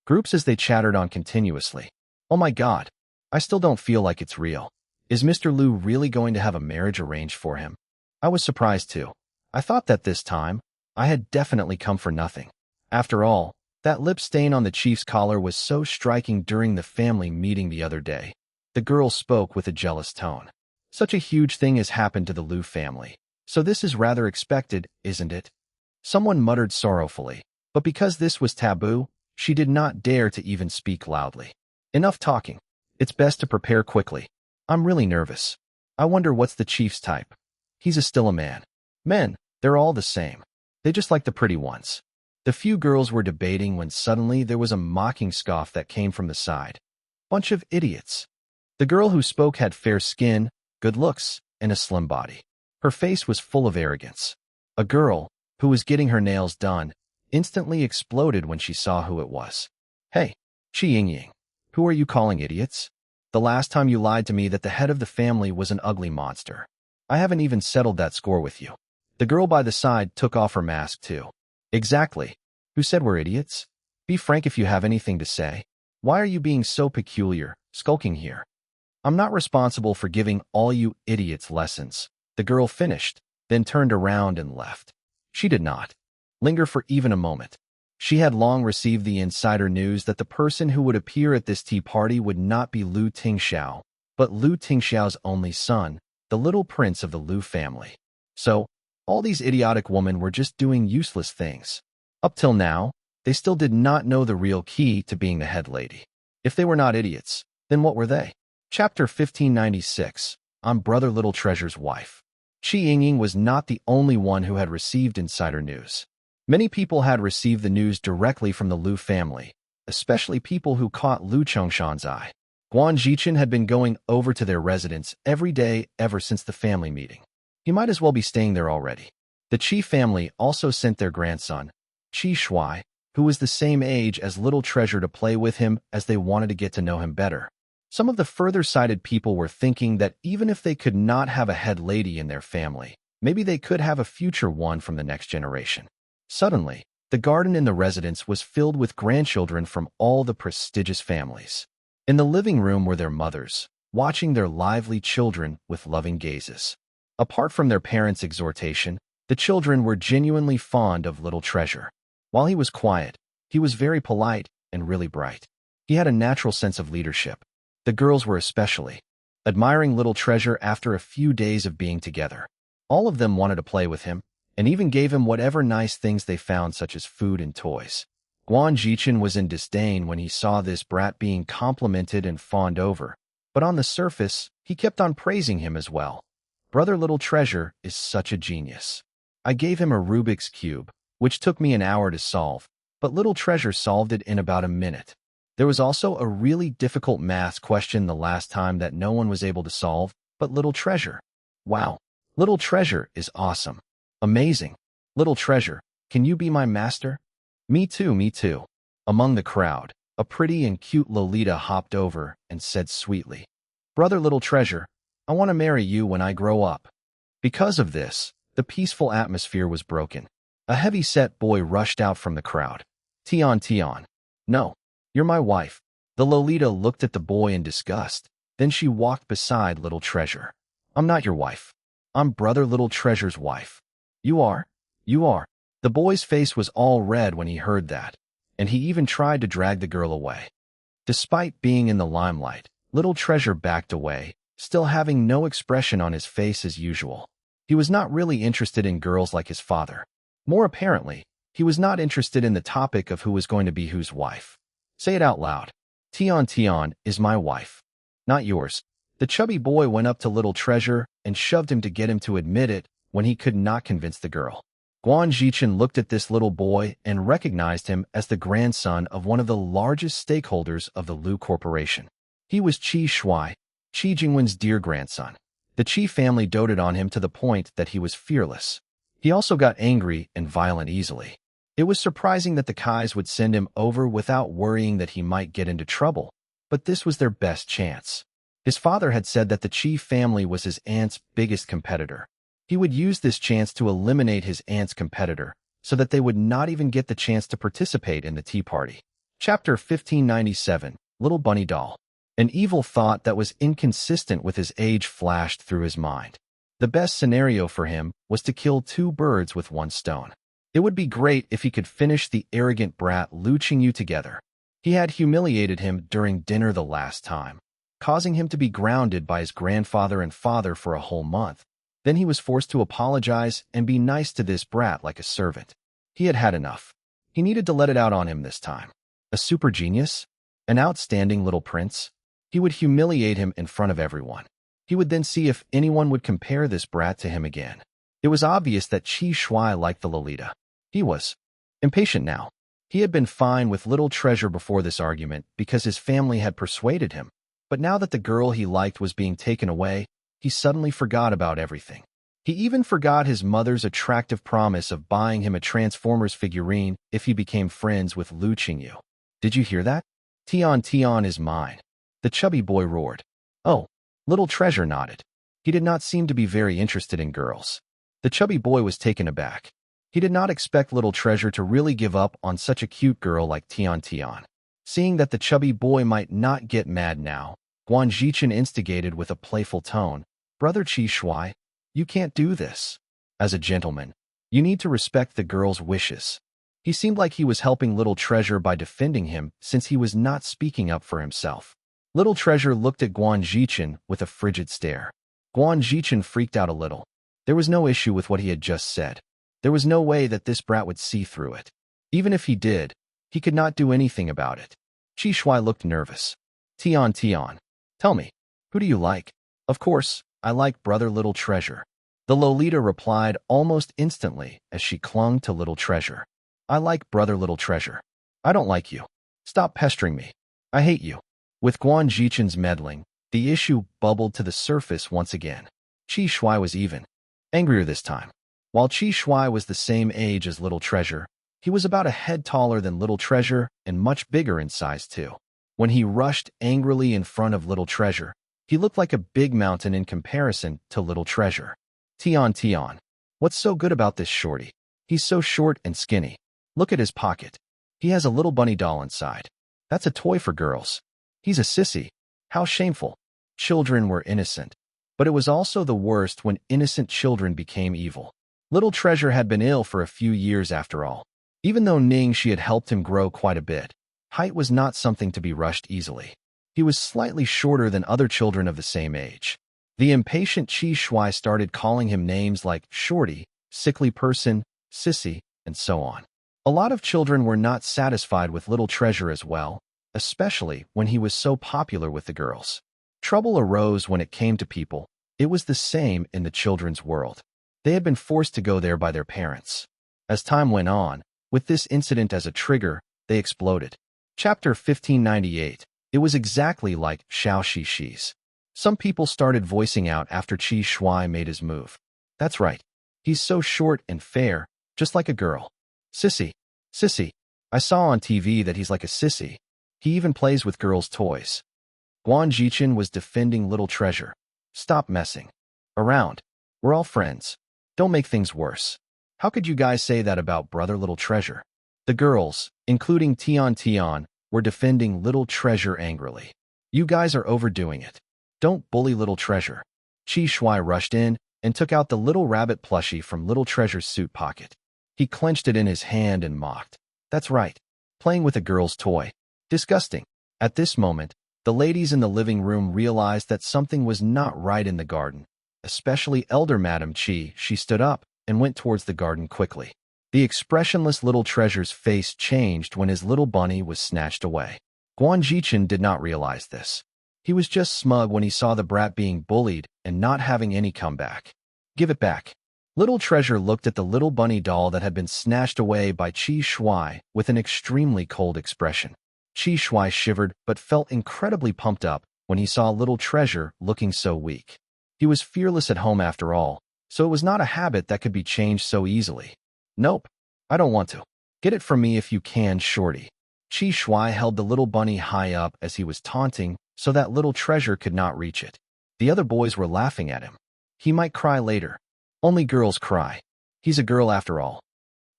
groups as they chattered on continuously. Oh my God, I still don't feel like it's real. Is Mr. Liu really going to have a marriage arranged for him? I was surprised too. I thought that this time, I had definitely come for nothing. After all, that lip stain on the chief's collar was so striking during the family meeting the other day. The girl spoke with a jealous tone. Such a huge thing has happened to the Liu family. So this is rather expected, isn't it? Someone muttered sorrowfully, but because this was taboo, she did not dare to even speak loudly. Enough talking. It's best to prepare quickly. I'm really nervous. I wonder what's the chief's type. He's still a man. Men, they're all the same. They just like the pretty ones. The few girls were debating when suddenly there was a mocking scoff that came from the side. Bunch of idiots. The girl who spoke had fair skin, good looks, and a slim body. Her face was full of arrogance. A girl, who was getting her nails done, instantly exploded when she saw who it was. Hey, Qi Yingying, who are you calling idiots? The last time you lied to me that the head of the family was an ugly monster. I haven't even settled that score with you. The girl by the side took off her mask too. Exactly. Who said we're idiots? Be frank if you have anything to say. Why are you being so peculiar, skulking here? I'm not responsible for giving all you idiots lessons. The girl finished, then turned around and left. She did not linger for even a moment. She had long received the insider news that the person who would appear at this tea party would not be Liu Tingxiao, but Liu Tingxiao's only son, the little prince of the Liu family. So, all these idiotic women were just doing useless things. Up till now, they still did not know the real key to being the head lady. If they were not idiots, then what were they? Chapter 1596. I'm Brother Little Treasure's wife. Qi Yingying was not the only one who had received insider news. Many people had received the news directly from the Liu family, especially people who caught Liu Chongshan's eye. Guan Zhichen had been going over to their residence every day ever since the family meeting. He might as well be staying there already. The Qi family also sent their grandson, Qi Shuai, who was the same age as Little Treasure, to play with him as they wanted to get to know him better. Some of the further-sighted people were thinking that even if they could not have a head lady in their family, maybe they could have a future one from the next generation. Suddenly, the garden in the residence was filled with grandchildren from all the prestigious families. In the living room were their mothers, watching their lively children with loving gazes. Apart from their parents' exhortation, the children were genuinely fond of Little Treasure. While he was quiet, he was very polite and really bright. He had a natural sense of leadership. The girls were especially admiring Little Treasure after a few days of being together. All of them wanted to play with him, and even gave him whatever nice things they found, such as food and toys. Guan Zhichen was in disdain when he saw this brat being complimented and fawned over, but on the surface, he kept on praising him as well. Brother Little Treasure is such a genius. I gave him a Rubik's Cube, which took me an hour to solve, but Little Treasure solved it in about a minute. There was also a really difficult math question the last time that no one was able to solve, but Little Treasure. Wow, Little Treasure is awesome. Amazing. Little Treasure, can you be my master? Me too, me too. Among the crowd, a pretty and cute Lolita hopped over and said sweetly, Brother Little Treasure, I want to marry you when I grow up. Because of this, the peaceful atmosphere was broken. A heavy-set boy rushed out from the crowd. Tian Tian. No, you're my wife. The Lolita looked at the boy in disgust. Then she walked beside Little Treasure. I'm not your wife. I'm Brother Little Treasure's wife. You are? You are. The boy's face was all red when he heard that, and he even tried to drag the girl away. Despite being in the limelight, Little Treasure backed away, still having no expression on his face as usual. He was not really interested in girls like his father. More apparently, he was not interested in the topic of who was going to be whose wife. Say it out loud. Tian Tian is my wife. Not yours. The chubby boy went up to Little Treasure and shoved him to get him to admit it when he could not convince the girl. Guan Zhichen looked at this little boy and recognized him as the grandson of one of the largest stakeholders of the Liu Corporation. He was Qi Shuai, Qi Jingwen's dear grandson. The Qi family doted on him to the point that he was fearless. He also got angry and violent easily. It was surprising that the Kais would send him over without worrying that he might get into trouble, but this was their best chance. His father had said that the Qi family was his aunt's biggest competitor. He would use this chance to eliminate his aunt's competitor, so that they would not even get the chance to participate in the tea party. Chapter 1597, Little Bunny Doll. An evil thought that was inconsistent with his age flashed through his mind. The best scenario for him was to kill two birds with one stone. It would be great if he could finish the arrogant brat Lu Qingyu together. He had humiliated him during dinner the last time, causing him to be grounded by his grandfather and father for a whole month. Then he was forced to apologize and be nice to this brat like a servant. He had had enough. He needed to let it out on him this time. A super genius? An outstanding little prince? He would humiliate him in front of everyone. He would then see if anyone would compare this brat to him again. It was obvious that Qi Shuai liked the Lolita. He was impatient now. He had been fine with Little Treasure before this argument because his family had persuaded him. But now that the girl he liked was being taken away, he suddenly forgot about everything. He even forgot his mother's attractive promise of buying him a Transformers figurine if he became friends with Lu Qingyu. Did you hear that? Tian is mine. The chubby boy roared. Oh, Little Treasure nodded. He did not seem to be very interested in girls. The chubby boy was taken aback. He did not expect Little Treasure to really give up on such a cute girl like Tian. Seeing that the chubby boy might not get mad now, Guan Zhichen instigated with a playful tone. Brother Qi Shuai, you can't do this. As a gentleman, you need to respect the girl's wishes. He seemed like he was helping Little Treasure by defending him since he was not speaking up for himself. Little Treasure looked at Guan Zhichen with a frigid stare. Guan Zhichen freaked out a little. There was no issue with what he had just said. There was no way that this brat would see through it. Even if he did, he could not do anything about it. Qi Shuai looked nervous. Tian, tell me, who do you like? Of course, I like Brother Little Treasure. The Lolita replied almost instantly as she clung to Little Treasure. I like Brother Little Treasure. I don't like you. Stop pestering me. I hate you. With Guan Zhichen's meddling, the issue bubbled to the surface once again. Qi Shuai was even angrier this time. While Qi Shuai was the same age as Little Treasure, he was about a head taller than Little Treasure and much bigger in size too. When he rushed angrily in front of Little Treasure, he looked like a big mountain in comparison to Little Treasure. Tian, what's so good about this shorty? He's so short and skinny. Look at his pocket. He has a little bunny doll inside. That's a toy for girls. He's a sissy. How shameful. Children were innocent. But it was also the worst when innocent children became evil. Little Treasure had been ill for a few years after all. Even though Ning Xi had helped him grow quite a bit, height was not something to be rushed easily. He was slightly shorter than other children of the same age. The impatient Qi Shuai started calling him names like shorty, sickly person, sissy, and so on. A lot of children were not satisfied with Little Treasure as well, especially when he was so popular with the girls. Trouble arose when it came to people. It was the same in the children's world. They had been forced to go there by their parents. As time went on, with this incident as a trigger, they exploded. Chapter 1598. It was exactly like Xiao Shi's. Some people started voicing out after Qi Shuai made his move. That's right. He's so short and fair, just like a girl. Sissy. I saw on TV that he's like a sissy. He even plays with girls' toys. Guan Zhichen was defending Little Treasure. Stop messing around. We're all friends. Don't make things worse. How could you guys say that about Brother Little Treasure? The girls, including Tian, were defending Little Treasure angrily. You guys are overdoing it. Don't bully Little Treasure. Qi Shuai rushed in and took out the little rabbit plushie from Little Treasure's suit pocket. He clenched it in his hand and mocked. That's right. Playing with a girl's toy. Disgusting. At this moment, the ladies in the living room realized that something was not right in the garden. Especially Elder Madam Qi. She stood up and went towards the garden quickly. The expressionless Little Treasure's face changed when his little bunny was snatched away. Guan Zhichen did not realize this. He was just smug when he saw the brat being bullied and not having any comeback. Give it back. Little Treasure looked at the little bunny doll that had been snatched away by Qi Shuai with an extremely cold expression. Qi Shuai shivered but felt incredibly pumped up when he saw Little Treasure looking so weak. He was fearless at home after all, so it was not a habit that could be changed so easily. Nope, I don't want to. Get it from me if you can, shorty. Qi Shuai held the little bunny high up as he was taunting so that Little Treasure could not reach it. The other boys were laughing at him. He might cry later. Only girls cry. He's a girl after all.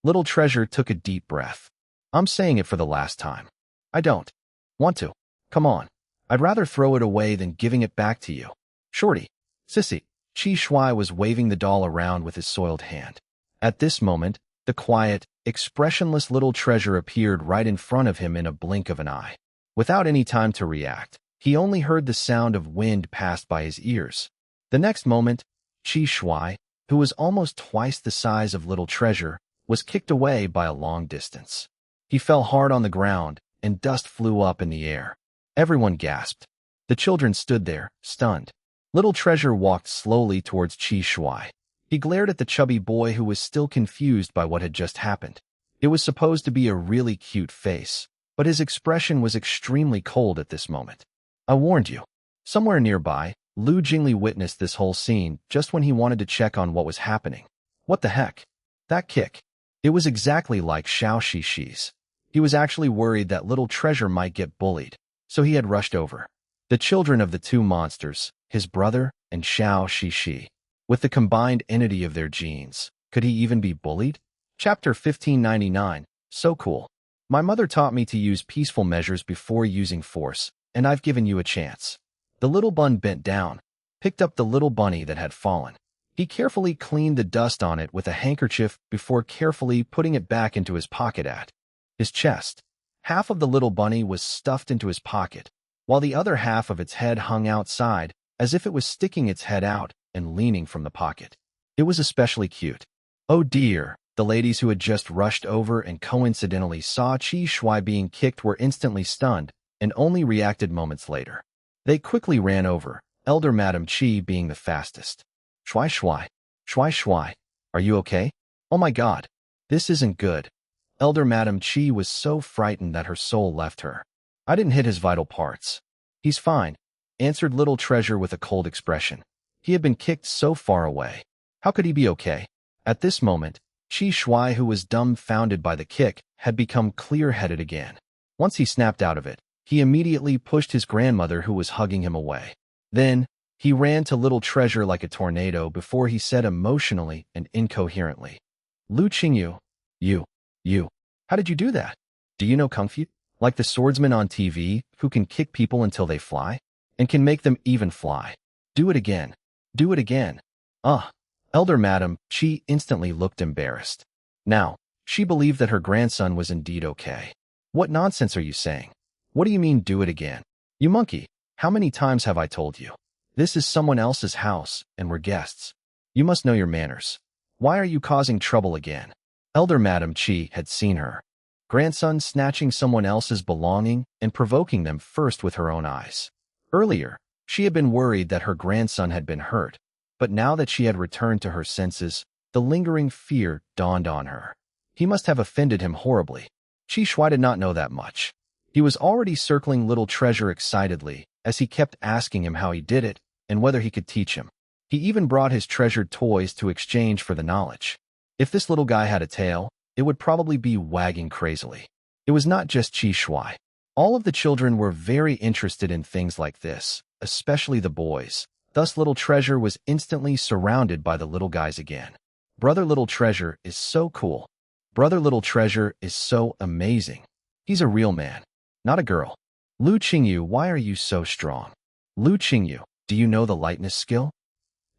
Little Treasure took a deep breath. I'm saying it for the last time. I don't want to. Come on. I'd rather throw it away than giving it back to you. Shorty. Sissy. Qi Shuai was waving the doll around with his soiled hand. At this moment, the quiet, expressionless little treasure appeared right in front of him in a blink of an eye. Without any time to react, he only heard the sound of wind pass by his ears. The next moment, Qi Shuai, who was almost twice the size of little treasure, was kicked away by a long distance. He fell hard on the ground, and dust flew up in the air. Everyone gasped. The children stood there, stunned. Little treasure walked slowly towards Qi Shuai. He glared at the chubby boy who was still confused by what had just happened. It was supposed to be a really cute face, but his expression was extremely cold at this moment. I warned you. Somewhere nearby, Lu Jingli witnessed this whole scene just when he wanted to check on what was happening. What the heck? That kick. It was exactly like Xiao Shixi's. He was actually worried that little treasure might get bullied, so he had rushed over. The children of the two monsters, his brother and Xiao Shixi, with the combined entity of their genes, could he even be bullied? Chapter 1599, so cool. My mother taught me to use peaceful measures before using force, and I've given you a chance. The little bun bent down, picked up the little bunny that had fallen. He carefully cleaned the dust on it with a handkerchief before carefully putting it back into his pocket at his chest. Half of the little bunny was stuffed into his pocket, while the other half of its head hung outside, as if it was sticking its head out and leaning from the pocket. It was especially cute. Oh dear, the ladies who had just rushed over and coincidentally saw Qi Shuai being kicked were instantly stunned and only reacted moments later. They quickly ran over, Elder Madam Qi being the fastest. Shuai Shuai, Shuai Shuai, are you okay? Oh my god, this isn't good. Elder Madam Qi was so frightened that her soul left her. I didn't hit his vital parts. He's fine, answered Little Treasure with a cold expression. He had been kicked so far away. How could he be okay? At this moment, Qi Shuai, who was dumbfounded by the kick, had become clear-headed again. Once he snapped out of it, he immediately pushed his grandmother who was hugging him away. Then, he ran to Little Treasure like a tornado before he said emotionally and incoherently, Lu Qingyu, you, how did you do that? Do you know Kung Fu? Like the swordsman on TV who can kick people until they fly? And can make them even fly. Do it again. Do it again. Elder Madam Qi instantly looked embarrassed. Now, she believed that her grandson was indeed okay. What nonsense are you saying? What do you mean do it again? You monkey, how many times have I told you? This is someone else's house, and we're guests. You must know your manners. Why are you causing trouble again? Elder Madam Qi had seen her grandson snatching someone else's belonging and provoking them first with her own eyes. Earlier, she had been worried that her grandson had been hurt, but now that she had returned to her senses, the lingering fear dawned on her. He must have offended him horribly. Qi Shuai did not know that much. He was already circling Little Treasure excitedly as he kept asking him how he did it and whether he could teach him. He even brought his treasured toys to exchange for the knowledge. If this little guy had a tail, it would probably be wagging crazily. It was not just Qi Shuai. All of the children were very interested in things like this, especially the boys. Thus Little Treasure was instantly surrounded by the little guys again. Brother Little Treasure is so cool. Brother Little Treasure is so amazing. He's a real man, not a girl. Lu Qingyu, why are you so strong? Lu Qingyu, do you know the lightness skill?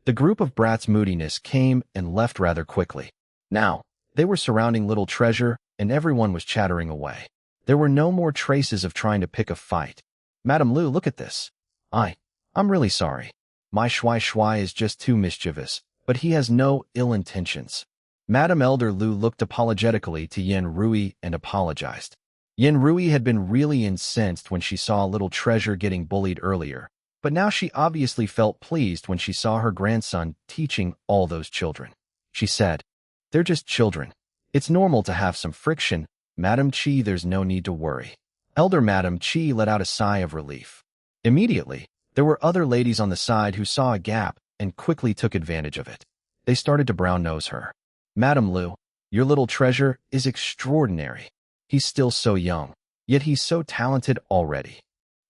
The group of brats' moodiness came and left rather quickly. Now, they were surrounding Little Treasure, and everyone was chattering away. There were no more traces of trying to pick a fight. Madam Lu, look at this. I'm really sorry. My Shuai Shuai is just too mischievous, but he has no ill intentions. Madam Elder Lu looked apologetically to Yen Rui and apologized. Yen Rui had been really incensed when she saw Little Treasure getting bullied earlier, but now she obviously felt pleased when she saw her grandson teaching all those children. She said, they're just children. It's normal to have some friction. Madam Qi, there's no need to worry. Elder Madam Qi let out a sigh of relief. Immediately, there were other ladies on the side who saw a gap and quickly took advantage of it. They started to brown-nose her. Madam Lu, your Little Treasure is extraordinary. He's still so young, yet he's so talented already.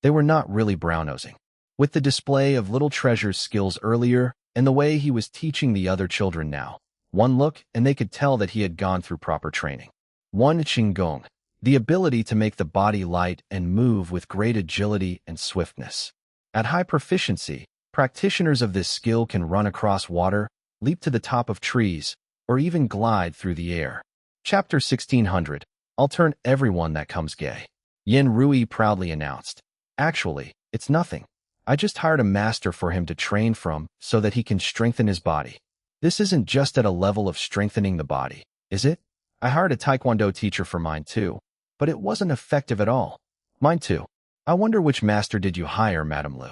They were not really brown-nosing. With the display of Little Treasure's skills earlier and the way he was teaching the other children now, one look and they could tell that he had gone through proper training. One Qinggong. the ability to make the body light and move with great agility and swiftness. At high proficiency, practitioners of this skill can run across water, leap to the top of trees, or even glide through the air. Chapter 1600. I'll turn everyone that comes gay. Yin Rui proudly announced. Actually, it's nothing. I just hired a master for him to train from so that he can strengthen his body. This isn't just at a level of strengthening the body, is it? I hired a taekwondo teacher for mine too, but it wasn't effective at all. Mine too. I wonder which master did you hire, Madame Lu?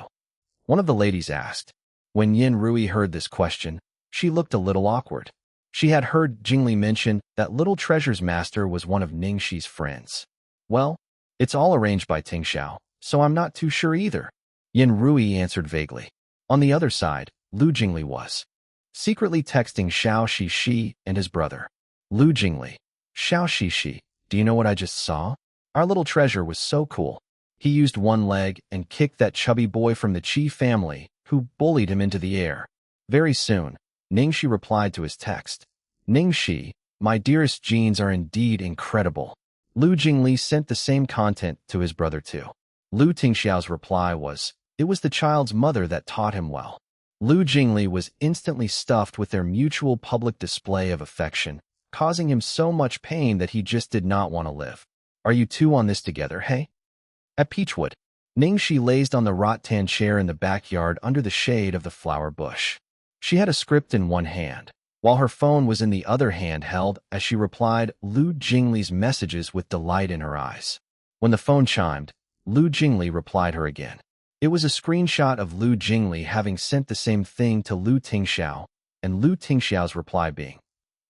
One of the ladies asked. When Yin Rui heard this question, she looked a little awkward. She had heard Jingli mention that Little Treasure's master was one of Ning Xi's friends. Well, it's all arranged by Tingxiao, so I'm not too sure either. Yin Rui answered vaguely. On the other side, Lu Jingli was secretly texting Xiao Shishi and his brother. Lu Jingli. Xiao Shishi, do you know what I just saw? Our Little Treasure was so cool. He used one leg and kicked that chubby boy from the Qi family who bullied him into the air. Very soon, Ning Xi replied to his text. Ning Xi, my dearest genes are indeed incredible. Lu Jingli sent the same content to his brother too. Lu Tingxiao's reply was, it was the child's mother that taught him well. Lu Jingli was instantly stuffed with their mutual public display of affection, causing him so much pain that he just did not want to live. Are you two on this together, hey? At Peachwood, Ning Xi lazed on the rattan chair in the backyard under the shade of the flower bush. She had a script in one hand, while her phone was in the other hand held as she replied Lu Jingli's messages with delight in her eyes. When the phone chimed, Lu Jingli replied her again. It was a screenshot of Lu Jingli having sent the same thing to Lu Tingxiao, and Lu Tingxiao's reply being,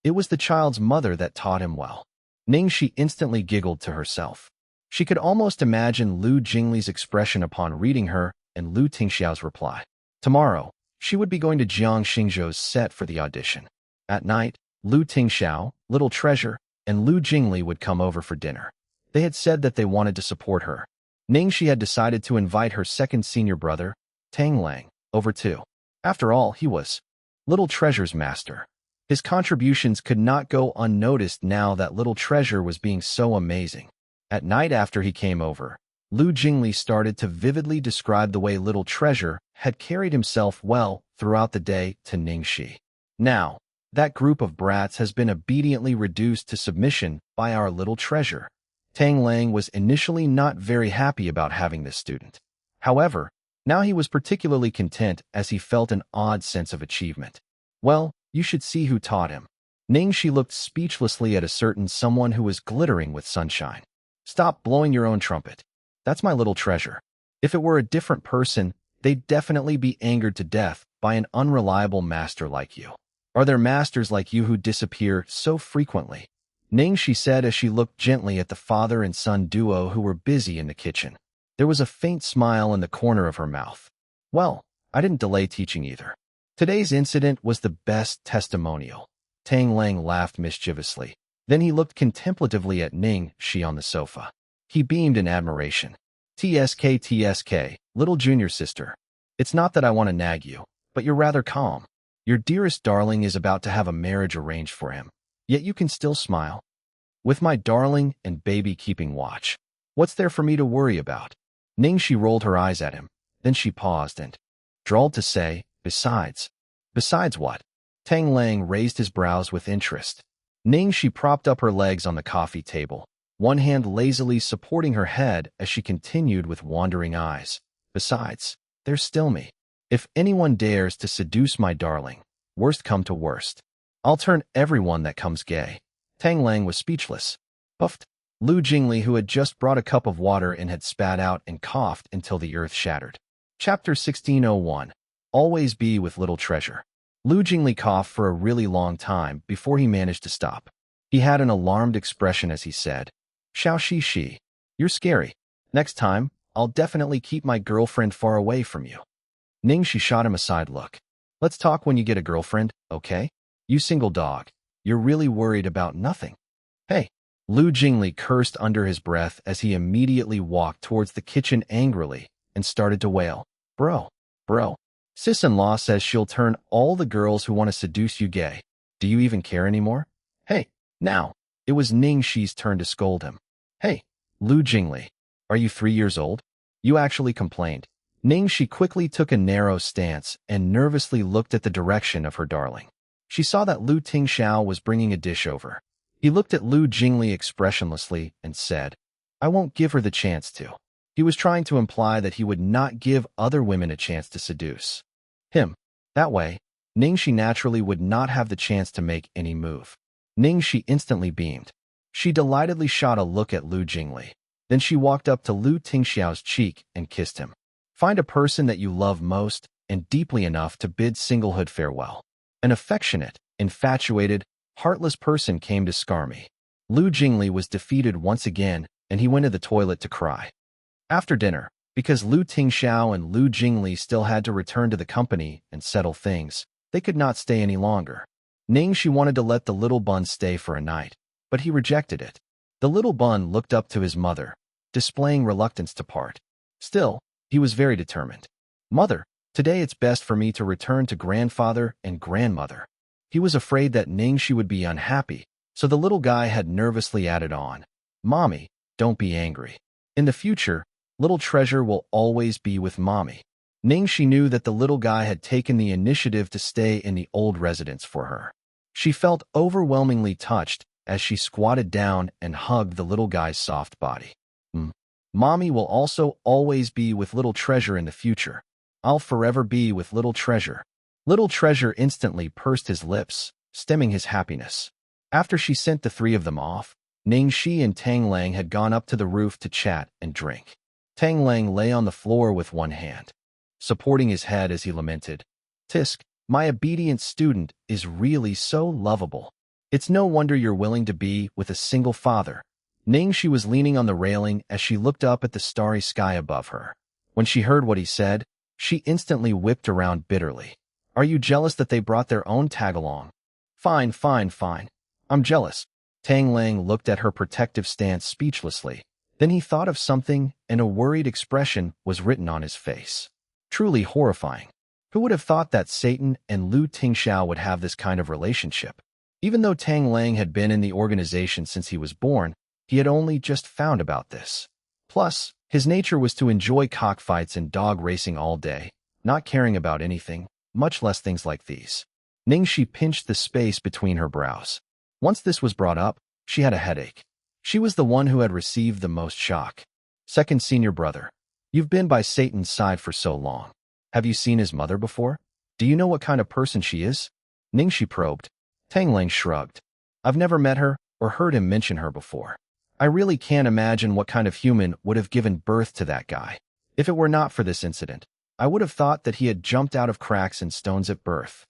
it was the child's mother that taught him well. Ning Xi instantly giggled to herself. She could almost imagine Lu Jingli's expression upon reading her and Lu Tingxiao's reply. Tomorrow, she would be going to Jiang Xingzhou's set for the audition. At night, Lu Tingxiao, Little Treasure, and Lu Jingli would come over for dinner. They had said that they wanted to support her. Ning Xi had decided to invite her second senior brother, Tang Lang, over too. After all, he was Little Treasure's master. His contributions could not go unnoticed now that Little Treasure was being so amazing. At night after he came over, Lu Jingli started to vividly describe the way Little Treasure had carried himself well throughout the day to Ning Xi. Now, that group of brats has been obediently reduced to submission by our Little Treasure. Tang Lang was initially not very happy about having this student. However, now he was particularly content as he felt an odd sense of achievement. Well, you should see who taught him. Ning Xi looked speechlessly at a certain someone who was glittering with sunshine. Stop blowing your own trumpet. That's my Little Treasure. If it were a different person, they'd definitely be angered to death by an unreliable master like you. Are there masters like you who disappear so frequently? Ning Xi said as she looked gently at the father and son duo who were busy in the kitchen. There was a faint smile in the corner of her mouth. Well, I didn't delay teaching either. Today's incident was the best testimonial. Tang Lang laughed mischievously. Then he looked contemplatively at Ning Xi on the sofa. He beamed in admiration. TSK, little junior sister. It's not that I want to nag you, but you're rather calm. Your dearest darling is about to have a marriage arranged for him. Yet you can still smile. With my darling and baby keeping watch, what's there for me to worry about? Ning Xi rolled her eyes at him. Then she paused and drawled to say, besides. Besides what? Tang Lang raised his brows with interest. Ning Xi propped up her legs on the coffee table, one hand lazily supporting her head as she continued with wandering eyes. Besides, there's still me. If anyone dares to seduce my darling, worst come to worst, I'll turn everyone that comes gay. Tang Lang was speechless. Puffed. Lu Jingli, who had just brought a cup of water and had spat out and coughed until the earth shattered. Chapter 1601. Always be with Little Treasure. Lu Jingli coughed for a really long time before he managed to stop. He had an alarmed expression as he said, Xiao Shishi, you're scary. Next time, I'll definitely keep my girlfriend far away from you. Ning Xi shot him a side look. Let's talk when you get a girlfriend, okay? You single dog. You're really worried about nothing. Hey. Lu Jingli cursed under his breath as he immediately walked towards the kitchen angrily and started to wail. Bro. Sis-in-law says she'll turn all the girls who want to seduce you gay. Do you even care anymore? Hey, now. It was Ning Xi's turn to scold him. Hey, Lu Jingli, are you 3 years old? You actually complained. Ning Xi quickly took a narrow stance and nervously looked at the direction of her darling. She saw that Lu Tingxiao was bringing a dish over. He looked at Lu Jingli expressionlessly and said, I won't give her the chance to. He was trying to imply that he would not give other women a chance to seduce him. That way, Ning Xi naturally would not have the chance to make any move. Ning Xi instantly beamed. She delightedly shot a look at Lu Jingli. Then she walked up to Lu Tingxiao's cheek and kissed him. Find a person that you love most and deeply enough to bid singlehood farewell. An affectionate, infatuated, heartless person came to scar me. Lu Jingli was defeated once again, and he went to the toilet to cry. After dinner, because Lu Tingxiao and Lu Jingli still had to return to the company and settle things, they could not stay any longer. Ning Xi wanted to let the little bun stay for a night, but he rejected it. The little bun looked up to his mother, displaying reluctance to part. Still, he was very determined. Mother, today it's best for me to return to grandfather and grandmother. He was afraid that Ning Xi would be unhappy, so the little guy had nervously added on, Mommy, don't be angry. In the future, little treasure will always be with Mommy. Ning Xi knew that the little guy had taken the initiative to stay in the old residence for her. She felt overwhelmingly touched as she squatted down and hugged the little guy's soft body. Mommy will also always be with little treasure in the future. I'll forever be with little treasure. Little treasure instantly pursed his lips, stemming his happiness. After she sent the three of them off, Ning Xi and Tang Lang had gone up to the roof to chat and drink. Tang Lang lay on the floor with one hand, supporting his head as he lamented, Tisk, my obedient student is really so lovable. It's no wonder you're willing to be with a single father. Ning Xi was leaning on the railing as she looked up at the starry sky above her. When she heard what he said, she instantly whipped around bitterly. Are you jealous that they brought their own tag-along? Fine, fine, fine. I'm jealous. Tang Lang looked at her protective stance speechlessly. Then he thought of something, and a worried expression was written on his face. Truly horrifying. Who would have thought that Satan and Lu Tingxiao would have this kind of relationship? Even though Tang Lang had been in the organization since he was born, he had only just found about this. Plus, his nature was to enjoy cockfights and dog racing all day, not caring about anything, much less things like these. Ning Xi pinched the space between her brows. Once this was brought up, she had a headache. She was the one who had received the most shock. Second senior brother, you've been by Satan's side for so long. Have you seen his mother before? Do you know what kind of person she is? Ning Xi probed. Tang Lang shrugged. I've never met her or heard him mention her before. I really can't imagine what kind of human would have given birth to that guy. If it were not for this incident, I would have thought that he had jumped out of cracks and stones at birth.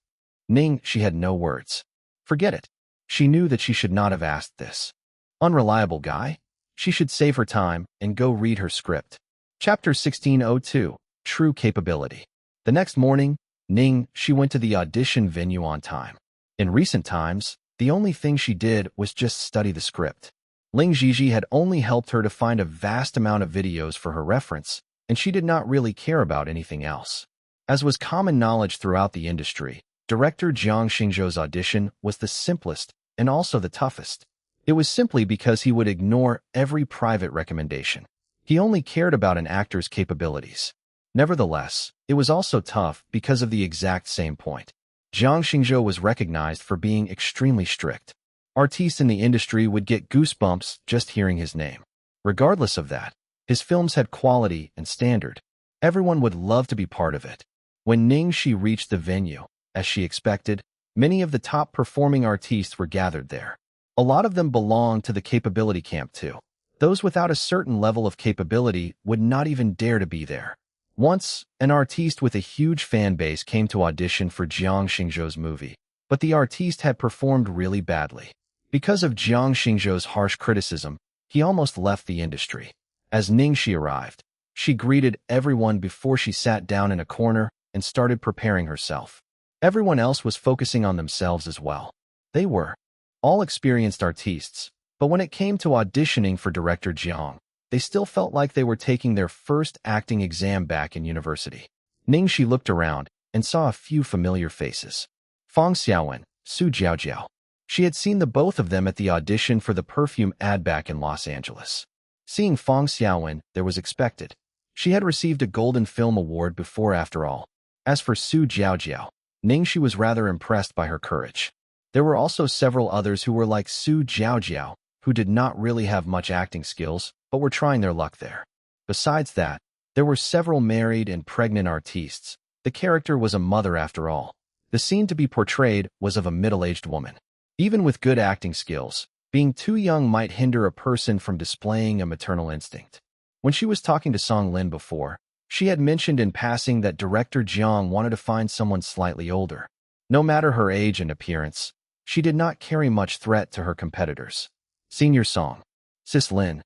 Ning Xi had no words. Forget it. She knew that she should not have asked this. Unreliable guy? She should save her time and go read her script. Chapter 1602, True Capability. The next morning, Ning Xi went to the audition venue on time. In recent times, the only thing she did was just study the script. Ling Xi had only helped her to find a vast amount of videos for her reference, and she did not really care about anything else. As was common knowledge throughout the industry, director Jiang Xingzhou's audition was the simplest and also the toughest. It was simply because he would ignore every private recommendation. He only cared about an actor's capabilities. Nevertheless, it was also tough because of the exact same point. Jiang Xingzhou was recognized for being extremely strict. Artistes in the industry would get goosebumps just hearing his name. Regardless of that, his films had quality and standard. Everyone would love to be part of it. When Ning Xi reached the venue, as she expected, many of the top-performing artistes were gathered there. A lot of them belonged to the capability camp too. Those without a certain level of capability would not even dare to be there. Once, an artiste with a huge fan base came to audition for Jiang Xingzhou's movie, but the artiste had performed really badly. Because of Jiang Xingzhou's harsh criticism, he almost left the industry. As Ning Xi arrived, she greeted everyone before she sat down in a corner and started preparing herself. Everyone else was focusing on themselves as well. They were all experienced artistes, but when it came to auditioning for director Jiang, they still felt like they were taking their first acting exam back in university. Ning Xi looked around and saw a few familiar faces. Fang Xiaowen, Su Jiaojiao. She had seen the both of them at the audition for the perfume ad back in Los Angeles. Seeing Fong Xiaowen, there was expected. She had received a Golden Film Award before after all. As for Su Jiaojiao, Ning Xi was rather impressed by her courage. There were also several others who were like Su Jiaojiao, who did not really have much acting skills, but were trying their luck there. Besides that, there were several married and pregnant artistes. The character was a mother after all. The scene to be portrayed was of a middle-aged woman. Even with good acting skills, being too young might hinder a person from displaying a maternal instinct. When she was talking to Song Lin before, she had mentioned in passing that director Jiang wanted to find someone slightly older. No matter her age and appearance, she did not carry much threat to her competitors. Senior Song. Sis Lin,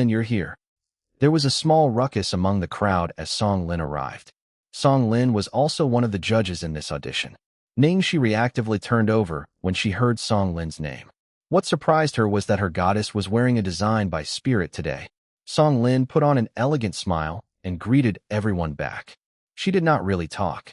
you're here. There was a small ruckus among the crowd as Song Lin arrived. Song Lin was also one of the judges in this audition. Ning Xi reactively turned over when she heard Song Lin's name. What surprised her was that her goddess was wearing a design by Spirit today. Song Lin put on an elegant smile and greeted everyone back. She did not really talk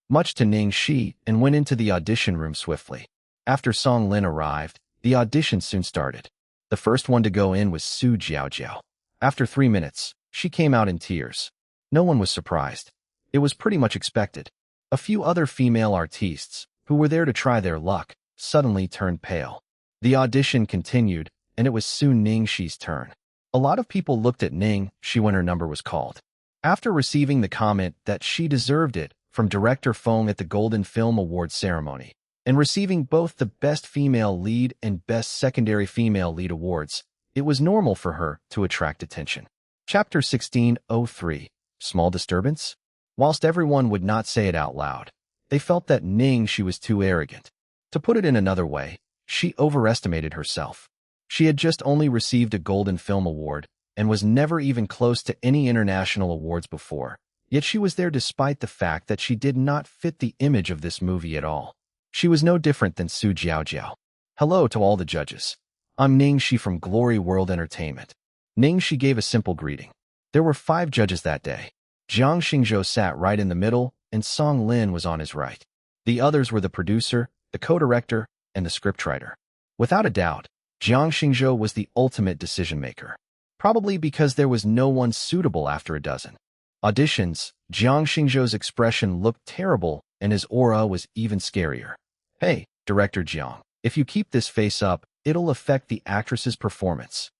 much to Ning Xi and went into the audition room swiftly. After Song Lin arrived, the audition soon started. The first one to go in was Su Jiaojiao. After 3 minutes, she came out in tears. No one was surprised. It was pretty much expected. A few other female artistes, who were there to try their luck, suddenly turned pale. The audition continued, and it was soon Ning Xi's turn. A lot of people looked at Ning Xi when her number was called. After receiving the comment that she deserved it from director Fong at the Golden Film Awards ceremony, and receiving both the Best Female Lead and Best Secondary Female Lead awards, it was normal for her to attract attention. Chapter 1603. Small disturbance? Whilst everyone would not say it out loud, they felt that Ning Xi was too arrogant. To put it in another way, she overestimated herself. She had just only received a Golden Film Award and was never even close to any international awards before, yet she was there despite the fact that she did not fit the image of this movie at all. She was no different than Su Jiaojiao. Hello to all the judges. I'm Ning Xi from Glory World Entertainment. Ning Xi gave a simple greeting. There were 5 judges that day. Jiang Xingzhou sat right in the middle, and Song Lin was on his right. The others were the producer, the co-director, and the scriptwriter. Without a doubt, Jiang Xingzhou was the ultimate decision-maker. Probably because there was no one suitable after a dozen auditions, Jiang Xingzhou's expression looked terrible, and his aura was even scarier. Hey, Director Jiang, if you keep this face up, it'll affect the actress's performance.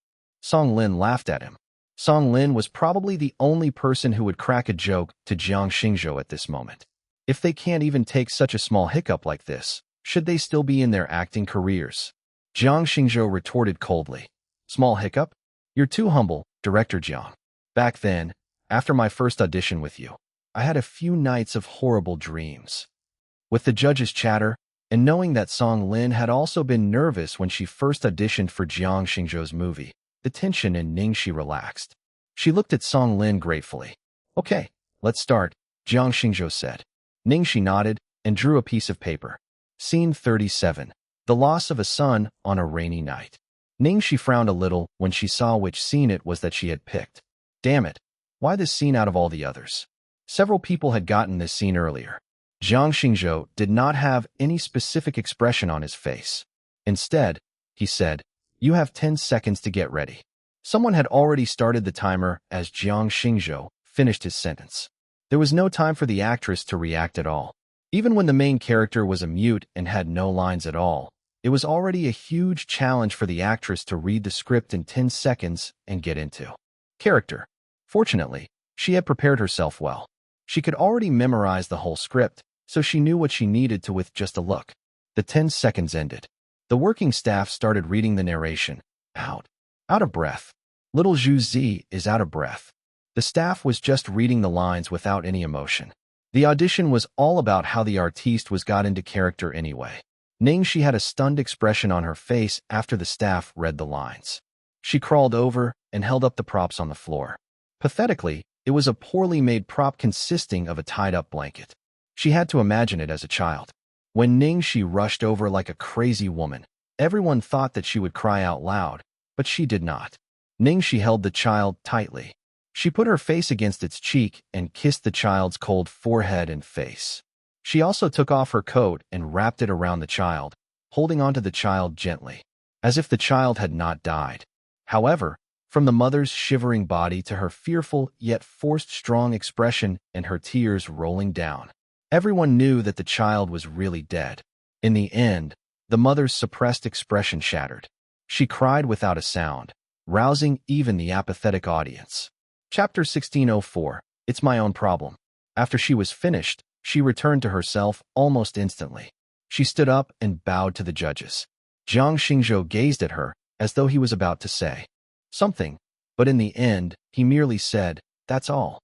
Song Lin laughed at him. Song Lin was probably the only person who would crack a joke to Jiang Xingzhou at this moment. If they can't even take such a small hiccup like this, should they still be in their acting careers? Jiang Xingzhou retorted coldly. Small hiccup? You're too humble, Director Jiang. Back then, after my first audition with you, I had a few nights of horrible dreams. With the judges' chatter, and knowing that Song Lin had also been nervous when she first auditioned for Jiang Xingzhou's movie, the tension in Ning Xi relaxed. She looked at Song Lin gratefully. Okay, let's start, Jiang Xingzhou said. Ning Xi nodded and drew a piece of paper. Scene 37. The loss of a son on a rainy night. Ning Xi frowned a little when she saw which scene it was that she had picked. Damn it, why this scene out of all the others? Several people had gotten this scene earlier. Jiang Xingzhou did not have any specific expression on his face. Instead, he said, You have 10 seconds to get ready. Someone had already started the timer as Jiang Xingzhou finished his sentence. There was no time for the actress to react at all. Even when the main character was a mute and had no lines at all, it was already a huge challenge for the actress to read the script in 10 seconds and get into character. Fortunately, she had prepared herself well. She could already memorize the whole script, so she knew what she needed to with just a look. The 10 seconds ended. The working staff started reading the narration. Out of breath. Little Zhu Zi is out of breath. The staff was just reading the lines without any emotion. The audition was all about how the artiste was got into character anyway. Ning Xi had a stunned expression on her face after the staff read the lines. She crawled over and held up the props on the floor. Pathetically, it was a poorly made prop consisting of a tied-up blanket. She had to imagine it as a child. When Ning Xi rushed over like a crazy woman, everyone thought that she would cry out loud, but she did not. Ning Xi held the child tightly. She put her face against its cheek and kissed the child's cold forehead and face. She also took off her coat and wrapped it around the child, holding onto the child gently, as if the child had not died. However, From the mother's shivering body to her fearful yet forced strong expression and her tears rolling down. Everyone knew that the child was really dead. In the end, the mother's suppressed expression shattered. She cried without a sound, rousing even the apathetic audience. Chapter 1604, It's My Own Problem. After she was finished, she returned to herself almost instantly. She stood up and bowed to the judges. Jiang Xingzhou gazed at her, as though he was about to say something, but in the end, he merely said, "That's all."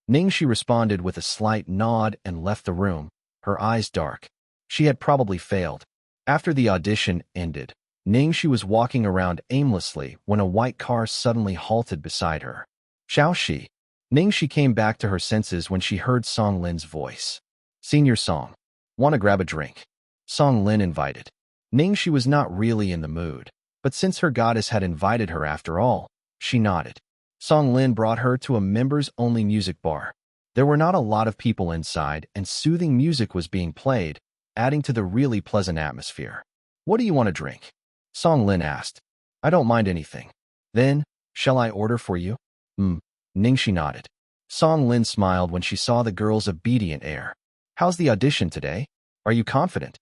Ning Xi responded with a slight nod and left the room, her eyes dark. She had probably failed. After the audition ended, Ning Xi was walking around aimlessly when a white car suddenly halted beside her. Xiaoxi. Ning Xi came back to her senses when she heard Song Lin's voice. "Senior Song. Want to grab a drink?" Song Lin invited. Ning Xi was not really in the mood, but since her goddess had invited her after all, she nodded. Song Lin brought her to a members-only music bar. There were not a lot of people inside, and soothing music was being played, adding to the really pleasant atmosphere. "What do you want to drink?" Song Lin asked. "I don't mind anything." "Then, shall I order for you?" Ning Xi nodded. Song Lin smiled when she saw the girl's obedient air. "How's the audition today? Are you confident?"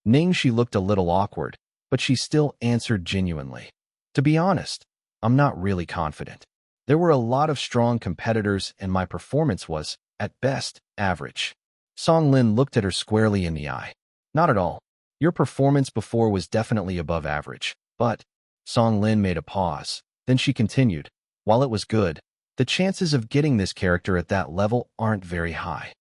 Ning Xi looked a little awkward, but she still answered genuinely. "To be honest, I'm not really confident. There were a lot of strong competitors and my performance was, at best, average." Song Lin looked at her squarely in the eye. "Not at all. Your performance before was definitely above average, but—" Song Lin made a pause. Then she continued, "While it was good, the chances of getting this character at that level aren't very high."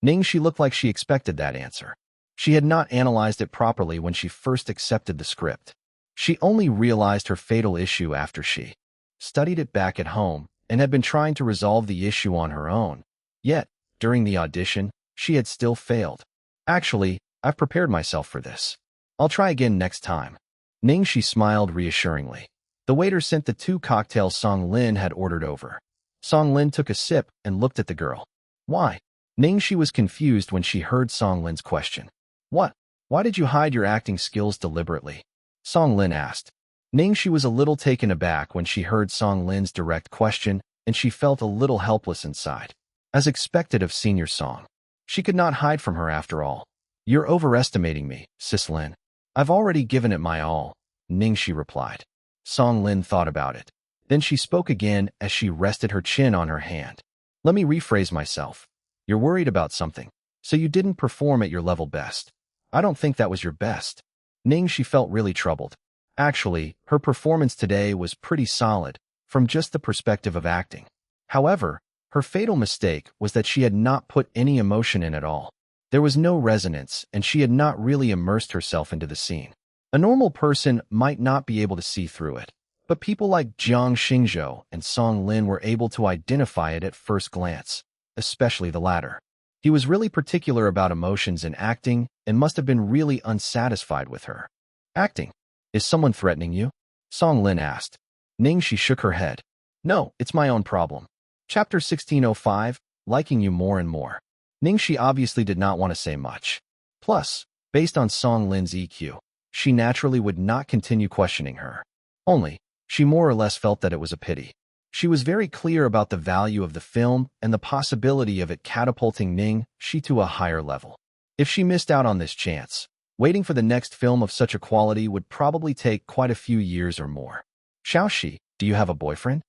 Ning Xi looked like she expected that answer. She had not analyzed it properly when she first accepted the script. She only realized her fatal issue after she studied it back at home and had been trying to resolve the issue on her own. Yet, during the audition, she had still failed. "Actually, I've prepared myself for this. I'll try again next time." Ning Xi smiled reassuringly. The waiter sent the 2 cocktails Song Lin had ordered over. Song Lin took a sip and looked at the girl. "Why?" Ning Xi was confused when she heard Song Lin's question. "What? Why did you hide your acting skills deliberately?" Song Lin asked. Ning Xi was a little taken aback when she heard Song Lin's direct question, and she felt a little helpless inside. As expected of Senior Song, she could not hide from her after all. "You're overestimating me, Sis Lin. I've already given it my all," Ning Xi replied. Song Lin thought about it. Then she spoke again as she rested her chin on her hand. "Let me rephrase myself. You're worried about something, so you didn't perform at your level best." "I don't think that was your best." Ning Xi felt really troubled. Actually, her performance today was pretty solid, from just the perspective of acting. However, her fatal mistake was that she had not put any emotion in at all. There was no resonance, and she had not really immersed herself into the scene. A normal person might not be able to see through it, but people like Jiang Xingzhou and Song Lin were able to identify it at first glance, especially the latter. He was really particular about emotions in acting and must have been really unsatisfied with her. "Acting? Is someone threatening you?" Song Lin asked. Ning Xi shook her head. "No, it's my own problem." Chapter 1605, Liking You More and More. Ning Xi obviously did not want to say much. Plus, based on Song Lin's EQ, she naturally would not continue questioning her. Only, she more or less felt that it was a pity. She was very clear about the value of the film and the possibility of it catapulting Ning Xi to a higher level. If she missed out on this chance, waiting for the next film of such a quality would probably take quite a few years or more. "Xiaoxi, do you have a boyfriend?"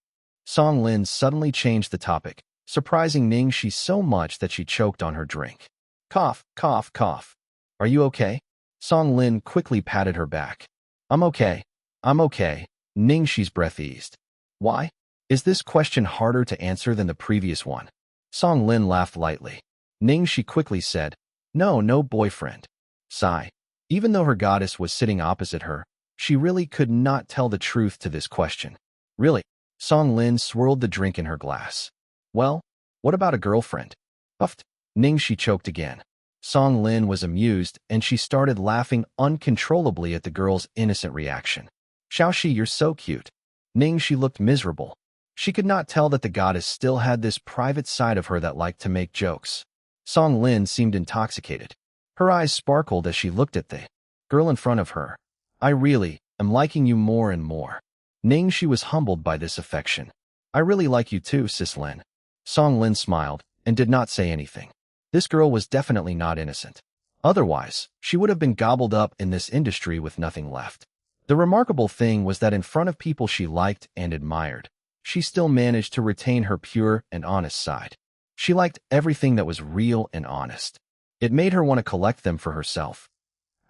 Song Lin suddenly changed the topic, surprising Ning Xi so much that she choked on her drink. Cough, cough, cough. "Are you okay?" Song Lin quickly patted her back. I'm okay. Ning Xi's breath eased. "Why? Is this question harder to answer than the previous one?" Song Lin laughed lightly. Ning Xi quickly said, No boyfriend." Sigh. Even though her goddess was sitting opposite her, she really could not tell the truth to this question. "Really?" Song Lin swirled the drink in her glass. "Well, what about a girlfriend?" Puffed. Ning Xi choked again. Song Lin was amused, and she started laughing uncontrollably at the girl's innocent reaction. "Xiaoxi, you're so cute." Ning Xi looked miserable. She could not tell that the goddess still had this private side of her that liked to make jokes. Song Lin seemed intoxicated. Her eyes sparkled as she looked at the girl in front of her. "I really am liking you more and more." Ning Xi was humbled by this affection. I really like you too, Sis Lin. Song Lin smiled and did not say anything. This girl was definitely not innocent. Otherwise, she would have been gobbled up in this industry with nothing left. The remarkable thing was that in front of people she liked and admired, she still managed to retain her pure and honest side. She liked everything that was real and honest. It made her want to collect them for herself.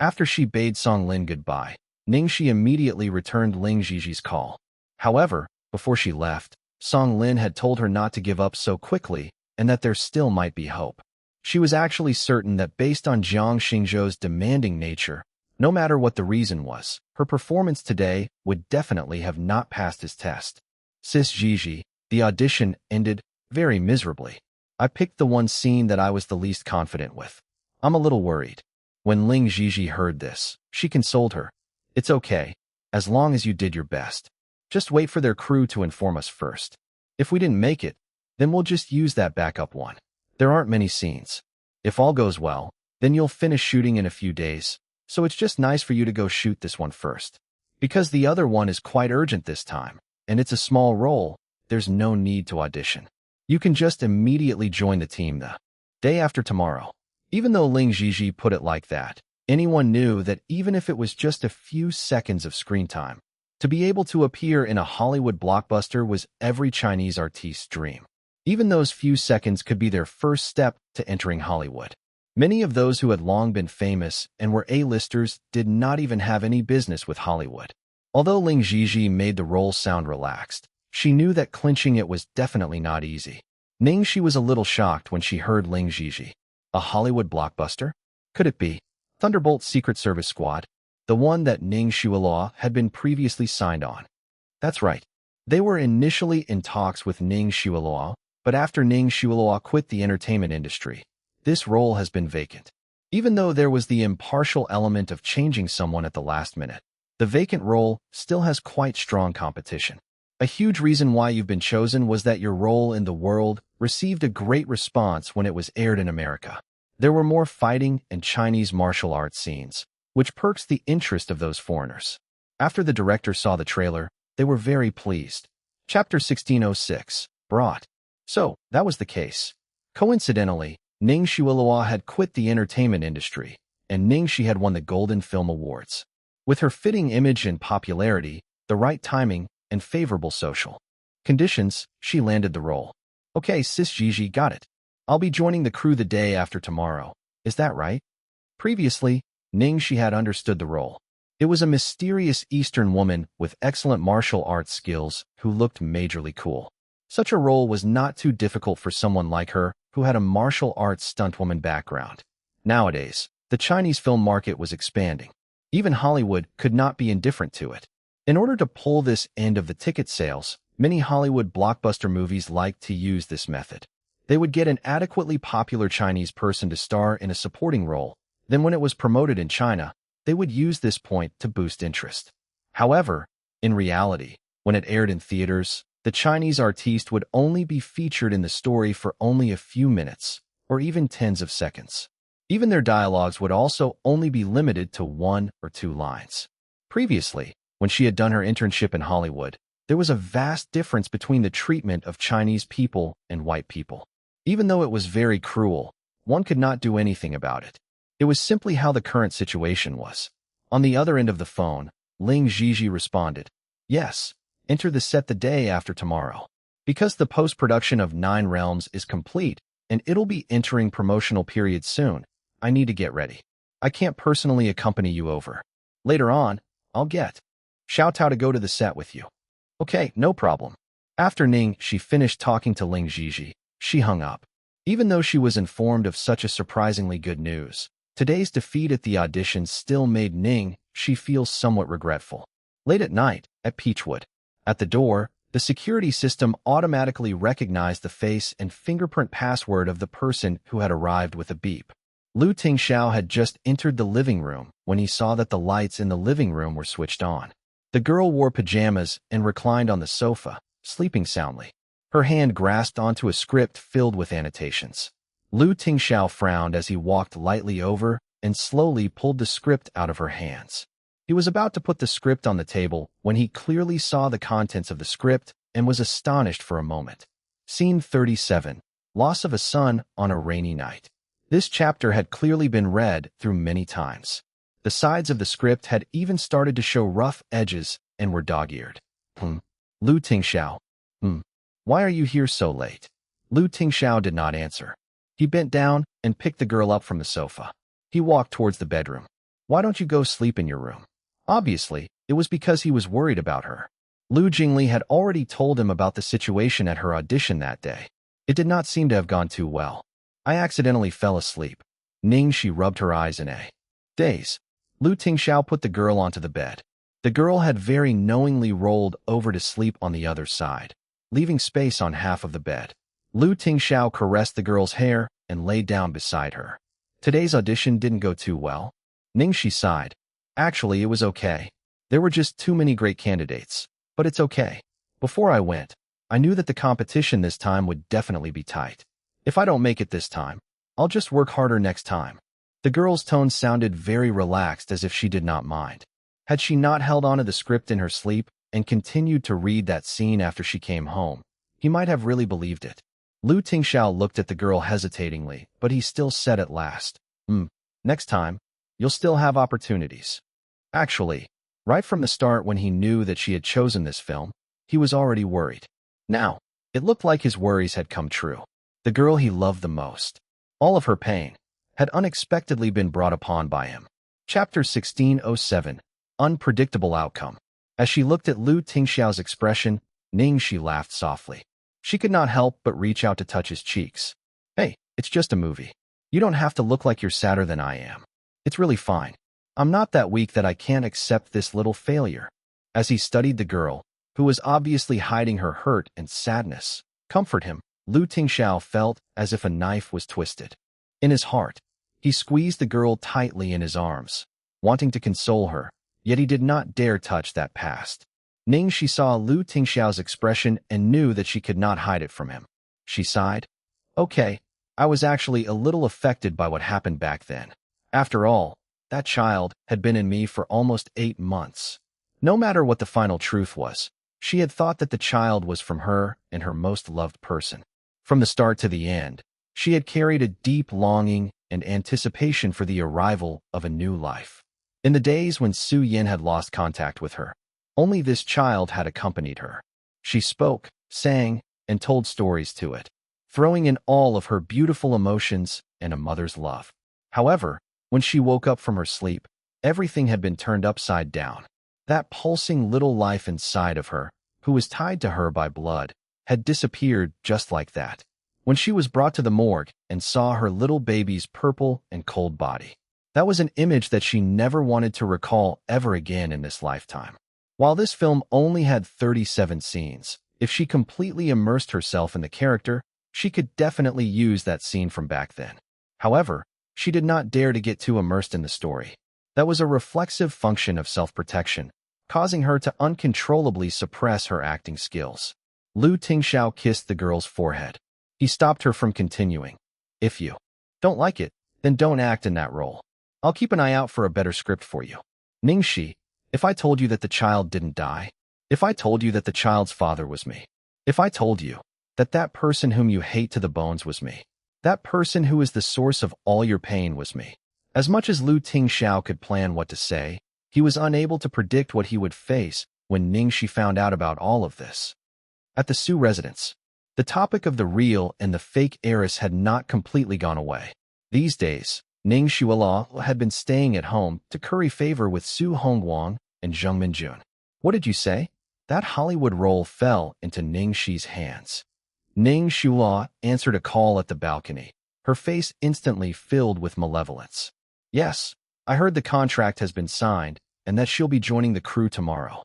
After she bade Song Lin goodbye, Ning Xi immediately returned Ling Zizi's call. However, before she left, Song Lin had told her not to give up so quickly and that there still might be hope. She was actually certain that based on Jiang Xingzhou's demanding nature, no matter what the reason was, her performance today would definitely have not passed his test. Sis Gigi, the audition ended very miserably. I picked the one scene that I was the least confident with. I'm a little worried. When Ling Gigi heard this, she consoled her. It's okay, as long as you did your best. Just wait for their crew to inform us first. If we didn't make it, then we'll just use that backup one. There aren't many scenes. If all goes well, then you'll finish shooting in a few days, so it's just nice for you to go shoot this one first. Because the other one is quite urgent this time, and it's a small role, there's no need to audition. You can just immediately join the team the day after tomorrow. Even though Ling Gigi put it like that, anyone knew that even if it was just a few seconds of screen time, to be able to appear in a Hollywood blockbuster was every Chinese artist's dream. Even those few seconds could be their first step to entering Hollywood. Many of those who had long been famous and were A-listers did not even have any business with Hollywood. Although Ling Gigi made the role sound relaxed, she knew that clinching it was definitely not easy. Ning Xi was a little shocked when she heard Ling Gigi. A Hollywood blockbuster? Could it be Thunderbolt's Secret Service Squad? The one that Ning Xiaoluo had been previously signed on. That's right. They were initially in talks with Ning Xiaoluo, but after Ning Xiaoluo quit the entertainment industry, this role has been vacant. Even though there was the impartial element of changing someone at the last minute, the vacant role still has quite strong competition. A huge reason why you've been chosen was that your role in the world received a great response when it was aired in America. There were more fighting and Chinese martial arts scenes, which perks the interest of those foreigners. After the director saw the trailer, they were very pleased. Chapter 1606, brought. So, that was the case. Coincidentally, Ning Xiaoluo had quit the entertainment industry, and Ning Xi had won the Golden Film Awards. With her fitting image and popularity, the right timing, and favorable social conditions, she landed the role. Okay, Sis Gigi, got it. I'll be joining the crew the day after tomorrow. Is that right? Previously, Ning Xi had understood the role. It was a mysterious Eastern woman with excellent martial arts skills who looked majorly cool. Such a role was not too difficult for someone like her who had a martial arts stuntwoman background. Nowadays, the Chinese film market was expanding. Even Hollywood could not be indifferent to it. In order to pull this end of the ticket sales, many Hollywood blockbuster movies liked to use this method. They would get an adequately popular Chinese person to star in a supporting role. Then when it was promoted in China, they would use this point to boost interest. However, in reality, when it aired in theaters, the Chinese artiste would only be featured in the story for only a few minutes, or even tens of seconds. Even their dialogues would also only be limited to 1 or 2 lines. Previously, when she had done her internship in Hollywood, there was a vast difference between the treatment of Chinese people and white people. Even though it was very cruel, one could not do anything about it. It was simply how the current situation was. On the other end of the phone, Ling Gigi responded, "Yes, enter the set the day after tomorrow. Because the post-production of 9 Realms is complete, and it'll be entering promotional period soon, I need to get ready. I can't personally accompany you over. Later on, I'll get Xiao Tao to go to the set with you." Okay, no problem. After Ning Xi finished talking to Ling Gigi, she hung up. Even though she was informed of such a surprisingly good news, today's defeat at the audition still made Ning Xi feel somewhat regretful. Late at night, at Peachwood. At the door, the security system automatically recognized the face and fingerprint password of the person who had arrived with a beep. Lu Tingxiao had just entered the living room when he saw that the lights in the living room were switched on. The girl wore pajamas and reclined on the sofa, sleeping soundly. Her hand grasped onto a script filled with annotations. Lu Tingxiao frowned as he walked lightly over and slowly pulled the script out of her hands. He was about to put the script on the table when he clearly saw the contents of the script and was astonished for a moment. Scene 37. Loss of a son on a rainy night. This chapter had clearly been read through many times. The sides of the script had even started to show rough edges and were dog-eared. Lu Tingxiao. Why are you here so late? Lu Tingxiao did not answer. He bent down and picked the girl up from the sofa. He walked towards the bedroom. Why don't you go sleep in your room? Obviously, it was because he was worried about her. Lu Jingli had already told him about the situation at her audition that day. It did not seem to have gone too well. I accidentally fell asleep. Ning Xi rubbed her eyes in a daze. Lu Tingxiao put the girl onto the bed. The girl had very knowingly rolled over to sleep on the other side, leaving space on half of the bed. Lu Tingxiao caressed the girl's hair and lay down beside her. Today's audition didn't go too well. Ning Xi sighed. Actually, it was okay. There were just too many great candidates. But it's okay. Before I went, I knew that the competition this time would definitely be tight. If I don't make it this time, I'll just work harder next time. The girl's tone sounded very relaxed, as if she did not mind. Had she not held onto the script in her sleep and continued to read that scene after she came home, he might have really believed it. Lu Tingxiao looked at the girl hesitatingly, but he still said at last, Next time, you'll still have opportunities. Actually, right from the start when he knew that she had chosen this film, he was already worried. Now, it looked like his worries had come true. The girl he loved the most, all of her pain, had unexpectedly been brought upon by him. Chapter 1607. Unpredictable Outcome. As she looked at Lu Tingxiao's expression, Ning Xi laughed softly. She could not help but reach out to touch his cheeks. Hey, it's just a movie. You don't have to look like you're sadder than I am. It's really fine. I'm not that weak that I can't accept this little failure. As he studied the girl, who was obviously hiding her hurt and sadness, comfort him, Lu Tingxiao felt as if a knife was twisted. In his heart, he squeezed the girl tightly in his arms, wanting to console her, yet he did not dare touch that past. Ning Xi saw Lu Tingxiao's expression and knew that she could not hide it from him. She sighed. Okay, I was actually a little affected by what happened back then. After all, that child had been in me for almost 8 months. No matter what the final truth was, she had thought that the child was from her and her most loved person. From the start to the end, she had carried a deep longing and anticipation for the arrival of a new life. In the days when Su Yin had lost contact with her, only this child had accompanied her. She spoke, sang, and told stories to it, throwing in all of her beautiful emotions and a mother's love. However, when she woke up from her sleep, everything had been turned upside down. That pulsing little life inside of her, who was tied to her by blood, had disappeared just like that. When she was brought to the morgue and saw her little baby's purple and cold body, that was an image that she never wanted to recall ever again in this lifetime. While this film only had 37 scenes, if she completely immersed herself in the character, she could definitely use that scene from back then. However, she did not dare to get too immersed in the story. That was a reflexive function of self-protection, causing her to uncontrollably suppress her acting skills. Lu Tingxiao kissed the girl's forehead. He stopped her from continuing. If you don't like it, then don't act in that role. I'll keep an eye out for a better script for you. Ning Xi, if I told you that the child didn't die, if I told you that the child's father was me, if I told you that that person whom you hate to the bones was me, that person who is the source of all your pain was me. As much as Lu Tingxiao could plan what to say, he was unable to predict what he would face when Ning Xi found out about all of this. At the Su residence, the topic of the real and the fake heiress had not completely gone away. These days, Ning Xuelaw had been staying at home to curry favor with Su Hongguang and Zheng Minjun. What did you say? That Hollywood role fell into Ning Xi's hands. Ning Xuelaw answered a call at the balcony, her face instantly filled with malevolence. Yes, I heard the contract has been signed and that she'll be joining the crew tomorrow.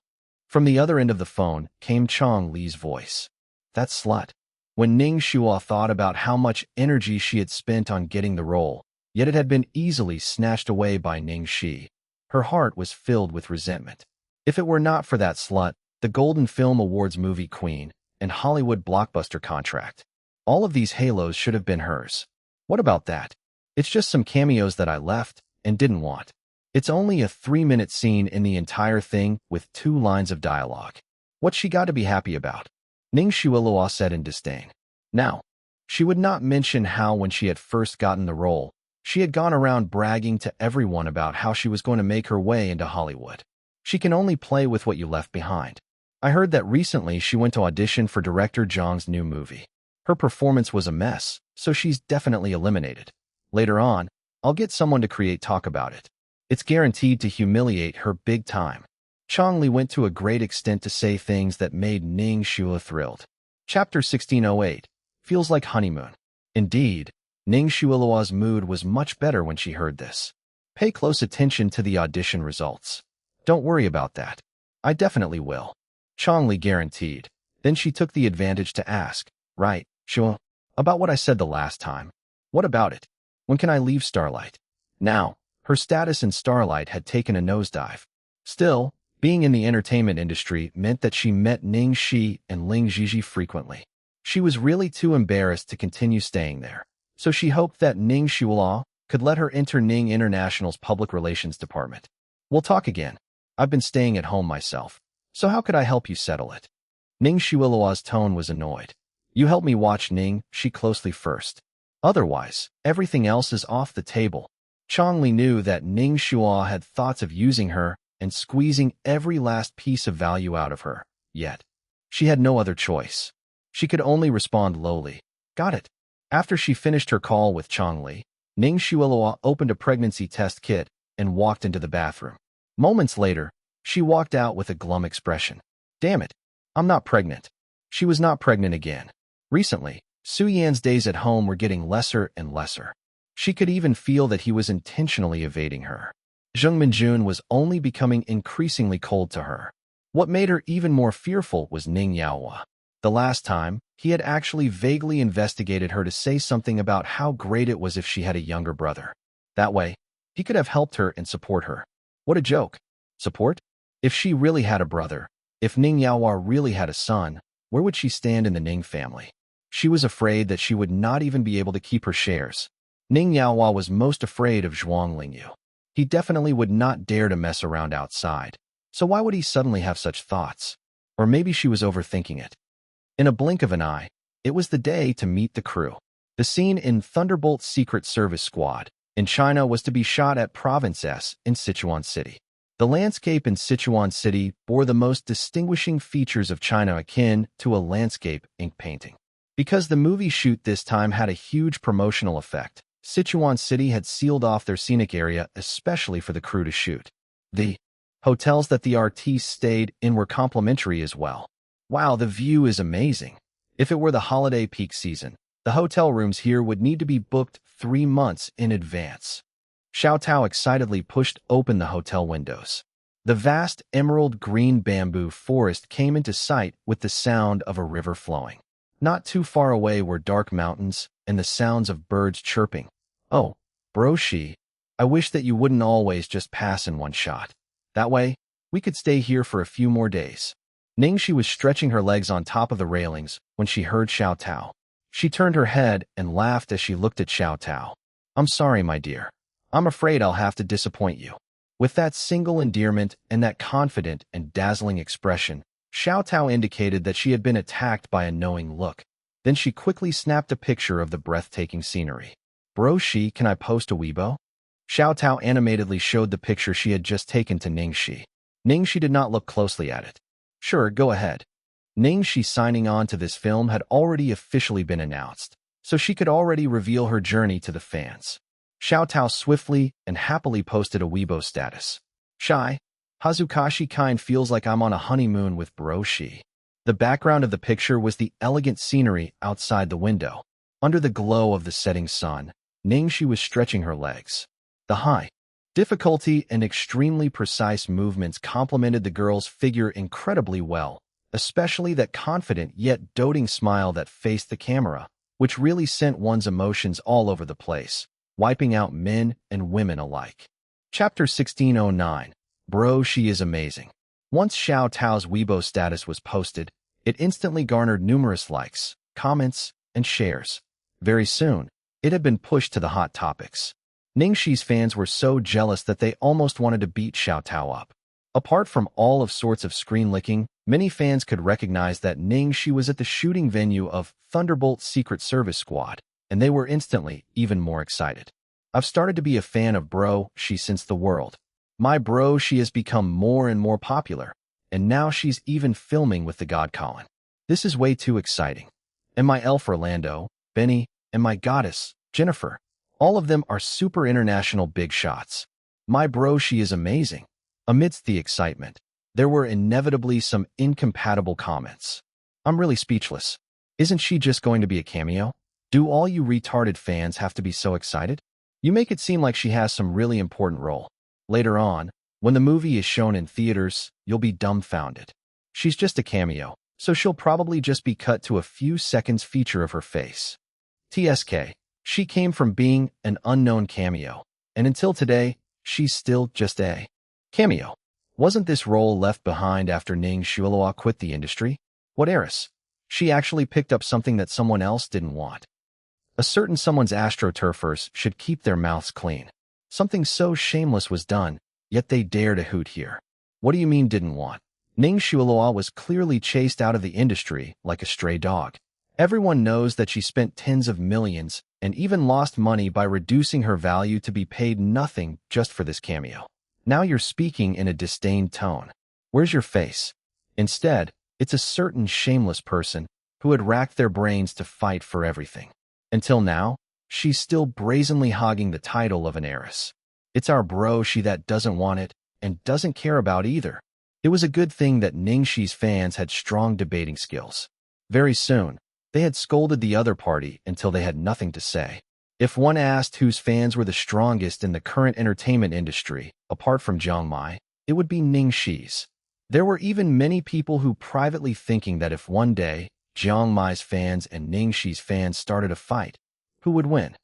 From the other end of the phone came Chong Li's voice. That slut. When Ning Xuelaw thought about how much energy she had spent on getting the role, yet it had been easily snatched away by Ning Xi, her heart was filled with resentment. If it were not for that slut, the Golden Film Awards movie queen, and Hollywood blockbuster contract, all of these halos should have been hers. What about that? It's just some cameos that I left and didn't want. It's only a 3-minute scene in the entire thing with 2 lines of dialogue. What's she got to be happy about? Ning Xi said in disdain. Now, she would not mention how when she had first gotten the role, she had gone around bragging to everyone about how she was going to make her way into Hollywood. She can only play with what you left behind. I heard that recently she went to audition for director Zhang's new movie. Her performance was a mess, so she's definitely eliminated. Later on, I'll get someone to create talk about it. It's guaranteed to humiliate her big time. Changli went to a great extent to say things that made Ning Xi thrilled. Chapter 1608. Feels like honeymoon. Indeed, Ning Xi's mood was much better when she heard this. Pay close attention to the audition results. Don't worry about that. I definitely will. Changli guaranteed. Then she took the advantage to ask, right, Xu, about what I said the last time. What about it? When can I leave Starlight? Now, her status in Starlight had taken a nosedive. Still, being in the entertainment industry meant that she met Ning Xi and Ling Xi frequently. She was really too embarrassed to continue staying there, so she hoped that Ning Xiula could let her enter Ning International's public relations department. We'll talk again. I've been staying at home myself, so how could I help you settle it? Ning Xiua's tone was annoyed. You help me watch Ning Xi closely first. Otherwise, everything else is off the table. Changli knew that Ning Xia had thoughts of using her and squeezing every last piece of value out of her, yet she had no other choice. She could only respond lowly. Got it. After she finished her call with Changli, Ning Xiuelua opened a pregnancy test kit and walked into the bathroom. Moments later, she walked out with a glum expression. Damn it, I'm not pregnant. She was not pregnant again. Recently, Su Yan's days at home were getting lesser and lesser. She could even feel that he was intentionally evading her. Zheng Minjun was only becoming increasingly cold to her. What made her even more fearful was Ning Yaohua. The last time, he had actually vaguely investigated her to say something about how great it was if she had a younger brother. That way, he could have helped her and support her. What a joke. Support? If she really had a brother, if Ning Yaohua really had a son, where would she stand in the Ning family? She was afraid that she would not even be able to keep her shares. Ning Yaohua was most afraid of Zhuang Lingyu. He definitely would not dare to mess around outside. So why would he suddenly have such thoughts? Or maybe she was overthinking it. In a blink of an eye, it was the day to meet the crew. The scene in Thunderbolt's Secret Service Squad in China was to be shot at Province S in Sichuan City. The landscape in Sichuan City bore the most distinguishing features of China akin to a landscape ink painting. Because the movie shoot this time had a huge promotional effect, Sichuan City had sealed off their scenic area especially for the crew to shoot. The hotels that the artistes stayed in were complimentary as well. Wow, the view is amazing. If it were the holiday peak season, the hotel rooms here would need to be booked 3 months in advance. Xiao Tao excitedly pushed open the hotel windows. The vast emerald green bamboo forest came into sight with the sound of a river flowing. Not too far away were dark mountains and the sounds of birds chirping. Oh, bro Shi, I wish that you wouldn't always just pass in one shot. That way, we could stay here for a few more days. Ning Xi was stretching her legs on top of the railings when she heard Xiao Tao. She turned her head and laughed as she looked at Xiao Tao. I'm sorry, my dear. I'm afraid I'll have to disappoint you. With that single endearment and that confident and dazzling expression, Xiao Tao indicated that she had been attacked by a knowing look. Then she quickly snapped a picture of the breathtaking scenery. Bro Shi, can I post a Weibo? Xiao Tao animatedly showed the picture she had just taken to Ning Xi. Ning Xi did not look closely at it. Sure, go ahead. Ning Xi signing on to this film had already officially been announced, so she could already reveal her journey to the fans. Xiao Tao swiftly and happily posted a Weibo status. Shy, Hazukashi kind feels like I'm on a honeymoon with Bro Shi. The background of the picture was the elegant scenery outside the window. Under the glow of the setting sun, Ning Xi was stretching her legs. The high difficulty and extremely precise movements complemented the girl's figure incredibly well, especially that confident yet doting smile that faced the camera, which really sent one's emotions all over the place, wiping out men and women alike. Chapter 1609. Bro Shi is amazing. Once Xiao Tao's Weibo status was posted, it instantly garnered numerous likes, comments, and shares. Very soon, it had been pushed to the hot topics. Ning Xi's fans were so jealous that they almost wanted to beat Xiao Tao up. Apart from all of sorts of screen licking, many fans could recognize that Ning Xi was at the shooting venue of Thunderbolt Secret Service Squad, and they were instantly even more excited. I've started to be a fan of Bro Xi since the world. My Bro Xi has become more and more popular, and now she's even filming with the God Colin. This is way too exciting. And my elf Orlando, Benny, and my goddess, Jennifer, all of them are super international big shots. My Bro Xi is amazing. Amidst the excitement, there were inevitably some incompatible comments. I'm really speechless. Isn't she just going to be a cameo? Do all you retarded fans have to be so excited? You make it seem like she has some really important role. Later on, when the movie is shown in theaters, you'll be dumbfounded. She's just a cameo, so she'll probably just be cut to a few seconds feature of her face. TSK, she came from being an unknown cameo, and until today, she's still just a cameo. Wasn't this role left behind after Ning Xi quit the industry? What heiress? She actually picked up something that someone else didn't want. A certain someone's astroturfers should keep their mouths clean. Something so shameless was done, yet they dare to hoot here. What do you mean didn't want? Ning Xi was clearly chased out of the industry like a stray dog. Everyone knows that she spent tens of millions and even lost money by reducing her value to be paid nothing just for this cameo. Now you're speaking in a disdained tone. Where's your face? Instead, it's a certain shameless person who had racked their brains to fight for everything. Until now, she's still brazenly hogging the title of an heiress. It's our Bro Xi that doesn't want it and doesn't care about either. It was a good thing that Ning Xi's fans had strong debating skills. Very soon, they had scolded the other party until they had nothing to say. If one asked whose fans were the strongest in the current entertainment industry, apart from Jiang Mai, it would be Ning Xi's. There were even many people who privately thinking that if one day Jiang Mai's fans and Ning Xi's fans started a fight, who would win?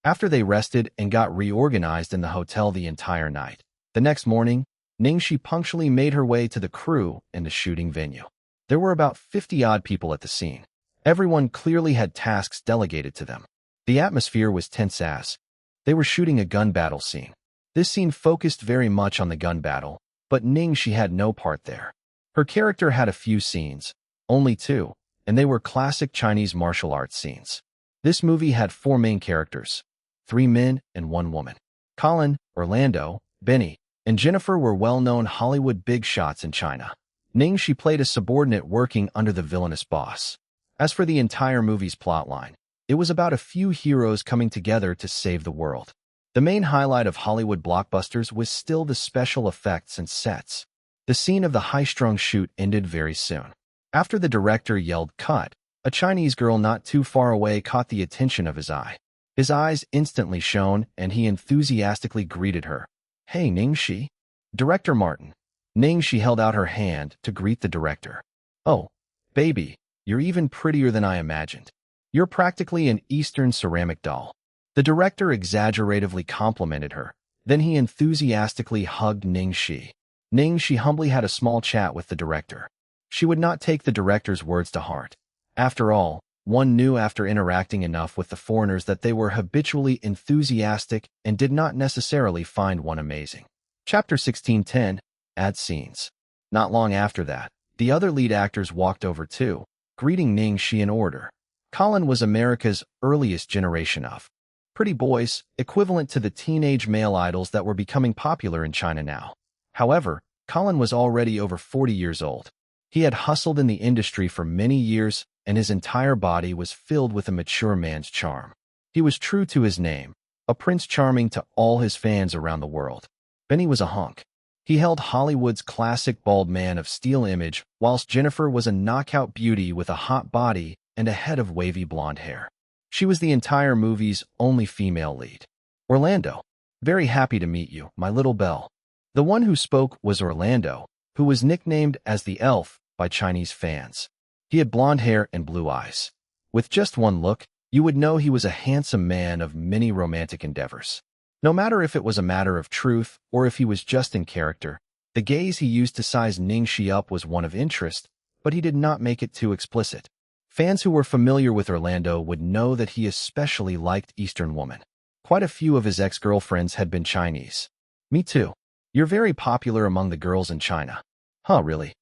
After they rested and got reorganized in the hotel the entire night, the next morning, Ning Xi punctually made her way to the crew in the shooting venue. There were about 50-odd people at the scene. Everyone clearly had tasks delegated to them. The atmosphere was tense as they were shooting a gun battle scene. This scene focused very much on the gun battle, but Ning Xi had no part there. Her character had a few scenes, only 2, and they were classic Chinese martial arts scenes. This movie had 4 main characters, 3 men and 1 woman. Colin, Orlando, Benny, and Jennifer were well-known Hollywood big shots in China. Ning Xi played a subordinate working under the villainous boss. As for the entire movie's plotline, it was about a few heroes coming together to save the world. The main highlight of Hollywood blockbusters was still the special effects and sets. The scene of the high-strung shoot ended very soon. After the director yelled "cut," a Chinese girl not too far away caught the attention of his eye. His eyes instantly shone, and he enthusiastically greeted her. "Hey, Ning Xi." "Director Martin." Ning Xi held out her hand to greet the director. "Oh, baby, you're even prettier than I imagined. You're practically an Eastern ceramic doll." The director exaggeratively complimented her. Then he enthusiastically hugged Ning Xi. Ning Xi humbly had a small chat with the director. She would not take the director's words to heart. After all, one knew after interacting enough with the foreigners that they were habitually enthusiastic and did not necessarily find one amazing. Chapter 16:10, Ad Scenes. Not long after that, the other lead actors walked over too, greeting Ning Xi in order. Colin was America's earliest generation of pretty boys, equivalent to the teenage male idols that were becoming popular in China now. However, Colin was already over 40 years old. He had hustled in the industry for many years, and his entire body was filled with a mature man's charm. He was true to his name, a Prince Charming to all his fans around the world. Benny was a hunk. He held Hollywood's classic bald man of steel image, whilst Jennifer was a knockout beauty with a hot body and a head of wavy blonde hair. She was the entire movie's only female lead. Orlando. "Very happy to meet you, my little Belle." The one who spoke was Orlando, who was nicknamed as the Elf by Chinese fans. He had blonde hair and blue eyes. With just one look, you would know he was a handsome man of many romantic endeavors. No matter if it was a matter of truth or if he was just in character, the gaze he used to size Ning Xi up was one of interest, but he did not make it too explicit. Fans who were familiar with Orlando would know that he especially liked Eastern women. Quite a few of his ex-girlfriends had been Chinese. Me too. You're very popular among the girls in China. Huh, really?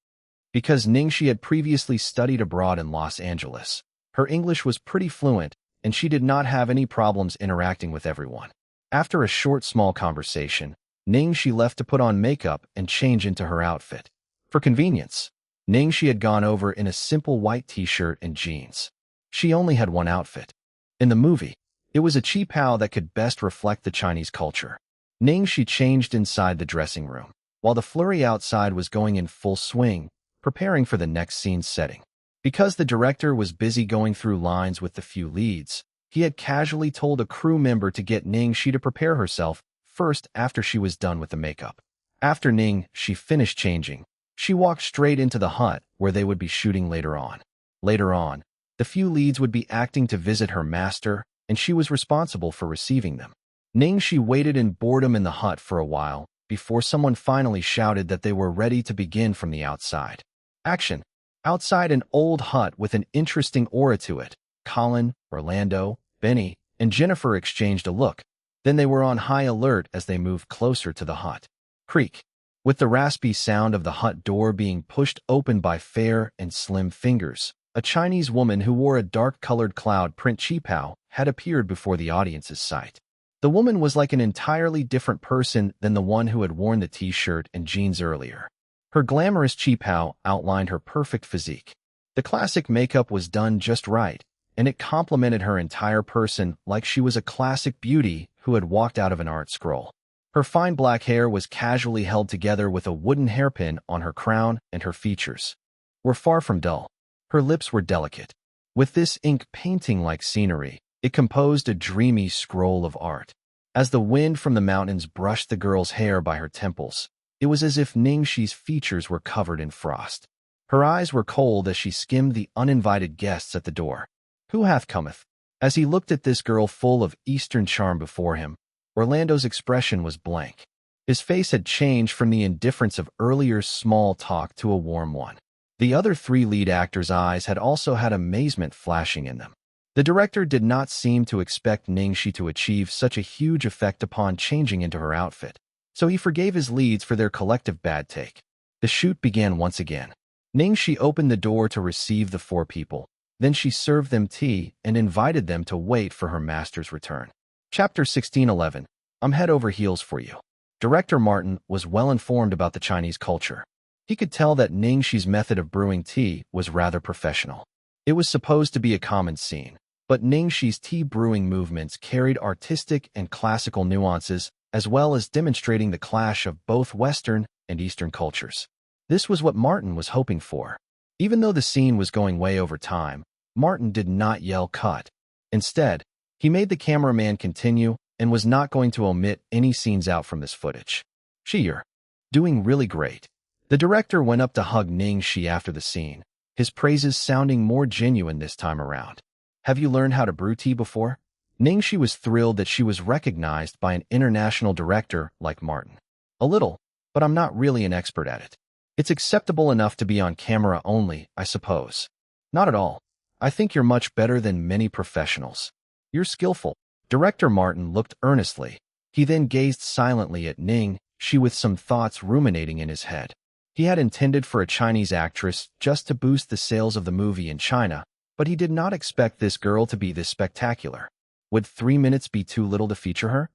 Because Ning Xi had previously studied abroad in Los Angeles. Her English was pretty fluent, and she did not have any problems interacting with everyone. After a short, small conversation, Ning Xi left to put on makeup and change into her outfit. For convenience, Ning Xi had gone over in a simple white t-shirt and jeans. She only had one outfit. In the movie, it was a Tingxiao that could best reflect the Chinese culture. Ning Xi changed inside the dressing room, while the flurry outside was going in full swing, preparing for the next scene's setting. Because the director was busy going through lines with the few leads, he had casually told a crew member to get Ning Xi to prepare herself first after she was done with the makeup. After Ning Xi finished changing, she walked straight into the hut where they would be shooting later on. Later on, the few leads would be acting to visit her master, and she was responsible for receiving them. Ning Xi waited in boredom in the hut for a while before someone finally shouted that they were ready to begin from the outside. Action! Outside an old hut with an interesting aura to it, Colin, Orlando, Benny, and Jennifer exchanged a look. Then they were on high alert as they moved closer to the hut. Creak! With the raspy sound of the hut door being pushed open by fair and slim fingers, a Chinese woman who wore a dark-colored cloud print qipao had appeared before the audience's sight. The woman was like an entirely different person than the one who had worn the t-shirt and jeans earlier. Her glamorous qipao outlined her perfect physique. The classic makeup was done just right, and it complemented her entire person like she was a classic beauty who had walked out of an art scroll. Her fine black hair was casually held together with a wooden hairpin on her crown, and her features were far from dull. Her lips were delicate. With this ink painting-like scenery, it composed a dreamy scroll of art. As the wind from the mountains brushed the girl's hair by her temples, it was as if Ning Xi's features were covered in frost. Her eyes were cold as she skimmed the uninvited guests at the door. Who hath cometh? As he looked at this girl full of Eastern charm before him, Orlando's expression was blank. His face had changed from the indifference of earlier small talk to a warm one. The other three lead actors' eyes had also had amazement flashing in them. The director did not seem to expect Ning Xi to achieve such a huge effect upon changing into her outfit, so he forgave his leads for their collective bad take. The shoot began once again. Ning Xi opened the door to receive the four people. Then she served them tea and invited them to wait for her master's return. Chapter 1611. I'm head over heels for you. Director Martin was well informed about the Chinese culture. He could tell that Ning Xi's method of brewing tea was rather professional. It was supposed to be a common scene, but Ning Xi's tea brewing movements carried artistic and classical nuances, as well as demonstrating the clash of both Western and Eastern cultures. This was what Martin was hoping for. Even though the scene was going way over time, Martin did not yell cut. Instead, he made the cameraman continue and was not going to omit any scenes out from this footage. You're doing really great. The director went up to hug Ning Xi after the scene, his praises sounding more genuine this time around. Have you learned how to brew tea before? Ning Xi was thrilled that she was recognized by an international director like Martin. A little, but I'm not really an expert at it. It's acceptable enough to be on camera only, I suppose. Not at all. I think you're much better than many professionals. You're skillful. Director Martin looked earnestly. He then gazed silently at Ning Xi with some thoughts ruminating in his head. He had intended for a Chinese actress just to boost the sales of the movie in China, but he did not expect this girl to be this spectacular. Would 3 minutes be too little to feature her?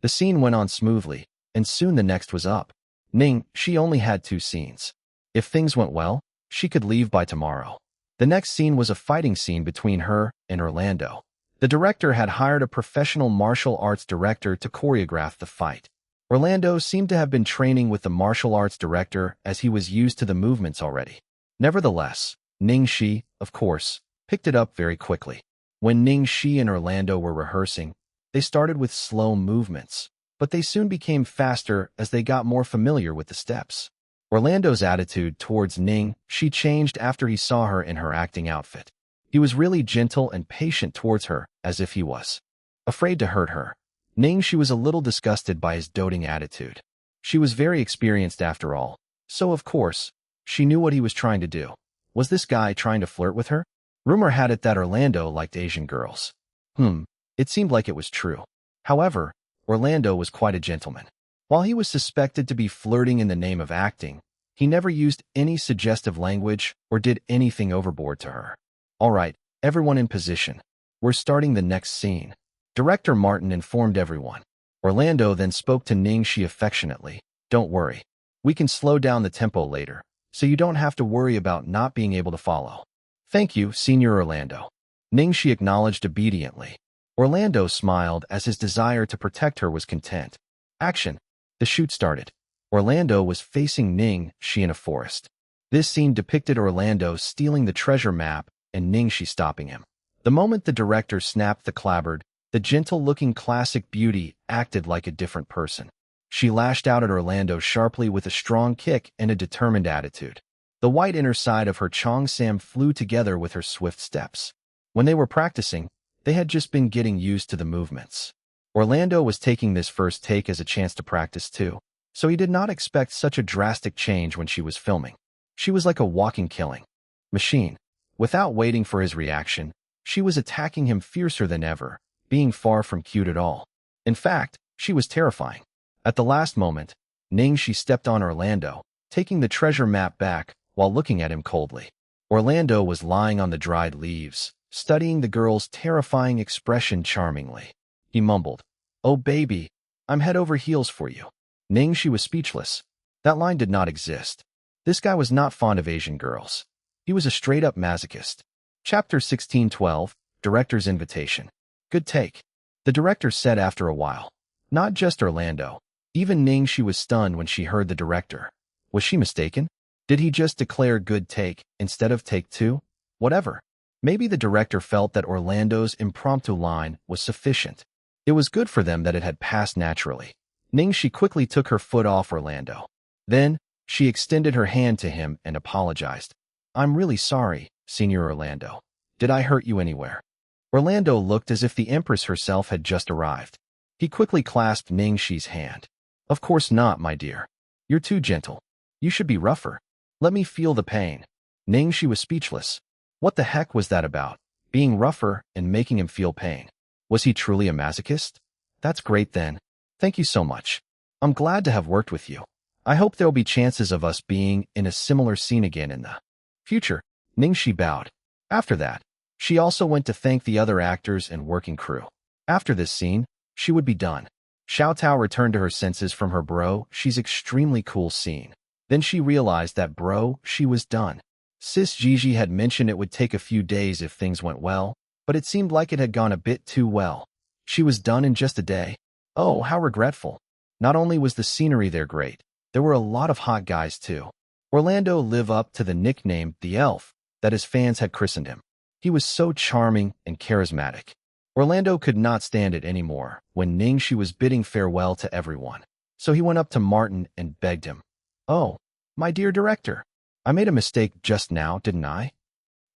The scene went on smoothly, and soon the next was up. Ning Xi only had 2 scenes. If things went well, she could leave by tomorrow. The next scene was a fighting scene between her and Orlando. The director had hired a professional martial arts director to choreograph the fight. Orlando seemed to have been training with the martial arts director as he was used to the movements already. Nevertheless, Ning Xi, of course, picked it up very quickly. When Ning Xi and Orlando were rehearsing, they started with slow movements, but they soon became faster as they got more familiar with the steps. Orlando's attitude towards Ning Xi changed after he saw her in her acting outfit. He was really gentle and patient towards her, as if he was afraid to hurt her. Ning Xi was a little disgusted by his doting attitude. She was very experienced after all, so of course, she knew what he was trying to do. Was this guy trying to flirt with her? Rumor had it that Orlando liked Asian girls. It seemed like it was true. However, Orlando was quite a gentleman. While he was suspected to be flirting in the name of acting, he never used any suggestive language or did anything overboard to her. All right, everyone in position. We're starting the next scene. Director Martin informed everyone. Orlando then spoke to Ning Xi affectionately. Don't worry. We can slow down the tempo later, so you don't have to worry about not being able to follow. Thank you, Senior Orlando. Ning Xi acknowledged obediently. Orlando smiled as his desire to protect her was content. Action. The shoot started. Orlando was facing Ning Xi in a forest. This scene depicted Orlando stealing the treasure map and Ning Xi stopping him. The moment the director snapped the clapboard, the gentle-looking classic beauty acted like a different person. She lashed out at Orlando sharply with a strong kick and a determined attitude. The white inner side of her cheongsam flew together with her swift steps. When they were practicing, they had just been getting used to the movements. Orlando was taking this first take as a chance to practice too, so he did not expect such a drastic change when she was filming. She was like a walking killing machine. Without waiting for his reaction, she was attacking him fiercer than ever, being far from cute at all. In fact, she was terrifying. At the last moment, Ning Xi stepped on Orlando, taking the treasure map back while looking at him coldly. Orlando was lying on the dried leaves, studying the girl's terrifying expression charmingly. He mumbled, "Oh baby, I'm head over heels for you." Ning Xi was speechless. That line did not exist. This guy was not fond of Asian girls. He was a straight-up masochist. Chapter 16:12, Director's Invitation. Good take, the director said after a while. Not just Orlando. Even Ning Xi was stunned when she heard the director. Was she mistaken? Did he just declare good take instead of take two? Whatever. Maybe the director felt that Orlando's impromptu line was sufficient. It was good for them that it had passed naturally. Ning Xi quickly took her foot off Orlando. Then, she extended her hand to him and apologized. "I'm really sorry, Senior Orlando. Did I hurt you anywhere?" Orlando looked as if the Empress herself had just arrived. He quickly clasped Ning Xi's hand. "Of course not, my dear. You're too gentle. You should be rougher. Let me feel the pain." Ning Xi was speechless. What the heck was that about? Being rougher and making him feel pain. Was he truly a masochist? That's great then. Thank you so much. I'm glad to have worked with you. I hope there'll be chances of us being in a similar scene again in the future. Ning Xi bowed. After that, she also went to thank the other actors and working crew. After this scene, she would be done. Xiao Tao returned to her senses from her bro, she's extremely cool scene. Then she realized that she was done. Sis Gigi had mentioned it would take a few days if things went well, but it seemed like it had gone a bit too well. She was done in just a day. Oh, how regretful. Not only was the scenery there great, there were a lot of hot guys too. Orlando lived up to the nickname, the Elf, that his fans had christened him. He was so charming and charismatic. Orlando could not stand it anymore when Ning Xi was bidding farewell to everyone. So he went up to Martin and begged him. "Oh, my dear director, I made a mistake just now, didn't I?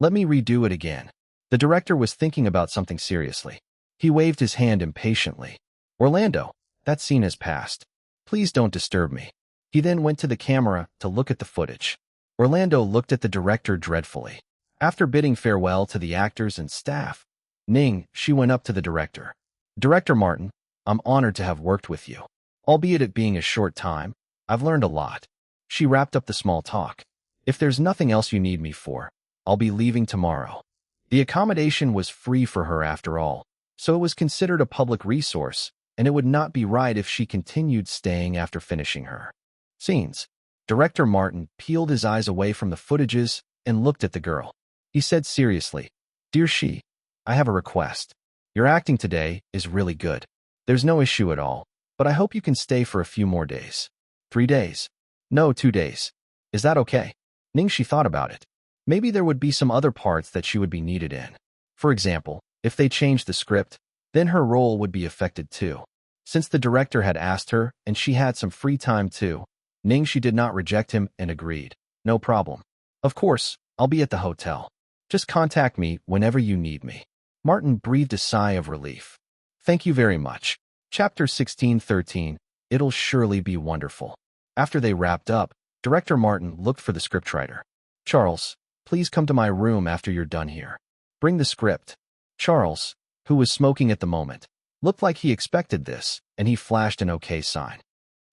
Let me redo it again." The director was thinking about something seriously. He waved his hand impatiently. "Orlando, that scene has passed. Please don't disturb me." He then went to the camera to look at the footage. Orlando looked at the director dreadfully. After bidding farewell to the actors and staff, Ning Xi went up to the director. "Director Martin, I'm honored to have worked with you. Albeit it being a short time, I've learned a lot." She wrapped up the small talk. "If there's nothing else you need me for, I'll be leaving tomorrow." The accommodation was free for her after all, so it was considered a public resource, and it would not be right if she continued staying after finishing her scenes. Director Martin peeled his eyes away from the footages and looked at the girl. He said seriously, "Dear Xi, I have a request. Your acting today is really good. There's no issue at all, but I hope you can stay for a few more days." 3 days? No, 2 days. Is that okay? Ning Xi thought about it. Maybe there would be some other parts that she would be needed in. For example, if they changed the script, then her role would be affected too. Since the director had asked her and she had some free time too, Ning Xi did not reject him and agreed. "No problem. Of course, I'll be at the hotel. Just contact me whenever you need me." Martin breathed a sigh of relief. "Thank you very much." Chapter 16:13, It'll surely be wonderful. After they wrapped up, Director Martin looked for the scriptwriter. "Charles, please come to my room after you're done here. Bring the script." Charles, who was smoking at the moment, Looked like he expected this, and he flashed an okay sign.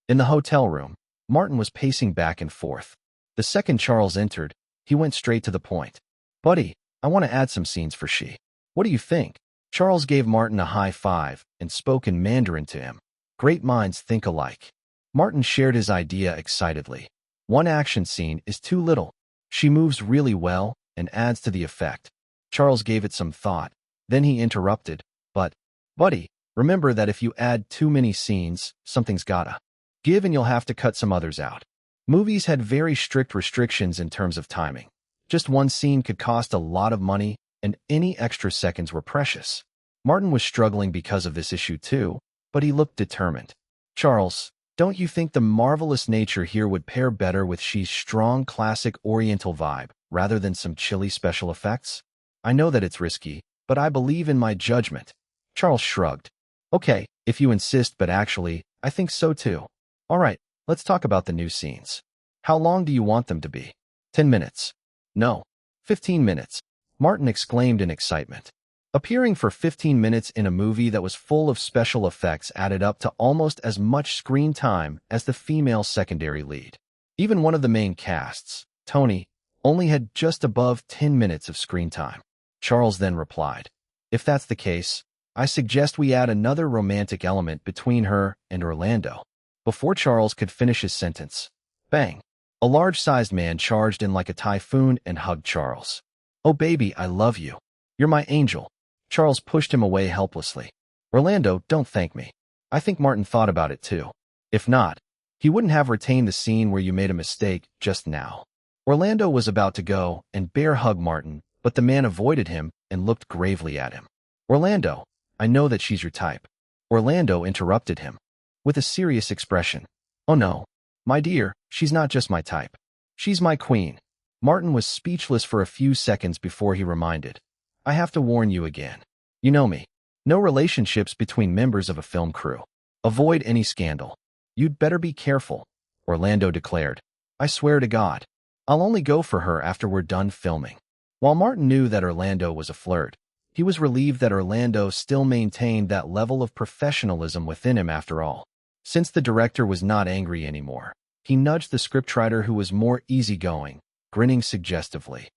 In the hotel room, Martin was pacing back and forth. The second Charles entered, he went straight to the point. Buddy, I want to add some scenes for she. What do you think? Charles gave Martin a high five and spoke in Mandarin to him. Great minds think alike. Martin shared his idea excitedly. One action scene is too little. She moves really well and adds to the effect. Charles gave it some thought. Then he interrupted. But, buddy, remember that if you add too many scenes, something's gotta give and you'll have to cut some others out. Movies had very strict restrictions in terms of timing. Just one scene could cost a lot of money, and any extra seconds were precious. Martin was struggling because of this issue too, but he looked determined. Charles, don't you think the marvelous nature here would pair better with she's strong classic oriental vibe, rather than some chilly special effects? I know that it's risky, but I believe in my judgment. Charles shrugged. Okay, if you insist, but actually, I think so too. All right, let's talk about the new scenes. How long do you want them to be? 10 minutes. No. 15 minutes. Martin exclaimed in excitement. Appearing for 15 minutes in a movie that was full of special effects added up to almost as much screen time as the female secondary lead. Even one of the main casts, Tony, only had just above 10 minutes of screen time. Charles then replied, if that's the case, I suggest we add another romantic element between her and Orlando. Before Charles could finish his sentence, bang! A large-sized man charged in like a typhoon and hugged Charles. Oh baby, I love you. You're my angel. Charles pushed him away helplessly. Orlando, don't thank me. I think Martin thought about it too. If not, he wouldn't have retained the scene where you made a mistake just now. Orlando was about to go and bear hug Martin, but the man avoided him and looked gravely at him. Orlando, I know that she's your type. Orlando interrupted him with a serious expression. Oh no, my dear, she's not just my type. She's my queen. Martin was speechless for a few seconds before he reminded. I have to warn you again. You know me. No relationships between members of a film crew. Avoid any scandal. You'd better be careful, Orlando declared. I swear to God. I'll only go for her after we're done filming. While Martin knew that Orlando was a flirt, he was relieved that Orlando still maintained that level of professionalism within him after all. Since the director was not angry anymore, he nudged the scriptwriter who was more easygoing, grinning suggestively.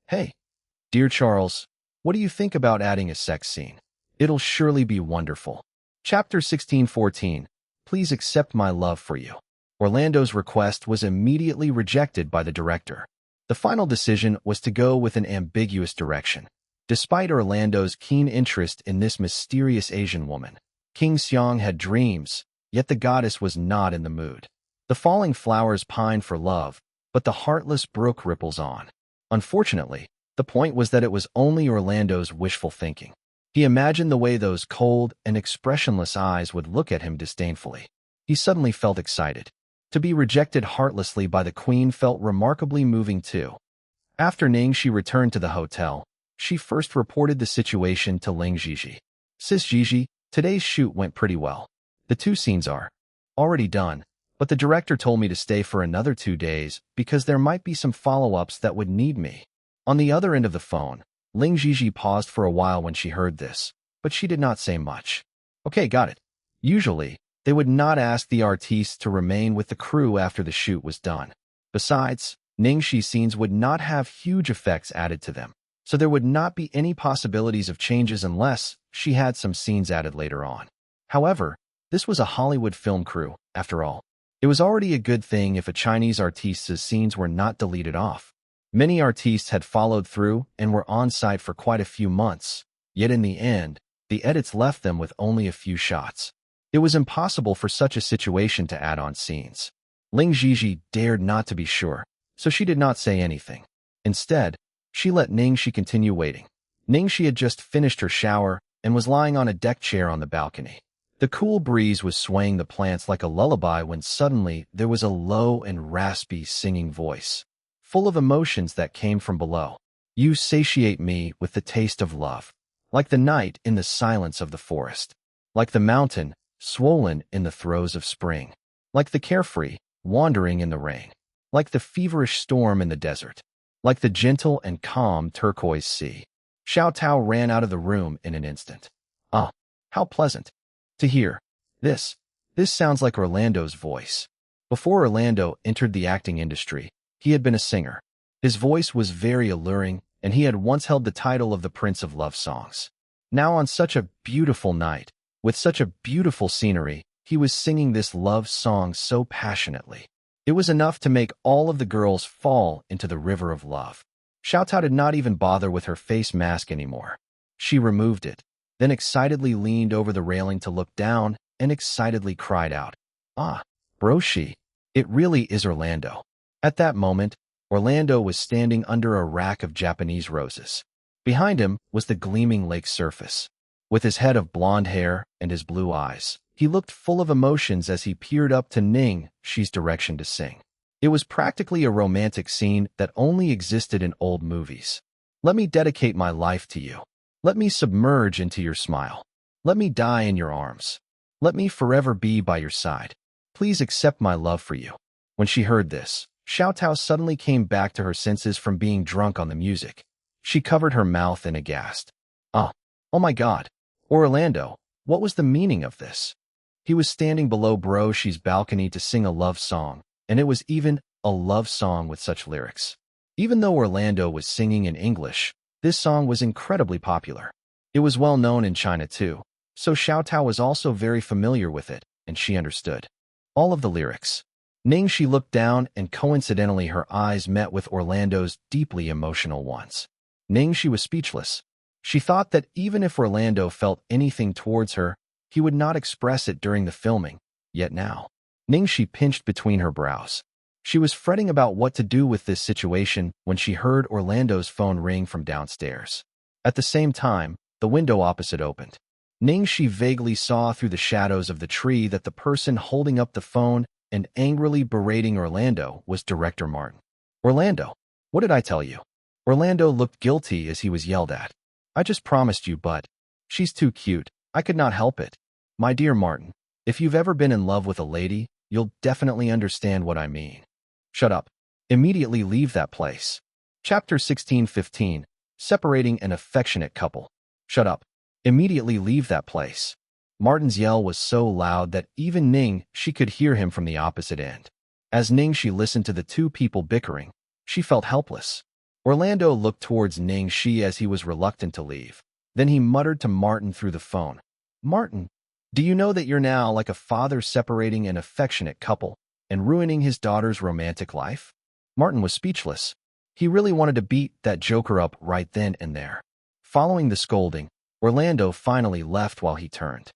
Hey, dear Charles, what do you think about adding a sex scene? It'll surely be wonderful. Chapter 1614. Please accept my love for you. Orlando's request was immediately rejected by the director. The final decision was to go with an ambiguous direction. Despite Orlando's keen interest in this mysterious Asian woman, Tingxiao had dreams, yet the goddess was not in the mood. The falling flowers pine for love, but the heartless brook ripples on. Unfortunately, the point was that it was only Orlando's wishful thinking. He imagined the way those cold and expressionless eyes would look at him disdainfully. He suddenly felt excited. To be rejected heartlessly by the queen felt remarkably moving too. After Ning Xi returned to the hotel, she first reported the situation to Ning Xi. Sis Gigi, today's shoot went pretty well. The 2 scenes are already done, but the director told me to stay for another 2 days because there might be some follow-ups that would need me. On the other end of the phone, Ning Xi paused for a while when she heard this, but she did not say much. Okay, got it. Usually, they would not ask the artistes to remain with the crew after the shoot was done. Besides, Ning Xi's scenes would not have huge effects added to them, so there would not be any possibilities of changes unless she had some scenes added later on. However, this was a Hollywood film crew, after all. It was already a good thing if a Chinese artiste's scenes were not deleted off. Many artistes had followed through and were on site for quite a few months, yet in the end, the edits left them with only a few shots. It was impossible for such a situation to add on scenes. Ning Xi dared not to be sure, so she did not say anything. Instead, she let Ning Xi continue waiting. Ning Xi had just finished her shower and was lying on a deck chair on the balcony. The cool breeze was swaying the plants like a lullaby when suddenly there was a low and raspy singing voice, full of emotions that came from below. You satiate me with the taste of love, like the night in the silence of the forest, like the mountain, swollen in the throes of spring, like the carefree, wandering in the rain, like the feverish storm in the desert, like the gentle and calm turquoise sea. Xiao Tao ran out of the room in an instant. Ah, how pleasant. To hear. This. This sounds like Orlando's voice. Before Orlando entered the acting industry, he had been a singer. His voice was very alluring, and he had once held the title of the Prince of Love Songs. Now on such a beautiful night, with such a beautiful scenery, he was singing this love song so passionately. It was enough to make all of the girls fall into the river of love. Xiaotao did not even bother with her face mask anymore. She removed it, then excitedly leaned over the railing to look down and excitedly cried out, "Ah, Broshi, it really is Orlando." At that moment, Orlando was standing under a rack of Japanese roses. Behind him was the gleaming lake surface. With his head of blonde hair and his blue eyes, he looked full of emotions as he peered up to Ning Xi's direction to sing. It was practically a romantic scene that only existed in old movies. "Let me dedicate my life to you. Let me submerge into your smile. Let me die in your arms. Let me forever be by your side. Please accept my love for you." When she heard this, Xiaotao suddenly came back to her senses from being drunk on the music. She covered her mouth in aghast. Oh my God. Orlando, what was the meaning of this? He was standing below Broshi's balcony to sing a love song, and it was even a love song with such lyrics. Even though Orlando was singing in English, this song was incredibly popular. It was well known in China too, so Xiaotao was also very familiar with it, and she understood all of the lyrics. Ning Xi looked down, and coincidentally her eyes met with Orlando's deeply emotional ones. Ning Xi was speechless. She thought that even if Orlando felt anything towards her, he would not express it during the filming, yet now. Ning Xi pinched between her brows. She was fretting about what to do with this situation when she heard Orlando's phone ring from downstairs. At the same time, the window opposite opened. Ning Xi vaguely saw through the shadows of the tree that the person holding up the phone and angrily berating Orlando was Director Martin. "Orlando, what did I tell you?" Orlando looked guilty as he was yelled at. "I just promised you, but she's too cute. I could not help it." "My dear Martin, if you've ever been in love with a lady, you'll definitely understand what I mean." "Shut up. Immediately leave that place." Chapter 16:15. Separating an affectionate couple. "Shut up. Immediately leave that place." Martin's yell was so loud that even Ning Xi could hear him from the opposite end. As Ning Xi listened to the two people bickering, she felt helpless. Orlando looked towards Ning Xi as he was reluctant to leave. Then he muttered to Martin through the phone, "Martin, do you know that you're now like a father separating an affectionate couple and ruining his daughter's romantic life?" Martin was speechless. He really wanted to beat that joker up right then and there. Following the scolding, Orlando finally left while he turned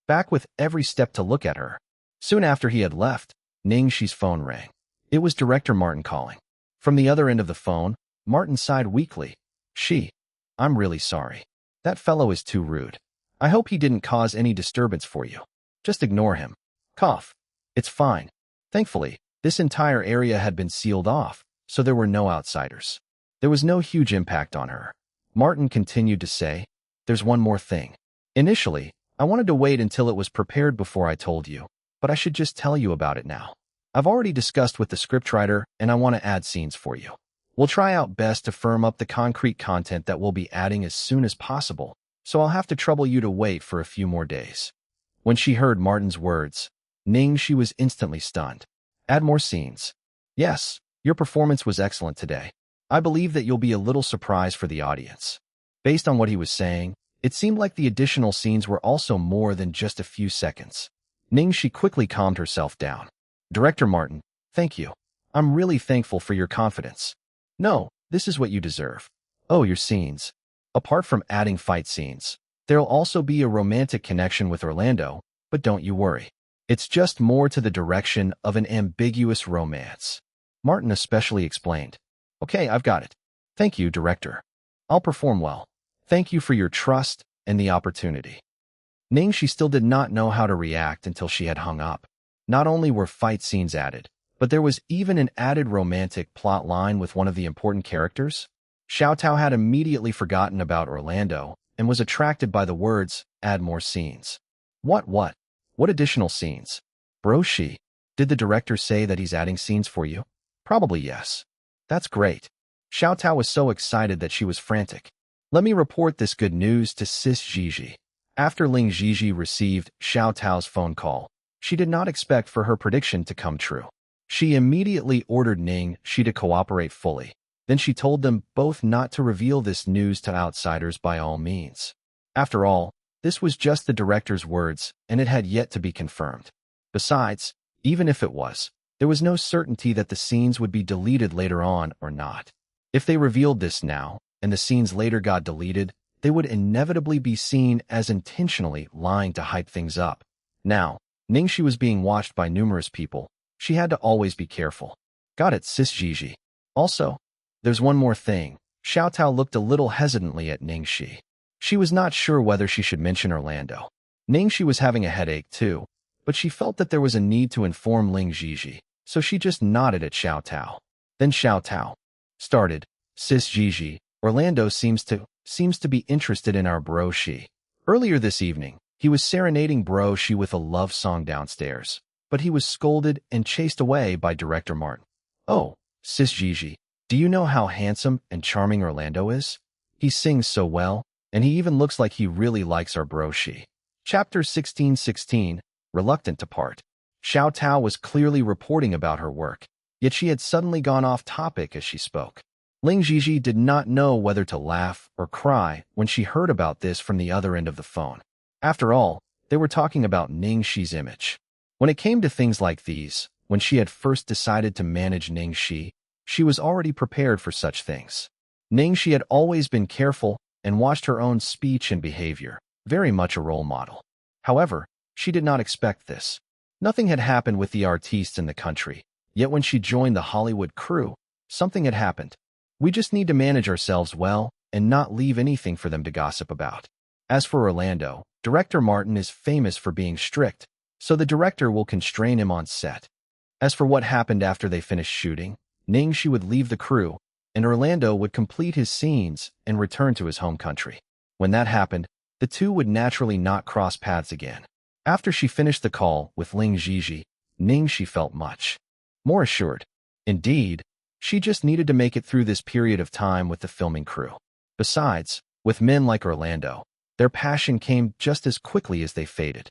back with every step to look at her. Soon after he had left, Ning Xi's phone rang. It was Director Martin calling. From the other end of the phone, Martin sighed weakly. "Xi, I'm really sorry. That fellow is too rude. I hope he didn't cause any disturbance for you. Just ignore him. Cough. It's fine." Thankfully, this entire area had been sealed off, so there were no outsiders. There was no huge impact on her. Martin continued to say, "There's one more thing. Initially, I wanted to wait until it was prepared before I told you, but I should just tell you about it now. I've already discussed with the scriptwriter, and I want to add scenes for you. We'll try out best to firm up the concrete content that we'll be adding as soon as possible, so I'll have to trouble you to wait for a few more days." When she heard Martin's words, Ning Xi was instantly stunned. "Add more scenes." "Yes, your performance was excellent today. I believe that you'll be a little surprised for the audience." Based on what he was saying, it seemed like the additional scenes were also more than just a few seconds. Ning Xi quickly calmed herself down. "Director Martin, thank you. I'm really thankful for your confidence. No, this is what you deserve. Oh, your scenes. Apart from adding fight scenes, there'll also be a romantic connection with Orlando, but don't you worry. It's just more to the direction of an ambiguous romance." Martin especially explained. "Okay, I've got it. Thank you, Director. I'll perform well. Thank you for your trust and the opportunity." Ning Xi still did not know how to react until she had hung up. Not only were fight scenes added, but there was even an added romantic plot line with one of the important characters. Xiaotao had immediately forgotten about Orlando and was attracted by the words, "add more scenes." What additional scenes? "Broshi, did the director say that he's adding scenes for you?" "Probably yes." "That's great." Xiaotao was so excited that she was frantic. "Let me report this good news to Sis Gigi. After Ning Xi received Xiao Tao's phone call, she did not expect for her prediction to come true. She immediately ordered Ning Xi to cooperate fully. Then she told them both not to reveal this news to outsiders by all means. After all, this was just the director's words, and it had yet to be confirmed. Besides, even if it was, there was no certainty that the scenes would be deleted later on or not. If they revealed this now, and the scenes later got deleted, they would inevitably be seen as intentionally lying to hype things up. Now, Ning Xi was being watched by numerous people. She had to always be careful. Got it, sis Gigi. Also, there's one more thing. Xiao Tao looked a little hesitantly at Ning Xi. She was not sure whether she should mention Orlando. Ning Xi was having a headache too, but she felt that there was a need to inform Ling Gigi, so she just nodded at Xiao Tao. Then Xiao Tao started, sis Gigi, Orlando seems to be interested in our bro Xi. Earlier this evening, he was serenading bro Xi with a love song downstairs, but he was scolded and chased away by director Martin. Oh, sis Gigi, do you know how handsome and charming Orlando is? He sings so well, and he even looks like he really likes our bro Xi. Chapter 16:16, Reluctant to Part. Xiao Tao was clearly reporting about her work, yet she had suddenly gone off topic as she spoke. Ling Gigi did not know whether to laugh or cry when she heard about this from the other end of the phone. After all, they were talking about Ning Xi's image. When it came to things like these, when she had first decided to manage Ning Xi, she was already prepared for such things. Ning Xi had always been careful and watched her own speech and behavior, very much a role model. However, she did not expect this. Nothing had happened with the artistes in the country, yet when she joined the Hollywood crew, something had happened. We just need to manage ourselves well and not leave anything for them to gossip about. As for Orlando, director Martin is famous for being strict, so the director will constrain him on set. As for what happened after they finished shooting, Ning Xi would leave the crew, and Orlando would complete his scenes and return to his home country. When that happened, the two would naturally not cross paths again. After she finished the call with Ling Gigi, Ning Xi felt much more assured. Indeed, she just needed to make it through this period of time with the filming crew. Besides, with men like Orlando, their passion came just as quickly as they faded.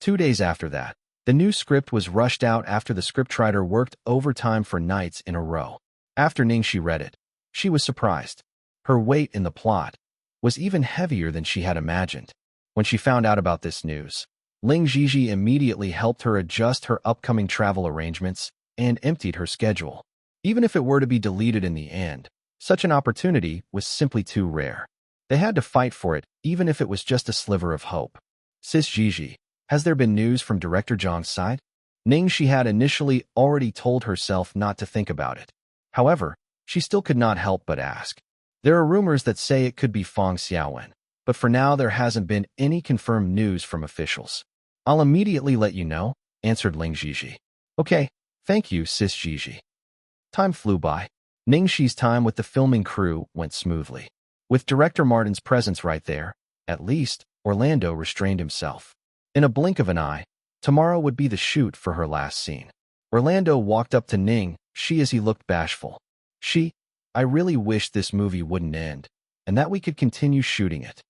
2 days after that, the new script was rushed out after the scriptwriter worked overtime for nights in a row. After Ning Xi read it, she was surprised. Her weight in the plot was even heavier than she had imagined. When she found out about this news, Ling Gigi immediately helped her adjust her upcoming travel arrangements and emptied her schedule. Even if it were to be deleted in the end, such an opportunity was simply too rare. They had to fight for it, even if it was just a sliver of hope. Sis Gigi, has there been news from director Zhang's side? Ning Xi had initially already told herself not to think about it. However, she still could not help but ask. There are rumors that say it could be Feng Xiaowen, but for now there hasn't been any confirmed news from officials. I'll immediately let you know, answered Ling Gigi. Okay, thank you, sis Gigi. Time flew by. Ning Xi's time with the filming crew went smoothly. With director Martin's presence right there, at least, Orlando restrained himself. In a blink of an eye, tomorrow would be the shoot for her last scene. Orlando walked up to Ning Xi as he looked bashful. I really wish this movie wouldn't end, and that we could continue shooting it.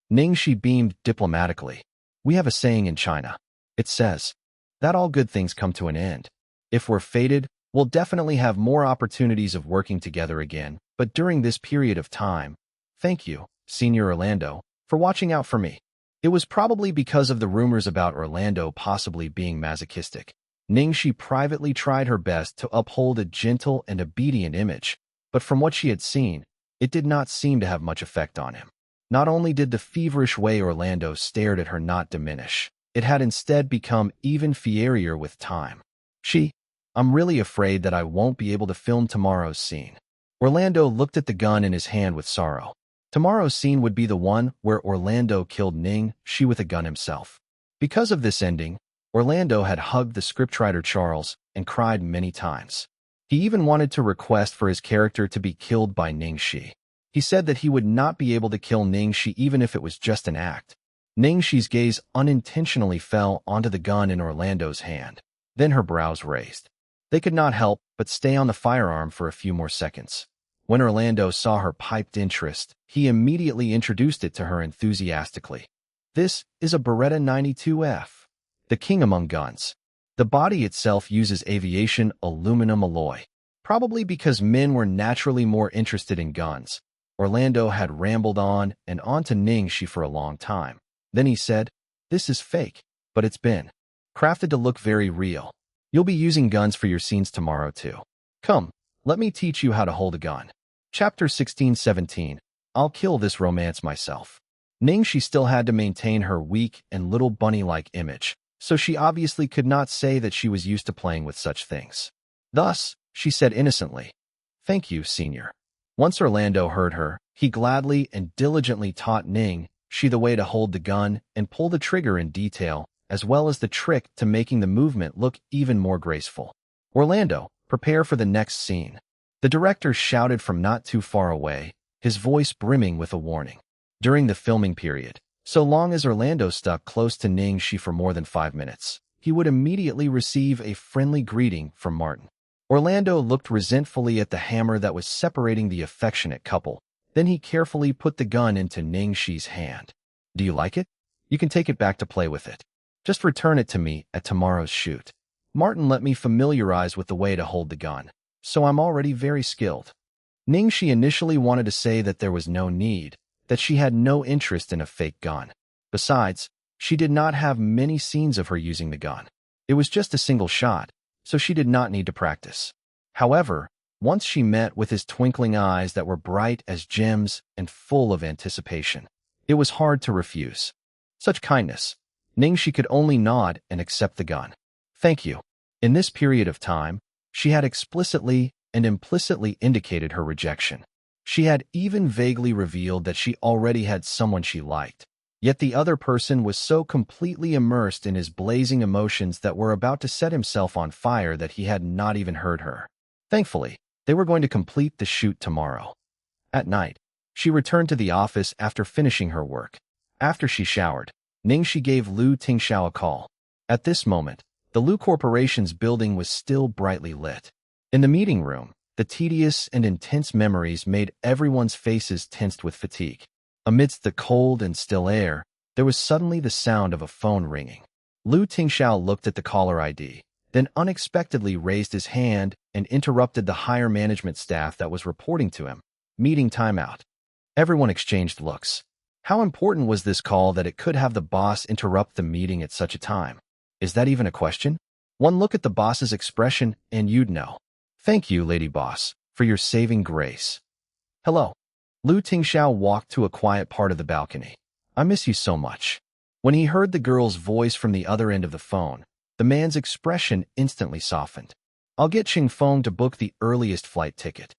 Ning Xi beamed diplomatically. We have a saying in China. It says that all good things come to an end. If we're fated, we'll definitely have more opportunities of working together again, but during this period of time, thank you, Senior Orlando, for watching out for me. It was probably because of the rumors about Orlando possibly being masochistic. Ning Xi privately tried her best to uphold a gentle and obedient image, but from what she had seen, it did not seem to have much effect on him. Not only did the feverish way Orlando stared at her not diminish, it had instead become even fierier with time. I'm really afraid that I won't be able to film tomorrow's scene. Orlando looked at the gun in his hand with sorrow. Tomorrow's scene would be the one where Orlando killed Ning Xi with a gun himself. Because of this ending, Orlando had hugged the scriptwriter Charles and cried many times. He even wanted to request for his character to be killed by Ning Xi. He said that he would not be able to kill Ning Xi even if it was just an act. Ning Xi's gaze unintentionally fell onto the gun in Orlando's hand. Then her brows raised. They could not help but stay on the firearm for a few more seconds. When Orlando saw her piped interest, he immediately introduced it to her enthusiastically. This is a Beretta 92F, the king among guns. The body itself uses aviation aluminum alloy. Probably because men were naturally more interested in guns, Orlando had rambled on and on to Ning Xi for a long time. Then he said, "This is fake, but it's been crafted to look very real. You'll be using guns for your scenes tomorrow too. Come, let me teach you how to hold a gun." Chapter 16-17. I'll kill this romance myself. Ning Xi still had to maintain her weak and little bunny-like image, so she obviously could not say that she was used to playing with such things. Thus, she said innocently, "Thank you, Senior." Once Orlando heard her, he gladly and diligently taught Ning Xi the way to hold the gun and pull the trigger in detail, as well as the trick to making the movement look even more graceful. "Orlando, prepare for the next scene." The director shouted from not too far away, his voice brimming with a warning. During the filming period, so long as Orlando stuck close to Ning Xi for more than 5 minutes, he would immediately receive a friendly greeting from Martin. Orlando looked resentfully at the hammer that was separating the affectionate couple. Then he carefully put the gun into Ning Xi's hand. "Do you like it? You can take it back to play with it. Just return it to me at tomorrow's shoot." Martin let me familiarize with the way to hold the gun, so I'm already very skilled. Ning Xi initially wanted to say that there was no need, that she had no interest in a fake gun. Besides, she did not have many scenes of her using the gun. It was just a single shot, so she did not need to practice. However, once she met with his twinkling eyes that were bright as gems and full of anticipation, it was hard to refuse. Such kindness. Ning Xi could only nod and accept the gun. "Thank you." In this period of time, she had explicitly and implicitly indicated her rejection. She had even vaguely revealed that she already had someone she liked. Yet the other person was so completely immersed in his blazing emotions that were about to set himself on fire that he had not even heard her. Thankfully, they were going to complete the shoot tomorrow. At night, she returned to the office after finishing her work. After she showered, Ning Xi gave Lu Tingxiao a call. At this moment, the Lu Corporation's building was still brightly lit. In the meeting room, the tedious and intense memories made everyone's faces tensed with fatigue. Amidst the cold and still air, there was suddenly the sound of a phone ringing. Lu Tingxiao looked at the caller ID, then unexpectedly raised his hand and interrupted the higher management staff that was reporting to him. "Meeting timeout." Everyone exchanged looks. How important was this call that it could have the boss interrupt the meeting at such a time? Is that even a question? One look at the boss's expression and you'd know. "Thank you, Lady Boss, for your saving grace." "Hello." Lu Tingxiao walked to a quiet part of the balcony. "I miss you so much." When he heard the girl's voice from the other end of the phone, the man's expression instantly softened. "I'll get Feng to book the earliest flight ticket."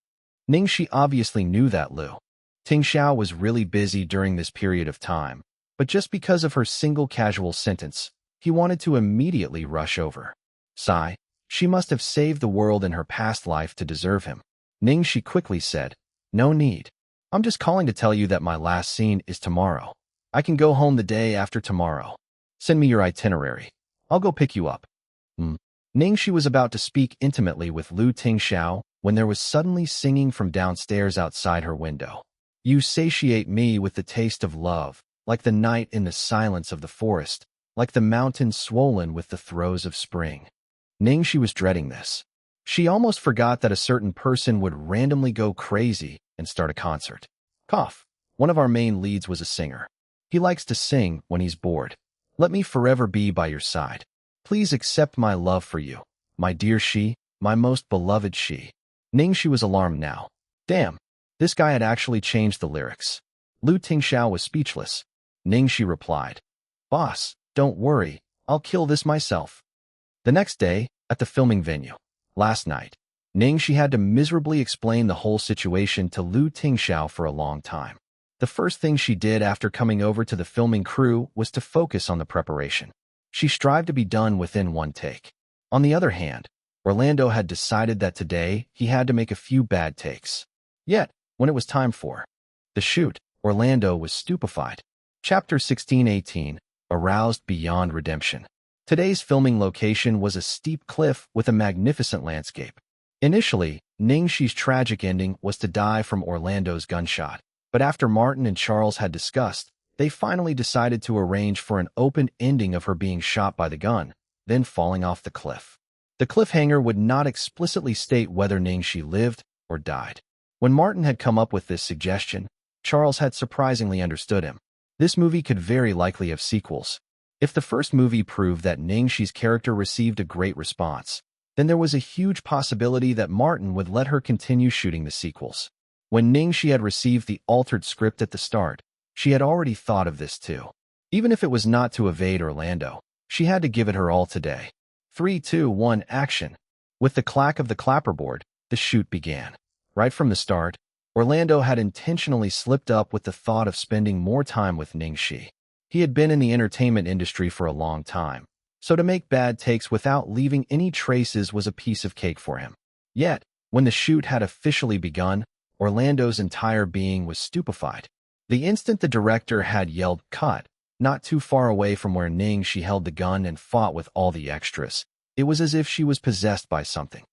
Ning Xi obviously knew that Lu Tingxiao was really busy during this period of time, but just because of her single casual sentence, he wanted to immediately rush over. Sigh, she must have saved the world in her past life to deserve him. Ning Xi quickly said, "No need. I'm just calling to tell you that my last scene is tomorrow. I can go home the day after tomorrow. Send me your itinerary. I'll go pick you up." Ning Xi was about to speak intimately with Lu Tingxiao when there was suddenly singing from downstairs outside her window. "You satiate me with the taste of love, like the night in the silence of the forest, like the mountain swollen with the throes of spring." Ning Xi was dreading this. She almost forgot that a certain person would randomly go crazy and start a concert. Cough. One of our main leads was a singer. He likes to sing when he's bored. "Let me forever be by your side. Please accept my love for you, my dear Xi, my most beloved Xi." Ning Xi was alarmed now. Damn, this guy had actually changed the lyrics. Lu Tingxiao was speechless. Ning Xi replied, "Boss, don't worry, I'll kill this myself." The next day, at the filming venue. Last night, Ning Xi had to miserably explain the whole situation to Lu Tingxiao for a long time. The first thing she did after coming over to the filming crew was to focus on the preparation. She strived to be done within one take. On the other hand, Orlando had decided that today he had to make a few bad takes. Yet, when it was time for the shoot, Orlando was stupefied. Chapter 16-18, Aroused Beyond Redemption. Today's filming location was a steep cliff with a magnificent landscape. Initially, Ning Xi's tragic ending was to die from Orlando's gunshot, but after Martin and Charles had discussed, They finally decided to arrange for an open ending of her being shot by the gun, then falling off the cliff. The cliffhanger would not explicitly state whether Ning Xi lived or died. When Martin had come up with this suggestion, Charles had surprisingly understood him. This movie could very likely have sequels. If the first movie proved that Ning Xi's character received a great response, then there was a huge possibility that Martin would let her continue shooting the sequels. When Ning Xi had received the altered script at the start, she had already thought of this too. Even if it was not to evade Orlando, she had to give it her all today. 3, 2, 1, action. With the clack of the clapperboard, the shoot began. Right from the start, Orlando had intentionally slipped up with the thought of spending more time with Ning Xi. He had been in the entertainment industry for a long time, so to make bad takes without leaving any traces was a piece of cake for him. Yet, when the shoot had officially begun, Orlando's entire being was stupefied. The instant the director had yelled "cut," not too far away from where Ning Xi held the gun and fought with all the extras, it was as if she was possessed by something.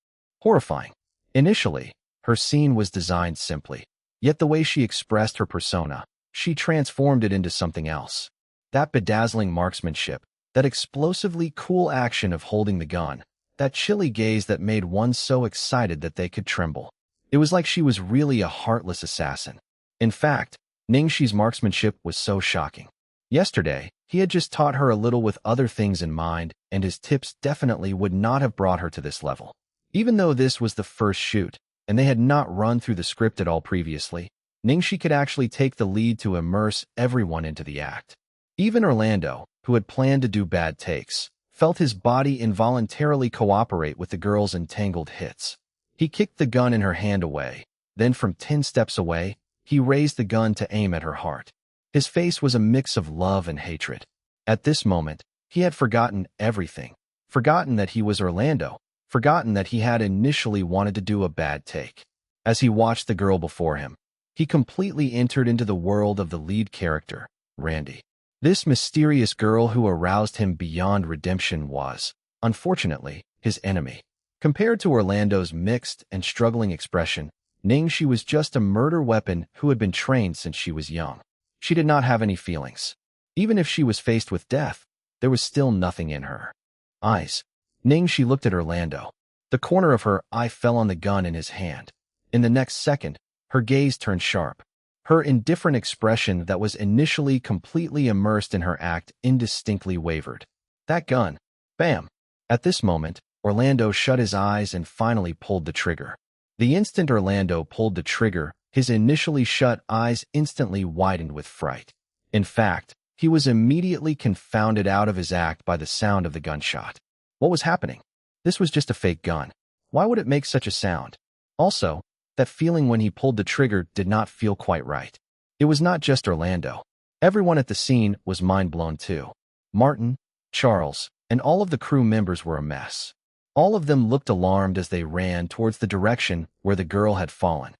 Horrifying. Initially, her scene was designed simply, yet the way she expressed her persona, she transformed it into something else. That bedazzling marksmanship, that explosively cool action of holding the gun, that chilly gaze that made one so excited that they could tremble. It was like she was really a heartless assassin. In fact, Ning Xi's marksmanship was so shocking. Yesterday, he had just taught her a little with other things in mind, and his tips definitely would not have brought her to this level. Even though this was the first shoot, and they had not run through the script at all previously, Ning Xi could actually take the lead to immerse everyone into the act. Even Orlando, who had planned to do bad takes, felt his body involuntarily cooperate with the girl's entangled hits. He kicked the gun in her hand away, then from 10 steps away, he raised the gun to aim at her heart. His face was a mix of love and hatred. At this moment, he had forgotten everything. Forgotten that he was Orlando. Forgotten that he had initially wanted to do a bad take. As he watched the girl before him, he completely entered into the world of the lead character, Randy. This mysterious girl who aroused him beyond redemption was, unfortunately, his enemy. Compared to Orlando's mixed and struggling expression, Ning Xi was just a murder weapon who had been trained since she was young. She did not have any feelings. Even if she was faced with death, there was still nothing in her eyes. Ning Xi looked at Orlando. The corner of her eye fell on the gun in his hand. In the next second, her gaze turned sharp. Her indifferent expression that was initially completely immersed in her act indistinctly wavered. That gun. Bam! At this moment, Orlando shut his eyes and finally pulled the trigger. The instant Orlando pulled the trigger, his initially shut eyes instantly widened with fright. In fact, he was immediately confounded out of his act by the sound of the gunshot. What was happening? This was just a fake gun. Why would it make such a sound? Also, that feeling when he pulled the trigger did not feel quite right. It was not just Orlando. Everyone at the scene was mind-blown too. Martin, Charles, and all of the crew members were a mess. All of them looked alarmed as they ran towards the direction where the girl had fallen.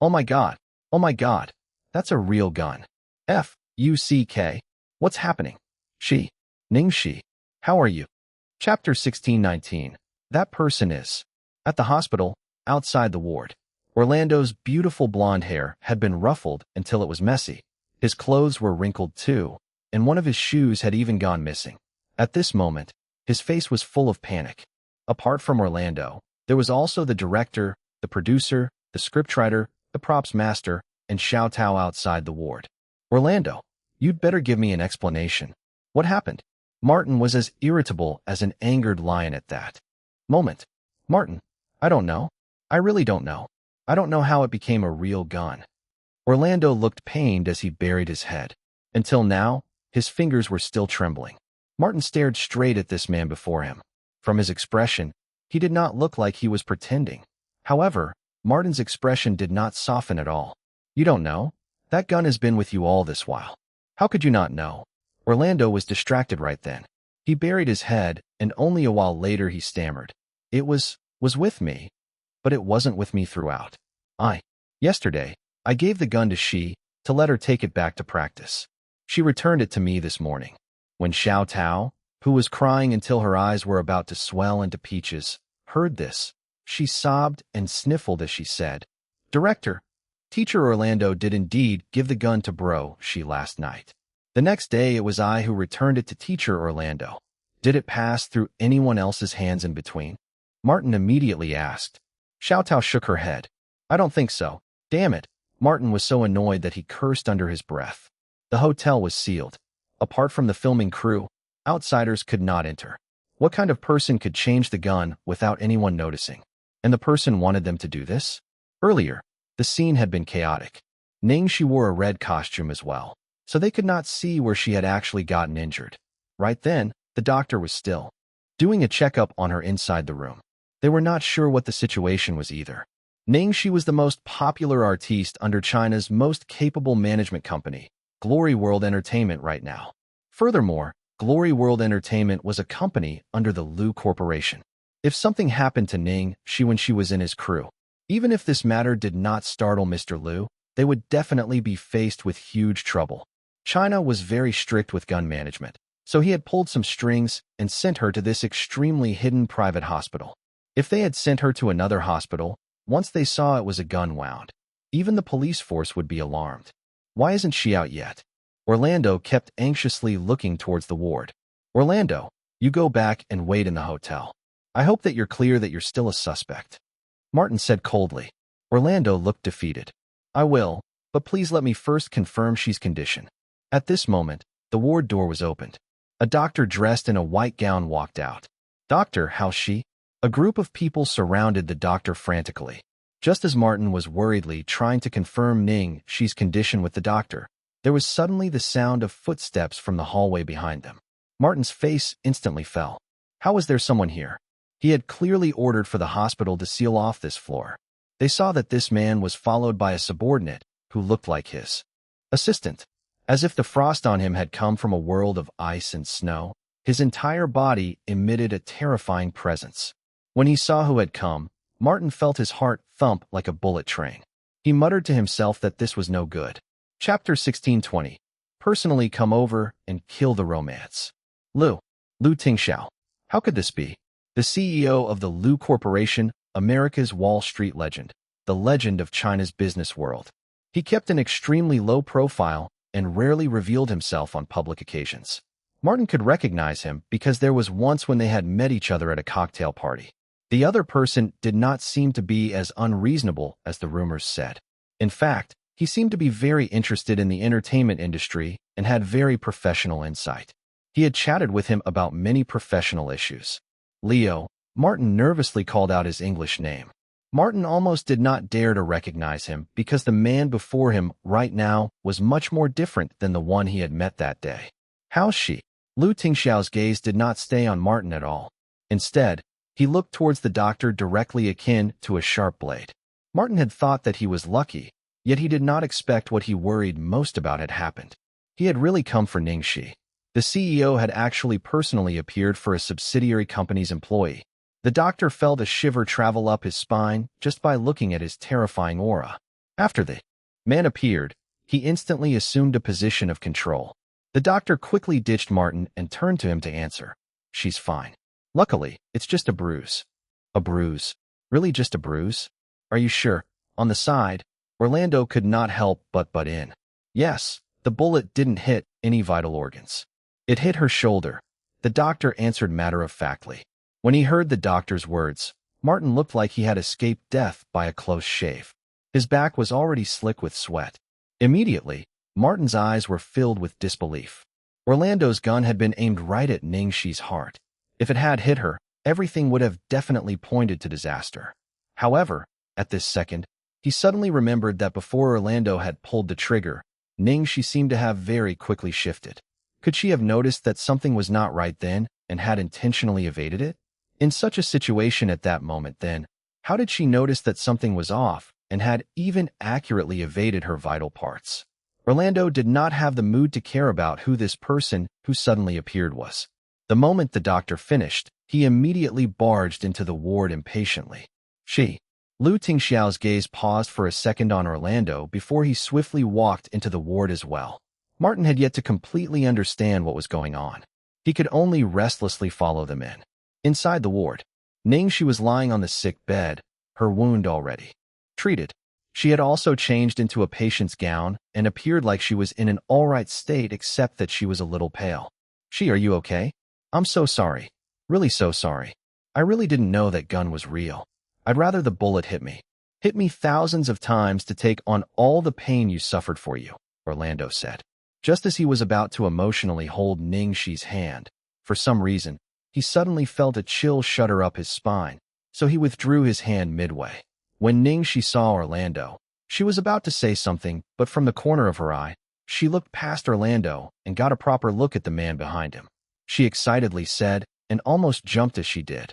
Oh my God. Oh my God. That's a real gun. F-U-C-K. What's happening? Ning Xi. How are you? Chapter 1619. That person is. At the hospital, outside the ward. Orlando's beautiful blonde hair had been ruffled until it was messy. His clothes were wrinkled too, and one of his shoes had even gone missing. At this moment, his face was full of panic. Apart from Orlando, there was also the director, the producer, the scriptwriter, the props master, and Xiao Tao outside the ward. Orlando, you'd better give me an explanation. What happened? Martin was as irritable as an angered lion at that moment. Martin, I don't know. I really don't know. I don't know how it became a real gun. Orlando looked pained as he buried his head. Until now, his fingers were still trembling. Martin stared straight at this man before him. From his expression, he did not look like he was pretending. However, Martin's expression did not soften at all. You don't know? That gun has been with you all this while. How could you not know? Orlando was distracted right then. He buried his head, and only a while later he stammered. It was with me, but it wasn't with me throughout. Yesterday, I gave the gun to Xi to let her take it back to practice. She returned it to me this morning. When Xiao Tao, who was crying until her eyes were about to swell into peaches, heard this, she sobbed and sniffled as she said, Director, Teacher Orlando did indeed give the gun to Bro Xi last night. The next day it was I who returned it to Teacher Orlando. Did it pass through anyone else's hands in between? Martin immediately asked. Xiaotao shook her head. I don't think so. Damn it. Martin was so annoyed that he cursed under his breath. The hotel was sealed. Apart from the filming crew, outsiders could not enter. What kind of person could change the gun without anyone noticing? And the person wanted them to do this? Earlier, the scene had been chaotic. Ning Xi wore a red costume as well, so they could not see where she had actually gotten injured. Right then, the doctor was still doing a checkup on her inside the room. They were not sure what the situation was either. Ning Xi was the most popular artiste under China's most capable management company, Glory World Entertainment right now. Furthermore, Glory World Entertainment was a company under the Lu Corporation. If something happened to Ning Xi when she was in his crew, even if this matter did not startle Mr. Lu, they would definitely be faced with huge trouble. China was very strict with gun management, so he had pulled some strings and sent her to this extremely hidden private hospital. If they had sent her to another hospital, once they saw it was a gun wound, even the police force would be alarmed. Why isn't she out yet? Orlando kept anxiously looking towards the ward. Orlando, you go back and wait in the hotel. I hope that you're clear that you're still a suspect. Martin said coldly. Orlando looked defeated. I will, but please let me first confirm she's condition. At this moment, the ward door was opened. A doctor dressed in a white gown walked out. Doctor, how's she? A group of people surrounded the doctor frantically. Just as Martin was worriedly trying to confirm Ning Xi's condition with the doctor, there was suddenly the sound of footsteps from the hallway behind them. Martin's face instantly fell. How was there someone here? He had clearly ordered for the hospital to seal off this floor. They saw that this man was followed by a subordinate who looked like his assistant. As if the frost on him had come from a world of ice and snow, his entire body emitted a terrifying presence. When he saw who had come, Martin felt his heart thump like a bullet train. He muttered to himself that this was no good. Chapter 1620. Personally come over and kill the romance. Lu Tingxiao. How could this be? The CEO of the Lu Corporation, America's Wall Street legend, the legend of China's business world. He kept an extremely low profile and rarely revealed himself on public occasions. Martin could recognize him because there was once when they had met each other at a cocktail party. The other person did not seem to be as unreasonable as the rumors said. In fact, he seemed to be very interested in the entertainment industry and had very professional insight. He had chatted with him about many professional issues. Leo, Martin nervously called out his English name. Martin almost did not dare to recognize him because the man before him right now was much more different than the one he had met that day. How's she? Lu Tingxiao's gaze did not stay on Martin at all. Instead, he looked towards the doctor directly akin to a sharp blade. Martin had thought that he was lucky, yet he did not expect what he worried most about had happened. He had really come for Ning Xi. The CEO had actually personally appeared for a subsidiary company's employee. The doctor felt a shiver travel up his spine just by looking at his terrifying aura. After the man appeared, he instantly assumed a position of control. The doctor quickly ditched Martin and turned to him to answer. She's fine. Luckily, it's just a bruise. A bruise? Really just a bruise? Are you sure? On the side, Orlando could not help but butt in. Yes, the bullet didn't hit any vital organs. It hit her shoulder. The doctor answered matter-of-factly. When he heard the doctor's words, Martin looked like he had escaped death by a close shave. His back was already slick with sweat. Immediately, Martin's eyes were filled with disbelief. Orlando's gun had been aimed right at Ning Xi's heart. If it had hit her, everything would have definitely pointed to disaster. However, at this second, he suddenly remembered that before Orlando had pulled the trigger, Ning Xi seemed to have very quickly shifted. Could she have noticed that something was not right then and had intentionally evaded it? In such a situation at that moment then, how did she notice that something was off and had even accurately evaded her vital parts? Orlando did not have the mood to care about who this person who suddenly appeared was. The moment the doctor finished, he immediately barged into the ward impatiently. Lu Tingxiao's gaze paused for a second on Orlando before he swiftly walked into the ward as well. Martin had yet to completely understand what was going on. He could only restlessly follow them in. Inside the ward, Ning Xi was lying on the sick bed, her wound already treated. She had also changed into a patient's gown and appeared like she was in an all-right state except that she was a little pale. Are you okay? I'm so sorry. Really so sorry. I really didn't know that gun was real. I'd rather the bullet hit me. Hit me thousands of times to take on all the pain you suffered for you, Orlando said. Just as he was about to emotionally hold Ning Xi's hand, for some reason, he suddenly felt a chill shudder up his spine, so he withdrew his hand midway. When Ning Xi saw Orlando, she was about to say something, but from the corner of her eye, she looked past Orlando and got a proper look at the man behind him. She excitedly said, and almost jumped as she did,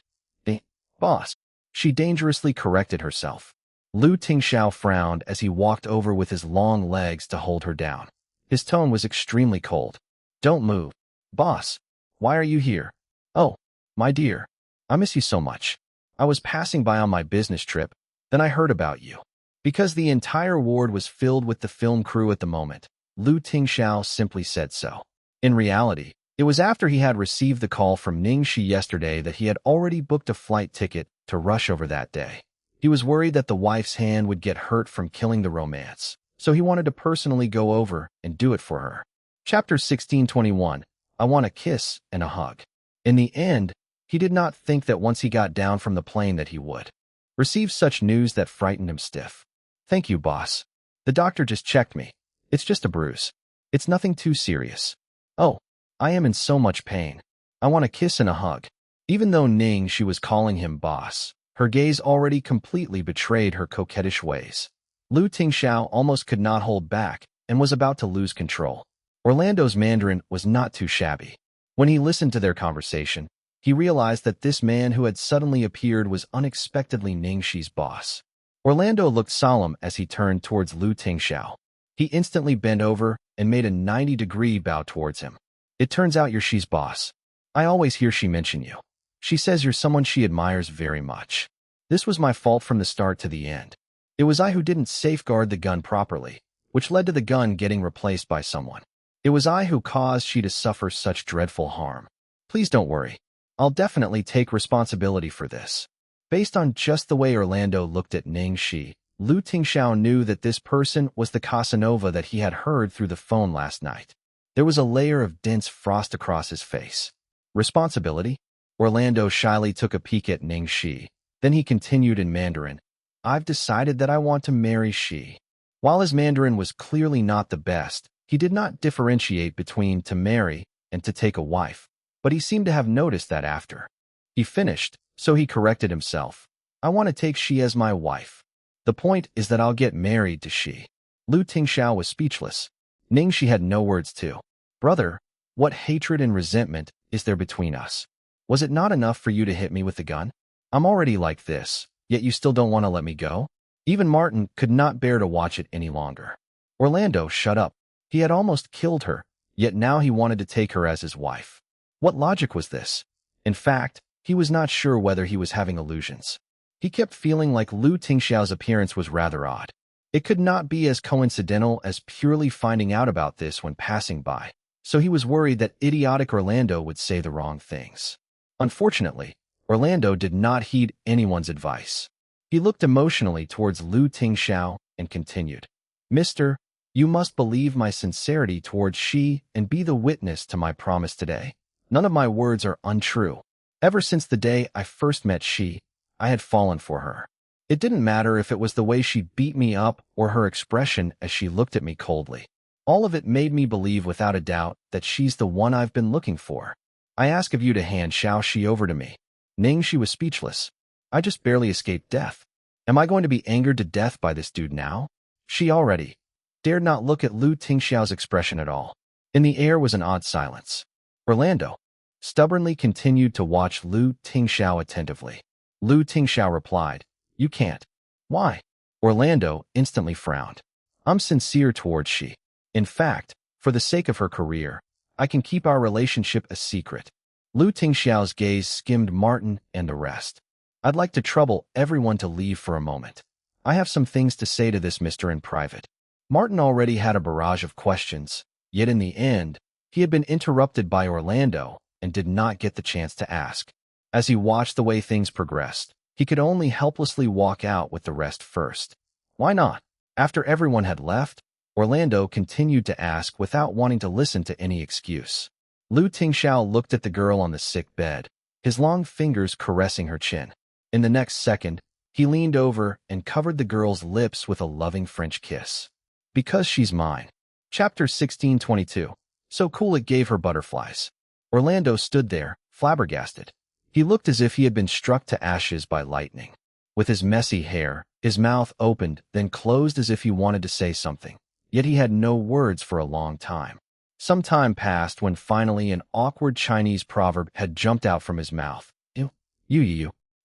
"Boss." She dangerously corrected herself. Tingxiao frowned as he walked over with his long legs to hold her down. His tone was extremely cold. "Don't move. Boss, why are you here?" "Oh, my dear, I miss you so much. I was passing by on my business trip, then I heard about you." Because the entire ward was filled with the film crew at the moment, Tingxiao simply said so. In reality, it was after he had received the call from Ning Xi yesterday that he had already booked a flight ticket to rush over that day. He was worried that the wife's hand would get hurt from killing the romance, so he wanted to personally go over and do it for her. Chapter 1621, I Want a Kiss and a Hug. In the end, he did not think that once he got down from the plane that he would receive such news that frightened him stiff. "Thank you, boss. The doctor just checked me. It's just a bruise. It's nothing too serious." "Oh, I am in so much pain. I want a kiss and a hug." Even though Ning Xi was calling him boss, her gaze already completely betrayed her coquettish ways. Tingxiao almost could not hold back and was about to lose control. Orlando's Mandarin was not too shabby. When he listened to their conversation, he realized that this man who had suddenly appeared was unexpectedly Ning Xi's boss. Orlando looked solemn as he turned towards Tingxiao. He instantly bent over and made a 90-degree bow towards him. "It turns out you're Xi's boss. I always hear she mention you. She says you're someone she admires very much. This was my fault from the start to the end. It was I who didn't safeguard the gun properly, which led to the gun getting replaced by someone. It was I who caused she to suffer such dreadful harm. Please don't worry. I'll definitely take responsibility for this." Based on just the way Orlando looked at Ning Xi, Tingxiao knew that this person was the Casanova that he had heard through the phone last night. There was a layer of dense frost across his face. "Responsibility?" Orlando shyly took a peek at Ning Xi. Then he continued in Mandarin, "I've decided that I want to marry Xi." While his Mandarin was clearly not the best, he did not differentiate between to marry and to take a wife, but he seemed to have noticed that after he finished, so he corrected himself. "I want to take Xi as my wife. The point is that I'll get married to Xi." Tingxiao was speechless. Ning Xi had no words too. "Brother, what hatred and resentment is there between us? Was it not enough for you to hit me with the gun? I'm already like this, yet you still don't want to let me go?" Even Martin could not bear to watch it any longer. Orlando, shut up. He had almost killed her, yet now he wanted to take her as his wife. What logic was this? In fact, he was not sure whether he was having illusions. He kept feeling like Tingxiao's appearance was rather odd. It could not be as coincidental as purely finding out about this when passing by, so he was worried that idiotic Orlando would say the wrong things. Unfortunately, Orlando did not heed anyone's advice. He looked emotionally towards Tingxiao and continued, "Mister, you must believe my sincerity towards Xi and be the witness to my promise today. None of my words are untrue. Ever since the day I first met Xi, I had fallen for her. It didn't matter if it was the way she beat me up or her expression as she looked at me coldly. All of it made me believe without a doubt that she's the one I've been looking for. I ask of you to hand Xi over to me." Ning Xi was speechless. "I just barely escaped death. Am I going to be angered to death by this dude now?" She already dared not look at Tingxiao's expression at all. In the air was an odd silence. Orlando stubbornly continued to watch Tingxiao attentively. Tingxiao replied, "You can't." "Why?" Orlando instantly frowned. "I'm sincere towards Xi. In fact, for the sake of her career, I can keep our relationship a secret." Tingxiao's gaze skimmed Martin and the rest. "I'd like to trouble everyone to leave for a moment. I have some things to say to this mister in private." Martin already had a barrage of questions, yet in the end, he had been interrupted by Orlando and did not get the chance to ask. As he watched the way things progressed, he could only helplessly walk out with the rest first. Why not? After everyone had left, Orlando continued to ask without wanting to listen to any excuse. Lu Tingxiao looked at the girl on the sick bed, his long fingers caressing her chin. In the next second, he leaned over and covered the girl's lips with a loving French kiss. Because she's mine. Chapter 1622. So cool it gave her butterflies. Orlando stood there, flabbergasted. He looked as if he had been struck to ashes by lightning. With his messy hair, his mouth opened, then closed as if he wanted to say something. Yet he had no words for a long time. Some time passed when finally an awkward Chinese proverb had jumped out from his mouth.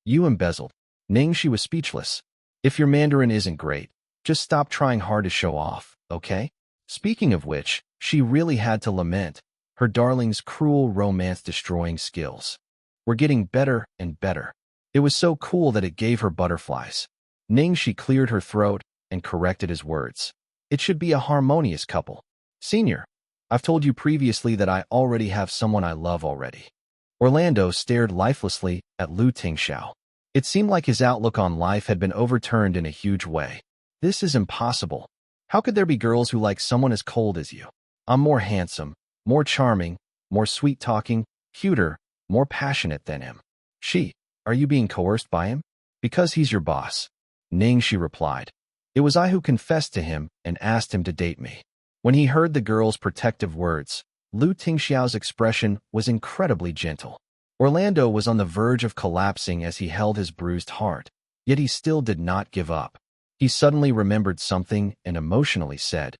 You embezzled. Ning Xi was speechless. If your Mandarin isn't great, just stop trying hard to show off, okay? Speaking of which, she really had to lament her darling's cruel romance-destroying skills. Were getting better and better. It was so cool that it gave her butterflies. Ning Xi cleared her throat and corrected his words. It should be a harmonious couple. Senior, I've told you previously that I already have someone I love already. Orlando stared lifelessly at Lu Tingxiao. It seemed like his outlook on life had been overturned in a huge way. This is impossible. How could there be girls who like someone as cold as you? I'm more handsome, more charming, more sweet-talking, cuter, more passionate than him. Are you being coerced by him? Because he's your boss. Ning Xi replied. It was I who confessed to him and asked him to date me. When he heard the girl's protective words, Lu Tingxiao's expression was incredibly gentle. Orlando was on the verge of collapsing as he held his bruised heart, yet he still did not give up. He suddenly remembered something and emotionally said,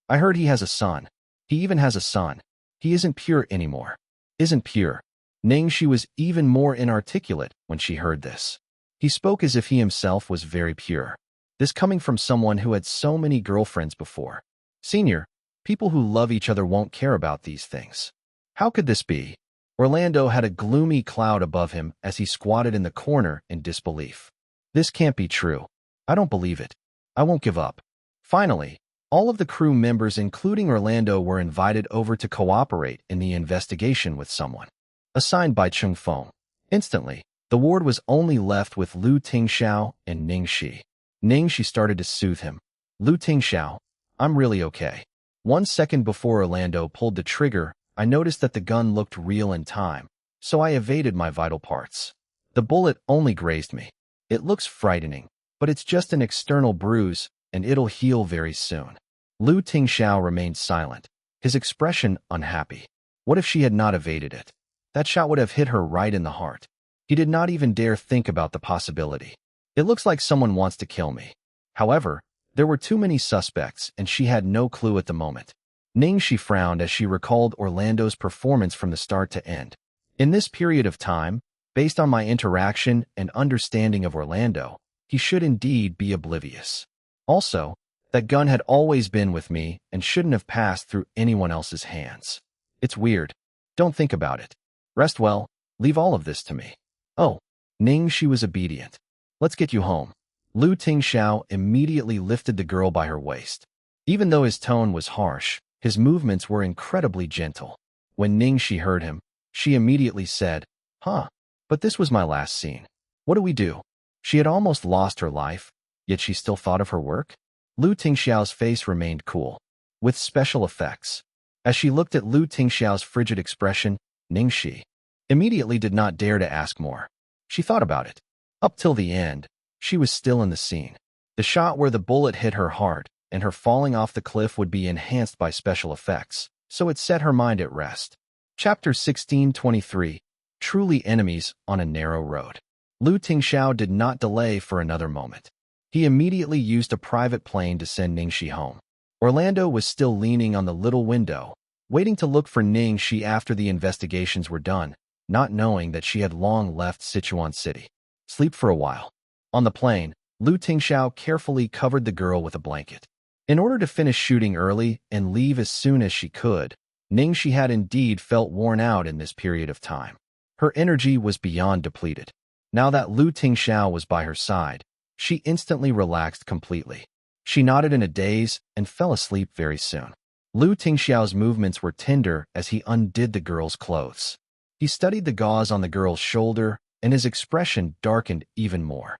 I heard he has a son. He even has a son. He isn't pure anymore. Isn't pure. Ning Xi was even more inarticulate when she heard this. He spoke as if he himself was very pure. This coming from someone who had so many girlfriends before. Senior, people who love each other won't care about these things. How could this be? Orlando had a gloomy cloud above him as he squatted in the corner in disbelief. This can't be true. I don't believe it. I won't give up. Finally, all of the crew members, including Orlando, were invited over to cooperate in the investigation with someone assigned by Cheng Feng. Instantly, the ward was only left with Lu Tingxiao and Ning Xi. Ning Xi started to soothe him. Lu Tingxiao, I'm really okay. 1 second before Orlando pulled the trigger, I noticed that the gun looked real in time, so I evaded my vital parts. The bullet only grazed me. It looks frightening, but it's just an external bruise, and it'll heal very soon. Lu Tingxiao remained silent, his expression unhappy. What if she had not evaded it? That shot would have hit her right in the heart. He did not even dare think about the possibility. It looks like someone wants to kill me. However, there were too many suspects, and she had no clue at the moment. Ning Xi frowned as she recalled Orlando's performance from the start to end. In this period of time, based on my interaction and understanding of Orlando, he should indeed be oblivious. Also, that gun had always been with me and shouldn't have passed through anyone else's hands. It's weird. Don't think about it. Rest well. Leave all of this to me. Oh, Ning Xi was obedient. Let's get you home. Lu Tingxiao immediately lifted the girl by her waist. Even though his tone was harsh, his movements were incredibly gentle. When Ning Xi heard him, she immediately said, but this was my last scene. What do we do? She had almost lost her life, yet she still thought of her work? Lu Tingxiao's face remained cool, with special effects. As she looked at Lu Tingxiao's frigid expression, Ning Xi immediately did not dare to ask more. She thought about it. Up till the end, she was still in the scene. The shot where the bullet hit her heart and her falling off the cliff would be enhanced by special effects, so it set her mind at rest. Chapter 1623. Truly Enemies on a Narrow Road. Lu Tingxiao did not delay for another moment. He immediately used a private plane to send Ning Xi home. Orlando was still leaning on the little window, waiting to look for Ning Xi after the investigations were done, not knowing that she had long left Sichuan City. Sleep for a while. On the plane, Lu Tingxiao carefully covered the girl with a blanket. In order to finish shooting early and leave as soon as she could, Ning Xi had indeed felt worn out in this period of time. Her energy was beyond depleted. Now that Lu Tingxiao was by her side, she instantly relaxed completely. She nodded in a daze and fell asleep very soon. Lu Tingxiao's movements were tender as he undid the girl's clothes. He studied the gauze on the girl's shoulder, and his expression darkened even more.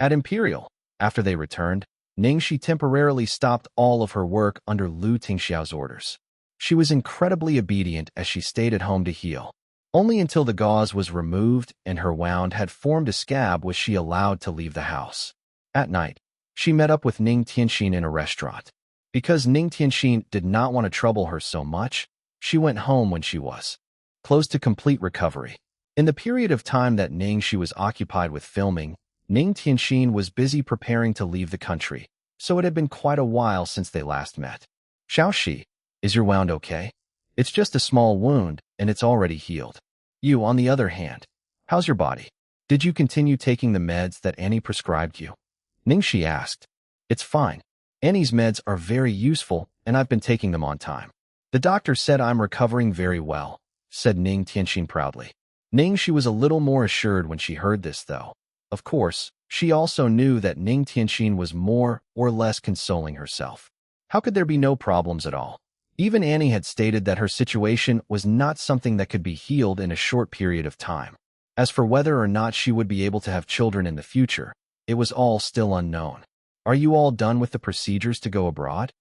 At Imperial, after they returned, Ning Xi temporarily stopped all of her work under Tingxiao's orders. She was incredibly obedient as she stayed at home to heal. Only until the gauze was removed and her wound had formed a scab was she allowed to leave the house. At night, she met up with Ning Tianxin in a restaurant. Because Ning Tianxin did not want to trouble her so much, she went home when she was close to complete recovery. In the period of time that Ning Xi was occupied with filming, Ning Tianxin was busy preparing to leave the country, so it had been quite a while since they last met. Xiaoxi, is your wound okay? It's just a small wound, and it's already healed. You, on the other hand, how's your body? Did you continue taking the meds that Annie prescribed you? Ning Xi asked. It's fine. Annie's meds are very useful, and I've been taking them on time. The doctor said I'm recovering very well, said Ning Tianxin proudly. Ning Xi was a little more assured when she heard this, though. Of course, she also knew that Ning Tianxin was more or less consoling herself. How could there be no problems at all? Even Annie had stated that her situation was not something that could be healed in a short period of time. As for whether or not she would be able to have children in the future, it was all still unknown. Are you all done with the procedures to go abroad?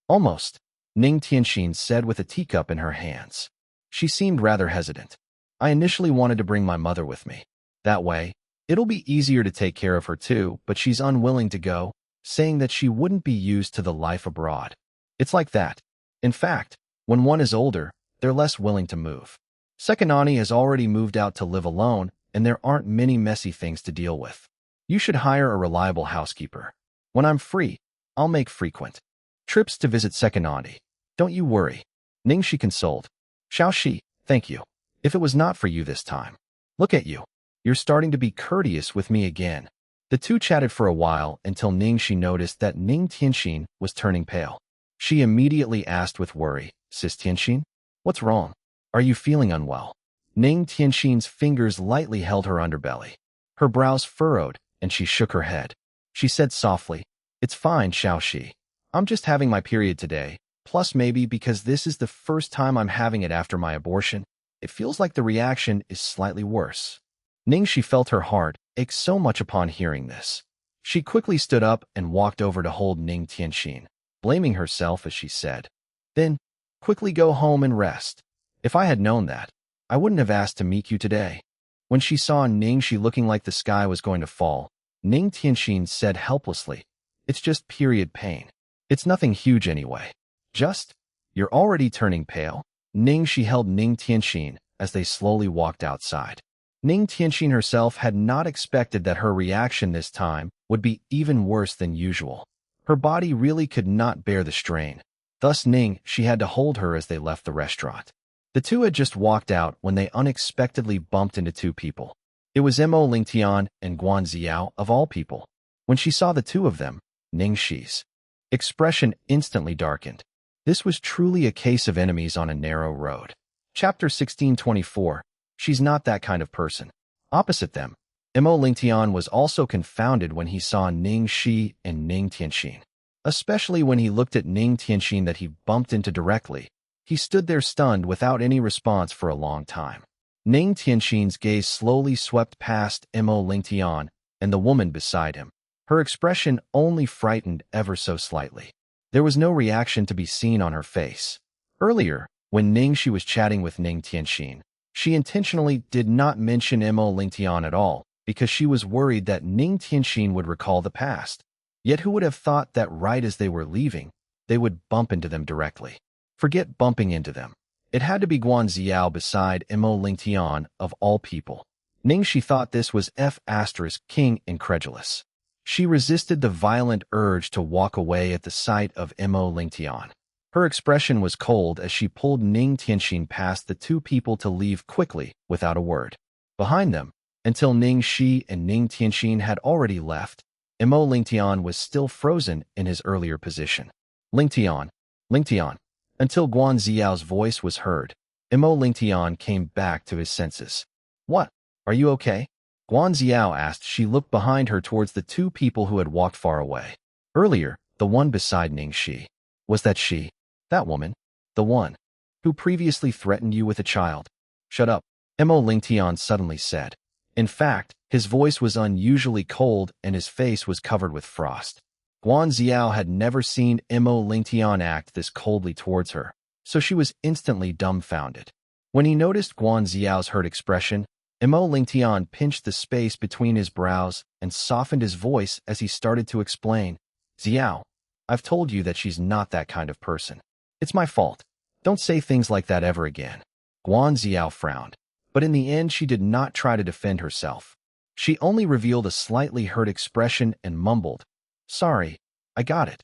Almost, Ning Tianxin said with a teacup in her hands. She seemed rather hesitant. I initially wanted to bring my mother with me. That way, it'll be easier to take care of her too, but she's unwilling to go, saying that she wouldn't be used to the life abroad. It's like that. In fact, when one is older, they're less willing to move. Sekanani has already moved out to live alone, and there aren't many messy things to deal with. You should hire a reliable housekeeper. When I'm free, I'll make frequent trips to visit Sekanani. Don't you worry. Ning Xi consoled. Xiaoxi, thank you. If it was not for you this time. Look at you. You're starting to be courteous with me again. The two chatted for a while until Ning Xi noticed that Ning Tianxin was turning pale. She immediately asked with worry, Sis Tianxin? What's wrong? Are you feeling unwell? Ning Tianxin's fingers lightly held her underbelly. Her brows furrowed, and she shook her head. She said softly, It's fine, Xiaoxi. I'm just having my period today, plus maybe because this is the first time I'm having it after my abortion, it feels like the reaction is slightly worse. Ning Xi felt her heart ache so much upon hearing this. She quickly stood up and walked over to hold Ning Tianxin, blaming herself as she said, Then, quickly go home and rest. If I had known that, I wouldn't have asked to meet you today. When she saw Ning Xi looking like the sky was going to fall, Ning Tianxin said helplessly, It's just period pain. It's nothing huge anyway. Just, you're already turning pale. Ning Xi held Ning Tianxin as they slowly walked outside. Ning Tianxin herself had not expected that her reaction this time would be even worse than usual. Her body really could not bear the strain. Thus Ning Xi had to hold her as they left the restaurant. The two had just walked out when they unexpectedly bumped into two people. It was Mo Lingtian and Guan Ziao of all people. When she saw the two of them, Ning Xi's expression instantly darkened. This was truly a case of enemies on a narrow road. Chapter 1624. She's not that kind of person. Opposite them, Mo Lingtian was also confounded when he saw Ning Xi and Ning Tianxin. Especially when he looked at Ning Tianxin that he bumped into directly. He stood there stunned without any response for a long time. Ning Tianxin's gaze slowly swept past Mo Lingtian and the woman beside him. Her expression only frightened ever so slightly. There was no reaction to be seen on her face. Earlier, when Ning Xi was chatting with Ning Tianxin, she intentionally did not mention Mo Lingtian at all, because she was worried that Ning Tianxin would recall the past. Yet who would have thought that right as they were leaving, they would bump into them directly? Forget bumping into them. It had to be Guan Ziao beside Mo Lingtian of all people. Ning Xi thought this was King incredulous. She resisted the violent urge to walk away at the sight of Mo Lingtian. Her expression was cold as she pulled Ning Tianxin past the two people to leave quickly without a word. Behind them, until Ning Xi and Ning Tianxin had already left, Mo Lingtian was still frozen in his earlier position. Lingtian, until Guan Ziao's voice was heard. Mo Lingtian came back to his senses. What? Are you okay? Guan Ziao asked. She looked behind her towards the two people who had walked far away. Earlier, the one beside Ning Xi. Was that she? That woman? The one who previously threatened you with a child? Shut up, Mo Lingtian suddenly said. In fact, his voice was unusually cold and his face was covered with frost. Xiao had never seen Mo Lingtian act this coldly towards her, so she was instantly dumbfounded. When he noticed Xiao's hurt expression, Mo Lingtian pinched the space between his brows and softened his voice as he started to explain. Xiao, I've told you that she's not that kind of person. It's my fault. Don't say things like that ever again. Xiao frowned, but in the end she did not try to defend herself. She only revealed a slightly hurt expression and mumbled, Sorry, I got it.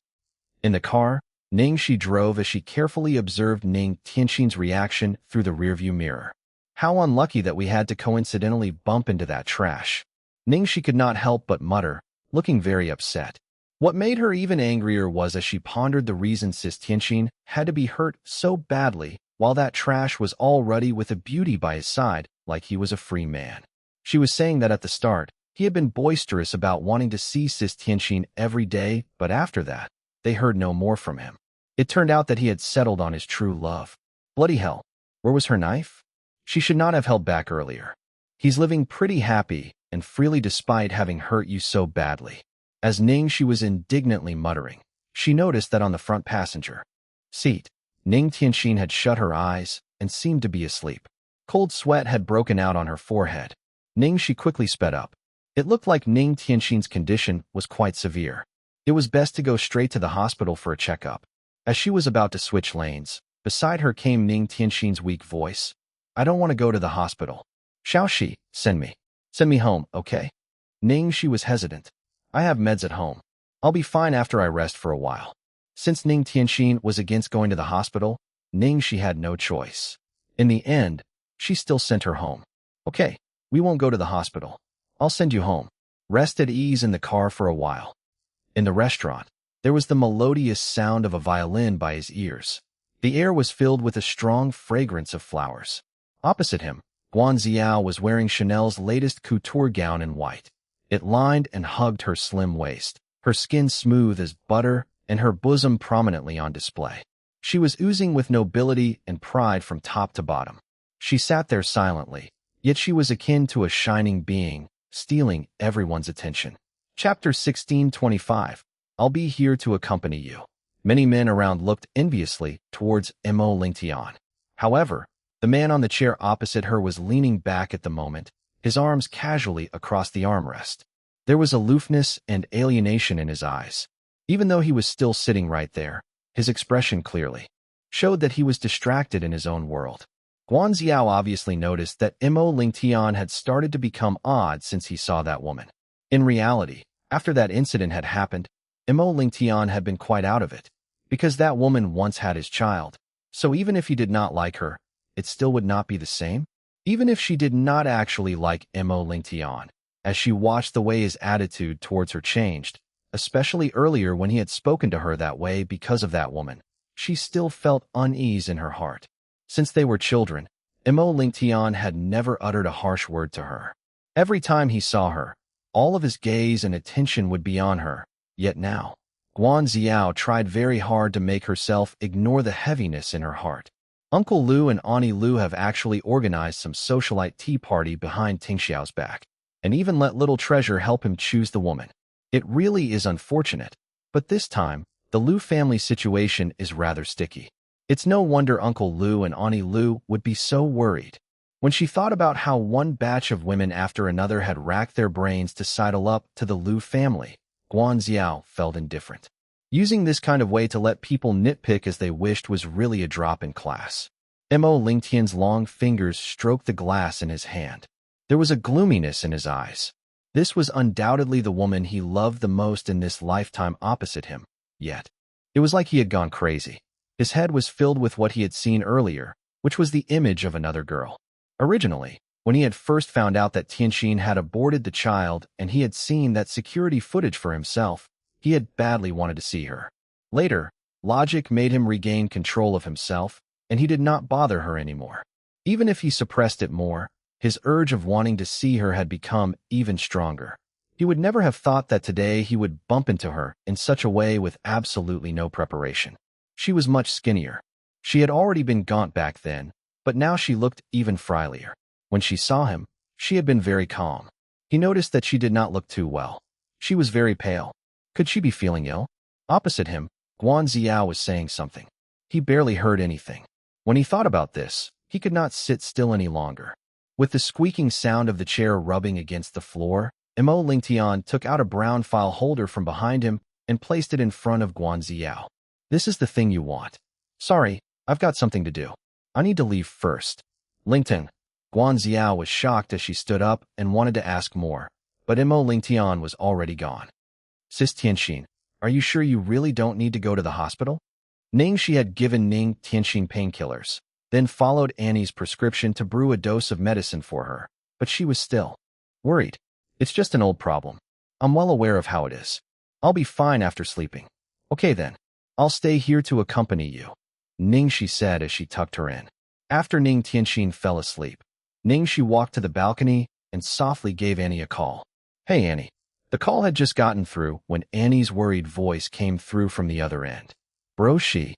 In the car, Ning Xi drove as she carefully observed Ning Tianxin's reaction through the rearview mirror. How unlucky that we had to coincidentally bump into that trash. Ning Xi could not help but mutter, looking very upset. What made her even angrier was as she pondered the reason Sis Tianxin had to be hurt so badly while that trash was all ruddy with a beauty by his side like he was a free man. She was saying that at the start, he had been boisterous about wanting to see Sis Tianxin every day, but after that, they heard no more from him. It turned out that he had settled on his true love. Bloody hell, where was her knife? She should not have held back earlier. He's living pretty happy and freely despite having hurt you so badly. As Ning Xi was indignantly muttering, she noticed that on the front passenger seat, Ning Tianxin had shut her eyes and seemed to be asleep. Cold sweat had broken out on her forehead. Ning Xi quickly sped up. It looked like Ning Tianxin's condition was quite severe. It was best to go straight to the hospital for a checkup. As she was about to switch lanes, beside her came Ning Tianxin's weak voice. I don't want to go to the hospital. Xiaoxi, send me. Send me home, okay? Ning Xi was hesitant. I have meds at home. I'll be fine after I rest for a while. Since Ning Tianxin was against going to the hospital, Ning Xi had no choice. In the end, she still sent her home. Okay, we won't go to the hospital. I'll send you home. Rest at ease in the car for a while. In the restaurant, there was the melodious sound of a violin by his ears. The air was filled with a strong fragrance of flowers. Opposite him, Xiao was wearing Chanel's latest couture gown in white. It lined and hugged her slim waist, her skin smooth as butter and her bosom prominently on display. She was oozing with nobility and pride from top to bottom. She sat there silently, yet she was akin to a shining being, stealing everyone's attention. Chapter 1625. I'll be here to accompany you. Many men around looked enviously towards Mo Lingtian. However, the man on the chair opposite her was leaning back at the moment, his arms casually across the armrest. There was aloofness and alienation in his eyes. Even though he was still sitting right there, his expression clearly showed that he was distracted in his own world. Xiao obviously noticed that Mo Lingtian had started to become odd since he saw that woman. In reality, after that incident had happened, Mo Lingtian had been quite out of it, because that woman once had his child. So even if he did not like her, it still would not be the same? Even if she did not actually like Mo Lingtian, as she watched the way his attitude towards her changed, especially earlier when he had spoken to her that way because of that woman, she still felt unease in her heart. Since they were children, Mo Lingtian had never uttered a harsh word to her. Every time he saw her, all of his gaze and attention would be on her. Yet now, Xiao tried very hard to make herself ignore the heaviness in her heart. Uncle Lu and Auntie Lu have actually organized some socialite tea party behind Tingxiao's back, and even let little Treasure help him choose the woman. It really is unfortunate, but this time, the Lu family situation is rather sticky. It's no wonder Uncle Lu and Auntie Lu would be so worried. When she thought about how one batch of women after another had racked their brains to sidle up to the Lu family, Xiao felt indifferent. Using this kind of way to let people nitpick as they wished was really a drop in class. Mo Lingtian's long fingers stroked the glass in his hand. There was a gloominess in his eyes. This was undoubtedly the woman he loved the most in this lifetime opposite him. Yet, it was like he had gone crazy. His head was filled with what he had seen earlier, which was the image of another girl. Originally, when he had first found out that Tianxin had aborted the child and he had seen that security footage for himself, he had badly wanted to see her. Later, logic made him regain control of himself, and he did not bother her anymore. Even if he suppressed it more, his urge of wanting to see her had become even stronger. He would never have thought that today he would bump into her in such a way with absolutely no preparation. She was much skinnier. She had already been gaunt back then, but now she looked even frilier. When she saw him, she had been very calm. He noticed that she did not look too well. She was very pale. Could she be feeling ill? Opposite him, Xiao was saying something. He barely heard anything. When he thought about this, he could not sit still any longer. With the squeaking sound of the chair rubbing against the floor, Mo Lingtian took out a brown file holder from behind him and placed it in front of Xiao. This is the thing you want. Sorry, I've got something to do. I need to leave first. Lingting. Xiao was shocked as she stood up and wanted to ask more, but Mo Lingtian was already gone. Sis Tianxin, are you sure you really don't need to go to the hospital? Ning Xi had given Ning Tianxin painkillers, then followed Annie's prescription to brew a dose of medicine for her, but she was still worried. It's just an old problem. I'm well aware of how it is. I'll be fine after sleeping. Okay then, I'll stay here to accompany you, Ning Xi said as she tucked her in. After Ning Tianxin fell asleep, Ning Xi walked to the balcony and softly gave Annie a call. Hey Annie. The call had just gotten through when Annie's worried voice came through from the other end. Bro Xi,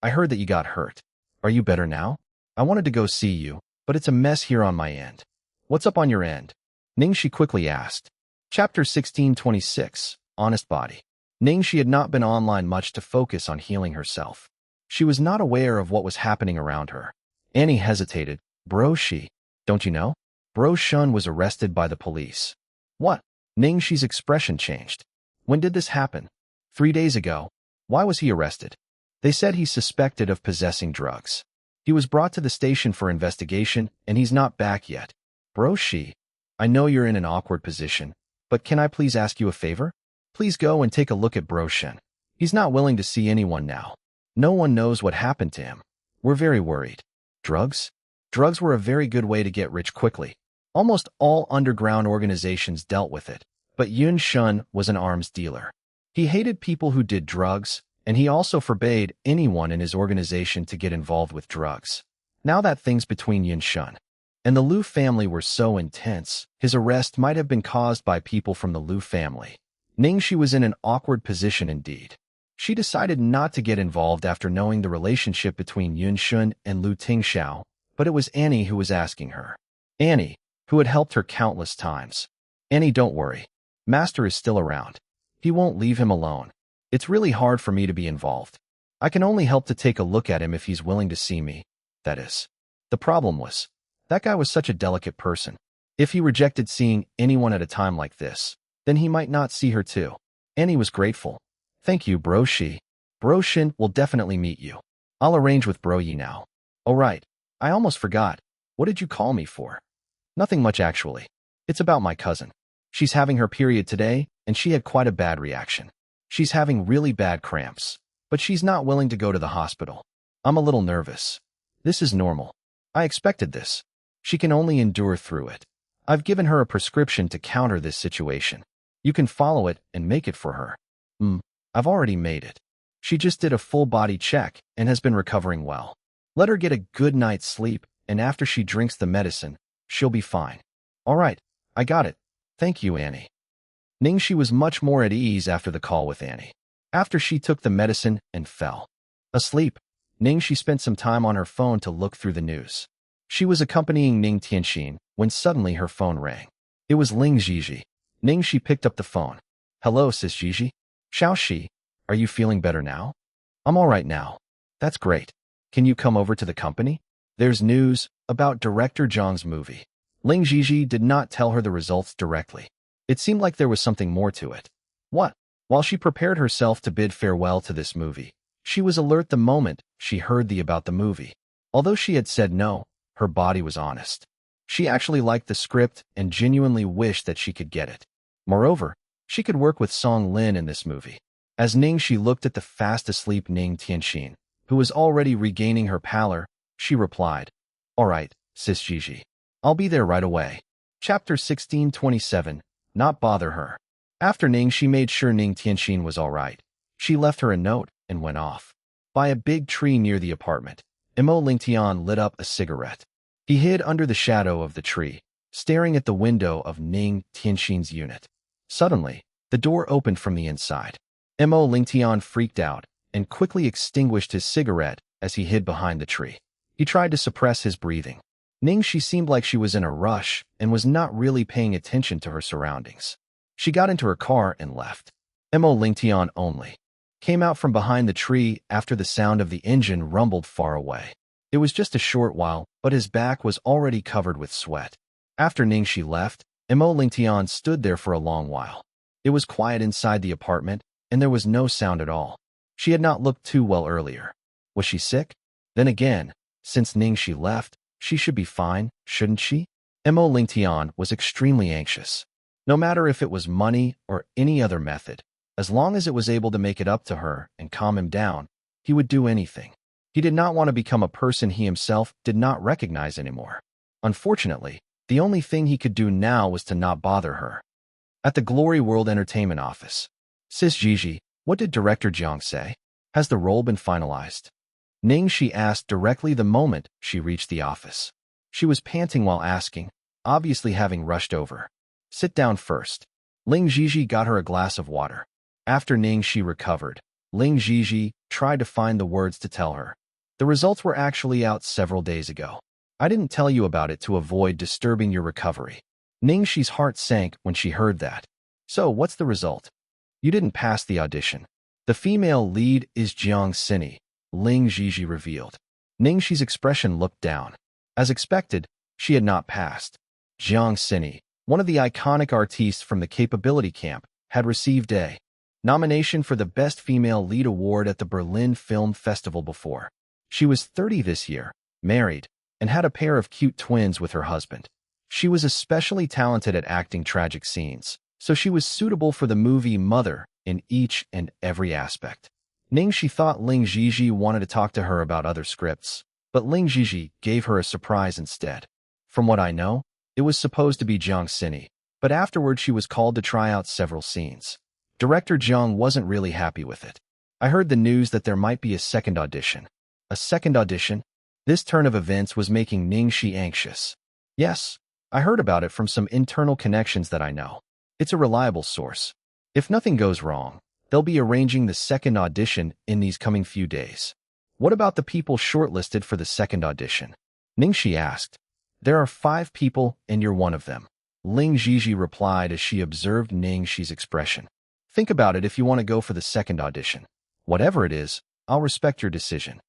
I heard that you got hurt. Are you better now? I wanted to go see you, but it's a mess here on my end. What's up on your end? Ning Xi quickly asked. Chapter 1626, Honest Body. Ning Xi had not been online much to focus on healing herself. She was not aware of what was happening around her. Annie hesitated. Bro Xi, don't you know? Bro Shun was arrested by the police. What? Ning Xi's expression changed. When did this happen? 3 days ago. Why was he arrested? They said he's suspected of possessing drugs. He was brought to the station for investigation, and he's not back yet. Bro Xi, I know you're in an awkward position, but can I please ask you a favor? Please go and take a look at Bro Shen. He's not willing to see anyone now. No one knows what happened to him. We're very worried. Drugs? Drugs were a very good way to get rich quickly. Almost all underground organizations dealt with it, but Yun Shun was an arms dealer. He hated people who did drugs, and he also forbade anyone in his organization to get involved with drugs. Now that things between Yun Shun and the Liu family were so intense, his arrest might have been caused by people from the Liu family. Ning Xi was in an awkward position indeed. She decided not to get involved after knowing the relationship between Yun Shun and Liu Tingxiao, but it was Annie who was asking her. Annie, who had helped her countless times. Annie, don't worry. Master is still around. He won't leave him alone. It's really hard for me to be involved. I can only help to take a look at him if he's willing to see me, that is. The problem was, that guy was such a delicate person. If he rejected seeing anyone at a time like this, then he might not see her too. Annie was grateful. Thank you, Bro Xi. Bro Shin will definitely meet you. I'll arrange with Bro Yi now. Oh right, I almost forgot. What did you call me for? Nothing much actually. It's about my cousin. She's having her period today, and she had quite a bad reaction. She's having really bad cramps, but she's not willing to go to the hospital. I'm a little nervous. This is normal. I expected this. She can only endure through it. I've given her a prescription to counter this situation. You can follow it and make it for her. I've already made it. She just did a full body check and has been recovering well. Let her get a good night's sleep, and after she drinks the medicine, she'll be fine. All right, I got it. Thank you, Annie. Ning Xi was much more at ease after the call with Annie. After she took the medicine and fell asleep, Ning Xi spent some time on her phone to look through the news. She was accompanying Ning Tianxin when suddenly her phone rang. It was Ling Xi. Ning Xi picked up the phone. Hello, sis Xi. Xiao Xi, are you feeling better now? I'm all right now. That's great. Can you come over to the company? There's news about director Zhang's movie. Ling Xi did not tell her the results directly. It seemed like there was something more to it. What? While she prepared herself to bid farewell to this movie, she was alert the moment she heard about the movie. Although she had said no, her body was honest. She actually liked the script and genuinely wished that she could get it. Moreover, she could work with Song Lin in this movie. As Ning Xi looked at the fast-asleep Ning Tianxin, who was already regaining her pallor, she replied, All right, sis Gigi. I'll be there right away. Chapter 1627, Not Bother Her. After Ning Xi made sure Ning Tianxin was all right, she left her a note and went off. By a big tree near the apartment, Mo Lingtian lit up a cigarette. He hid under the shadow of the tree, staring at the window of Ning Tianxin's unit. Suddenly, the door opened from the inside. Mo Lingtian freaked out and quickly extinguished his cigarette as he hid behind the tree. He tried to suppress his breathing. Ning Xi seemed like she was in a rush and was not really paying attention to her surroundings. She got into her car and left. Mo Lingtian only came out from behind the tree after the sound of the engine rumbled far away. It was just a short while, but his back was already covered with sweat. After Ning Xi left, Mo Lingtian stood there for a long while. It was quiet inside the apartment, and there was no sound at all. She had not looked too well earlier. Was she sick? Then again, since Ning Xi left, she should be fine, shouldn't she? Mo Lingtian was extremely anxious. No matter if it was money or any other method, as long as it was able to make it up to her and calm him down, he would do anything. He did not want to become a person he himself did not recognize anymore. Unfortunately, the only thing he could do now was to not bother her. At the Glory World Entertainment office. Sis Gigi, what did Director Jiang say? Has the role been finalized? Ning Xi asked directly the moment she reached the office. She was panting while asking, obviously having rushed over. Sit down first. Ling Gigi got her a glass of water. After Ning Xi recovered, Ling Gigi tried to find the words to tell her. The results were actually out several days ago. I didn't tell you about it to avoid disturbing your recovery. Ning Xi's heart sank when she heard that. So, what's the result? You didn't pass the audition. The female lead is Jiang Xini, Ling Gigi revealed. Ning Xi's expression looked down. As expected, she had not passed. Jiang Xini, one of the iconic artistes from the Capability Camp, had received a nomination for the Best Female Lead Award at the Berlin Film Festival before. She was 30 this year, married, and had a pair of cute twins with her husband. She was especially talented at acting tragic scenes, so she was suitable for the movie Mother in each and every aspect. Ning Xi thought Ling Gigi wanted to talk to her about other scripts, but Ling Gigi gave her a surprise instead. From what I know, it was supposed to be Jiang Xini, but afterward she was called to try out several scenes. Director Jiang wasn't really happy with it. I heard the news that there might be a second audition. A second audition? This turn of events was making Ning Xi anxious. Yes, I heard about it from some internal connections that I know. It's a reliable source. If nothing goes wrong, they'll be arranging the second audition in these coming few days. What about the people shortlisted for the second audition? Ning Xi asked. There are 5 people and you're one of them. Ling Gigi replied as she observed Ning Xi's expression. Think about it if you want to go for the second audition. Whatever it is, I'll respect your decision.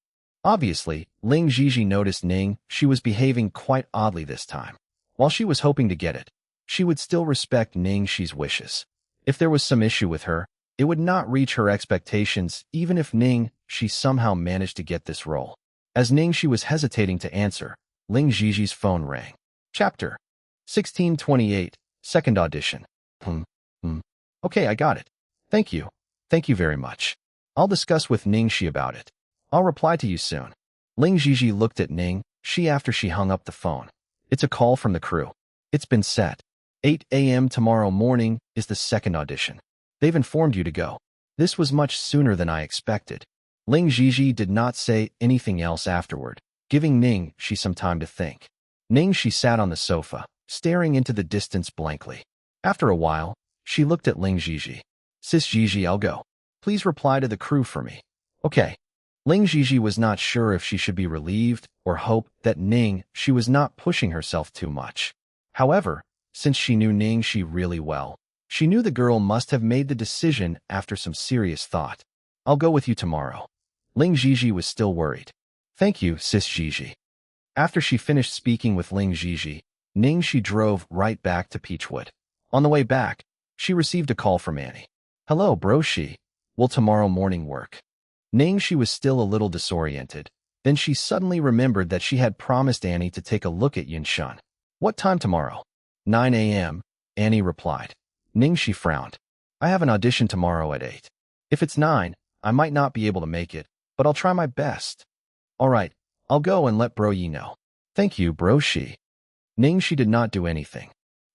Obviously, Ling Gigi noticed Ning Xi was behaving quite oddly this time. While she was hoping to get it, she would still respect Ning Xi's wishes. If there was some issue with her, it would not reach her expectations even if Ning Xi somehow managed to get this role. As Ning Xi was hesitating to answer, Ling Gigi's phone rang. Chapter 1628, Second Audition. Okay, I got it. Thank you. Thank you very much. I'll discuss with Ning Xi about it. I'll reply to you soon. Ling Gigi looked at Ning Xi after she hung up the phone. It's a call from the crew. It's been set. 8 a.m. tomorrow morning is the second audition. They've informed you to go. This was much sooner than I expected. Ling Gigi did not say anything else afterward, giving Ning Xi some time to think. Ning Xi sat on the sofa, staring into the distance blankly. After a while, she looked at Ling Gigi. Sis Gigi, I'll go. Please reply to the crew for me. Okay. Ling Gigi was not sure if she should be relieved or hope that Ning Xi was not pushing herself too much. However, since she knew Ning Xi really well, she knew the girl must have made the decision after some serious thought. I'll go with you tomorrow. Ling Gigi was still worried. Thank you, Sis Gigi. After she finished speaking with Ling Gigi, Ning Xi drove right back to Peachwood. On the way back, she received a call from Annie. Hello, bro Xi. Will tomorrow morning work? Ning Xi was still a little disoriented. Then she suddenly remembered that she had promised Annie to take a look at Yinshan. What time tomorrow? 9 a.m., Annie replied. Ning Xi frowned. I have an audition tomorrow at 8. If it's 9, I might not be able to make it, but I'll try my best. All right, I'll go and let Bro Yi know. Thank you, Bro Xi. Ning Xi did not do anything.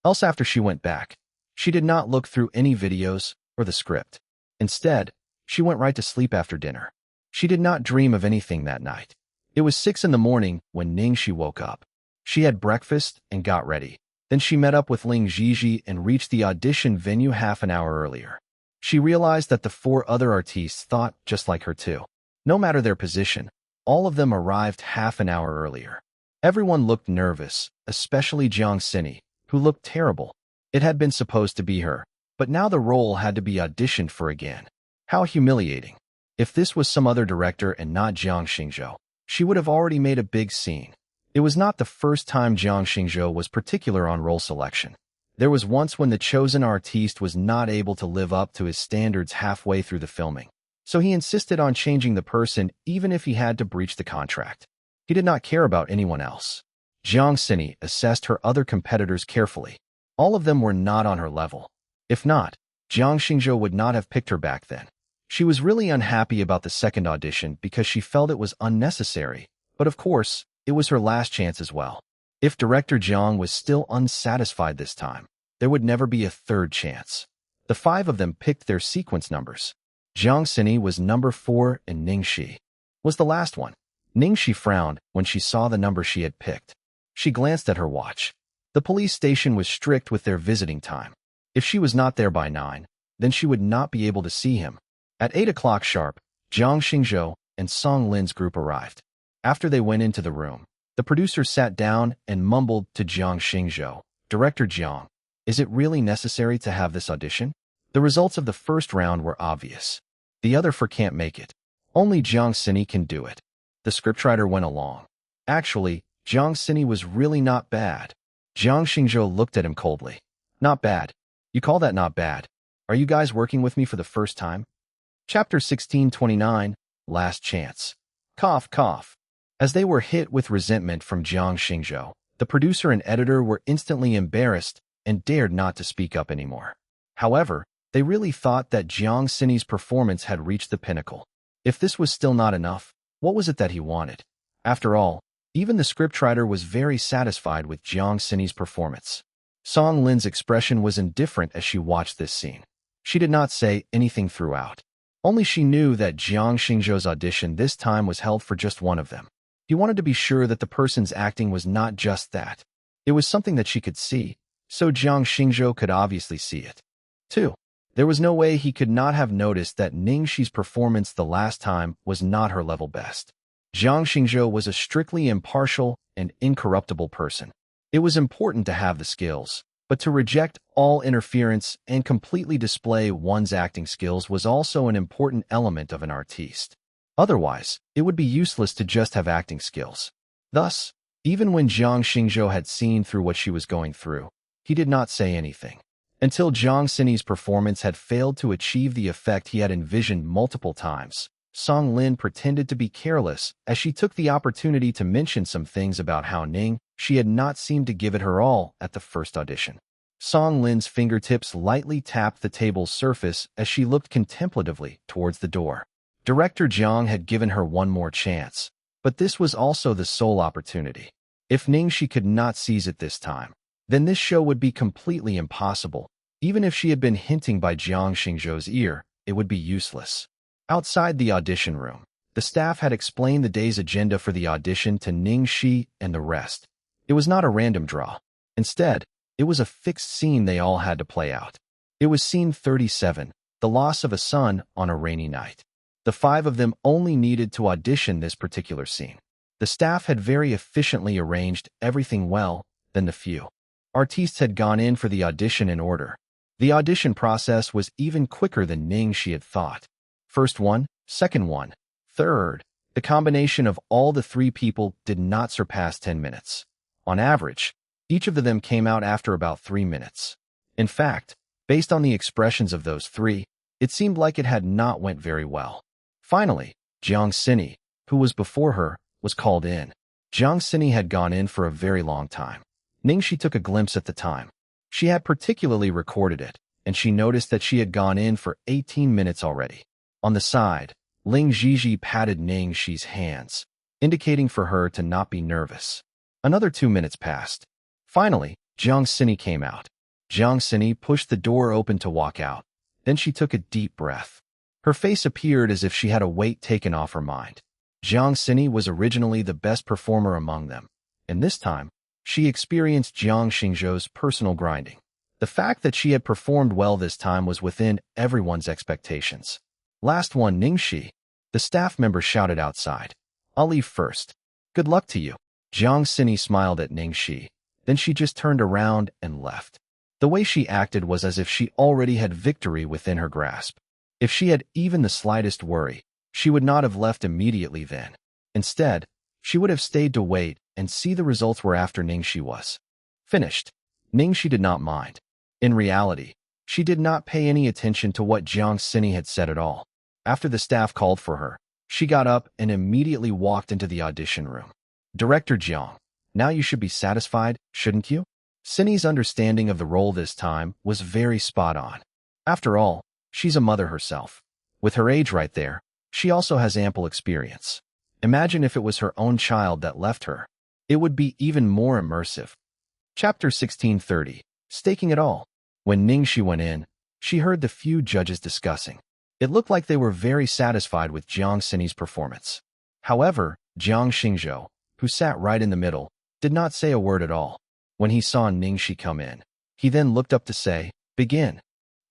Else after she went back, she did not look through any videos or the script. Instead, she went right to sleep after dinner. She did not dream of anything that night. It was 6 in the morning when Ning Xi woke up. She had breakfast and got ready. Then she met up with Ling Gigi and reached the audition venue half an hour earlier. She realized that the 4 other artistes thought just like her too. No matter their position, all of them arrived half an hour earlier. Everyone looked nervous, especially Jiang Xini, who looked terrible. It had been supposed to be her, But now the role had to be auditioned for again. How humiliating. If this was some other director and not Jiang Xingzhou, she would have already made a big scene. It was not the first time Jiang Xingzhou was particular on role selection. There was once when the chosen artiste was not able to live up to his standards halfway through the filming. So he insisted on changing the person even if he had to breach the contract. He did not care about anyone else. Jiang Xi assessed her other competitors carefully. All of them were not on her level. If not, Jiang Xingzhou would not have picked her back then. She was really unhappy about the second audition because she felt it was unnecessary, but of course, it was her last chance as well. If director Jiang was still unsatisfied this time, there would never be a third chance. The 5 of them picked their sequence numbers. Jiang Xi was number 4 and Ning Xi was the last one. Ning Xi frowned when she saw the number she had picked. She glanced at her watch. The police station was strict with their visiting time. If she was not there by 9, then she would not be able to see him. At 8 o'clock sharp, Jiang Xingzhou and Song Lin's group arrived. After they went into the room, the producer sat down and mumbled to Jiang Xingzhou, "Director Jiang, is it really necessary to have this audition?" The results of the first round were obvious. The other 4 can't make it. Only Jiang Xi can do it. The scriptwriter went along. Actually, Jiang Xi was really not bad. Jiang Xingzhou looked at him coldly. "Not bad? You call that not bad? Are you guys working with me for the first time?" Chapter 1629, Last Chance. Cough, cough. As they were hit with resentment from Jiang Xingzhou, the producer and editor were instantly embarrassed and dared not to speak up anymore. However, they really thought that Jiang Xi's performance had reached the pinnacle. If this was still not enough, what was it that he wanted? After all, even the scriptwriter was very satisfied with Jiang Xi's performance. Song Lin's expression was indifferent as she watched this scene. She did not say anything throughout. Only she knew that Jiang Xingzhou's audition this time was held for just one of them. He wanted to be sure that the person's acting was not just that. It was something that she could see, so Jiang Xingzhou could obviously see it. 2. There was no way he could not have noticed that Ning Xi's performance the last time was not her level best. Jiang Xingzhou was a strictly impartial and incorruptible person. It was important to have the skills, but to reject all interference and completely display one's acting skills was also an important element of an artiste. Otherwise, it would be useless to just have acting skills. Thus, even when Jiang Xingzhou had seen through what she was going through, he did not say anything. Until Jiang Xi's performance had failed to achieve the effect he had envisioned multiple times, Song Lin pretended to be careless as she took the opportunity to mention some things about how Ning Xi had not seemed to give it her all at the first audition. Song Lin's fingertips lightly tapped the table's surface as she looked contemplatively towards the door. Director Jiang had given her one more chance, but this was also the sole opportunity. If Ning Xi could not seize it this time, then this show would be completely impossible. Even if she had been hinting by Jiang Xingzhou's ear, it would be useless. Outside the audition room, the staff had explained the day's agenda for the audition to Ning Xi and the rest. It was not a random draw. Instead, it was a fixed scene they all had to play out. It was scene 37, the loss of a son on a rainy night. The 5 of them only needed to audition this particular scene. The staff had very efficiently arranged everything well, then the few artistes had gone in for the audition in order. The audition process was even quicker than Ning Xi had thought. First one, second one, third. The combination of all the 3 people did not surpass 10 minutes. On average, each of them came out after about 3 minutes. In fact, based on the expressions of those 3, it seemed like it had not went very well. Finally, Jiang Xi, who was before her, was called in. Jiang Xi had gone in for a very long time. Ning Xi took a glimpse at the time. She had particularly recorded it, and she noticed that she had gone in for 18 minutes already. On the side, Ling Xi patted Ning Xi's hands, indicating for her to not be nervous. Another 2 minutes passed. Finally, Jiang Xi came out. Jiang Xi pushed the door open to walk out. Then she took a deep breath. Her face appeared as if she had a weight taken off her mind. Jiang Xi was originally the best performer among them, and this time, she experienced Jiang Xingzhou's personal grinding. The fact that she had performed well this time was within everyone's expectations. Last one, Ning Xi. The staff member shouted outside. "I'll leave first. Good luck to you." Jiang Xi smiled at Ning Xi. Then she just turned around and left. The way she acted was as if she already had victory within her grasp. If she had even the slightest worry, she would not have left immediately then. Instead, she would have stayed to wait and see the results were after Ning Xi was finished. Ning Xi did not mind. In reality, she did not pay any attention to what Jiang Xini had said at all. After the staff called for her, she got up and immediately walked into the audition room. Director Jiang, now you should be satisfied, shouldn't you? Xini's understanding of the role this time was very spot on. After all, she's a mother herself. With her age right there, she also has ample experience. Imagine if it was her own child that left her. It would be even more immersive. Chapter 1630, Staking It All. When Ning Xi went in, she heard the few judges discussing. It looked like they were very satisfied with Jiang Xini's performance. However, Jiang Xingzhou, who sat right in the middle, did not say a word at all. When he saw Ning Xi come in, he then looked up to say, "Begin."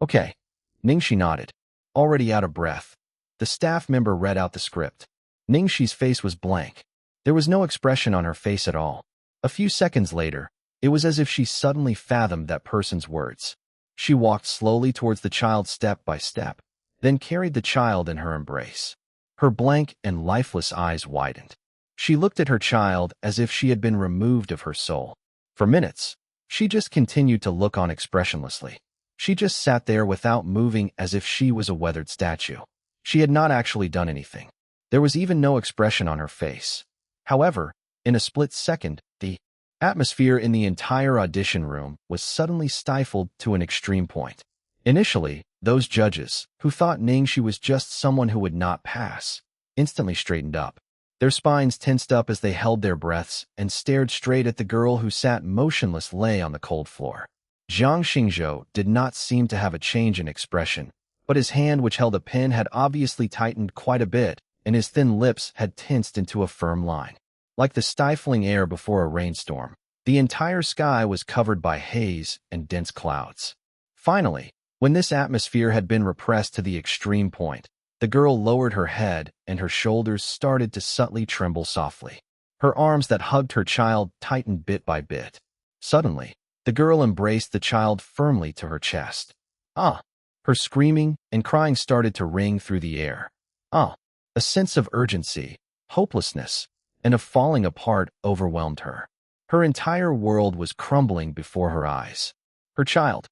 "Okay." Ning Xi nodded. Already out of breath, the staff member read out the script. Ning Xi's face was blank. There was no expression on her face at all. A few seconds later, it was as if she suddenly fathomed that person's words. She walked slowly towards the child step by step, then carried the child in her embrace. Her blank and lifeless eyes widened. She looked at her child as if she had been removed of her soul. For minutes, she just continued to look on expressionlessly. She just sat there without moving as if she was a weathered statue. She had not actually done anything. There was even no expression on her face. However, in a split second, the atmosphere in the entire audition room was suddenly stifled to an extreme point. Initially, those judges, who thought Ning Xi was just someone who would not pass, instantly straightened up. Their spines tensed up as they held their breaths and stared straight at the girl who sat motionless lay on the cold floor. Jiang Xingzhou did not seem to have a change in expression, but his hand which held a pen had obviously tightened quite a bit, and his thin lips had tensed into a firm line. Like the stifling air before a rainstorm, the entire sky was covered by haze and dense clouds. Finally, when this atmosphere had been repressed to the extreme point, the girl lowered her head and her shoulders started to subtly tremble softly. Her arms that hugged her child tightened bit by bit. Suddenly, the girl embraced the child firmly to her chest. "Ah!" Her screaming and crying started to ring through the air. "Ah!" A sense of urgency, hopelessness, and of falling apart overwhelmed her. Her entire world was crumbling before her eyes. Her child,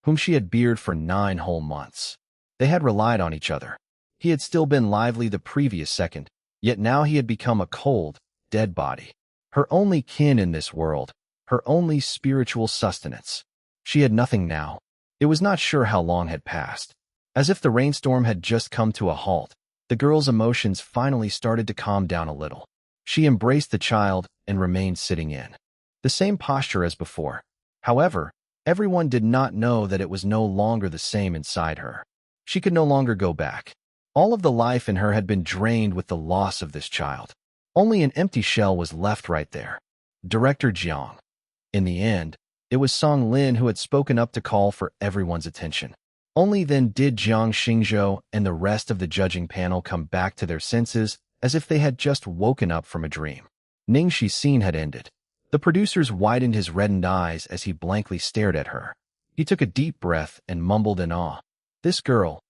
whom she had beared for 9 whole months. They had relied on each other. He had still been lively the previous second, yet now he had become a cold, dead body. Her only kin in this world, her only spiritual sustenance. She had nothing now. It was not sure how long had passed. As if the rainstorm had just come to a halt, the girl's emotions finally started to calm down a little. She embraced the child and remained sitting in the same posture as before. However, everyone did not know that it was no longer the same inside her. She could no longer go back. All of the life in her had been drained with the loss of this child. Only an empty shell was left right there. Director Jiang. In the end, it was Song Lin who had spoken up to call for everyone's attention. Only then did Jiang Xingzhou and the rest of the judging panel come back to their senses as if they had just woken up from a dream. Ning Xi's scene had ended. The producers widened his reddened eyes as he blankly stared at her. He took a deep breath and mumbled in awe. "This girl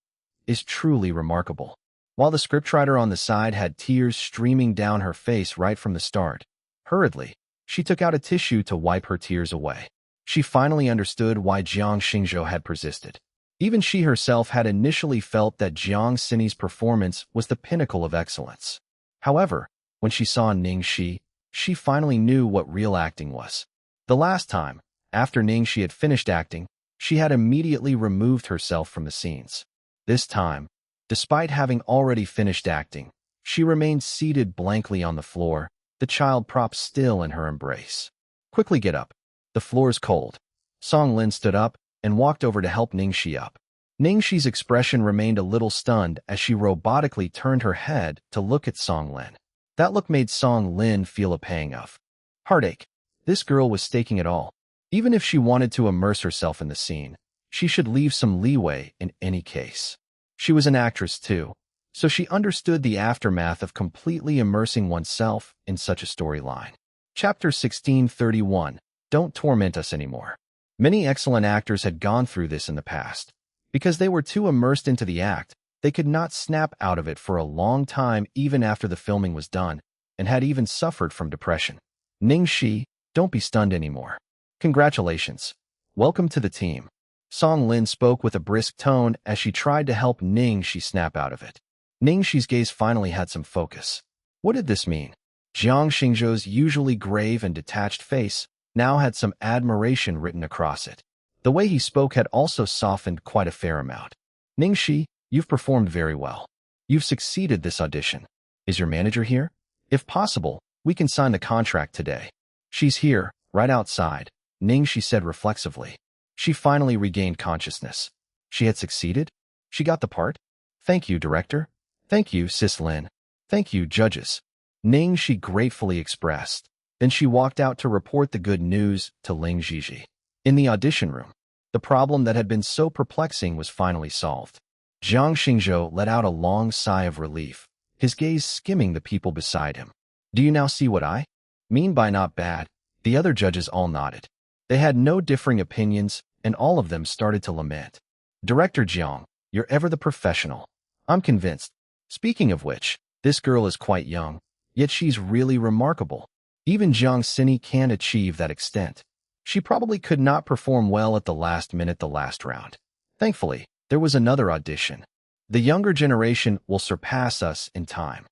is truly remarkable." While the scriptwriter on the side had tears streaming down her face right from the start. Hurriedly, she took out a tissue to wipe her tears away. She finally understood why Jiang Xingzhou had persisted. Even she herself had initially felt that Jiang Xini's performance was the pinnacle of excellence. However, when she saw Ning Xi, she finally knew what real acting was. The last time, after Ning Xi had finished acting, she had immediately removed herself from the scenes. This time, despite having already finished acting, she remained seated blankly on the floor, the child propped still in her embrace. "Quickly get up. The floor's cold." Song Lin stood up and walked over to help Ning Xi up. Ning Xi's expression remained a little stunned as she robotically turned her head to look at Song Lin. That look made Song Lin feel a pang of heartache. This girl was staking it all. Even if she wanted to immerse herself in the scene, she should leave some leeway in any case. She was an actress too, so she understood the aftermath of completely immersing oneself in such a storyline. Chapter 1631, Don't Torment Us Anymore. Many excellent actors had gone through this in the past. Because they were too immersed into the act, they could not snap out of it for a long time even after the filming was done, and had even suffered from depression. Ning Xi, don't be stunned anymore. Congratulations. Welcome to the team. Song Lin spoke with a brisk tone as she tried to help Ning Xi snap out of it. Ning Xi's gaze finally had some focus. What did this mean? Jiang Xingzhou's usually grave and detached face now had some admiration written across it. The way he spoke had also softened quite a fair amount. Ning Xi, you've performed very well. You've succeeded this audition. Is your manager here? If possible, we can sign the contract today. She's here, right outside, Ning Xi said reflexively. She finally regained consciousness. She had succeeded? She got the part? Thank you, director. Thank you, Sis Lin. Thank you, judges. Ning Xi gratefully expressed. Then she walked out to report the good news to Ling Xi. In the audition room, the problem that had been so perplexing was finally solved. Jiang Xingzhou let out a long sigh of relief, his gaze skimming the people beside him. Do you now see what I mean by not bad? The other judges all nodded. They had no differing opinions, and all of them started to lament. Director Jiang, you're ever the professional. I'm convinced. Speaking of which, this girl is quite young, yet she's really remarkable. Even Jiang Xini can't achieve that extent. She probably could not perform well at the last minute the last round. Thankfully, there was another audition. The younger generation will surpass us in time.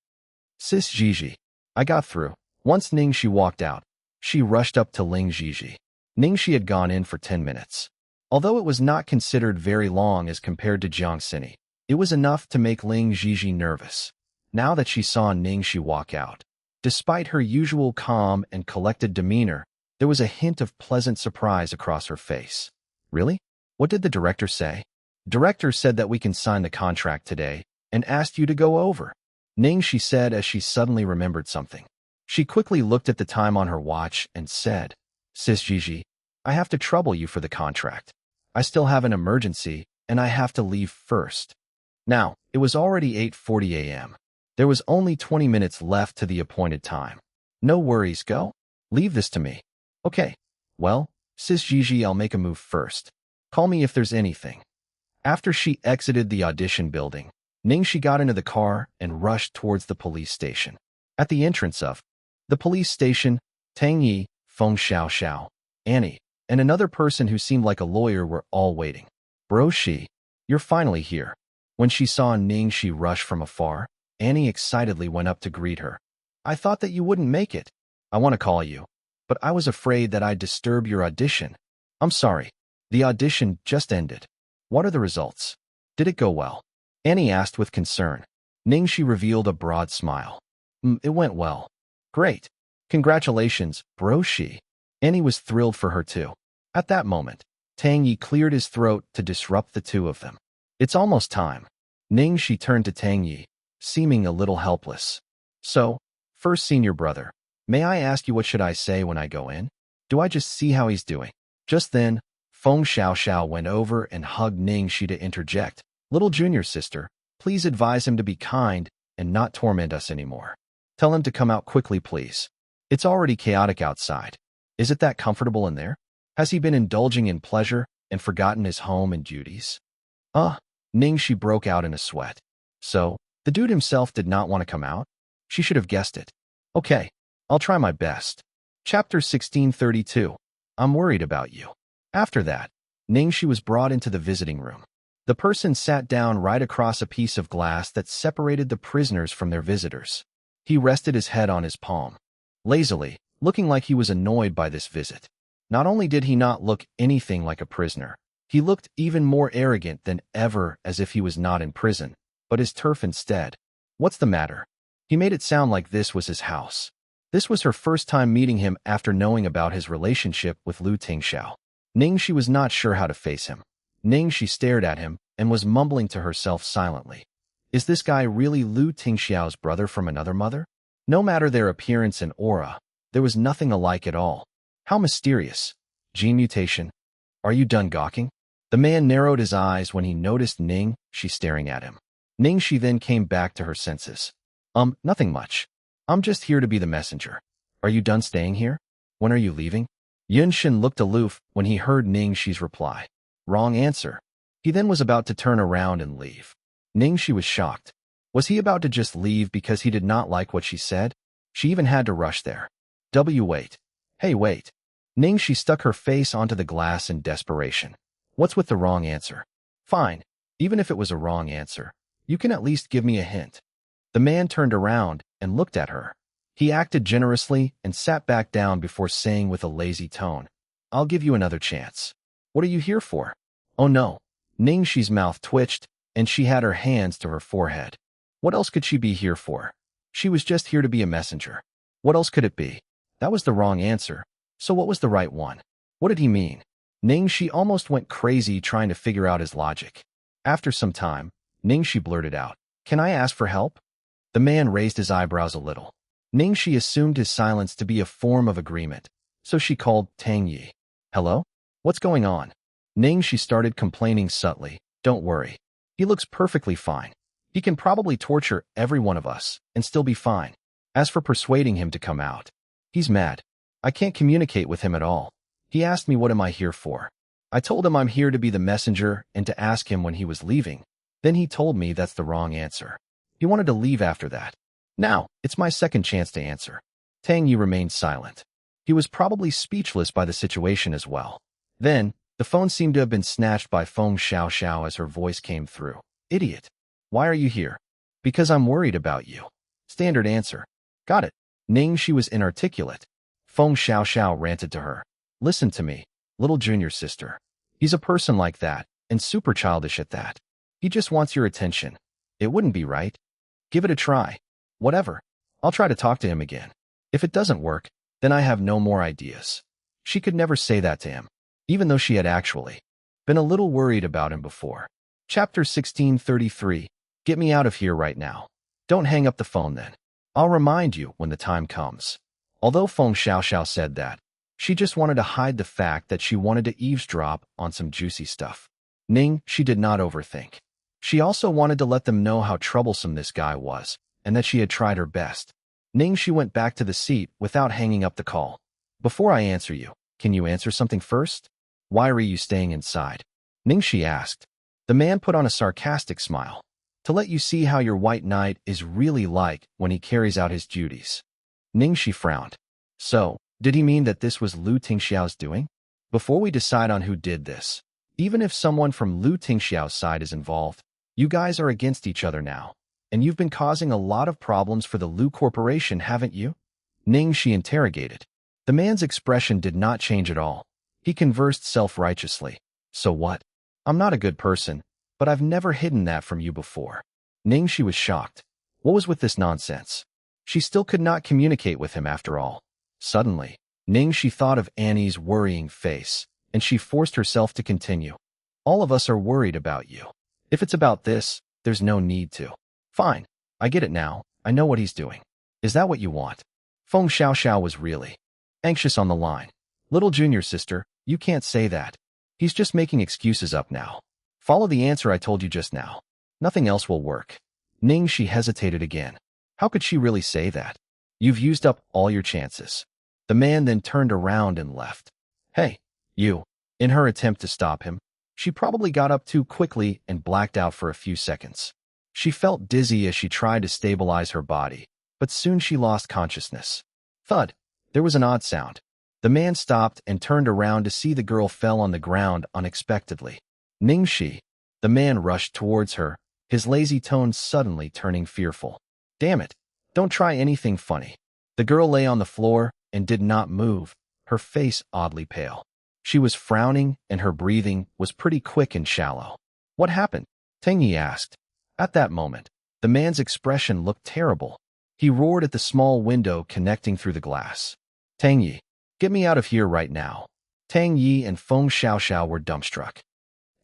Sis Gigi. I got through. Once Ning Xi walked out, she rushed up to Ling Gigi. Ning Xi had gone in for 10 minutes. Although it was not considered very long as compared to Jiang Xini, it was enough to make Ling Gigi nervous. Now that she saw Ning Xi walk out, despite her usual calm and collected demeanor, there was a hint of pleasant surprise across her face. Really? What did the director say? Director said that we can sign the contract today and asked you to go over. Ning Xi said as she suddenly remembered something. She quickly looked at the time on her watch and said, Sis Gigi, I have to trouble you for the contract. I still have an emergency and I have to leave first. Now, it was already 8:40 a.m. There was only 20 minutes left to the appointed time. No worries, go. Leave this to me. Okay. Well, Sis Gigi, I'll make a move first. Call me if there's anything. After she exited the audition building, Ning Xi got into the car and rushed towards the police station. At the entrance of the police station, Tang Yi, Feng Xiao, Annie, and another person who seemed like a lawyer were all waiting. Bro Xi, you're finally here. When she saw Ning Xi rush from afar, Annie excitedly went up to greet her. I thought that you wouldn't make it. I want to call you, but I was afraid that I'd disturb your audition. I'm sorry. The audition just ended. What are the results? Did it go well? Annie asked with concern. Ning Xi revealed a broad smile. It went well. Great. Congratulations, Bro Xi. Annie was thrilled for her too. At that moment, Tang Yi cleared his throat to disrupt the two of them. It's almost time. Ning Xi turned to Tang Yi, seeming a little helpless. So, first senior brother, may I ask you what should I say when I go in? Do I just see how he's doing? Just then, Feng Xiao went over and hugged Ning Xi to interject. Little junior sister, please advise him to be kind and not torment us anymore. Tell him to come out quickly, please. It's already chaotic outside. Is it that comfortable in there? Has he been indulging in pleasure and forgotten his home and duties? Ning Xi broke out in a sweat. So, the dude himself did not want to come out? She should have guessed it. Okay, I'll try my best. Chapter 1632. I'm worried about you. After that, Ning Xi was brought into the visiting room. The person sat down right across a piece of glass that separated the prisoners from their visitors. He rested his head on his palm, lazily, looking like he was annoyed by this visit. Not only did he not look anything like a prisoner, he looked even more arrogant than ever, as if he was not in prison, but his turf instead. What's the matter? He made it sound like this was his house. This was her first time meeting him after knowing about his relationship with Lu Tingxiao. Ning Xi was not sure how to face him. Ning Xi stared at him and was mumbling to herself silently. Is this guy really Lu Tingxiao's brother from another mother? No matter their appearance and aura, there was nothing alike at all. How mysterious. Gene mutation. Are you done gawking? The man narrowed his eyes when he noticed Ning Xi staring at him. Ning Xi then came back to her senses. Nothing much. I'm just here to be the messenger. Are you done staying here? When are you leaving? Yunshin looked aloof when he heard Ning Xi's reply. Wrong answer. He then was about to turn around and leave. Ning Xi was shocked. Was he about to just leave because he did not like what she said? She even had to rush there. Wait. Hey, wait. Ning Xi stuck her face onto the glass in desperation. What's with the wrong answer? Fine. Even if it was a wrong answer, you can at least give me a hint. The man turned around and looked at her. He acted generously and sat back down before saying with a lazy tone, I'll give you another chance. What are you here for? Oh no. Ning Xi's mouth twitched, and she had her hands to her forehead. What else could she be here for? She was just here to be a messenger. What else could it be? That was the wrong answer. So what was the right one? What did he mean? Ning Xi almost went crazy trying to figure out his logic. After some time, Ning Xi blurted out, Can I ask for help? The man raised his eyebrows a little. Ning Xi assumed his silence to be a form of agreement, so she called Tang Yi. Hello? What's going on? Ning Xi started complaining subtly. Don't worry. He looks perfectly fine. He can probably torture every one of us and still be fine. As for persuading him to come out, he's mad. I can't communicate with him at all. He asked me what am I here for. I told him I'm here to be the messenger and to ask him when he was leaving. Then he told me that's the wrong answer. He wanted to leave after that. Now, it's my second chance to answer. Tang Yi remained silent. He was probably speechless by the situation as well. Then, the phone seemed to have been snatched by Feng Xiao as her voice came through. Idiot. Why are you here? Because I'm worried about you. Standard answer. Got it. Ning Xi was inarticulate. Feng Xiao ranted to her. Listen to me, little junior sister. He's a person like that, and super childish at that. He just wants your attention. It wouldn't be right. Give it a try. Whatever. I'll try to talk to him again. If it doesn't work, then I have no more ideas. She could never say that to him, even though she had actually been a little worried about him before. Chapter 1633. Get me out of here right now. Don't hang up the phone then. I'll remind you when the time comes. Although Feng Xiao said that, she just wanted to hide the fact that she wanted to eavesdrop on some juicy stuff. Ning, she did not overthink. She also wanted to let them know how troublesome this guy was, and that she had tried her best. Ning, she went back to the seat without hanging up the call. Before I answer you, can you answer something first? Why are you staying inside? Ning, she asked. The man put on a sarcastic smile. To let you see how your white knight is really like when he carries out his duties. Ning, she frowned. So, did he mean that this was Lu Tingxiao's doing? Before we decide on who did this, even if someone from Lu Tingxiao's side is involved, you guys are against each other now, and you've been causing a lot of problems for the Lu Corporation, haven't you? Ning, she interrogated. The man's expression did not change at all. He conversed self-righteously. So what? I'm not a good person, but I've never hidden that from you before. Ning, she was shocked. What was with this nonsense? She still could not communicate with him after all. Suddenly, Ning, she thought of Annie's worrying face, and she forced herself to continue. All of us are worried about you. If it's about this, there's no need to. Fine. I get it now. I know what he's doing. Is that what you want? Feng Xiao was really anxious on the line. Little junior sister, you can't say that. He's just making excuses up now. Follow the answer I told you just now. Nothing else will work. Ning, she hesitated again. How could she really say that? You've used up all your chances. The man then turned around and left. Hey, you. In her attempt to stop him, she probably got up too quickly and blacked out for a few seconds. She felt dizzy as she tried to stabilize her body, but soon she lost consciousness. Thud. There was an odd sound. The man stopped and turned around to see the girl fell on the ground unexpectedly. Ning Xi. The man rushed towards her, his lazy tone suddenly turning fearful. Damn it. Don't try anything funny. The girl lay on the floor and did not move, her face oddly pale. She was frowning and her breathing was pretty quick and shallow. What happened? Tang Yi asked. At that moment, the man's expression looked terrible. He roared at the small window connecting through the glass. Tang Yi, get me out of here right now. Tang Yi and Feng Xiao were dumbstruck.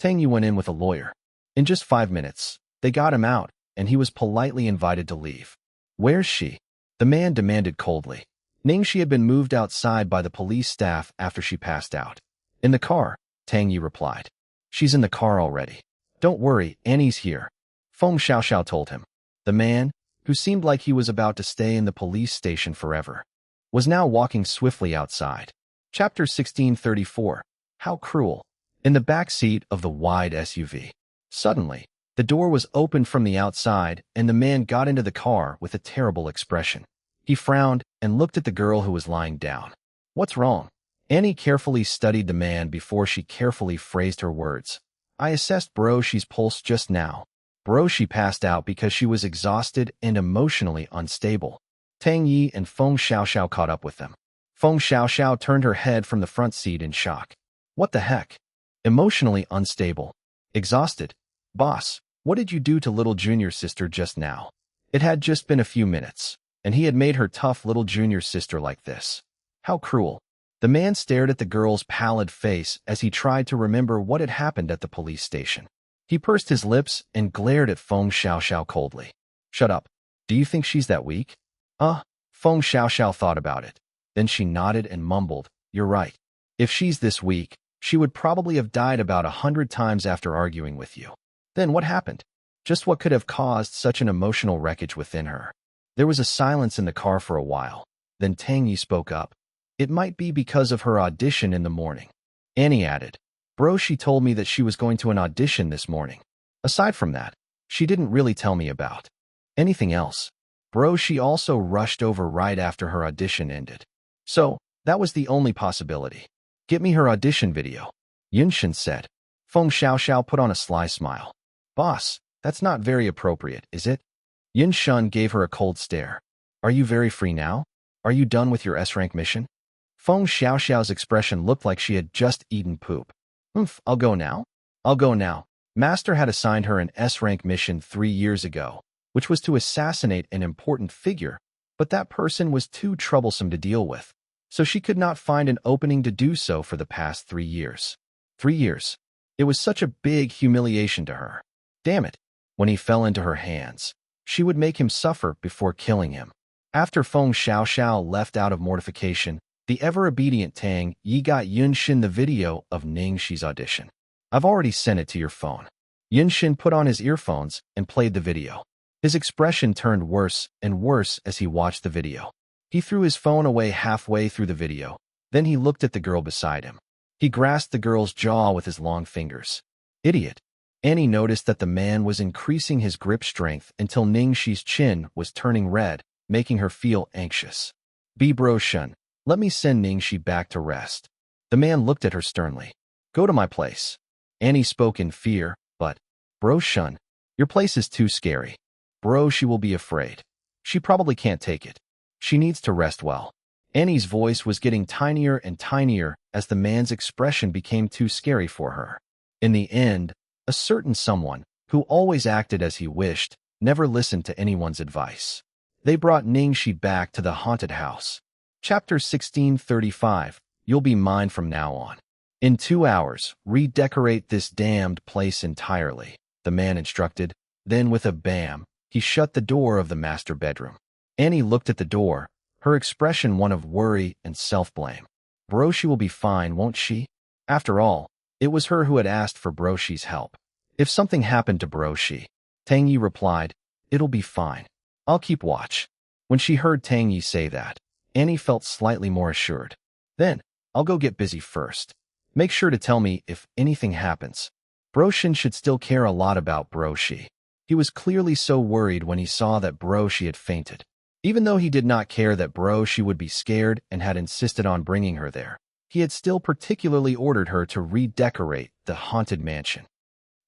Tang Yi went in with a lawyer. In just 5 minutes, they got him out, and he was politely invited to leave. Where's she? The man demanded coldly. Ning Xi had been moved outside by the police staff after she passed out. In the car, Tang Yi replied. She's in the car already. Don't worry, Annie's here. Feng Xiao told him. The man, who seemed like he was about to stay in the police station forever, was now walking swiftly outside. Chapter 1634. How cruel. In the back seat of the wide SUV. Suddenly, the door was opened from the outside and the man got into the car with a terrible expression. He frowned and looked at the girl who was lying down. What's wrong? Annie carefully studied the man before she carefully phrased her words. I assessed Brochi's pulse just now. Brochi passed out because she was exhausted and emotionally unstable. Tang Yi and Feng Xiaoxiao caught up with them. Feng Xiaoxiao turned her head from the front seat in shock. What the heck? Emotionally unstable. Exhausted. Boss, what did you do to little junior sister just now? It had just been a few minutes, and he had made her tough little junior sister like this. How cruel. The man stared at the girl's pallid face as he tried to remember what had happened at the police station. He pursed his lips and glared at Feng Xiaoxiao coldly. Shut up. Do you think she's that weak? Feng Xiaoxiao thought about it. Then she nodded and mumbled, You're right. If she's this weak, she would probably have died about 100 times after arguing with you. Then what happened? Just what could have caused such an emotional wreckage within her? There was a silence in the car for a while. Then Tang Yi spoke up. It might be because of her audition in the morning. Annie added, Bro, she told me that she was going to an audition this morning. Aside from that, she didn't really tell me about anything else. Bro, she also rushed over right after her audition ended. So, that was the only possibility. Get me her audition video, Yunshin said. Feng Xiaoxiao put on a sly smile. Boss, that's not very appropriate, is it? Yunshin gave her a cold stare. Are you very free now? Are you done with your S-rank mission? Feng Xiaoxiao's expression looked like she had just eaten poop. I'll go now. I'll go now. Master had assigned her an S-rank mission 3 years ago, which was to assassinate an important figure, but that person was too troublesome to deal with, so she could not find an opening to do so for the past 3 years. 3 years. It was such a big humiliation to her. Damn it. When he fell into her hands, she would make him suffer before killing him. After Feng Xiaoxiao left out of mortification, the ever-obedient Tang Yi got Yunshin the video of Ning Xi's audition. I've already sent it to your phone. Yunshin put on his earphones and played the video. His expression turned worse and worse as he watched the video. He threw his phone away halfway through the video. Then he looked at the girl beside him. He grasped the girl's jaw with his long fingers. Idiot. Annie noticed that the man was increasing his grip strength until Ning Xi's chin was turning red, making her feel anxious. Bro Shun, let me send Ning Xi back to rest. The man looked at her sternly. Go to my place. Annie spoke in fear, but, Bro Shun, your place is too scary. Bro, she will be afraid. She probably can't take it. She needs to rest well. Annie's voice was getting tinier and tinier as the man's expression became too scary for her. In the end, a certain someone, who always acted as he wished, never listened to anyone's advice. They brought Ning Xi back to the haunted house. Chapter 1635. You'll be mine from now on. In 2 hours, redecorate this damned place entirely, the man instructed. Then with a bam, he shut the door of the master bedroom. Annie looked at the door, her expression one of worry and self-blame. Brochi will be fine, won't she? After all, it was her who had asked for Brochi's help. If something happened to Brochi, Tang Yi replied, It'll be fine. I'll keep watch. When she heard Tang Yi say that, Annie felt slightly more assured. Then, I'll go get busy first. Make sure to tell me if anything happens. Broshin should still care a lot about Brochi. He was clearly so worried when he saw that Brochi had fainted. Even though he did not care that Brochi would be scared and had insisted on bringing her there, he had still particularly ordered her to redecorate the haunted mansion.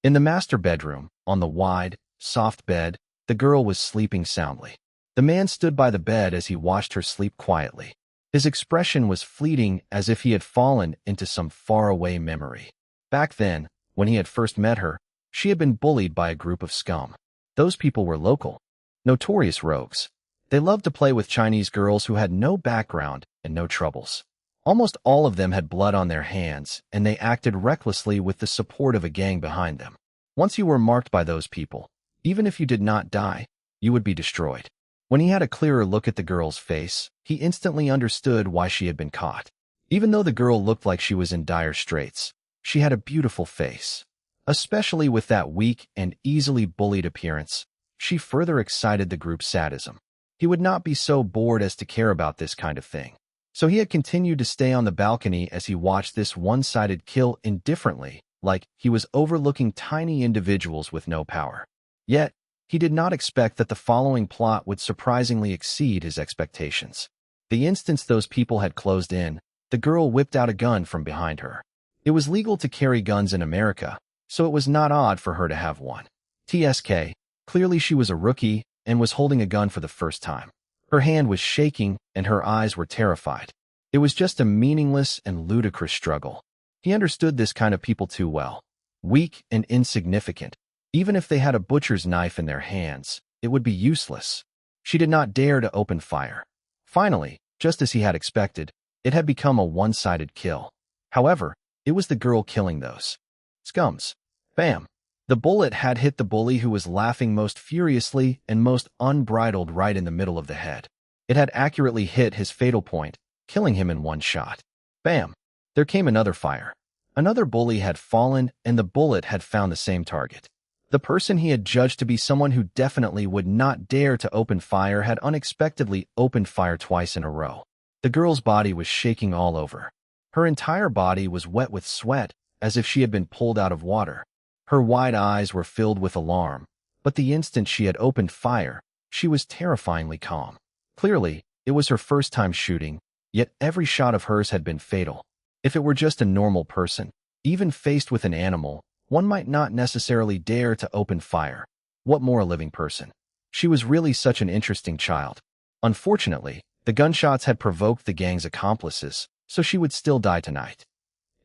In the master bedroom, on the wide, soft bed, the girl was sleeping soundly. The man stood by the bed as he watched her sleep quietly. His expression was fleeting, as if he had fallen into some faraway memory. Back then, when he had first met her, she had been bullied by a group of scum. Those people were local, notorious rogues. They loved to play with Chinese girls who had no background and no troubles. Almost all of them had blood on their hands, and they acted recklessly with the support of a gang behind them. Once you were marked by those people, even if you did not die, you would be destroyed. When he had a clearer look at the girl's face, he instantly understood why she had been caught. Even though the girl looked like she was in dire straits, she had a beautiful face. Especially with that weak and easily bullied appearance, she further excited the group's sadism. He would not be so bored as to care about this kind of thing. So he had continued to stay on the balcony as he watched this one-sided kill indifferently, like he was overlooking tiny individuals with no power. Yet, he did not expect that the following plot would surprisingly exceed his expectations. The instant those people had closed in, the girl whipped out a gun from behind her. It was legal to carry guns in America, so it was not odd for her to have one. TSK, clearly she was a rookie and was holding a gun for the first time. Her hand was shaking and her eyes were terrified. It was just a meaningless and ludicrous struggle. He understood this kind of people too well. Weak and insignificant. Even if they had a butcher's knife in their hands, it would be useless. She did not dare to open fire. Finally, just as he had expected, it had become a one-sided kill. However, it was the girl killing those scums. Bam! The bullet had hit the bully who was laughing most furiously and most unbridled right in the middle of the head. It had accurately hit his fatal point, killing him in one shot. Bam! There came another fire. Another bully had fallen and the bullet had found the same target. The person he had judged to be someone who definitely would not dare to open fire had unexpectedly opened fire twice in a row. The girl's body was shaking all over. Her entire body was wet with sweat, as if she had been pulled out of water. Her wide eyes were filled with alarm, but the instant she had opened fire, she was terrifyingly calm. Clearly, it was her first time shooting, yet every shot of hers had been fatal. If it were just a normal person, even faced with an animal, one might not necessarily dare to open fire. What more a living person? She was really such an interesting child. Unfortunately, the gunshots had provoked the gang's accomplices, so she would still die tonight.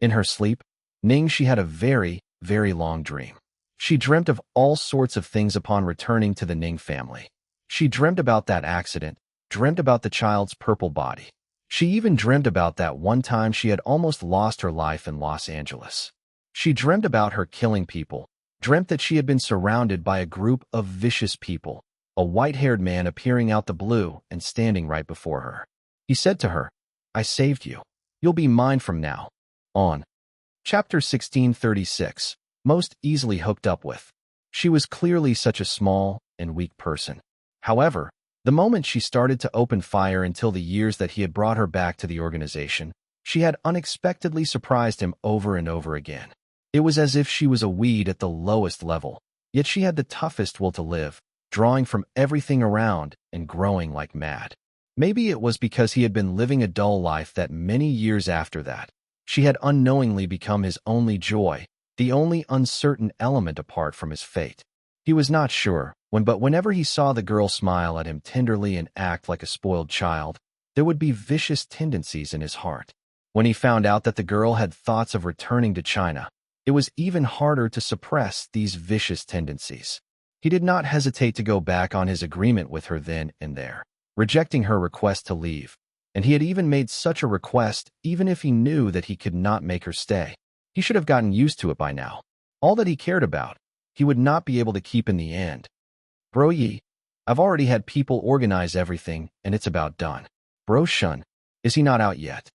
In her sleep, Ning Xi had a very, very long dream. She dreamt of all sorts of things upon returning to the Ning family. She dreamt about that accident, dreamt about the child's purple body. She even dreamt about that one time she had almost lost her life in Los Angeles. She dreamt about her killing people, dreamt that she had been surrounded by a group of vicious people, a white-haired man appearing out the blue and standing right before her. He said to her, "I saved you. You'll be mine from now on." Chapter 1636. Most easily hooked up with. She was clearly such a small and weak person. However, the moment she started to open fire until the years that he had brought her back to the organization, she had unexpectedly surprised him over and over again. It was as if she was a weed at the lowest level, yet she had the toughest will to live, drawing from everything around and growing like mad. Maybe it was because he had been living a dull life that many years after that, she had unknowingly become his only joy, the only uncertain element apart from his fate. He was not sure, but whenever he saw the girl smile at him tenderly and act like a spoiled child, there would be vicious tendencies in his heart. When he found out that the girl had thoughts of returning to China, it was even harder to suppress these vicious tendencies. He did not hesitate to go back on his agreement with her then and there, rejecting her request to leave, and he had even made such a request even if he knew that he could not make her stay. He should have gotten used to it by now. All that he cared about, he would not be able to keep in the end. Bro Yi, I've already had people organize everything, and it's about done. Bro Shun, is he not out yet?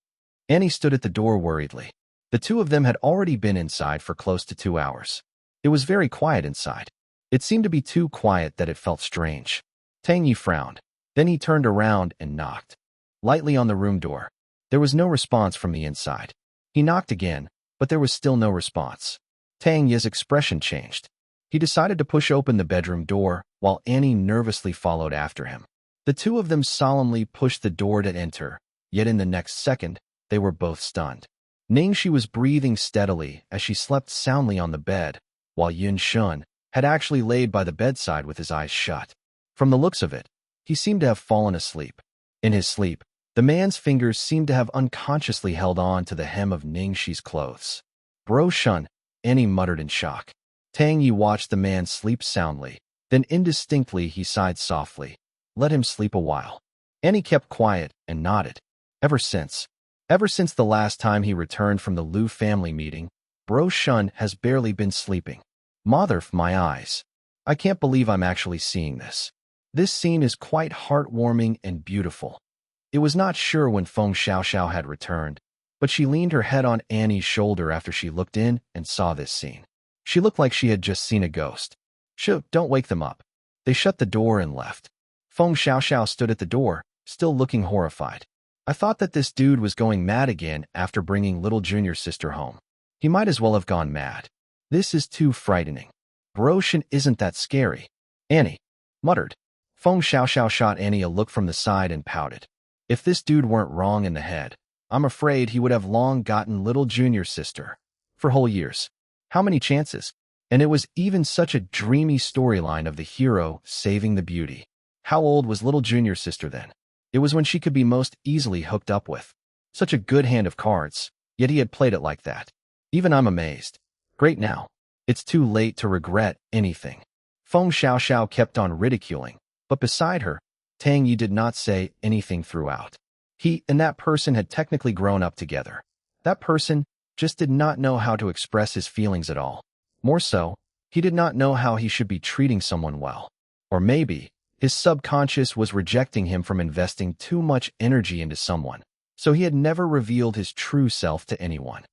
Annie stood at the door worriedly. The two of them had already been inside for close to 2 hours. It was very quiet inside. It seemed to be too quiet that it felt strange. Tang Yi frowned. Then he turned around and knocked lightly on the room door. There was no response from the inside. He knocked again, but there was still no response. Tang Yi's expression changed. He decided to push open the bedroom door, while Annie nervously followed after him. The two of them solemnly pushed the door to enter, yet in the next second, they were both stunned. Ning Xi was breathing steadily as she slept soundly on the bed, while Yun Shun had actually laid by the bedside with his eyes shut. From the looks of it, he seemed to have fallen asleep. In his sleep, the man's fingers seemed to have unconsciously held on to the hem of Ning Xi's clothes. Bro Shun, Annie muttered in shock. Tang Yi watched the man sleep soundly, then indistinctly he sighed softly. Let him sleep a while. Annie kept quiet and nodded. Ever since the last time he returned from the Liu family meeting, Bro Shun has barely been sleeping. Mother of my eyes. I can't believe I'm actually seeing this. This scene is quite heartwarming and beautiful. It was not sure when Feng Xiaoxiao had returned, but she leaned her head on Annie's shoulder after she looked in and saw this scene. She looked like she had just seen a ghost. Shoo, don't wake them up. They shut the door and left. Feng Xiaoxiao stood at the door, still looking horrified. I thought that this dude was going mad again after bringing little junior sister home. He might as well have gone mad. This is too frightening. Broshin isn't that scary. Annie muttered. Feng Xiaoxiao shot Annie a look from the side and pouted. If this dude weren't wrong in the head, I'm afraid he would have long gotten little junior sister. For whole years. How many chances? And it was even such a dreamy storyline of the hero saving the beauty. How old was little junior sister then? It was when she could be most easily hooked up with. Such a good hand of cards, yet he had played it like that. Even I'm amazed. Great now. It's too late to regret anything. Feng Xiaoxiao kept on ridiculing, but beside her, Tang Yi did not say anything throughout. He and that person had technically grown up together. That person just did not know how to express his feelings at all. More so, he did not know how he should be treating someone well. Or maybe, his subconscious was rejecting him from investing too much energy into someone, so he had never revealed his true self to anyone.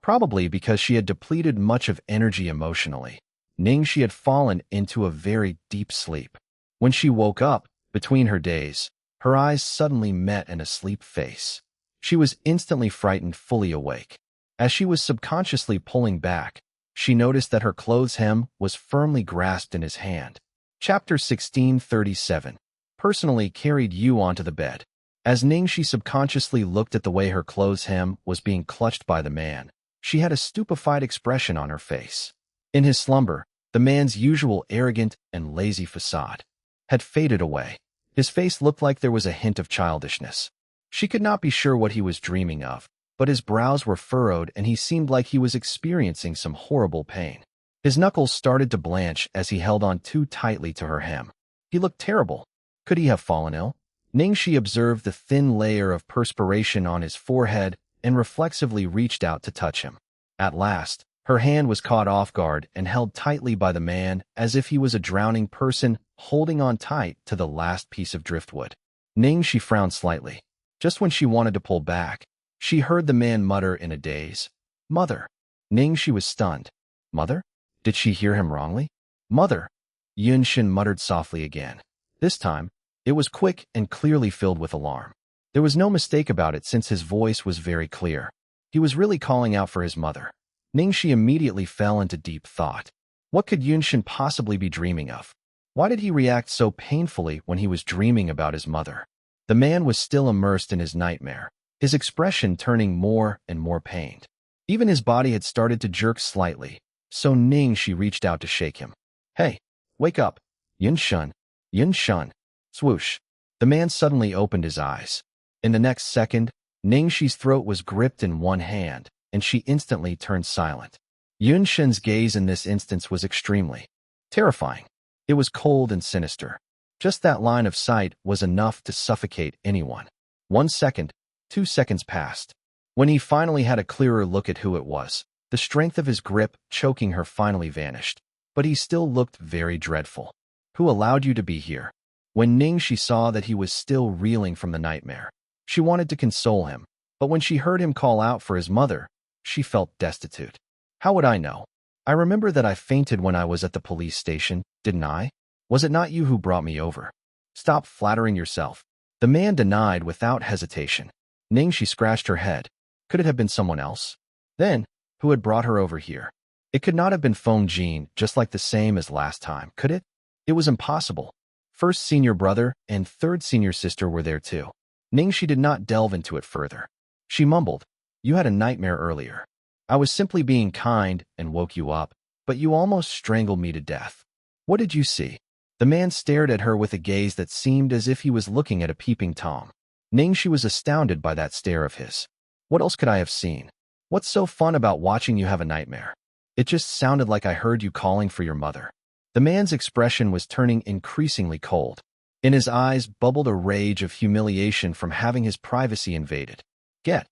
Probably because she had depleted much of energy emotionally. Ning Xi had fallen into a very deep sleep. When she woke up, between her days, her eyes suddenly met an asleep face. She was instantly frightened, fully awake. As she was subconsciously pulling back, she noticed that her clothes hem was firmly grasped in his hand. Chapter 1637. Personally carried Yu onto the bed. As Ning Xi subconsciously looked at the way her clothes hem was being clutched by the man, she had a stupefied expression on her face. In his slumber, the man's usual arrogant and lazy facade had faded away. His face looked like there was a hint of childishness. She could not be sure what he was dreaming of, but his brows were furrowed and he seemed like he was experiencing some horrible pain. His knuckles started to blanch as he held on too tightly to her hem. He looked terrible. Could he have fallen ill? Ning Xi observed the thin layer of perspiration on his forehead and reflexively reached out to touch him. At last, her hand was caught off guard and held tightly by the man as if he was a drowning person holding on tight to the last piece of driftwood. Ning Xi frowned slightly. Just when she wanted to pull back, she heard the man mutter in a daze, "Mother." Ning Xi was stunned. Mother? Did she hear him wrongly? Mother. Yunshin muttered softly again. This time, it was quick and clearly filled with alarm. There was no mistake about it since his voice was very clear. He was really calling out for his mother. Ning Xi immediately fell into deep thought. What could Yunshin possibly be dreaming of? Why did he react so painfully when he was dreaming about his mother? The man was still immersed in his nightmare, his expression turning more and more pained. Even his body had started to jerk slightly, so Ning Xi reached out to shake him. Hey, wake up. Yunshin. Yunshin. Swoosh. The man suddenly opened his eyes. In the next second, Ning Xi's throat was gripped in one hand, and she instantly turned silent. Yunshin's gaze in this instance was extremely terrifying. It was cold and sinister. Just that line of sight was enough to suffocate anyone. 1 second, 2 seconds passed. When he finally had a clearer look at who it was, the strength of his grip choking her finally vanished. But he still looked very dreadful. Who allowed you to be here? When Ning Xi saw that he was still reeling from the nightmare, she wanted to console him, but when she heard him call out for his mother, she felt destitute. How would I know? I remember that I fainted when I was at the police station, didn't I? Was it not you who brought me over? Stop flattering yourself. The man denied without hesitation. Ning Xi scratched her head. Could it have been someone else? Then, who had brought her over here? It could not have been Feng Jin, just like the same as last time, could it? It was impossible. First senior brother and third senior sister were there too. Ning Xi did not delve into it further. She mumbled, "You had a nightmare earlier. I was simply being kind and woke you up, but you almost strangled me to death. What did you see?" The man stared at her with a gaze that seemed as if he was looking at a peeping Tom. Ning Xi was astounded by that stare of his. What else could I have seen? What's so fun about watching you have a nightmare? It just sounded like I heard you calling for your mother. The man's expression was turning increasingly cold. In his eyes bubbled a rage of humiliation from having his privacy invaded. Get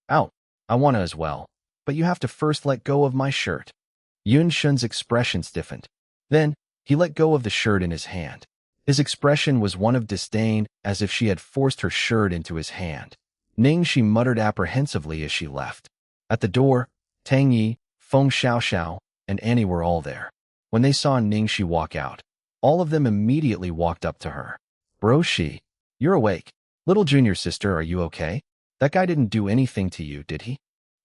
out. I want to as well. But you have to first let go of my shirt. Yunshin's expression stiffened. Then, he let go of the shirt in his hand. His expression was one of disdain, as if she had forced her shirt into his hand. Ning Xi muttered apprehensively as she left. At the door, Tang Yi, Feng Xiaoxiao, and Annie were all there. When they saw Ning Xi walk out, all of them immediately walked up to her. Bro Xi, you're awake. Little junior sister, are you okay? That guy didn't do anything to you, did he?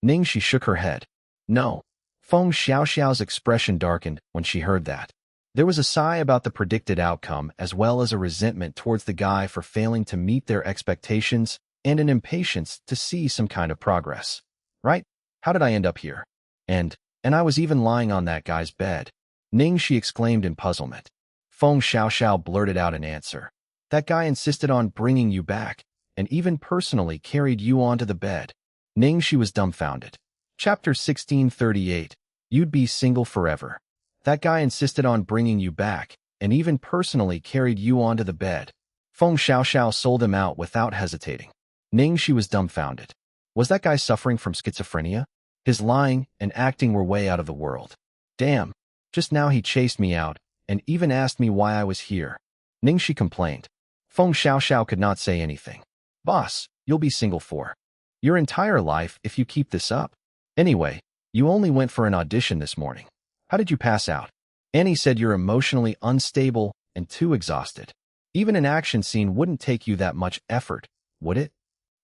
Ning Xi shook her head. No. Feng Xiaoxiao's expression darkened when she heard that. There was a sigh about the predicted outcome as well as a resentment towards the guy for failing to meet their expectations and an impatience to see some kind of progress. Right? How did I end up here? And I was even lying on that guy's bed. Ning Xi exclaimed in puzzlement. Feng Xiaoxiao blurted out an answer. That guy insisted on bringing you back, and even personally carried you onto the bed. Ning Xi was dumbfounded. Chapter 1638. You'd be single forever. That guy insisted on bringing you back, and even personally carried you onto the bed. Feng Xiaoxiao sold him out without hesitating. Ning Xi was dumbfounded. Was that guy suffering from schizophrenia? His lying and acting were way out of the world. Damn, just now he chased me out, and even asked me why I was here. Ning Xi complained. Feng Xiaoxiao could not say anything. Boss, you'll be single for your entire life if you keep this up. Anyway, you only went for an audition this morning. How did you pass out? Annie said you're emotionally unstable and too exhausted. Even an action scene wouldn't take you that much effort, would it?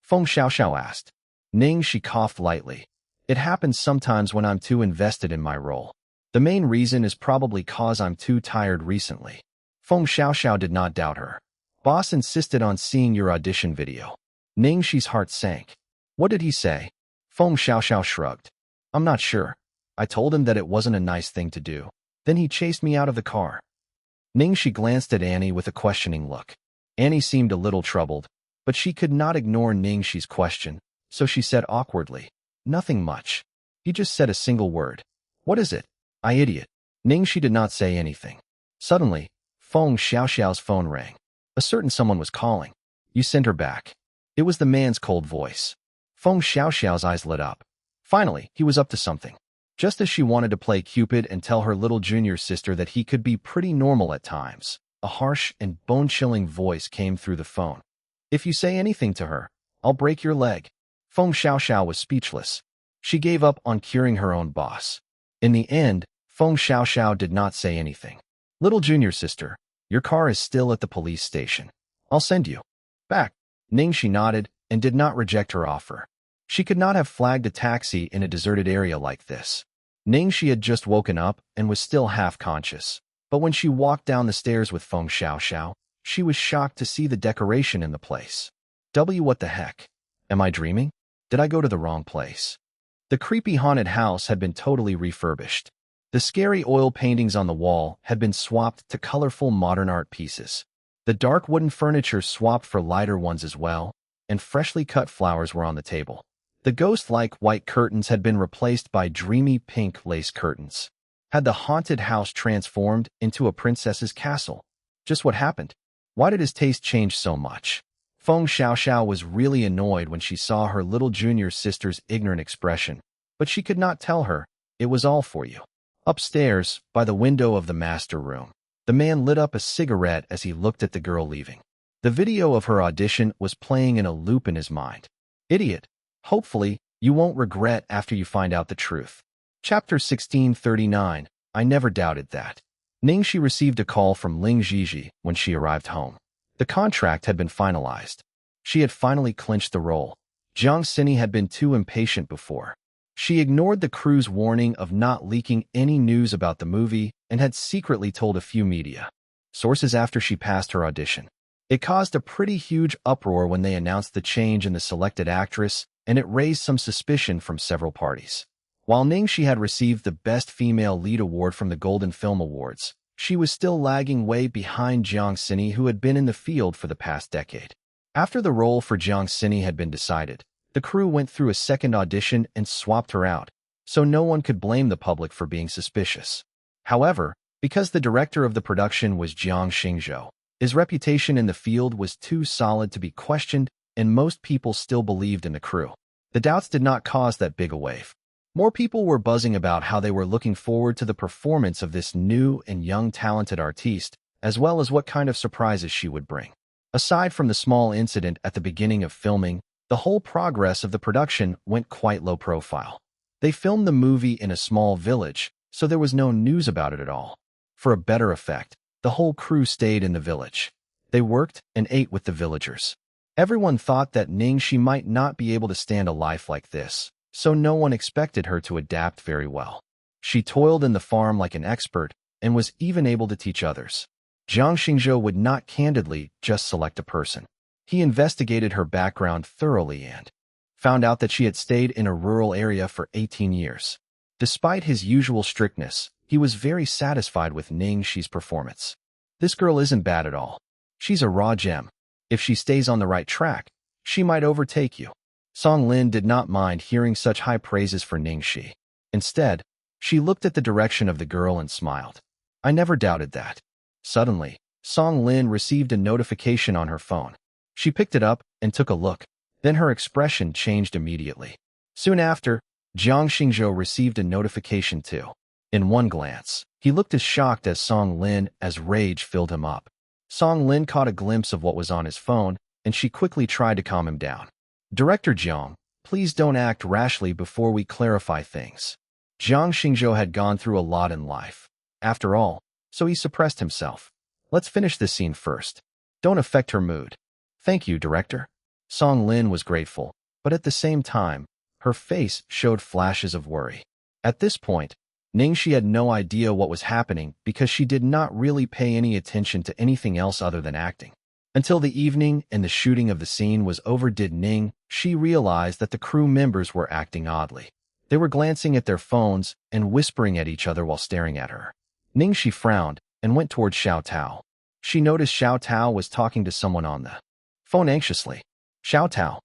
Feng Xiaoxiao asked. Ning Xi coughed lightly. It happens sometimes when I'm too invested in my role. The main reason is probably cause I'm too tired recently. Feng Xiaoxiao did not doubt her. Boss insisted on seeing your audition video. Ning Xi's heart sank. What did he say? Feng Xiaoxiao shrugged. I'm not sure. I told him that it wasn't a nice thing to do. Then he chased me out of the car. Ning Xi glanced at Annie with a questioning look. Annie seemed a little troubled, but she could not ignore Ning Xi's question, so she said awkwardly, nothing much. He just said a single word. What is it? I idiot. Ning Xi did not say anything. Suddenly, Feng Xiaoxiao's phone rang. A certain someone was calling. You sent her back. It was the man's cold voice. Feng Xiaoxiao's eyes lit up. Finally, he was up to something. Just as she wanted to play Cupid and tell her little junior sister that he could be pretty normal at times, a harsh and bone-chilling voice came through the phone. If you say anything to her, I'll break your leg. Feng Xiaoxiao was speechless. She gave up on curing her own boss. In the end, Feng Xiaoxiao did not say anything. Little junior sister, your car is still at the police station. I'll send you back. Ning Xi nodded and did not reject her offer. She could not have flagged a taxi in a deserted area like this. Ning Xi had just woken up and was still half conscious. But when she walked down the stairs with Feng Xiaoxiao, she was shocked to see the decoration in the place. What the heck? Am I dreaming? Did I go to the wrong place? The creepy haunted house had been totally refurbished. The scary oil paintings on the wall had been swapped to colorful modern art pieces. The dark wooden furniture swapped for lighter ones as well, and freshly cut flowers were on the table. The ghost-like white curtains had been replaced by dreamy pink lace curtains. Had the haunted house transformed into a princess's castle? Just what happened? Why did his taste change so much? Feng Xiaoxiao was really annoyed when she saw her little junior sister's ignorant expression, but she could not tell her, it was all for you. Upstairs, by the window of the master room, the man lit up a cigarette as he looked at the girl leaving. The video of her audition was playing in a loop in his mind. Idiot. Hopefully, you won't regret after you find out the truth. Chapter 1639. I never doubted that. Ning Xi received a call from Ning Xi when she arrived home. The contract had been finalized. She had finally clinched the role. Jiang Xini had been too impatient before. She ignored the crew's warning of not leaking any news about the movie and had secretly told a few media sources after she passed her audition. It caused a pretty huge uproar when they announced the change in the selected actress, and it raised some suspicion from several parties. While Ning Xi had received the Best Female Lead Award from the Golden Film Awards, she was still lagging way behind Jiang Xini, who had been in the field for the past decade. After the role for Jiang Xini had been decided, the crew went through a second audition and swapped her out, so no one could blame the public for being suspicious. However, because the director of the production was Jiang Xingzhou, his reputation in the field was too solid to be questioned, and most people still believed in the crew. The doubts did not cause that big a wave. More people were buzzing about how they were looking forward to the performance of this new and young talented artiste, as well as what kind of surprises she would bring. Aside from the small incident at the beginning of filming, the whole progress of the production went quite low profile. They filmed the movie in a small village, so there was no news about it at all. For a better effect, the whole crew stayed in the village. They worked and ate with the villagers. Everyone thought that Ning Xi might not be able to stand a life like this, so no one expected her to adapt very well. She toiled in the farm like an expert and was even able to teach others. Jiang Xingzhou would not candidly just select a person. He investigated her background thoroughly and found out that she had stayed in a rural area for 18 years. Despite his usual strictness, he was very satisfied with Ning Xi's performance. This girl isn't bad at all. She's a raw gem. If she stays on the right track, she might overtake you. Song Lin did not mind hearing such high praises for Ning Xi. Instead, she looked at the direction of the girl and smiled. I never doubted that. Suddenly, Song Lin received a notification on her phone. She picked it up and took a look. Then her expression changed immediately. Soon after, Jiang Xingzhou received a notification too. In one glance, he looked as shocked as Song Lin as rage filled him up. Song Lin caught a glimpse of what was on his phone, and she quickly tried to calm him down. Director Jiang, please don't act rashly before we clarify things. Jiang Xingzhou had gone through a lot in life, after all, so he suppressed himself. Let's finish this scene first. Don't affect her mood. Thank you, Director. Song Lin was grateful, but at the same time, her face showed flashes of worry. At this point, Ning Xi had no idea what was happening because she did not really pay any attention to anything else other than acting. Until the evening and the shooting of the scene was over did Ning Xi realize that the crew members were acting oddly. They were glancing at their phones and whispering at each other while staring at her. Ning Xi frowned and went toward Xiao Tao. She noticed Xiao Tao was talking to someone on the phone anxiously. Xiao Tao.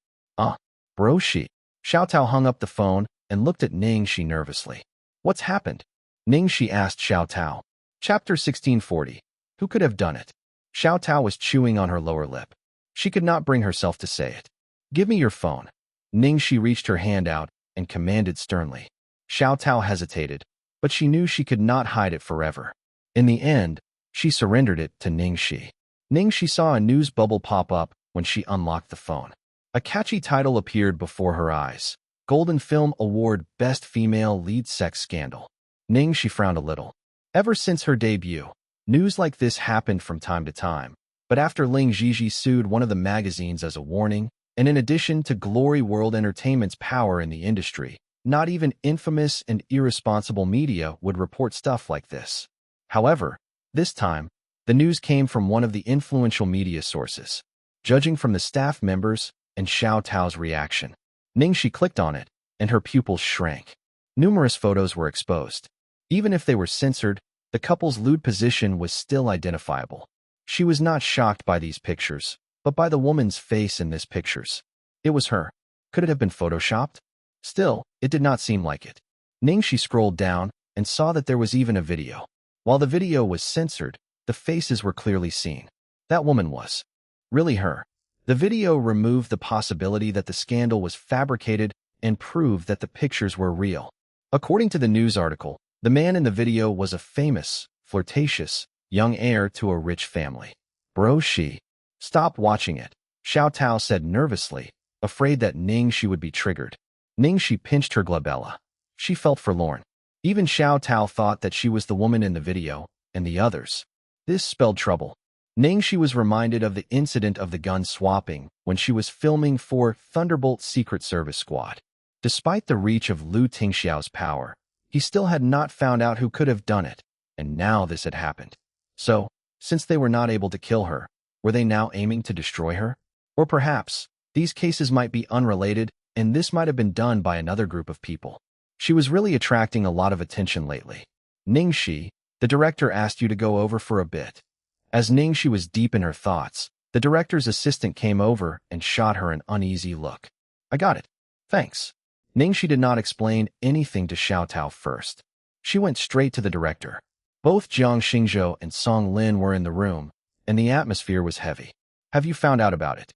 Bro Xi. Xiao Tao hung up the phone and looked at Ning Xi nervously. What's happened? Ning Xi asked Xiao Tao. Chapter 1640. Who could have done it? Xiao Tao was chewing on her lower lip. She could not bring herself to say it. Give me your phone. Ning Xi reached her hand out and commanded sternly. Xiao Tao hesitated, but she knew she could not hide it forever. In the end, she surrendered it to Ning Xi. Ning Xi saw a news bubble pop up when she unlocked the phone. A catchy title appeared before her eyes. Golden Film Award Best Female Lead Sex Scandal. Ning Xi frowned a little. Ever since her debut, news like this happened from time to time. But after Ling Xi sued one of the magazines as a warning, and in addition to Glory World Entertainment's power in the industry, not even infamous and irresponsible media would report stuff like this. However, this time, the news came from one of the influential media sources. Judging from the staff members and Xiao Tao's reaction, Ning Xi clicked on it, and her pupils shrank. Numerous photos were exposed. Even if they were censored, the couple's lewd position was still identifiable. She was not shocked by these pictures, but by the woman's face in these pictures. It was her. Could it have been photoshopped? Still, it did not seem like it. Ning Xi scrolled down and saw that there was even a video. While the video was censored, the faces were clearly seen. That woman was really her. The video removed the possibility that the scandal was fabricated and proved that the pictures were real. According to the news article, the man in the video was a famous, flirtatious, young heir to a rich family. Bro Xi. Stop watching it, Xiao Tao said nervously, afraid that Ning Xi would be triggered. Ning Xi pinched her glabella. She felt forlorn. Even Xiao Tao thought that she was the woman in the video, and the others. This spelled trouble. Ning Xi was reminded of the incident of the gun swapping when she was filming for Thunderbolt Secret Service Squad. Despite the reach of Lu Tingxiao's power, he still had not found out who could have done it, and now this had happened. So, since they were not able to kill her, were they now aiming to destroy her? Or perhaps, these cases might be unrelated, and this might have been done by another group of people. She was really attracting a lot of attention lately. Ning Xi, the director asked you to go over for a bit. As Ning Xi was deep in her thoughts, the director's assistant came over and shot her an uneasy look. I got it. Thanks. Ning Xi did not explain anything to Xiao Tao first. She went straight to the director. Both Jiang Xingzhou and Song Lin were in the room, and the atmosphere was heavy. Have you found out about it?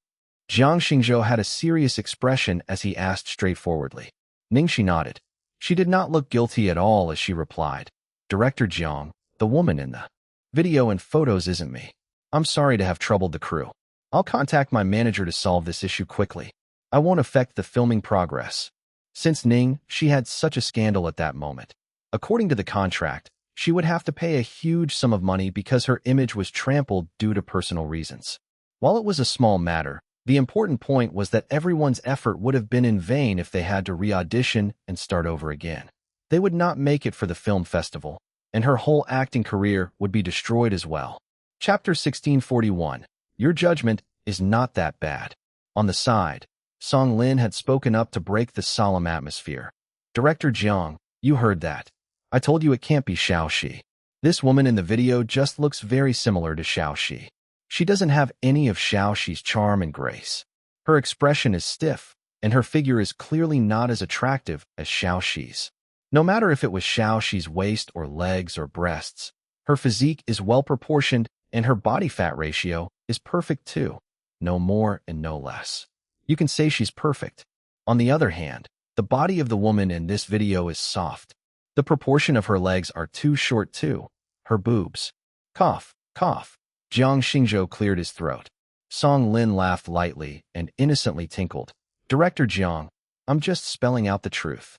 Jiang Xingzhou had a serious expression as he asked straightforwardly. Ning Xi nodded. She did not look guilty at all as she replied. Director Jiang, the woman in the video and photos isn't me. I'm sorry to have troubled the crew. I'll contact my manager to solve this issue quickly. I won't affect the filming progress. Since Ning Xi had such a scandal at that moment, according to the contract, she would have to pay a huge sum of money because her image was trampled due to personal reasons. While it was a small matter, The important point was that everyone's effort would have been in vain if they had to re-audition and start over again. They would not make it for the film festival, and her whole acting career would be destroyed as well. Chapter 1641. Your judgment is not that bad. On the side, Song Lin had spoken up to break the solemn atmosphere. Director Jiang, you heard that. I told you it can't be Xiao Shi. This woman in the video just looks very similar to Xiao Shi. She doesn't have any of Xiao Shi's charm and grace. Her expression is stiff, and her figure is clearly not as attractive as Xiao Shi's. No matter if it was Xiao Shi's waist or legs or breasts, her physique is well proportioned and her body fat ratio is perfect too. No more and no less. You can say she's perfect. On the other hand, the body of the woman in this video is soft. The proportion of her legs are too short too. Her boobs. Cough, cough. Jiang Xingzhou cleared his throat. Song Lin laughed lightly and innocently tinkled. Director Jiang, I'm just spelling out the truth.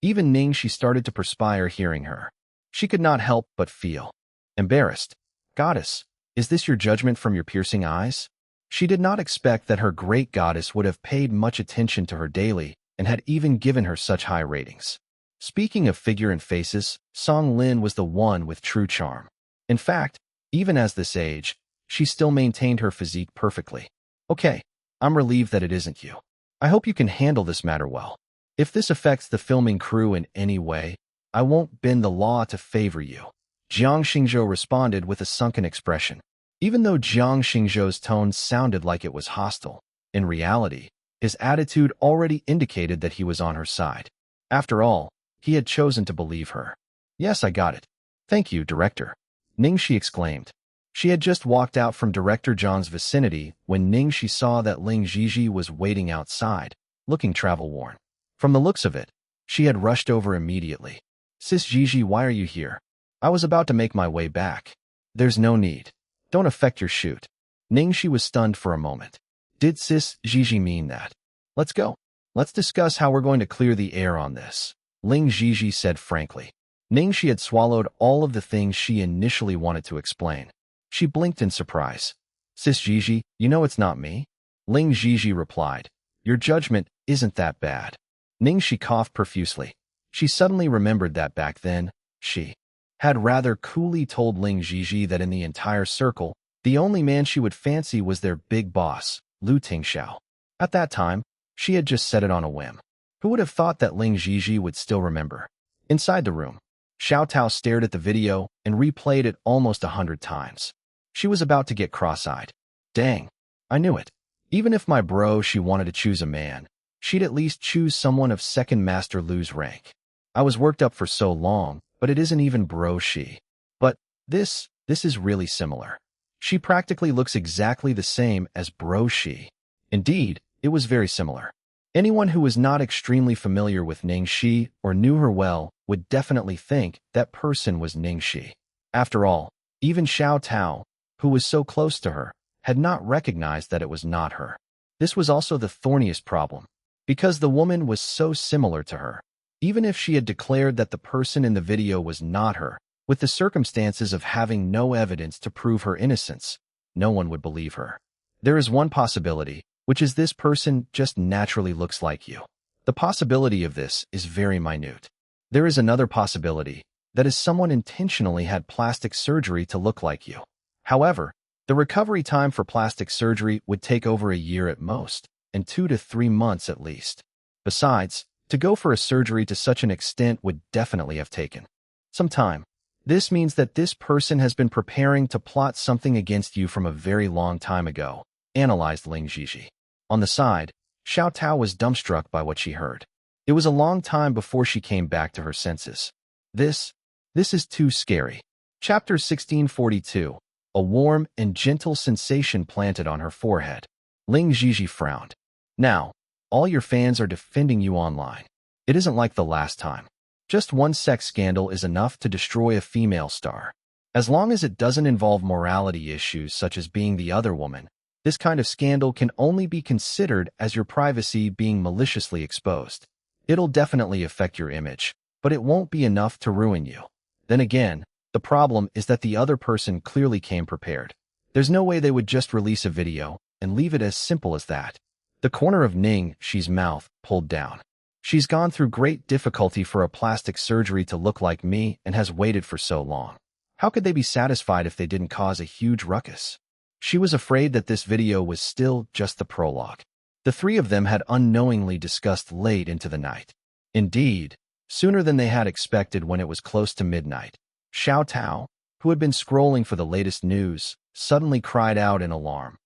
Even Ning Xi started to perspire hearing her. She could not help but feel embarrassed. Goddess, is this your judgment from your piercing eyes? She did not expect that her great goddess would have paid much attention to her daily and had even given her such high ratings. Speaking of figure and faces, Song Lin was the one with true charm. In fact, even as this age, she still maintained her physique perfectly. Okay, I'm relieved that it isn't you. I hope you can handle this matter well. If this affects the filming crew in any way, I won't bend the law to favor you. Jiang Xingzhou responded with a sunken expression. Even though Jiang Xingzhou's tone sounded like it was hostile, in reality, his attitude already indicated that he was on her side. After all, he had chosen to believe her. Yes, I got it. Thank you, Director. Ning Xi exclaimed. She had just walked out from Director Zhang's vicinity when Ning Xi saw that Ling Xi was waiting outside, looking travel-worn. From the looks of it, she had rushed over immediately. Sis Gigi, why are you here? I was about to make my way back. There's no need. Don't affect your shoot. Ning Xi was stunned for a moment. Did Sis Gigi mean that? Let's go. Let's discuss how we're going to clear the air on this, Ling Xi said frankly. Ning Xi had swallowed all of the things she initially wanted to explain. She blinked in surprise. Sis Gigi, you know it's not me? Ling Xi replied. Your judgment isn't that bad. Ning Xi coughed profusely. She suddenly remembered that back then, she had rather coolly told Ling Xi that in the entire circle, the only man she would fancy was their big boss, Lu Tingxiao. At that time, she had just said it on a whim. Who would have thought that Ling Xi would still remember? Inside the room, Xiao Tao stared at the video and replayed it almost 100 times. She was about to get cross-eyed. Dang, I knew it. Even if my bro she wanted to choose a man, she'd at least choose someone of Second Master Lu's rank. I was worked up for so long, but it isn't even bro she. But this is really similar. She practically looks exactly the same as bro she. Indeed, it was very similar. Anyone who was not extremely familiar with Ning Xi or knew her well would definitely think that person was Ning Xi. After all, even Xiao Tao, who was so close to her, had not recognized that it was not her. This was also the thorniest problem, because the woman was so similar to her. Even if she had declared that the person in the video was not her, with the circumstances of having no evidence to prove her innocence, no one would believe her. There is one possibility, which is this person just naturally looks like you. The possibility of this is very minute. There is another possibility, that is someone intentionally had plastic surgery to look like you. However, the recovery time for plastic surgery would take over a year at most, and 2 to 3 months at least. Besides, to go for a surgery to such an extent would definitely have taken some time. This means that this person has been preparing to plot something against you from a very long time ago, analyzed Ling Xi. On the side, Xiao Tao was dumbstruck by what she heard. It was a long time before she came back to her senses. This is too scary. Chapter 1642. A warm and gentle sensation planted on her forehead. Ling Xi frowned. Now, all your fans are defending you online. It isn't like the last time. Just one sex scandal is enough to destroy a female star. As long as it doesn't involve morality issues such as being the other woman, this kind of scandal can only be considered as your privacy being maliciously exposed. It'll definitely affect your image, but it won't be enough to ruin you. Then again, the problem is that the other person clearly came prepared. There's no way they would just release a video and leave it as simple as that. The corner of Ning Xi's mouth pulled down. She's gone through great difficulty for a plastic surgery to look like me and has waited for so long. How could they be satisfied if they didn't cause a huge ruckus? She was afraid that this video was still just the prologue. The three of them had unknowingly discussed late into the night. Indeed, sooner than they had expected when it was close to midnight. Xiao Tao, who had been scrolling for the latest news, suddenly cried out in alarm.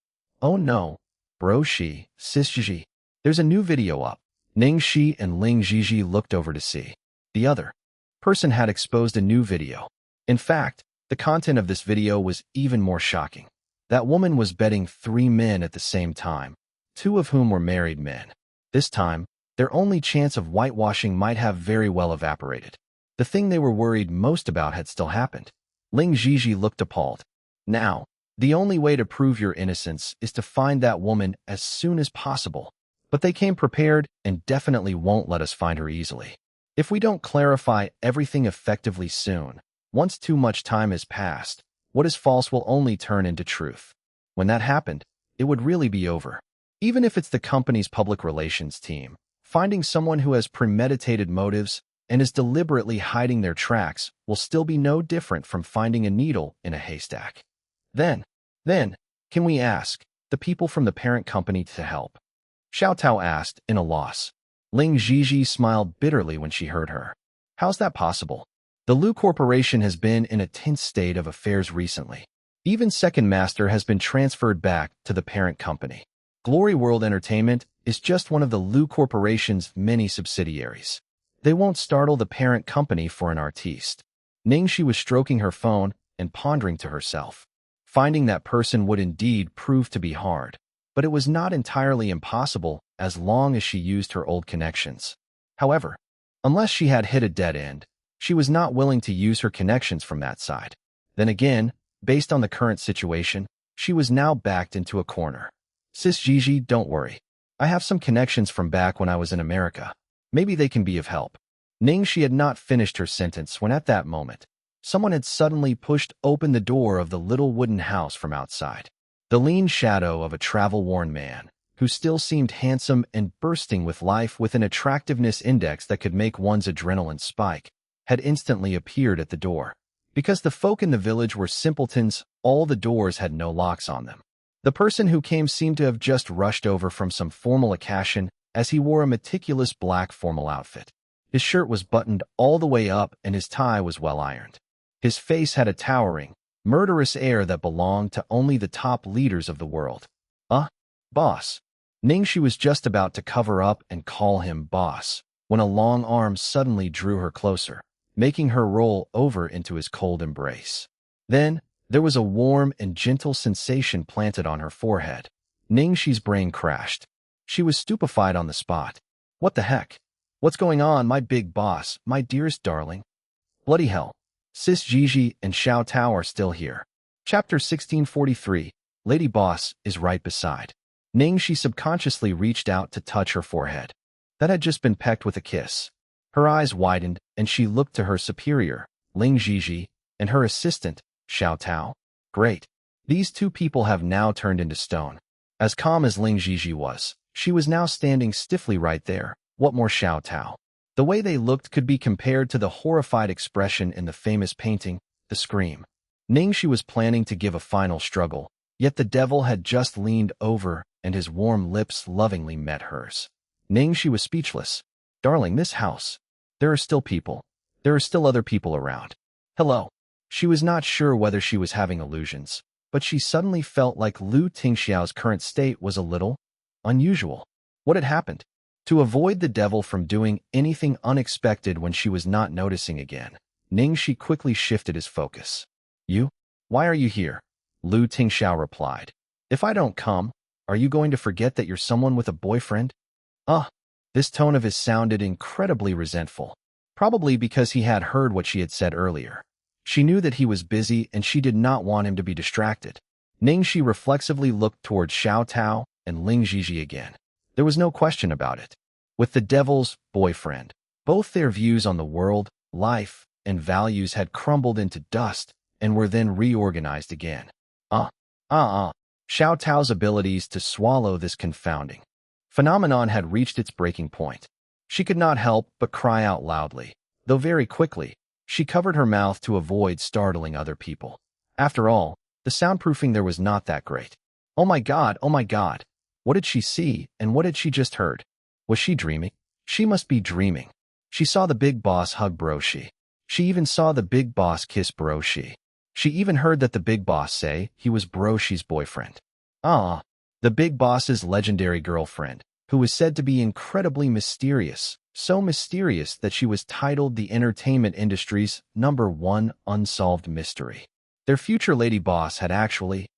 Oh no, bro Xi, sis Xi, there's a new video up. Ning Xi and Ning Xi looked over to see. The other person had exposed a new video. In fact, the content of this video was even more shocking. That woman was betting 3 men at the same time, 2 of whom were married men. This time, their only chance of whitewashing might have very well evaporated. The thing they were worried most about had still happened. Ning Xi looked appalled. Now, the only way to prove your innocence is to find that woman as soon as possible. But they came prepared and definitely won't let us find her easily. If we don't clarify everything effectively soon, once too much time has passed, what is false will only turn into truth. When that happened, it would really be over. Even if it's the company's public relations team, finding someone who has premeditated motives and is deliberately hiding their tracks will still be no different from finding a needle in a haystack. Then, can we ask the people from the parent company to help? Xiao Tao asked in a loss. Ning Xi smiled bitterly when she heard her. How's that possible? The Lu Corporation has been in a tense state of affairs recently. Even Second Master has been transferred back to the parent company. Glory World Entertainment is just one of the Lu Corporation's many subsidiaries. They won't startle the parent company for an artiste. Ning Xi was stroking her phone and pondering to herself. Finding that person would indeed prove to be hard, but it was not entirely impossible as long as she used her old connections. However, unless she had hit a dead end, she was not willing to use her connections from that side. Then again, based on the current situation, she was now backed into a corner. Sis Gigi, don't worry. I have some connections from back when I was in America. Maybe they can be of help. Ning Xi had not finished her sentence when at that moment, someone had suddenly pushed open the door of the little wooden house from outside. The lean shadow of a travel-worn man, who still seemed handsome and bursting with life with an attractiveness index that could make one's adrenaline spike, had instantly appeared at the door. Because the folk in the village were simpletons, all the doors had no locks on them. The person who came seemed to have just rushed over from some formal occasion, as he wore a meticulous black formal outfit. His shirt was buttoned all the way up and his tie was well ironed. His face had a towering, murderous air that belonged to only the top leaders of the world. Boss. Ning Xi was just about to cover up and call him boss, when a long arm suddenly drew her closer, making her roll over into his cold embrace. Then, there was a warm and gentle sensation planted on her forehead. Ning Xi's brain crashed. She was stupefied on the spot. What the heck? What's going on, my big boss, my dearest darling? Bloody hell. Sis Gigi and Xiao Tao are still here. Chapter 1643, Lady Boss is right beside. Ning Xi subconsciously reached out to touch her forehead. That had just been pecked with a kiss. Her eyes widened, and she looked to her superior, Ning Xi, and her assistant, Xiao Tao. Great. These two people have now turned into stone. As calm as Ning Xi was, she was now standing stiffly right there. What more Xiao Tao? The way they looked could be compared to the horrified expression in the famous painting, The Scream. Ning Xi was planning to give a final struggle, yet the devil had just leaned over and his warm lips lovingly met hers. Ning Xi was speechless. Darling, this house. There are still people. There are still other people around. Hello. She was not sure whether she was having illusions, but she suddenly felt like Lu Tingxiao's current state was a little unusual. What had happened? To avoid the devil from doing anything unexpected when she was not noticing again, Ning Xi quickly shifted his focus. You? Why are you here? Lu Tingxiao replied. If I don't come, are you going to forget that you're someone with a boyfriend? This tone of his sounded incredibly resentful, probably because he had heard what she had said earlier. She knew that he was busy and she did not want him to be distracted. Ning Xi reflexively looked towards Xiao Tao and Ning Xi again. There was no question about it. With the devil's boyfriend, both their views on the world, life, and values had crumbled into dust and were then reorganized again. Xiao Tao's abilities to swallow this confounding phenomenon had reached its breaking point. She could not help but cry out loudly, though very quickly, she covered her mouth to avoid startling other people. After all, the soundproofing there was not that great. Oh my God, oh my God. What did she see, and what had she just heard? Was she dreaming? She must be dreaming. She saw the big boss hug Broshi. She even saw the big boss kiss Broshi. She even heard that the big boss say he was Broshi's boyfriend. Ah, the big boss's legendary girlfriend, who was said to be incredibly mysterious, so mysterious that she was titled the entertainment industry's #1 unsolved mystery. Their future lady boss had actually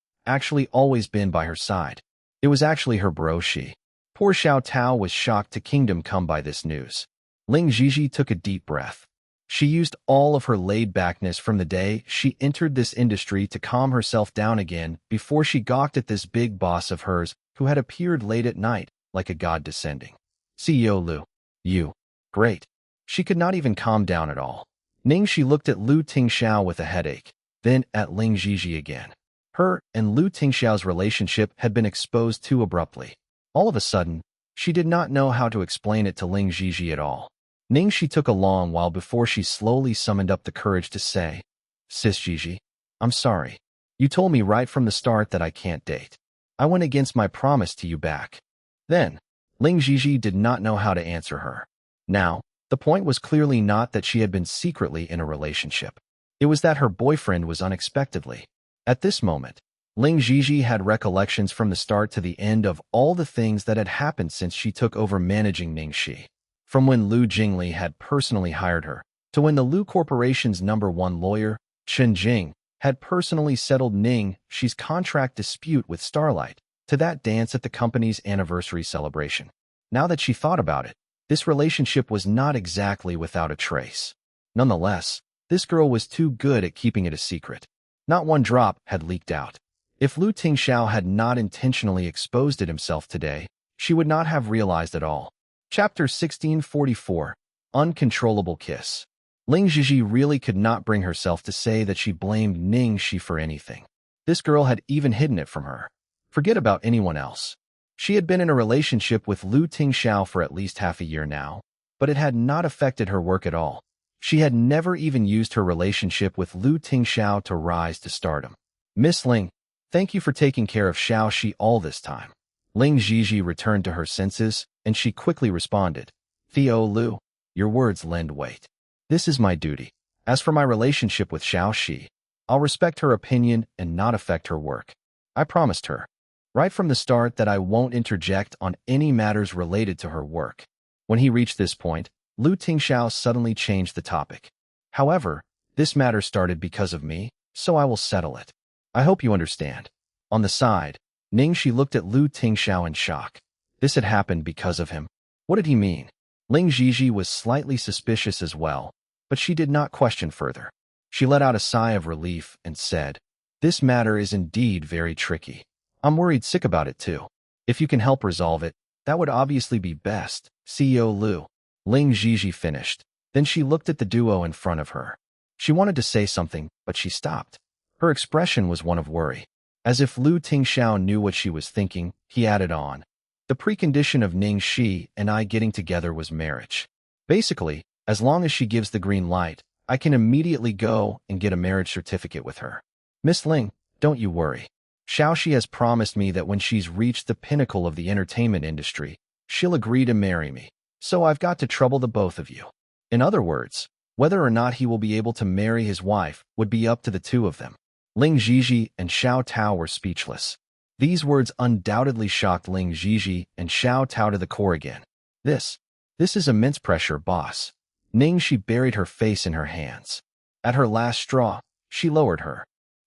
always been by her side. It was actually her Broshi. Poor Xiao Tao was shocked to kingdom come by this news. Ning Xi took a deep breath. She used all of her laid-backness from the day she entered this industry to calm herself down again before she gawked at this big boss of hers who had appeared late at night like a god descending. CEO Lu. You. Great. She could not even calm down at all. Ning Xi looked at Lu Tingxiao with a headache, then at Ning Xi again. Her and Lu Tingxiao's relationship had been exposed too abruptly. All of a sudden, she did not know how to explain it to Ning Xi at all. Ning Xi took a long while before she slowly summoned up the courage to say, Sis Gigi, I'm sorry. You told me right from the start that I can't date. I went against my promise to you back. Then, Ning Xi did not know how to answer her. Now, the point was clearly not that she had been secretly in a relationship. It was that her boyfriend was unexpectedly. At this moment, Ning Xi had recollections from the start to the end of all the things that had happened since she took over managing Ning Xi. From when Lu Jingli had personally hired her, to when the Lu Corporation's #1 lawyer, Chen Jing, had personally settled Ning Xi's contract dispute with Starlight, to that dance at the company's anniversary celebration. Now that she thought about it, this relationship was not exactly without a trace. Nonetheless, this girl was too good at keeping it a secret. Not one drop had leaked out. If Lu Tingxiao had not intentionally exposed it himself today, she would not have realized at all. Chapter 1644. Uncontrollable Kiss. Ning Xi really could not bring herself to say that she blamed Ning Xi for anything. This girl had even hidden it from her. Forget about anyone else. She had been in a relationship with Lu Tingxiao for at least half a year now, but it had not affected her work at all. She had never even used her relationship with Lu Tingxiao to rise to stardom. Miss Ling, thank you for taking care of Xiao Shi all this time. Ling Xi returned to her senses, and she quickly responded, Theo Lu, your words lend weight. This is my duty. As for my relationship with Xiao Shi, I'll respect her opinion and not affect her work. I promised her, right from the start, that I won't interject on any matters related to her work. When he reached this point, Lu Tingxiao suddenly changed the topic. However, this matter started because of me, so I will settle it. I hope you understand. On the side, Ning Xi looked at Lu Tingxiao in shock. This had happened because of him. What did he mean? Ling Xi was slightly suspicious as well, but she did not question further. She let out a sigh of relief and said, This matter is indeed very tricky. I'm worried sick about it too. If you can help resolve it, that would obviously be best, CEO Lu. Ling Xi finished. Then she looked at the duo in front of her. She wanted to say something, but she stopped. Her expression was one of worry. As if Lu Tingxiao knew what she was thinking, he added on. The precondition of Ning Xi and I getting together was marriage. Basically, as long as she gives the green light, I can immediately go and get a marriage certificate with her. Miss Ling, don't you worry. Xiao Shi has promised me that when she's reached the pinnacle of the entertainment industry, she'll agree to marry me. So I've got to trouble the both of you. In other words, whether or not he will be able to marry his wife would be up to the two of them. Ling Xi and Xiao Tao were speechless. These words undoubtedly shocked Ling Xi and Xiao Tao to the core again. This is immense pressure, boss. Ning Xi buried her face in her hands. At her last straw, she lowered her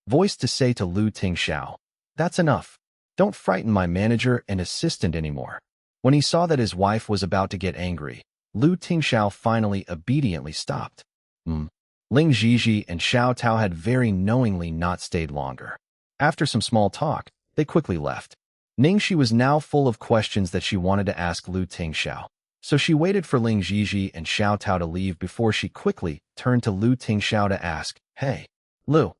voice to say to Lu Tingxiao, That's enough. Don't frighten my manager and assistant anymore. When he saw that his wife was about to get angry, Lu Tingxiao finally obediently stopped. Ling Xi and Xiao Tao had very knowingly not stayed longer. After some small talk, they quickly left. Ning Xi was now full of questions that she wanted to ask Lu Tingxiao, so she waited for Ling Xi and Xiao Tao to leave before she quickly turned to Lu Tingxiao to ask, Hey, Lu.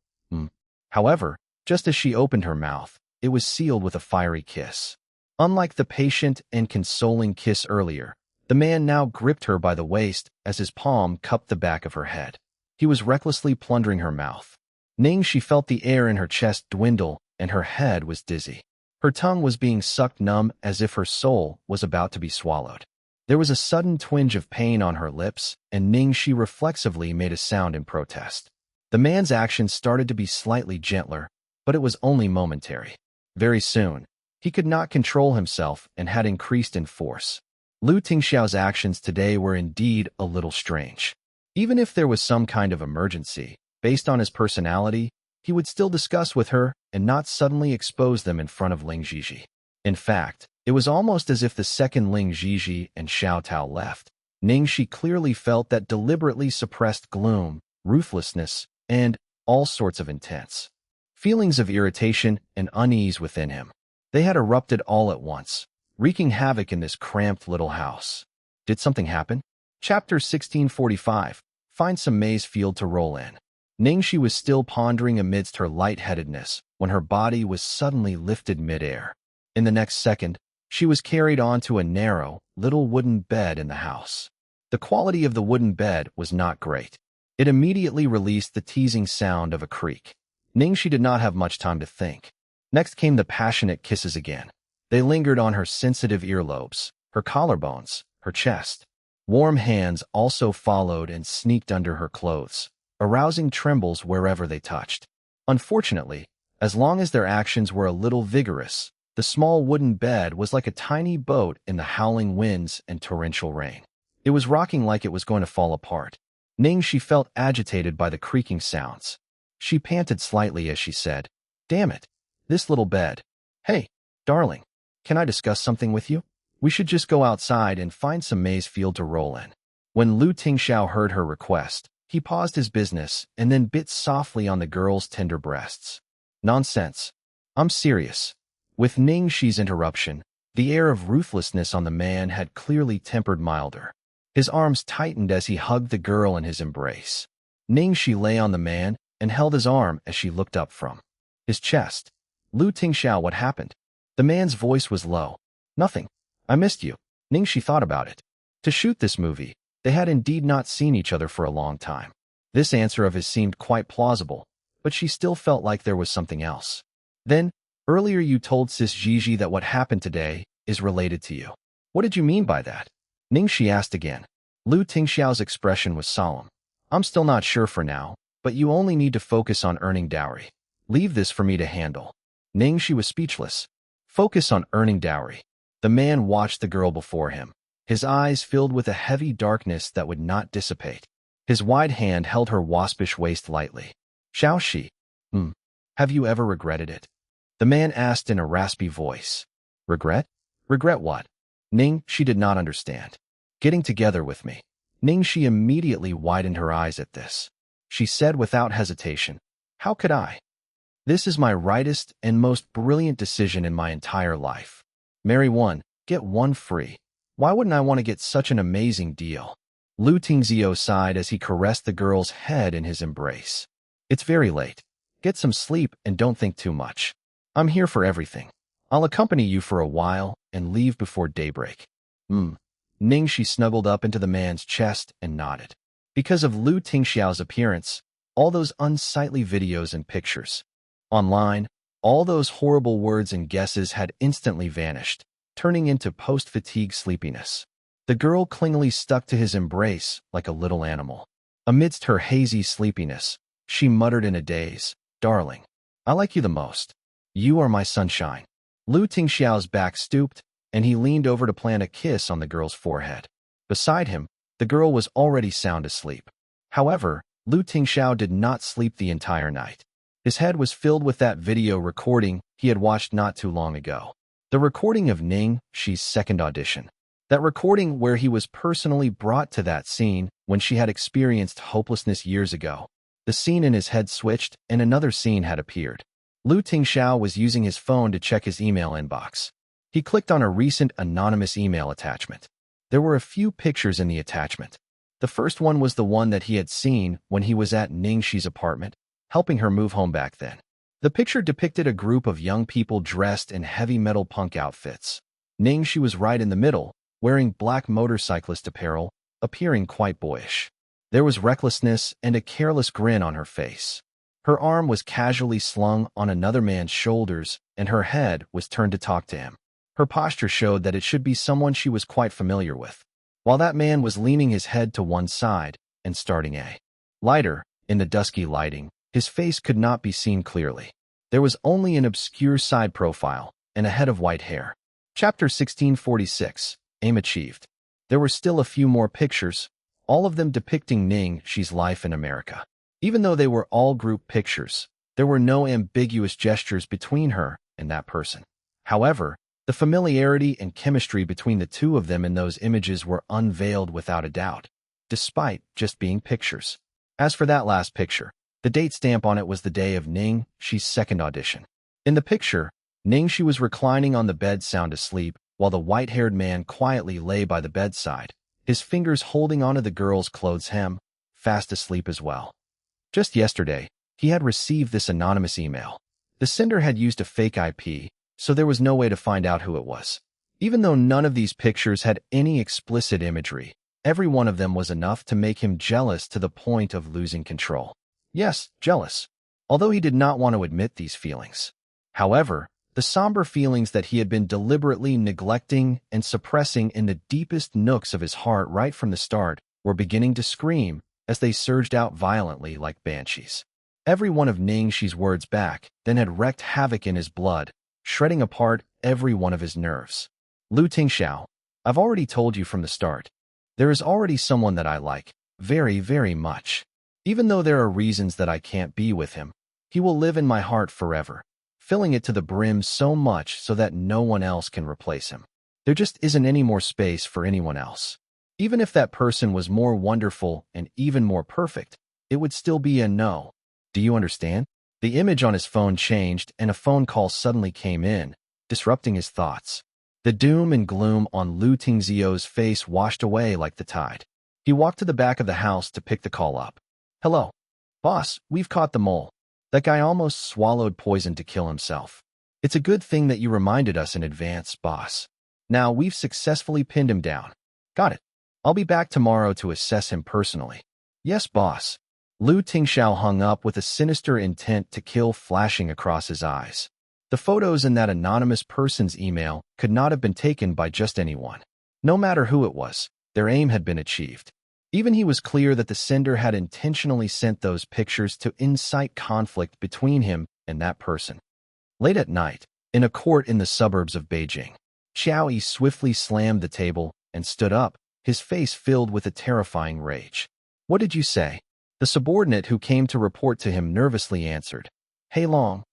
However, just as she opened her mouth, it was sealed with a fiery kiss. Unlike the patient and consoling kiss earlier, the man now gripped her by the waist as his palm cupped the back of her head. He was recklessly plundering her mouth. Ning Xi felt the air in her chest dwindle, and her head was dizzy. Her tongue was being sucked numb as if her soul was about to be swallowed. There was a sudden twinge of pain on her lips, and Ning Xi reflexively made a sound in protest. The man's actions started to be slightly gentler, but it was only momentary. Very soon, he could not control himself and had increased in force. Tingxiao's actions today were indeed a little strange. Even if there was some kind of emergency, based on his personality, he would still discuss with her and not suddenly expose them in front of Ning Xi. In fact, it was almost as if the second Ning Xi and Xiao Tao left, Ning Xi clearly felt that deliberately suppressed gloom, ruthlessness, and all sorts of intense feelings of irritation and unease within him. They had erupted all at once, wreaking havoc in this cramped little house. Did something happen? Chapter 1645. Find some maize field to roll in. Ning Xi was still pondering amidst her lightheadedness when her body was suddenly lifted midair. In the next second, she was carried onto a narrow, little wooden bed in the house. The quality of the wooden bed was not great. It immediately released the teasing sound of a creak. Ning Xi did not have much time to think. Next came the passionate kisses again. They lingered on her sensitive earlobes, her collarbones, her chest. Warm hands also followed and sneaked under her clothes, arousing trembles wherever they touched. Unfortunately, as long as their actions were a little vigorous, the small wooden bed was like a tiny boat in the howling winds and torrential rain. It was rocking like it was going to fall apart. Ning Xi felt agitated by the creaking sounds. She panted slightly as she said, "Damn it, this little bed. Hey, darling, can I discuss something with you? We should just go outside and find some maize field to roll in." When Tingxiao heard her request, he paused his business and then bit softly on the girl's tender breasts. "Nonsense. I'm serious." With Ning Xi's interruption, the air of ruthlessness on the man had clearly tempered milder. His arms tightened as he hugged the girl in his embrace. Ning Xi lay on the man and held his arm as she looked up from his chest. "Tingxiao, what happened?" The man's voice was low. "Nothing. I missed you." Ning Xi thought about it. To shoot this movie, they had indeed not seen each other for a long time. This answer of his seemed quite plausible, but she still felt like there was something else. "Then, earlier you told Sis Gigi that what happened today is related to you. What did you mean by that?" Ning Xi asked again. Tingxiao's expression was solemn. "I'm still not sure for now, but you only need to focus on earning dowry. Leave this for me to handle." Ning Xi was speechless. Focus on earning dowry. The man watched the girl before him, his eyes filled with a heavy darkness that would not dissipate. His wide hand held her waspish waist lightly. "Shao Shi, have you ever regretted it?" The man asked in a raspy voice. "Regret? Regret what?" Ning Xi did not understand. "Getting together with me." Ning Xi immediately widened her eyes at this. She said without hesitation, "How could I? This is my rightest and most brilliant decision in my entire life. Marry one, get one free. Why wouldn't I want to get such an amazing deal?" Tingxiao sighed as he caressed the girl's head in his embrace. "It's very late. Get some sleep and don't think too much. I'm here for everything. I'll accompany you for a while and leave before daybreak." Ning Xi snuggled up into the man's chest and nodded. Because of Tingxiao's appearance, all those unsightly videos and pictures online, all those horrible words and guesses had instantly vanished, turning into post-fatigue sleepiness. The girl clingily stuck to his embrace like a little animal. Amidst her hazy sleepiness, she muttered in a daze, "Darling, I like you the most. You are my sunshine." Tingxiao's back stooped, and he leaned over to plant a kiss on the girl's forehead. Beside him, the girl was already sound asleep. However, Tingxiao did not sleep the entire night. His head was filled with that video recording he had watched not too long ago. The recording of Ning Xi's second audition. That recording where he was personally brought to that scene when she had experienced hopelessness years ago. The scene in his head switched, and another scene had appeared. Tingxiao was using his phone to check his email inbox. He clicked on a recent anonymous email attachment. There were a few pictures in the attachment. The first one was the one that he had seen when he was at Ning Xi's apartment, helping her move home back then. The picture depicted a group of young people dressed in heavy metal punk outfits. Ning Xi was right in the middle, wearing black motorcyclist apparel, appearing quite boyish. There was recklessness and a careless grin on her face. Her arm was casually slung on another man's shoulders, and her head was turned to talk to him. Her posture showed that it should be someone she was quite familiar with. While that man was leaning his head to one side and starting a lighter, in the dusky lighting, his face could not be seen clearly. There was only an obscure side profile and a head of white hair. Chapter 1646, Aim Achieved. There were still a few more pictures, all of them depicting Ning Xi's life in America. Even though they were all group pictures, there were no ambiguous gestures between her and that person. However, the familiarity and chemistry between the two of them in those images were unveiled without a doubt, despite just being pictures. As for that last picture, the date stamp on it was the day of Ning Xi's second audition. In the picture, Ning Xi was reclining on the bed sound asleep, while the white-haired man quietly lay by the bedside, his fingers holding onto the girl's clothes hem, fast asleep as well. Just yesterday, he had received this anonymous email. The sender had used a fake IP, so there was no way to find out who it was. Even though none of these pictures had any explicit imagery, every one of them was enough to make him jealous to the point of losing control. Yes, jealous, although he did not want to admit these feelings. However, the somber feelings that he had been deliberately neglecting and suppressing in the deepest nooks of his heart right from the start were beginning to scream as they surged out violently like banshees. Every one of Ning Xi's words back then had wreaked havoc in his blood, shredding apart every one of his nerves. Tingxiao, I've already told you from the start. There is already someone that I like, very, very much. Even though there are reasons that I can't be with him, he will live in my heart forever, filling it to the brim so much so that no one else can replace him. There just isn't any more space for anyone else. Even if that person was more wonderful and even more perfect, it would still be a no. Do you understand? The image on his phone changed and a phone call suddenly came in, disrupting his thoughts. The doom and gloom on Tingxiao's face washed away like the tide. He walked to the back of the house to pick the call up. Hello. Boss, we've caught the mole. That guy almost swallowed poison to kill himself. It's a good thing that you reminded us in advance, boss. Now we've successfully pinned him down. Got it. I'll be back tomorrow to assess him personally. Yes, boss. Tingxiao hung up with a sinister intent to kill flashing across his eyes. The photos in that anonymous person's email could not have been taken by just anyone. No matter who it was, their aim had been achieved. Even he was clear that the sender had intentionally sent those pictures to incite conflict between him and that person. Late at night, in a court in the suburbs of Beijing, Xiao Yi swiftly slammed the table and stood up, his face filled with a terrifying rage. What did you say? The subordinate who came to report to him nervously answered. Hey Long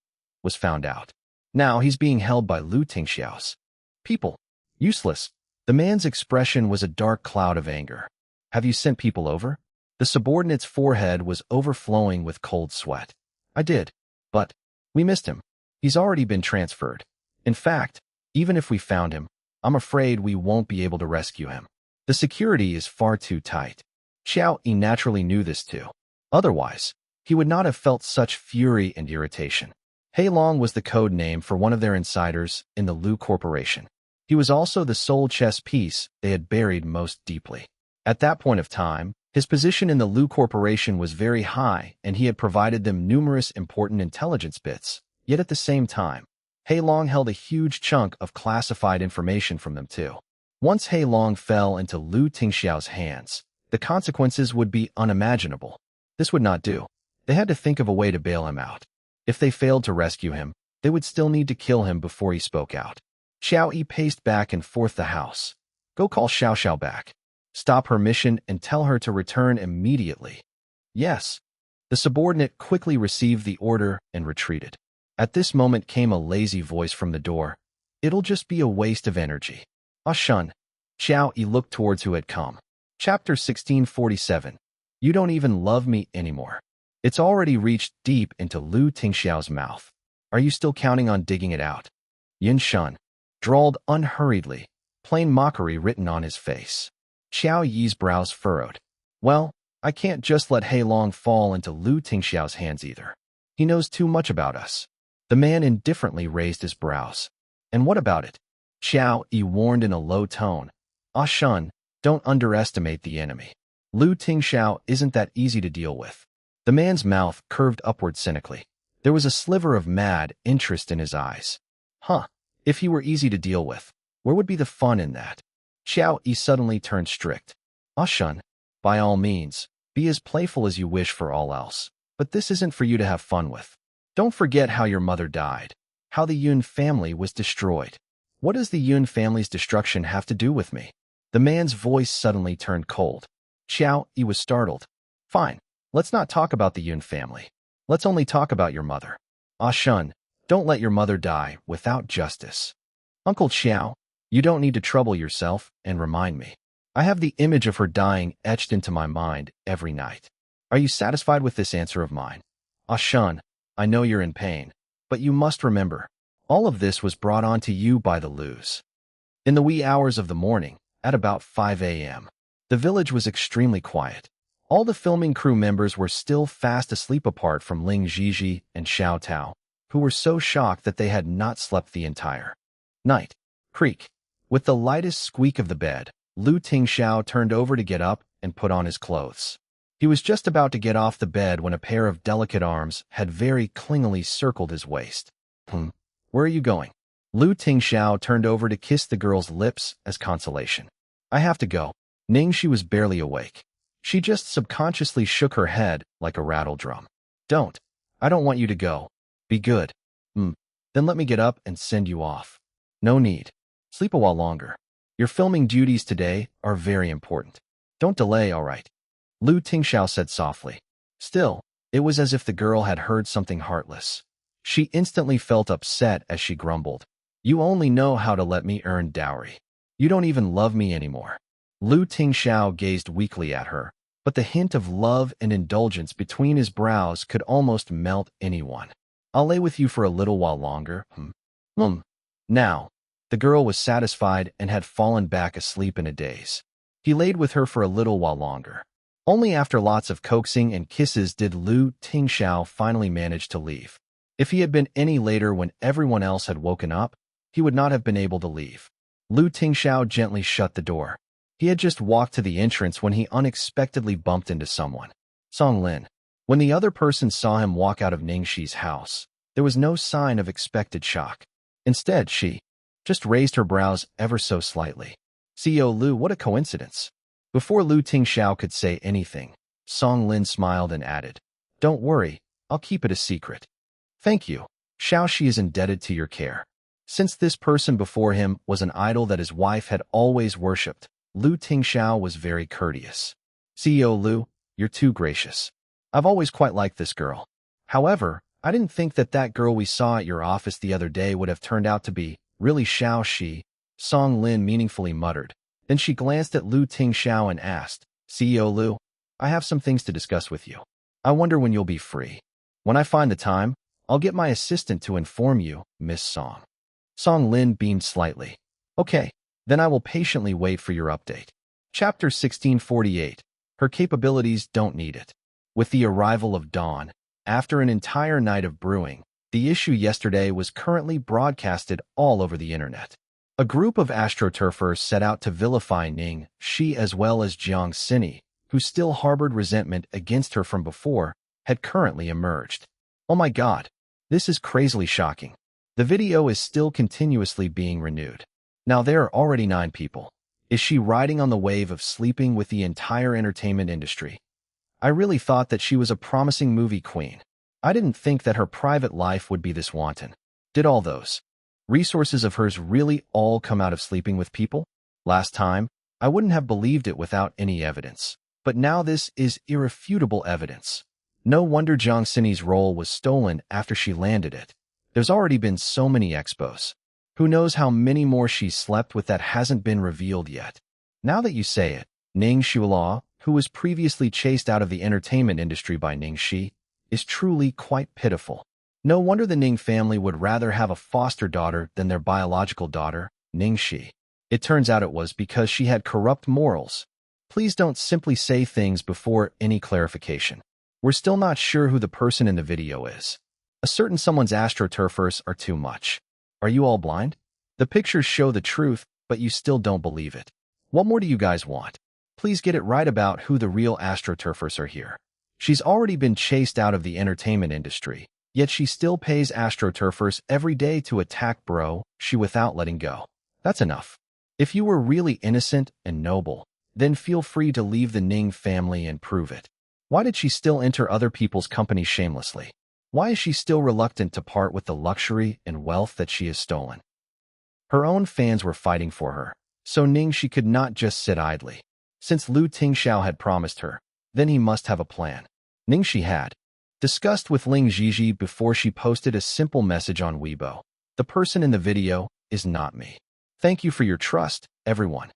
was found out. Now he's being held by Tingxiao's people. Useless. The man's expression was a dark cloud of anger. Have you sent people over? The subordinate's forehead was overflowing with cold sweat. I did. But we missed him. He's already been transferred. In fact, even if we found him, I'm afraid we won't be able to rescue him. The security is far too tight. Xiao Yi naturally knew this too. Otherwise, he would not have felt such fury and irritation. Hei Long was the code name for one of their insiders in the Lu Corporation. He was also the sole chess piece they had buried most deeply. At that point of time, his position in the Lu Corporation was very high and he had provided them numerous important intelligence bits. Yet at the same time, Hei Long held a huge chunk of classified information from them too. Once Hei Long fell into Tingxiao's hands, the consequences would be unimaginable. This would not do. They had to think of a way to bail him out. If they failed to rescue him, they would still need to kill him before he spoke out. Xiao Yi paced back and forth the house. Go call Xiao Xiao back. Stop her mission and tell her to return immediately. Yes. The subordinate quickly received the order and retreated. At this moment came a lazy voice from the door. It'll just be a waste of energy. Ah shun. Xiao Yi looked towards who had come. Chapter 1647. You don't even love me anymore. It's already reached deep into Tingxiao's mouth. Are you still counting on digging it out? Yin Shun drawled unhurriedly, plain mockery written on his face. Xiao Yi's brows furrowed. Well, I can't just let Hei Long fall into Tingxiao's hands either. He knows too much about us. The man indifferently raised his brows. And what about it? Xiao Yi warned in a low tone. Ah Shun, don't underestimate the enemy. Tingxiao isn't that easy to deal with. The man's mouth curved upward cynically. There was a sliver of mad interest in his eyes. Huh, if he were easy to deal with, where would be the fun in that? Xiao Yi suddenly turned strict. Ah Shun, by all means, be as playful as you wish for all else, but this isn't for you to have fun with. Don't forget how your mother died, how the Yun family was destroyed. What does the Yun family's destruction have to do with me? The man's voice suddenly turned cold. Xiao Yi was startled. Fine, let's not talk about the Yun family. Let's only talk about your mother. Ah Shun, don't let your mother die without justice. Uncle Xiao, you don't need to trouble yourself and remind me. I have the image of her dying etched into my mind every night. Are you satisfied with this answer of mine? Ah Shun, I know you're in pain, but you must remember, all of this was brought on to you by the Lus. In the wee hours of the morning, at about 5 a.m., the village was extremely quiet. All the filming crew members were still fast asleep apart from Ning Xi and Xiao Tao, who were so shocked that they had not slept the entire night. Creak. With the lightest squeak of the bed, Tingxiao turned over to get up and put on his clothes. He was just about to get off the bed when a pair of delicate arms had very clingily circled his waist. Where are you going? Tingxiao turned over to kiss the girl's lips as consolation. I have to go. Ning Xi was barely awake. She just subconsciously shook her head like a rattle drum. Don't. I don't want you to go. Be good. Then let me get up and send you off. No need. Sleep a while longer. Your filming duties today are very important. Don't delay, all right? Tingxiao said softly. Still, it was as if the girl had heard something heartless. She instantly felt upset as she grumbled. You only know how to let me earn dowry. You don't even love me anymore. Tingxiao gazed weakly at her, but the hint of love and indulgence between his brows could almost melt anyone. I'll lay with you for a little while longer. Now, the girl was satisfied and had fallen back asleep in a daze. He laid with her for a little while longer. Only after lots of coaxing and kisses did Tingxiao finally manage to leave. If he had been any later when everyone else had woken up, he would not have been able to leave. Tingxiao gently shut the door. He had just walked to the entrance when he unexpectedly bumped into someone. Song Lin. When the other person saw him walk out of Ning Xi's house, there was no sign of expected shock. Instead, she just raised her brows ever so slightly. CEO Lu, what a coincidence. Before Tingxiao could say anything, Song Lin smiled and added, Don't worry, I'll keep it a secret. Thank you. Xiao Shi is indebted to your care. Since this person before him was an idol that his wife had always worshipped, Tingxiao was very courteous. CEO Lu, you're too gracious. I've always quite liked this girl. However, I didn't think that girl we saw at your office the other day would have turned out to be really Xiao Shi, Song Lin meaningfully muttered. Then she glanced at Tingxiao and asked, CEO Lu, I have some things to discuss with you. I wonder when you'll be free. When I find the time, I'll get my assistant to inform you, Miss Song. Song Lin beamed slightly. Okay, then I will patiently wait for your update. Chapter 1648. Her capabilities don't need it. With the arrival of dawn, after an entire night of brewing, the issue yesterday was currently broadcasted all over the internet. A group of astroturfers set out to vilify Ning Xi as well as Jiang Xini, who still harbored resentment against her from before, had currently emerged. Oh my god, this is crazily shocking. The video is still continuously being renewed. Now there are already 9 people. Is she riding on the wave of sleeping with the entire entertainment industry? I really thought that she was a promising movie queen. I didn't think that her private life would be this wanton. Did all those resources of hers really all come out of sleeping with people? Last time, I wouldn't have believed it without any evidence. But now this is irrefutable evidence. No wonder Jiang Xini's role was stolen after she landed it. There's already been so many expos. Who knows how many more she's slept with that hasn't been revealed yet. Now that you say it, Ning Xi, who was previously chased out of the entertainment industry by Ning Xi, is truly quite pitiful. No wonder the Ning family would rather have a foster daughter than their biological daughter, Ning Xi. It turns out it was because she had corrupt morals. Please don't simply say things before any clarification. We're still not sure who the person in the video is. A certain someone's astroturfers are too much. Are you all blind? The pictures show the truth, but you still don't believe it. What more do you guys want? Please get it right about who the real astroturfers are here. She's already been chased out of the entertainment industry, yet she still pays astroturfers every day to attack Bro Xi without letting go. That's enough. If you were really innocent and noble, then feel free to leave the Ning family and prove it. Why did she still enter other people's company shamelessly? Why is she still reluctant to part with the luxury and wealth that she has stolen? Her own fans were fighting for her, so Ning Xi could not just sit idly. Since Tingxiao had promised her, then he must have a plan. Ning Xi had discussed with Ning Xi before she posted a simple message on Weibo. The person in the video is not me. Thank you for your trust, everyone.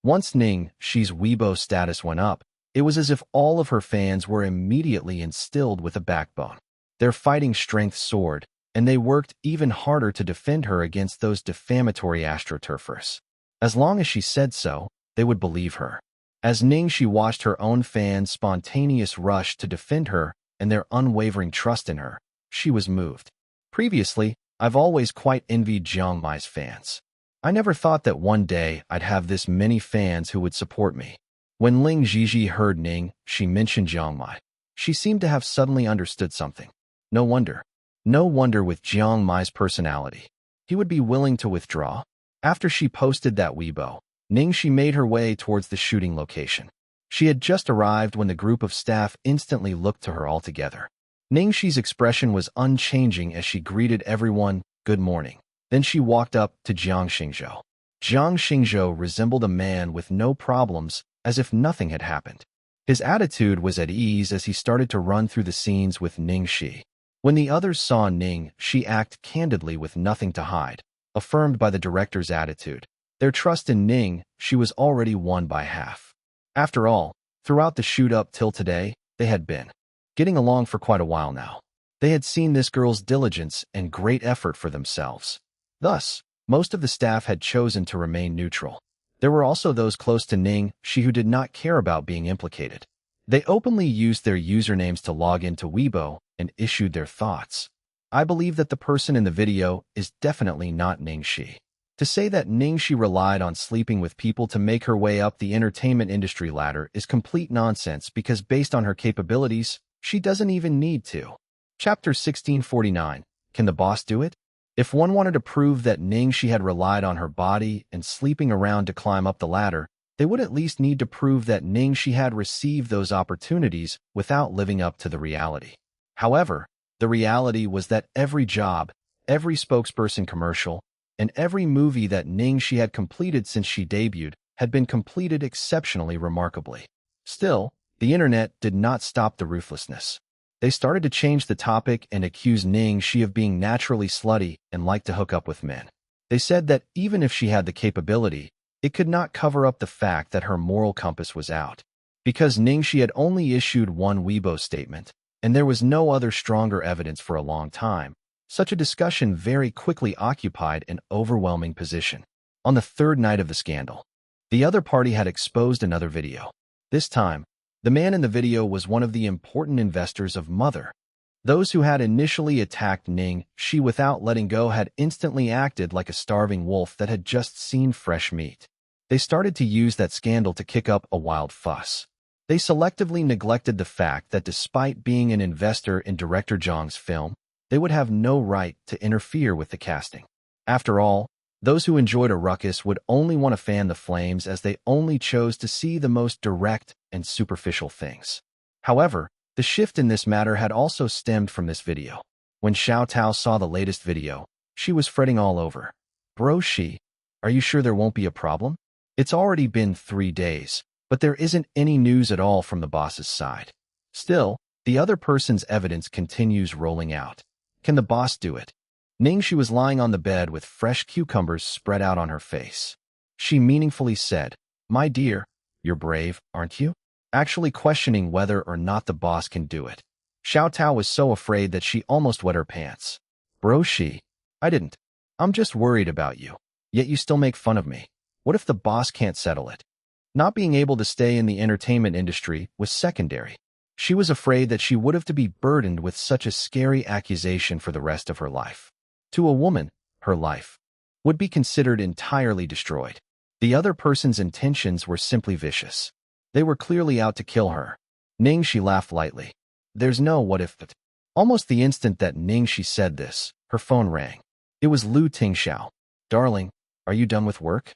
Once Ning Xi's Weibo status went up, it was as if all of her fans were immediately instilled with a backbone. Their fighting strength soared, and they worked even harder to defend her against those defamatory astroturfers. As long as she said so, they would believe her. As Ning Xi watched her own fans' spontaneous rush to defend her and their unwavering trust in her, she was moved. Previously, I've always quite envied Jiang Mai's fans. I never thought that one day I'd have this many fans who would support me. When Ning Xi heard Ning Xi mention Jiang Mai, she seemed to have suddenly understood something. No wonder. No wonder with Jiang Mai's personality. He would be willing to withdraw. After she posted that Weibo, Ning Xi made her way towards the shooting location. She had just arrived when the group of staff instantly looked to her altogether. Ning Xi's expression was unchanging as she greeted everyone, "Good morning." Then she walked up to Jiang Xingzhou. Jiang Xingzhou resembled a man with no problems, as if nothing had happened. His attitude was at ease as he started to run through the scenes with Ning Xi. When the others saw Ning Xi act candidly with nothing to hide, affirmed by the director's attitude, their trust in Ning Xi was already won by half. After all, throughout the shoot-up till today, they had been getting along for quite a while now. They had seen this girl's diligence and great effort for themselves. Thus, most of the staff had chosen to remain neutral. There were also those close to Ning Xi who did not care about being implicated. They openly used their usernames to log into Weibo and issued their thoughts. I believe that the person in the video is definitely not Ning Xi. To say that Ning Xi relied on sleeping with people to make her way up the entertainment industry ladder is complete nonsense because based on her capabilities, she doesn't even need to. Chapter 1649. Can the boss do it? If one wanted to prove that Ning Xi had relied on her body and sleeping around to climb up the ladder, they would at least need to prove that Ning Xi had received those opportunities without living up to the reality. However, the reality was that every job, every spokesperson commercial, and every movie that Ning Xi had completed since she debuted had been completed exceptionally remarkably. Still, the internet did not stop the ruthlessness. They started to change the topic and accuse Ning Xi of being naturally slutty and liked to hook up with men. They said that even if she had the capability, it could not cover up the fact that her moral compass was out. Because Ning Xi had only issued one Weibo statement, and there was no other stronger evidence for a long time, such a discussion very quickly occupied an overwhelming position. On the third night of the scandal, the other party had exposed another video. This time, the man in the video was one of the important investors of Mother. Those who had initially attacked Ning Xi without letting go had instantly acted like a starving wolf that had just seen fresh meat. They started to use that scandal to kick up a wild fuss. They selectively neglected the fact that despite being an investor in director Zhang's film, they would have no right to interfere with the casting. After all, those who enjoyed a ruckus would only want to fan the flames as they only chose to see the most direct and superficial things. However, the shift in this matter had also stemmed from this video. When Xiao Tao saw the latest video, she was fretting all over. "Bro Xi, are you sure there won't be a problem? It's already been 3 days, but there isn't any news at all from the boss's side. Still, the other person's evidence continues rolling out. Can the boss do it?" Ning Xi was lying on the bed with fresh cucumbers spread out on her face. She meaningfully said, "My dear, you're brave, aren't you? Actually questioning whether or not the boss can do it." Xiao Tao was so afraid that she almost wet her pants. "Bro Xi, I didn't. I'm just worried about you. Yet you still make fun of me. What if the boss can't settle it?" Not being able to stay in the entertainment industry was secondary. She was afraid that she would have to be burdened with such a scary accusation for the rest of her life. To a woman, her life would be considered entirely destroyed. The other person's intentions were simply vicious. They were clearly out to kill her. Ning Xi laughed lightly. There's no what if but. Almost the instant that Ning Xi said this, her phone rang. It was Tingxiao. Darling, are you done with work?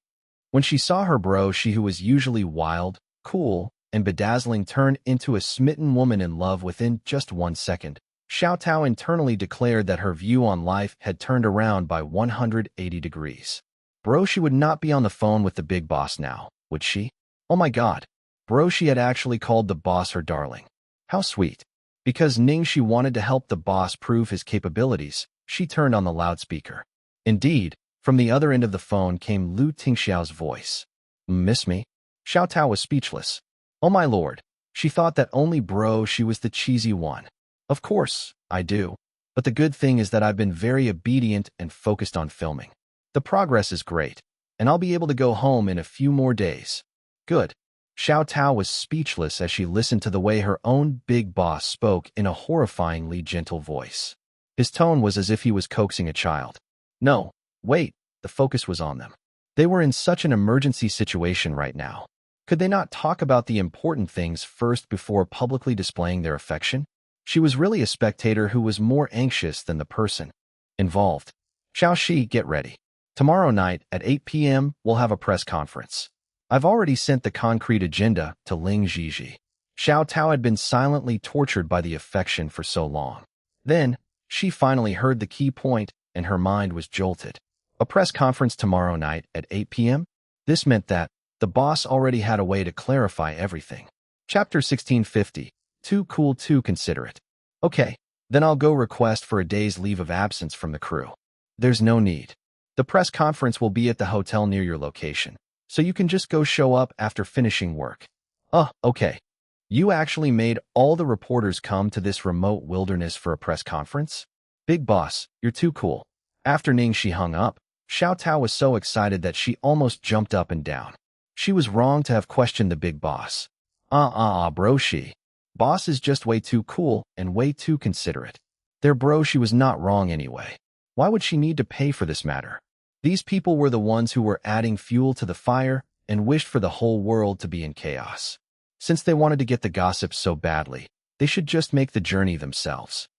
When she saw her bro, she who was usually wild, cool, and bedazzling turned into a smitten woman in love within just 1 second. Xiao Tao internally declared that her view on life had turned around by 180 degrees. Bro, she would not be on the phone with the big boss now, would she? Oh my god. Bro, she had actually called the boss her darling. How sweet. Because Ning Xi wanted to help the boss prove his capabilities, she turned on the loudspeaker. Indeed, from the other end of the phone came Tingxiao's voice. Miss me? Xiao Tao was speechless. Oh my lord. She thought that only bro she was the cheesy one. Of course, I do. But the good thing is that I've been very obedient and focused on filming. The progress is great, and I'll be able to go home in a few more days. Good. Xiao Tao was speechless as she listened to the way her own big boss spoke in a horrifyingly gentle voice. His tone was as if he was coaxing a child. No, wait, the focus was on them. They were in such an emergency situation right now. Could they not talk about the important things first before publicly displaying their affection? She was really a spectator who was more anxious than the person involved. Xiao Shi, get ready. Tomorrow night at 8 p.m. we'll have a press conference. I've already sent the concrete agenda to Ning Xi. Xiao Tao had been silently tortured by the affection for so long. Then, she finally heard the key point, and her mind was jolted. A press conference tomorrow night at 8 p.m.? This meant that the boss already had a way to clarify everything. Chapter 1650. Too cool to consider it. Okay, then I'll go request for a day's leave of absence from the crew. There's no need. The press conference will be at the hotel near your location, so you can just go show up after finishing work. Oh, okay. You actually made all the reporters come to this remote wilderness for a press conference? Big boss, you're too cool. After Ning Xi hung up, Xiao Tao was so excited that she almost jumped up and down. She was wrong to have questioned the big boss. Bro, she. Boss is just way too cool and way too considerate. Their bro, she was not wrong anyway. Why would she need to pay for this matter? These people were the ones who were adding fuel to the fire and wished for the whole world to be in chaos. Since they wanted to get the gossip so badly, they should just make the journey themselves.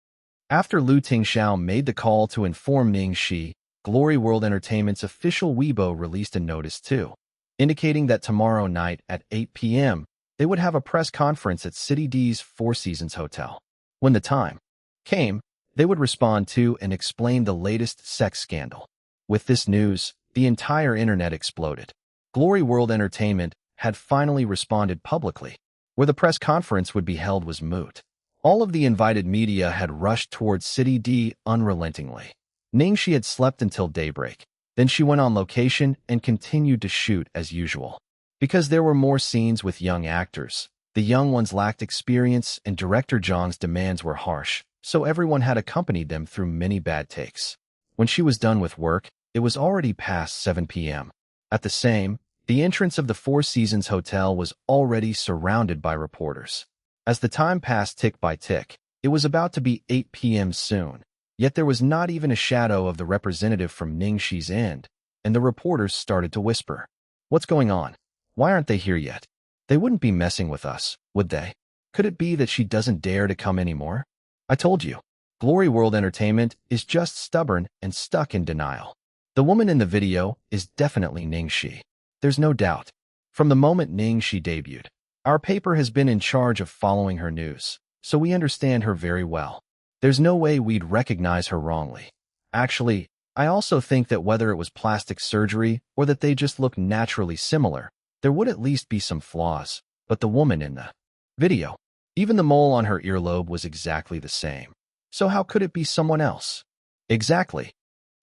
After Tingxiao made the call to inform Ning Xi, Glory World Entertainment's official Weibo released a notice too, indicating that tomorrow night at 8 p.m., they would have a press conference at City D's Four Seasons Hotel. When the time came, they would respond to and explain the latest sex scandal. With this news, the entire internet exploded. Glory World Entertainment had finally responded publicly. Where the press conference would be held was moot. All of the invited media had rushed towards City D unrelentingly. Ning Xi had slept until daybreak. Then she went on location and continued to shoot as usual. Because there were more scenes with young actors, the young ones lacked experience and director Zhang's demands were harsh, so everyone had accompanied them through many bad takes. When she was done with work, it was already past 7 p.m. At the entrance of the Four Seasons Hotel was already surrounded by reporters. As the time passed tick by tick, it was about to be 8 p.m. soon, yet there was not even a shadow of the representative from Ning Xi's end, and the reporters started to whisper. What's going on? Why aren't they here yet? They wouldn't be messing with us, would they? Could it be that she doesn't dare to come anymore? I told you, Glory World Entertainment is just stubborn and stuck in denial. The woman in the video is definitely Ning Xi. There's no doubt. From the moment Ning Xi debuted, our paper has been in charge of following her news, so we understand her very well. There's no way we'd recognize her wrongly. Actually, I also think that whether it was plastic surgery or that they just look naturally similar, there would at least be some flaws. But the woman in the video, even the mole on her earlobe was exactly the same. So how could it be someone else? Exactly.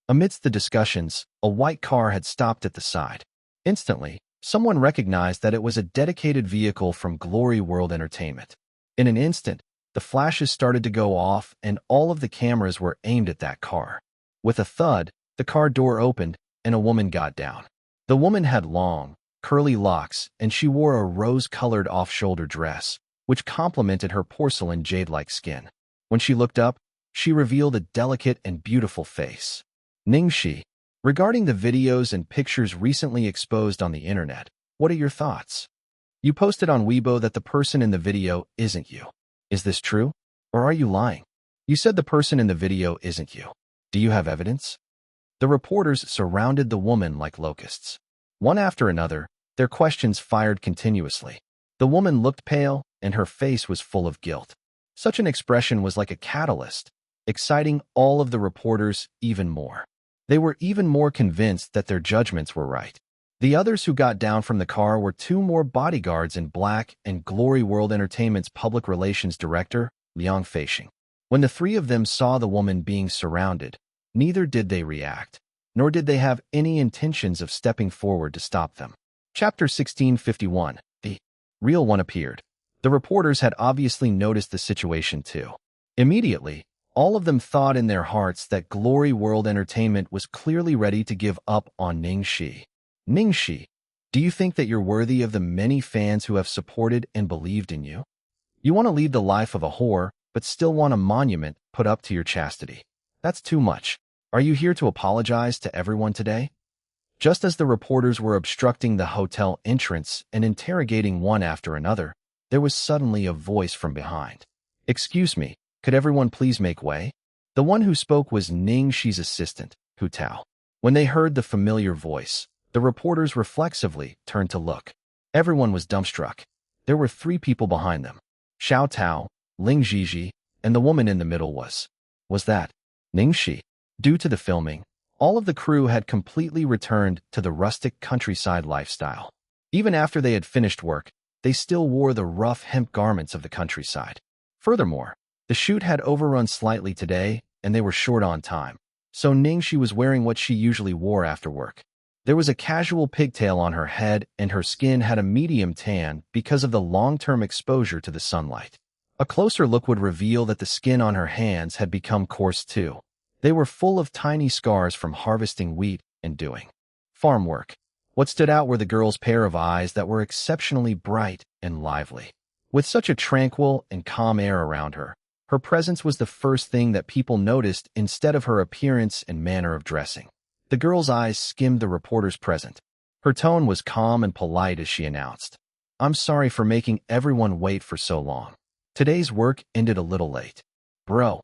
Amidst the discussions, a white car had stopped at the side. Instantly, someone recognized that it was a dedicated vehicle from Glory World Entertainment. In an instant, the flashes started to go off and all of the cameras were aimed at that car. With a thud, the car door opened and a woman got down. The woman had long, curly locks and she wore a rose-colored off-shoulder dress, which complemented her porcelain jade-like skin. When she looked up, she revealed a delicate and beautiful face. Ning Xi, regarding the videos and pictures recently exposed on the internet, what are your thoughts? You posted on Weibo that the person in the video isn't you. Is this true? Or are you lying? You said the person in the video isn't you. Do you have evidence? The reporters surrounded the woman like locusts. One after another, their questions fired continuously. The woman looked pale, and her face was full of guilt. Such an expression was like a catalyst, exciting all of the reporters even more. They were even more convinced that their judgments were right. The others who got down from the car were two more bodyguards in black and Glory World Entertainment's public relations director, Ning Xi. When the three of them saw the woman being surrounded, neither did they react, nor did they have any intentions of stepping forward to stop them. Chapter 1651. The real one appeared. The reporters had obviously noticed the situation too. Immediately, all of them thought in their hearts that Glory World Entertainment was clearly ready to give up on Ning Xi. Ning Xi, do you think that you're worthy of the many fans who have supported and believed in you? You want to lead the life of a whore, but still want a monument put up to your chastity. That's too much. Are you here to apologize to everyone today? Just as the reporters were obstructing the hotel entrance and interrogating one after another, there was suddenly a voice from behind. Excuse me, could everyone please make way? The one who spoke was Ning Xi's assistant, Hu Tao. When they heard the familiar voice, the reporters reflexively turned to look. Everyone was dumbstruck. There were three people behind them. Xiao Tao, Ling Xi, and the woman in the middle was that Ning Xi? Due to the filming, all of the crew had completely returned to the rustic countryside lifestyle. Even after they had finished work, they still wore the rough hemp garments of the countryside. Furthermore, the shoot had overrun slightly today, and they were short on time, so Ning Xi was wearing what she usually wore after work. There was a casual pigtail on her head, and her skin had a medium tan because of the long-term exposure to the sunlight. A closer look would reveal that the skin on her hands had become coarse too. They were full of tiny scars from harvesting wheat and doing farm work. What stood out were the girl's pair of eyes that were exceptionally bright and lively. With such a tranquil and calm air around her, her presence was the first thing that people noticed instead of her appearance and manner of dressing. The girl's eyes skimmed the reporters present. Her tone was calm and polite as she announced, "I'm sorry for making everyone wait for so long. Today's work ended a little late." Bro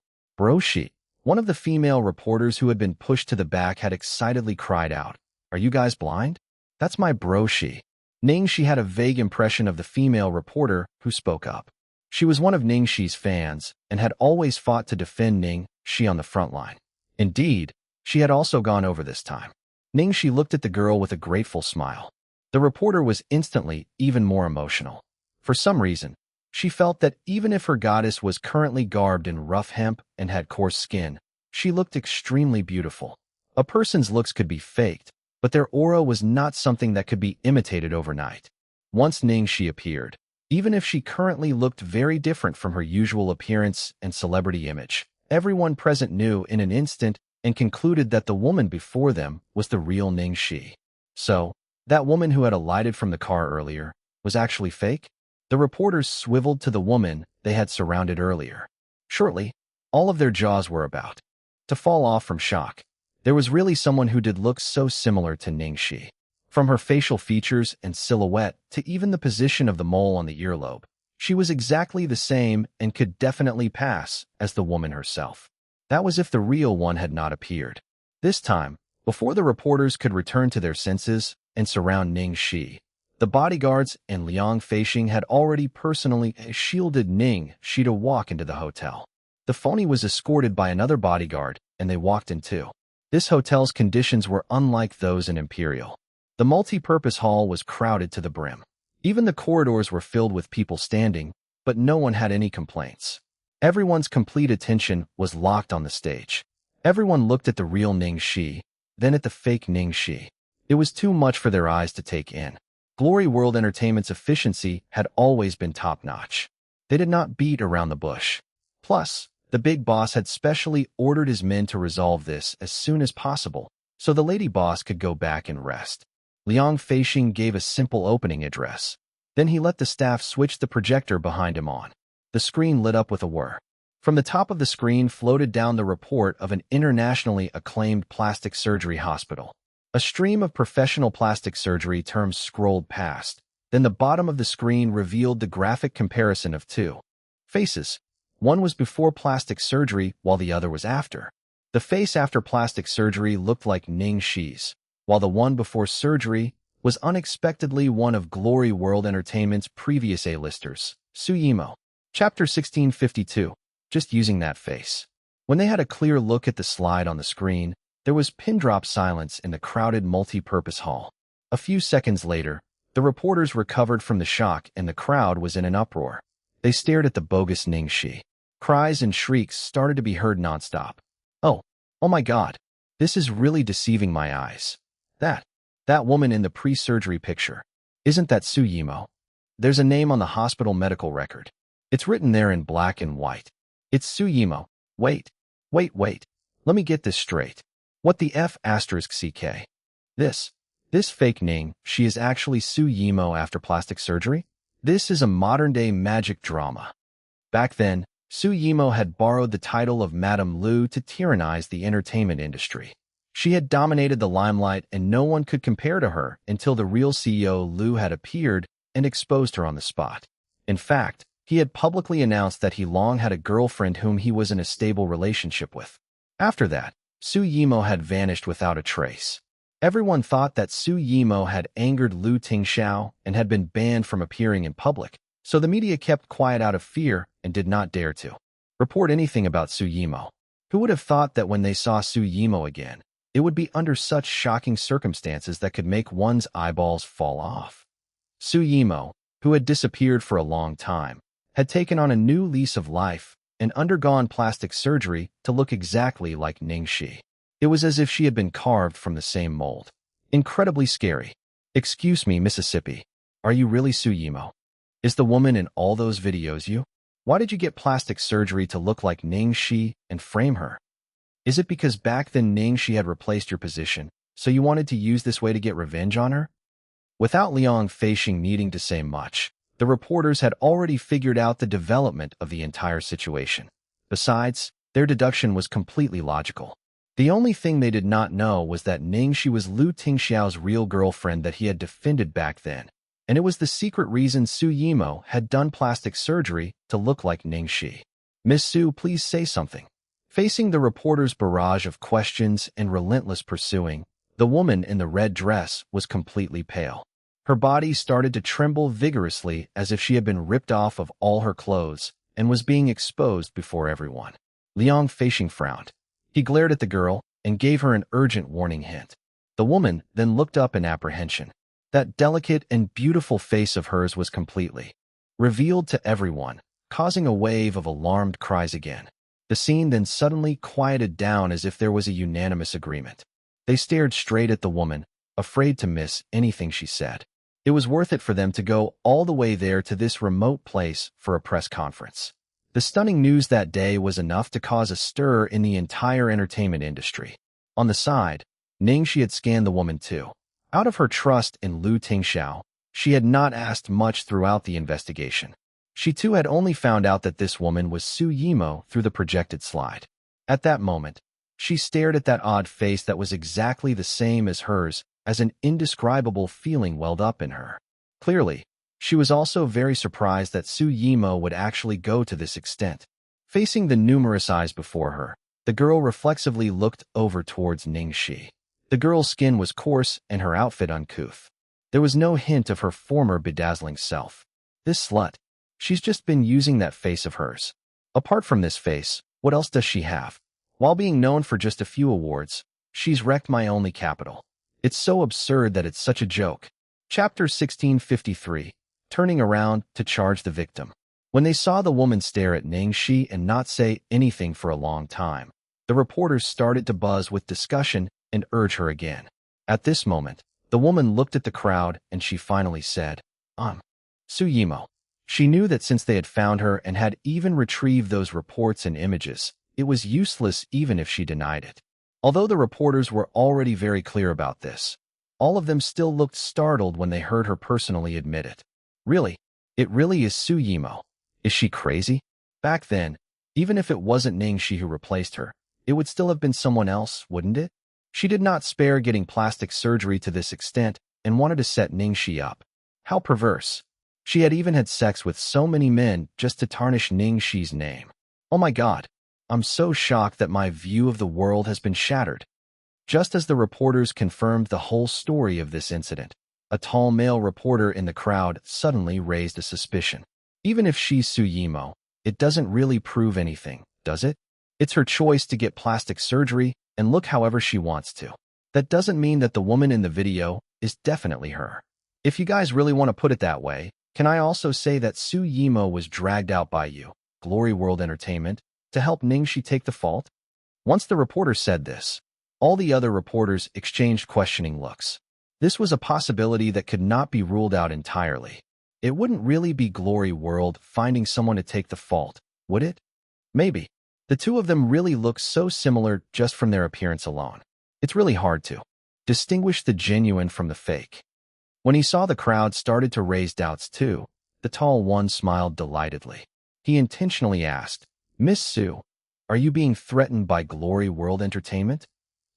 Xi, one of the female reporters who had been pushed to the back had excitedly cried out, "Are you guys blind? That's my bro Xi." Ning Xi had a vague impression of the female reporter who spoke up. She was one of Ning Xi's fans and had always fought to defend Ning Xi on the front line. Indeed, she had also gone over this time. Ning Xi looked at the girl with a grateful smile. The reporter was instantly even more emotional. For some reason, she felt that even if her goddess was currently garbed in rough hemp and had coarse skin, she looked extremely beautiful. A person's looks could be faked, but their aura was not something that could be imitated overnight. Once Ning Xi appeared, even if she currently looked very different from her usual appearance and celebrity image, everyone present knew in an instant and concluded that the woman before them was the real Ning Xi. So, that woman who had alighted from the car earlier was actually fake? The reporters swiveled to the woman they had surrounded earlier. Shortly, all of their jaws were about to fall off from shock. There was really someone who did look so similar to Ning Xi. From her facial features and silhouette to even the position of the mole on the earlobe, she was exactly the same and could definitely pass as the woman herself. That was if the real one had not appeared. This time, before the reporters could return to their senses and surround Ning Xi, the bodyguards and Ning Xi had already personally shielded Ning Xi to walk into the hotel. The phony was escorted by another bodyguard, and they walked in too. This hotel's conditions were unlike those in Imperial. The multi-purpose hall was crowded to the brim. Even the corridors were filled with people standing, but no one had any complaints. Everyone's complete attention was locked on the stage. Everyone looked at the real Ning Xi, then at the fake Ning Xi. It was too much for their eyes to take in. Glory World Entertainment's efficiency had always been top-notch. They did not beat around the bush. Plus, the big boss had specially ordered his men to resolve this as soon as possible, so the lady boss could go back and rest. Ning Xi gave a simple opening address. Then he let the staff switch the projector behind him on. The screen lit up with a whir. From the top of the screen floated down the report of an internationally acclaimed plastic surgery hospital. A stream of professional plastic surgery terms scrolled past. Then the bottom of the screen revealed the graphic comparison of two faces. One was before plastic surgery, while the other was after. The face after plastic surgery looked like Ning Xi's, while the one before surgery was unexpectedly one of Glory World Entertainment's previous A-listers, Su Yimou. Chapter 1652. Just using that face. When they had a clear look at the slide on the screen, there was pin-drop silence in the crowded multi-purpose hall. A few seconds later, the reporters recovered from the shock and the crowd was in an uproar. They stared at the bogus Ning Xi. Cries and shrieks started to be heard nonstop. Oh my God, this is really deceiving my eyes. That woman in the pre-surgery picture. Isn't that Su Yimou? There's a name on the hospital medical record. It's written there in black and white. It's Su Yimou. Wait. Let me get this straight. What the F asterisk CK? This fake Ning, she is actually Su Yimou after plastic surgery? This is a modern-day magic drama. Back then, Su Yimou had borrowed the title of Madame Lu to tyrannize the entertainment industry. She had dominated the limelight and no one could compare to her until the real CEO Lu had appeared and exposed her on the spot. In fact, he had publicly announced that he long had a girlfriend whom he was in a stable relationship with. After that, Su Yimou had vanished without a trace. Everyone thought that Su Yimou had angered Lu Tingxiao and had been banned from appearing in public, so the media kept quiet out of fear and did not dare to report anything about Su Yimou. Who would have thought that when they saw Su Yimou again, it would be under such shocking circumstances that could make one's eyeballs fall off? Su Yimou, who had disappeared for a long time, had taken on a new lease of life and undergone plastic surgery to look exactly like Ning Xi. It was as if she had been carved from the same mold. Incredibly scary. Excuse me, Mississippi. Are you really Su Yimou? Is the woman in all those videos you? Why did you get plastic surgery to look like Ning Xi and frame her? Is it because back then Ning Xi had replaced your position, so you wanted to use this way to get revenge on her? Without Liang Feishing needing to say much, the reporters had already figured out the development of the entire situation. Besides, their deduction was completely logical. The only thing they did not know was that Ning Xi was Lu Tingxiao's real girlfriend that he had defended back then, and it was the secret reason Su Yimou had done plastic surgery to look like Ning Xi. Miss Su, please say something. Facing the reporters' barrage of questions and relentless pursuing, the woman in the red dress was completely pale. Her body started to tremble vigorously as if she had been ripped off of all her clothes and was being exposed before everyone. Liang Feishing frowned. He glared at the girl and gave her an urgent warning hint. The woman then looked up in apprehension. That delicate and beautiful face of hers was completely revealed to everyone, causing a wave of alarmed cries again. The scene then suddenly quieted down as if there was a unanimous agreement. They stared straight at the woman, afraid to miss anything she said. It was worth it for them to go all the way there to this remote place for a press conference. The stunning news that day was enough to cause a stir in the entire entertainment industry. On the side, Ning Xi had scanned the woman too. Out of her trust in Lu Tingxiao, she had not asked much throughout the investigation. She too had only found out that this woman was Su Yimou through the projected slide. At that moment, she stared at that odd face that was exactly the same as hers as an indescribable feeling welled up in her. Clearly, she was also very surprised that Su Yimou would actually go to this extent. Facing the numerous eyes before her, the girl reflexively looked over towards Ning Xi. The girl's skin was coarse and her outfit uncouth. There was no hint of her former bedazzling self. This slut. She's just been using that face of hers. Apart from this face, what else does she have? While being known for just a few awards, she's wrecked my only capital. It's so absurd that it's such a joke. Chapter 1653. Turning around to charge the victim. When they saw the woman stare at Ning Xi and not say anything for a long time, the reporters started to buzz with discussion and urge her again. At this moment, the woman looked at the crowd and she finally said, Su Yimou. She knew that since they had found her and had even retrieved those reports and images, it was useless even if she denied it. Although the reporters were already very clear about this, all of them still looked startled when they heard her personally admit it. Really? It really is Su Yimo. Is she crazy? Back then, even if it wasn't Ning Xi who replaced her, it would still have been someone else, wouldn't it? She did not spare getting plastic surgery to this extent and wanted to set Ning Xi up. How perverse. She had even had sex with so many men just to tarnish Ning Xi's name. Oh my God. I'm so shocked that my view of the world has been shattered. Just as the reporters confirmed the whole story of this incident, a tall male reporter in the crowd suddenly raised a suspicion. Even if she's Su Yimo, it doesn't really prove anything, does it? It's her choice to get plastic surgery and look however she wants to. That doesn't mean that the woman in the video is definitely her. If you guys really want to put it that way, can I also say that Su Yimo was dragged out by you, Glory World Entertainment, to help Ning Xi take the fault? Once the reporter said this, all the other reporters exchanged questioning looks. This was a possibility that could not be ruled out entirely. It wouldn't really be Glory World finding someone to take the fault, would it? Maybe. The two of them really look so similar just from their appearance alone. It's really hard to distinguish the genuine from the fake. When he saw the crowd started to raise doubts too, the tall one smiled delightedly. He intentionally asked, "Miss Su, are you being threatened by Glory World Entertainment?"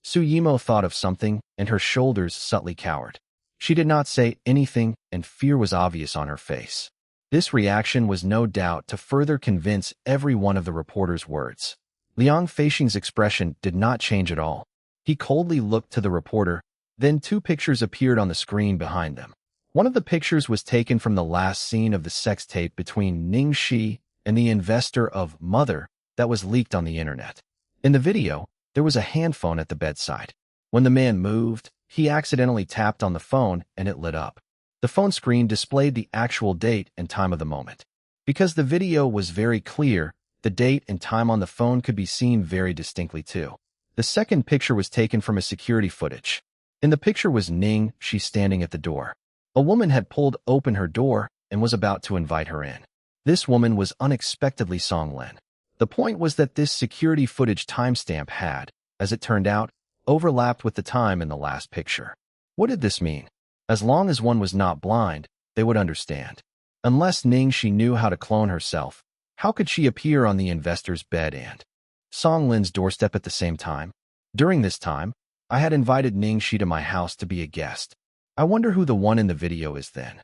Su Yimo thought of something, and her shoulders subtly cowered. She did not say anything, and fear was obvious on her face. This reaction was no doubt to further convince every one of the reporter's words. Liang Feixing's expression did not change at all. He coldly looked to the reporter, then two pictures appeared on the screen behind them. One of the pictures was taken from the last scene of the sex tape between Ning Xi and the investor of Mother that was leaked on the internet. In the video, there was a handphone at the bedside. When the man moved, he accidentally tapped on the phone and it lit up. The phone screen displayed the actual date and time of the moment. Because the video was very clear, the date and time on the phone could be seen very distinctly too. The second picture was taken from a security footage. In the picture was Ning Xi standing at the door. A woman had pulled open her door and was about to invite her in. This woman was unexpectedly Song Lin. The point was that this security footage timestamp had, as it turned out, overlapped with the time in the last picture. What did this mean? As long as one was not blind, they would understand. Unless Ning Xi knew how to clone herself, how could she appear on the investor's bed and Song Lin's doorstep at the same time? During this time, I had invited Ning Xi to my house to be a guest. I wonder who the one in the video is then.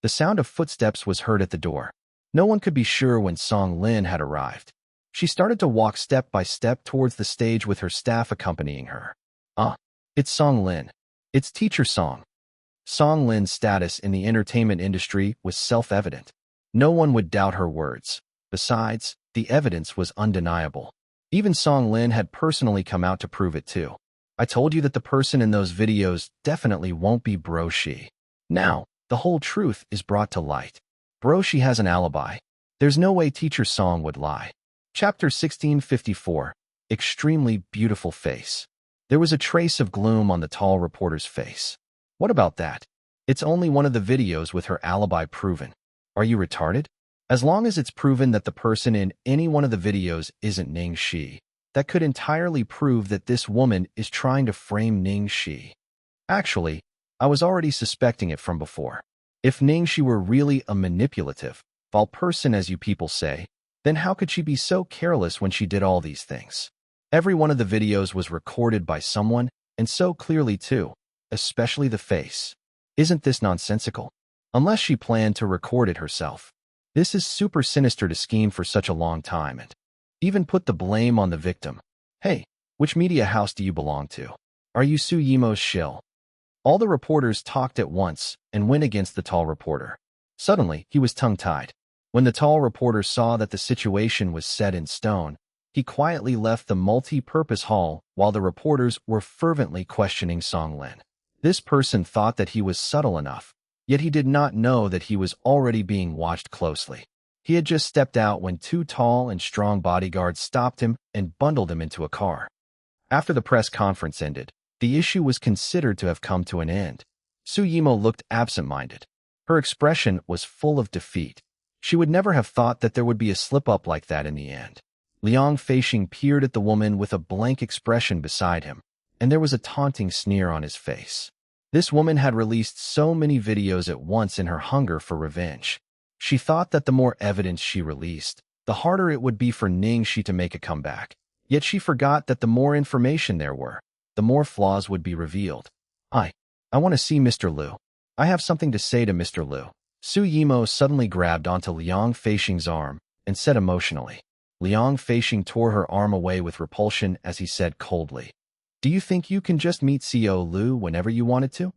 The sound of footsteps was heard at the door. No one could be sure when Song Lin had arrived. She started to walk step by step towards the stage with her staff accompanying her. It's Song Lin. It's Teacher Song. Song Lin's status in the entertainment industry was self-evident. No one would doubt her words. Besides, the evidence was undeniable. Even Song Lin had personally come out to prove it too. I told you that the person in those videos definitely won't be Bro Shi. Now, the whole truth is brought to light. Bro Shi has an alibi. There's no way Teacher Song would lie. Chapter 1654. Extremely beautiful face. There was a trace of gloom on the tall reporter's face. What about that? It's only one of the videos with her alibi proven. Are you retarded? As long as it's proven that the person in any one of the videos isn't Ning Xi, that could entirely prove that this woman is trying to frame Ning Xi. Actually, I was already suspecting it from before. If Ning Xi were really a manipulative, foul person as you people say, then how could she be so careless when she did all these things? Every one of the videos was recorded by someone, and so clearly too, especially the face. Isn't this nonsensical? Unless she planned to record it herself. This is super sinister to scheme for such a long time and even put the blame on the victim. Hey, which media house do you belong to? Are you Su Yimo's shill? All the reporters talked at once and went against the tall reporter. Suddenly, he was tongue-tied. When the tall reporter saw that the situation was set in stone, he quietly left the multi-purpose hall while the reporters were fervently questioning Song Lin. This person thought that he was subtle enough, yet he did not know that he was already being watched closely. He had just stepped out when two tall and strong bodyguards stopped him and bundled him into a car. After the press conference ended, the issue was considered to have come to an end. Su Yimo looked absent-minded. Her expression was full of defeat. She would never have thought that there would be a slip-up like that in the end. Liang Feixing peered at the woman with a blank expression beside him, and there was a taunting sneer on his face. This woman had released so many videos at once in her hunger for revenge. She thought that the more evidence she released, the harder it would be for Ning Xi to make a comeback. Yet she forgot that the more information there were, the more flaws would be revealed. I want to see Mr. Liu. I have something to say to Mr. Liu. Su Yimo suddenly grabbed onto Liang Feixing's arm and said emotionally. Liang Feixing tore her arm away with repulsion as he said coldly, "Do you think you can just meet CO Liu whenever you wanted to?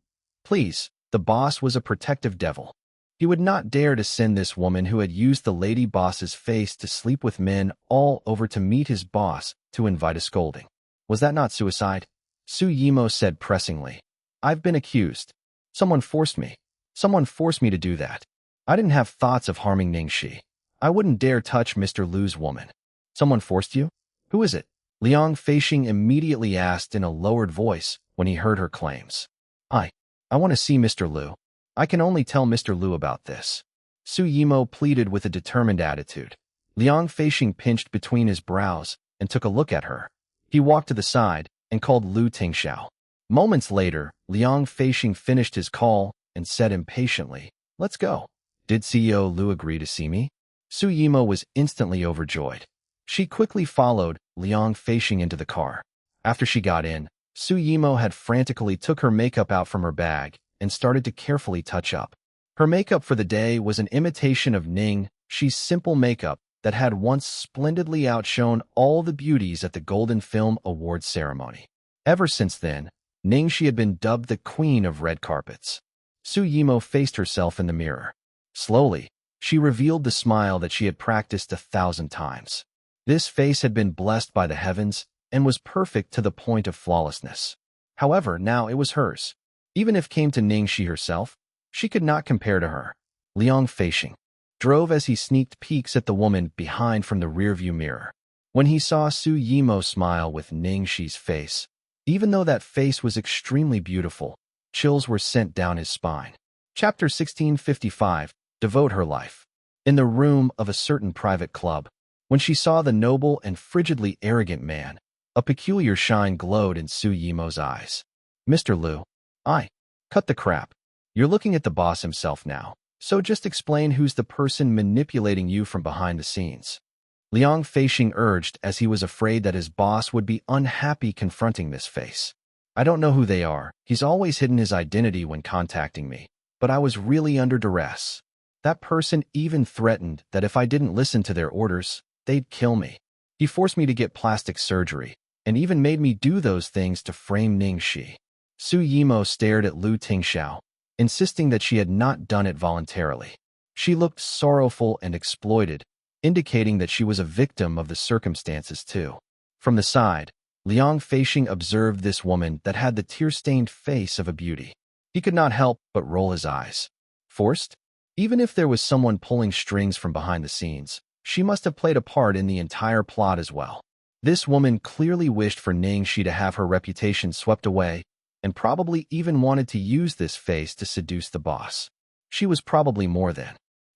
Please." The boss was a protective devil. He would not dare to send this woman who had used the lady boss's face to sleep with men all over to meet his boss to invite a scolding. Was that not suicide? Su Yimo said pressingly. I've been accused. Someone forced me. Someone forced me to do that. I didn't have thoughts of harming Ning Xi. I wouldn't dare touch Mr. Liu's woman. Someone forced you? Who is it? Liang Feixing immediately asked in a lowered voice when he heard her claims. I want to see Mr. Liu. I can only tell Mr. Liu about this. Su Yimo pleaded with a determined attitude. Liang Feixing pinched between his brows and took a look at her. He walked to the side and called Lu Tingxiao. Moments later, Liang Feixing finished his call and said impatiently, "Let's go." Did CEO Liu agree to see me? Su Yimo was instantly overjoyed. She quickly followed Liang Feixing into the car. After she got in, Su Yimo had frantically took her makeup out from her bag and started to carefully touch up. Her makeup for the day was an imitation of Ning Xi's simple makeup that had once splendidly outshone all the beauties at the Golden Film Awards ceremony. Ever since then, Ning Xi had been dubbed the Queen of Red Carpets. Su Yimo faced herself in the mirror. Slowly, she revealed the smile that she had practiced 1,000 times. This face had been blessed by the heavens and was perfect to the point of flawlessness. However, now it was hers. Even if came to Ning Xi herself, she could not compare to her. Liang Feixing drove as he sneaked peeks at the woman behind from the rearview mirror. When he saw Su Yimo smile with Ning Xi's face, even though that face was extremely beautiful, chills were sent down his spine. Chapter 1655, Devote Her Life. In the room of a certain private club, when she saw the noble and frigidly arrogant man, a peculiar shine glowed in Su Yimo's eyes. Mr. Liu, cut the crap. You're looking at the boss himself now, so just explain who's the person manipulating you from behind the scenes. Liang Feixing urged as he was afraid that his boss would be unhappy confronting this face. I don't know who they are. He's always hidden his identity when contacting me, but I was really under duress. That person even threatened that if I didn't listen to their orders, they'd kill me. He forced me to get plastic surgery and even made me do those things to frame Ning Xi. Su Yimo stared at Lu Tingxiao, insisting that she had not done it voluntarily. She looked sorrowful and exploited, indicating that she was a victim of the circumstances too. From the side, Liang Feixing observed this woman that had the tear-stained face of a beauty. He could not help but roll his eyes. Forced? Even if there was someone pulling strings from behind the scenes, she must have played a part in the entire plot as well. This woman clearly wished for Ning Xi to have her reputation swept away, and probably even wanted to use this face to seduce the boss. She was probably more than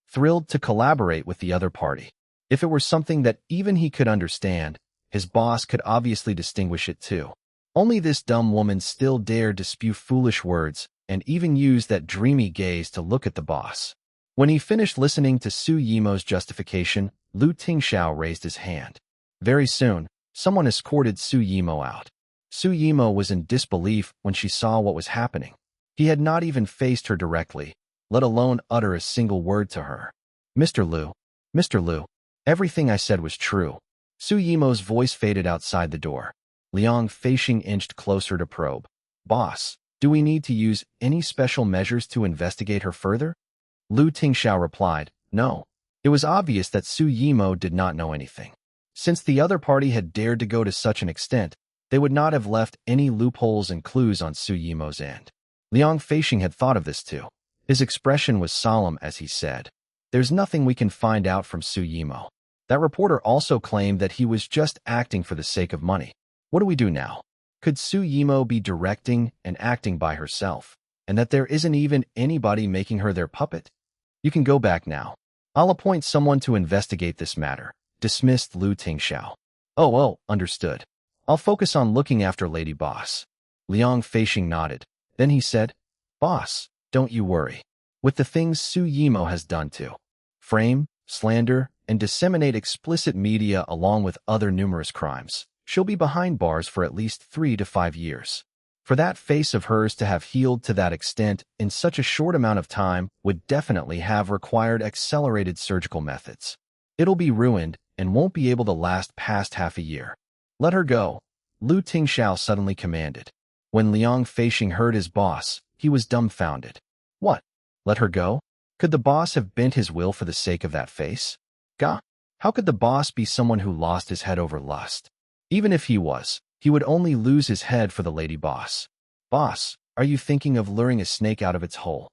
thrilled to collaborate with the other party. If it were something that even he could understand, his boss could obviously distinguish it too. Only this dumb woman still dared to spew foolish words and even use that dreamy gaze to look at the boss. When he finished listening to Su Yimo's justification, Lu Tingxiao raised his hand. Very soon, someone escorted Su Yimo out. Su Yimo was in disbelief when she saw what was happening. He had not even faced her directly, let alone utter a single word to her. Mr. Liu, everything I said was true. Su Yimo's voice faded outside the door. Liang Feixing inched closer to probe. Boss, do we need to use any special measures to investigate her further? Lu Tingxiao replied, no. It was obvious that Su Yimo did not know anything. Since the other party had dared to go to such an extent, they would not have left any loopholes and clues on Su Yimo's end. Liang Feixing had thought of this too. His expression was solemn as he said, there's nothing we can find out from Su Yimo. That reporter also claimed that he was just acting for the sake of money. What do we do now? Could Su Yimo be directing and acting by herself, and that there isn't even anybody making her their puppet? You can go back now. I'll appoint someone to investigate this matter, dismissed Lu Tingxiao. Oh, understood. I'll focus on looking after Lady Boss. Liang Feixing nodded. Then he said, Boss, don't you worry. With the things Su Yimo has done to frame, slander, and disseminate explicit media along with other numerous crimes, she'll be behind bars for at least 3 to 5 years. For that face of hers to have healed to that extent in such a short amount of time would definitely have required accelerated surgical methods. It'll be ruined and won't be able to last past half a year. Let her go, Lu Tingxiao suddenly commanded. When Liang Feixing heard his boss, he was dumbfounded. What? Let her go? Could the boss have bent his will for the sake of that face? Gah! How could the boss be someone who lost his head over lust? Even if he was, he would only lose his head for the lady boss. Boss, are you thinking of luring a snake out of its hole?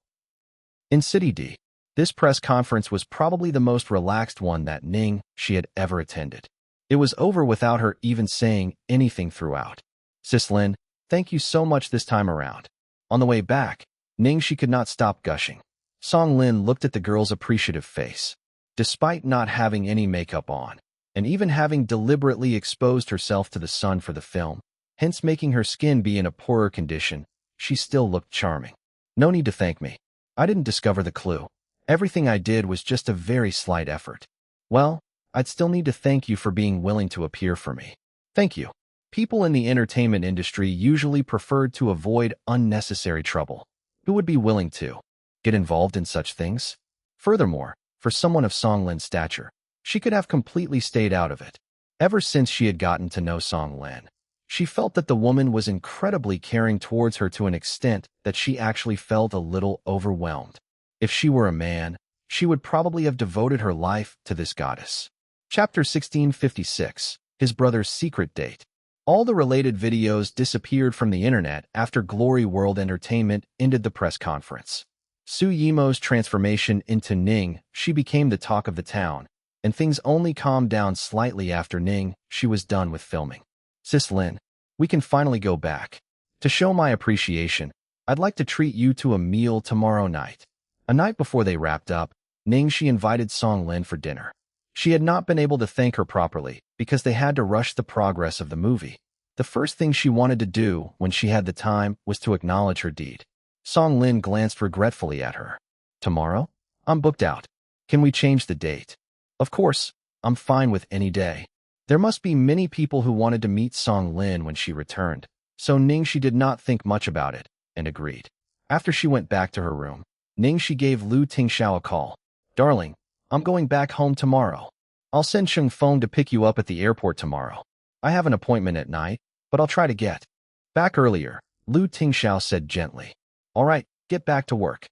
In City D, this press conference was probably the most relaxed one that Ning Xi had ever attended. It was over without her even saying anything throughout. Sis Lin, thank you so much this time around. On the way back, Ning Xi could not stop gushing. Song Lin looked at the girl's appreciative face. Despite not having any makeup on, and even having deliberately exposed herself to the sun for the film, hence making her skin be in a poorer condition, she still looked charming. No need to thank me. I didn't discover the clue. Everything I did was just a very slight effort. Well, I'd still need to thank you for being willing to appear for me. Thank you. People in the entertainment industry usually preferred to avoid unnecessary trouble. Who would be willing to get involved in such things? Furthermore, for someone of Song Lin's stature, she could have completely stayed out of it. Ever since she had gotten to know Song Lin, she felt that the woman was incredibly caring towards her to an extent that she actually felt a little overwhelmed. If she were a man, she would probably have devoted her life to this goddess. Chapter 1656, His Brother's Secret Date. All the related videos disappeared from the internet after Glory World Entertainment ended the press conference. Su Yimo's transformation into Ning Xi became the talk of the town, and things only calmed down slightly after Ning Xi was done with filming. Sis Lin, we can finally go back. To show my appreciation, I'd like to treat you to a meal tomorrow night. A night before they wrapped up, Ning Xi invited Song Lin for dinner. She had not been able to thank her properly because they had to rush the progress of the movie. The first thing she wanted to do when she had the time was to acknowledge her deed. Song Lin glanced regretfully at her. Tomorrow? I'm booked out. Can we change the date? Of course, I'm fine with any day. There must be many people who wanted to meet Song Lin when she returned, so Ning Xi did not think much about it and agreed. After she went back to her room, Ning Xi gave Lu Tingxiao a call. Darling, I'm going back home tomorrow. I'll send Sheng Feng to pick you up at the airport tomorrow. I have an appointment at night, but I'll try to get back earlier, Lu Tingxiao said gently. All right, get back to work.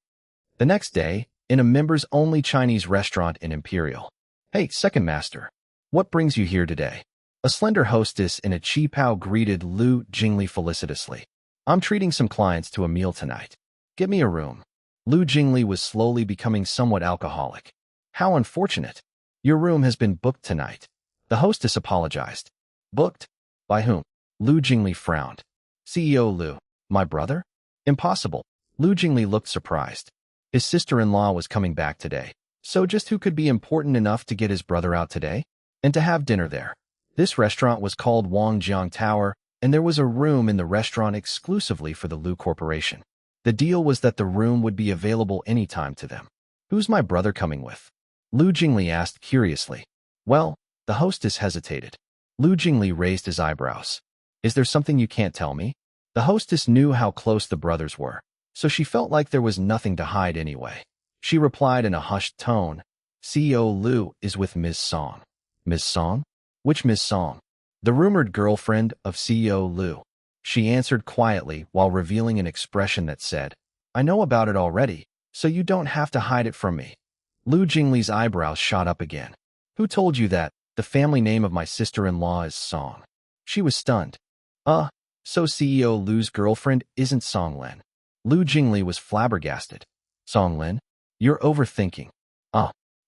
The next day, in a members-only Chinese restaurant in Imperial. Hey, second master. What brings you here today? A slender hostess in a qipao greeted Lu Jingli felicitously. I'm treating some clients to a meal tonight. Get me a room. Lu Jingli was slowly becoming somewhat alcoholic. How unfortunate. Your room has been booked tonight. The hostess apologized. Booked? By whom? Lu Jingli frowned. CEO Lu. My brother? Impossible. Lu Jingli looked surprised. His sister-in-law was coming back today. So just who could be important enough to get his brother out today? And to have dinner there. This restaurant was called Wangjiang Tower, and there was a room in the restaurant exclusively for the Lu Corporation. The deal was that the room would be available anytime to them. Who's my brother coming with? Lu Jingli asked curiously. Well, the hostess hesitated. Lu Jingli raised his eyebrows. Is there something you can't tell me? The hostess knew how close the brothers were, so she felt like there was nothing to hide anyway. She replied in a hushed tone, CEO Lu is with Ms. Song. Ms. Song? Which Ms. Song? The rumored girlfriend of CEO Lu. She answered quietly while revealing an expression that said, I know about it already, so you don't have to hide it from me. Lu Jingli's eyebrows shot up again. Who told you that? The family name of my sister-in-law is Song. She was stunned. So CEO Lu's girlfriend isn't Song Lin. Lu Jingli was flabbergasted. Song Lin? You're overthinking.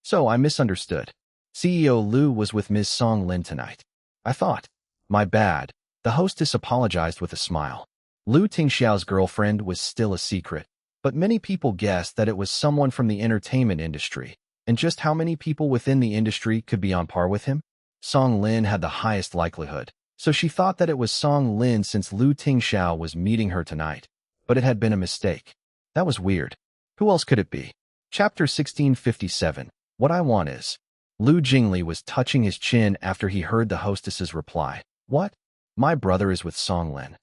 So I misunderstood. CEO Lu was with Ms. Song Lin tonight. I thought. My bad. The hostess apologized with a smile. Lu Tingxiao's girlfriend was still a secret, but many people guessed that it was someone from the entertainment industry, and just how many people within the industry could be on par with him? Song Lin had the highest likelihood, so she thought that it was Song Lin since Lu Tingxiao was meeting her tonight, but it had been a mistake. That was weird. Who else could it be? Chapter 1657. What I want is. Lu Jingli was touching his chin after he heard the hostess's reply. What? My brother is with Song Lin.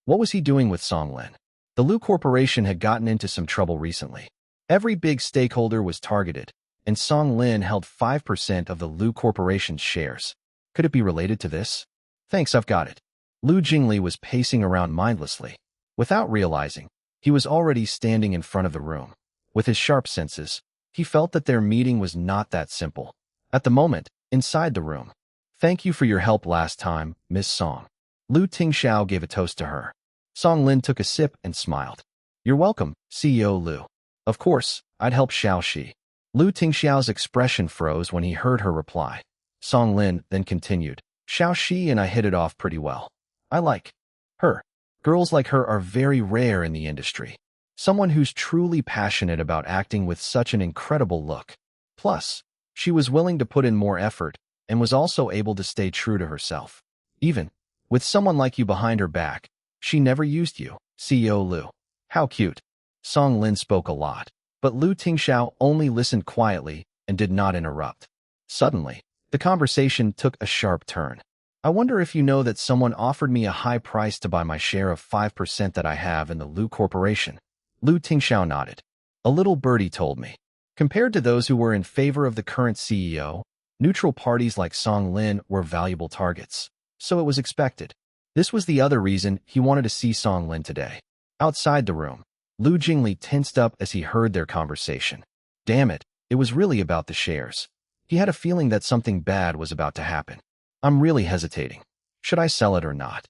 What was he doing with Song Lin? The Lu Corporation had gotten into some trouble recently. Every big stakeholder was targeted, and Song Lin held 5% of the Lu Corporation's shares. Could it be related to this? Thanks, I've got it. Lu Jingli was pacing around mindlessly. Without realizing, he was already standing in front of the room. With his sharp senses, he felt that their meeting was not that simple. At the moment, inside the room. Thank you for your help last time, Miss Song. Lu Tingxiao gave a toast to her. Song Lin took a sip and smiled. You're welcome, CEO Lu. Of course, I'd help Xiao Shi. Lu Tingxiao's expression froze when he heard her reply. Song Lin then continued. Xiao Shi and I hit it off pretty well. I like her. Girls like her are very rare in the industry. Someone who's truly passionate about acting with such an incredible look. Plus, she was willing to put in more effort and was also able to stay true to herself. Even with someone like you behind her back, she never used you, CEO Lu. How cute. Song Lin spoke a lot, but Lu Tingxiao only listened quietly and did not interrupt. Suddenly, the conversation took a sharp turn. I wonder if you know that someone offered me a high price to buy my share of 5% that I have in the Lu Corporation. Lu Tingxiao nodded. A little birdie told me. Compared to those who were in favor of the current CEO, neutral parties like Song Lin were valuable targets. So it was expected. This was the other reason he wanted to see Song Lin today. Outside the room, Lu Jingli tensed up as he heard their conversation. Damn it, it was really about the shares. He had a feeling that something bad was about to happen. I'm really hesitating. Should I sell it or not?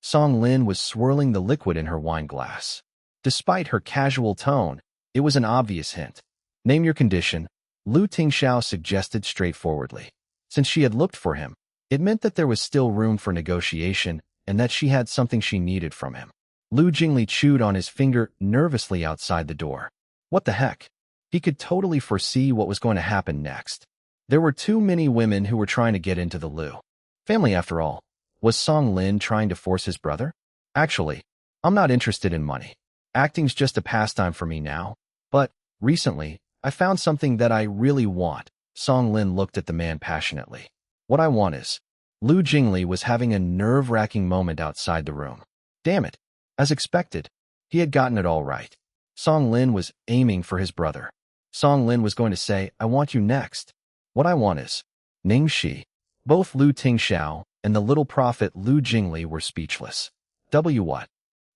Song Lin was swirling the liquid in her wine glass. Despite her casual tone, it was an obvious hint. Name your condition, Lu Tingxiao suggested straightforwardly. Since she had looked for him, it meant that there was still room for negotiation and that she had something she needed from him. Lu Jingli chewed on his finger nervously outside the door. What the heck? He could totally foresee what was going to happen next. There were too many women who were trying to get into the Lu family after all. Was Song Lin trying to force his brother? Actually, I'm not interested in money. Acting's just a pastime for me now. But, recently, I found something that I really want. Song Lin looked at the man passionately. What I want is. Lu Jingli was having a nerve-wracking moment outside the room. Damn it. As expected, he had gotten it all right. Song Lin was aiming for his brother. Song Lin was going to say, I want you next. What I want is. Ning Xi. Both Lu Tingxiao and the little prophet Lu Jingli were speechless. What?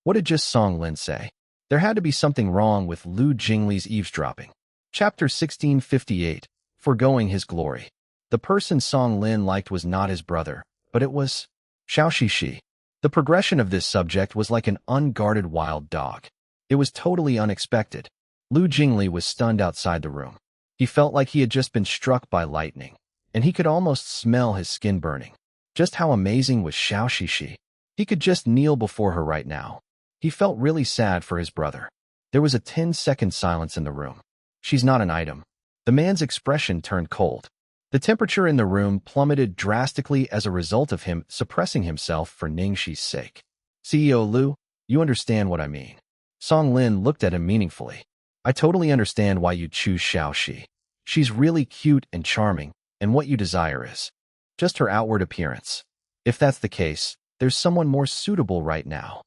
What did just Song Lin say? There had to be something wrong with Lu Jingli's eavesdropping. Chapter 1658. Foregoing his glory. The person Song Lin liked was not his brother, but it was Xiao Shi. The progression of this subject was like an unguarded wild dog. It was totally unexpected. Lu Jingli was stunned outside the room. He felt like he had just been struck by lightning, and he could almost smell his skin burning. Just how amazing was Xiao Shi? He could just kneel before her right now. He felt really sad for his brother. There was a 10-second silence in the room. She's not an item. The man's expression turned cold. The temperature in the room plummeted drastically as a result of him suppressing himself for Ning Xi's sake. CEO Lu, you understand what I mean. Song Lin looked at him meaningfully. I totally understand why you choose Xiao Shi. She's really cute and charming, and what you desire is just her outward appearance. If that's the case, there's someone more suitable right now.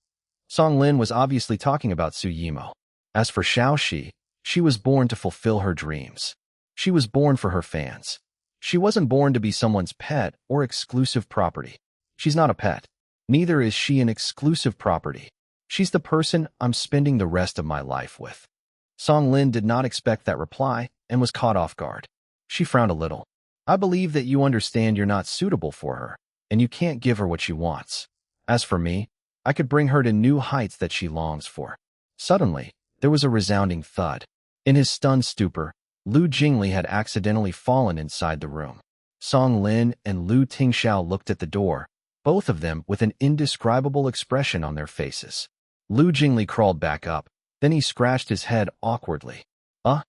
Song Lin was obviously talking about Su Yimo. As for Xiao Shi, she was born to fulfill her dreams. She was born for her fans. She wasn't born to be someone's pet or exclusive property. She's not a pet. Neither is she an exclusive property. She's the person I'm spending the rest of my life with. Song Lin did not expect that reply and was caught off guard. She frowned a little. I believe that you understand you're not suitable for her, and you can't give her what she wants. As for me, I could bring her to new heights that she longs for. Suddenly, there was a resounding thud. In his stunned stupor, Lu Jingli had accidentally fallen inside the room. Song Lin and Lu Tingxiao looked at the door, both of them with an indescribable expression on their faces. Lu Jingli crawled back up, then he scratched his head awkwardly. I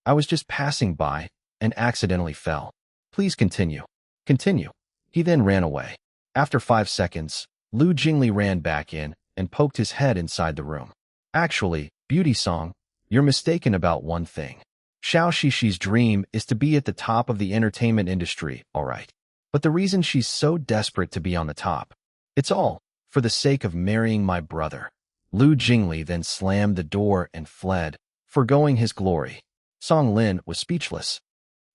was just passing by and accidentally fell. Please continue. Continue. He then ran away. After 5 seconds, Lu Jingli ran back in and poked his head inside the room. Actually, beauty song, you're mistaken about one thing. Xiao Shixi's dream is to be at the top of the entertainment industry, all right. But the reason she's so desperate to be on the top, it's all for the sake of marrying my brother. Lu Jingli then slammed the door and fled, foregoing his glory. Song Lin was speechless.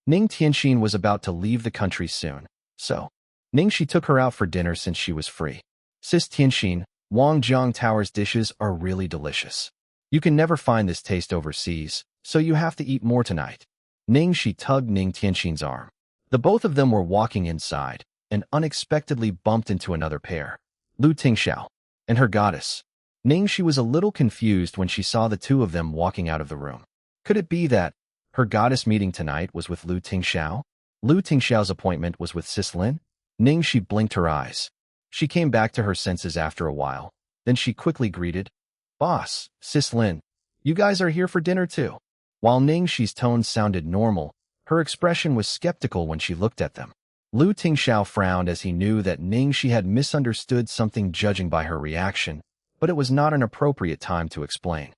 Ning Tianxin was about to leave the country soon, so Ning Xi took her out for dinner since she was free. Sis Tianxin, Wangjiang Tower's dishes are really delicious. You can never find this taste overseas, so you have to eat more tonight. Ning Xi tugged Ning Tianxin's arm. The both of them were walking inside, and unexpectedly bumped into another pair, Lu Tingxiao and her goddess. Ning Xi was a little confused when she saw the two of them walking out of the room. Could it be that her goddess meeting tonight was with Lu Tingxiao? Lu Tingxiao's appointment was with Sis Lin? Ning Xi blinked her eyes. She came back to her senses after a while. Then she quickly greeted, "Boss, Sis Lin, you guys are here for dinner too." While Ning Xi's tone sounded normal, her expression was skeptical when she looked at them. Lu Tingxiao frowned as he knew that Ning Xi had misunderstood something judging by her reaction, but it was not an appropriate time to explain.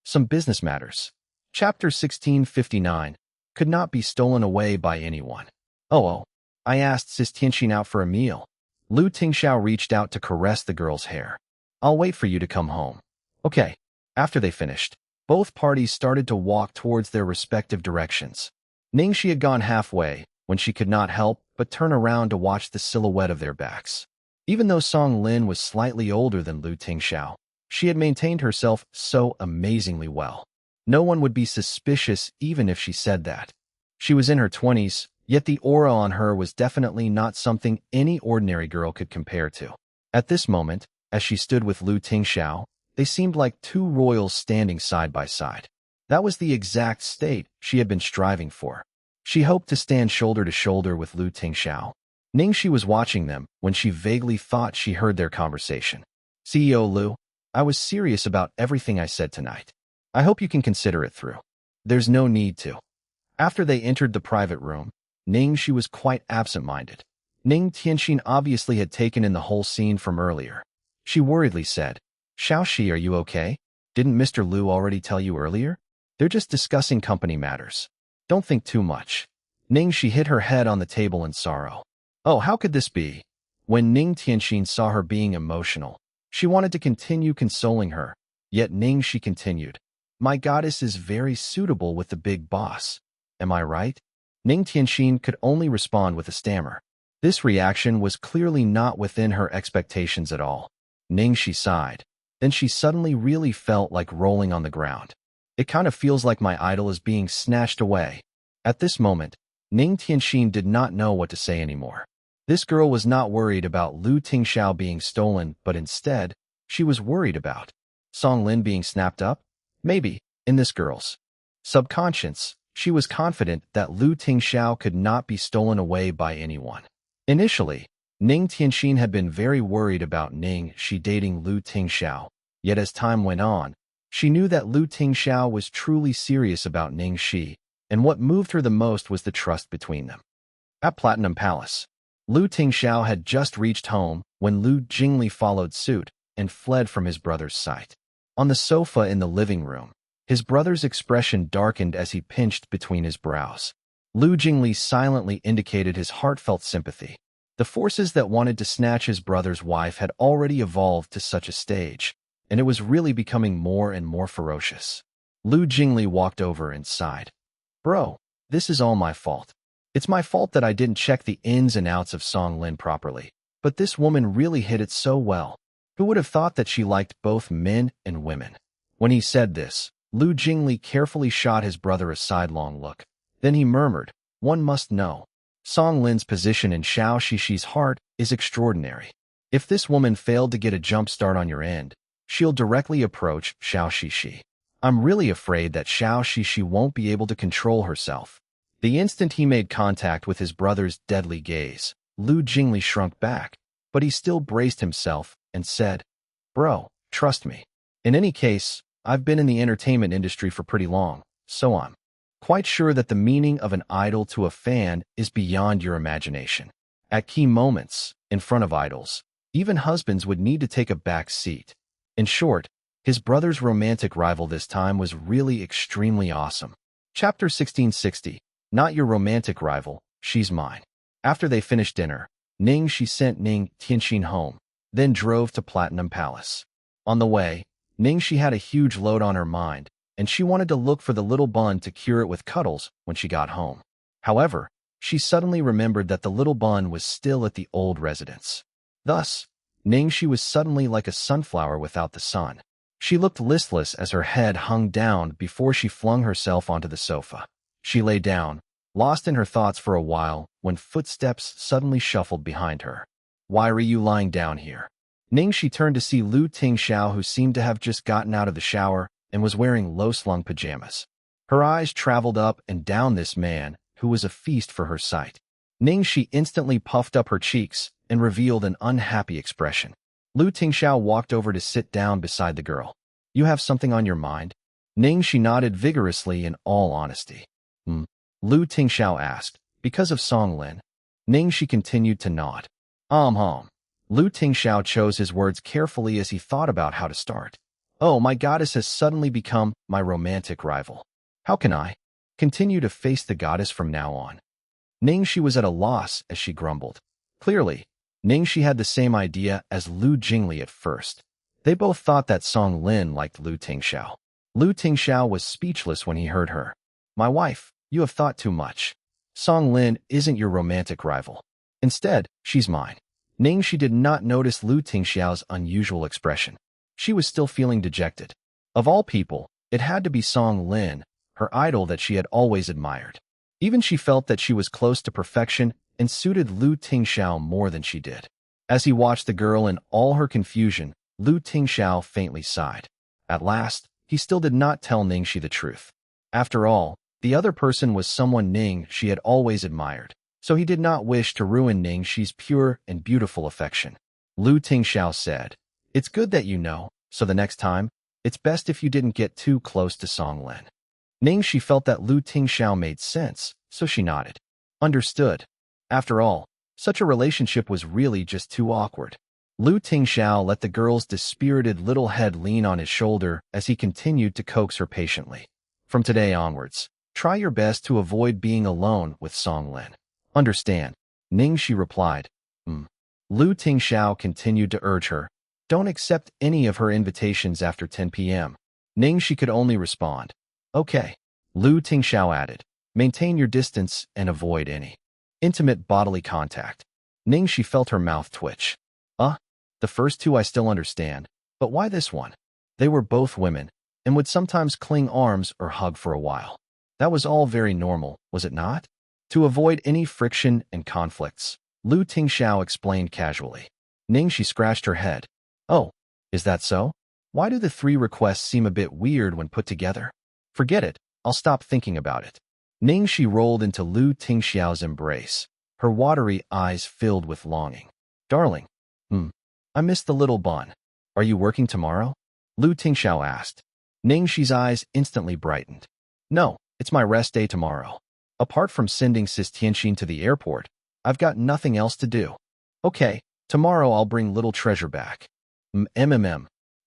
Some business matters. Chapter 1659 could not be stolen away by anyone. Oh, I asked Sis Tianxin out for a meal. Lu Tingxiao reached out to caress the girl's hair. I'll wait for you to come home. Okay. After they finished, both parties started to walk towards their respective directions. Ning Xi had gone halfway when she could not help but turn around to watch the silhouette of their backs. Even though Song Lin was slightly older than Lu Tingxiao, she had maintained herself so amazingly well. No one would be suspicious even if she said that. She was in her 20s, yet the aura on her was definitely not something any ordinary girl could compare to. At this moment, as she stood with Lu Tingxiao, they seemed like two royals standing side by side. That was the exact state she had been striving for. She hoped to stand shoulder to shoulder with Lu Tingxiao. Ning Xi was watching them when she vaguely thought she heard their conversation. CEO Lu, I was serious about everything I said tonight. I hope you can consider it through. There's no need to. After they entered the private room, Ning Xi was quite absent-minded. Ning Tianxin obviously had taken in the whole scene from earlier. She worriedly said, Xiao Shi, are you okay? Didn't Mr. Lu already tell you earlier? They're just discussing company matters. Don't think too much. Ning Xi hit her head on the table in sorrow. Oh, how could this be? When Ning Tianxin saw her being emotional, she wanted to continue consoling her, yet Ning Xi continued. My goddess is very suitable with the big boss. Am I right? Ning Tianxin could only respond with a stammer. This reaction was clearly not within her expectations at all. Ning Xi sighed. Then she suddenly really felt like rolling on the ground. It kind of feels like my idol is being snatched away. At this moment, Ning Tianxin did not know what to say anymore. This girl was not worried about Lu Tingxiao being stolen, but instead, she was worried about Song Lin being snapped up? Maybe, in this girl's subconscious, she was confident that Lu Tingxiao could not be stolen away by anyone. Initially, Ning Tianxin had been very worried about Ning Xi dating Lu Tingxiao, yet as time went on, she knew that Lu Tingxiao was truly serious about Ning Xi, and what moved her the most was the trust between them. At Platinum Palace, Lu Tingxiao had just reached home when Lu Jingli followed suit and fled from his brother's sight. On the sofa in the living room, his brother's expression darkened as he pinched between his brows. Lu Jingli silently indicated his heartfelt sympathy. The forces that wanted to snatch his brother's wife had already evolved to such a stage, and it was really becoming more and more ferocious. Lu Jingli walked over and sighed. Bro, this is all my fault. It's my fault that I didn't check the ins and outs of Song Lin properly, but this woman really hit it so well. Who would have thought that she liked both men and women? When he said this, Lu Jingli carefully shot his brother a sidelong look. Then he murmured, one must know. Song Lin's position in Xiao Shixi's heart is extraordinary. If this woman failed to get a jump start on your end, she'll directly approach Xiao Shixi. I'm really afraid that Xiao Shixi won't be able to control herself. The instant he made contact with his brother's deadly gaze, Lu Jingli shrunk back, but he still braced himself and said, Bro, trust me. In any case, I've been in the entertainment industry for pretty long, so I'm quite sure that the meaning of an idol to a fan is beyond your imagination. At key moments, in front of idols, even husbands would need to take a back seat. In short, His brother's romantic rival this time was really extremely awesome. Chapter 1660. Not your romantic rival, she's mine. After they finished dinner, Ning Xi sent Ning Xi home, then drove to Platinum Palace. On the way, Ning Xi had a huge load on her mind, and she wanted to look for the little bun to cure it with cuddles when she got home. However, she suddenly remembered that the little bun was still at the old residence. Thus, Ning Xi was suddenly like a sunflower without the sun. She looked listless as her head hung down before she flung herself onto the sofa. She lay down, lost in her thoughts for a while, when footsteps suddenly shuffled behind her. Why are you lying down here? Ning Xi turned to see Tingxiao, who seemed to have just gotten out of the shower and was wearing low-slung pajamas. Her eyes traveled up and down this man, who was a feast for her sight. Ning Xi instantly puffed up her cheeks and revealed an unhappy expression. Tingxiao walked over to sit down beside the girl. You have something on your mind? Ning Xi nodded vigorously in all honesty. Tingxiao asked, because of Song Lin. Ning Xi continued to nod. Tingxiao chose his words carefully as he thought about how to start. Oh, my goddess has suddenly become my romantic rival. How can I continue to face the goddess from now on? Ning Xi was at a loss as she grumbled. Clearly, Ning Xi had the same idea as Lu Jingli at first. They both thought that Song Lin liked Tingxiao. Tingxiao was speechless when he heard her. My wife, you have thought too much. Song Lin isn't your romantic rival. Instead, she's mine. Ning Xi did not notice Tingxiao's unusual expression. She was still feeling dejected. Of all people, it had to be Song Lin, her idol that she had always admired. Even she felt that she was close to perfection and suited Tingxiao more than she did. As he watched the girl in all her confusion, Tingxiao faintly sighed. At last, he still did not tell Ning Xi the truth. After all, the other person was someone Ning Xi had always admired, so he did not wish to ruin Ning Xi's pure and beautiful affection. Tingxiao said, It's good that you know, so the next time, it's best if you didn't get too close to Song Lin. Ning Xi felt that Tingxiao made sense, so she nodded. Understood. After all, such a relationship was really just too awkward. Tingxiao let the girl's dispirited little head lean on his shoulder as he continued to coax her patiently. From today onwards, try your best to avoid being alone with Song Lin. Understand, Ning Xi replied. Tingxiao continued to urge her. Don't accept any of her invitations after 10 p.m. Ning Xi could only respond. Okay. Tingxiao added. Maintain your distance and avoid any intimate bodily contact. Ning Xi felt her mouth twitch. The first two I still understand, but why this one? They were both women, and would sometimes cling arms or hug for a while. That was all very normal, was it not? To avoid any friction and conflicts, Tingxiao explained casually. Ning Xi scratched her head. Oh, is that so? Why do the three requests seem a bit weird when put together? Forget it, I'll stop thinking about it. Ning Xi rolled into Tingxiao's embrace, her watery eyes filled with longing. Darling. I missed the little bun. Are you working tomorrow? Tingxiao asked. Ning Xi's eyes instantly brightened. No, it's my rest day tomorrow. Apart from sending Sis Tianxin to the airport, I've got nothing else to do. Okay, tomorrow I'll bring little treasure back.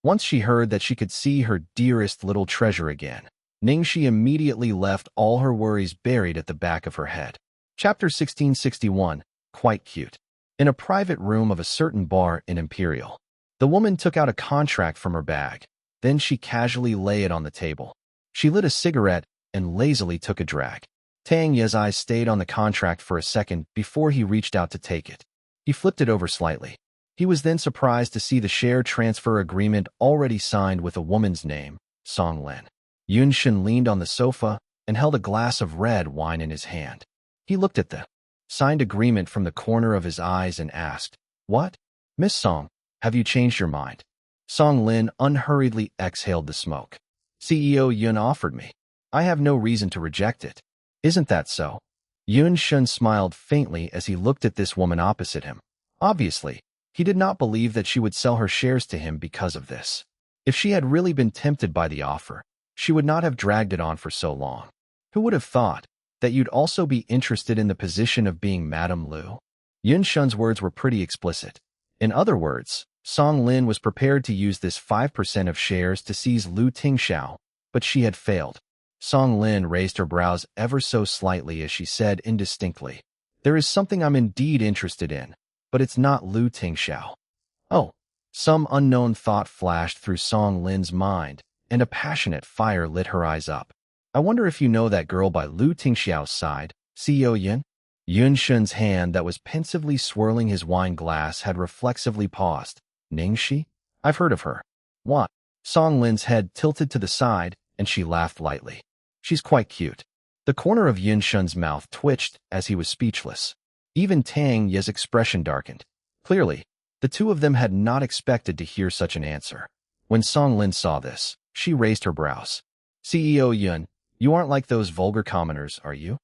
Once she heard that she could see her dearest little treasure again, Ning Xi immediately left all her worries buried at the back of her head. Chapter 1661, quite cute. In a private room of a certain bar in Imperial, the woman took out a contract from her bag. Then she casually lay it on the table. She lit a cigarette and lazily took a drag. Tang Ye's eyes stayed on the contract for a second before he reached out to take it. He flipped it over slightly. He was then surprised to see the share transfer agreement already signed with a woman's name, Song Lin. Yunshin leaned on the sofa and held a glass of red wine in his hand. He looked at the signed agreement from the corner of his eyes and asked, What? Miss Song, have you changed your mind? Song Lin unhurriedly exhaled the smoke. CEO Yun offered me. I have no reason to reject it. Isn't that so? Yun Shun smiled faintly as he looked at this woman opposite him. Obviously, he did not believe that she would sell her shares to him because of this. If she had really been tempted by the offer, she would not have dragged it on for so long. Who would have thought that you'd also be interested in the position of being Madame Lu? Yun Shun's words were pretty explicit. In other words, Song Lin was prepared to use this 5% of shares to seize Lu Tingxiao, but she had failed. Song Lin raised her brows ever so slightly as she said indistinctly, "There is something I'm indeed interested in, but it's not Lu Tingxiao." Oh, some unknown thought flashed through Song Lin's mind, and a passionate fire lit her eyes up. "I wonder if you know that girl by Lu Tingxiao's side, CEO Yun?" Yun Shun's hand that was pensively swirling his wine glass had reflexively paused. "Ning Xi? I've heard of her." "What?" Song Lin's head tilted to the side, and she laughed lightly. "She's quite cute." The corner of Yun Shun's mouth twitched as he was speechless. Even Tang Ye's expression darkened. Clearly, the two of them had not expected to hear such an answer. When Song Lin saw this, she raised her brows. "CEO Yun, you aren't like those vulgar commoners, are you?"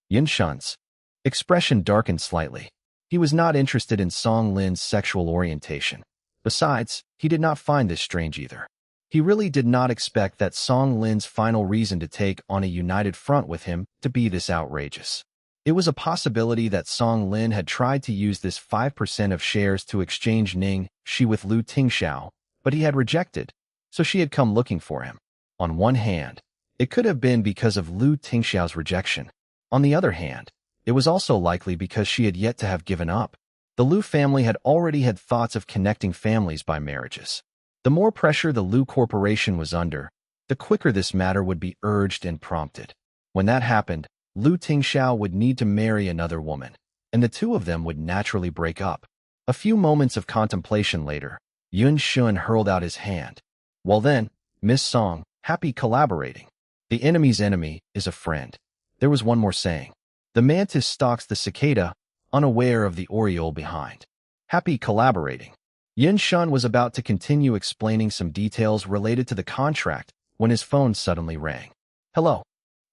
Yun Shun's expression darkened slightly. He was not interested in Song Lin's sexual orientation. Besides, he did not find this strange either. He really did not expect that Song Lin's final reason to take on a united front with him to be this outrageous. It was a possibility that Song Lin had tried to use this 5% of shares to exchange Ning Xi with Lu Tingxiao, but he had rejected, so she had come looking for him. On one hand, it could have been because of Lu Tingxiao's rejection. On the other hand, it was also likely because she had yet to have given up. The Lu family had already had thoughts of connecting families by marriages. The more pressure the Lu Corporation was under, the quicker this matter would be urged and prompted. When that happened, Lu Tingxiao would need to marry another woman, and the two of them would naturally break up. A few moments of contemplation later, Yun Shun hurled out his hand. "Well then, Miss Song, happy collaborating. The enemy's enemy is a friend." There was one more saying. The mantis stalks the cicada, unaware of the oriole behind. "Happy collaborating." Yun Shun was about to continue explaining some details related to the contract when his phone suddenly rang. "Hello,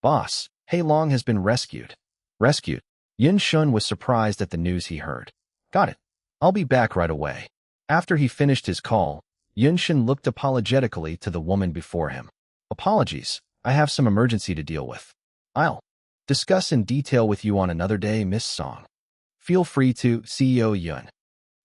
boss. Hei Long has been rescued." "Rescued?" Yun Shun was surprised at the news he heard. "Got it. I'll be back right away." After he finished his call, Yun Shun looked apologetically to the woman before him. "Apologies. I have some emergency to deal with. I'll discuss in detail with you on another day, Miss Song. Feel free to, CEO Yun."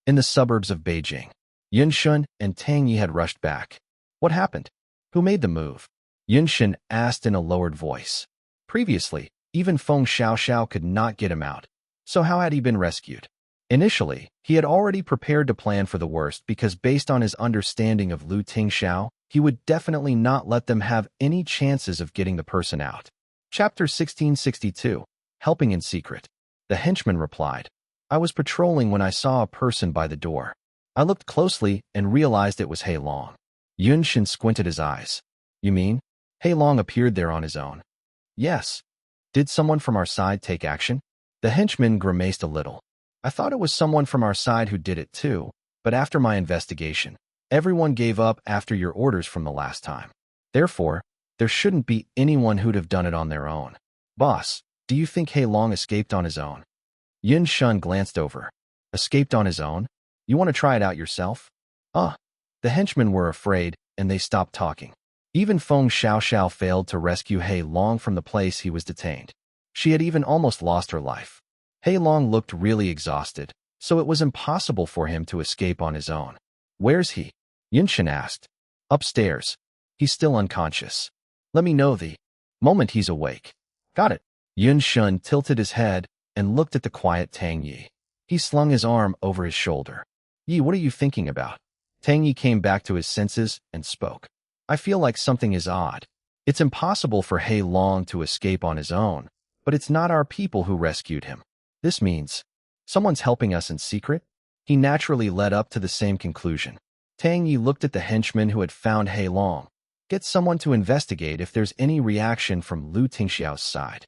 In the suburbs of Beijing, Yun Shun and Tang Yi had rushed back. "What happened? Who made the move?" Yun Shun asked in a lowered voice. Previously, even Feng Xiaoxiao could not get him out. So how had he been rescued? Initially, he had already prepared to plan for the worst because based on his understanding of Lu Tingxiao, he would definitely not let them have any chances of getting the person out. Chapter 1662, Helping in Secret. The henchman replied, "I was patrolling when I saw a person by the door. I looked closely and realized it was Hei Long." Yun Shun squinted his eyes. "You mean? Hei Long appeared there on his own?" "Yes." "Did someone from our side take action?" The henchman grimaced a little. "I thought it was someone from our side who did it too, but after my investigation, everyone gave up after your orders from the last time. Therefore, there shouldn't be anyone who'd have done it on their own. Boss, do you think Hei Long escaped on his own?" Yun Shun glanced over. "Escaped on his own? You want to try it out yourself?" The henchmen were afraid, and they stopped talking. Even Feng Xiaoxiao failed to rescue Hei Long from the place he was detained. She had even almost lost her life. Hei Long looked really exhausted, so it was impossible for him to escape on his own. "Where's he?" Yun Shun asked. "Upstairs. He's still unconscious. Let me know the moment he's awake." "Got it." Yun Shun tilted his head and looked at the quiet Tang Yi. He slung his arm over his shoulder. "Yi, what are you thinking about?" Tang Yi came back to his senses and spoke. "I feel like something is odd. It's impossible for Hei Long to escape on his own, but it's not our people who rescued him. This means someone's helping us in secret." He naturally led up to the same conclusion. Tang Yi looked at the henchman who had found Hei Long. "Get someone to investigate if there's any reaction from Lu Tingxiao's side."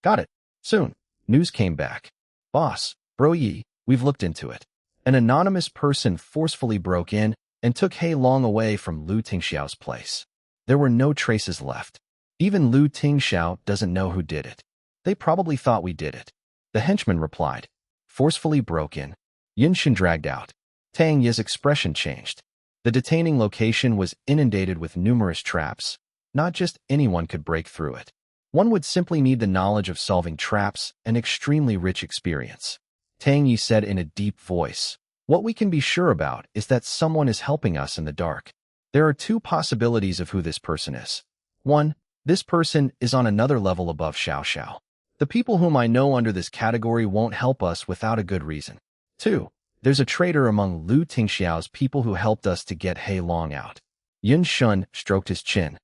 "Got it." Soon, news came back. "Boss, Bro Yi, we've looked into it. An anonymous person forcefully broke in and took Hei Long away from Lu Tingxiao's place. There were no traces left. Even Lu Tingxiao doesn't know who did it. They probably thought we did it." The henchman replied. "Forcefully broke in." Yun Shun dragged out. Tang Yi's expression changed. The detaining location was inundated with numerous traps. Not just anyone could break through it. One would simply need the knowledge of solving traps and extremely rich experience. Tang Yi said in a deep voice, What we can be sure about is that someone is helping us in the dark. There are two possibilities of who this person is. 1. This person is on another level above Xiao Xiao. The people whom I know under this category won't help us without a good reason. 2. There's a traitor among Lu Tingxiao's people who helped us to get He Long out. Yun Shun stroked his chin.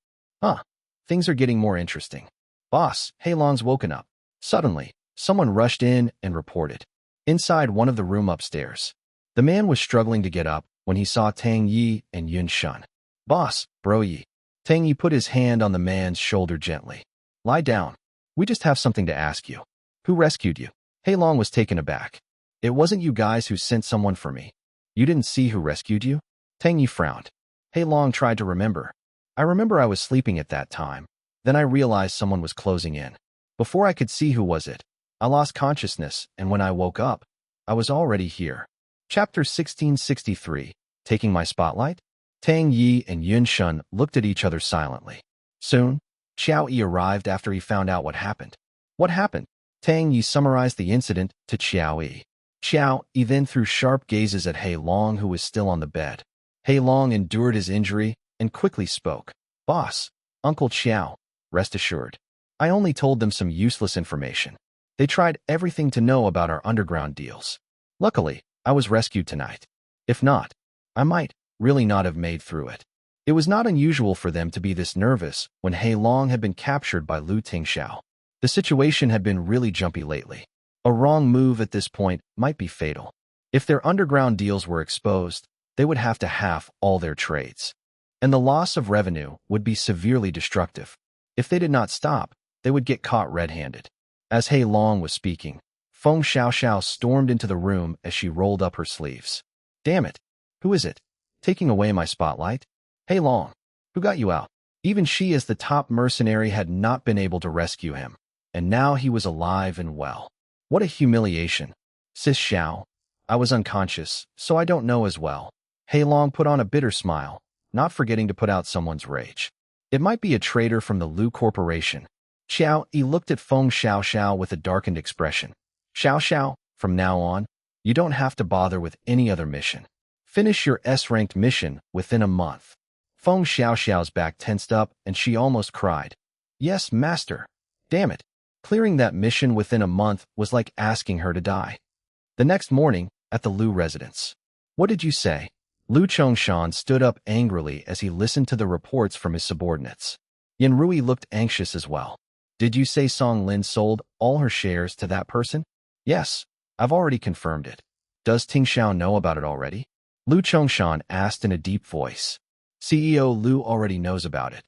Things are getting more interesting. Boss, He Long's woken up. Suddenly, someone rushed in and reported. Inside one of the room upstairs, the man was struggling to get up when he saw Tang Yi and Yun Shun. Boss, bro Yi. Tang Yi put his hand on the man's shoulder gently. Lie down. We just have something to ask you. Who rescued you? He Long was taken aback. It wasn't you guys who sent someone for me. You didn't see who rescued you? Tang Yi frowned. He Long tried to remember. I remember I was sleeping at that time. Then I realized someone was closing in. Before I could see who was it, I lost consciousness, and when I woke up, I was already here. Chapter 1663, Taking My Spotlight? Tang Yi and Yun Shun looked at each other silently. Soon, Xiao Yi arrived after he found out what happened. What happened? Tang Yi summarized the incident to Xiao Yi. Xiao Yi then threw sharp gazes at He Long, who was still on the bed. He Long endured his injury and quickly spoke. Boss, Uncle Xiao, rest assured. I only told them some useless information. They tried everything to know about our underground deals. Luckily, I was rescued tonight. If not, I might really not have made through it. It was not unusual for them to be this nervous when He Long had been captured by Lu Tingxiao. The situation had been really jumpy lately. A wrong move at this point might be fatal. If their underground deals were exposed, they would have to halve all their trades. And the loss of revenue would be severely destructive. If they did not stop, they would get caught red-handed. As He Long was speaking, Feng Xiaoxiao stormed into the room as she rolled up her sleeves. Damn it! Who is it? Taking away my spotlight? He Long, who got you out? Even she, as the top mercenary, had not been able to rescue him, and now he was alive and well. What a humiliation. Sis Xiao, I was unconscious, so I don't know as well. He Long put on a bitter smile, not forgetting to put out someone's rage. It might be a traitor from the Lu Corporation. Xiao Yi looked at Feng Xiaoxiao with a darkened expression. Xiao, from now on, you don't have to bother with any other mission. Finish your S-ranked mission within a month. Feng Xiaoxiao's back tensed up and she almost cried. Yes, master. Damn it. Clearing that mission within a month was like asking her to die. The next morning, at the Lu residence. What did you say? Lu Chongshan stood up angrily as he listened to the reports from his subordinates. Yin Rui looked anxious as well. Did you say Song Lin sold all her shares to that person? Yes, I've already confirmed it. Does Tingxiao know about it already? Lu Chongshan asked in a deep voice. CEO Lu already knows about it.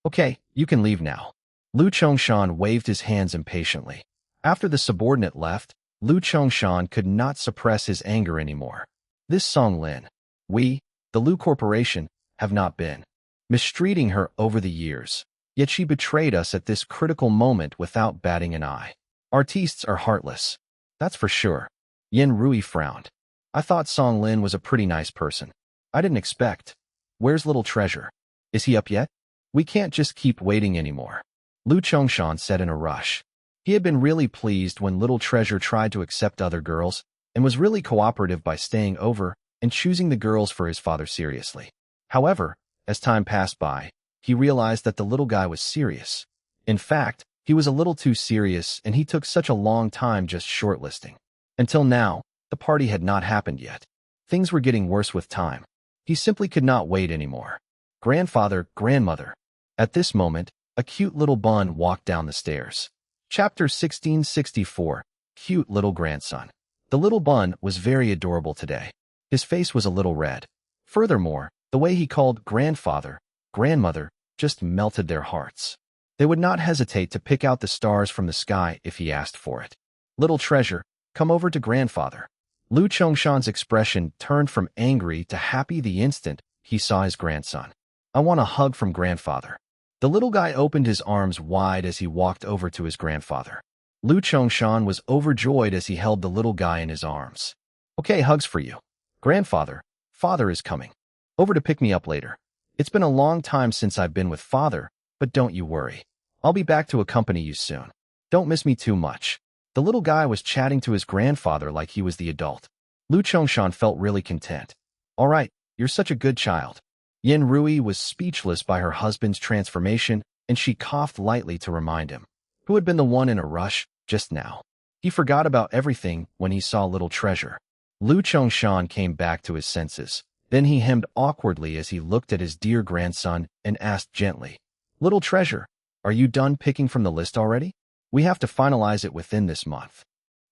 Okay, you can leave now. Lu Chongshan waved his hands impatiently. After the subordinate left, Lu Chongshan could not suppress his anger anymore. This Song Lin, we, the Lu Corporation, have not been mistreating her over the years, yet she betrayed us at this critical moment without batting an eye. Artistes are heartless. That's for sure. Yin Rui frowned. I thought Song Lin was a pretty nice person. I didn't expect. Where's Little Treasure? Is he up yet? We can't just keep waiting anymore. Lu Chongshan said in a rush. He had been really pleased when Little Treasure tried to accept other girls and was really cooperative by staying over and choosing the girls for his father seriously. However, as time passed by, he realized that the little guy was serious. In fact, he was a little too serious and he took such a long time just shortlisting. Until now, the party had not happened yet. Things were getting worse with time. He simply could not wait anymore. Grandfather, grandmother. At this moment, a cute little bun walked down the stairs. Chapter 1664, Cute Little Grandson. The little bun was very adorable today. His face was a little red. Furthermore, the way he called grandfather, grandmother, just melted their hearts. They would not hesitate to pick out the stars from the sky if he asked for it. Little Treasure, come over to grandfather. Lu Chongshan's expression turned from angry to happy the instant he saw his grandson. I want a hug from grandfather. The little guy opened his arms wide as he walked over to his grandfather. Lu Chongshan was overjoyed as he held the little guy in his arms. Okay, hugs for you. Grandfather, father is coming over to pick me up later. It's been a long time since I've been with father, but don't you worry. I'll be back to accompany you soon. Don't miss me too much. The little guy was chatting to his grandfather like he was the adult. Lu Chongshan felt really content. All right, you're such a good child. Yin Rui was speechless by her husband's transformation, and she coughed lightly to remind him. Who had been the one in a rush just now? He forgot about everything when he saw Little Treasure. Lu Chongshan came back to his senses. Then he hemmed awkwardly as he looked at his dear grandson and asked gently, Little Treasure, are you done picking from the list already? We have to finalize it within this month.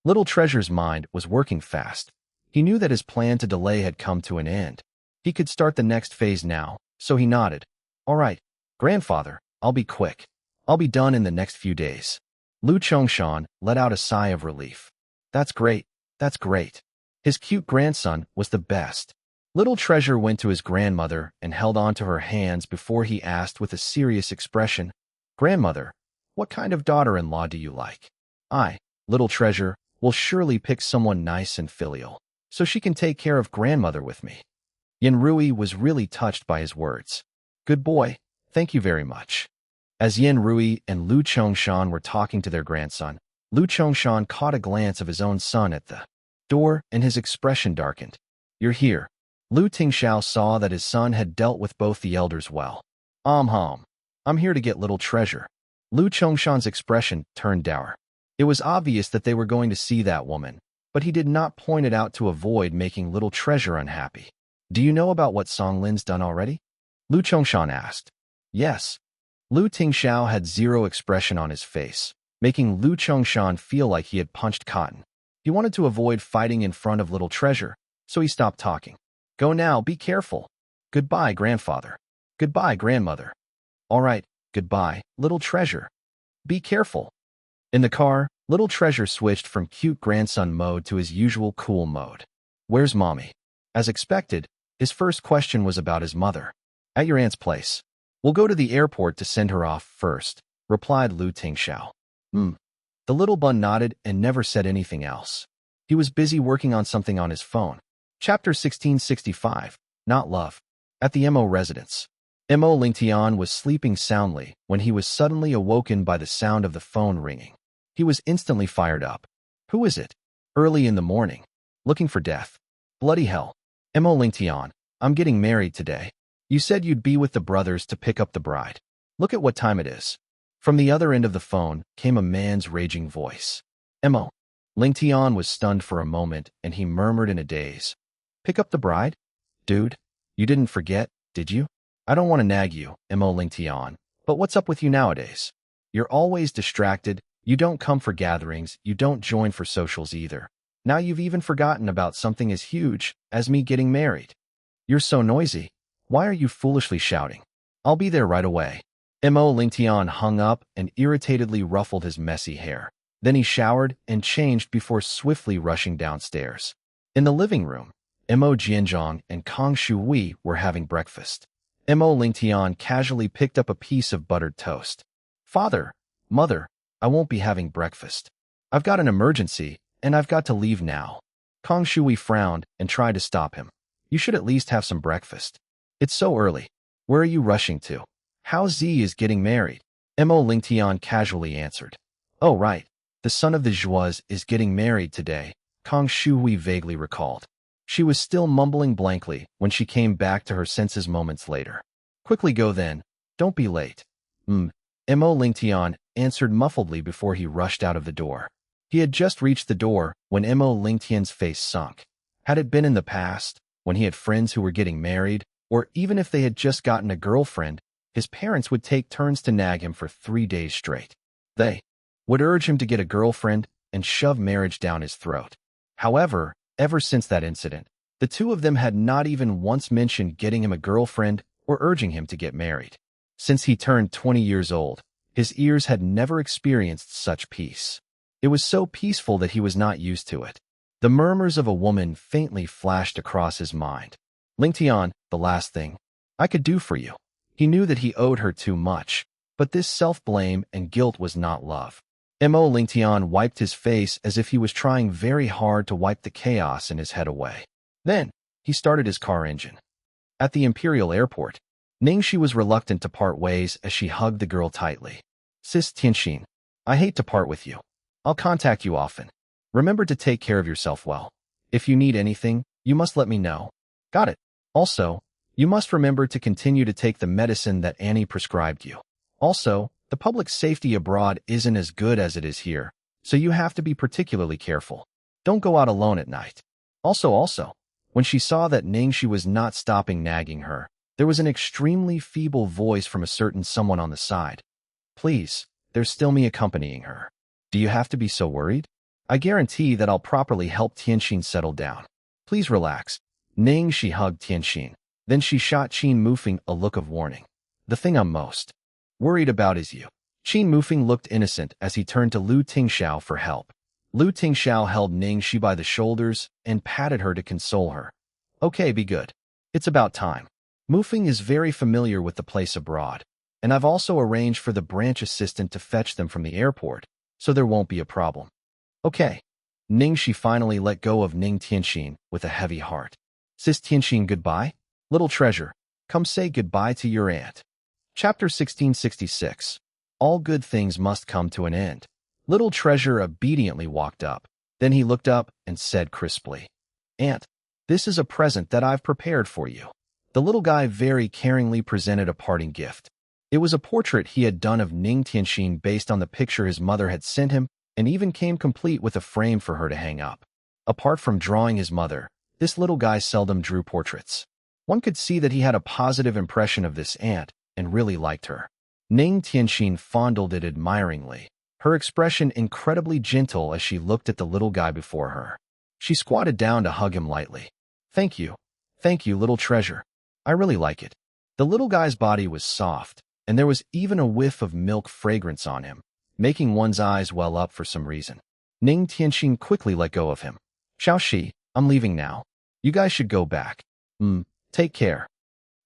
Little Treasure's mind was working fast. He knew that his plan to delay had come to an end. He could start the next phase now, so he nodded. All right, grandfather, I'll be quick. I'll be done in the next few days. Lu Chongshan let out a sigh of relief. That's great, that's great. His cute grandson was the best. Little Treasure went to his grandmother and held on to her hands before he asked with a serious expression, Grandmother, what kind of daughter-in-law do you like? I, Little Treasure, will surely pick someone nice and filial, so she can take care of grandmother with me. Yin Rui was really touched by his words. Good boy, thank you very much. As Yin Rui and Lu Chongshan were talking to their grandson, Lu Chongshan caught a glance of his own son at the door, and his expression darkened. You're here. Lu Tingxiao saw that his son had dealt with both the elders well. I'm here to get Little Treasure. Lu Chongshan's expression turned dour. It was obvious that they were going to see that woman, but he did not point it out to avoid making Little Treasure unhappy. Do you know about what Song Lin's done already? Lu Chongshan asked. Yes. Lu Tingxiao had zero expression on his face, making Lu Chongshan feel like he had punched cotton. He wanted to avoid fighting in front of Little Treasure, so he stopped talking. Go now, be careful. Goodbye, grandfather. Goodbye, grandmother. All right, goodbye, Little Treasure. Be careful. In the car, Little Treasure switched from cute grandson mode to his usual cool mode. Where's mommy? As expected, his first question was about his mother. At your aunt's place. We'll go to the airport to send her off first, replied Lu Tingxiao. The little bun nodded and never said anything else. He was busy working on something on his phone. Chapter 1665, Not Love. At the Mo residence. Mo Lingtian was sleeping soundly when he was suddenly awoken by the sound of the phone ringing. He was instantly fired up. Who is it? Early in the morning. Looking for death. Bloody hell. Mo Lingtian, I'm getting married today. You said you'd be with the brothers to pick up the bride. Look at what time it is. From the other end of the phone came a man's raging voice. Mo. Lingtian was stunned for a moment and he murmured in a daze. Pick up the bride? Dude, you didn't forget, did you? I don't want to nag you, Mo Lingtian, but what's up with you nowadays? You're always distracted, you don't come for gatherings, you don't join for socials either. Now you've even forgotten about something as huge as me getting married. You're so noisy. Why are you foolishly shouting? I'll be there right away. Mo Lingtian hung up and irritatedly ruffled his messy hair. Then he showered and changed before swiftly rushing downstairs. In the living room, Mo Jianzhong and Kang Shuhui were having breakfast. Mo Lingtian casually picked up a piece of buttered toast. Father, Mother, I won't be having breakfast. I've got an emergency, and I've got to leave now. Kang Shuhui frowned and tried to stop him. You should at least have some breakfast. It's so early. Where are you rushing to? How Z is getting married? Mo Lingtian casually answered. Oh right, the son of the Zhuas is getting married today, Kang Shuhui vaguely recalled. She was still mumbling blankly when she came back to her senses moments later. Quickly go then. Don't be late. Mo Lingtian answered muffledly before he rushed out of the door. He had just reached the door when Mo Lingtian's face sunk. Had it been in the past, when he had friends who were getting married, or even if they had just gotten a girlfriend, his parents would take turns to nag him for 3 days straight. They would urge him to get a girlfriend and shove marriage down his throat. However, ever since that incident, the two of them had not even once mentioned getting him a girlfriend or urging him to get married. Since he turned 20 years old, his ears had never experienced such peace. It was so peaceful that he was not used to it. The murmurs of a woman faintly flashed across his mind. Lingtian, the last thing I could do for you. He knew that he owed her too much, but this self-blame and guilt was not love. Mo Lingtian wiped his face as if he was trying very hard to wipe the chaos in his head away. Then, he started his car engine. At the Imperial Airport, Ning Xi was reluctant to part ways as she hugged the girl tightly. Sis Tianxin, I hate to part with you. I'll contact you often. Remember to take care of yourself well. If you need anything, you must let me know. Got it. Also, you must remember to continue to take the medicine that Annie prescribed you. Also, the public safety abroad isn't as good as it is here, so you have to be particularly careful. Don't go out alone at night. Also, when she saw that Ning Xi was not stopping nagging her, there was an extremely feeble voice from a certain someone on the side. Please, there's still me accompanying her. Do you have to be so worried? I guarantee that I'll properly help Tianxin settle down. Please relax. Ning Xi hugged Tianxin. Then she shot Qin Mufeng a look of warning. The thing I'm most worried about is you. Qin Mufeng looked innocent as he turned to Lu Tingxiao for help. Lu Tingxiao held Ning Xi by the shoulders and patted her to console her. Okay, be good. It's about time. Mufeng is very familiar with the place abroad, and I've also arranged for the branch assistant to fetch them from the airport, so there won't be a problem. Okay. Ning Xi finally let go of Ning Tianxin with a heavy heart. Sis Tianxin, goodbye? Little treasure, come say goodbye to your aunt. Chapter 1666. All good things must come to an end. Little treasure obediently walked up. Then he looked up and said crisply, Aunt, this is a present that I've prepared for you. The little guy very caringly presented a parting gift. It was a portrait he had done of Ning Tianxin based on the picture his mother had sent him, and even came complete with a frame for her to hang up. Apart from drawing his mother, this little guy seldom drew portraits. One could see that he had a positive impression of this aunt and really liked her. Ning Tianxin fondled it admiringly, her expression incredibly gentle as she looked at the little guy before her. She squatted down to hug him lightly. Thank you, little treasure. I really like it. The little guy's body was soft, and there was even a whiff of milk fragrance on him, making one's eyes well up for some reason. Ning Tianxin quickly let go of him. Xiaoxi, I'm leaving now. You guys should go back. Take care.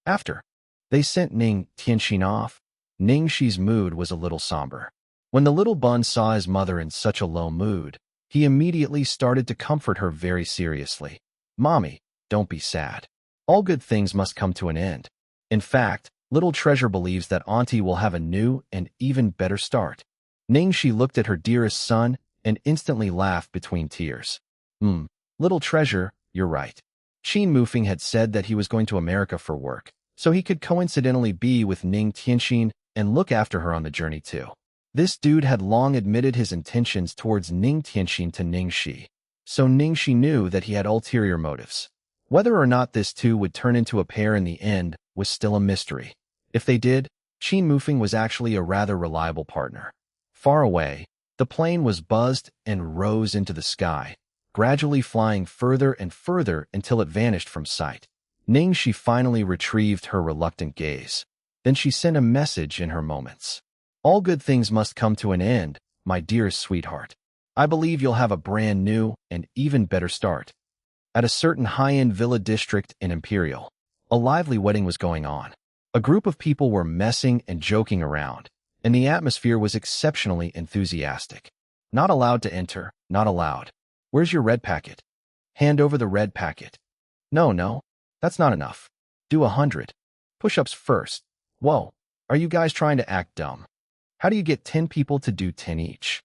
After they sent Ning Tianxin off, Ning Xi's mood was a little somber. When the little bun saw his mother in such a low mood, he immediately started to comfort her very seriously. Mommy, don't be sad. All good things must come to an end. In fact, little treasure believes that Auntie will have a new and even better start. Ning Xi looked at her dearest son and instantly laughed between tears. Little treasure, you're right. Qin Mufeng had said that he was going to America for work, so he could coincidentally be with Ning Tianxin and look after her on the journey too. This dude had long admitted his intentions towards Ning Tianxin to Ning Xi, so Ning Xi knew that he had ulterior motives. Whether or not this two would turn into a pair in the end was still a mystery. If they did, Qin Mufeng was actually a rather reliable partner. Far away, the plane was buzzed and rose into the sky, gradually flying further and further until it vanished from sight. Ning Xi finally retrieved her reluctant gaze. Then she sent a message in her moments. All good things must come to an end, my dearest sweetheart. I believe you'll have a brand new and even better start. At a certain high-end villa district in Imperial, a lively wedding was going on. A group of people were messing and joking around, and the atmosphere was exceptionally enthusiastic. Not allowed to enter, not allowed. Where's your red packet? Hand over the red packet. No, that's not enough. Do 100 push-ups first. Whoa, are you guys trying to act dumb? How do you get 10 people to do 10 each?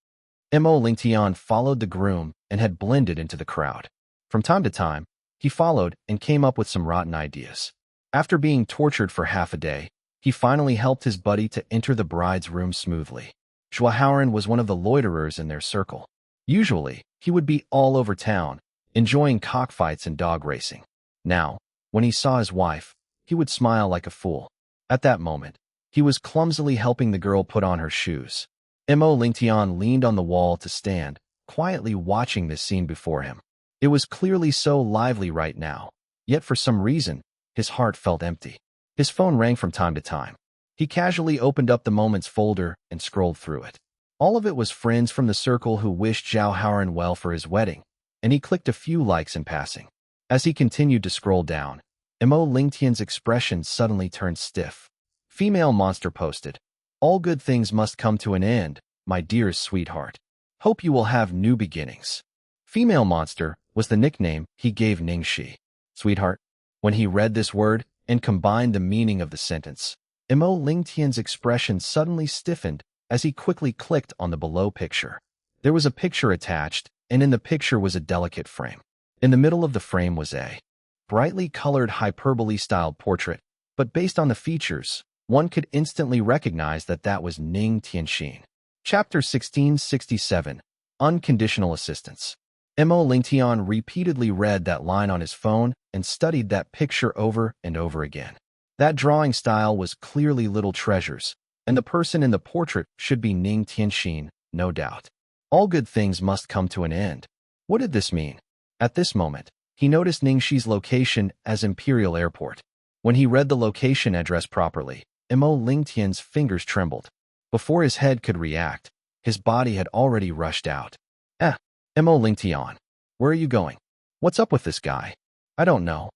Mo Lingtian followed the groom and had blended into the crowd. From time to time, he followed and came up with some rotten ideas. After being tortured for half a day, he finally helped his buddy to enter the bride's room smoothly. Zhuahaoren was one of the loiterers in their circle. Usually, he would be all over town, enjoying cockfights and dog racing. Now, when he saw his wife, he would smile like a fool. At that moment, he was clumsily helping the girl put on her shoes. Mo Lingtian leaned on the wall to stand, quietly watching this scene before him. It was clearly so lively right now, yet for some reason, his heart felt empty. His phone rang from time to time. He casually opened up the moments folder and scrolled through it. All of it was friends from the circle who wished Zhao Haoren well for his wedding, and he clicked a few likes in passing. As he continued to scroll down, Mo Lingtian's expression suddenly turned stiff. Female monster posted, all good things must come to an end, my dearest sweetheart. Hope you will have new beginnings. Female monster was the nickname he gave Ning Xi. Sweetheart. When he read this word and combined the meaning of the sentence, Mo Lingtian's expression suddenly stiffened as he quickly clicked on the below picture. There was a picture attached, and in the picture was a delicate frame. In the middle of the frame was a brightly colored hyperbole-styled portrait, but based on the features, one could instantly recognize that that was Ning Xi. Chapter 1667, Unconditional Assistance. Mo Lingtian repeatedly read that line on his phone and studied that picture over and over again. That drawing style was clearly Little Treasure's, and the person in the portrait should be Ning Xi, no doubt. All good things must come to an end. What did this mean? At this moment, he noticed Ning Xi's location as Imperial Airport. When he read the location address properly, Mo Lingtian's fingers trembled. Before his head could react, his body had already rushed out. Mo Lingtian, where are you going? What's up with this guy? I don't know.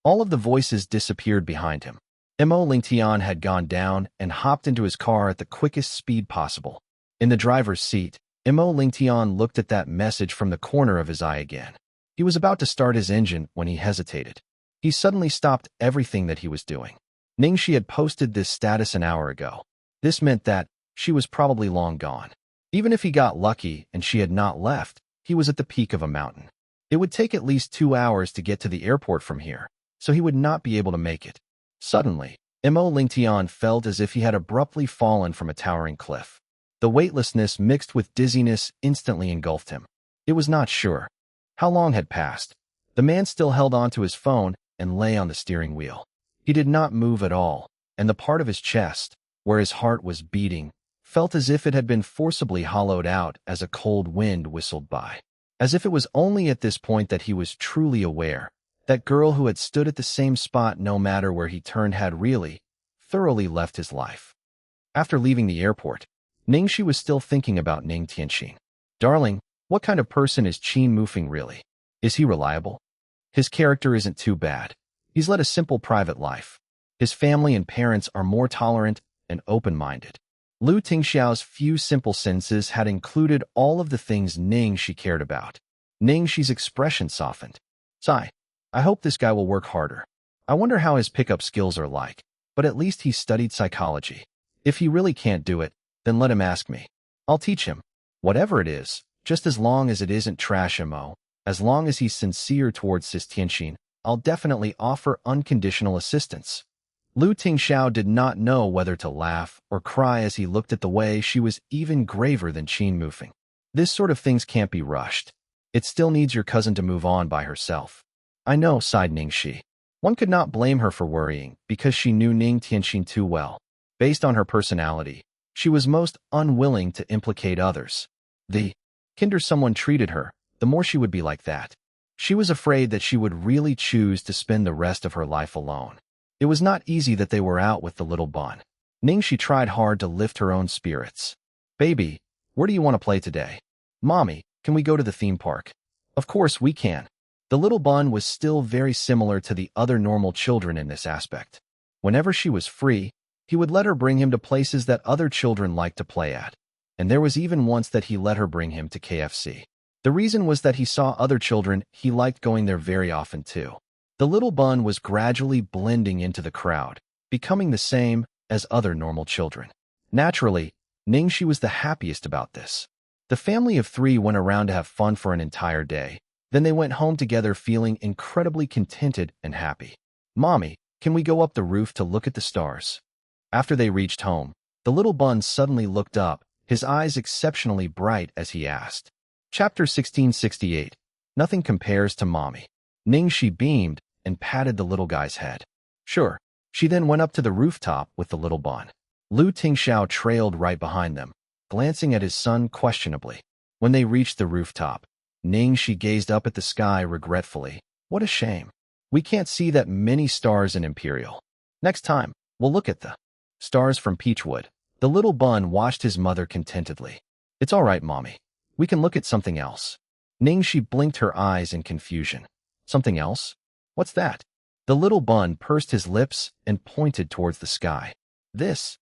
All of the voices disappeared behind him. Mo Lingtian had gone down and hopped into his car at the quickest speed possible. In the driver's seat, Mo Lingtian looked at that message from the corner of his eye again. He was about to start his engine when he hesitated. He suddenly stopped everything that he was doing. Ning Xi had posted this status an hour ago. This meant that she was probably long gone. Even if he got lucky and she had not left, he was at the peak of a mountain. It would take at least 2 hours to get to the airport from here, so he would not be able to make it. Suddenly, Mo Lingtian felt as if he had abruptly fallen from a towering cliff. The weightlessness mixed with dizziness instantly engulfed him. It was not sure. How long had passed? The man still held onto his phone and lay on the steering wheel. He did not move at all, and the part of his chest, where his heart was beating, felt as if it had been forcibly hollowed out as a cold wind whistled by. As if it was only at this point that he was truly aware. That girl who had stood at the same spot no matter where he turned had really, thoroughly left his life. After leaving the airport, Ning Xi was still thinking about Ning Tianxin. Darling, what kind of person is Qin Mufeng really? Is he reliable? His character isn't too bad. He's led a simple private life. His family and parents are more tolerant and open-minded. Lu Tingxiao's few simple sentences had included all of the things Ning Xi cared about. Ning Xi's expression softened. Sigh. I hope this guy will work harder. I wonder how his pickup skills are like, but at least he studied psychology. If he really can't do it, then let him ask me. I'll teach him. Whatever it is, just as long as it isn't trash Mo, as long as he's sincere towards Sis Tianxin, I'll definitely offer unconditional assistance. Lu Tingxiao did not know whether to laugh or cry as he looked at the way she was even graver than Qin Mufeng. This sort of things can't be rushed. It still needs your cousin to move on by herself. I know, sighed Ning Xi. One could not blame her for worrying because she knew Ning Tianxin too well. Based on her personality, she was most unwilling to implicate others. The kinder someone treated her, the more she would be like that. She was afraid that she would really choose to spend the rest of her life alone. It was not easy that they were out with the little bun. Ning Xi tried hard to lift her own spirits. Baby, where do you want to play today? Mommy, can we go to the theme park? Of course we can. The little bun was still very similar to the other normal children in this aspect. Whenever she was free, he would let her bring him to places that other children liked to play at. And there was even once that he let her bring him to KFC. The reason was that he saw other children he liked going there very often too. The little bun was gradually blending into the crowd, becoming the same as other normal children. Naturally, Ning Xi was the happiest about this. The family of 3 went around to have fun for an entire day. Then they went home together feeling incredibly contented and happy. Mommy, can we go up the roof to look at the stars? After they reached home, the little bun suddenly looked up, his eyes exceptionally bright as he asked. Chapter 1668. Nothing compares to Mommy. Ning Xi beamed and patted the little guy's head. Sure. She then went up to the rooftop with the little bun. Lu Tingxiao trailed right behind them, glancing at his son questionably. When they reached the rooftop, Ning Xi gazed up at the sky regretfully. What a shame. We can't see that many stars in Imperial. Next time, we'll look at the stars from Peachwood. The little bun watched his mother contentedly. It's all right, Mommy. We can look at something else. Ning Xi blinked her eyes in confusion. Something else? What's that? The little bun pursed his lips and pointed towards the sky. This.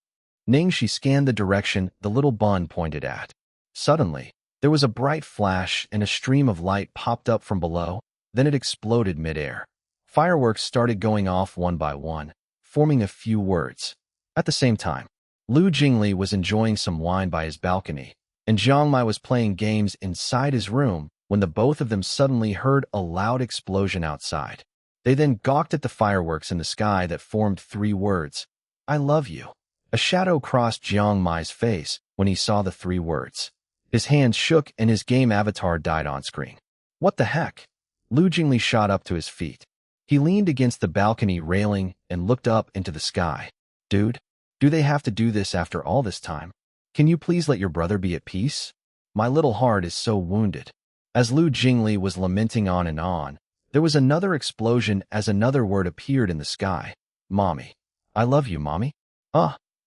Ning Xi scanned the direction the little bun pointed at. Suddenly, there was a bright flash and a stream of light popped up from below, then it exploded midair. Fireworks started going off one by one, forming a few words. At the same time, Lu Jingli was enjoying some wine by his balcony, and Jiang Mai was playing games inside his room when the both of them suddenly heard a loud explosion outside. They then gawked at the fireworks in the sky that formed 3 words, "I love you." A shadow crossed Jiang Mai's face when he saw the 3 words. His hands shook and his game avatar died on screen. What the heck? Lu Jingli shot up to his feet. He leaned against the balcony railing and looked up into the sky. Dude, do they have to do this after all this time? Can you please let your brother be at peace? My little heart is so wounded. As Lu Jingli was lamenting on and on, there was another explosion as another word appeared in the sky. Mommy. I love you, Mommy.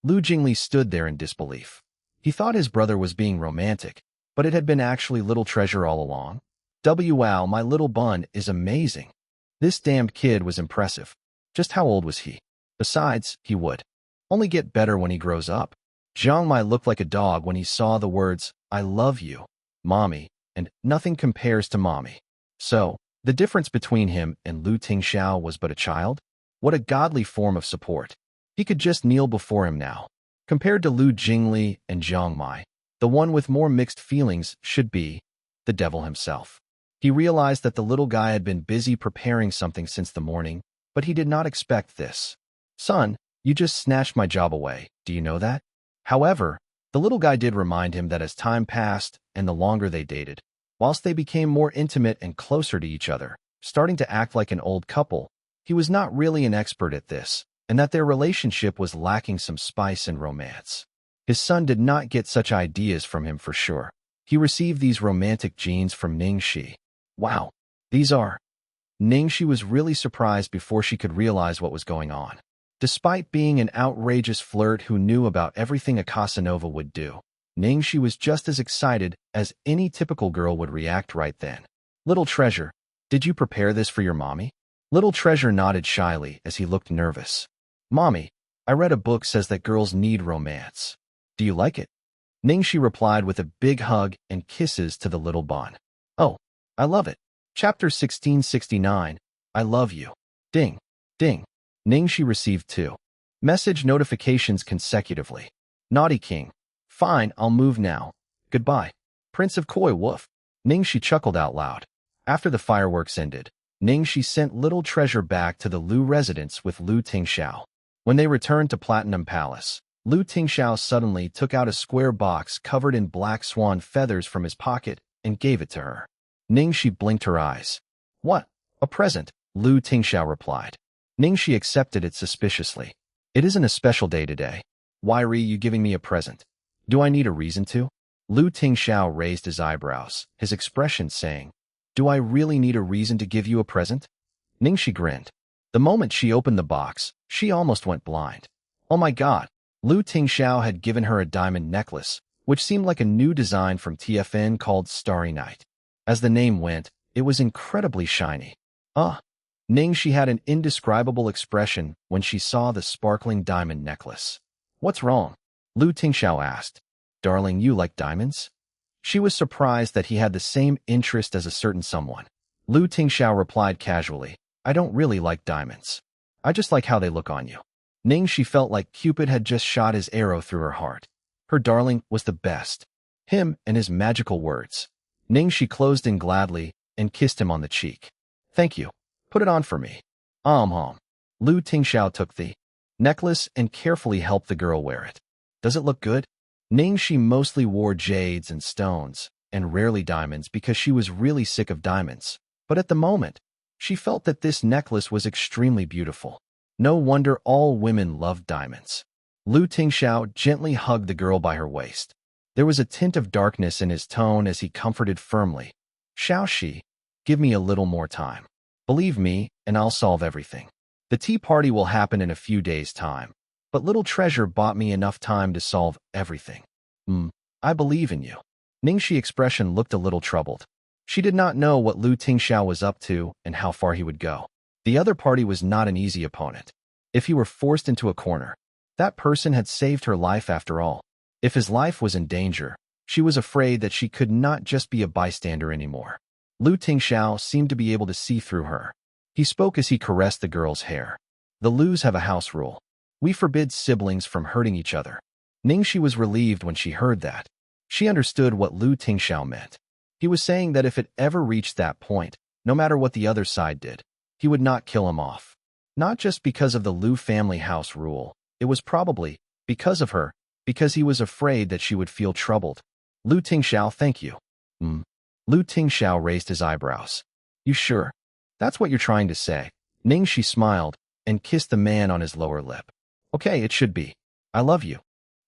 Lu Jingli stood there in disbelief. He thought his brother was being romantic, but it had been actually Little Treasure all along. Wow, my little bun is amazing. This damned kid was impressive. Just how old was he? Besides, he would only get better when he grows up. Jiang Mai looked like a dog when he saw the words, "I love you, Mommy," and "nothing compares to Mommy." So, the difference between him and Lu Tingxiao was but a child? What a godly form of support. He could just kneel before him now. Compared to Lu Jingli and Jiang Mai, the one with more mixed feelings should be the devil himself. He realized that the little guy had been busy preparing something since the morning, but he did not expect this. "Son, you just snatched my job away, do you know that?" However, the little guy did remind him that as time passed and the longer they dated, whilst they became more intimate and closer to each other, starting to act like an old couple, he was not really an expert at this, and that their relationship was lacking some spice and romance. His son did not get such ideas from him for sure. He received these romantic genes from Ning Xi. Wow, these are... Ning Xi was really surprised before she could realize what was going on. Despite being an outrageous flirt who knew about everything a Casanova would do, Ning Xi was just as excited as any typical girl would react right then. "Little Treasure, did you prepare this for your mommy?" Little Treasure nodded shyly as he looked nervous. "Mommy, I read a book says that girls need romance. Do you like it?" Ning Xi replied with a big hug and kisses to the little bun. "Oh, I love it." Chapter 1669, I love you. Ding, ding. Ning Xi received 2 message notifications consecutively. Naughty King. Fine, I'll move now. Goodbye. Prince of Koi Woof. Ning Xi chuckled out loud. After the fireworks ended, Ning Xi sent Little Treasure back to the Lu residence with Lu Tingxiao. When they returned to Platinum Palace, Lu Tingxiao suddenly took out a square box covered in black swan feathers from his pocket and gave it to her. Ning Xi blinked her eyes. "What? A present?" Lu Tingxiao replied. Ning Xi accepted it suspiciously. "It isn't a special day today. Why are you giving me a present? Do I need a reason to?" Lu Tingxiao raised his eyebrows, his expression saying, "Do I really need a reason to give you a present?" Ning Xi grinned. The moment she opened the box, she almost went blind. Oh my god! Lu Tingxiao had given her a diamond necklace, which seemed like a new design from TFN called Starry Night. As the name went, it was incredibly shiny. Ning Xi had an indescribable expression when she saw the sparkling diamond necklace. "What's wrong?" Lu Tingxiao asked. "Darling, you like diamonds?" She was surprised that he had the same interest as a certain someone. Lu Tingxiao replied casually, "I don't really like diamonds. I just like how they look on you." Ning Xi felt like Cupid had just shot his arrow through her heart. Her darling was the best. Him and his magical words. Ning Xi closed in gladly and kissed him on the cheek. "Thank you. Put it on for me." Lu Tingxiao took the necklace and carefully helped the girl wear it. "Does it look good?" Ning Xi mostly wore jades and stones, and rarely diamonds because she was really sick of diamonds. But at the moment, she felt that this necklace was extremely beautiful. No wonder all women loved diamonds. Lu Tingxiao gently hugged the girl by her waist. There was a tint of darkness in his tone as he comforted firmly. "Xiaoxi, give me a little more time. Believe me, and I'll solve everything. The tea party will happen in a few days' time, but Little Treasure bought me enough time to solve everything. I believe in you." Ning Xi's expression looked a little troubled. She did not know what Lu Tingxiao was up to and how far he would go. The other party was not an easy opponent. If he were forced into a corner, that person had saved her life after all. If his life was in danger, she was afraid that she could not just be a bystander anymore. Lu Tingxiao seemed to be able to see through her. He spoke as he caressed the girl's hair. "The Lus have a house rule. We forbid siblings from hurting each other." Ning Xi was relieved when she heard that. She understood what Lu Tingxiao meant. He was saying that if it ever reached that point, no matter what the other side did, he would not kill him off. Not just because of the Lu family house rule, it was probably because of her, because he was afraid that she would feel troubled. Lu Tingxiao, thank you. Lu Tingxiao raised his eyebrows. You sure? That's what you're trying to say. Ning Xi smiled and kissed the man on his lower lip. Okay, it should be. I love you.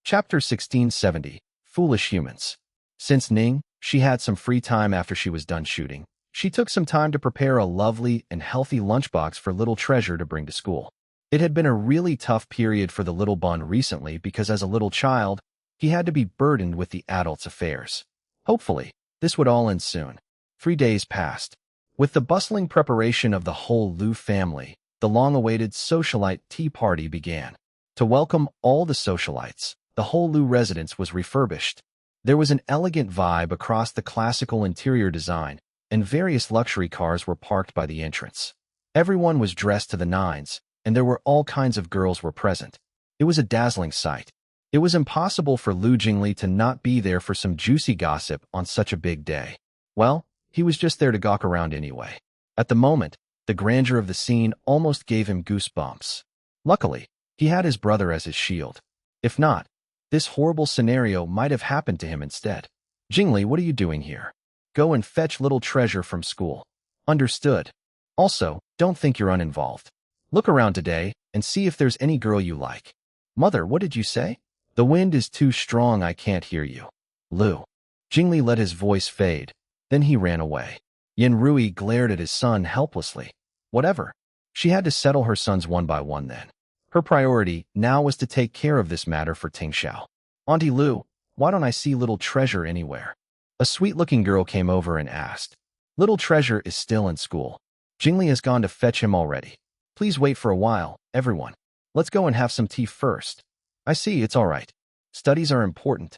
Chapter 1670, Foolish Humans. Since Ning Xi had some free time after she was done shooting, she took some time to prepare a lovely and healthy lunchbox for little Treasure to bring to school. It had been a really tough period for the little bun recently because as a little child, he had to be burdened with the adult's affairs. Hopefully, this would all end soon. 3 days passed. With the bustling preparation of the whole Lu family, the long-awaited socialite tea party began. To welcome all the socialites, the whole Lu residence was refurbished. There was an elegant vibe across the classical interior design, and various luxury cars were parked by the entrance. Everyone was dressed to the nines, and there were all kinds of girls were present. It was a dazzling sight. It was impossible for Lu Jingli to not be there for some juicy gossip on such a big day. Well, he was just there to gawk around anyway. At the moment, the grandeur of the scene almost gave him goosebumps. Luckily, he had his brother as his shield. If not, this horrible scenario might have happened to him instead. Jingli, what are you doing here? Go and fetch little Treasure from school. Understood. Also, don't think you're uninvolved. Look around today and see if there's any girl you like. Mother, what did you say? The wind is too strong, I can't hear you. Lu. Jingli let his voice fade. Then he ran away. Yin Rui glared at his son helplessly. Whatever. She had to settle her sons one by one then. Her priority now was to take care of this matter for Tingxiao. Auntie Lu, why don't I see little Treasure anywhere? A sweet-looking girl came over and asked. Little Treasure is still in school. Jingli has gone to fetch him already. Please wait for a while, everyone. Let's go and have some tea first. I see, it's all right. Studies are important.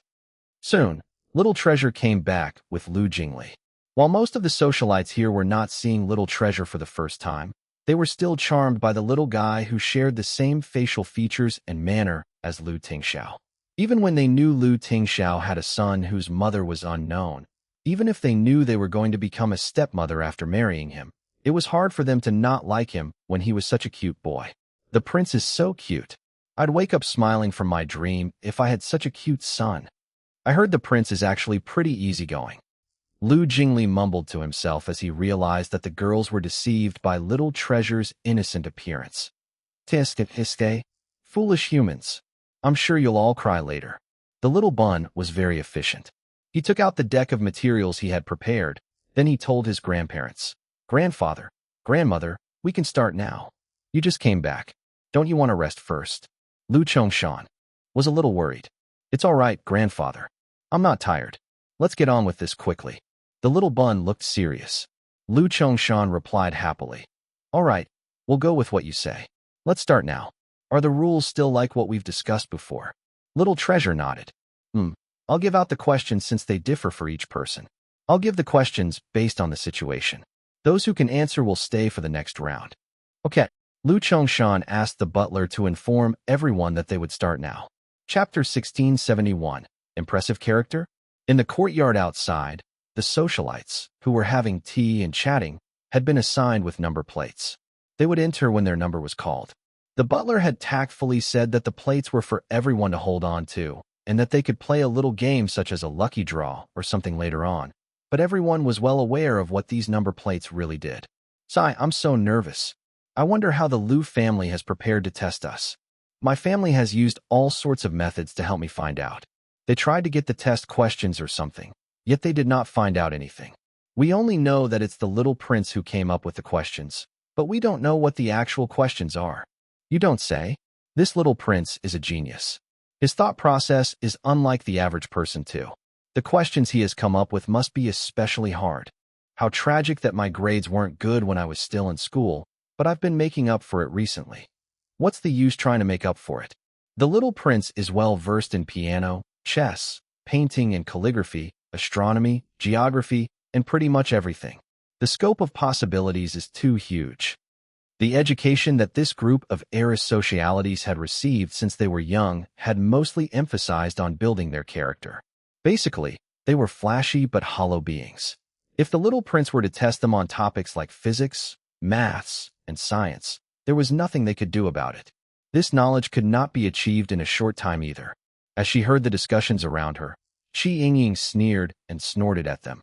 Soon, little Treasure came back with Lu Jingli. While most of the socialites here were not seeing little Treasure for the first time, they were still charmed by the little guy who shared the same facial features and manner as Lu Tingxiao. Even when they knew Lu Tingxiao had a son whose mother was unknown, even if they knew they were going to become a stepmother after marrying him, it was hard for them to not like him when he was such a cute boy. The prince is so cute. I'd wake up smiling from my dream if I had such a cute son. I heard the prince is actually pretty easygoing. Lu Jingli mumbled to himself as he realized that the girls were deceived by little Treasure's innocent appearance. Tiste, foolish humans. I'm sure you'll all cry later. The little bun was very efficient. He took out the deck of materials he had prepared, then he told his grandparents. Grandfather, grandmother, we can start now. You just came back. Don't you want to rest first? Lu Chongshan was a little worried. It's all right, grandfather. I'm not tired. Let's get on with this quickly. The little bun looked serious. Lu Chongshan replied happily. All right, we'll go with what you say. Let's start now. Are the rules still like what we've discussed before? Little Treasure nodded. I'll give out the questions since they differ for each person. I'll give the questions based on the situation. Those who can answer will stay for the next round. Okay. Lu Chongshan asked the butler to inform everyone that they would start now. Chapter 1671. Impressive character? In the courtyard outside, the socialites, who were having tea and chatting, had been assigned with number plates. They would enter when their number was called. The butler had tactfully said that the plates were for everyone to hold on to, and that they could play a little game such as a lucky draw or something later on. But everyone was well aware of what these number plates really did. Sigh, I'm so nervous. I wonder how the Lu family has prepared to test us. My family has used all sorts of methods to help me find out. They tried to get the test questions or something, yet they did not find out anything. We only know that it's the little prince who came up with the questions, but we don't know what the actual questions are. You don't say? This little prince is a genius. His thought process is unlike the average person too. The questions he has come up with must be especially hard. How tragic that my grades weren't good when I was still in school, but I've been making up for it recently. What's the use trying to make up for it? The little prince is well versed in piano, chess, painting and calligraphy, astronomy, geography, and pretty much everything. The scope of possibilities is too huge. The education that this group of aristocrats had received since they were young had mostly emphasized on building their character. Basically, they were flashy but hollow beings. If the little prince were to test them on topics like physics, maths, and science, there was nothing they could do about it. This knowledge could not be achieved in a short time either. As she heard the discussions around her, Qi Yingying sneered and snorted at them.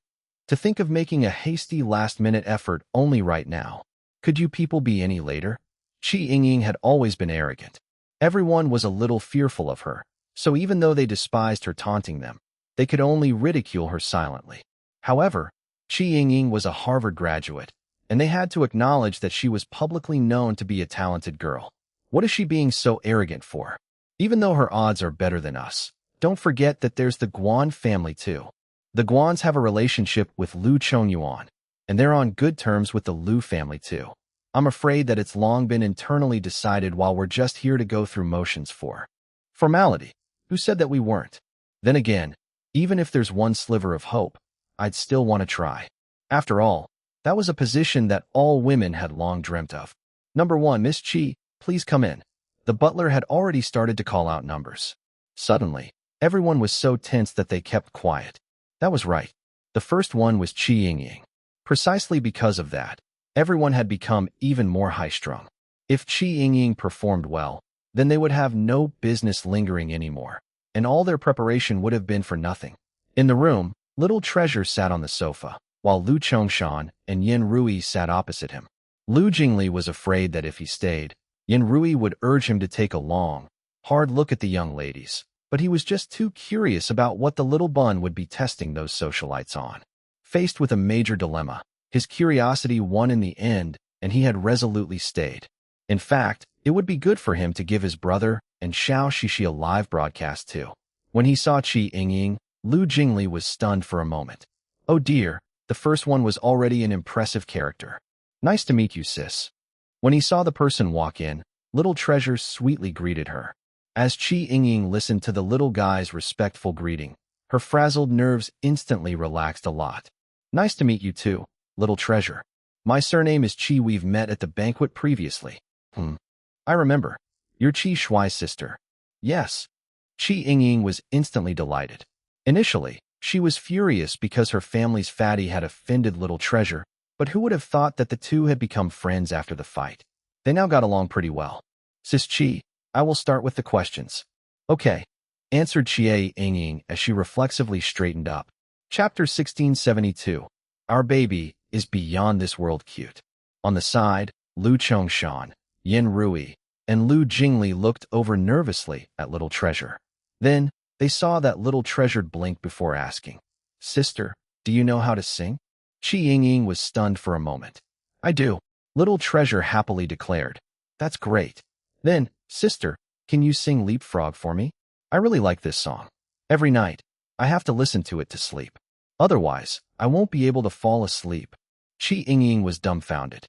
To think of making a hasty last-minute effort only right now. Could you people be any later? Qi Yingying had always been arrogant. Everyone was a little fearful of her, so even though they despised her taunting them, they could only ridicule her silently. However, Qi Yingying was a Harvard graduate, and they had to acknowledge that she was publicly known to be a talented girl. What is she being so arrogant for? Even though her odds are better than us, don't forget that there's the Guan family too. The Guans have a relationship with Liu Chongyuan, and they're on good terms with the Liu family too. I'm afraid that it's long been internally decided while we're just here to go through motions for formality. Who said that we weren't? Then again, even if there's one sliver of hope, I'd still want to try. After all, that was a position that all women had long dreamt of. Number 1, Miss Qi, please come in. The butler had already started to call out numbers. Suddenly, everyone was so tense that they kept quiet. That was right. The first one was Qi Yingying. Precisely because of that, everyone had become even more high-strung. If Qi Yingying performed well, then they would have no business lingering anymore, and all their preparation would have been for nothing. In the room, Little Treasure sat on the sofa, while Lu Chongshan and Yin Rui sat opposite him. Lu Jingli was afraid that if he stayed, Yin Rui would urge him to take a long, hard look at the young ladies, but he was just too curious about what the little bun would be testing those socialites on. Faced with a major dilemma, his curiosity won in the end, and he had resolutely stayed. In fact, it would be good for him to give his brother and Xiao Shishi a live broadcast too. When he saw Qi Yingying, Lu Jingli was stunned for a moment. Oh dear, the first one was already an impressive character. Nice to meet you, sis. When he saw the person walk in, Little Treasure sweetly greeted her. As Qi Yingying listened to the little guy's respectful greeting, her frazzled nerves instantly relaxed a lot. Nice to meet you too, Little Treasure. My surname is Qi. We've met at the banquet previously. I remember. You're Qi Shuai's sister. Yes. Qi Yingying was instantly delighted. Initially, she was furious because her family's fatty had offended Little Treasure, but who would have thought that the two had become friends after the fight? They now got along pretty well. Sis Qi, I will start with the questions. Okay, answered Qi Yingying as she reflexively straightened up. Chapter 1672. Our baby is beyond this world cute. On the side, Lu Chongshan, Yin Rui, and Lu Jingli looked over nervously at Little Treasure. Then, they saw that Little Treasure blinked before asking, Sister, do you know how to sing? Qi Yingying was stunned for a moment. I do, Little Treasure happily declared. That's great. Then, Sister, can you sing Leapfrog for me? I really like this song. Every night, I have to listen to it to sleep. Otherwise, I won't be able to fall asleep. Qi Yingying was dumbfounded.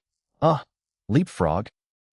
Leapfrog?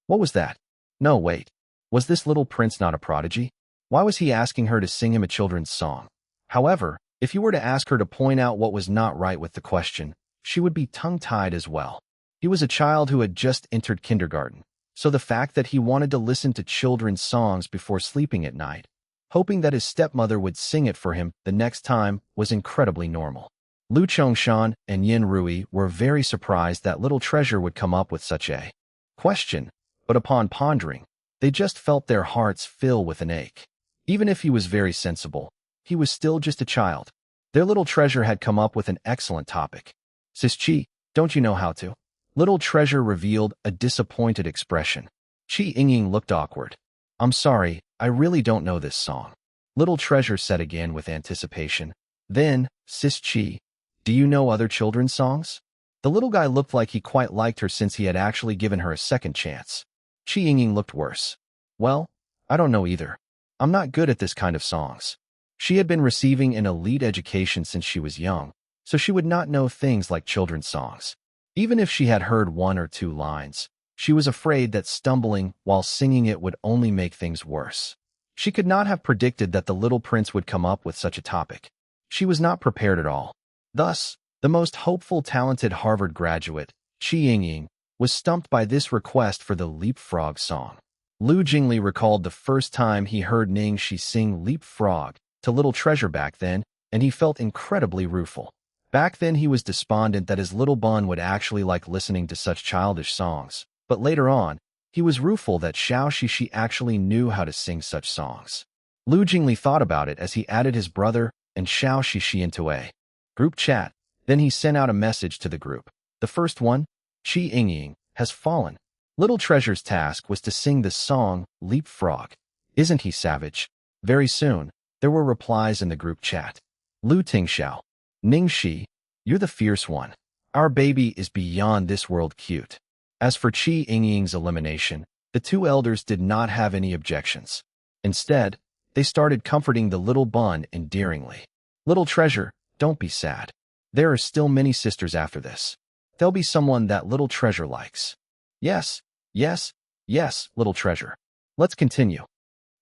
What was that? No, wait. Was this little prince not a prodigy? Why was he asking her to sing him a children's song? However, if you were to ask her to point out what was not right with the question, she would be tongue-tied as well. He was a child who had just entered kindergarten, so the fact that he wanted to listen to children's songs before sleeping at night, hoping that his stepmother would sing it for him the next time, was incredibly normal. Lu Chongshan and Yin Rui were very surprised that Little Treasure would come up with such a question, but upon pondering, they just felt their hearts fill with an ache. Even if he was very sensible, he was still just a child. Their Little Treasure had come up with an excellent topic. Sis Qi, don't you know how to? Little Treasure revealed a disappointed expression. Qi Yingying looked awkward. I'm sorry, I really don't know this song. Little Treasure said again with anticipation. Then, Sis Qi, do you know other children's songs? The little guy looked like he quite liked her since he had actually given her a second chance. Qi Yingying looked worse. Well, I don't know either. I'm not good at this kind of songs. She had been receiving an elite education since she was young, so she would not know things like children's songs. Even if she had heard one or two lines, she was afraid that stumbling while singing it would only make things worse. She could not have predicted that the little prince would come up with such a topic. She was not prepared at all. Thus, the most hopeful, talented Harvard graduate, Qi Yingying, was stumped by this request for the Leapfrog song. Lu Jingli recalled the first time he heard Ning Xi sing Leapfrog to Little Treasure back then, and he felt incredibly rueful. Back then he was despondent that his little bun would actually like listening to such childish songs, but later on, he was rueful that Xiao Shishi actually knew how to sing such songs. Lu Jingli thought about it as he added his brother and Xiao Shishi into a group chat. Then he sent out a message to the group. The first one, Qi Yingying, has fallen. Little Treasure's task was to sing the song Leapfrog. Isn't he savage? Very soon, there were replies in the group chat. Lu Tingxiao, Ning Xi, you're the fierce one. Our baby is beyond this world cute. As for Qi Yingying's elimination, the two elders did not have any objections. Instead, they started comforting the little bun endearingly. Little Treasure, don't be sad. There are still many sisters after this. There'll be someone that Little Treasure likes. Yes, yes, yes, Little Treasure. Let's continue.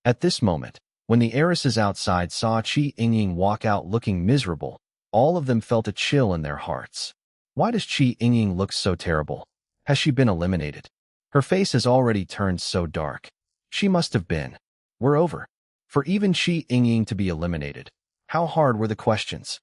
At this moment, when the heiresses outside saw Qi Yingying walk out looking miserable, all of them felt a chill in their hearts. Why does Qi Yingying look so terrible? Has she been eliminated? Her face has already turned so dark. She must have been. We're over. For even Qi Yingying to be eliminated. How hard were the questions?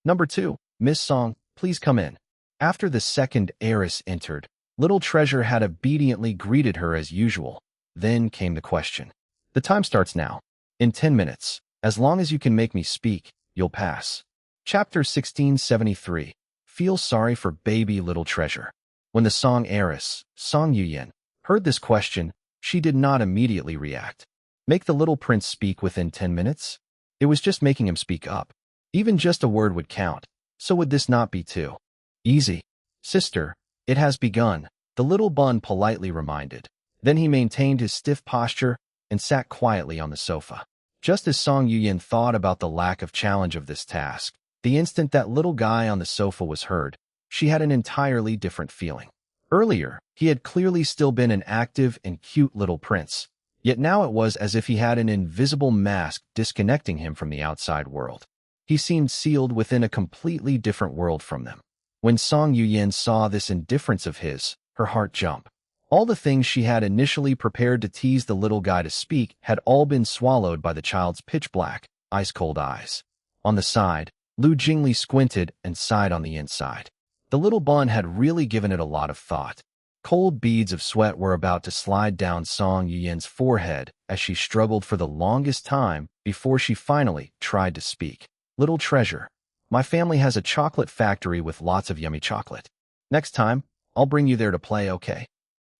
Number 2, Miss Song, please come in. After the second heiress entered, Little Treasure had obediently greeted her as usual. Then came the question. The time starts now. In 10 minutes. As long as you can make me speak, you'll pass. Chapter 1673. Feel sorry for baby Little Treasure. When the song heiress, Song Yuyan, heard this question, she did not immediately react. Make the little prince speak within 10 minutes? It was just making him speak up. Even just a word would count. So would this not be too easy? Sister, it has begun, the little bun politely reminded. Then he maintained his stiff posture and sat quietly on the sofa. Just as Song Yuyan thought about the lack of challenge of this task, the instant that little guy on the sofa was heard, she had an entirely different feeling. Earlier, he had clearly still been an active and cute little prince, yet now it was as if he had an invisible mask disconnecting him from the outside world. He seemed sealed within a completely different world from them. When Song Yuyan saw this indifference of his, her heart jumped. All the things she had initially prepared to tease the little guy to speak had all been swallowed by the child's pitch-black, ice-cold eyes. On the side, Lu Jingli squinted and sighed on the inside. The little bun had really given it a lot of thought. Cold beads of sweat were about to slide down Song Yuyan's forehead as she struggled for the longest time before she finally tried to speak. Little Treasure, my family has a chocolate factory with lots of yummy chocolate. Next time, I'll bring you there to play, okay?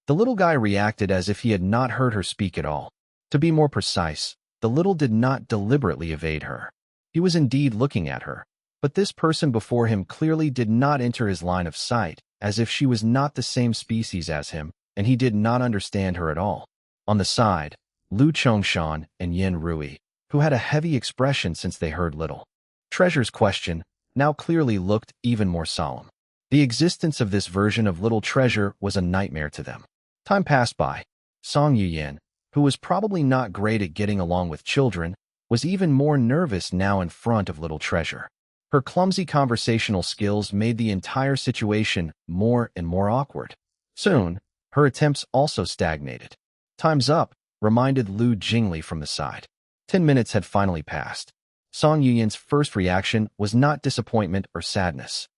The little guy reacted as if he had not heard her speak at all. To be more precise, the little did not deliberately evade her. He was indeed looking at her, but this person before him clearly did not enter his line of sight, as if she was not the same species as him, and he did not understand her at all. On the side, Lu Chongshan and Yin Rui, who had a heavy expression since they heard Little Treasure's question, now clearly looked even more solemn. The existence of this version of Little Treasure was a nightmare to them. Time passed by. Song Yuyan, who was probably not great at getting along with children, was even more nervous now in front of Little Treasure. Her clumsy conversational skills made the entire situation more and more awkward. Soon, her attempts also stagnated. Time's up, reminded Lu Jingli from the side. 10 minutes had finally passed. Song Yuyan's first reaction was not disappointment or sadness.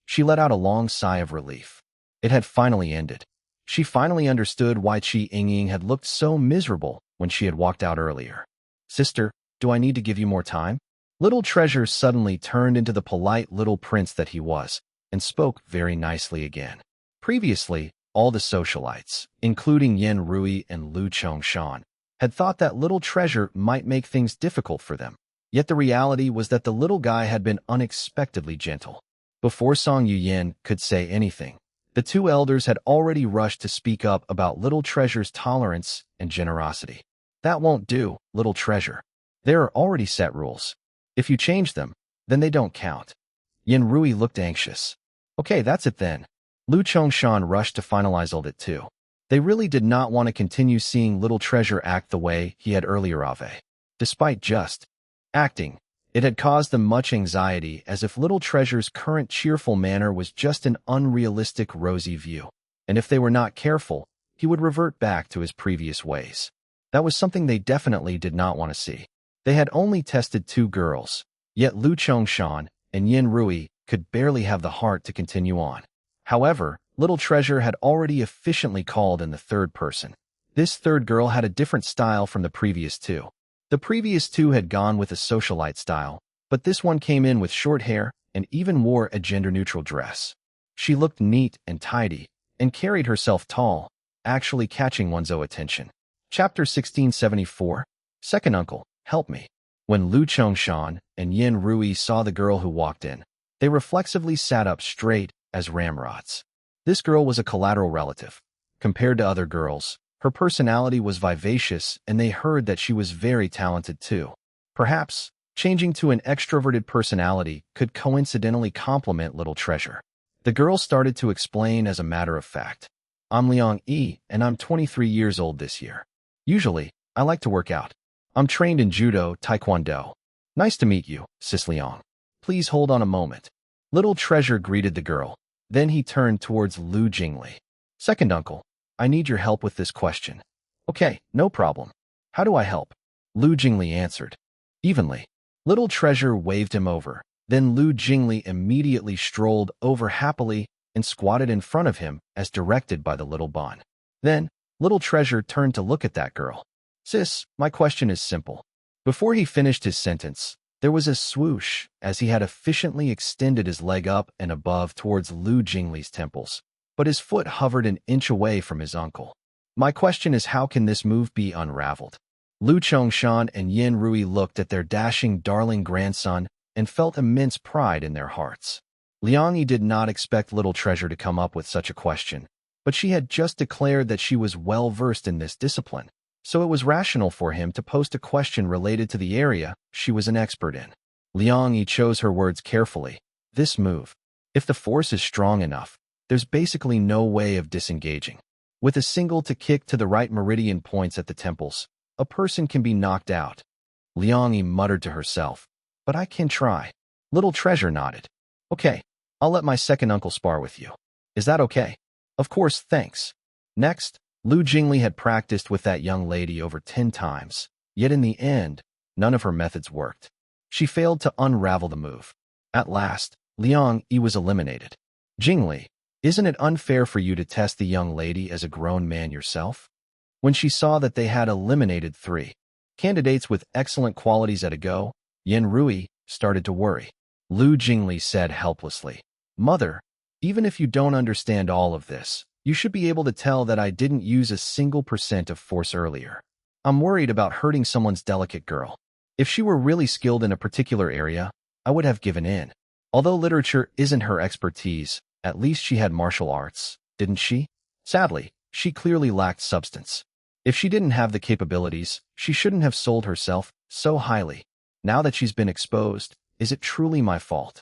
She let out a long sigh of relief. It had finally ended. She finally understood why Qi Yingying had looked so miserable when she had walked out earlier. Sister, do I need to give you more time? Little Treasure suddenly turned into the polite little prince that he was, and spoke very nicely again. Previously, all the socialites, including Yin Rui and Lu Chongshan, had thought that Little Treasure might make things difficult for them. Yet the reality was that the little guy had been unexpectedly gentle. Before Song Yuyan could say anything, the two elders had already rushed to speak up about Little Treasure's tolerance and generosity. That won't do, Little Treasure. There are already set rules. If you change them, then they don't count. Yin Rui looked anxious. Okay, that's it then. Lu Chongshan rushed to finalize all that too. They really did not want to continue seeing Little Treasure act the way he had earlier of. Despite just acting, it had caused them much anxiety, as if Little Treasure's current cheerful manner was just an unrealistic rosy view, and if they were not careful, he would revert back to his previous ways. That was something they definitely did not want to see. They had only tested 2 girls, yet Lu Chongshan and Yin Rui could barely have the heart to continue on. However, Little Treasure had already efficiently called in the third person. This third girl had a different style from the previous two. The previous two had gone with a socialite style, but this one came in with short hair and even wore a gender-neutral dress. She looked neat and tidy, and carried herself tall, actually catching one's attention. Chapter 1674. Second Uncle, Help Me. When Lu Chongshan and Yin Rui saw the girl who walked in, they reflexively sat up straight as ramrods. This girl was a collateral relative. Compared to other girls, her personality was vivacious, and they heard that she was very talented too. Perhaps, changing to an extroverted personality could coincidentally complement Little Treasure. The girl started to explain as a matter of fact. I'm Liang Yi, and I'm 23 years old this year. Usually, I like to work out. I'm trained in judo, taekwondo. Nice to meet you, Sis Liang. Please hold on a moment. Little Treasure greeted the girl. Then he turned towards Lu Jingli. Second uncle, I need your help with this question. Okay, no problem. How do I help? Lu Jingli answered. Evenly. Little Treasure waved him over. Then Lu Jingli immediately strolled over happily and squatted in front of him as directed by the little Bon. Then, Little Treasure turned to look at that girl. Sis, my question is simple. Before he finished his sentence, there was a swoosh as he had efficiently extended his leg up and above towards Lu Jingli's temples, but his foot hovered an inch away from his uncle. My question is, how can this move be unraveled? Lu Chongshan and Yin Rui looked at their dashing, darling grandson and felt immense pride in their hearts. Liang Yi did not expect Little Treasure to come up with such a question, but she had just declared that she was well-versed in this discipline, so it was rational for him to post a question related to the area she was an expert in. Liang Yi chose her words carefully. This move, if the force is strong enough, there's basically no way of disengaging. With a single to kick to the right meridian points at the temples, a person can be knocked out. Liang Yi muttered to herself, but I can try. Little Treasure nodded. Okay, I'll let my second uncle spar with you. Is that okay? Of course, thanks. Next, Lu Jingli had practiced with that young lady over 10 times, yet in the end, none of her methods worked. She failed to unravel the move. At last, Liang Yi was eliminated. Jingli, isn't it unfair for you to test the young lady as a grown man yourself? When she saw that they had eliminated 3 candidates with excellent qualities at a go, Yin Rui started to worry. Lu Jingli said helplessly, Mother, even if you don't understand all of this, you should be able to tell that I didn't use a single % of force earlier. I'm worried about hurting someone's delicate girl. If she were really skilled in a particular area, I would have given in. Although literature isn't her expertise, at least she had martial arts, didn't she? Sadly, she clearly lacked substance. If she didn't have the capabilities, she shouldn't have sold herself so highly. Now that she's been exposed, is it truly my fault?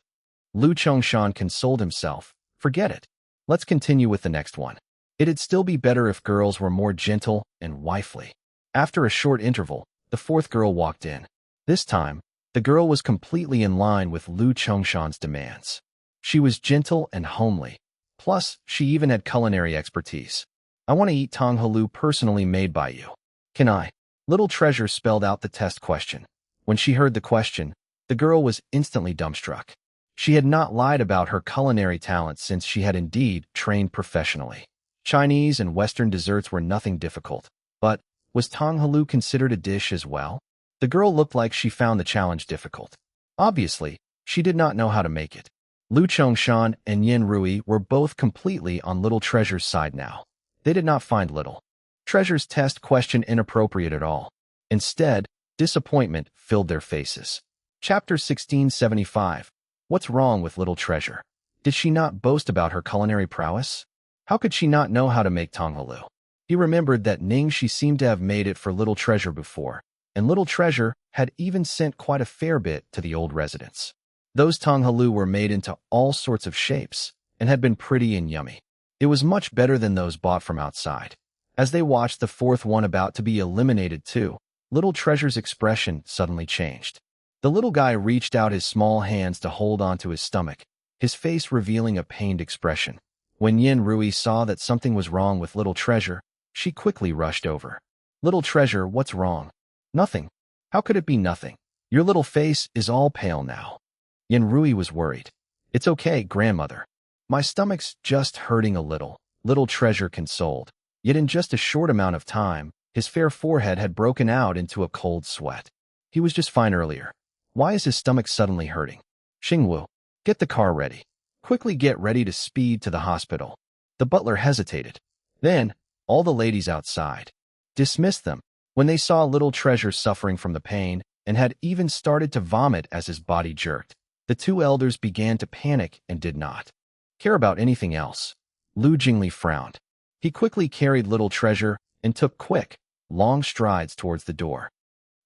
Lu Chongshan consoled himself. Forget it. Let's continue with the next one. It'd still be better if girls were more gentle and wifely. After a short interval, the 4th girl walked in. This time, the girl was completely in line with Lu Chongshan's demands. She was gentle and homely. Plus, she even had culinary expertise. I want to eat tonghalu personally made by you. Can I? Little Treasure spelled out the test question. When she heard the question, the girl was instantly dumbstruck. She had not lied about her culinary talent since she had indeed trained professionally. Chinese and Western desserts were nothing difficult, but was tonghalu considered a dish as well? The girl looked like she found the challenge difficult. Obviously, she did not know how to make it. Lu Chongshan and Yin Rui were both completely on Little Treasure's side now. They did not find Little Treasure's test question inappropriate at all. Instead, disappointment filled their faces. Chapter 1675. What's wrong with Little Treasure? Did she not boast about her culinary prowess? How could she not know how to make tonghalu? He remembered that Ning Xi seemed to have made it for Little Treasure before, and Little Treasure had even sent quite a fair bit to the old residents. Those tonghalu were made into all sorts of shapes and had been pretty and yummy. It was much better than those bought from outside. As they watched the 4th one about to be eliminated too, Little Treasure's expression suddenly changed. The little guy reached out his small hands to hold onto his stomach, his face revealing a pained expression. When Yin Rui saw that something was wrong with Little Treasure, she quickly rushed over. Little Treasure, what's wrong? Nothing. How could it be nothing? Your little face is all pale now. Yin Rui was worried. It's okay, grandmother. My stomach's just hurting a little. Little Treasure consoled. Yet in just a short amount of time, his fair forehead had broken out into a cold sweat. He was just fine earlier. Why is his stomach suddenly hurting? Xingwu, get the car ready. Quickly get ready to speed to the hospital. The butler hesitated. Then, all the ladies outside dismissed them when they saw Little Treasure suffering from the pain and had even started to vomit as his body jerked. The two elders began to panic and did not care about anything else. Lu Jingli frowned. He quickly carried Little Treasure and took quick, long strides towards the door.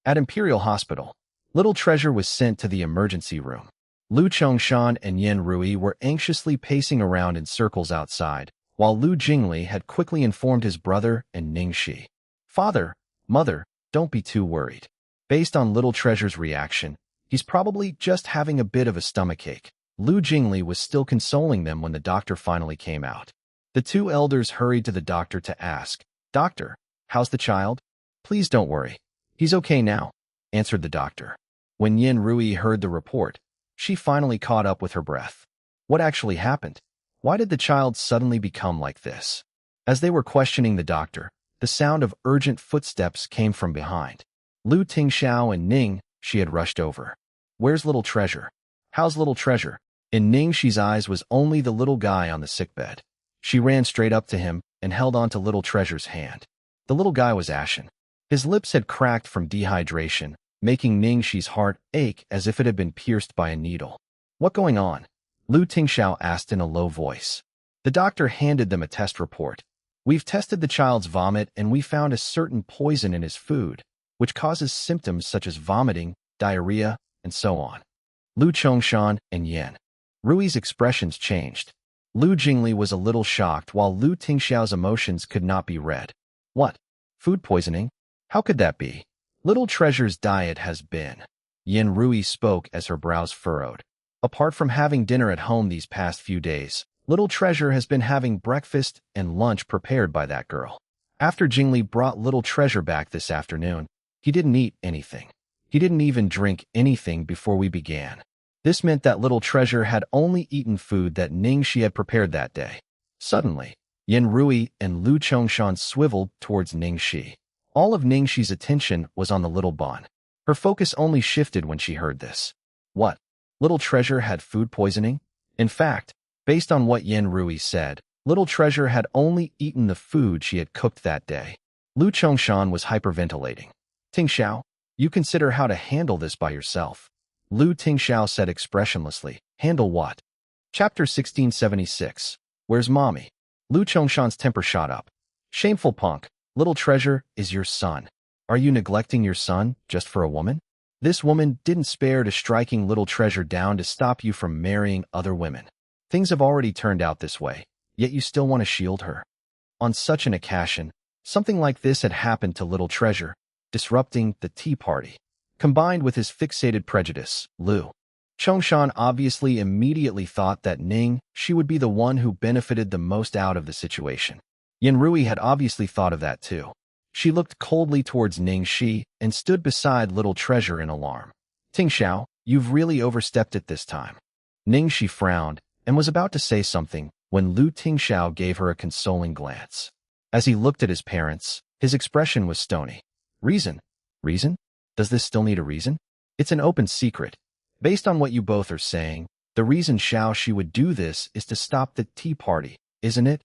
At Imperial Hospital, Little Treasure was sent to the emergency room. Lu Chongshan and Yin Rui were anxiously pacing around in circles outside, while Lu Jingli had quickly informed his brother and Ning Xi. Father, mother, don't be too worried. Based on Little Treasure's reaction, he's probably just having a bit of a stomachache. Lu Jingli was still consoling them when the doctor finally came out. The two elders hurried to the doctor to ask, Doctor, how's the child? Please don't worry. He's okay now, answered the doctor. When Yin Rui heard the report, she finally caught up with her breath. What actually happened? Why did the child suddenly become like this? As they were questioning the doctor, the sound of urgent footsteps came from behind. Lu Tingxiao and Ning Xi had rushed over. Where's Little Treasure? How's Little Treasure? In Ning Xi's eyes was only the little guy on the sickbed. She ran straight up to him and held on to Little Treasure's hand. The little guy was ashen. His lips had cracked from dehydration, making Ning Xi's heart ache as if it had been pierced by a needle. What going on? Lu Tingxiao asked in a low voice. The doctor handed them a test report. We've tested the child's vomit and we found a certain poison in his food, which causes symptoms such as vomiting, diarrhea, and so on. Lu Chongshan and Yin Rui's expressions changed. Lu Jingli was a little shocked while Lu Tingxiao's emotions could not be read. What? Food poisoning? How could that be? Little Treasure's diet has been. Yin Rui spoke as her brows furrowed. Apart from having dinner at home these past few days, Little Treasure has been having breakfast and lunch prepared by that girl. After Jingli brought Little Treasure back this afternoon, he didn't eat anything. He didn't even drink anything before we began. This meant that Little Treasure had only eaten food that Ning Xi had prepared that day. Suddenly, Yin Rui and Lu Chongshan swiveled towards Ning Xi. All of Ning Xi's attention was on the little bun. Her focus only shifted when she heard this. What? Little Treasure had food poisoning? In fact, based on what Yin Rui said, Little Treasure had only eaten the food she had cooked that day. Lu Chongshan was hyperventilating. Tingxiao, you consider how to handle this by yourself. Lu Tingxiao said expressionlessly. Handle what? Chapter 1676. Where's mommy? Lu Chongshan's temper shot up. Shameful punk. Little Treasure is your son. Are you neglecting your son just for a woman? This woman didn't spare to striking Little Treasure down to stop you from marrying other women. Things have already turned out this way, yet you still want to shield her. On such an occasion, something like this had happened to Little Treasure, disrupting the tea party. Combined with his fixated prejudice, Lu Chongshan obviously immediately thought that Ning Xi would be the one who benefited the most out of the situation. Yin Rui had obviously thought of that too. She looked coldly towards Ning Xi and stood beside Little Treasure in alarm. Tingxiao, you've really overstepped it this time. Ning Xi frowned and was about to say something when Lu Tingxiao gave her a consoling glance. As he looked at his parents, his expression was stony. Reason? Reason? Does this still need a reason? It's an open secret. Based on what you both are saying, the reason Xiao Shi would do this is to stop the tea party, isn't it?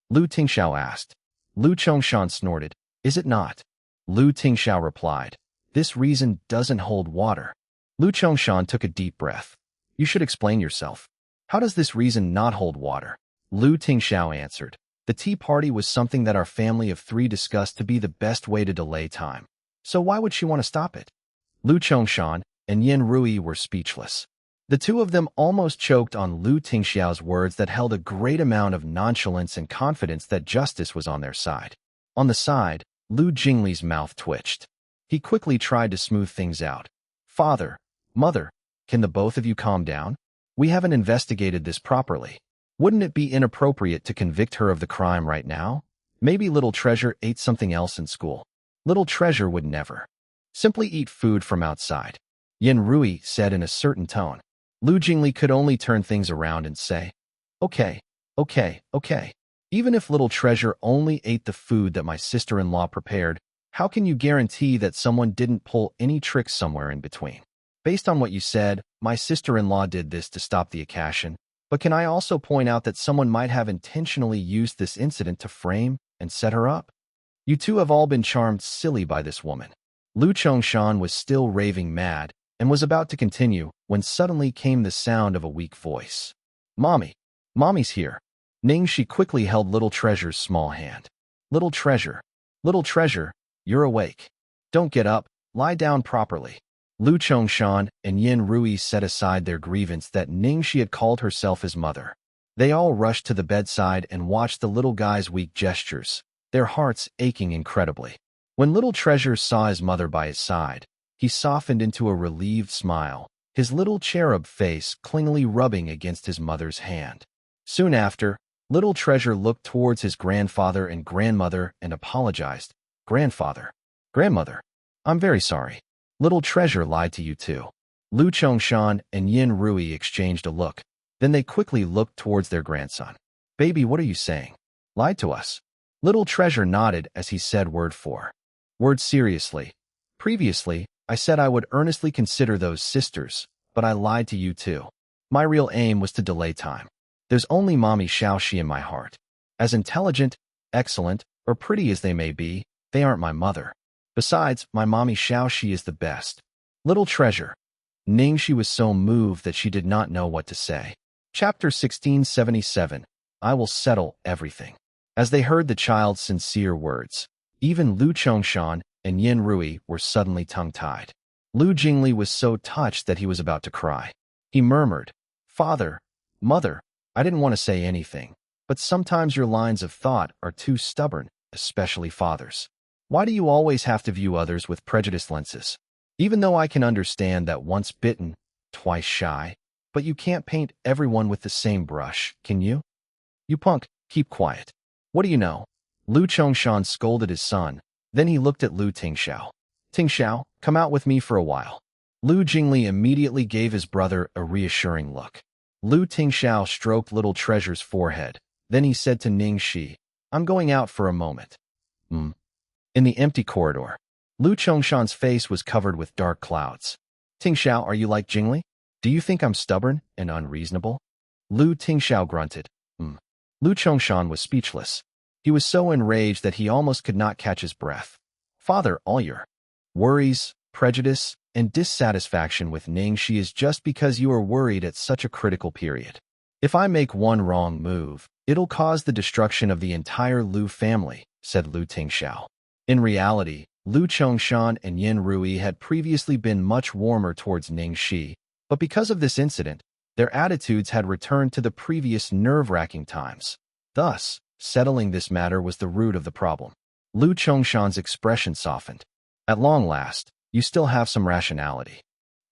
Lu Tingxiao asked. Lu Chongshan snorted. Is it not? Lu Tingxiao replied. This reason doesn't hold water. Lu Chongshan took a deep breath. You should explain yourself. How does this reason not hold water? Lu Tingxiao answered. The tea party was something that our family of three discussed to be the best way to delay time. So why would she want to stop it? Lu Chongshan and Yin Rui were speechless. The two of them almost choked on Lu Tingxiao's words that held a great amount of nonchalance and confidence that justice was on their side. On the side, Lu Jingli's mouth twitched. He quickly tried to smooth things out. Father, mother, can the both of you calm down? We haven't investigated this properly. Wouldn't it be inappropriate to convict her of the crime right now? Maybe Little Treasure ate something else in school. Little Treasure would never simply eat food from outside. Yin Rui said in a certain tone. Lu Jingli could only turn things around and say, okay, okay. Even if little treasure only ate the food that my sister-in-law prepared, how can you guarantee that someone didn't pull any tricks somewhere in between? Based on what you said, my sister-in-law did this to stop the occasion, but can I also point out that someone might have intentionally used this incident to frame and set her up? You two have all been charmed silly by this woman. Lu Chongshan was still raving mad and was about to continue when suddenly came the sound of a weak voice. Mommy, Mommy's here. Ning Xi quickly held Little Treasure's small hand. Little Treasure, you're awake. Don't get up, lie down properly. Lu Chongshan and Yin Rui set aside their grievance that Ning Xi had called herself his mother. They all rushed to the bedside and watched the little guy's weak gestures, their hearts aching incredibly. When Little Treasure saw his mother by his side, he softened into a relieved smile, his little cherub face clingily rubbing against his mother's hand. Soon after, Little Treasure looked towards his grandfather and grandmother and apologized. Grandmother, I'm very sorry. Little Treasure lied to you too. Lu Chongshan and Yin Rui exchanged a look. Then they quickly looked towards their grandson. Baby, what are you saying? Lied to us? Little Treasure nodded as he said word seriously. Previously, I said I would earnestly consider those sisters, but I lied to you too. My real aim was to delay time. There's only Mommy Xiaoxi in my heart. As intelligent, excellent, or pretty as they may be, they aren't my mother. Besides, my Mommy Xiaoxi is the best. Little Treasure. Ning Xi was so moved that she did not know what to say. Chapter 1677. I will settle everything. As they heard the child's sincere words, even Lu Chongshan and Yin Rui were suddenly tongue-tied. Lu Jingli was so touched that he was about to cry. He murmured, Father, Mother, I didn't want to say anything, but sometimes your lines of thought are too stubborn, especially fathers. Why do you always have to view others with prejudiced lenses? Even though I can understand that once bitten, twice shy, but you can't paint everyone with the same brush, can you? You punk, keep quiet. What do you know? Lu Chongshan scolded his son, then he looked at Lu Tingxiao. Tingxiao, come out with me for a while. Lu Jingli immediately gave his brother a reassuring look. Lu Tingxiao stroked Little Treasure's forehead. Then he said to Ning Xi, I'm going out for a moment. In the empty corridor, Lu Chongshan's face was covered with dark clouds. Tingxiao, are you like Jingli? Do you think I'm stubborn and unreasonable? Lu Tingxiao grunted. Lu Chongshan was speechless. He was so enraged that he almost could not catch his breath. Father, all your worries, prejudice, and dissatisfaction with Ning Xi is just because you are worried at such a critical period. If I make one wrong move, it'll cause the destruction of the entire Lu family, said Lu Tingxiao. In reality, Lu Chongshan and Yin Rui had previously been much warmer towards Ning Xi, but because of this incident, their attitudes had returned to the previous nerve-wracking times. Thus, settling this matter was the root of the problem. Lu Chongshan's expression softened. At long last, you still have some rationality.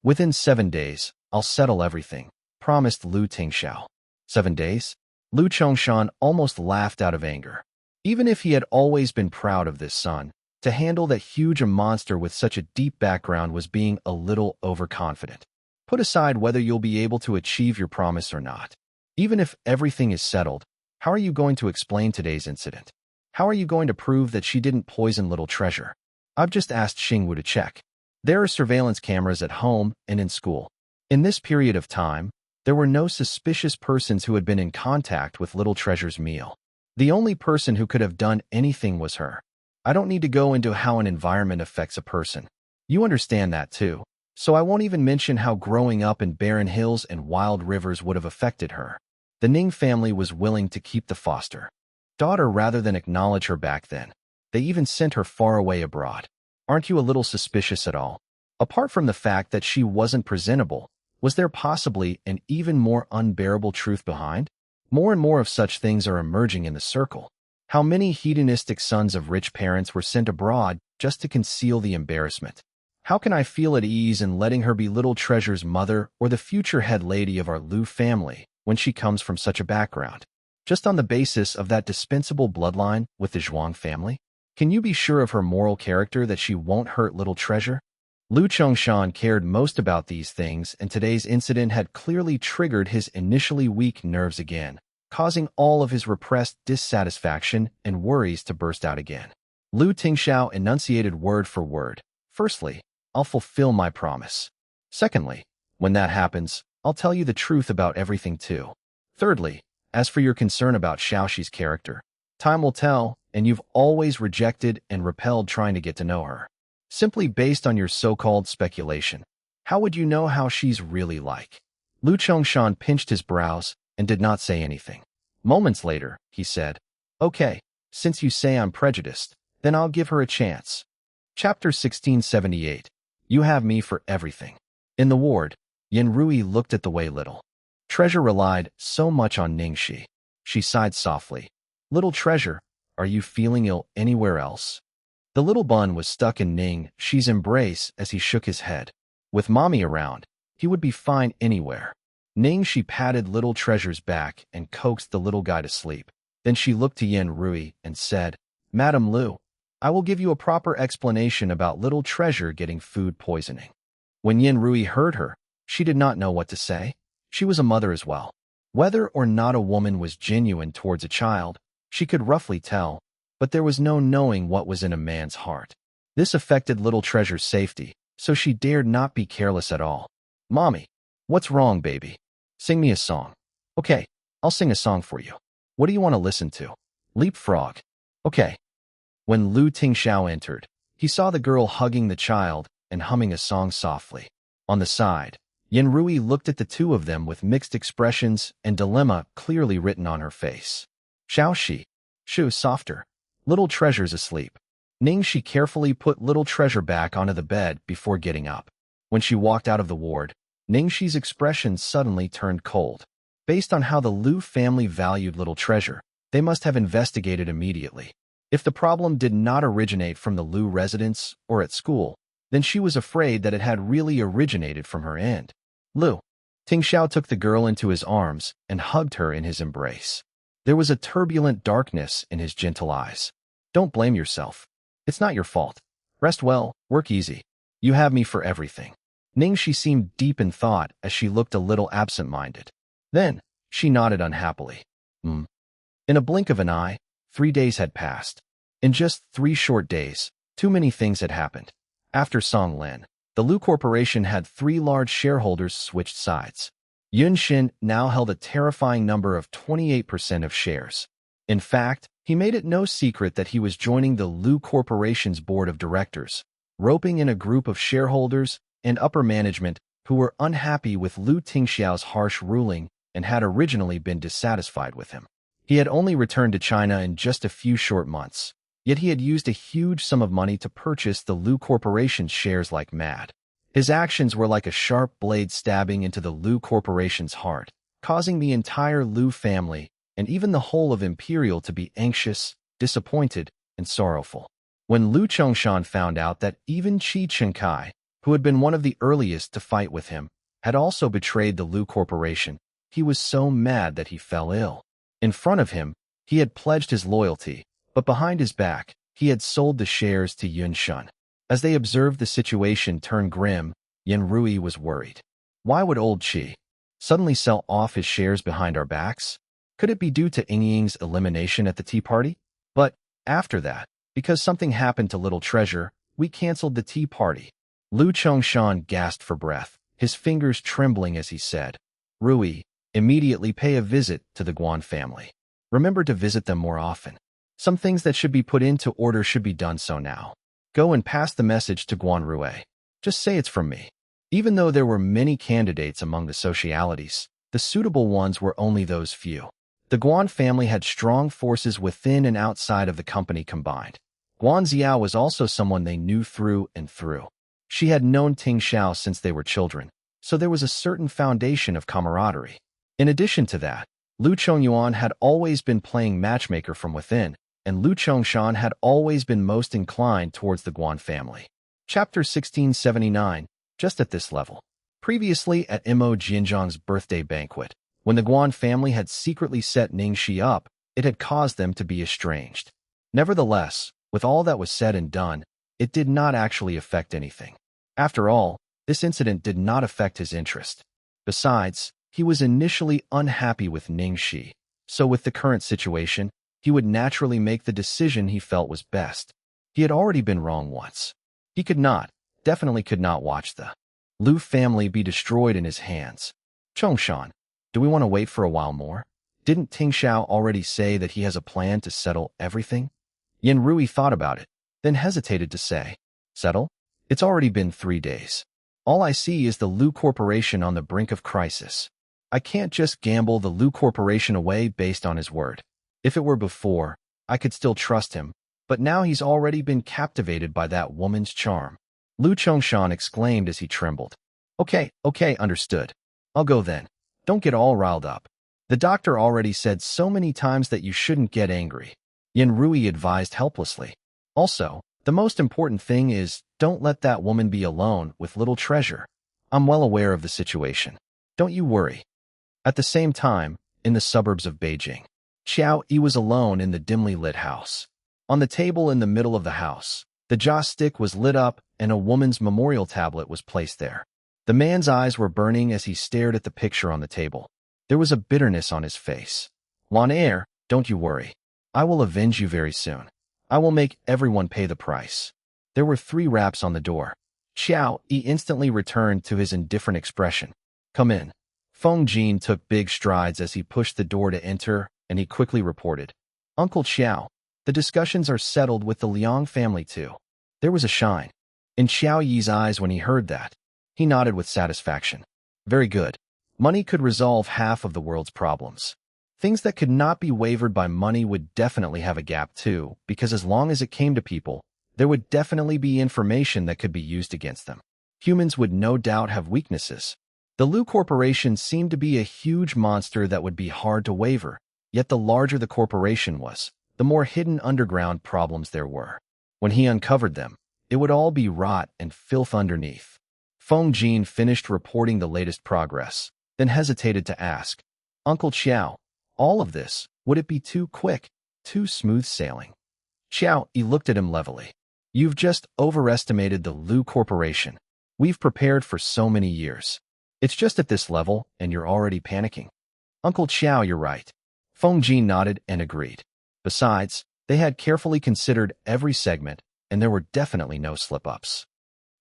Within 7 days, I'll settle everything, promised Lu Tingxiao. 7 days? Lu Chongshan almost laughed out of anger. Even if he had always been proud of this son, to handle that huge a monster with such a deep background was being a little overconfident. Put aside whether you'll be able to achieve your promise or not. Even if everything is settled, how are you going to explain today's incident? How are you going to prove that she didn't poison Little Treasure? I've just asked Xingwu to check. There are surveillance cameras at home and in school. In this period of time, there were no suspicious persons who had been in contact with Little Treasure's meal. The only person who could have done anything was her. I don't need to go into how an environment affects a person. You understand that too, so I won't even mention how growing up in barren hills and wild rivers would have affected her. The Ning family was willing to keep the foster daughter rather than acknowledge her back then. They even sent her far away abroad. Aren't you a little suspicious at all? Apart from the fact that she wasn't presentable, was there possibly an even more unbearable truth behind? More and more of such things are emerging in the circle. How many hedonistic sons of rich parents were sent abroad just to conceal the embarrassment? How can I feel at ease in letting her be Little Treasure's mother or the future head lady of our Lu family when she comes from such a background? Just on the basis of that dispensable bloodline with the Zhuang family? Can you be sure of her moral character that she won't hurt Little Treasure? Lu Chongshan cared most about these things, and today's incident had clearly triggered his initially weak nerves again, causing all of his repressed dissatisfaction and worries to burst out again. Lu Tingxiao enunciated word for word. Firstly, I'll fulfill my promise. Secondly, when that happens, I'll tell you the truth about everything too. Thirdly, as for your concern about Xiaoxi's character, time will tell, and you've always rejected and repelled trying to get to know her. Simply based on your so-called speculation, how would you know how she's really like? Lu Chongshan pinched his brows and did not say anything. Moments later, he said, Okay, since you say I'm prejudiced, then I'll give her a chance. Chapter 1678. You have me for everything. In the ward, Yin Rui looked at the way little Treasure relied so much on Ning Xi. She sighed softly. Little Treasure, are you feeling ill anywhere else? The little bun was stuck in Ning Xi's embrace as he shook his head. With Mommy around, he would be fine anywhere. Ning Xi patted Little Treasure's back and coaxed the little guy to sleep. Then she looked to Yin Rui and said, Madam Lu, I will give you a proper explanation about Little Treasure getting food poisoning. When Yin Rui heard her, she did not know what to say. She was a mother as well. Whether or not a woman was genuine towards a child, she could roughly tell, but there was no knowing what was in a man's heart. This affected Little Treasure's safety, so she dared not be careless at all. Mommy, what's wrong, baby? Sing me a song. Okay, I'll sing a song for you. What do you want to listen to? Leapfrog. Okay. When Lu Tingxiao entered, he saw the girl hugging the child and humming a song softly. On the side, Yin Rui looked at the two of them with mixed expressions and dilemma clearly written on her face. Xiaoxi. Shoo, softer. Little Treasure's asleep. Ning Xi carefully put Little Treasure back onto the bed before getting up. When she walked out of the ward, Ning Xi's expression suddenly turned cold. Based on how the Lu family valued Little Treasure, they must have investigated immediately. If the problem did not originate from the Lu residence or at school, then she was afraid that it had really originated from her end. Lu. Tingxiao took the girl into his arms and hugged her in his embrace. There was a turbulent darkness in his gentle eyes. Don't blame yourself. It's not your fault. Rest well, work easy. You have me for everything. Ning Xi seemed deep in thought as she looked a little absent-minded. Then, she nodded unhappily. In a blink of an eye, 3 days had passed. In just 3 short days, too many things had happened. After Song Lin, the Lu Corporation had 3 large shareholders switched sides. Yun Xin now held a terrifying number of 28% of shares. In fact, he made it no secret that he was joining the Lu Corporation's board of directors, roping in a group of shareholders and upper management who were unhappy with Lu Tingxiao's harsh ruling and had originally been dissatisfied with him. He had only returned to China in just a few short months, yet he had used a huge sum of money to purchase the Lu Corporation's shares like mad. His actions were like a sharp blade stabbing into the Lu Corporation's heart, causing the entire Lu family and even the whole of Imperial to be anxious, disappointed, and sorrowful. When Lu Chongshan found out that even Qi Chenkai, who had been one of the earliest to fight with him, had also betrayed the Lu Corporation, he was so mad that he fell ill. In front of him, he had pledged his loyalty, but behind his back, he had sold the shares to Yun Shun. As they observed the situation turn grim, Yin Rui was worried. Why would old Qi suddenly sell off his shares behind our backs? Could it be due to Ying's elimination at the tea party? But, after that, because something happened to Little Treasure, we canceled the tea party. Lu Chongshan gasped for breath, his fingers trembling as he said, Rui, immediately pay a visit to the Guan family. Remember to visit them more often. Some things that should be put into order should be done so now. Go and pass the message to Guan Rui. Just say it's from me. Even though there were many candidates among the socialities, the suitable ones were only those few. The Guan family had strong forces within and outside of the company combined. Guan Xiao was also someone they knew through and through. She had known Tingxiao since they were children, so there was a certain foundation of camaraderie. In addition to that, Lu Chongyuan had always been playing matchmaker from within, and Lu Chongshan had always been most inclined towards the Guan family. Chapter 1679, just at this level. Previously at Mo Jinzhang's birthday banquet, when the Guan family had secretly set Ning Xi up, it had caused them to be estranged. Nevertheless, with all that was said and done, it did not actually affect anything. After all, this incident did not affect his interest. Besides, he was initially unhappy with Ning Xi, so with the current situation, he would naturally make the decision he felt was best. He had already been wrong once. He definitely could not watch the Lu family be destroyed in his hands. Chongshan, do we want to wait for a while more? Didn't Tingxiao already say that he has a plan to settle everything? Yin Rui thought about it, then hesitated to say, settle? It's already been 3 days. All I see is the Lu Corporation on the brink of crisis. I can't just gamble the Lu Corporation away based on his word. If it were before, I could still trust him, but now he's already been captivated by that woman's charm. Lu Chongshan exclaimed as he trembled. Okay, understood. I'll go then. Don't get all riled up. The doctor already said so many times that you shouldn't get angry. Yin Rui advised helplessly. Also, the most important thing is, don't let that woman be alone with little treasure. I'm well aware of the situation. Don't you worry. At the same time, in the suburbs of Beijing, Xiao Yi was alone in the dimly lit house. On the table in the middle of the house, the joss stick was lit up and a woman's memorial tablet was placed there. The man's eyes were burning as he stared at the picture on the table. There was a bitterness on his face. Wan Er, don't you worry. I will avenge you very soon. I will make everyone pay the price. There were 3 raps on the door. Xiao Yi instantly returned to his indifferent expression. Come in. Feng Jin took big strides as he pushed the door to enter, and he quickly reported. Uncle Xiao, the discussions are settled with the Liang family too. There was a shine in Xiao Yi's eyes when he heard that. He nodded with satisfaction. Very good. Money could resolve half of the world's problems. Things that could not be wavered by money would definitely have a gap too, because as long as it came to people, there would definitely be information that could be used against them. Humans would no doubt have weaknesses. The Lu Corporation seemed to be a huge monster that would be hard to waver, yet the larger the corporation was, the more hidden underground problems there were. When he uncovered them, it would all be rot and filth underneath. Feng Jin finished reporting the latest progress, then hesitated to ask, Uncle Xiao, all of this, would it be too quick, too smooth sailing? Xiao Yi looked at him levelly. You've just overestimated the Lu Corporation. We've prepared for so many years. It's just at this level, and you're already panicking. Uncle Xiao, you're right. Feng Jin nodded and agreed. Besides, they had carefully considered every segment, and there were definitely no slip-ups.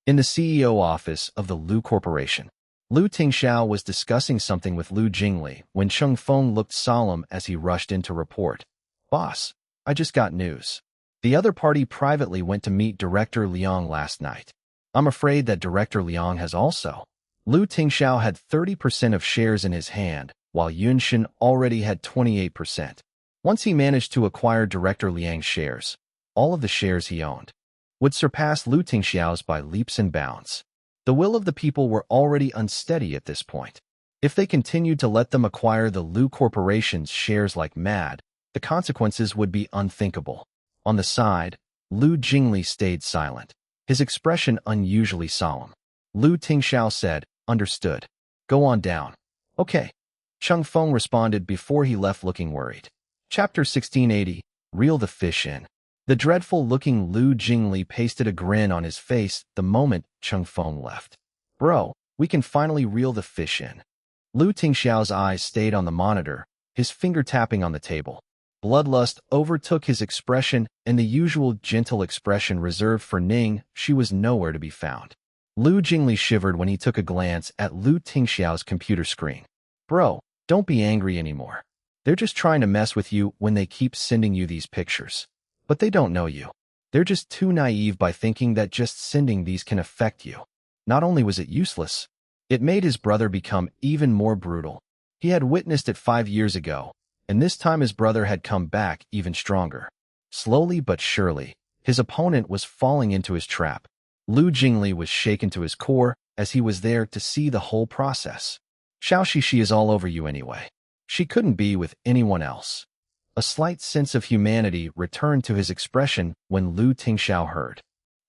In the CEO office of the Lu Corporation, Lu Tingxiao was discussing something with Lu Jingli when Cheng Feng looked solemn as he rushed in to report. Boss, I just got news. The other party privately went to meet Director Liang last night. I'm afraid that Director Liang has also. Lu Tingxiao had 30% of shares in his hand, while Yunshin already had 28%. Once he managed to acquire Director Liang's shares, all of the shares he owned would surpass Lu Tingxiao's by leaps and bounds. The will of the people were already unsteady at this point. If they continued to let them acquire the Lu Corporation's shares like mad, the consequences would be unthinkable. On the side, Lu Jingli stayed silent, his expression unusually solemn. Lu Tingxiao said, Understood. Go on down. Okay. Cheng Feng responded before he left looking worried. Chapter 1680, Reel the Fish In. The dreadful-looking Lu Jingli pasted a grin on his face the moment Cheng Feng left. Bro, we can finally reel the fish in. Lu Tingxiao's eyes stayed on the monitor, his finger tapping on the table. Bloodlust overtook his expression, and the usual gentle expression reserved for Ning Xi was nowhere to be found. Lu Jingli shivered when he took a glance at Lu Tingxiao's computer screen. Bro, don't be angry anymore. They're just trying to mess with you when they keep sending you these pictures. But they don't know you. They're just too naive by thinking that just sending these can affect you. Not only was it useless, it made his brother become even more brutal. He had witnessed it 5 years ago, and this time his brother had come back even stronger. Slowly but surely, his opponent was falling into his trap. Lu Jingli was shaken to his core as he was there to see the whole process. Xiaoxi is all over you anyway. She couldn't be with anyone else. A slight sense of humanity returned to his expression when Lu Tingxiao heard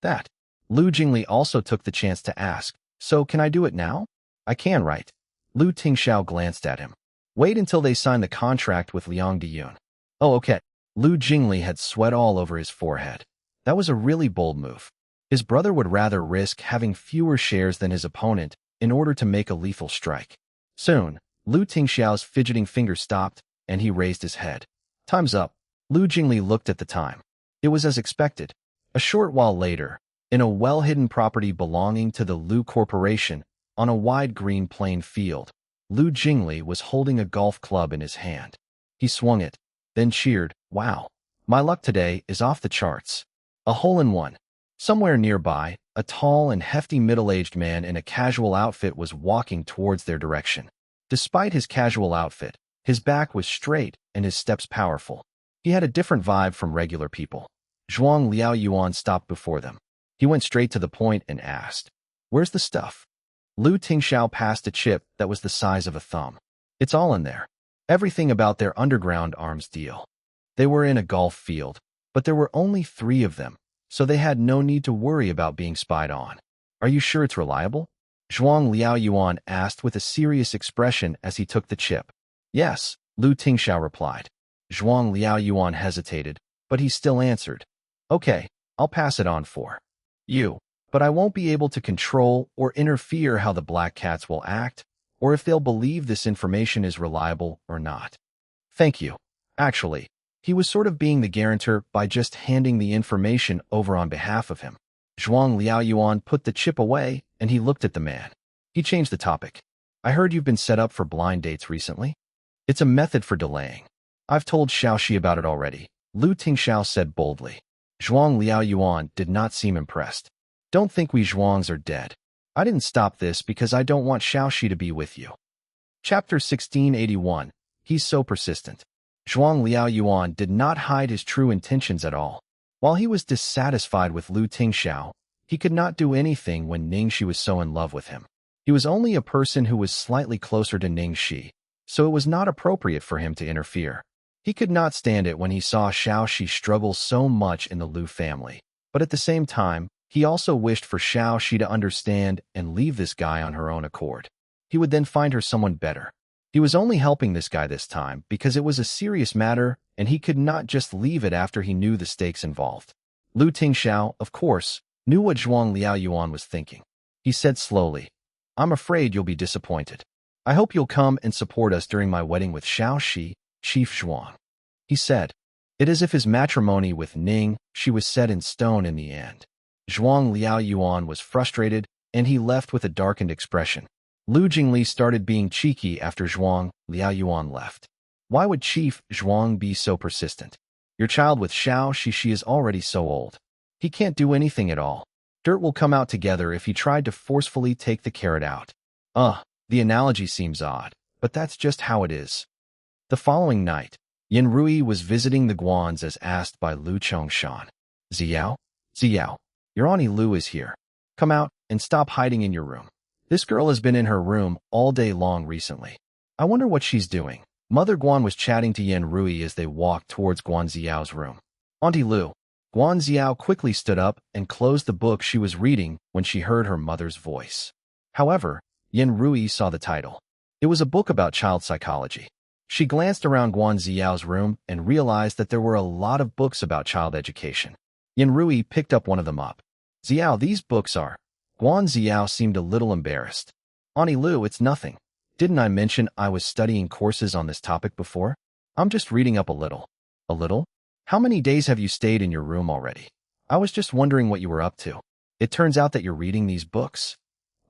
that. Lu Jingli also took the chance to ask, So can I do it now? I can, right? Lu Tingxiao glanced at him. Wait until they sign the contract with Liang Diyun. Oh, okay. Lu Jingli had sweat all over his forehead. That was a really bold move. His brother would rather risk having fewer shares than his opponent in order to make a lethal strike. Soon, Lu Tingxiao's fidgeting fingers stopped, and he raised his head. Time's up. Lu Jingli looked at the time. It was as expected. A short while later, in a well-hidden property belonging to the Lu Corporation, on a wide green plain field, Lu Jingli was holding a golf club in his hand. He swung it, then cheered, "Wow! My luck today is off the charts." A hole-in-one. Somewhere nearby, a tall and hefty middle-aged man in a casual outfit was walking towards their direction. Despite his casual outfit, his back was straight and his steps powerful. He had a different vibe from regular people. Zhuang Liaoyuan stopped before them. He went straight to the point and asked, "Where's the stuff?" Lu Tingxiao passed a chip that was the size of a thumb. "It's all in there. Everything about their underground arms deal." They were in a golf field, but there were only 3 of them, so they had no need to worry about being spied on. "Are you sure it's reliable?" Zhuang Liaoyuan asked with a serious expression as he took the chip. "Yes," Lu Tingxiao replied. Zhuang Liaoyuan hesitated, but he still answered, "Okay, I'll pass it on for you, but I won't be able to control or interfere how the black cats will act, or if they'll believe this information is reliable or not." "Thank you." Actually, he was sort of being the guarantor by just handing the information over on behalf of him. Zhuang Liaoyuan put the chip away, and he looked at the man. He changed the topic. "I heard you've been set up for blind dates recently." "It's a method for delaying. I've told Xiaoxi about it already," Lu Tingxiao said boldly. Zhuang Liaoyuan did not seem impressed. "Don't think we Zhuangs are dead. I didn't stop this because I don't want Xiaoxi to be with you." Chapter 1681. He's so persistent. Zhuang Liaoyuan did not hide his true intentions at all. While he was dissatisfied with Lu Tingxiao, he could not do anything when Ning Xi was so in love with him. He was only a person who was slightly closer to Ning Xi, so it was not appropriate for him to interfere. He could not stand it when he saw Xiaoxi struggle so much in the Lu family, but at the same time, he also wished for Xiaoxi to understand and leave this guy on her own accord. He would then find her someone better. He was only helping this guy this time because it was a serious matter and he could not just leave it after he knew the stakes involved. Lu Tingxiao, of course, knew what Zhuang Liaoyuan was thinking. He said slowly, "I'm afraid you'll be disappointed. I hope you'll come and support us during my wedding with Xiaoxi, Chief Zhuang." He said, it as if his matrimony with Ning Xi was set in stone in the end. Zhuang Liaoyuan was frustrated, and he left with a darkened expression. Lu Jingli started being cheeky after Zhuang Liaoyuan left. Why would Chief Zhuang be so persistent? Your child with Xiaoxi is already so old. He can't do anything at all. Dirt will come out together if he tried to forcefully take the carrot out. The analogy seems odd, but that's just how it is. The following night, Yin Rui was visiting the Guans as asked by Lu Chongshan. Ziyao, your Auntie Lu is here. Come out and stop hiding in your room. This girl has been in her room all day long recently. I wonder what she's doing." Mother Guan was chatting to Yin Rui as they walked towards Guan Ziyao's room. "Auntie Lu." Guan Ziyao quickly stood up and closed the book she was reading when she heard her mother's voice. However, Yin Rui saw the title. It was a book about child psychology. She glanced around Guan Ziyao's room and realized that there were a lot of books about child education. Yin Rui picked up one of them up. "Ziao, these books are..." Guan Ziyao seemed a little embarrassed. "Auntie Lu, it's nothing. Didn't I mention I was studying courses on this topic before? I'm just reading up a little." "A little? How many days have you stayed in your room already? I was just wondering what you were up to. It turns out that you're reading these books?"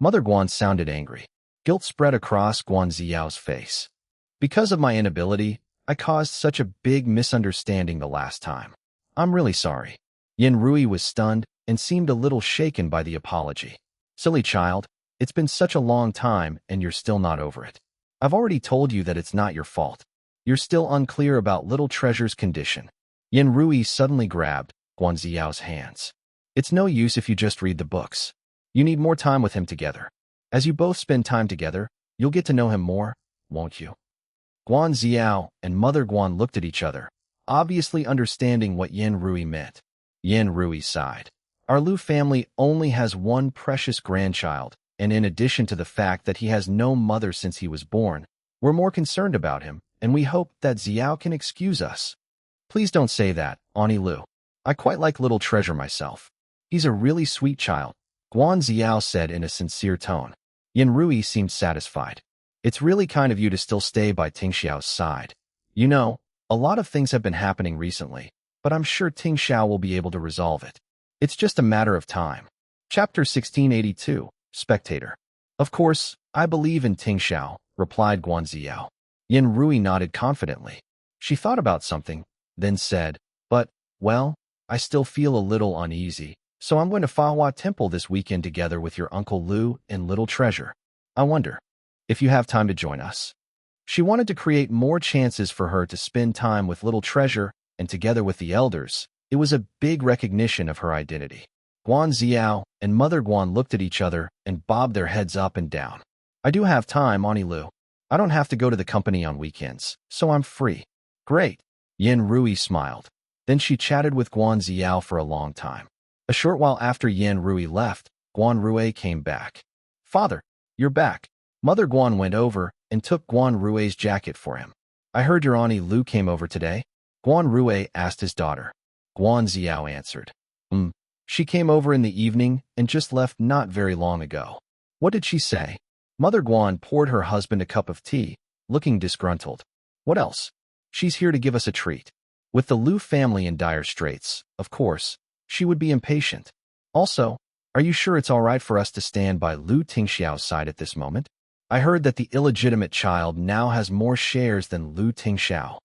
Mother Guan sounded angry. Guilt spread across Guan Ziyao's face. "Because of my inability, I caused such a big misunderstanding the last time. I'm really sorry." Yin Rui was stunned and seemed a little shaken by the apology. "Silly child, it's been such a long time and you're still not over it. I've already told you that it's not your fault. You're still unclear about little treasure's condition." Yin Rui suddenly grabbed Guan Ziyao's hands. "It's no use if you just read the books. You need more time with him together. As you both spend time together, you'll get to know him more, won't you?" Guan Ziyao and Mother Guan looked at each other, obviously understanding what Yin Rui meant. Yin Rui sighed. "Our Lu family only has one precious grandchild, and in addition to the fact that he has no mother since he was born, we're more concerned about him, and we hope that Ziao can excuse us." "Please don't say that, Auntie Lu. I quite like Little Treasure myself." He's a really sweet child, Guan Xiao said in a sincere tone. Yin Rui seemed satisfied. It's really kind of you to still stay by Tingxiao's side. You know, a lot of things have been happening recently, but I'm sure Tingxiao will be able to resolve it. It's just a matter of time. Chapter 1682, Spectator. Of course, I believe in Tingxiao, replied Guan Xiao. Yin Rui nodded confidently. She thought about something, then said, but, well, I still feel a little uneasy, so I'm going to Fahua Temple this weekend together with your Uncle Lu and Little Treasure. I wonder if you have time to join us. She wanted to create more chances for her to spend time with Little Treasure, and together with the elders, it was a big recognition of her identity. Guan Xiao and Mother Guan looked at each other and bobbed their heads up and down. I do have time, Auntie Lu. I don't have to go to the company on weekends, so I'm free. Great. Yin Rui smiled. Then she chatted with Guan Xiao for a long time. A short while after Yin Rui left, Guan Rui came back. Father, you're back. Mother Guan went over and took Guan Rui's jacket for him. I heard your Auntie Lu came over today. Guan Rui asked his daughter. Guan Xiao answered. She came over in the evening and just left not very long ago. What did she say? Mother Guan poured her husband a cup of tea, looking disgruntled. What else? She's here to give us a treat. With the Lu family in dire straits, of course, she would be impatient. Also, are you sure it's all right for us to stand by Lu Tingxiao's side at this moment? I heard that the illegitimate child now has more shares than Lu Tingxiao.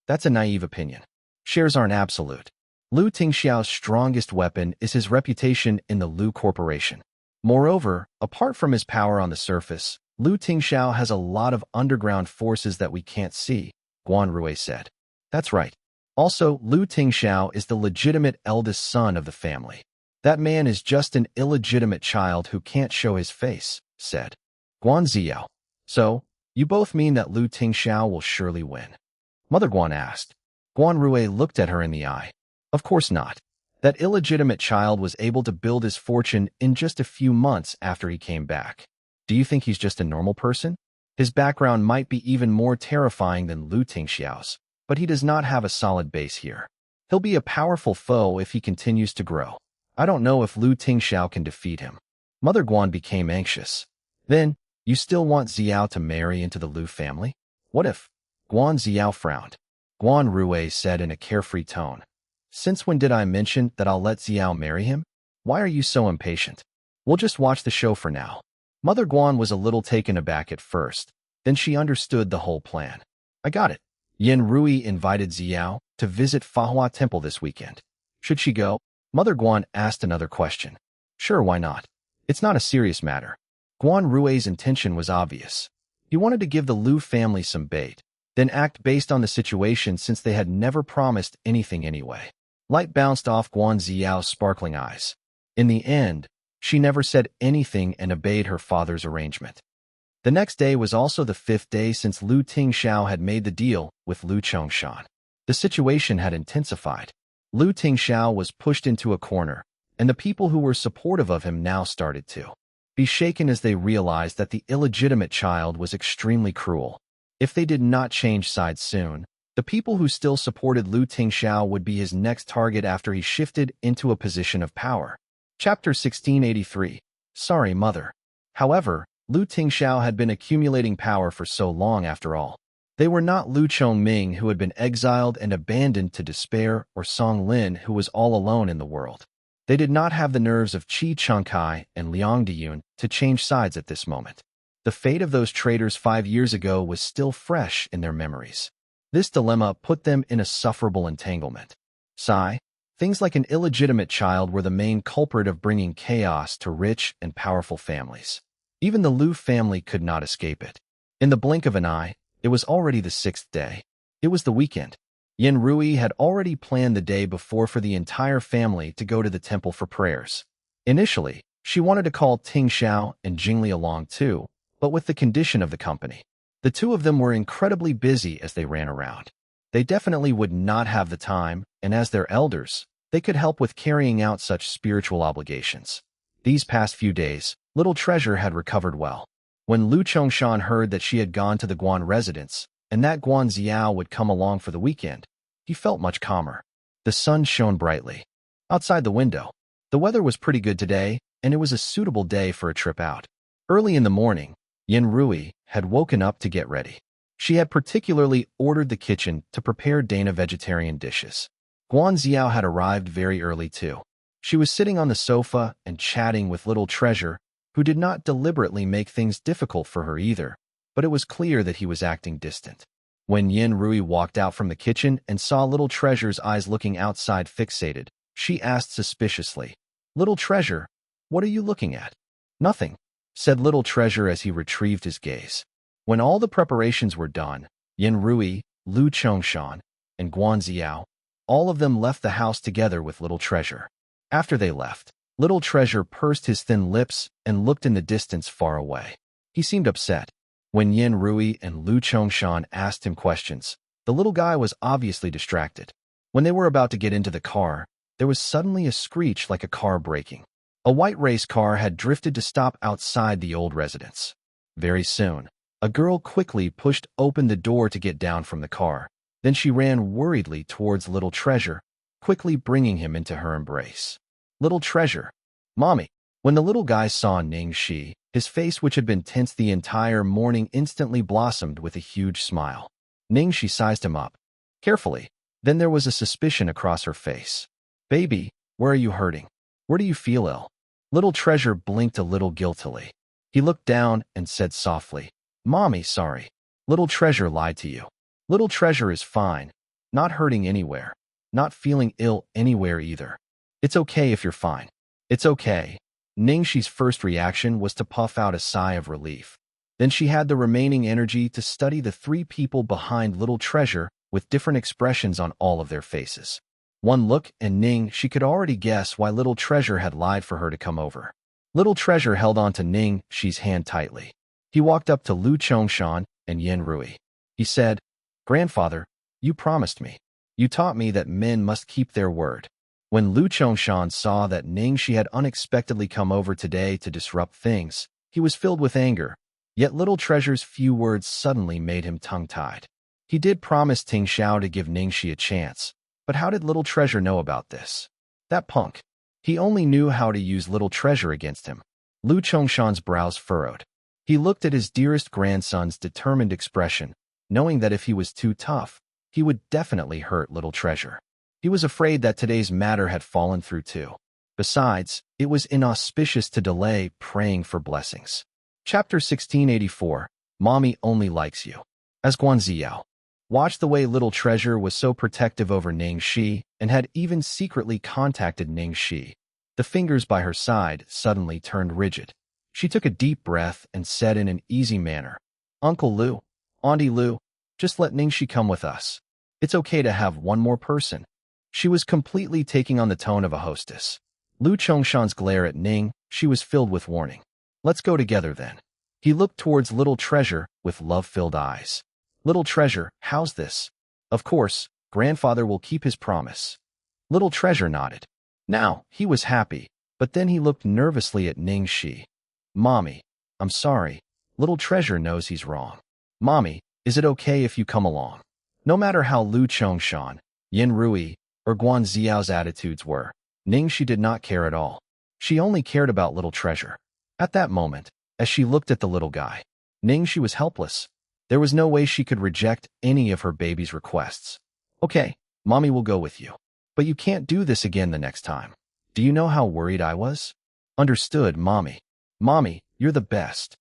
That's a naive opinion. Shares aren't absolute. Lu Tingxiao's strongest weapon is his reputation in the Lu Corporation. Moreover, apart from his power on the surface, Lu Tingxiao has a lot of underground forces that we can't see, Guan Rui said. That's right. Also, Lu Tingxiao is the legitimate eldest son of the family. That man is just an illegitimate child who can't show his face, said Guan Xiao. So, you both mean that Lu Tingxiao will surely win? Mother Guan asked. Guan Rui looked at her in the eye. Of course not. That illegitimate child was able to build his fortune in just a few months after he came back. Do you think he's just a normal person? His background might be even more terrifying than Lu Tingxiao's, but he does not have a solid base here. He'll be a powerful foe if he continues to grow. I don't know if Lu Tingxiao can defeat him. Mother Guan became anxious. Then, you still want Xiao to marry into the Lu family? What if? Guan Xiao frowned. Guan Rui said in a carefree tone. Since when did I mention that I'll let Xiao marry him? Why are you so impatient? We'll just watch the show for now. Mother Guan was a little taken aback at first, then she understood the whole plan. I got it. Yin Rui invited Xiao to visit Fahua Temple this weekend. Should she go? Mother Guan asked another question. Sure, why not? It's not a serious matter. Guan Rui's intention was obvious. He wanted to give the Lu family some bait, then act based on the situation since they had never promised anything anyway. Light bounced off Guan Xiao's sparkling eyes. In the end, she never said anything and obeyed her father's arrangement. The next day was also the 5th day since Lu Tingxiao had made the deal with Lu Chongshan. The situation had intensified. Lu Tingxiao was pushed into a corner, and the people who were supportive of him now started to be shaken as they realized that the illegitimate child was extremely cruel. If they did not change sides soon, the people who still supported Lu Tingxiao would be his next target after he shifted into a position of power. Chapter 1683. Sorry, Mother. However, Lu Tingxiao had been accumulating power for so long after all. They were not Lu Chongming who had been exiled and abandoned to despair or Song Lin who was all alone in the world. They did not have the nerves of Qi Changkai and Liang Diyun to change sides at this moment. The fate of those traitors 5 years ago was still fresh in their memories. This dilemma put them in a sufferable entanglement. Things like an illegitimate child were the main culprit of bringing chaos to rich and powerful families. Even the Lu family could not escape it. In the blink of an eye, it was already the 6th day. It was the weekend. Yin Rui had already planned the day before for the entire family to go to the temple for prayers. Initially, she wanted to call Tingxiao and Jingli along too, but with the condition of the company. The two of them were incredibly busy as they ran around. They definitely would not have the time, and as their elders, they could help with carrying out such spiritual obligations. These past few days, Little Treasure had recovered well. When Lu Chongshan heard that she had gone to the Guan residence, and that Guan Xiao would come along for the weekend, he felt much calmer. The sun shone brightly. Outside the window, The weather was pretty good today, and it was a suitable day for a trip out. Early in the morning, Yin Rui had woken up to get ready. She had particularly ordered the kitchen to prepare Dana vegetarian dishes. Guanxiao had arrived very early too. She was sitting on the sofa and chatting with little Treasure, who did not deliberately make things difficult for her either, but it was clear that he was acting distant. When Yin Rui walked out from the kitchen and saw little Treasure's eyes looking outside fixated, she asked suspiciously, "Little Treasure, what are you looking at?" "Nothing," said little Treasure as he retrieved his gaze. When all the preparations were done, Yin Rui, Lu Chongshan, and Guanxiao, all of them left the house together with little Treasure. After they left, little Treasure pursed his thin lips and looked in the distance far away. He seemed upset. When Yin Rui and Lu Chongshan asked him questions, the little guy was obviously distracted. When they were about to get into the car, there was suddenly a screech like a car braking. A white race car had drifted to stop outside the old residence. Very soon, a girl quickly pushed open the door to get down from the car. Then she ran worriedly towards little Treasure, quickly bringing him into her embrace. "Little Treasure, Mommy." When the little guy saw Ning Xi, his face, which had been tense the entire morning, instantly blossomed with a huge smile. Ning Xi sized him up carefully. Then there was a suspicion across her face. "Baby, where are you hurting? Where do you feel ill?" Little Treasure blinked a little guiltily. He looked down and said softly, "Mommy, sorry. Little Treasure lied to you. Little Treasure is fine, not hurting anywhere, not feeling ill anywhere either. It's okay if you're fine. It's okay." Ning Xi's first reaction was to puff out a sigh of relief. Then she had the remaining energy to study the three people behind little Treasure with different expressions on all of their faces. One look and Ning Xi could already guess why little Treasure had lied for her to come over. Little Treasure held on to Ning Xi's hand tightly. He walked up to Lu Chongshan and Yin Rui. He said, "Grandfather, you promised me. You taught me that men must keep their word." When Lu Chongshan saw that Ning Xi had unexpectedly come over today to disrupt things, he was filled with anger. Yet little Treasure's few words suddenly made him tongue-tied. He did promise Tingxiao to give Ning Xi a chance, but how did little Treasure know about this? That punk. He only knew how to use little Treasure against him. Lu Chongshan's brows furrowed. He looked at his dearest grandson's determined expression, knowing that if he was too tough, he would definitely hurt little Treasure. He was afraid that today's matter had fallen through too. Besides, it was inauspicious to delay praying for blessings. Chapter 1684, Mommy Only Likes You. As Guanxiao watched the way little Treasure was so protective over Ning Xi and had even secretly contacted Ning Xi, the fingers by her side suddenly turned rigid. She took a deep breath and said in an easy manner, "Uncle Lu, Auntie Lu, just let Ning Xi come with us. It's okay to have one more person." She was completely taking on the tone of a hostess. Lu Chongshan's glare at Ning Xi was filled with warning. "Let's go together then." He looked towards little Treasure with love-filled eyes. "Little Treasure, how's this?" "Of course, grandfather will keep his promise." Little Treasure nodded. Now, he was happy, but then he looked nervously at Ning Xi. "Mommy, I'm sorry. Little Treasure knows he's wrong. Mommy, is it okay if you come along?" No matter how Lu Chongshan, Yin Rui, or Guanxiao's attitudes were, Ning Xi did not care at all. She only cared about little Treasure. At that moment, as she looked at the little guy, Ning Xi was helpless. There was no way she could reject any of her baby's requests. "Okay, Mommy will go with you. But you can't do this again the next time. Do you know how worried I was?" "Understood, Mommy. Mommy, you're the best."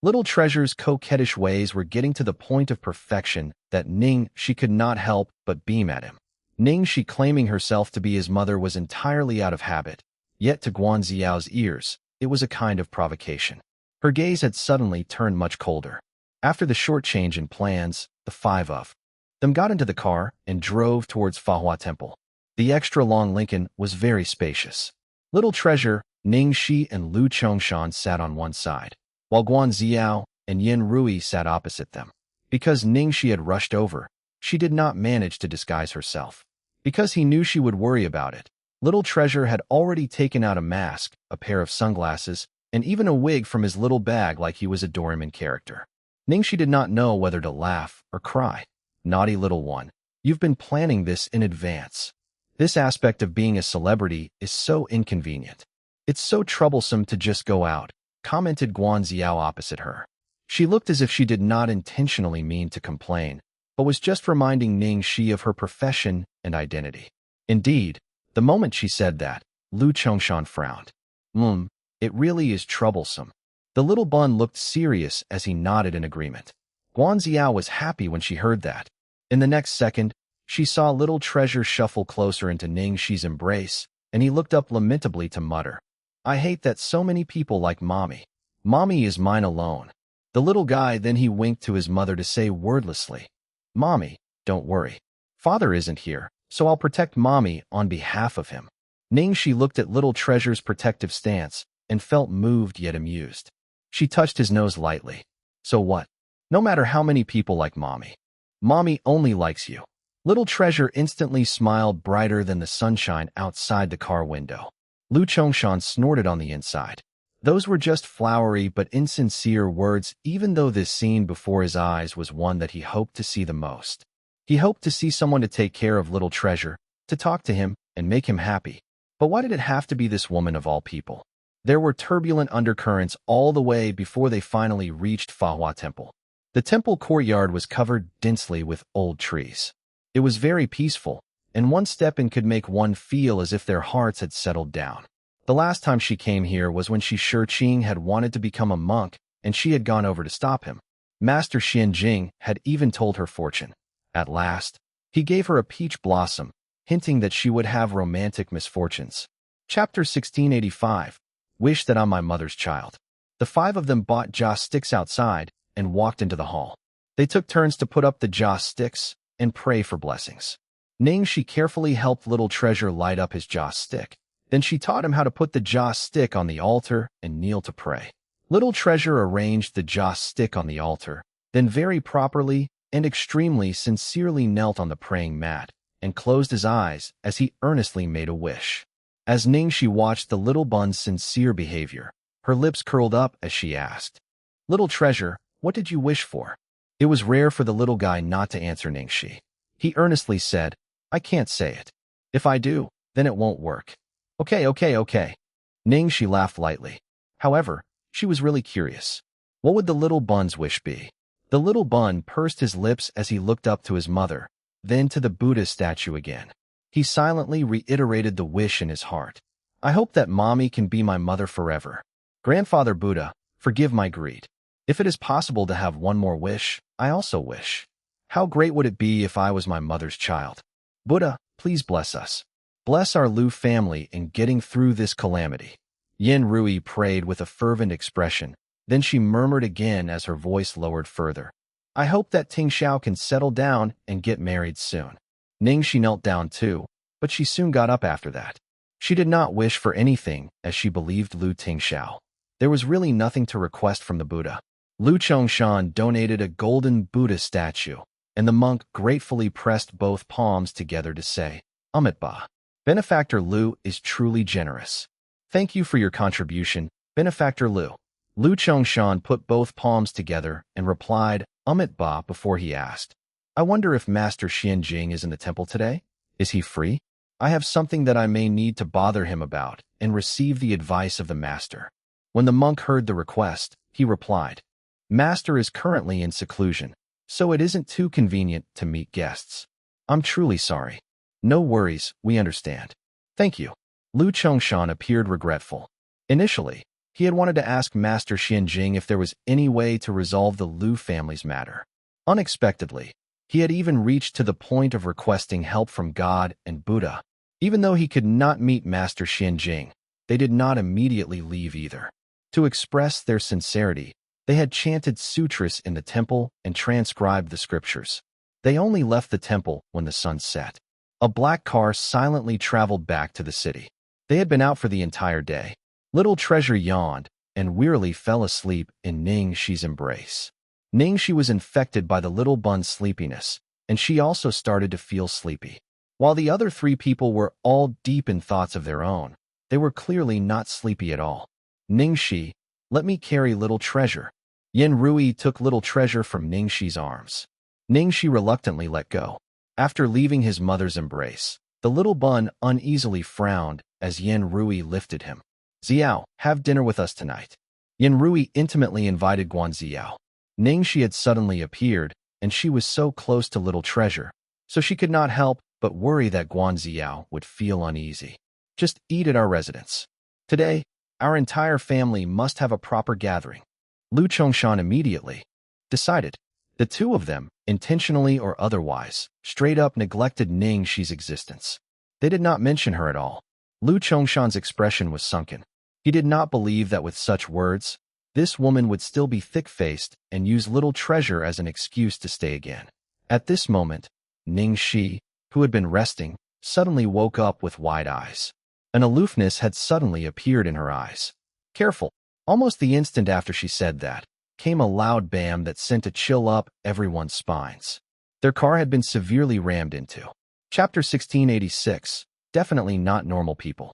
Little Treasure's coquettish ways were getting to the point of perfection that Ning Xi could not help but beam at him. Ning Xi claiming herself to be his mother was entirely out of habit, yet to Guanxiao's ears, it was a kind of provocation. Her gaze had suddenly turned much colder. After the short change in plans, the five of them got into the car and drove towards Fahua Temple. The extra-long Lincoln was very spacious. Little Treasure, Ning Xi, and Lu Chongshan sat on one side, while Guanxiao and Yin Rui sat opposite them. Because Ning Xi had rushed over, she did not manage to disguise herself. Because he knew she would worry about it, little Treasure had already taken out a mask, a pair of sunglasses, and even a wig from his little bag like he was a Doraemon character. Ning Xi did not know whether to laugh or cry. "Naughty little one, you've been planning this in advance." This aspect of being a celebrity is so inconvenient. It's so troublesome to just go out, commented Xiao opposite her. She looked as if she did not intentionally mean to complain, but was just reminding Ning Xi of her profession and identity. Indeed, the moment she said that, Lu Chongshan frowned. It really is troublesome. The little bun looked serious as he nodded in agreement. Xiao was happy when she heard that. In the next second, she saw little treasure shuffle closer into Ning Xi's embrace, and he looked up lamentably to mutter, "I hate that so many people like Mommy. Mommy is mine alone." The little guy then he winked to his mother to say wordlessly, "Mommy, don't worry. Father isn't here, so I'll protect Mommy on behalf of him." Ning Xi looked at little treasure's protective stance and felt moved yet amused. She touched his nose lightly. "So what? No matter how many people like Mommy. Mommy only likes you." Little treasure instantly smiled brighter than the sunshine outside the car window. Lu Chongshan snorted on the inside. Those were just flowery but insincere words, even though this scene before his eyes was one that he hoped to see the most. He hoped to see someone to take care of little treasure, to talk to him, and make him happy. But why did it have to be this woman of all people? There were turbulent undercurrents all the way before they finally reached Fahua Temple. The temple courtyard was covered densely with old trees. It was very peaceful, and one step in could make one feel as if their hearts had settled down. The last time she came here was when Qing had wanted to become a monk, and she had gone over to stop him. Master Xianjing had even told her fortune. At last, he gave her a peach blossom, hinting that she would have romantic misfortunes. Chapter 1685. Wish that I'm my mother's child. The five of them bought joss sticks outside and walked into the hall. They took turns to put up the joss sticks and pray for blessings. Ning Xi carefully helped little treasure light up his joss stick. Then she taught him how to put the joss stick on the altar and kneel to pray. Little treasure arranged the joss stick on the altar, then very properly and extremely sincerely knelt on the praying mat and closed his eyes as he earnestly made a wish. As Ning Xi watched the little bun's sincere behavior, her lips curled up as she asked, "Little treasure, what did you wish for?" It was rare for the little guy not to answer Ning Xi. He earnestly said, "I can't say it. If I do, then it won't work." Okay. Ning Xi laughed lightly. However, she was really curious. What would the little bun's wish be? The little bun pursed his lips as he looked up to his mother, then to the Buddha statue again. He silently reiterated the wish in his heart. "I hope that Mommy can be my mother forever. Grandfather Buddha, forgive my greed. If it is possible to have one more wish, I also wish. How great would it be if I was my mother's child? Buddha, please bless us. Bless our Lu family in getting through this calamity." Yin Rui prayed with a fervent expression. Then she murmured again as her voice lowered further, "I hope that Tingxiao can settle down and get married soon." Ning Xi knelt down too, but she soon got up after that. She did not wish for anything as she believed Lu Tingxiao. There was really nothing to request from the Buddha. Lu Chongshan donated a golden Buddha statue, and the monk gratefully pressed both palms together to say, "Amitabha. Benefactor Lu is truly generous. Thank you for your contribution, Benefactor Lu." Lu Chongshan put both palms together and replied, "Amitabha," before he asked, "I wonder if Master Xianjing is in the temple today? Is he free? I have something that I may need to bother him about and receive the advice of the master." When the monk heard the request, he replied, "Master is currently in seclusion, so it isn't too convenient to meet guests. I'm truly sorry." "No worries, we understand. Thank you." Lu Chongshan appeared regretful. Initially, he had wanted to ask Master Xianjing if there was any way to resolve the Lu family's matter. Unexpectedly, he had even reached to the point of requesting help from God and Buddha. Even though he could not meet Master Xianjing, they did not immediately leave either. To express their sincerity, they had chanted sutras in the temple and transcribed the scriptures. They only left the temple when the sun set. A black car silently traveled back to the city. They had been out for the entire day. Little treasure yawned and wearily fell asleep in Ning Xi's embrace. Ning Xi was infected by the little bun's sleepiness, and she also started to feel sleepy. While the other three people were all deep in thoughts of their own, they were clearly not sleepy at all. "Ning Xi, let me carry little treasure." Yin Rui took little treasure from Ning Xi's arms. Ning Xi reluctantly let go. After leaving his mother's embrace, The little bun uneasily frowned as Yin Rui lifted him. Xiao, have dinner with us tonight. Yin Rui intimately invited Guan Xiao. Ning Xi had suddenly appeared, and she was so close to Little Treasure, so she could not help but worry that Guan Xiao would feel uneasy. Just eat at our residence. Today, our entire family must have a proper gathering. Lu Chongshan immediately decided. The two of them, intentionally or otherwise, straight up neglected Ning Xi's existence. They did not mention her at all. Lu Chongshan's expression was sunken. He did not believe that with such words, this woman would still be thick-faced and use Little Treasure as an excuse to stay again. At this moment, Ning Xi, who had been resting, suddenly woke up with wide eyes. An aloofness had suddenly appeared in her eyes. Careful. Almost the instant after she said that, came a loud bam that sent a chill up everyone's spines. Their car had been severely rammed into. Chapter 1686. Definitely not normal people.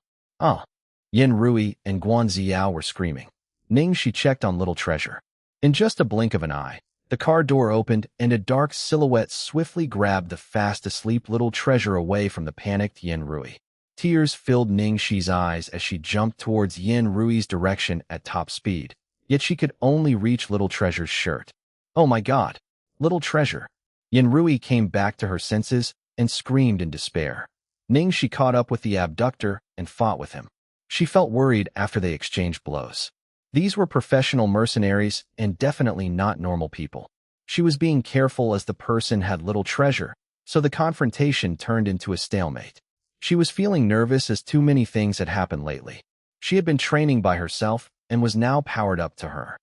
Yin Rui and Guan Xiao were screaming. Ning Xi checked on Little Treasure. In just a blink of an eye, the car door opened and a dark silhouette swiftly grabbed the fast-asleep Little Treasure away from the panicked Yin Rui. Tears filled Ning Xi's eyes as she jumped towards Yin Rui's direction at top speed, yet she could only reach Little Treasure's shirt. Oh my God! Little Treasure! Yin Rui came back to her senses and screamed in despair. Ning Xi caught up with the abductor and fought with him. She felt worried after they exchanged blows. These were professional mercenaries and definitely not normal people. She was being careful as the person had Little Treasure, so the confrontation turned into a stalemate. She was feeling nervous as too many things had happened lately. She had been training by herself and was now powered up to her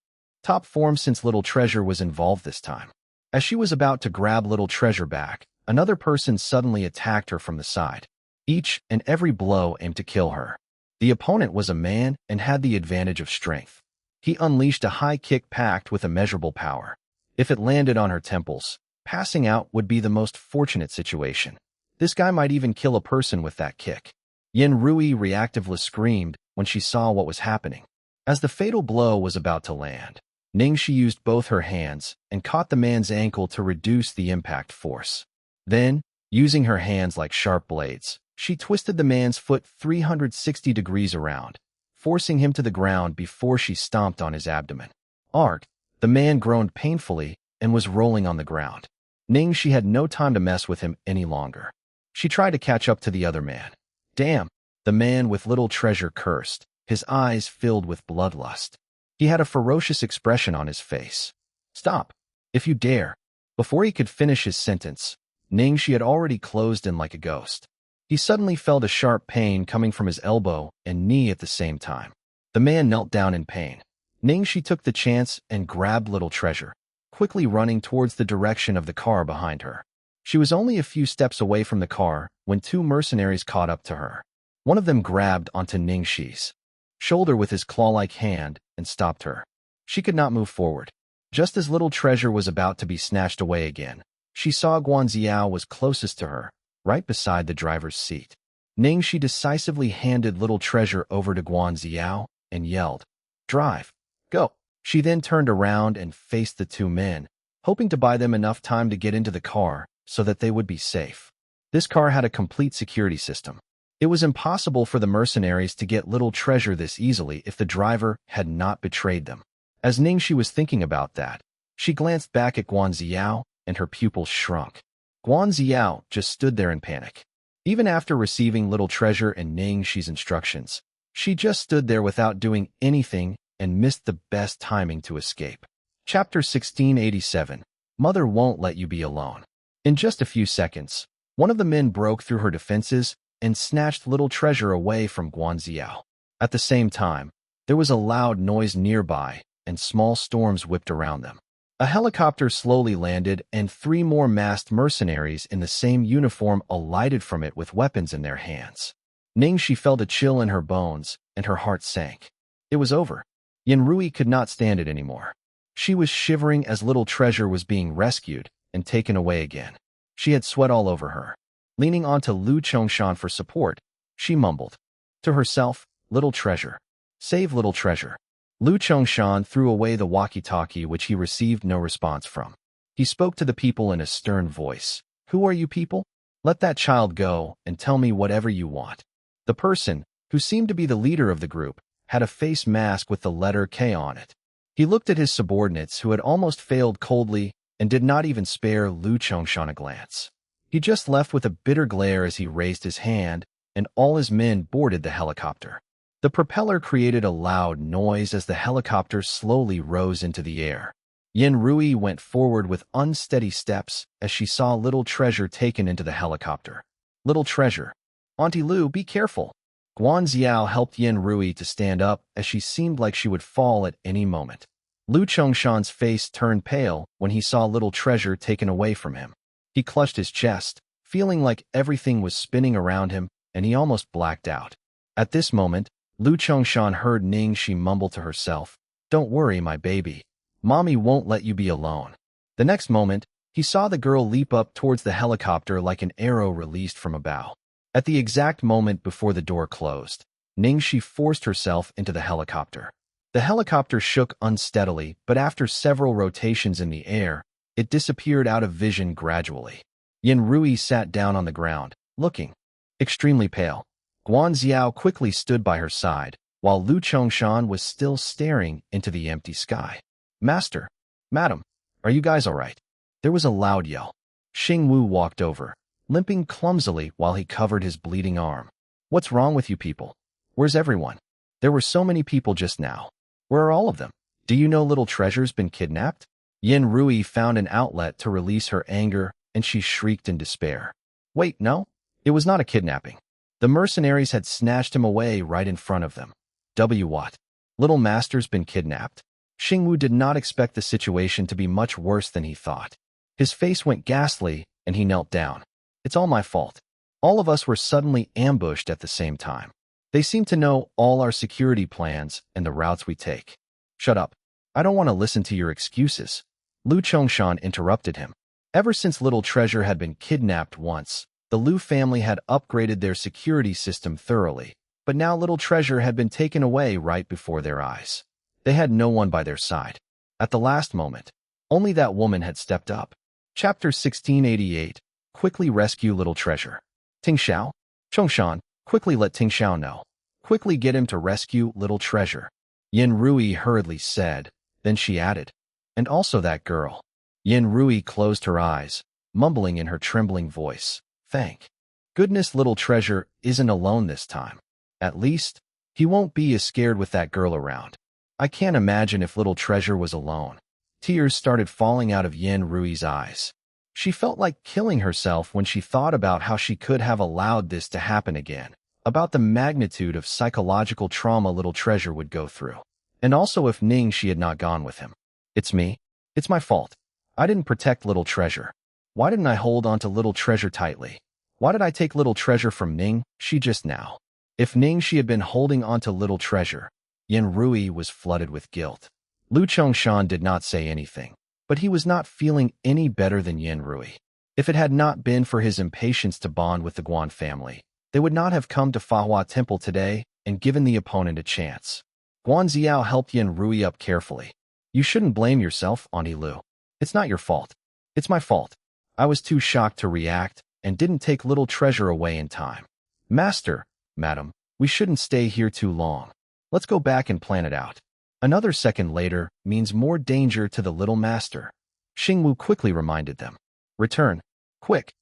top form since Little Treasure was involved this time. As she was about to grab Little Treasure back, another person suddenly attacked her from the side. Each and every blow aimed to kill her. The opponent was a man and had the advantage of strength. He unleashed a high kick packed with immeasurable power. If it landed on her temples, passing out would be the most fortunate situation. This guy might even kill a person with that kick. Yin Rui reactively screamed when she saw what was happening. As the fatal blow was about to land, Ning Xi used both her hands and caught the man's ankle to reduce the impact force. Then, using her hands like sharp blades, she twisted the man's foot 360 degrees around, forcing him to the ground before she stomped on his abdomen. Arg! The man groaned painfully and was rolling on the ground. Ning Xi had no time to mess with him any longer. She tried to catch up to the other man. Damn! The man with Little Treasure cursed, his eyes filled with bloodlust. He had a ferocious expression on his face. Stop! If you dare! Before he could finish his sentence, Ning Xi had already closed in like a ghost. He suddenly felt a sharp pain coming from his elbow and knee at the same time. The man knelt down in pain. Ning Xi took the chance and grabbed Little Treasure, quickly running towards the direction of the car behind her. She was only a few steps away from the car when two mercenaries caught up to her. One of them grabbed onto Ning Xi's shoulder with his claw-like hand and stopped her. She could not move forward. Just as Little Treasure was about to be snatched away again, she saw Guan Xiao was closest to her, right beside the driver's seat. Ning Xi decisively handed Little Treasure over to Guan Xiao and yelled, "Drive! Go!" She then turned around and faced the two men, hoping to buy them enough time to get into the car so that they would be safe. This car had a complete security system. It was impossible for the mercenaries to get Little Treasure this easily if the driver had not betrayed them. As Ning Xi was thinking about that, she glanced back at Guan Xiao and her pupils shrunk. Guan Xiao just stood there in panic. Even after receiving Little Treasure and Ning Xi's instructions, she just stood there without doing anything and missed the best timing to escape. Chapter 1687. Mother won't let you be alone. In just a few seconds, one of the men broke through her defenses and snatched Little Treasure away from Guan Xiao. At the same time, there was a loud noise nearby, and small storms whipped around them. A helicopter slowly landed, and three more masked mercenaries in the same uniform alighted from it with weapons in their hands. Ning Xi felt a chill in her bones, and her heart sank. It was over. Yin Rui could not stand it anymore. She was shivering as Little Treasure was being rescued and taken away again. She had sweat all over her. Leaning onto Lu Chongshan for support, she mumbled to herself, "Little Treasure. Save Little Treasure." Lu Chongshan threw away the walkie-talkie, which he received no response from. He spoke to the people in a stern voice. "Who are you people? Let that child go and tell me whatever you want. The person, who seemed to be the leader of the group, had a face mask with the letter K on it. He looked at his subordinates who had almost failed coldly and did not even spare Lu Chongshan a glance. He just left with a bitter glare as he raised his hand, and all his men boarded the helicopter. The propeller created a loud noise as the helicopter slowly rose into the air. Yin Rui went forward with unsteady steps as she saw Little Treasure taken into the helicopter. Little Treasure. Auntie Lu, be careful. Guan Xiao helped Yin Rui to stand up as she seemed like she would fall at any moment. Lu Chongshan's face turned pale when he saw Little Treasure taken away from him. He clutched his chest, feeling like everything was spinning around him, and he almost blacked out. At this moment, Lu Chongshan heard Ning Xi mumble to herself, "Don't worry, my baby. Mommy won't let you be alone." The next moment, he saw the girl leap up towards the helicopter like an arrow released from a bow. At the exact moment before the door closed, Ning Xi forced herself into the helicopter. The helicopter shook unsteadily, but after several rotations in the air, it disappeared out of vision gradually. Yin Rui sat down on the ground, looking extremely pale. Guan Xiao quickly stood by her side, while Lu Chongshan was still staring into the empty sky. "Master, Madam, are you guys all right?" There was a loud yell. Xing Wu walked over, limping clumsily while he covered his bleeding arm. "What's wrong with you people? Where's everyone? There were so many people just now. Where are all of them? Do you know Little Treasure's been kidnapped?" Yin Rui found an outlet to release her anger, and she shrieked in despair. "Wait, no? It was not a kidnapping. The mercenaries had snatched him away right in front of them. What? Little Master's been kidnapped?" Xingwu did not expect the situation to be much worse than he thought. His face went ghastly, and he knelt down. "It's all my fault. All of us were suddenly ambushed at the same time. They seem to know all our security plans and the routes we take." "Shut up. I don't want to listen to your excuses." Lu Chongshan interrupted him. Ever since Little Treasure had been kidnapped once, the Lu family had upgraded their security system thoroughly, but now Little Treasure had been taken away right before their eyes. They had no one by their side. At the last moment, only that woman had stepped up. Chapter 1688. Quickly rescue Little Treasure. Tingxiao? Chongshan, quickly let Tingxiao know. Quickly get him to rescue Little Treasure. Yin Rui hurriedly said, then she added, "And also that girl." Yin Rui closed her eyes, mumbling in her trembling voice, "Thank goodness Little Treasure isn't alone this time. At least, he won't be as scared with that girl around. I can't imagine if Little Treasure was alone." Tears started falling out of Yin Rui's eyes. She felt like killing herself when she thought about how she could have allowed this to happen again, about the magnitude of psychological trauma Little Treasure would go through, and also if Ning Xi had not gone with him. "It's me. It's my fault. I didn't protect Little Treasure. Why didn't I hold on to Little Treasure tightly? Why did I take Little Treasure from Ning Xi just now?" If Ning Xi had been holding on to Little Treasure, Yin Rui was flooded with guilt. Lu Chongshan did not say anything, but he was not feeling any better than Yin Rui. If it had not been for his impatience to bond with the Guan family, they would not have come to Fahua Temple today and given the opponent a chance. Guan Xiao helped Yin Rui up carefully. "You shouldn't blame yourself, Auntie Lu. It's not your fault. It's my fault. I was too shocked to react and didn't take Little Treasure away in time. Master, Madam, we shouldn't stay here too long. Let's go back and plan it out. Another second later means more danger to the little master." Xingwu quickly reminded them. "Return. Quick."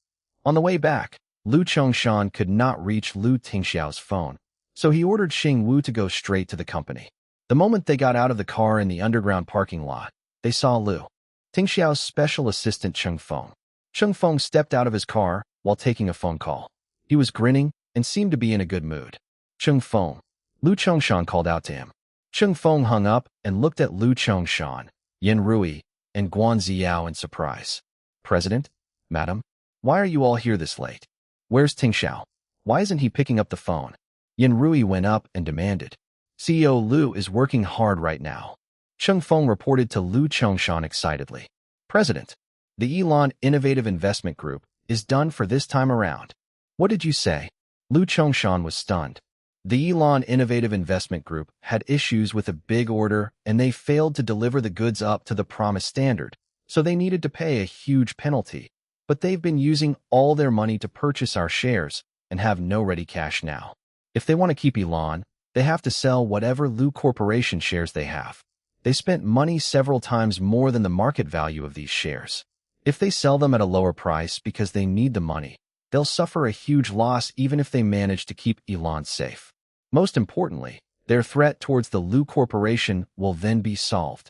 On the way back, Lu Chongshan could not reach Lu Tingxiao's phone, so he ordered Xingwu to go straight to the company. The moment they got out of the car in the underground parking lot, they saw Lu Tingxiao's special assistant Cheng Feng. Cheng Feng stepped out of his car while taking a phone call. He was grinning and seemed to be in a good mood. "Cheng Feng," Lu Chongshan called out to him. Cheng Feng hung up and looked at Lu Chongshan, Yin Rui, and Guan Xiao in surprise. "President? Madam? Why are you all here this late? Where's Tingxiao? Why isn't he picking up the phone?" Yin Rui went up and demanded. "CEO Lu is working hard right now," Cheng Feng reported to Lu Chongshan excitedly. "President, the Elon Innovative Investment Group is done for this time around." "What did you say?" Lu Chongshan was stunned. The Elon Innovative Investment Group had issues with a big order and they failed to deliver the goods up to the promised standard, so they needed to pay a huge penalty. but they've been using all their money to purchase our shares and have no ready cash now. If they want to keep Elon, they have to sell whatever Lu Corporation shares they have. They spent money several times more than the market value of these shares. If they sell them at a lower price because they need the money, they'll suffer a huge loss even if they manage to keep Elon safe. Most importantly, their threat towards the Lu Corporation will then be solved.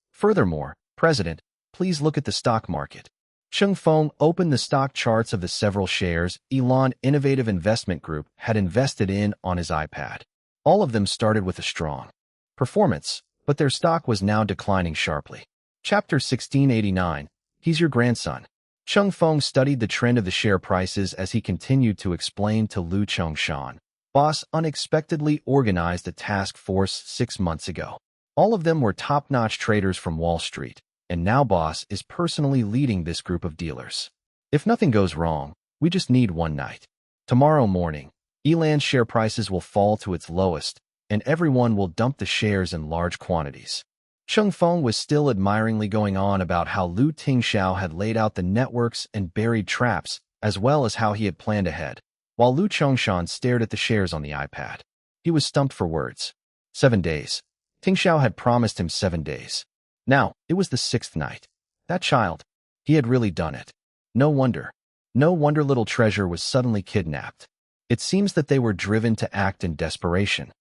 Furthermore, President, please look at the stock market. Cheng Feng opened the stock charts of the several shares Elon Innovative Investment Group had invested in on his iPad. All of them started with a strong performance, but their stock was now declining sharply. Chapter 1689, He's Your Grandson. Cheng Feng studied the trend of the share prices as he continued to explain to Lu Chongshan. Boss unexpectedly organized a task force 6 months ago. All of them were top-notch traders from Wall Street, and now Boss is personally leading this group of dealers. If nothing goes wrong, we just need one night. Tomorrow morning, Elon's share prices will fall to its lowest, and everyone will dump the shares in large quantities. Cheng Feng was still admiringly going on about how Lu Tingxiao had laid out the networks and buried traps, as well as how he had planned ahead, while Lu Chongshan stared at the shares on the iPad. He was stumped for words. 7 days. Tingxiao had promised him 7 days. Now, it was the 6th night. That child. He had really done it. No wonder. No wonder Little Treasure was suddenly kidnapped. It seems that they were driven to act in desperation.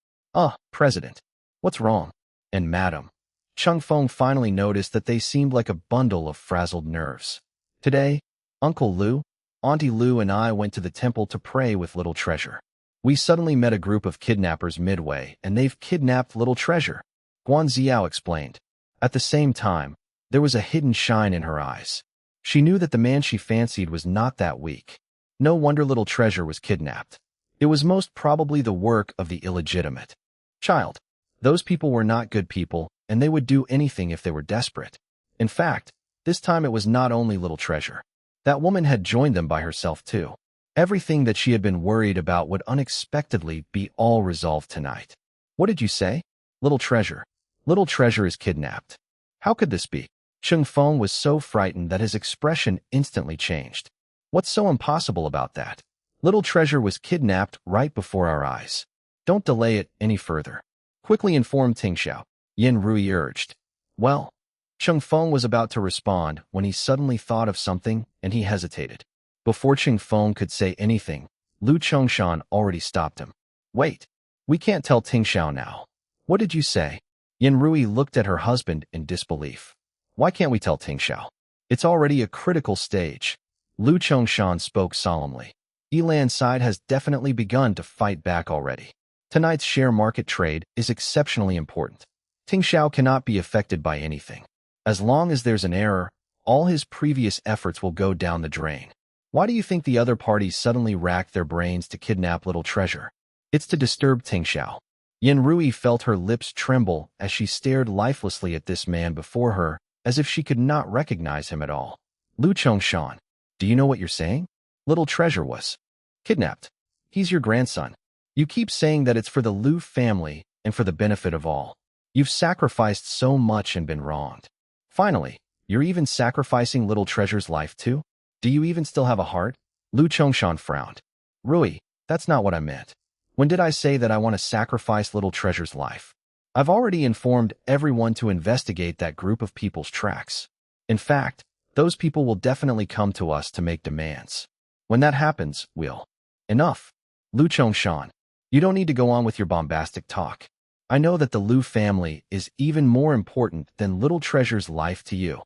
President. What's wrong? And Madam. Cheng Feng finally noticed that they seemed like a bundle of frazzled nerves. Today, Uncle Lu, Auntie Lu and I went to the temple to pray with Little Treasure. We suddenly met a group of kidnappers midway, and they've kidnapped Little Treasure, Guanxiao explained. At the same time, there was a hidden shine in her eyes. She knew that the man she fancied was not that weak. No wonder Little Treasure was kidnapped. It was most probably the work of the illegitimate child. Those people were not good people, and they would do anything if they were desperate. In fact, this time it was not only Little Treasure. That woman had joined them by herself too. Everything that she had been worried about would unexpectedly be all resolved tonight. What did you say? Little Treasure. Little Treasure is kidnapped. How could this be? Cheng Feng was so frightened that his expression instantly changed. What's so impossible about that? Little Treasure was kidnapped right before our eyes. Don't delay it any further. Quickly inform Tingxiao, Yin Rui urged. Well, Cheng Feng was about to respond when he suddenly thought of something and he hesitated. Before Cheng Feng could say anything, Lu Chongshan already stopped him. Wait, we can't tell Tingxiao now. What did you say? Yin Rui looked at her husband in disbelief. Why can't we tell Tingxiao? It's already a critical stage. Lu Chongshan spoke solemnly. Elon's side has definitely begun to fight back already. Tonight's share market trade is exceptionally important. Tingxiao cannot be affected by anything. As long as there's an error, all his previous efforts will go down the drain. Why do you think the other parties suddenly racked their brains to kidnap Little Treasure? It's to disturb Tingxiao. Yin Rui felt her lips tremble as she stared lifelessly at this man before her, as if she could not recognize him at all. Lu Chongshan, do you know what you're saying? Little Treasure was kidnapped. He's your grandson. You keep saying that it's for the Lu family and for the benefit of all. You've sacrificed so much and been wronged. Finally, you're even sacrificing Little Treasure's life too? Do you even still have a heart? Lu Chongshan frowned. Rui, that's not what I meant. When did I say that I want to sacrifice Little Treasure's life? I've already informed everyone to investigate that group of people's tracks. In fact, those people will definitely come to us to make demands. When that happens, we'll... Enough. Lu Chongshan, you don't need to go on with your bombastic talk. I know that the Lu family is even more important than Little Treasure's life to you.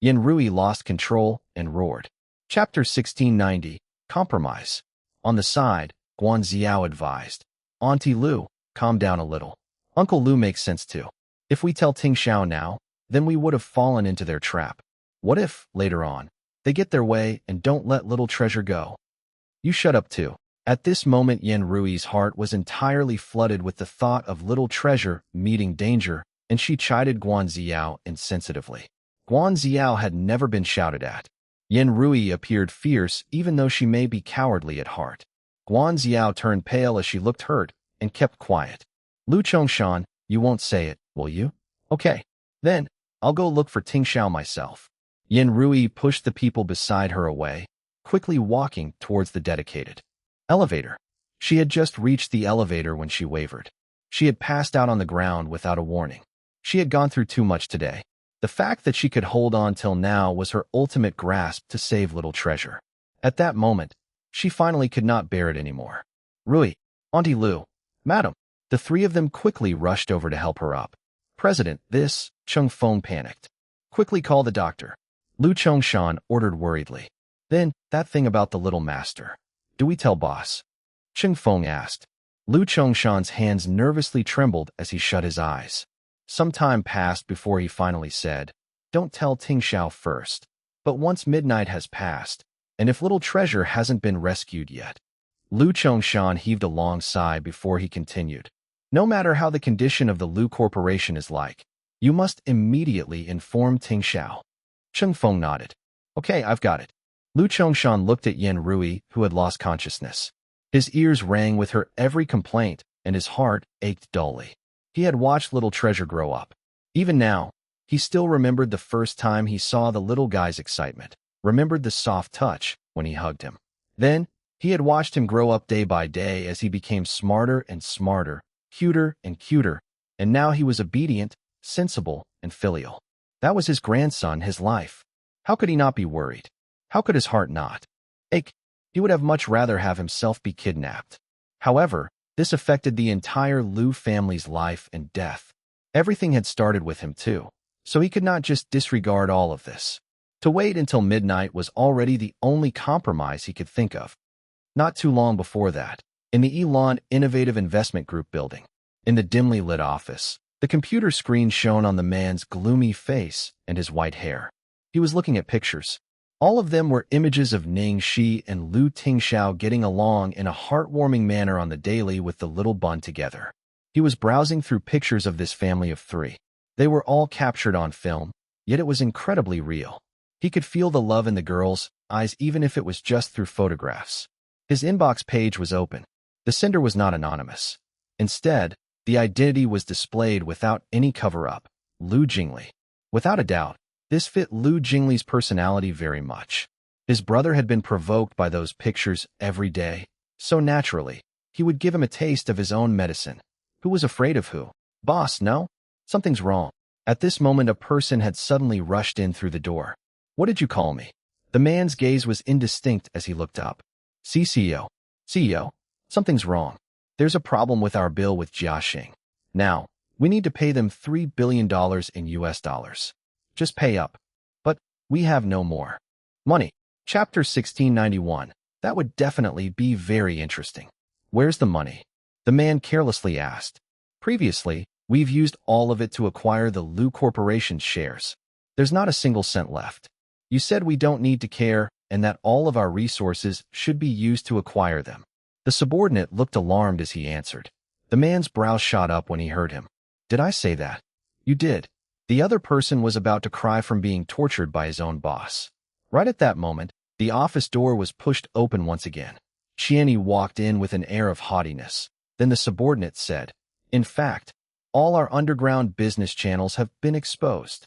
Yin Rui lost control and roared. Chapter 1690, Compromise. On the side, Guanxiao advised. Auntie Lu, calm down a little. Uncle Lu makes sense too. If we tell Tingxiao now, then we would have fallen into their trap. What if, later on, they get their way and don't let Little Treasure go? You shut up too. At this moment Yin Rui's heart was entirely flooded with the thought of Little Treasure meeting danger, and she chided Guanxiao insensitively. Guanxiao had never been shouted at. Yin Rui appeared fierce even though she may be cowardly at heart. Guanxiao turned pale as she looked hurt and kept quiet. Lu Chongshan, you won't say it, will you? Okay. Then, I'll go look for Tingxiao myself. Yin Rui pushed the people beside her away, quickly walking towards the dedicated elevator. She had just reached the elevator when she wavered. She had passed out on the ground without a warning. She had gone through too much today. The fact that she could hold on till now was her ultimate grasp to save little treasure. At that moment, she finally could not bear it anymore. Rui, Auntie Lu, Madam. The three of them quickly rushed over to help her up. President, this, Chung Feng panicked. Quickly call the doctor. Lu Chongshan ordered worriedly. Then, that thing about the little master. Do we tell boss? Chung Feng asked. Lu Chongshan's hands nervously trembled as he shut his eyes. Some time passed before he finally said, Don't tell Tingxiao first. But once midnight has passed, and if little treasure hasn't been rescued yet. Lu Chongshan heaved a long sigh before he continued. No matter how the condition of the Lu Corporation is like, you must immediately inform Tingxiao. Chung Feng nodded. Okay, I've got it. Lu Chongshan looked at Yin Rui, who had lost consciousness. His ears rang with her every complaint, and his heart ached dully. He had watched little treasure grow up. Even now, he still remembered the first time he saw the little guy's excitement, remembered the soft touch when he hugged him. Then, he had watched him grow up day by day as he became smarter and smarter, cuter and cuter, and now he was obedient, sensible, and filial. That was his grandson, his life. How could he not be worried? How could his heart not ache? He would have much rather have himself be kidnapped. However, this affected the entire Lu family's life and death. Everything had started with him too, so he could not just disregard all of this. To wait until midnight was already the only compromise he could think of. Not too long before that, in the Elon Innovative Investment Group building, in the dimly lit office, the computer screen shone on the man's gloomy face and his white hair. He was looking at pictures. All of them were images of Ning Xi and Lu Tingxiao getting along in a heartwarming manner on the daily with the little bun together. He was browsing through pictures of this family of three. They were all captured on film, yet it was incredibly real. He could feel the love in the girls' eyes even if it was just through photographs. His inbox page was open. The sender was not anonymous. Instead, the identity was displayed without any cover-up. Lu Jingli. Without a doubt, this fit Lu Jingli's personality very much. His brother had been provoked by those pictures every day, so naturally, he would give him a taste of his own medicine. Who was afraid of who? Boss, no? Something's wrong. At this moment, a person had suddenly rushed in through the door. What did you call me? The man's gaze was indistinct as he looked up. CEO. CEO. Something's wrong. There's a problem with our bill with Jiaxing. Now, we need to pay them $3 billion in US dollars. Just pay up. But we have no more money. Chapter 1691. That would definitely be very interesting. Where's the money? The man carelessly asked. Previously, we've used all of it to acquire the Lu Corporation's shares. There's not a single cent left. You said we don't need to care and that all of our resources should be used to acquire them. The subordinate looked alarmed as he answered. The man's brows shot up when he heard him. Did I say that? You did. The other person was about to cry from being tortured by his own boss. Right at that moment, the office door was pushed open once again. Qianni walked in with an air of haughtiness. Then the subordinate said, In fact, all our underground business channels have been exposed.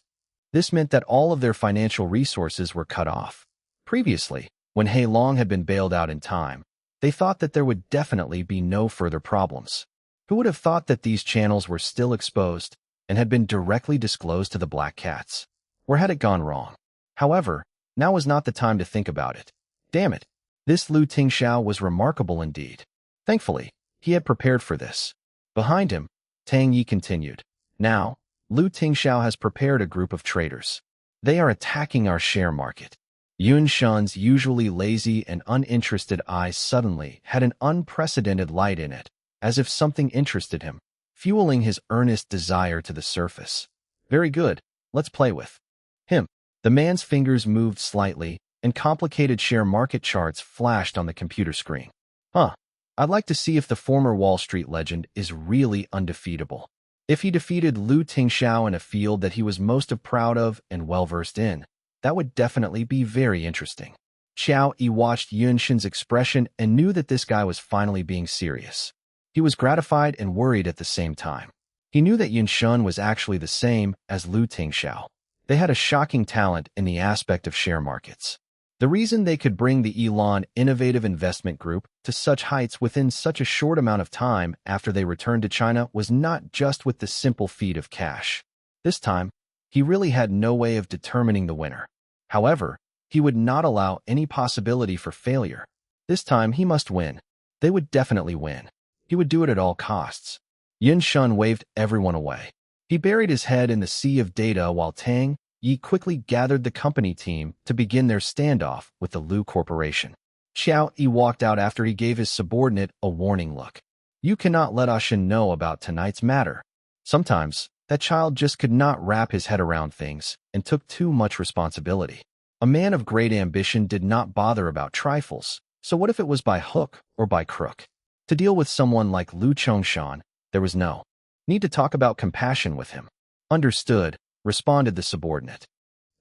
This meant that all of their financial resources were cut off. Previously, when Hei Long had been bailed out in time, they thought that there would definitely be no further problems. Who would have thought that these channels were still exposed and had been directly disclosed to the Black Cats? Or had it gone wrong? However, now was not the time to think about it. Damn it, this Lu Tingxiao was remarkable indeed. Thankfully, he had prepared for this. Behind him, Tang Yi continued. Now, Lu Tingxiao has prepared a group of traders. They are attacking our share market. Yun Shun's usually lazy and uninterested eyes suddenly had an unprecedented light in it, as if something interested him, fueling his earnest desire to the surface. Very good, let's play with him. The man's fingers moved slightly, and complicated share market charts flashed on the computer screen. I'd like to see if the former Wall Street legend is really undefeatable. If he defeated Lu Tingxiao in a field that he was most proud of and well-versed in, that would definitely be very interesting. Xiao Yi watched Yun Shen's expression and knew that this guy was finally being serious. He was gratified and worried at the same time. He knew that Yun Shen was actually the same as Lu Tingxiao. They had a shocking talent in the aspect of share markets. The reason they could bring the Elon Innovative Investment Group to such heights within such a short amount of time after they returned to China was not just with the simple feat of cash. This time, he really had no way of determining the winner. However, he would not allow any possibility for failure. This time, he must win. They would definitely win. He would do it at all costs. Yin Shun waved everyone away. He buried his head in the sea of data while Tang Yi quickly gathered the company team to begin their standoff with the Lu Corporation. Xiao Yi walked out after he gave his subordinate a warning look. You cannot let Ashin know about tonight's matter. Sometimes, that child just could not wrap his head around things and took too much responsibility. A man of great ambition did not bother about trifles, so what if it was by hook or by crook? To deal with someone like Lu Chongshan, there was no need to talk about compassion with him. Understood, responded the subordinate.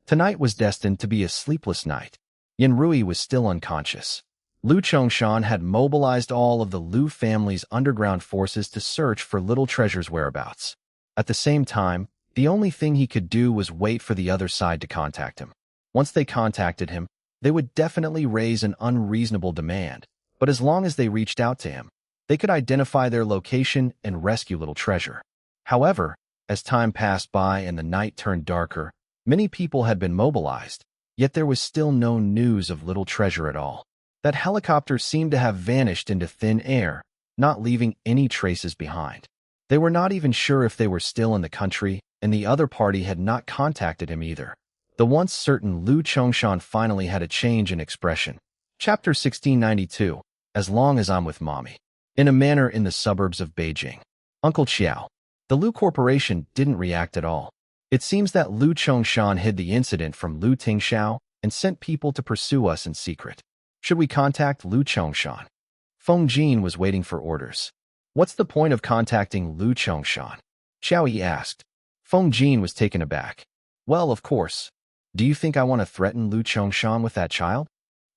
Tonight was destined to be a sleepless night. Yin Rui was still unconscious. Lu Chongshan had mobilized all of the Lu family's underground forces to search for Little Treasure's whereabouts. At the same time, the only thing he could do was wait for the other side to contact him. Once they contacted him, they would definitely raise an unreasonable demand, but as long as they reached out to him, they could identify their location and rescue Little Treasure. However, as time passed by and the night turned darker, many people had been mobilized, yet there was still no news of Little Treasure at all. That helicopter seemed to have vanished into thin air, not leaving any traces behind. They were not even sure if they were still in the country, and the other party had not contacted him either. The once certain Lu Chongshan finally had a change in expression. Chapter 1692, As Long as I'm with Mommy. In a manor in the suburbs of Beijing. Uncle Qiao. The Lu Corporation didn't react at all. It seems that Lu Chongshan hid the incident from Lu Tingxiao and sent people to pursue us in secret. Should we contact Lu Chongshan? Feng Jin was waiting for orders. What's the point of contacting Lu Chongshan? Xiao Yi asked. Feng Jin was taken aback. Well, of course. Do you think I want to threaten Lu Chongshan with that child?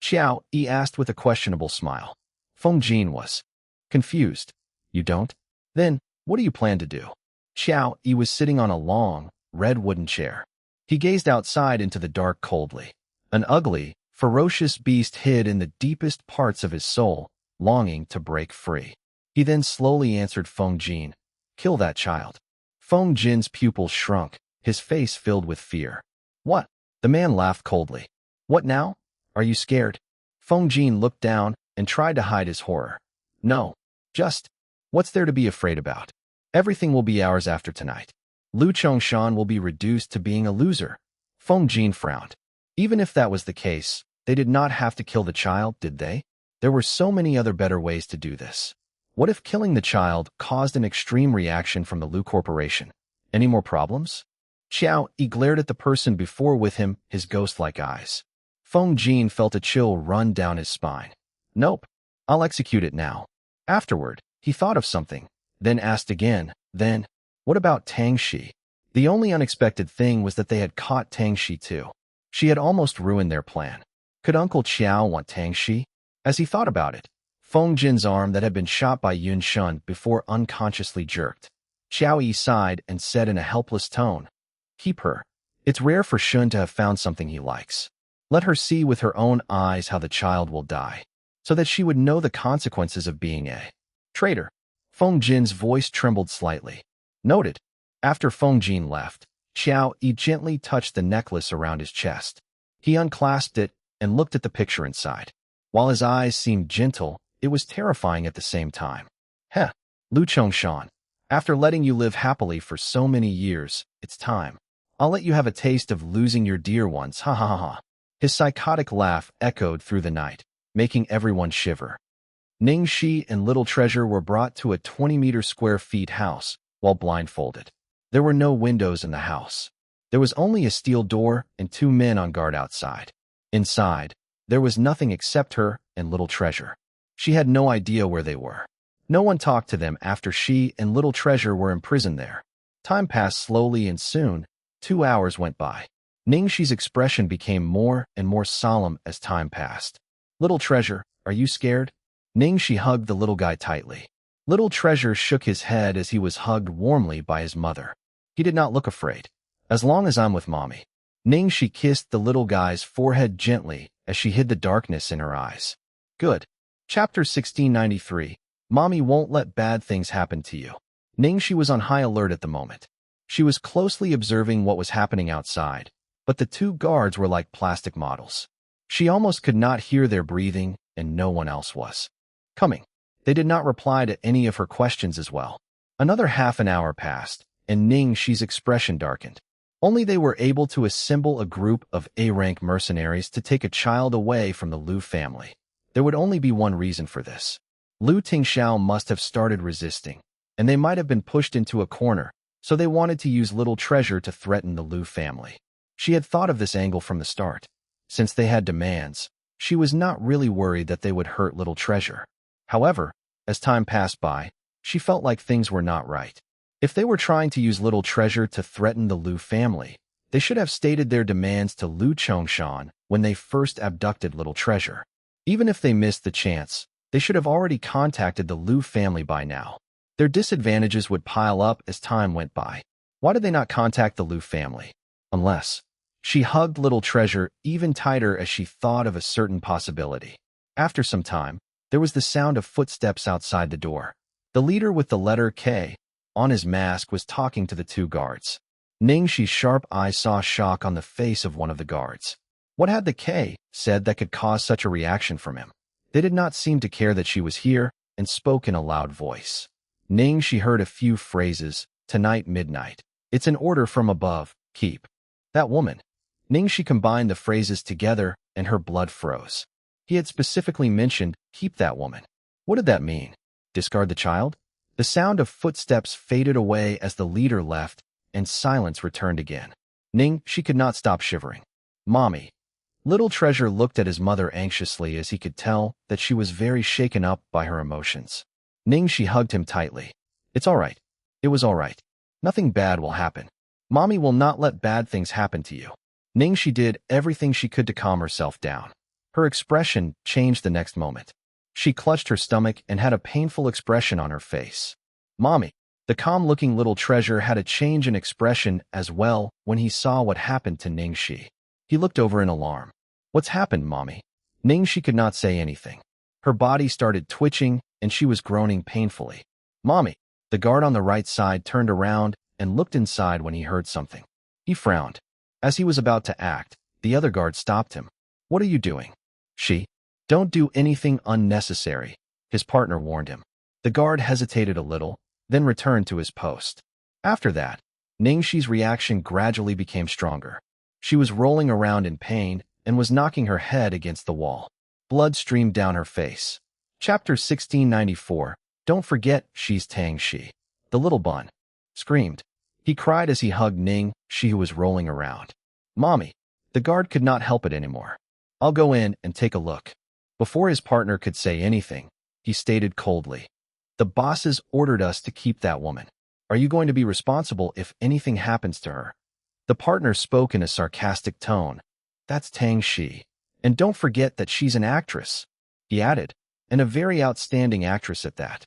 Xiao Yi asked with a questionable smile. Feng Jin was confused. You don't? Then, what do you plan to do? Xiao Yi was sitting on a long, red wooden chair. He gazed outside into the dark coldly. An ugly, ferocious beast hid in the deepest parts of his soul, longing to break free. He then slowly answered Feng Jin. Kill that child. Feng Jin's pupils shrunk, his face filled with fear. What? The man laughed coldly. What now? Are you scared? Feng Jin looked down and tried to hide his horror. No. Just, what's there to be afraid about? Everything will be ours after tonight. Lu Chongshan will be reduced to being a loser. Feng Jin frowned. Even if that was the case, they did not have to kill the child, did they? There were so many other better ways to do this. What if killing the child caused an extreme reaction from the Lu Corporation? Any more problems? Xiao Yi glared at the person before with him, his ghost-like eyes. Feng Jin felt a chill run down his spine. Nope. I'll execute it now. Afterward, he thought of something, then asked again, then, what about Ning Xi? The only unexpected thing was that they had caught Ning Xi too. She had almost ruined their plan. Could Uncle Qiao want Ning Xi? As he thought about it, Feng Jin's arm that had been shot by Yun Shun before unconsciously jerked. Xiao Yi sighed and said in a helpless tone, Keep her. It's rare for Shun to have found something he likes. Let her see with her own eyes how the child will die, so that she would know the consequences of being a traitor. Feng Jin's voice trembled slightly. Noted. After Feng Jin left, Xiao Yi gently touched the necklace around his chest. He unclasped it and looked at the picture inside. While his eyes seemed gentle, it was terrifying at the same time. Heh, Lu Chongshan. After letting you live happily for so many years, it's time. I'll let you have a taste of losing your dear ones, ha ha ha ha. His psychotic laugh echoed through the night, making everyone shiver. Ning Xi and Little Treasure were brought to a 20-meter-square-feet house, while blindfolded. There were no windows in the house. There was only a steel door and 2 men on guard outside. Inside, there was nothing except her and Little Treasure. She had no idea where they were. No one talked to them after she and Little Treasure were imprisoned there. Time passed slowly and soon, 2 hours went by. Ning Xi's expression became more and more solemn as time passed. Little Treasure, are you scared? Ning Xi hugged the little guy tightly. Little Treasure shook his head as he was hugged warmly by his mother. He did not look afraid. As long as I'm with Mommy. Ning Xi kissed the little guy's forehead gently as she hid the darkness in her eyes. Good. Chapter 1693. Mommy won't let bad things happen to you. Ning Xi was on high alert at the moment. She was closely observing what was happening outside, but the two guards were like plastic models. She almost could not hear their breathing, and no one else was coming. They did not reply to any of her questions as well. Another half an hour passed, and Ning Xi's expression darkened. Only they were able to assemble a group of A-rank mercenaries to take a child away from the Lu family. There would only be one reason for this. Lu Tingxiao must have started resisting, and they might have been pushed into a corner, so they wanted to use Little Treasure to threaten the Lu family. She had thought of this angle from the start. Since they had demands, she was not really worried that they would hurt Little Treasure. However, as time passed by, she felt like things were not right. If they were trying to use Little Treasure to threaten the Lu family, they should have stated their demands to Lu Chongshan when they first abducted Little Treasure. Even if they missed the chance, they should have already contacted the Lu family by now. Their disadvantages would pile up as time went by. Why did they not contact the Lu family? Unless she hugged Little Treasure even tighter as she thought of a certain possibility. After some time, there was the sound of footsteps outside the door. The leader with the letter K on his mask was talking to the two guards. Ning Xi's sharp eyes saw shock on the face of one of the guards. What had the K said that could cause such a reaction from him? They did not seem to care that she was here and spoke in a loud voice. Ning Xi heard a few phrases. Tonight midnight. It's an order from above. Keep that woman. Ning Xi combined the phrases together and her blood froze. He had specifically mentioned, keep that woman. What did that mean? Discard the child? The sound of footsteps faded away as the leader left, and silence returned again. Ning Xi could not stop shivering. Mommy. Little Treasure looked at his mother anxiously as he could tell that she was very shaken up by her emotions. Ning Xi hugged him tightly. It's all right. It was all right. Nothing bad will happen. Mommy will not let bad things happen to you. Ning Xi did everything she could to calm herself down. Her expression changed the next moment. She clutched her stomach and had a painful expression on her face. Mommy. The calm-looking Little Treasure had a change in expression as well when he saw what happened to Ning Xi. He looked over in alarm. What's happened, Mommy? Ning Xi could not say anything. Her body started twitching, and she was groaning painfully. Mommy. The guard on the right side turned around and looked inside when he heard something. He frowned. As he was about to act, the other guard stopped him. What are you doing? She. Don't do anything unnecessary, his partner warned him. The guard hesitated a little, then returned to his post. After that, Ning Xi's reaction gradually became stronger. She was rolling around in pain and was knocking her head against the wall. Blood streamed down her face. Chapter 1694. Don't forget, she's Tang Xi. The little bun screamed. He cried as he hugged Ning Xi, who was rolling around. Mommy. The guard could not help it anymore. I'll go in and take a look. Before his partner could say anything, he stated coldly. The bosses ordered us to keep that woman. Are you going to be responsible if anything happens to her? The partner spoke in a sarcastic tone. That's Tang Xi. And don't forget that she's an actress, he added, and a very outstanding actress at that.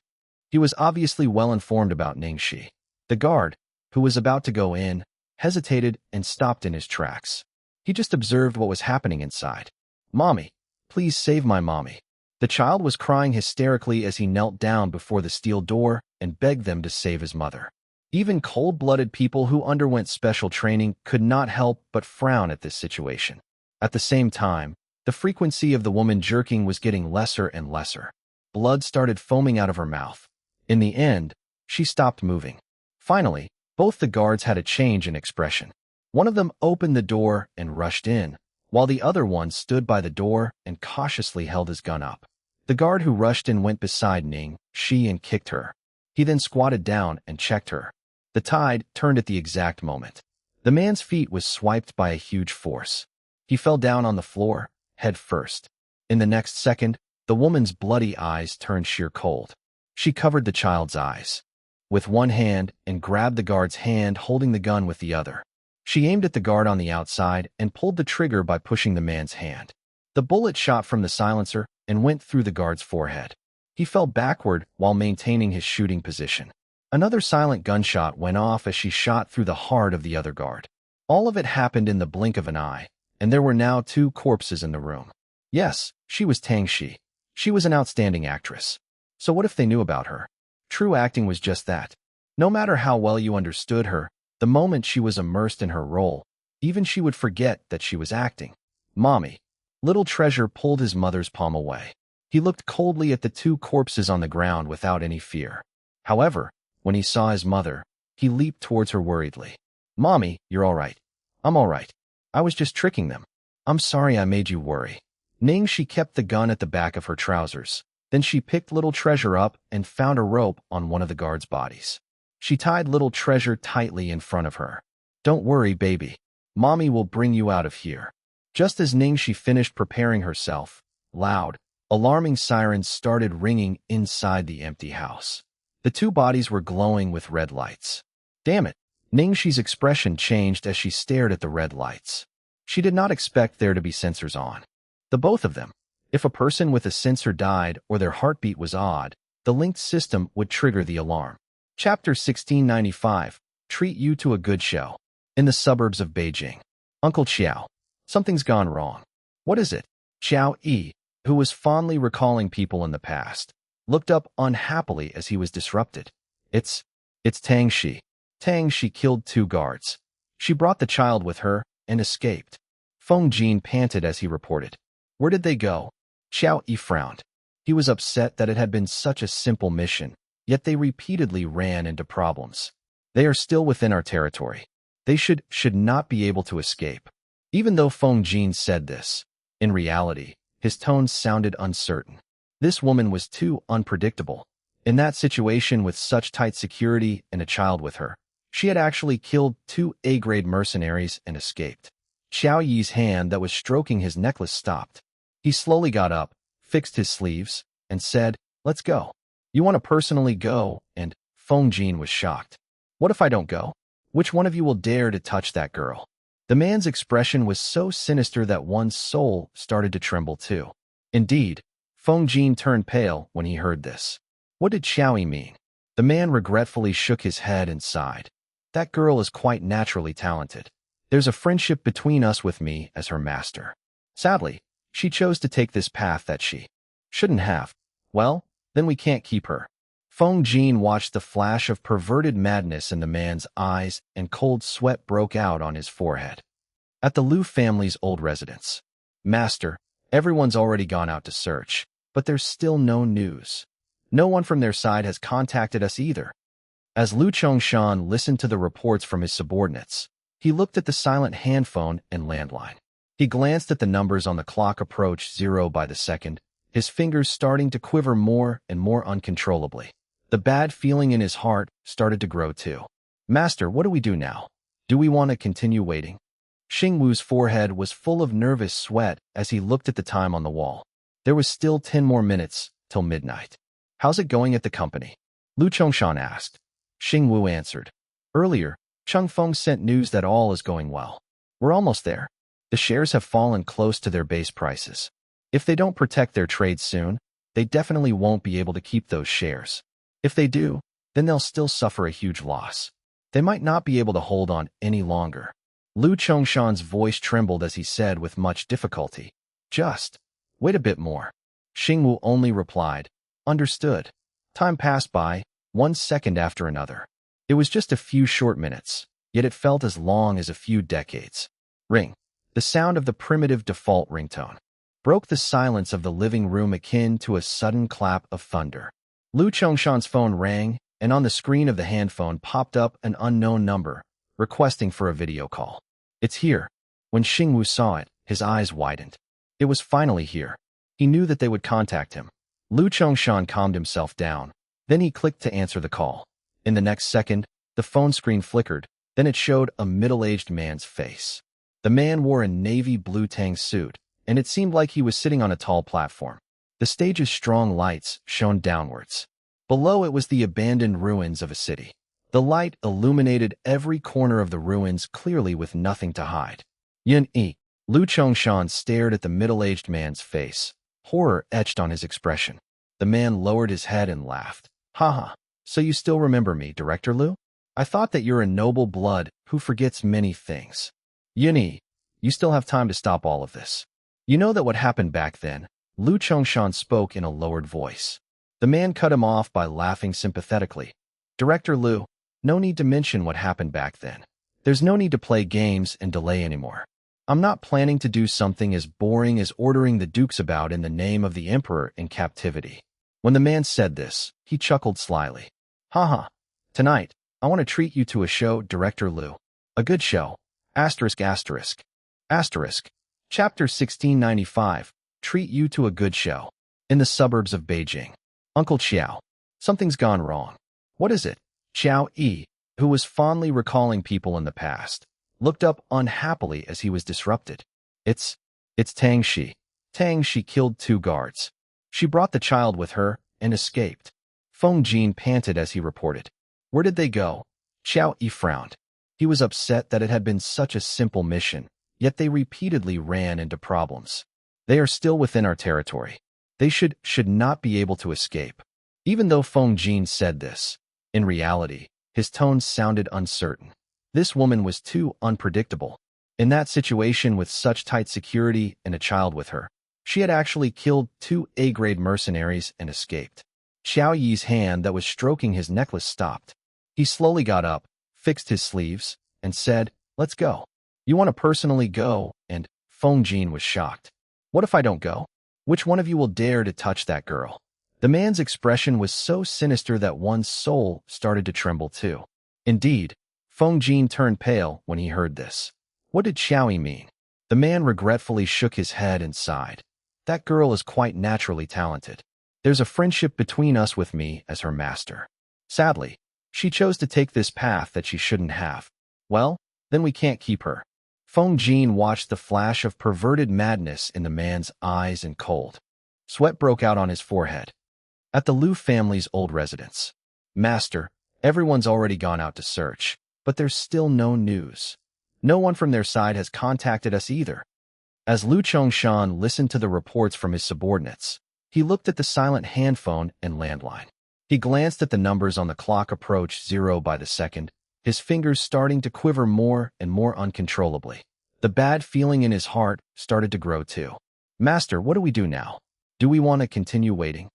He was obviously well informed about Ning Xi. The guard, who was about to go in, hesitated and stopped in his tracks. He just observed what was happening inside. Mommy. Please save my mommy. The child was crying hysterically as he knelt down before the steel door and begged them to save his mother. Even cold-blooded people who underwent special training could not help but frown at this situation. At the same time, the frequency of the woman jerking was getting lesser and lesser. Blood started foaming out of her mouth. In the end, she stopped moving. Finally, both the guards had a change in expression. One of them opened the door and rushed in, while the other one stood by the door and cautiously held his gun up. The guard who rushed in went beside Ning Xi and kicked her. He then squatted down and checked her. The tide turned at the exact moment. The man's feet was swiped by a huge force. He fell down on the floor, head first. In the next second, the woman's bloody eyes turned sheer cold. She covered the child's eyes with one hand and grabbed the guard's hand, holding the gun with the other. She aimed at the guard on the outside and pulled the trigger by pushing the man's hand. The bullet shot from the silencer and went through the guard's forehead. He fell backward while maintaining his shooting position. Another silent gunshot went off as she shot through the heart of the other guard. All of it happened in the blink of an eye, and there were now 2 corpses in the room. Yes, she was Ning Xi. She was an outstanding actress. So what if they knew about her? True acting was just that. No matter how well you understood her, the moment she was immersed in her role, even she would forget that she was acting. Mommy. Little Treasure pulled his mother's palm away. He looked coldly at the 2 corpses on the ground without any fear. However, when he saw his mother, he leaped towards her worriedly. Mommy, you're all right. I'm all right. I was just tricking them. I'm sorry I made you worry. Ning Xi kept the gun at the back of her trousers. Then she picked Little Treasure up and found a rope on one of the guards' bodies. She tied Little Treasure tightly in front of her. Don't worry, baby. Mommy will bring you out of here. Just as Ning Xi finished preparing herself, loud, alarming sirens started ringing inside the empty house. The 2 bodies were glowing with red lights. Damn it! Ning Xi's expression changed as she stared at the red lights. She did not expect there to be sensors on. The both of them. If a person with a sensor died or their heartbeat was odd, the linked system would trigger the alarm. Chapter 1695. Treat you to a good show. In the suburbs of Beijing. Uncle Xiao. Something's gone wrong. What is it? Xiao Yi, who was fondly recalling people in the past, looked up unhappily as he was disrupted. It's Ning Xi. Ning Xi killed 2 guards. She brought the child with her and escaped. Feng Jin panted as he reported. Where did they go? Xiao Yi frowned. He was upset that it had been such a simple mission, yet they repeatedly ran into problems. They are still within our territory. They should not be able to escape. Even though Feng Jin said this, in reality, his tone sounded uncertain. This woman was too unpredictable. In that situation with such tight security and a child with her, she had actually killed 2 A-grade mercenaries and escaped. Xiao Yi's hand that was stroking his necklace stopped. He slowly got up, fixed his sleeves, and said, Let's go. You want to personally go? And Feng Jin was shocked. What if I don't go? Which one of you will dare to touch that girl? The man's expression was so sinister that one's soul started to tremble too. Indeed, Feng Jin turned pale when he heard this. What did Xiao Yi mean? The man regretfully shook his head and sighed. That girl is quite naturally talented. There's a friendship between us with me as her master. Sadly, she chose to take this path that she shouldn't have. Well, then we can't keep her. Feng Jin watched the flash of perverted madness in the man's eyes and cold sweat broke out on his forehead. At the Liu family's old residence. Master, everyone's already gone out to search, but there's still no news. No one from their side has contacted us either. As Liu Chongshan listened to the reports from his subordinates, he looked at the silent handphone and landline. He glanced at the numbers on the clock approach 0 by the second, his fingers starting to quiver more and more uncontrollably. The bad feeling in his heart started to grow too. Master, what do we do now? Do we want to continue waiting? Xingwu's forehead was full of nervous sweat as he looked at the time on the wall. There was still 10 more minutes till midnight. How's it going at the company? Liu Chongshan asked. Xingwu answered. Earlier, Cheng Feng sent news that all is going well. We're almost there. The shares have fallen close to their base prices. If they don't protect their trade soon, they definitely won't be able to keep those shares. If they do, then they'll still suffer a huge loss. They might not be able to hold on any longer. Liu Chongshan's voice trembled as he said with much difficulty, Just wait a bit more. Xingwu only replied, Understood. Time passed by, 1 second after another. It was just a few short minutes, yet it felt as long as a few decades. Ring. The sound of the primitive default ringtone broke the silence of the living room akin to a sudden clap of thunder. Liu Chongshan's phone rang, and on the screen of the handphone popped up an unknown number, requesting for a video call. It's here. When Xingwu saw it, his eyes widened. It was finally here. He knew that they would contact him. Liu Chongshan calmed himself down. Then he clicked to answer the call. In the next second, the phone screen flickered, then it showed a middle-aged man's face. The man wore a navy blue tang suit, and it seemed like he was sitting on a tall platform. The stage's strong lights shone downwards. Below it was the abandoned ruins of a city. The light illuminated every corner of the ruins clearly with nothing to hide. Yin-yi. Liu Chongshan stared at the middle-aged man's face, horror etched on his expression. The man lowered his head and laughed. Haha, so you still remember me, Director Liu? I thought that you're a noble blood who forgets many things. Yuni, you still have time to stop all of this. You know that what happened back then? Lu Chongshan spoke in a lowered voice. The man cut him off by laughing sympathetically. Director Lu, no need to mention what happened back then. There's no need to play games and delay anymore. I'm not planning to do something as boring as ordering the dukes about in the name of the emperor in captivity. When the man said this, he chuckled slyly. Haha. Tonight, I want to treat you to a show, Director Lu. A good show. Asterisk asterisk. Asterisk. Chapter 1695. Treat you to a good show. In the suburbs of Beijing. Uncle Xiao. Something's gone wrong. What is it? Xiao Yi, who was fondly recalling people in the past, looked up unhappily as he was disrupted. It's Tingxiao. Tingxiao killed 2 guards. She brought the child with her and escaped. Feng Jin panted as he reported. Where did they go? Xiao Yi frowned. He was upset that it had been such a simple mission, yet they repeatedly ran into problems. They are still within our territory. They should not be able to escape. Even though Feng Jin said this, in reality, his tone sounded uncertain. This woman was too unpredictable. In that situation with such tight security and a child with her, she had actually killed 2 A-grade mercenaries and escaped. Xiao Yi's hand that was stroking his necklace stopped. He slowly got up, fixed his sleeves, and said, "Let's go." "You want to personally go?" And Feng Jin was shocked. "What if I don't go? Which one of you will dare to touch that girl?" The man's expression was so sinister that one's soul started to tremble too. Indeed, Feng Jin turned pale when he heard this. What did Xiao Yi mean? The man regretfully shook his head and sighed. That girl is quite naturally talented. There's a friendship between us with me as her master. Sadly, she chose to take this path that she shouldn't have. Well, then we can't keep her. Feng Jin watched the flash of perverted madness in the man's eyes and cold. Sweat broke out on his forehead. At the Liu family's old residence. Master, everyone's already gone out to search, but there's still no news. No one from their side has contacted us either. As Lu Chongshan listened to the reports from his subordinates, he looked at the silent handphone and landline. He glanced at the numbers on the clock approach 0 by the second, his fingers starting to quiver more and more uncontrollably. The bad feeling in his heart started to grow too. Master, what do we do now? Do we want to continue waiting?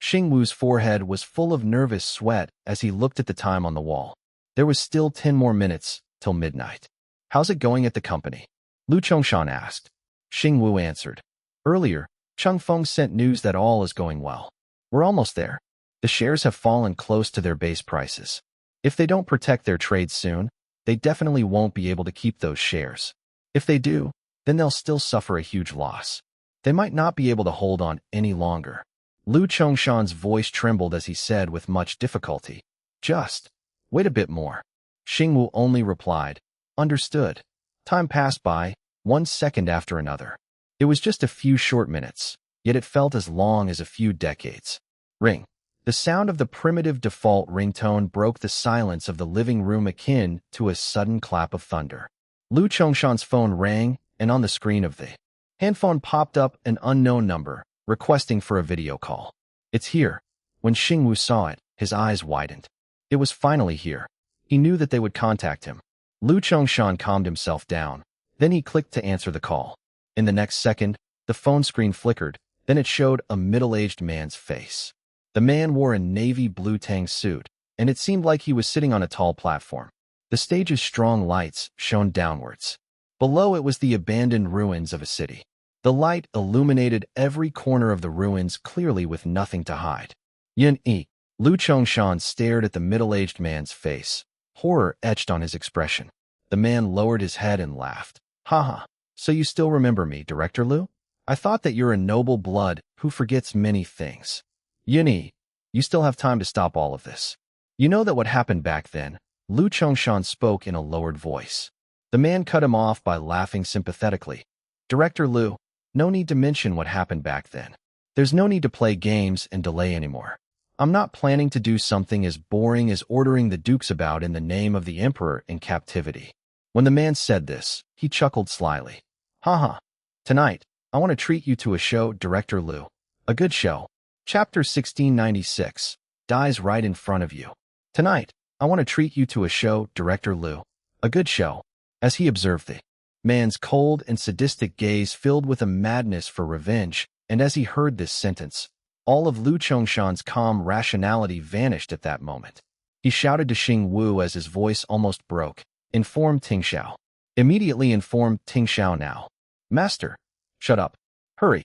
Xingwu's forehead was full of nervous sweat as he looked at the time on the wall. There was still 10 more minutes till midnight. How's it going at the company? Lu Chongshan asked. Xingwu answered. Earlier, Cheng Feng sent news that all is going well. We're almost there. The shares have fallen close to their base prices. If they don't protect their trade soon, they definitely won't be able to keep those shares. If they do, then they'll still suffer a huge loss. They might not be able to hold on any longer. Lu Chongshan's voice trembled as he said with much difficulty, "Just wait a bit more." Xingwu only replied, "Understood." Time passed by, 1 second after another. It was just a few short minutes, yet it felt as long as a few decades. Ring. The sound of the primitive default ringtone broke the silence of the living room akin to a sudden clap of thunder. Lu Chongshan's phone rang, and on the screen of the handphone popped up an unknown number, requesting for a video call. "It's here." When Xingwu saw it, his eyes widened. It was finally here. He knew that they would contact him. Lu Chongshan calmed himself down. Then he clicked to answer the call. In the next second, the phone screen flickered, then it showed a middle-aged man's face. The man wore a navy blue tang suit, and it seemed like he was sitting on a tall platform. The stage's strong lights shone downwards. Below it was the abandoned ruins of a city. The light illuminated every corner of the ruins clearly with nothing to hide. Yin-yi. Lu Chongshan stared at the middle-aged man's face, horror etched on his expression. The man lowered his head and laughed. Haha, so you still remember me, Director Lu? I thought that you're a noble blood who forgets many things. Yin-yi, you still have time to stop all of this. You know that what happened back then? Lu Chongshan spoke in a lowered voice. The man cut him off by laughing sympathetically. Director Lu, no need to mention what happened back then. There's no need to play games and delay anymore. I'm not planning to do something as boring as ordering the dukes about in the name of the emperor in captivity. When the man said this, he chuckled slyly. Haha. Tonight, I want to treat you to a show, Director Lu. A good show. Chapter 1696. Dies right in front of you. Tonight, I want to treat you to a show, Director Lu. A good show. As he observed the man's cold and sadistic gaze filled with a madness for revenge, and as he heard this sentence, all of Lu Chongshan's calm rationality vanished at that moment. He shouted to Xing Wu as his voice almost broke, "Inform Tingxiao. Immediately inform Tingxiao now. Master, shut up. Hurry."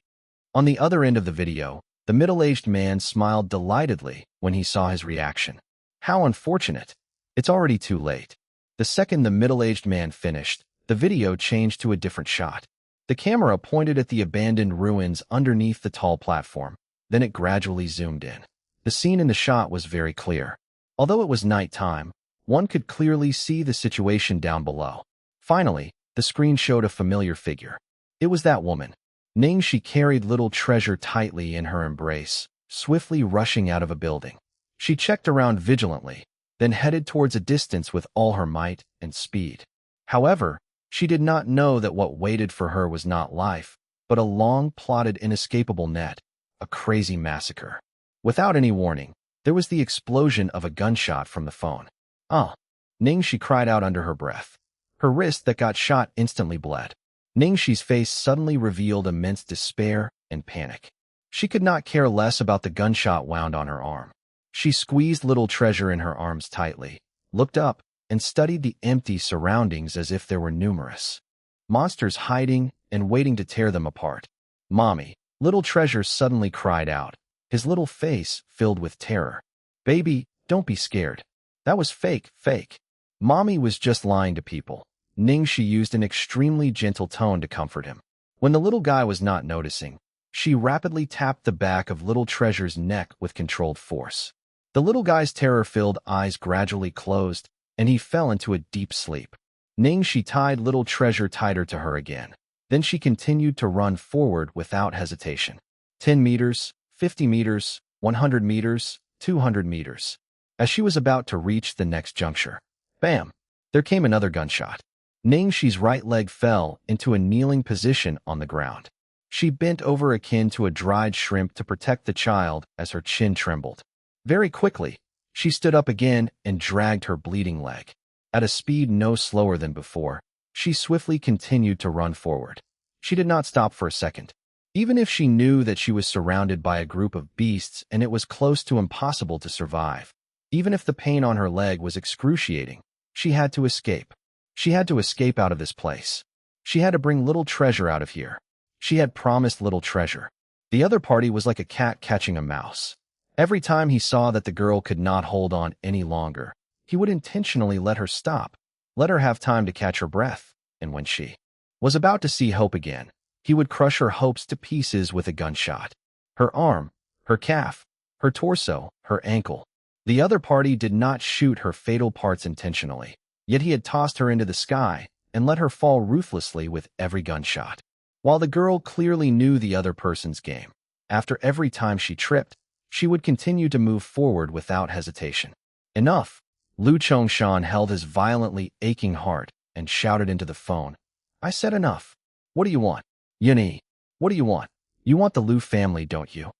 On the other end of the video, the middle-aged man smiled delightedly when he saw his reaction. How unfortunate. It's already too late. The second the middle-aged man finished, the video changed to a different shot. The camera pointed at the abandoned ruins underneath the tall platform. Then it gradually zoomed in. The scene in the shot was very clear. Although it was nighttime, one could clearly see the situation down below. Finally, the screen showed a familiar figure. It was that woman. Ning Xi carried little treasure tightly in her embrace, swiftly rushing out of a building. She checked around vigilantly, then headed towards a distance with all her might and speed. However, she did not know that what waited for her was not life, but a long-plotted inescapable net, a crazy massacre. Without any warning, there was the explosion of a gunshot from the phone. "Ah!" Ning Xi cried out under her breath. Her wrist that got shot instantly bled. Ning Xi's face suddenly revealed immense despair and panic. She could not care less about the gunshot wound on her arm. She squeezed little treasure in her arms tightly, looked up, and studied the empty surroundings as if there were numerous monsters hiding and waiting to tear them apart. "Mommy," little treasure suddenly cried out, his little face filled with terror. "Baby, don't be scared. That was fake. Mommy was just lying to people." Ning Xi used an extremely gentle tone to comfort him. When the little guy was not noticing, she rapidly tapped the back of little treasure's neck with controlled force. The little guy's terror-filled eyes gradually closed, and he fell into a deep sleep. Ning Xi tied little treasure tighter to her again. Then she continued to run forward without hesitation. 10 meters, 50 meters, 100 meters, 200 meters. As she was about to reach the next juncture, bam! There came another gunshot. Ning Xi's right leg fell into a kneeling position on the ground. She bent over akin to a dried shrimp to protect the child as her chin trembled. Very quickly, she stood up again and dragged her bleeding leg. At a speed no slower than before, she swiftly continued to run forward. She did not stop for a second. Even if she knew that she was surrounded by a group of beasts and it was close to impossible to survive, even if the pain on her leg was excruciating, she had to escape. She had to escape out of this place. She had to bring little treasure out of here. She had promised little treasure. The other party was like a cat catching a mouse. Every time he saw that the girl could not hold on any longer, he would intentionally let her stop, let her have time to catch her breath, and when she was about to see hope again, he would crush her hopes to pieces with a gunshot. Her arm, her calf, her torso, her ankle. The other party did not shoot her fatal parts intentionally, yet he had tossed her into the sky and let her fall ruthlessly with every gunshot. While the girl clearly knew the other person's game, after every time she tripped, she would continue to move forward without hesitation. "Enough!" Lu Chongshan held his violently aching heart and shouted into the phone. "I said enough. What do you want? Yunyi, what do you want? You want the Lu family, don't you?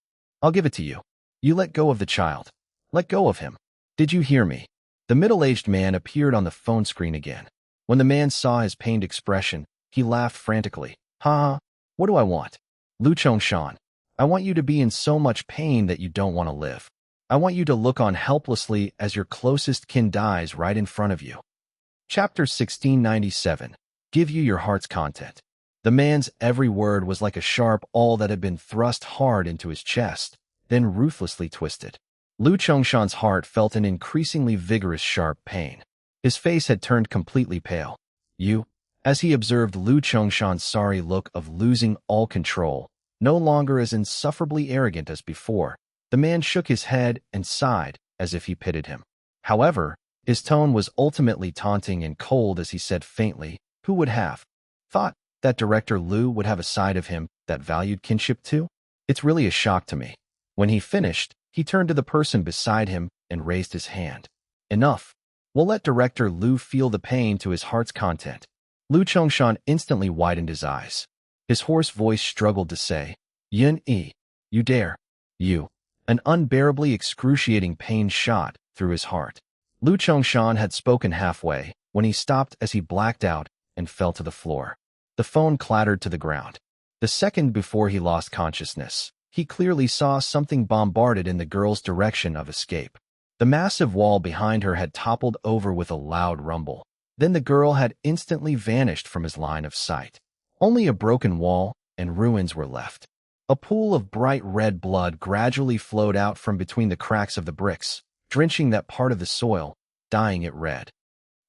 I'll give it to you. You let go of the child. Let go of him. Did you hear me?" The middle-aged man appeared on the phone screen again. When the man saw his pained expression, he laughed frantically. "Ha! What do I want? Lu Chongshan, I want you to be in so much pain that you don't want to live. I want you to look on helplessly as your closest kin dies right in front of you." Chapter 1697. Give you your heart's content. The man's every word was like a sharp awl that had been thrust hard into his chest, then ruthlessly twisted. Lu Chongshan's heart felt an increasingly vigorous sharp pain. His face had turned completely pale. "You?" As he observed Lu Chongshan's sorry look of losing all control, no longer as insufferably arrogant as before, the man shook his head and sighed as if he pitied him. However, his tone was ultimately taunting and cold as he said faintly, "Who would have thought that Director Lu would have a side of him that valued kinship too? It's really a shock to me." When he finished, he turned to the person beside him and raised his hand. "Enough. We'll let Director Lu feel the pain to his heart's content." Lu Chongshan instantly widened his eyes. His hoarse voice struggled to say, "Yunyi, you dare. You." An unbearably excruciating pain shot through his heart. Lu Chongshan had spoken halfway when he stopped as he blacked out and fell to the floor. The phone clattered to the ground. The second before he lost consciousness, he clearly saw something bombarded in the girl's direction of escape. The massive wall behind her had toppled over with a loud rumble. Then the girl had instantly vanished from his line of sight. Only a broken wall and ruins were left. A pool of bright red blood gradually flowed out from between the cracks of the bricks, drenching that part of the soil, dyeing it red.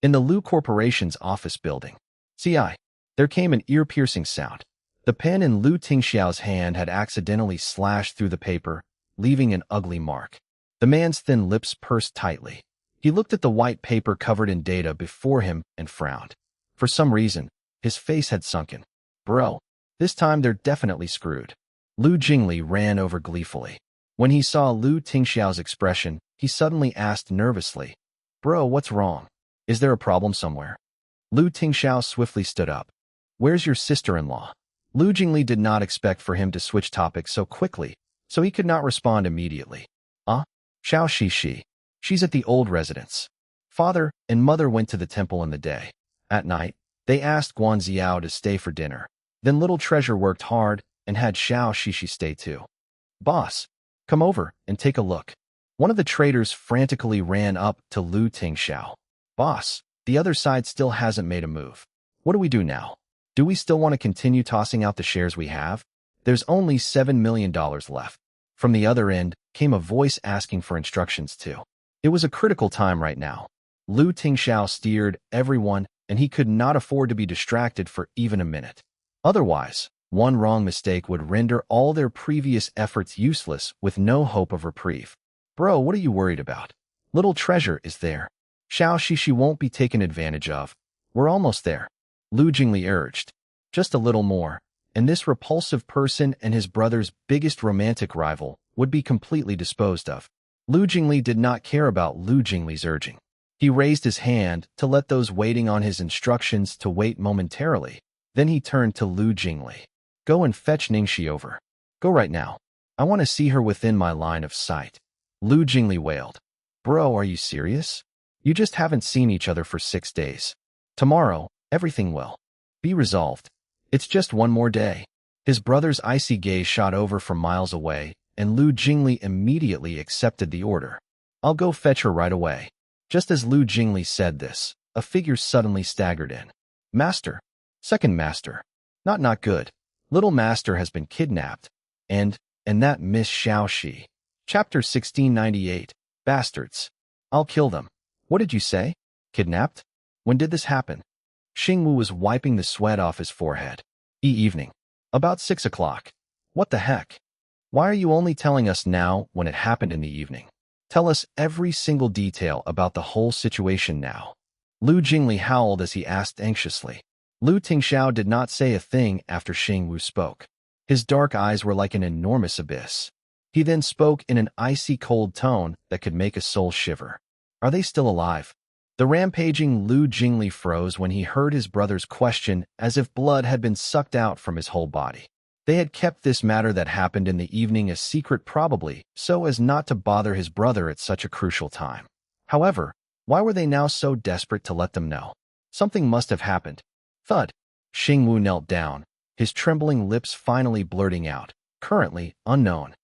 In the Lu Corporation's office building, there came an ear-piercing sound. The pen in Lu Tingxiao's hand had accidentally slashed through the paper, leaving an ugly mark. The man's thin lips pursed tightly. He looked at the white paper covered in data before him and frowned. For some reason, his face had sunken. Bro, this time they're definitely screwed. Lu Jingli ran over gleefully. When he saw Lu Tingxiao's expression, he suddenly asked nervously, "Bro, what's wrong? Is there a problem somewhere?" Lu Tingxiao swiftly stood up. "Where's your sister-in-law?" Lu Jingli did not expect for him to switch topics so quickly, so he could not respond immediately. Xiao Shi. She's at the old residence. Father and mother went to the temple in the day. At night, they asked Guanxiao to stay for dinner. Then Little Treasure worked hard and had Xiao Shi stay too. Boss, come over and take a look. One of the traders frantically ran up to Lu Tingxiao. Boss, the other side still hasn't made a move. What do we do now? Do we still want to continue tossing out the shares we have? There's only $7 million left. From the other end came a voice asking for instructions too. It was a critical time right now. Lu Tingxiao steered everyone, and he could not afford to be distracted for even a minute. Otherwise, one wrong mistake would render all their previous efforts useless with no hope of reprieve. Bro, what are you worried about? Little Treasure is there. Xiao Shi won't be taken advantage of. We're almost there. Lu Jingli urged. Just a little more, and this repulsive person and his brother's biggest romantic rival would be completely disposed of. Lu Jingli did not care about Lu Jingli's urging. He raised his hand to let those waiting on his instructions to wait momentarily. Then he turned to Lu Jingli. Go and fetch Ning Xi over. Go right now. I want to see her within my line of sight. Lu Jingli wailed. Bro, are you serious? You just haven't seen each other for 6 days. Tomorrow, everything will be resolved. It's just one more day. His brother's icy gaze shot over from miles away, and Lu Jingli immediately accepted the order. I'll go fetch her right away. Just as Lu Jingli said this, a figure suddenly staggered in. Master. Second master. Not good. Little master has been kidnapped. And that Miss Xiao Shi. Chapter 1698. Bastards. I'll kill them. What did you say? Kidnapped? When did this happen? Xingwu was wiping the sweat off his forehead. Evening. About 6 o'clock. What the heck? Why are you only telling us now when it happened in the evening? Tell us every single detail about the whole situation now. Lu Jingli howled as he asked anxiously. Lu Tingxiao did not say a thing after Xingwu spoke. His dark eyes were like an enormous abyss. He then spoke in an icy cold tone that could make a soul shiver. Are they still alive? The rampaging Lu Jingli froze when he heard his brother's question, as if blood had been sucked out from his whole body. They had kept this matter that happened in the evening a secret, probably so as not to bother his brother at such a crucial time. However, why were they now so desperate to let them know? Something must have happened. Thud. Xingwu knelt down, his trembling lips finally blurting out, currently unknown.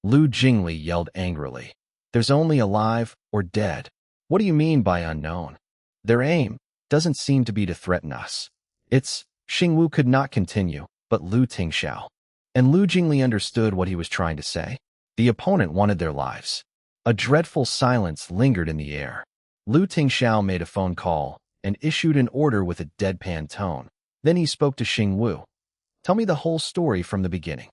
Lu Jingli yelled angrily. There's only alive or dead. What do you mean by unknown? Their aim doesn't seem to be to threaten us. Xingwu could not continue, but Lu Tingxiao. And Lu Jingli understood what he was trying to say. The opponent wanted their lives. A dreadful silence lingered in the air. Lu Tingxiao made a phone call and issued an order with a deadpan tone. Then he spoke to Xingwu. Tell me the whole story from the beginning.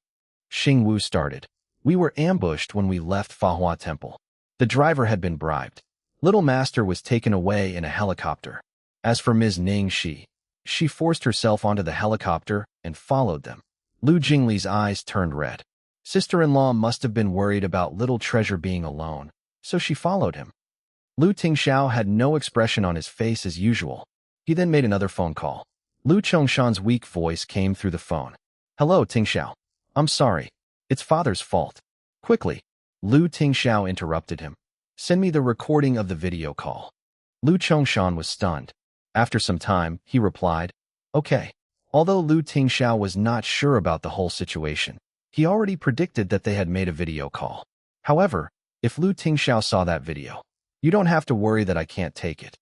Xingwu started. We were ambushed when we left Fahua Temple. The driver had been bribed. Little Master was taken away in a helicopter. As for Ms. Ning Xi, she forced herself onto the helicopter and followed them. Lu Jingli's eyes turned red. Sister-in-law must have been worried about Little Treasure being alone, so she followed him. Lu Tingxiao had no expression on his face as usual. He then made another phone call. Lu Chongshan's weak voice came through the phone. Hello, Tingxiao. I'm sorry. It's father's fault. Quickly. Lu Tingxiao interrupted him. Send me the recording of the video call. Lu Chongshan was stunned. After some time, he replied, Okay, Although Lu Tingxiao was not sure about the whole situation, he already predicted that they had made a video call. However, if Lu Tingxiao saw that video, you don't have to worry that I can't take it.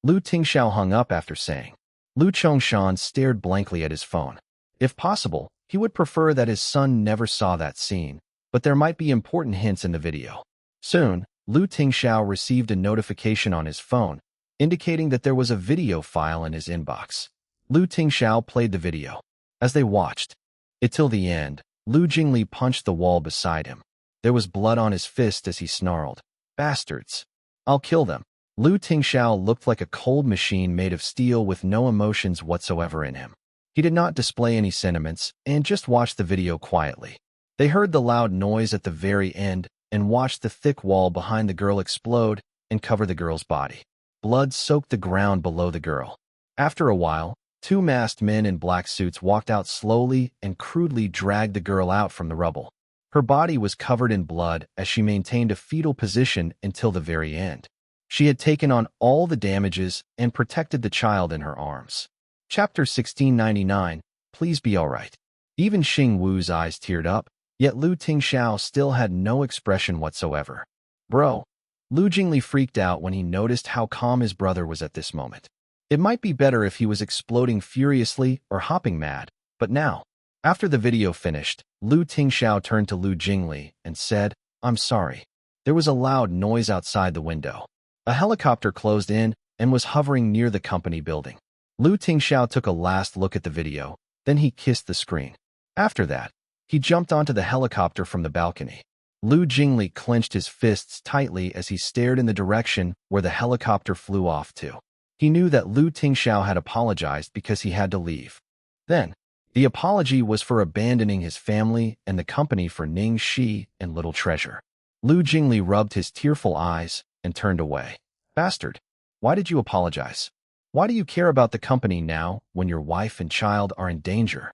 Lu Tingxiao hung up after saying. Lu Chongshan stared blankly at his phone. If possible, he would prefer that his son never saw that scene, but there might be important hints in the video. Soon, Lu Tingxiao received a notification on his phone, indicating that there was a video file in his inbox. Lu Tingxiao played the video. As they watched it till the end, Lu Jingli punched the wall beside him. There was blood on his fist as he snarled, "Bastards! I'll kill them." Lu Tingxiao looked like a cold machine made of steel with no emotions whatsoever in him. He did not display any sentiments and just watched the video quietly. They heard the loud noise at the very end and watched the thick wall behind the girl explode and cover the girl's body. Blood soaked the ground below the girl. After a while, two masked men in black suits walked out slowly and crudely dragged the girl out from the rubble. Her body was covered in blood as she maintained a fetal position until the very end. She had taken on all the damages and protected the child in her arms. Chapter 1699, Please Be Alright. Even Xing Wu's eyes teared up, yet Lu Tingxiao still had no expression whatsoever. Bro. Lu Jingli freaked out when he noticed how calm his brother was at this moment. It might be better if he was exploding furiously or hopping mad, but now. After the video finished, Lu Tingxiao turned to Lu Jingli and said, "I'm sorry." There was a loud noise outside the window. A helicopter closed in and was hovering near the company building. Lu Tingxiao took a last look at the video, then he kissed the screen. After that, he jumped onto the helicopter from the balcony. Lu Jingli clenched his fists tightly as he stared in the direction where the helicopter flew off to. He knew that Lu Tingxiao had apologized because he had to leave. Then, the apology was for abandoning his family and the company for Ning Xi and Little Treasure. Lu Jingli rubbed his tearful eyes and turned away. Bastard, why did you apologize? Why do you care about the company now when your wife and child are in danger?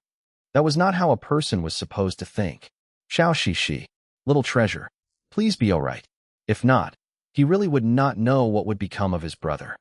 That was not how a person was supposed to think. Xiao Shi, Little Treasure, please be alright. If not, he really would not know what would become of his brother.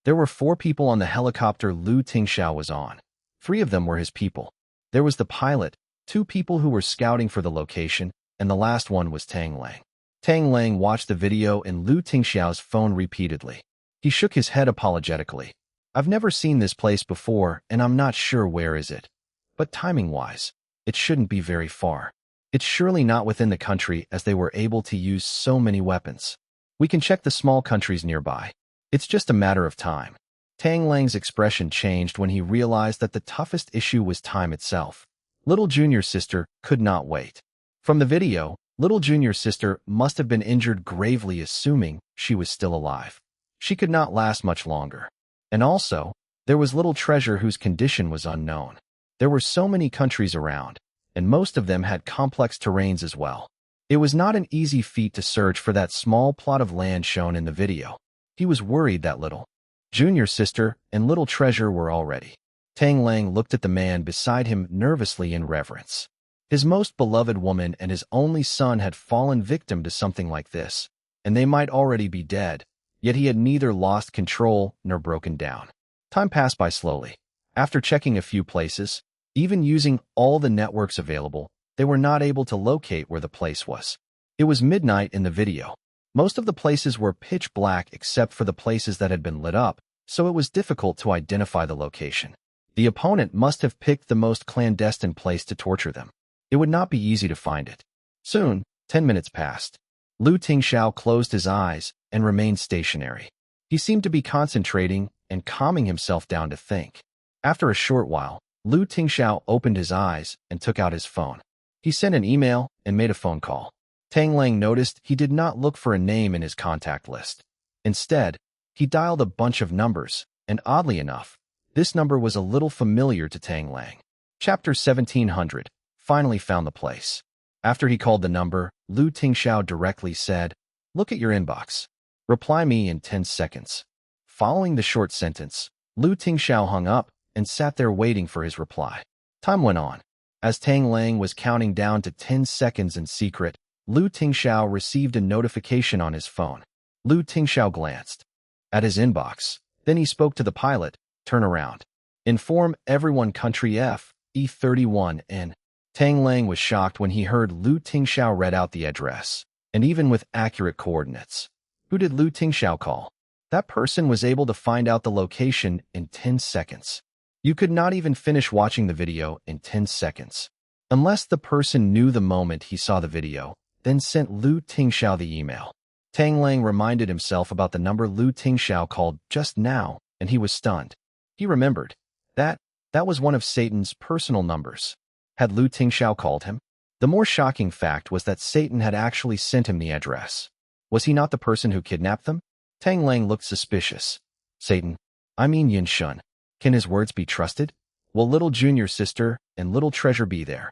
There were 4 people on the helicopter Lu Tingxiao was on. 3 of them were his people. There was the pilot, 2 people who were scouting for the location, and the last one was Tang Lang. Tang Lang watched the video in Lu Tingxiao's phone repeatedly. He shook his head apologetically. I've never seen this place before, and I'm not sure where is it. But timing-wise, it shouldn't be very far. It's surely not within the country as they were able to use so many weapons. We can check the small countries nearby. It's just a matter of time. Tang Lang's expression changed when he realized that the toughest issue was time itself. Little junior sister could not wait. From the video, little junior sister must have been injured gravely, assuming she was still alive. She could not last much longer. And also, there was Little Treasure whose condition was unknown. There were so many countries around, and most of them had complex terrains as well. It was not an easy feat to search for that small plot of land shown in the video. He was worried that little junior sister and Little Treasure were already. Tang Lang looked at the man beside him nervously in reverence. His most beloved woman and his only son had fallen victim to something like this, and they might already be dead, yet he had neither lost control nor broken down. Time passed by slowly. After checking a few places, even using all the networks available, they were not able to locate where the place was. It was midnight in the video. Most of the places were pitch black except for the places that had been lit up, so it was difficult to identify the location. The opponent must have picked the most clandestine place to torture them. It would not be easy to find it. Soon, 10 minutes passed. Lu Tingxiao closed his eyes and remained stationary. He seemed to be concentrating and calming himself down to think. After a short while, Lu Tingxiao opened his eyes and took out his phone. He sent an email and made a phone call. Tang Lang noticed he did not look for a name in his contact list. Instead, he dialed a bunch of numbers, and oddly enough, this number was a little familiar to Tang Lang. Chapter 1700, finally found the place. After he called the number, Lu Tingxiao directly said, "Look at your inbox. Reply me in 10 seconds. Following the short sentence, Lu Tingxiao hung up and sat there waiting for his reply. Time went on. As Tang Lang was counting down to 10 seconds in secret, Lu Tingxiao received a notification on his phone. Lu Tingxiao glanced at his inbox. Then he spoke to the pilot, "Turn around." Inform everyone country F, E31 N. Tang Lang was shocked when he heard Lu Tingxiao read out the address, and even with accurate coordinates. Who did Lu Tingxiao call? That person was able to find out the location in 10 seconds. You could not even finish watching the video in 10 seconds. Unless the person knew the moment he saw the video, then sent Lu Tingxiao the email. Tang Lang reminded himself about the number Lu Tingxiao called just now, and he was stunned. He remembered. That was one of Satan's personal numbers. Had Lu Tingxiao called him? The more shocking fact was that Satan had actually sent him the address. Was he not the person who kidnapped them? Tang Lang looked suspicious. Satan, I mean Yin Shun. Can his words be trusted? Will little junior sister and little treasure be there?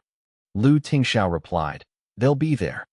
Lu Tingxiao replied, they'll be there.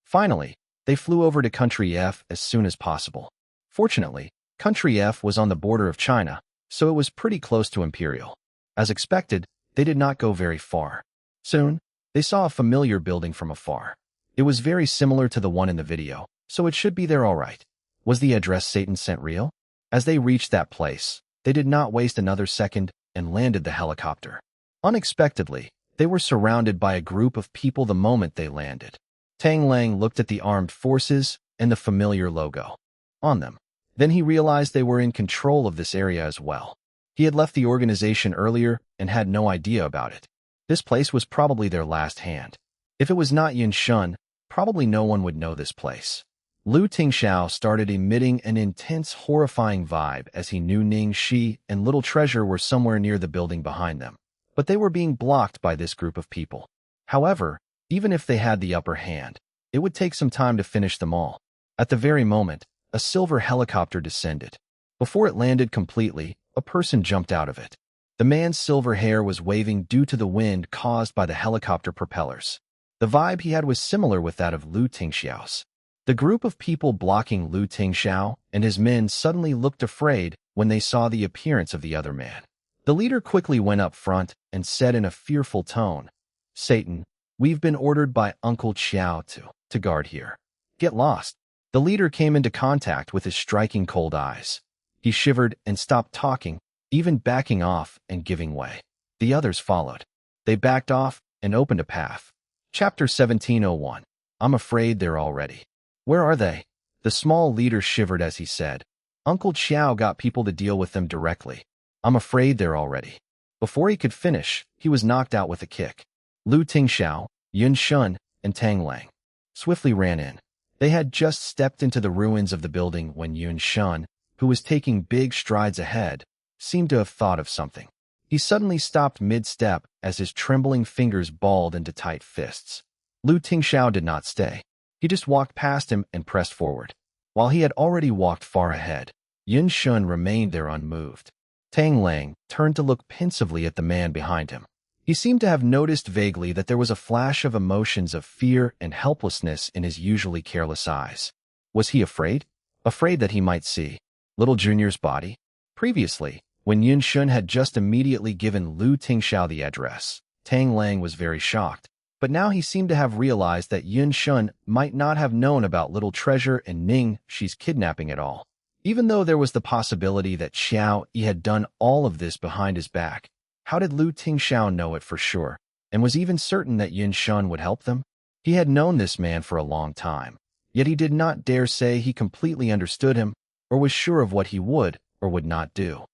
Finally, they flew over to Country F as soon as possible. Fortunately, Country F was on the border of China, so it was pretty close to Imperial. As expected, they did not go very far. Soon, they saw a familiar building from afar. It was very similar to the one in the video, so it should be there all right. Was the address Satan sent real? As they reached that place, they did not waste another second and landed the helicopter. Unexpectedly, they were surrounded by a group of people the moment they landed. Tang Lang looked at the armed forces and the familiar logo on them. Then he realized they were in control of this area as well. He had left the organization earlier and had no idea about it. This place was probably their last hand. If it was not Yin Shun, probably no one would know this place. Lu Tingxiao started emitting an intense, horrifying vibe as he knew Ning Xi and Little Treasure were somewhere near the building behind them. But they were being blocked by this group of people. However, even if they had the upper hand, it would take some time to finish them all. At the very moment, a silver helicopter descended. Before it landed completely, a person jumped out of it. The man's silver hair was waving due to the wind caused by the helicopter propellers. The vibe he had was similar with that of Lu Tingxiao's. The group of people blocking Lu Tingxiao and his men suddenly looked afraid when they saw the appearance of the other man. The leader quickly went up front and said in a fearful tone, Satan, we've been ordered by Uncle Qiao to guard here. Get lost. The leader came into contact with his striking cold eyes. He shivered and stopped talking, even backing off and giving way. The others followed. They backed off and opened a path. Chapter 1701. I'm afraid they're already. Where are they? The small leader shivered as he said. Uncle Qiao got people to deal with them directly. I'm afraid they're already. Before he could finish, he was knocked out with a kick. Lu Tingxiao, Yin Shun, and Tang Lang swiftly ran in. They had just stepped into the ruins of the building when Yin Shun, who was taking big strides ahead, seemed to have thought of something. He suddenly stopped mid-step as his trembling fingers balled into tight fists. Lu Tingxiao did not stay. He just walked past him and pressed forward. While he had already walked far ahead, Yin Shun remained there unmoved. Tang Lang turned to look pensively at the man behind him. He seemed to have noticed vaguely that there was a flash of emotions of fear and helplessness in his usually careless eyes. Was he afraid? Afraid that he might see Little Junior's body? Previously, when Yin Shun had just immediately given Lu Tingxiao the address, Tang Lang was very shocked. But now he seemed to have realized that Yin Shun might not have known about Little Treasure and Ning Xi's kidnapping at all. Even though there was the possibility that Xiao Yi had done all of this behind his back, how did Lu Tingxiao know it for sure, and was even certain that Yin Shun would help them? He had known this man for a long time, yet he did not dare say he completely understood him or was sure of what he would or would not do.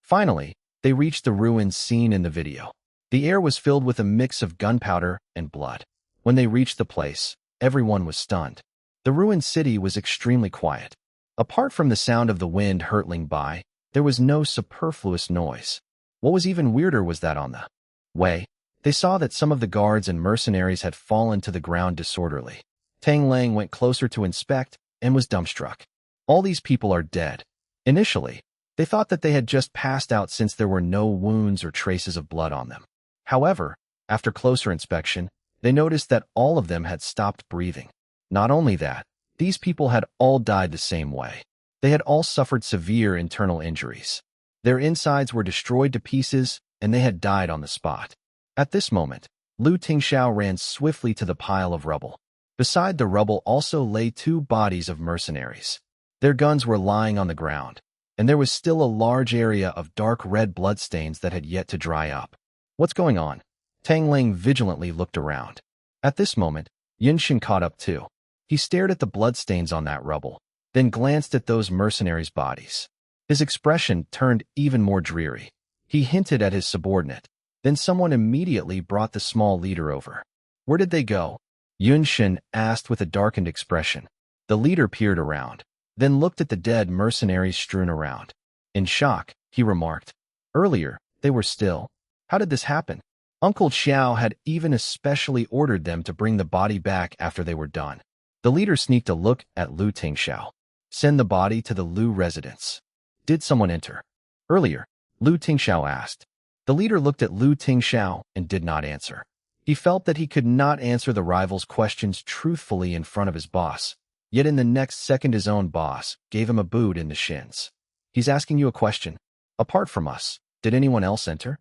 Finally, they reached the ruins seen in the video. The air was filled with a mix of gunpowder and blood. When they reached the place, everyone was stunned. The ruined city was extremely quiet. Apart from the sound of the wind hurtling by, there was no superfluous noise. What was even weirder was that on the way, they saw that some of the guards and mercenaries had fallen to the ground disorderly. Tang Lang went closer to inspect and was dumbstruck. All these people are dead. Initially, they thought that they had just passed out since there were no wounds or traces of blood on them. However, after closer inspection, they noticed that all of them had stopped breathing. Not only that, these people had all died the same way. They had all suffered severe internal injuries. Their insides were destroyed to pieces, and they had died on the spot. At this moment, Lu Tingxiao ran swiftly to the pile of rubble. Beside the rubble also lay two bodies of mercenaries. Their guns were lying on the ground. and there was still a large area of dark red bloodstains that had yet to dry up. What's going on? Tang Lang vigilantly looked around. At this moment, Yunxin caught up too. He stared at the bloodstains on that rubble, then glanced at those mercenaries' bodies. His expression turned even more dreary. He hinted at his subordinate. Then someone immediately brought the small leader over. Where did they go? Yunxin asked with a darkened expression. The leader peered around, then looked at the dead mercenaries strewn around. In shock, he remarked, "Earlier, they were still. How did this happen?" Uncle Xiao had even especially ordered them to bring the body back after they were done. The leader sneaked a look at Lu Tingxiao. Send the body to the Lu residence. Did someone enter? Earlier, Lu Tingxiao asked. The leader looked at Lu Tingxiao and did not answer. He felt that he could not answer the rival's questions truthfully in front of his boss, yet in the next second his own boss gave him a boot in the shins. He's asking you a question. Apart from us, did anyone else enter?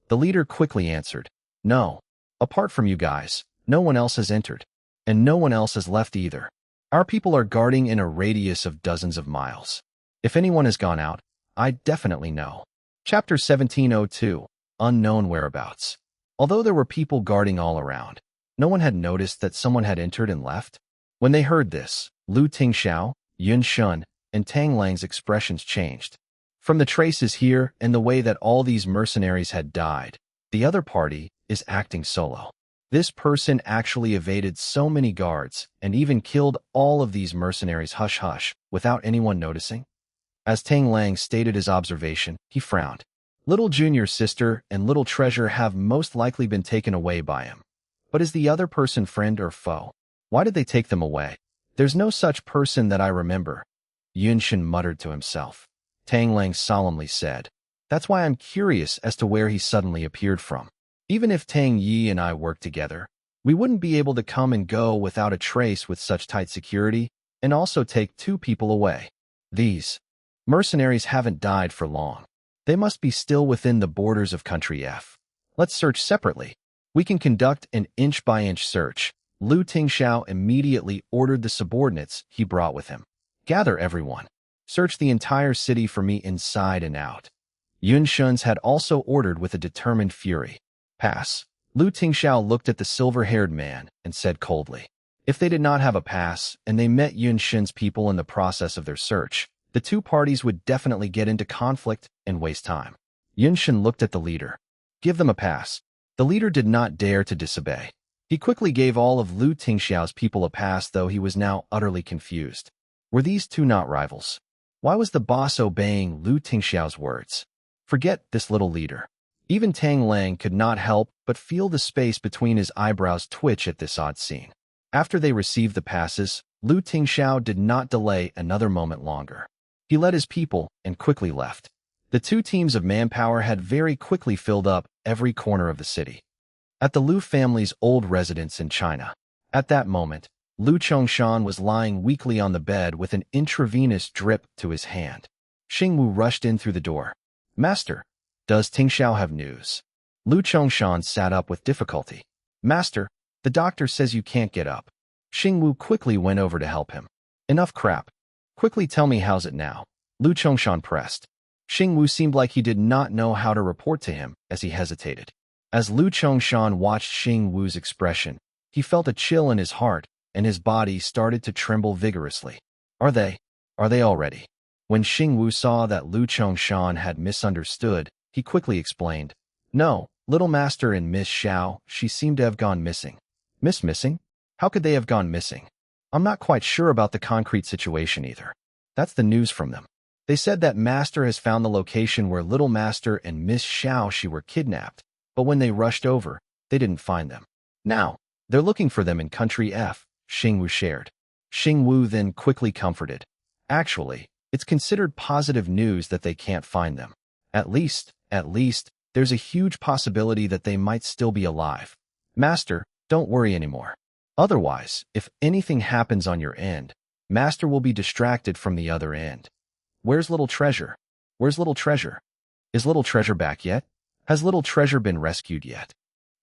The leader quickly answered, No. Apart from you guys, no one else has entered, and no one else has left either. Our people are guarding in a radius of dozens of miles. If anyone has gone out, I definitely know. Chapter 1702, Unknown Whereabouts. Although there were people guarding all around, no one had noticed that someone had entered and left. When they heard this, Lu Tingxiao, Yun Shun, and Tang Lang's expressions changed. From the traces here and the way that all these mercenaries had died, the other party is acting solo. This person actually evaded so many guards and even killed all of these mercenaries hush-hush without anyone noticing. As Tang Lang stated his observation, he frowned. Little Junior's sister and Little Treasure have most likely been taken away by him. But is the other person friend or foe? Why did they take them away? There's no such person that I remember. Yunxin muttered to himself. Tang Lang solemnly said, That's why I'm curious as to where he suddenly appeared from. Even if Tang Yi and I worked together, we wouldn't be able to come and go without a trace with such tight security and also take 2 people away. These mercenaries haven't died for long. They must be still within the borders of Country F. Let's search separately. We can conduct an inch-by-inch search. Lu Tingxiao immediately ordered the subordinates he brought with him. Gather everyone. Search the entire city for me inside and out. Yun Shun's had also ordered with a determined fury. Pass. Lu Tingxiao looked at the silver-haired man and said coldly. If they did not have a pass and they met Yun Shun's people in the process of their search, the 2 parties would definitely get into conflict and waste time. Yun Shun looked at the leader. Give them a pass. The leader did not dare to disobey. He quickly gave all of Lu Tingxiao's people a pass, though he was now utterly confused. Were these 2 not rivals? Why was the boss obeying Lu Tingxiao's words? Forget this little leader. Even Tang Lang could not help but feel the space between his eyebrows twitch at this odd scene. After they received the passes, Lu Tingxiao did not delay another moment longer. He led his people and quickly left. The 2 teams of manpower had very quickly filled up every corner of the city. At the Lu family's old residence in China, at that moment, Lu Chongshan was lying weakly on the bed with an intravenous drip to his hand. Xingwu rushed in through the door. Master, does Tingxiao have news? Lu Chongshan sat up with difficulty. Master, the doctor says you can't get up. Xingwu quickly went over to help him. Enough crap. Quickly tell me how's it now. Lu Chongshan pressed. Xingwu seemed like he did not know how to report to him as he hesitated. As Lu Chongshan watched Xingwu's expression, he felt a chill in his heart and his body started to tremble vigorously. Are they already? When Xingwu saw that Lu Chongshan had misunderstood, he quickly explained. No, little master and Miss Xiao, she seemed to have gone missing. Missing? How could they have gone missing? I'm not quite sure about the concrete situation either. That's the news from them. They said that master has found the location where little master and Miss Xiao she were kidnapped, but when they rushed over, they didn't find them. Now, they're looking for them in Country F, Xingwu shared. Xingwu then quickly comforted. Actually, it's considered positive news that they can't find them. At least, there's a huge possibility that they might still be alive. Master, don't worry anymore. Otherwise, if anything happens on your end, Master will be distracted from the other end. Where's Little Treasure? Is Little Treasure back yet? Has Little Treasure been rescued yet?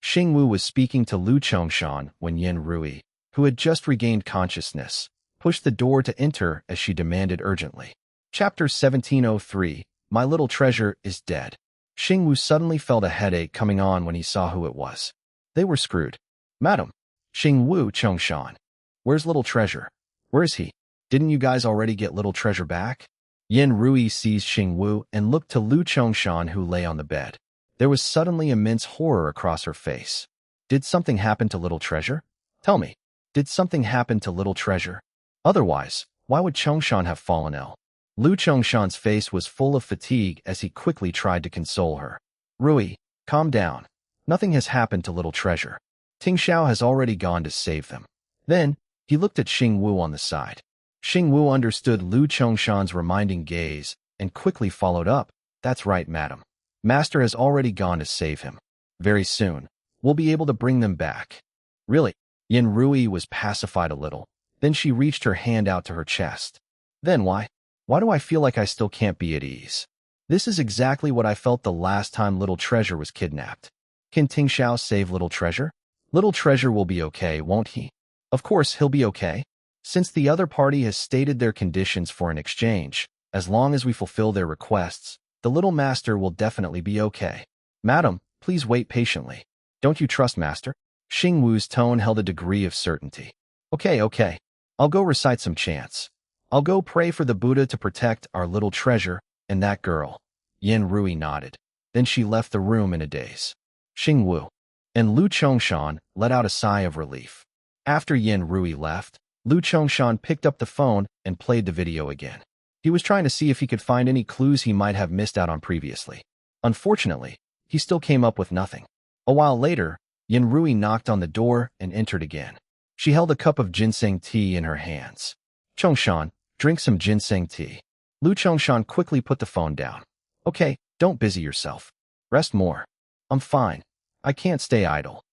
Xingwu was speaking to Lu Chongshan when Yen Rui, who had just regained consciousness, pushed the door to enter as she demanded urgently. Chapter 1703, My Little Treasure is Dead. Xingwu suddenly felt a headache coming on when he saw who it was. They were screwed. Madam, Xingwu Chongshan. Where's Little Treasure? Where is he? Didn't you guys already get Little Treasure back? Yin Rui seized Xingwu and looked to Lu Chongshan, who lay on the bed. There was suddenly immense horror across her face. Did something happen to Little Treasure? Tell me, did something happen to Little Treasure? Otherwise, why would Chongshan have fallen ill? Lu Chongshan's face was full of fatigue as he quickly tried to console her. Rui, calm down. Nothing has happened to Little Treasure. Tingxiao has already gone to save them. Then, he looked at Xingwu on the side. Xingwu understood Lu Chongshan's reminding gaze and quickly followed up. That's right, madam. Master has already gone to save him. Very soon, we'll be able to bring them back. Really? Yin Rui was pacified a little. Then she reached her hand out to her chest. Then why? Why do I feel like I still can't be at ease? This is exactly what I felt the last time Little Treasure was kidnapped. Can Tingxiao save Little Treasure? Little Treasure will be okay, won't he? Of course he'll be okay. Since the other party has stated their conditions for an exchange, as long as we fulfill their requests, the little master will definitely be okay. Madam, please wait patiently. Don't you trust master? Xingwu's tone held a degree of certainty. Okay. I'll go recite some chants. I'll go pray for the Buddha to protect our Little Treasure and that girl. Yin Rui nodded. Then she left the room in a daze. Xingwu and Lu Chongshan let out a sigh of relief. After Yin Rui left, Lu Chongshan picked up the phone and played the video again. He was trying to see if he could find any clues he might have missed out on previously. Unfortunately, he still came up with nothing. A while later, Yin Rui knocked on the door and entered again. She held a cup of ginseng tea in her hands. Chongshan, drink some ginseng tea. Lu Chongshan quickly put the phone down. Okay, don't busy yourself. Rest more. I'm fine. I can't stay idle.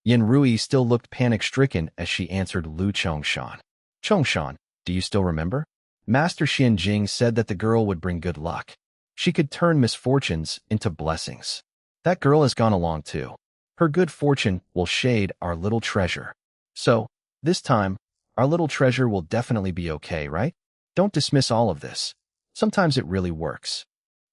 Yin Rui still looked panic-stricken as she answered Lu Chongshan. Chongshan, do you still remember? Master Xian Jing said that the girl would bring good luck. She could turn misfortunes into blessings. That girl has gone along too. Her good fortune will shade our Little Treasure. So, this time, our Little Treasure will definitely be okay, right? Don't dismiss all of this. Sometimes it really works.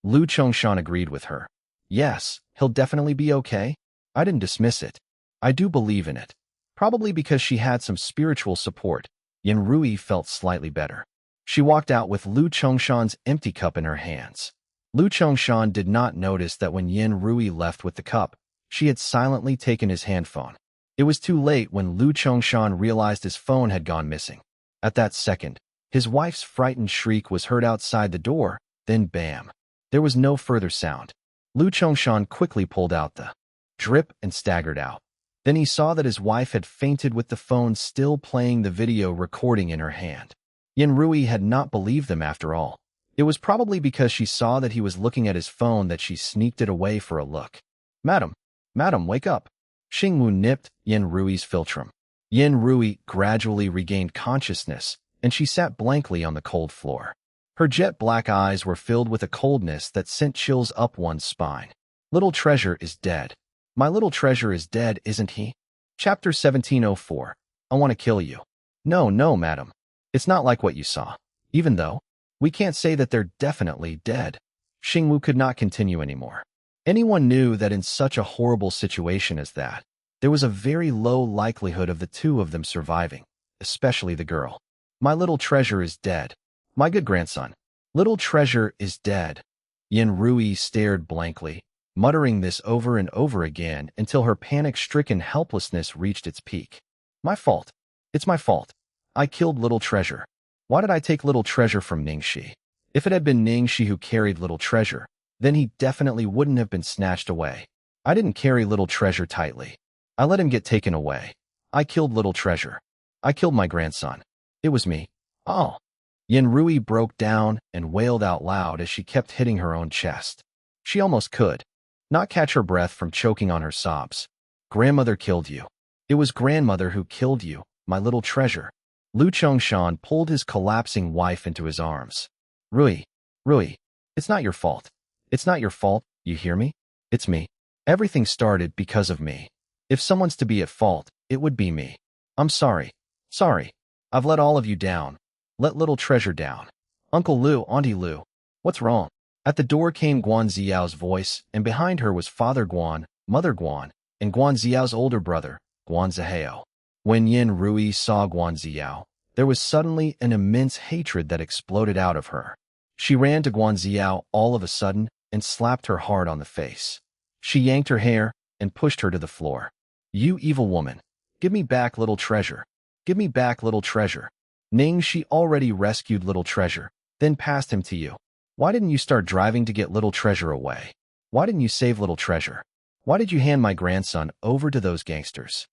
Lu Chongshan agreed with her. Yes, he'll definitely be okay. I didn't dismiss it. I do believe in it. Probably because she had some spiritual support, Yin Rui felt slightly better. She walked out with Lu Chongshan's empty cup in her hands. Lu Chongshan did not notice that when Yin Rui left with the cup, she had silently taken his handphone. It was too late when Lu Chongshan realized his phone had gone missing. At that second, his wife's frightened shriek was heard outside the door, then bam. There was no further sound. Lu Chongshan quickly pulled out the drip and staggered out. Then he saw that his wife had fainted with the phone still playing the video recording in her hand. Yin Rui had not believed them after all. It was probably because she saw that he was looking at his phone that she sneaked it away for a look. Madam, wake up. Xingwu nipped Yin Rui's philtrum. Yin Rui gradually regained consciousness, and she sat blankly on the cold floor. Her jet-black eyes were filled with a coldness that sent chills up one's spine. Little Treasure is dead. My Little Treasure is dead, isn't he? Chapter 1704. I want to kill you. No, madam. It's not like what you saw. Even though, we can't say that they're definitely dead. Xingwu could not continue anymore. Anyone knew that in such a horrible situation as that, there was a very low likelihood of the two of them surviving, especially the girl. My Little Treasure is dead. My good grandson. Little Treasure is dead. Yin Rui stared blankly, muttering this over and over again until her panic-stricken helplessness reached its peak. My fault. It's my fault. I killed Little Treasure. Why did I take Little Treasure from Ning Xi? If it had been Ning Xi who carried Little Treasure, then he definitely wouldn't have been snatched away. I didn't carry Little Treasure tightly. I let him get taken away. I killed Little Treasure. I killed my grandson. It was me. Oh. Yin Rui broke down and wailed out loud as she kept hitting her own chest. She almost could not catch her breath from choking on her sobs. Grandmother killed you. It was grandmother who killed you, my Little Treasure. Lu Chongshan pulled his collapsing wife into his arms. Rui, it's not your fault. It's not your fault, you hear me? It's me. Everything started because of me. If someone's to be at fault, it would be me. I'm sorry. I've let all of you down. Let Little Treasure down. Uncle Lu, Auntie Lu, what's wrong? At the door came Guan Ziyao's voice, and behind her was Father Guan, Mother Guan, and Guan Ziyao's older brother, Guan Zihao. When Yin Rui saw Guan Ziyao, there was suddenly an immense hatred that exploded out of her. She ran to Guan Ziyao all of a sudden and slapped her hard on the face. She yanked her hair and pushed her to the floor. You evil woman! Give me back little treasure! Give me back little treasure! Ning Xi already rescued little treasure, then passed him to you. Why didn't you start driving to get little treasure away? Why didn't you save little treasure? Why did you hand my grandson over to those gangsters?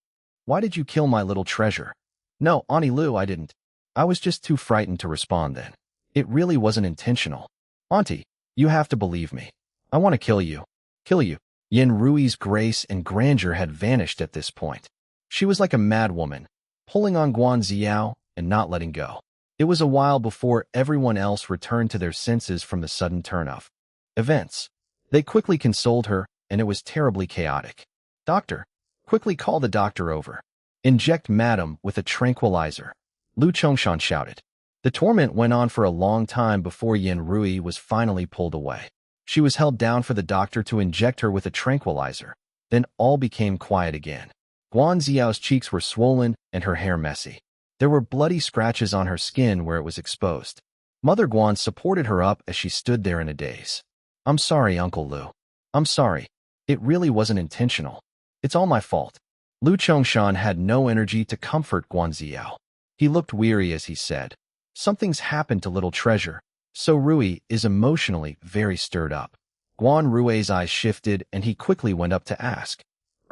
Why did you kill my little treasure? No, Auntie Lu, I didn't. I was just too frightened to respond then. It really wasn't intentional. Auntie, you have to believe me. I want to kill you. Kill you. Yin Rui's grace and grandeur had vanished at this point. She was like a mad woman, pulling on Guan Ziyao and not letting go. It was a while before everyone else returned to their senses from the sudden turn of events. They quickly consoled her, and it was terribly chaotic. Doctor, quickly call the doctor over. Inject Madam with a tranquilizer. Lu Chongshan shouted. The torment went on for a long time before Yin Rui was finally pulled away. She was held down for the doctor to inject her with a tranquilizer. Then all became quiet again. Guan Ziyao's cheeks were swollen and her hair messy. There were bloody scratches on her skin where it was exposed. Mother Guan supported her up as she stood there in a daze. I'm sorry, Uncle Lu. I'm sorry. It really wasn't intentional. It's all my fault. Lu Chongshan had no energy to comfort Guan Ziyao. He looked weary as he said, Something's happened to little treasure, so Rui is emotionally very stirred up. Guan Rui's eyes shifted and he quickly went up to ask.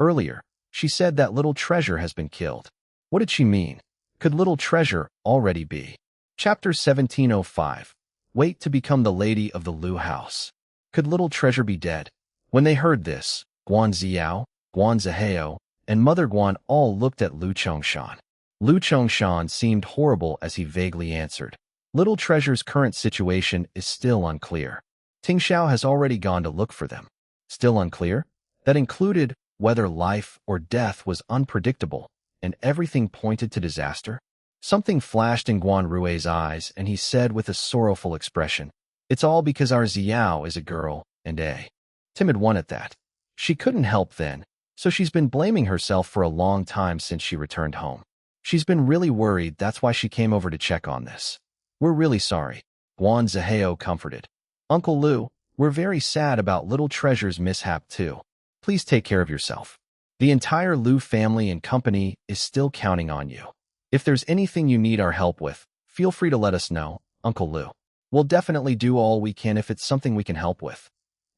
Earlier, she said that little treasure has been killed. What did she mean? Could little treasure already be? Chapter 1705. Wait to become the lady of the Lu house. Could little treasure be dead? When they heard this, Guan Ziyao, Guan Zihao, and Mother Guan all looked at Lu Chongshan. Lu Chongshan seemed horrible as he vaguely answered. Little treasure's current situation is still unclear. Tingxiao has already gone to look for them. Still unclear? That included whether life or death was unpredictable, and everything pointed to disaster? Something flashed in Guan Rui's eyes, and he said with a sorrowful expression, It's all because our Xiao is a girl, and a timid one at that. She couldn't help then, so she's been blaming herself for a long time since she returned home. She's been really worried, that's why she came over to check on this. We're really sorry. Guan Zihao comforted. Uncle Lu, we're very sad about little treasure's mishap too. Please take care of yourself. The entire Lu family and company is still counting on you. If there's anything you need our help with, feel free to let us know, Uncle Lu. We'll definitely do all we can if it's something we can help with.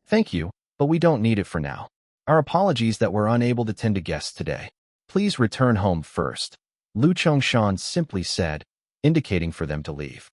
Thank you, but we don't need it for now. Our apologies that we're unable to tend to guests today. Please return home first. Lu Chongshan simply said, indicating for them to leave.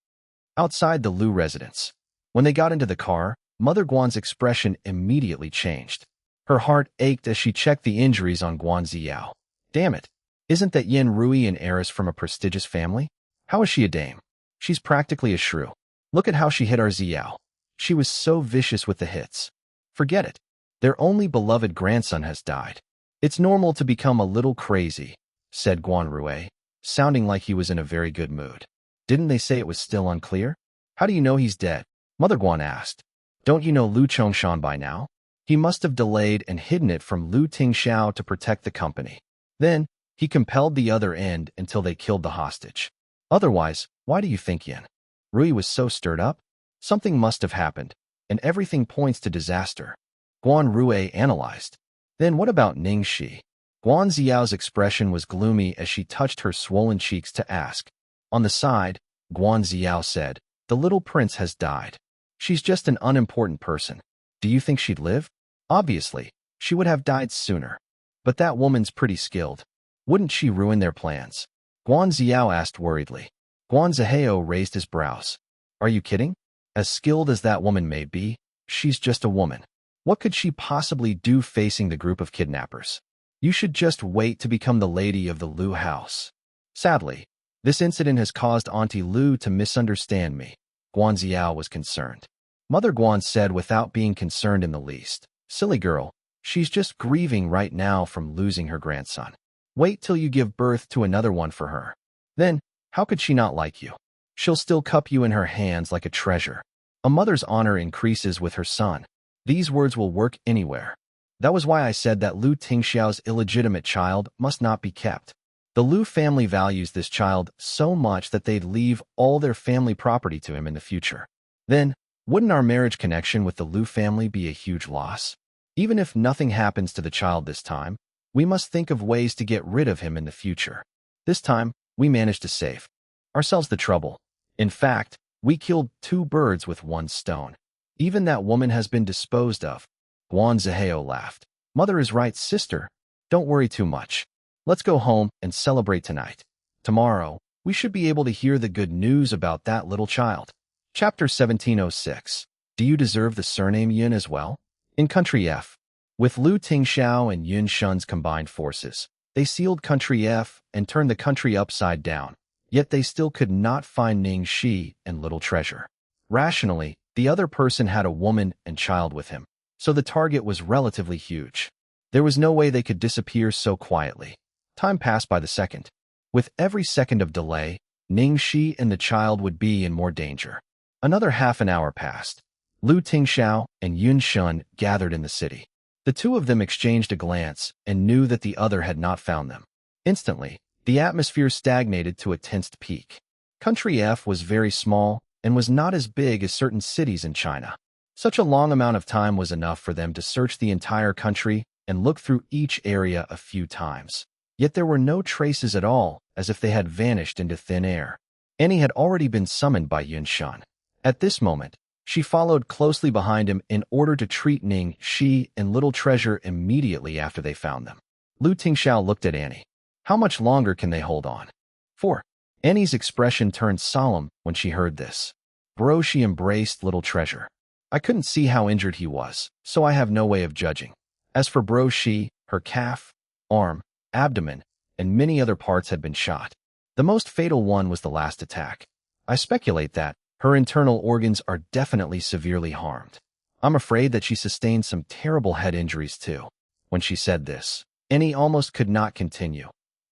Outside the Lu residence, when they got into the car, Mother Guan's expression immediately changed. Her heart ached as she checked the injuries on Guan Ziyao. Damn it! Isn't that Yin Rui an heiress from a prestigious family? How is she a dame? She's practically a shrew. Look at how she hit our Ziyao. She was so vicious with the hits. Forget it. Their only beloved grandson has died. It's normal to become a little crazy, said Guan Rui, sounding like he was in a very good mood. Didn't they say it was still unclear? How do you know he's dead? Mother Guan asked. Don't you know Lu Chongshan by now? He must have delayed and hidden it from Lu Tingxiao to protect the company. Then, he compelled the other end until they killed the hostage. Otherwise, why do you think Yin Rui was so stirred up? Something must have happened, and everything points to disaster. Guan Rui analyzed. Then what about Ning Xi? Guan Ziyao's expression was gloomy as she touched her swollen cheeks to ask. On the side, Guan Ziyao said, The little prince has died. She's just an unimportant person. Do you think she'd live? Obviously, she would have died sooner. But that woman's pretty skilled. Wouldn't she ruin their plans? Guan Ziyao asked worriedly. Guan Zihao raised his brows. Are you kidding? As skilled as that woman may be, she's just a woman. What could she possibly do facing the group of kidnappers? You should just wait to become the lady of the Lu house. Sadly, this incident has caused Auntie Lu to misunderstand me. Guan Ziyao was concerned. Mother Guan said without being concerned in the least. Silly girl, she's just grieving right now from losing her grandson. Wait till you give birth to another one for her. Then, how could she not like you? She'll still cup you in her hands like a treasure. A mother's honor increases with her son. These words will work anywhere. That was why I said that Lu Tingxiao's illegitimate child must not be kept. The Lu family values this child so much that they'd leave all their family property to him in the future. Then, wouldn't our marriage connection with the Lu family be a huge loss? Even if nothing happens to the child this time, we must think of ways to get rid of him in the future. This time, we managed to save ourselves the trouble. In fact, we killed 2 birds with 1 stone. Even that woman has been disposed of. Guan Zihao laughed. Mother is right, sister. Don't worry too much. Let's go home and celebrate tonight. Tomorrow, we should be able to hear the good news about that little child. Chapter 1706. Do you deserve the surname Yun as well? In Country F. With Lu Tingxiao and Yun Shun's combined forces, they sealed Country F and turned the country upside down. Yet they still could not find Ning Xi and Little Treasure. Rationally, the other person had a woman and child with him, so the target was relatively huge. There was no way they could disappear so quietly. Time passed by the second. With every second of delay, Ning Xi and the child would be in more danger. Another half an hour passed. Lu Tingxiao and Yun Shun gathered in the city. The 2 of them exchanged a glance and knew that the other had not found them. Instantly, the atmosphere stagnated to a tensed peak. Country F was very small and was not as big as certain cities in China. Such a long amount of time was enough for them to search the entire country and look through each area a few times. Yet there were no traces at all, as if they had vanished into thin air. Annie had already been summoned by Yun Shun. At this moment, she followed closely behind him in order to treat Ning Xi and Little Treasure immediately after they found them. Lu Tingxiao looked at Annie. How much longer can they hold on? 4. Annie's expression turned solemn when she heard this. Bro, she embraced Little Treasure. I couldn't see how injured he was, so I have no way of judging. As for Bro Shi, her calf, arm, abdomen, and many other parts had been shot. The most fatal one was the last attack. I speculate that her internal organs are definitely severely harmed. I'm afraid that she sustained some terrible head injuries too. When she said this, Annie almost could not continue.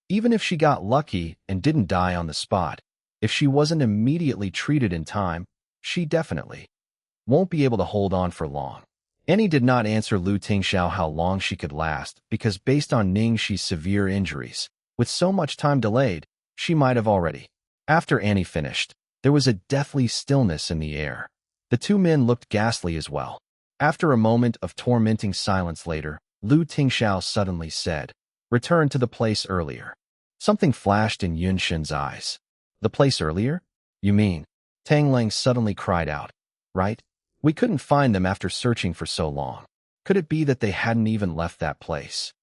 Even if she got lucky and didn't die on the spot, if she wasn't immediately treated in time, she definitely won't be able to hold on for long. Annie did not answer Lu Tingxiao how long she could last because based on Ning Xi's severe injuries, with so much time delayed, she might have already. After Annie finished, there was a deathly stillness in the air. The 2 men looked ghastly as well. After a moment of tormenting silence later, Lu Tingxiao suddenly said, "Return to the place earlier." Something flashed in Yun Shun's eyes. The place earlier? You mean? Tang Lang suddenly cried out. Right? We couldn't find them after searching for so long. Could it be that they hadn't even left that place?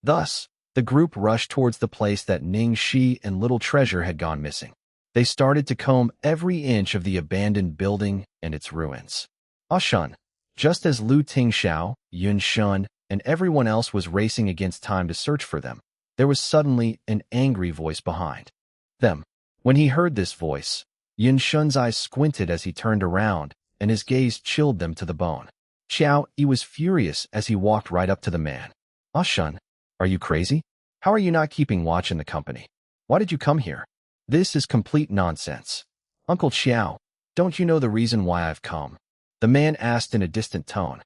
Thus, the group rushed towards the place that Ning Xi and Little Treasure had gone missing. They started to comb every inch of the abandoned building and its ruins. Shun, just as Lu Tingxiao, Yun Shun, and everyone else was racing against time to search for them, there was suddenly an angry voice behind them. When he heard this voice, Yun Shun's eyes squinted as he turned around, and his gaze chilled them to the bone. Xiao Yi was furious as he walked right up to the man. Shun, are you crazy? How are you not keeping watch in the company? Why did you come here? This is complete nonsense. Uncle Xiao, don't you know the reason why I've come? The man asked in a distant tone.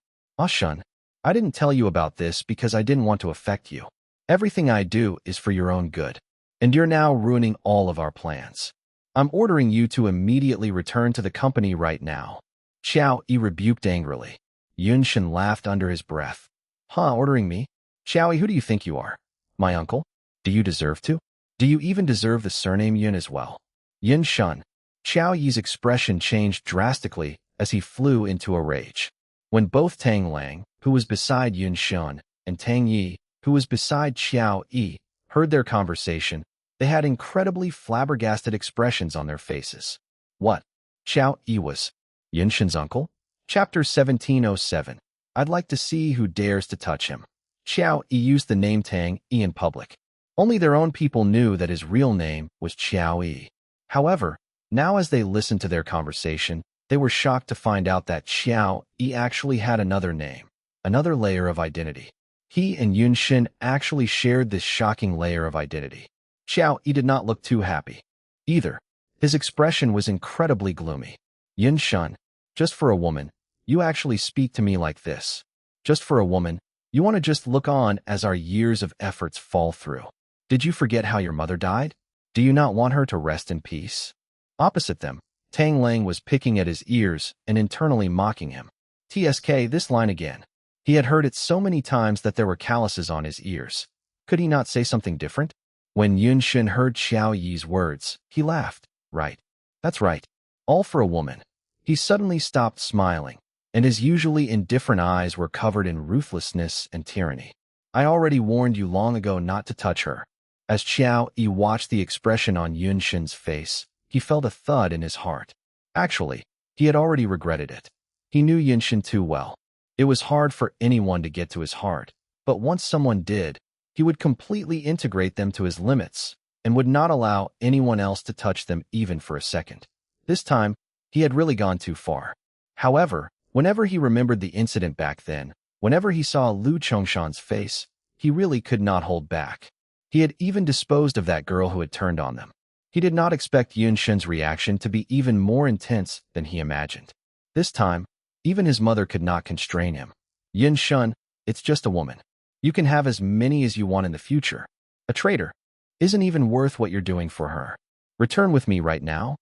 Shun, I didn't tell you about this because I didn't want to affect you. Everything I do is for your own good, and you're now ruining all of our plans. I'm ordering you to immediately return to the company right now. Xiao Yi rebuked angrily. Yun Shun laughed under his breath. Ordering me? Xiao Yi, who do you think you are? My uncle? Do you deserve to? Do you even deserve the surname Yun as well? Yun Shun. Xiao Yi's expression changed drastically as he flew into a rage. When both Tang Lang, who was beside Yun Shun, and Tang Yi, who was beside Xiao Yi, heard their conversation, they had incredibly flabbergasted expressions on their faces. What? Xiao Yi was Yun Shun's uncle? Chapter 1707. I'd like to see who dares to touch him. Xiao Yi used the name Tang Yi in public. Only their own people knew that his real name was Xiao Yi. However, now as they listened to their conversation, they were shocked to find out that Xiao Yi actually had another name, another layer of identity. He and Yun Shun actually shared this shocking layer of identity. Xiao Yi did not look too happy either. His expression was incredibly gloomy. Yin Shun, just for a woman, you actually speak to me like this. Just for a woman, you want to just look on as our years of efforts fall through. Did you forget how your mother died? Do you not want her to rest in peace? Opposite them, Tang Lang was picking at his ears and internally mocking him. TSK, this line again. He had heard it so many times that there were calluses on his ears. Could he not say something different? When Yun Shin heard Xiao Yi's words, he laughed. Right. That's right. All for a woman. He suddenly stopped smiling, and his usually indifferent eyes were covered in ruthlessness and tyranny. I already warned you long ago not to touch her. As Xiao Yi watched the expression on Yun Shin's face, he felt a thud in his heart. Actually, he had already regretted it. He knew Yun Shin too well. It was hard for anyone to get to his heart, but once someone did, he would completely integrate them to his limits and would not allow anyone else to touch them even for a second. This time, he had really gone too far. However, whenever he remembered the incident back then, whenever he saw Lu Chongshan's face, he really could not hold back. He had even disposed of that girl who had turned on them. He did not expect Yun Shin's reaction to be even more intense than he imagined. This time, even his mother could not constrain him. Yun Shin, it's just a woman. You can have as many as you want in the future. A traitor isn't even worth what you're doing for her. Return with me right now.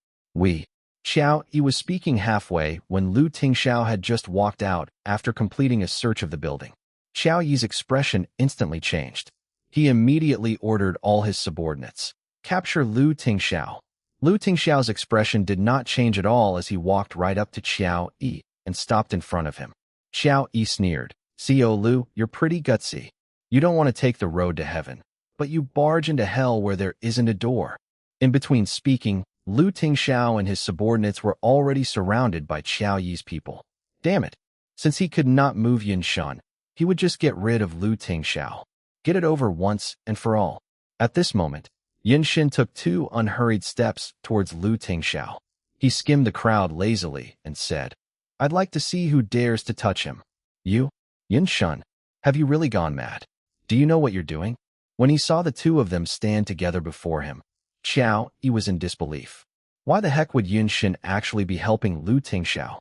Xiao Yi was speaking halfway when Lu Tingxiao had just walked out after completing a search of the building. Xiao Yi's expression instantly changed. He immediately ordered all his subordinates. Capture Lu Tingxiao. Lu Tingxiao's expression did not change at all as he walked right up to Xiao Yi and stopped in front of him. Xiao Yi sneered. "Co Lu, you're pretty gutsy. You don't want to take the road to heaven, but you barge into hell where there isn't a door." In between speaking, Lu Tingxiao and his subordinates were already surrounded by Xiao Yi's people. Damn it. Since he could not move Yun Shan, he would just get rid of Lu Tingxiao. Get it over once and for all. At this moment, Yun Shin took 2 unhurried steps towards Lu Tingxiao. He skimmed the crowd lazily and said, "I'd like to see who dares to touch him. You, Yun Shan, have you really gone mad? Do you know what you're doing?" When he saw the 2 of them stand together before him, Xiao Yi was in disbelief. Why the heck would Yun Shin actually be helping Lu Tingxiao?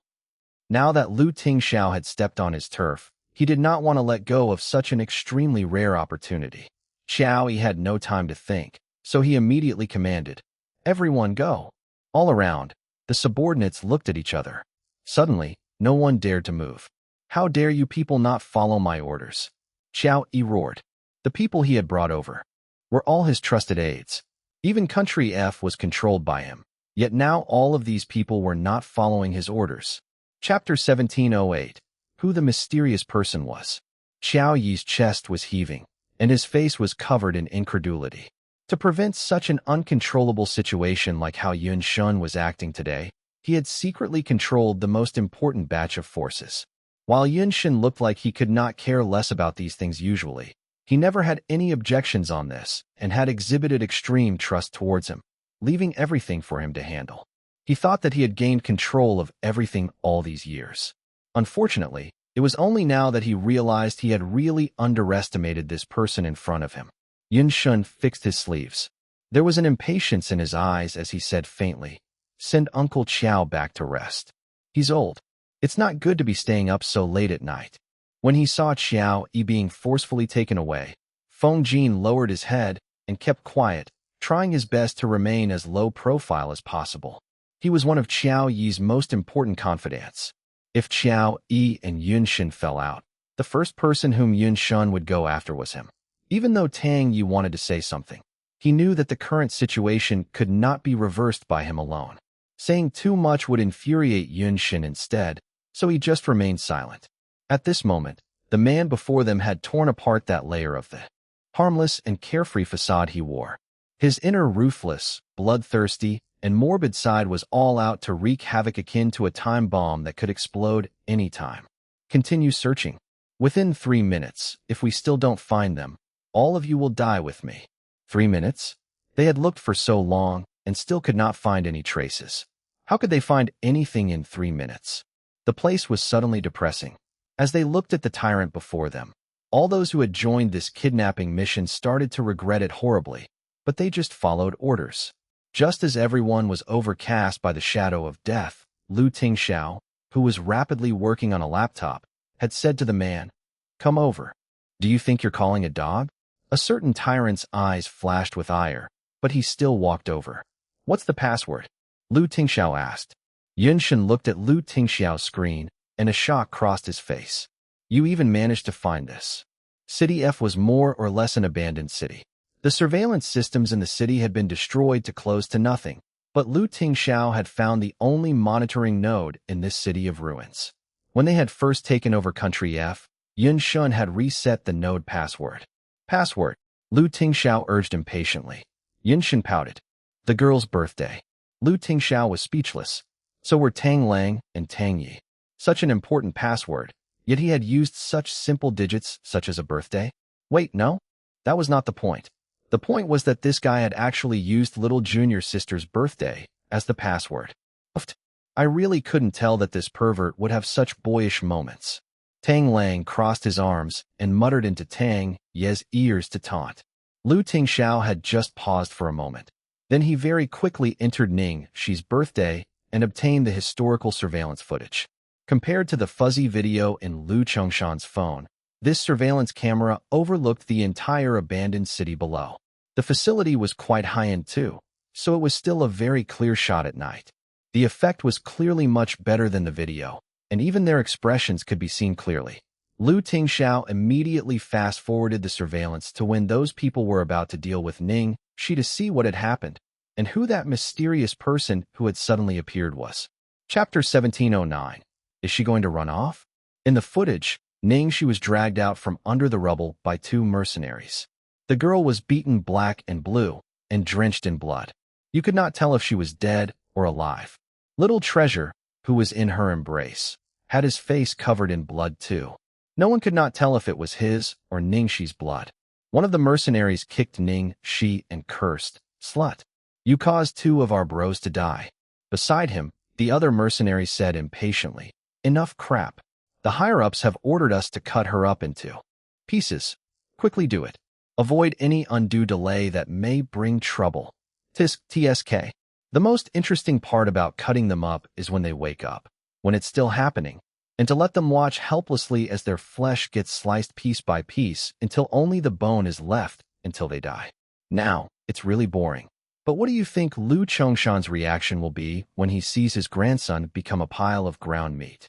Now that Lu Tingxiao had stepped on his turf, he did not want to let go of such an extremely rare opportunity. Xiao Yi had no time to think, so he immediately commanded, "Everyone go." All around, the subordinates looked at each other. Suddenly, no one dared to move. "How dare you people not follow my orders?" Xiao Yi roared. The people he had brought over were all his trusted aides. Even Country F was controlled by him. Yet now all of these people were not following his orders. Chapter 1708. Who the mysterious person was. Xiao Yi's chest was heaving, and his face was covered in incredulity. To prevent such an uncontrollable situation like how Yun Shun was acting today, he had secretly controlled the most important batch of forces. While Yun Shin looked like he could not care less about these things usually, he never had any objections on this and had exhibited extreme trust towards him, leaving everything for him to handle. He thought that he had gained control of everything all these years. Unfortunately, it was only now that he realized he had really underestimated this person in front of him. Yun Shun fixed his sleeves. There was an impatience in his eyes as he said faintly, "Send Uncle Qiao back to rest. He's old. It's not good to be staying up so late at night." When he saw Xiao Yi being forcefully taken away, Feng Jin lowered his head and kept quiet, trying his best to remain as low profile as possible. He was one of Xiao Yi's most important confidants. If Xiao Yi and Yun Shin fell out, the first person whom Yun Shun would go after was him. Even though Tang Yi wanted to say something, he knew that the current situation could not be reversed by him alone. Saying too much would infuriate Yun Shin instead, so he just remained silent. At this moment, the man before them had torn apart that layer of the harmless and carefree facade he wore. His inner ruthless, bloodthirsty, and morbid side was all out to wreak havoc akin to a time bomb that could explode any time. Continue searching. Within 3 minutes, if we still don't find them, all of you will die with me. 3 minutes? They had looked for so long and still could not find any traces. How could they find anything in 3 minutes? The place was suddenly depressing. As they looked at the tyrant before them, all those who had joined this kidnapping mission started to regret it horribly, but they just followed orders. Just as everyone was overcast by the shadow of death, Tingxiao, who was rapidly working on a laptop, had said to the man, "Come over. Do you think you're calling a dog?" A certain tyrant's eyes flashed with ire, but he still walked over. "What's the password?" Tingxiao asked. Yunshan looked at Tingxiao's screen, and a shock crossed his face. "You even managed to find this." City F was more or less an abandoned city. The surveillance systems in the city had been destroyed to close to nothing, but Tingxiao had found the only monitoring node in this city of ruins. When they had first taken over Country F, Yunshan had reset the node password. "Password," Tingxiao urged impatiently. Yunshan pouted. "The girl's birthday." Tingxiao was speechless. So were Tang Lang and Tang Yi. Such an important password, yet he had used such simple digits such as a birthday? Wait, no? That was not the point. The point was that this guy had actually used little junior sister's birthday as the password. I really couldn't tell that this pervert would have such boyish moments. Tang Lang crossed his arms and muttered into Tang Ye's ears to taunt. Tingxiao had just paused for a moment. Then he very quickly entered Ning Xi's birthday and obtained the historical surveillance footage. Compared to the fuzzy video in Lu Chongshan's phone, this surveillance camera overlooked the entire abandoned city below. The facility was quite high-end too, so it was still a very clear shot at night. The effect was clearly much better than the video, and even their expressions could be seen clearly. Tingxiao immediately fast-forwarded the surveillance to when those people were about to deal with Ning Xi to see what had happened, and who that mysterious person who had suddenly appeared was. Chapter 1709. Is she going to run off? In the footage, Ning Xi was dragged out from under the rubble by two mercenaries. The girl was beaten black and blue and drenched in blood. You could not tell if she was dead or alive. Little Treasure, who was in her embrace, had his face covered in blood too. No one could not tell if it was his or Ning Xi's blood. One of the mercenaries kicked Ning Xi and cursed, "Slut. You caused two of our bros to die." Beside him, the other mercenary said impatiently, "Enough crap. The higher-ups have ordered us to cut her up into pieces. Quickly do it. Avoid any undue delay that may bring trouble." TSK. The most interesting part about cutting them up is when they wake up, when it's still happening, and to let them watch helplessly as their flesh gets sliced piece by piece until only the bone is left until they die. Now, it's really boring. But what do you think Lu Chongshan's reaction will be when he sees his grandson become a pile of ground meat?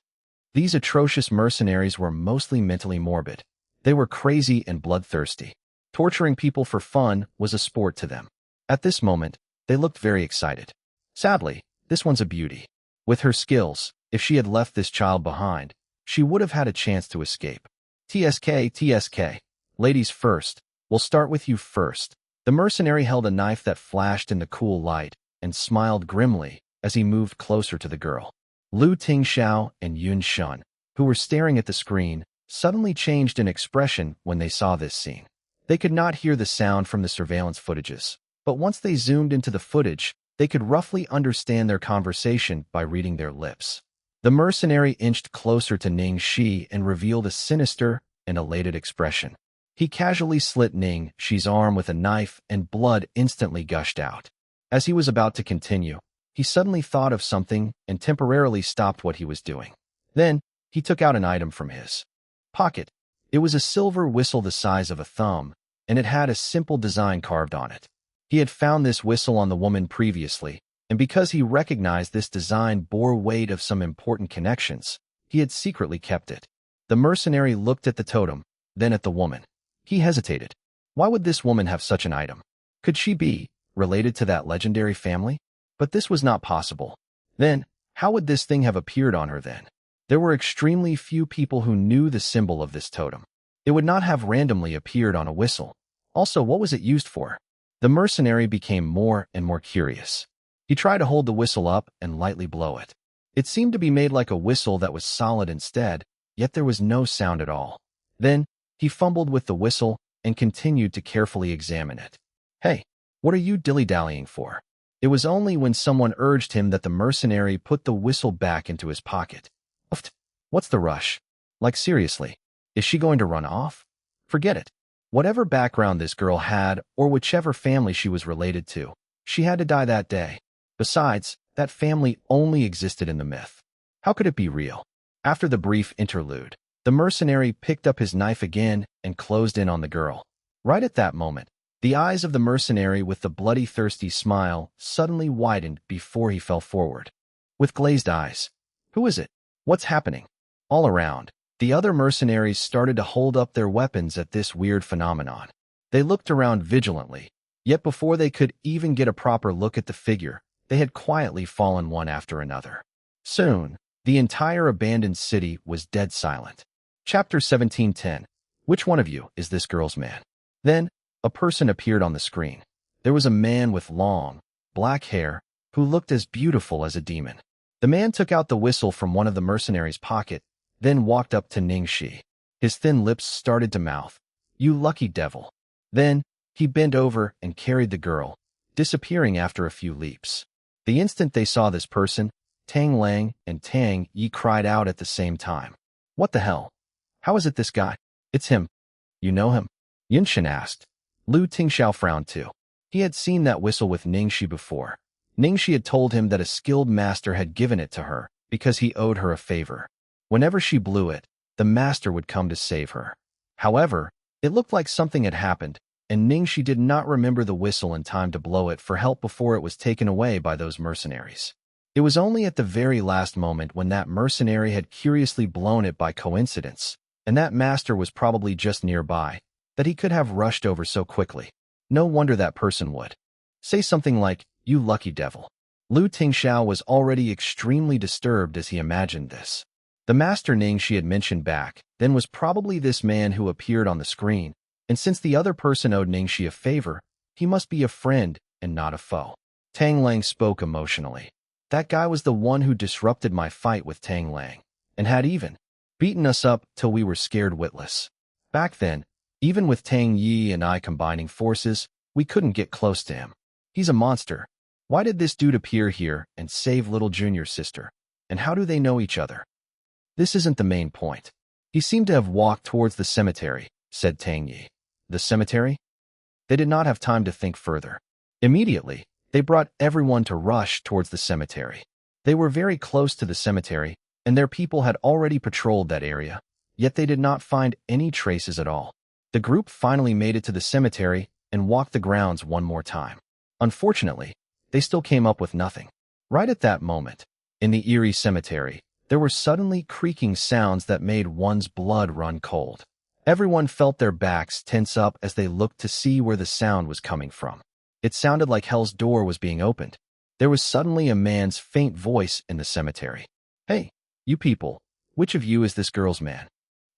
These atrocious mercenaries were mostly mentally morbid. They were crazy and bloodthirsty. Torturing people for fun was a sport to them. At this moment, they looked very excited. Sadly, this one's a beauty. With her skills, if she had left this child behind, she would have had a chance to escape. TSK. Ladies first. We'll start with you first. The mercenary held a knife that flashed in the cool light and smiled grimly as he moved closer to the girl. Tingxiao and Yunshan, who were staring at the screen, suddenly changed in expression when they saw this scene. They could not hear the sound from the surveillance footages, but once they zoomed into the footage, they could roughly understand their conversation by reading their lips. The mercenary inched closer to Ning Xi and revealed a sinister and elated expression. He casually slit Ning Xi's arm with a knife and blood instantly gushed out. As he was about to continue, he suddenly thought of something and temporarily stopped what he was doing. Then, he took out an item from his pocket. It was a silver whistle the size of a thumb, and it had a simple design carved on it. He had found this whistle on the woman previously, and because he recognized this design bore weight of some important connections, he had secretly kept it. The mercenary looked at the totem, then at the woman. He hesitated. Why would this woman have such an item? Could she be related to that legendary family? But this was not possible. Then, how would this thing have appeared on her then? There were extremely few people who knew the symbol of this totem. It would not have randomly appeared on a whistle. Also, what was it used for? The mercenary became more and more curious. He tried to hold the whistle up and lightly blow it. It seemed to be made like a whistle that was solid instead, yet there was no sound at all. Then, he fumbled with the whistle and continued to carefully examine it. "Hey, what are you dilly-dallying for?" It was only when someone urged him that the mercenary put the whistle back into his pocket. What's the rush? Like seriously, is she going to run off? Forget it. Whatever background this girl had, or whichever family she was related to, She had to die that day. Besides, that family only existed in the myth. How could it be real? After the brief interlude, the mercenary picked up his knife again and closed in on the girl. Right at that moment, the eyes of the mercenary with the bloody thirsty smile suddenly widened before he fell forward. With glazed eyes, "Who is it? What's happening?" All around, the other mercenaries started to hold up their weapons at this weird phenomenon. They looked around vigilantly, yet before they could even get a proper look at the figure, they had quietly fallen one after another. Soon, the entire abandoned city was dead silent. Chapter 17:10. Which one of you is this girl's man? Then, a person appeared on the screen. There was a man with long, black hair who looked as beautiful as a demon. The man took out the whistle from one of the mercenaries' pocket, then walked up to Ning Xi. His thin lips started to mouth, "You lucky devil." Then, he bent over and carried the girl, disappearing after a few leaps. The instant they saw this person, Tang Lang and Tang Yi cried out at the same time. "What the hell? How is it this guy?" "It's him. You know him?" Yunshin asked. Tingxiao frowned too. He had seen that whistle with Ning Xi before. Ning Xi had told him that a skilled master had given it to her because he owed her a favor. Whenever she blew it, the master would come to save her. However, it looked like something had happened, and Ning Xi did not remember the whistle in time to blow it for help before it was taken away by those mercenaries. It was only at the very last moment when that mercenary had curiously blown it by coincidence, and that master was probably just nearby, that he could have rushed over so quickly. No wonder that person would say something like, "You lucky devil." Tingxiao was already extremely disturbed as he imagined this. The master Ning Xi had mentioned back then was probably this man who appeared on the screen, and since the other person owed Ning Xi a favor, he must be a friend and not a foe. Tang Lang spoke emotionally. "That guy was the one who disrupted my fight with Tang Lang, and had even beaten us up till we were scared witless. Back then, even with Tang Yi and I combining forces, we couldn't get close to him. He's a monster. Why did this dude appear here and save little Junior's sister? And how do they know each other?" "This isn't the main point. He seemed to have walked towards the cemetery," said Tang Yi. "The cemetery?" They did not have time to think further. Immediately, they brought everyone to rush towards the cemetery. They were very close to the cemetery, and their people had already patrolled that area, yet they did not find any traces at all. The group finally made it to the cemetery and walked the grounds one more time. Unfortunately, they still came up with nothing. Right at that moment, in the eerie cemetery, there were suddenly creaking sounds that made one's blood run cold. Everyone felt their backs tense up as they looked to see where the sound was coming from. It sounded like hell's door was being opened. There was suddenly a man's faint voice in the cemetery. "Hey, you people, which of you is this girl's man?"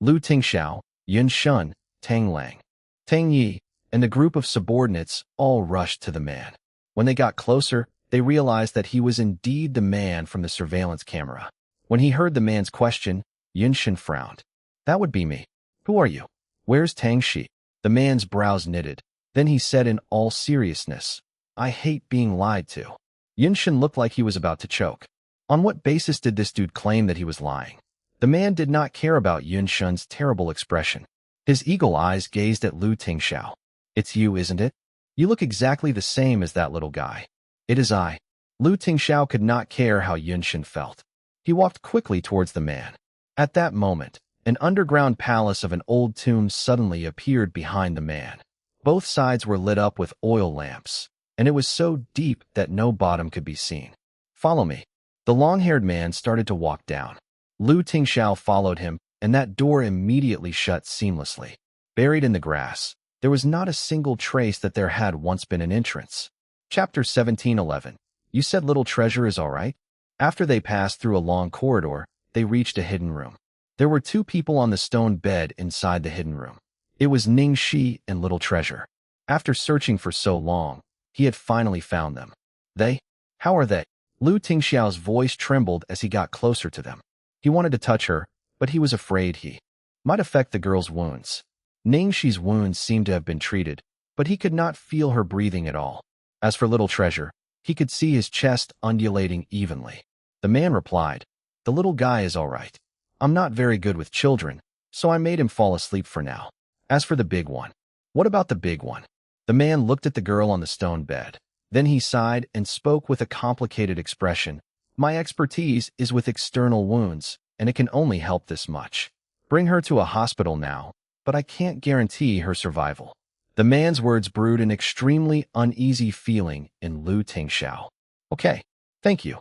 Tingxiao, Yunshin, Tang Lang, Tang Yi, and the group of subordinates all rushed to the man. When they got closer, they realized that he was indeed the man from the surveillance camera. When he heard the man's question, Yunshin frowned. "That would be me. Who are you? Where's Tang Xi?" The man's brows knitted. Then he said in all seriousness, "I hate being lied to." Yunshin looked like he was about to choke. On what basis did this dude claim that he was lying? The man did not care about Yunshin's terrible expression. His eagle eyes gazed at Tingxiao. "It's you, isn't it? You look exactly the same as that little guy." "It is I." Tingxiao could not care how Yunshin felt. He walked quickly towards the man. At that moment, an underground palace of an old tomb suddenly appeared behind the man. Both sides were lit up with oil lamps, and it was so deep that no bottom could be seen. "Follow me." The long-haired man started to walk down. Tingxiao followed him, and that door immediately shut seamlessly. Buried in the grass, there was not a single trace that there had once been an entrance. Chapter 17:11. You said little treasure is all right? After they passed through a long corridor, they reached a hidden room. There were two people on the stone bed inside the hidden room. It was Ning Xi and Little Treasure. After searching for so long, he had finally found them. "They? How are they?" Tingxiao's voice trembled as he got closer to them. He wanted to touch her, but he was afraid he might affect the girl's wounds. Ning Xi's wounds seemed to have been treated, but he could not feel her breathing at all. As for Little Treasure, he could see his chest undulating evenly. The man replied, "The little guy is all right. I'm not very good with children, so I made him fall asleep for now. As for the big one." "What about the big one?" The man looked at the girl on the stone bed. Then he sighed and spoke with a complicated expression. My expertise is with external wounds, and it can only help this much. Bring her to a hospital now, but I can't guarantee her survival. The man's words brewed an extremely uneasy feeling in Lu Tingxiao. Okay, thank you.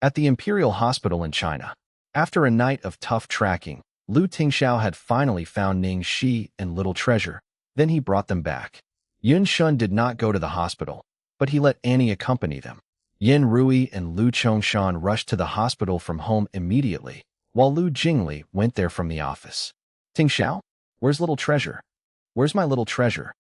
At the Imperial Hospital in China, after a night of tough tracking, Lu Tingxiao had finally found Ning Xi and Little Treasure. Then he brought them back. Yun Shun did not go to the hospital, but he let Annie accompany them. Yin Rui and Lu Chongshan rushed to the hospital from home immediately, while Lu Jingli went there from the office. Tingxiao? Where's Little Treasure? Where's my little treasure?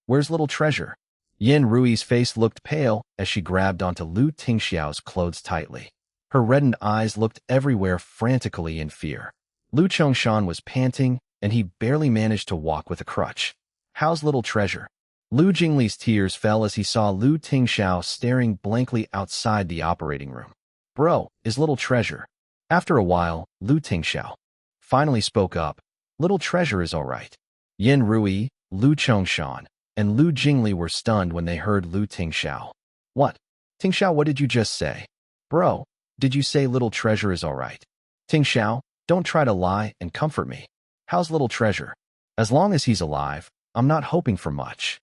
Where's Little Treasure? Yin Rui's face looked pale as she grabbed onto Lu Tingxiao's clothes tightly. Her reddened eyes looked everywhere frantically in fear. Lu Chongshan was panting, and he barely managed to walk with a crutch. How's Little Treasure? Lu Jingli's tears fell as he saw Lu Tingxiao staring blankly outside the operating room. Bro, is Little Treasure? After a while, Lu Tingxiao finally spoke up. Little Treasure is all right. Yin Rui, Lu Chongshan, and Lu Jingli were stunned when they heard Lu Tingxiao. What? Tingxiao, what did you just say? Bro, did you say Little Treasure is all right? Tingxiao, don't try to lie and comfort me. How's Little Treasure? As long as he's alive, I'm not hoping for much.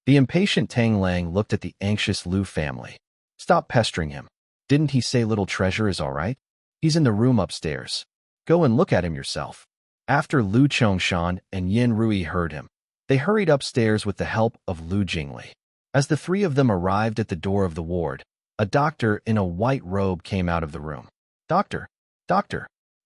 The impatient Tang Lang looked at the anxious Lu family. Stop pestering him. Didn't he say Little Treasure is all right? He's in the room upstairs. Go and look at him yourself. After Lu Chongshan and Yin Rui heard him, they hurried upstairs with the help of Lu Jingli. As the three of them arrived at the door of the ward, a doctor in a white robe came out of the room. Doctor,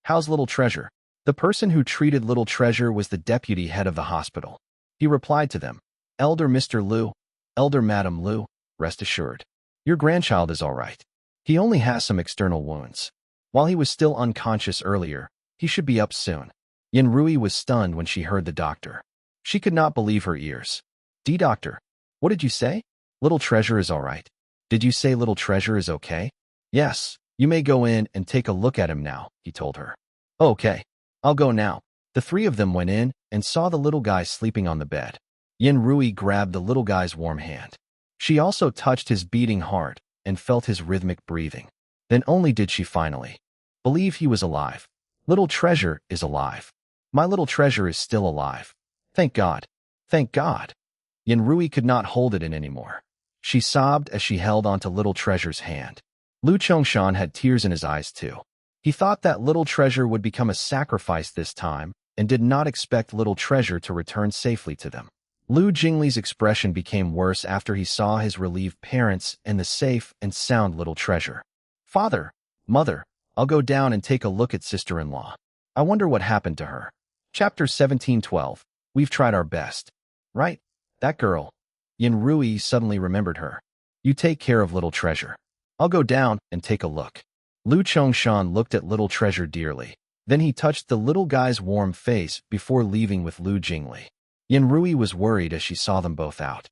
how's Little Treasure? The person who treated Little Treasure was the deputy head of the hospital. He replied to them, Elder Mr. Lu, Elder Madam Lu, rest assured. Your grandchild is all right. He only has some external wounds. While he was still unconscious earlier, he should be up soon. Yin Rui was stunned when she heard the doctor. She could not believe her ears. Doctor, what did you say? Little Treasure is all right. Did you say Little Treasure is okay? Yes, you may go in and take a look at him now, he told her. Okay, I'll go now. The three of them went in and saw the little guy sleeping on the bed. Yin Rui grabbed the little guy's warm hand. She also touched his beating heart and felt his rhythmic breathing. Then only did she finally believe he was alive. Little Treasure is alive. My Little Treasure is still alive. Thank God. Thank God. Yin Rui could not hold it in anymore. She sobbed as she held onto Little Treasure's hand. Lu Chongshan had tears in his eyes too. He thought that Little Treasure would become a sacrifice this time and did not expect Little Treasure to return safely to them. Lu Jingli's expression became worse after he saw his relieved parents and the safe and sound Little Treasure. Father, Mother, I'll go down and take a look at sister-in-law. I wonder what happened to her. Chapter 17:12. We've tried our best. Right? That girl. Yin Rui suddenly remembered her. You take care of Little Treasure. I'll go down and take a look. Lu Chongshan looked at Little Treasure dearly. Then he touched the little guy's warm face before leaving with Lu Jingli. Yin Rui was worried as she saw them both out.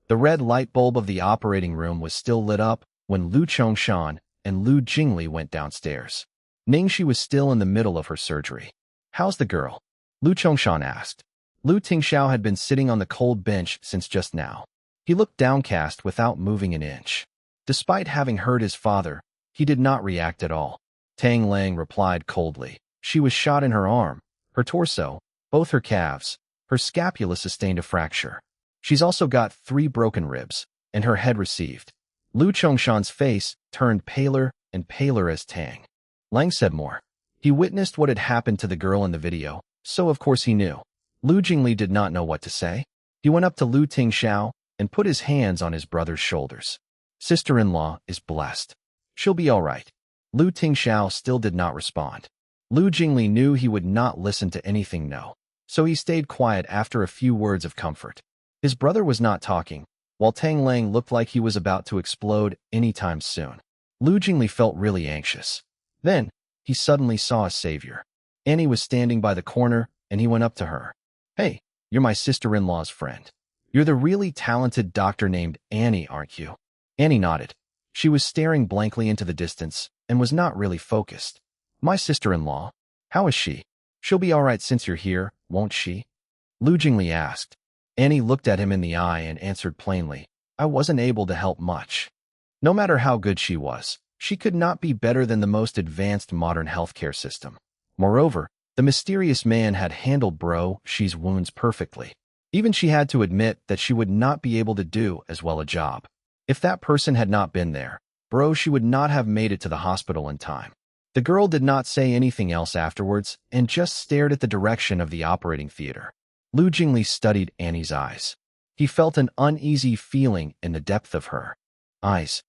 The red light bulb of the operating room was still lit up when Lu Chongshan and Lu Jingli went downstairs. Ning Xi was still in the middle of her surgery. How's the girl? Lu Chongshan asked. Lu Tingxiao had been sitting on the cold bench since just now. He looked downcast without moving an inch. Despite having heard his father, he did not react at all. Tang Lang replied coldly. She was shot in her arm, her torso, both her calves. Her scapula sustained a fracture. She's also got 3 broken ribs, and her head received. Lu Chongshan's face turned paler and paler as Tang Lang said more. He witnessed what had happened to the girl in the video, so of course he knew. Lu Jingli did not know what to say. He went up to Lu Tingxiao and put his hands on his brother's shoulders. Sister-in-law is blessed. She'll be all right. Lu Tingxiao still did not respond. Lu Jingli knew he would not listen to anything no. So he stayed quiet after a few words of comfort. His brother was not talking, while Tang Lang looked like he was about to explode anytime soon. Lu Jingli felt really anxious. Then, he suddenly saw a savior. Annie was standing by the corner, and he went up to her. Hey, you're my sister-in-law's friend. You're the really talented doctor named Annie, aren't you? Annie nodded. She was staring blankly into the distance and was not really focused. My sister-in-law? How is she? She'll be all right since you're here, won't she? Lu Jingli asked. Annie looked at him in the eye and answered plainly. I wasn't able to help much. No matter how good she was, she could not be better than the most advanced modern healthcare system. Moreover, the mysterious man had handled Bro Xi's wounds perfectly. Even she had to admit that she would not be able to do as well a job. If that person had not been there, Bro Xi would not have made it to the hospital in time. The girl did not say anything else afterwards and just stared at the direction of the operating theater. Lu Jingli studied Annie's eyes. He felt an uneasy feeling in the depth of her eyes.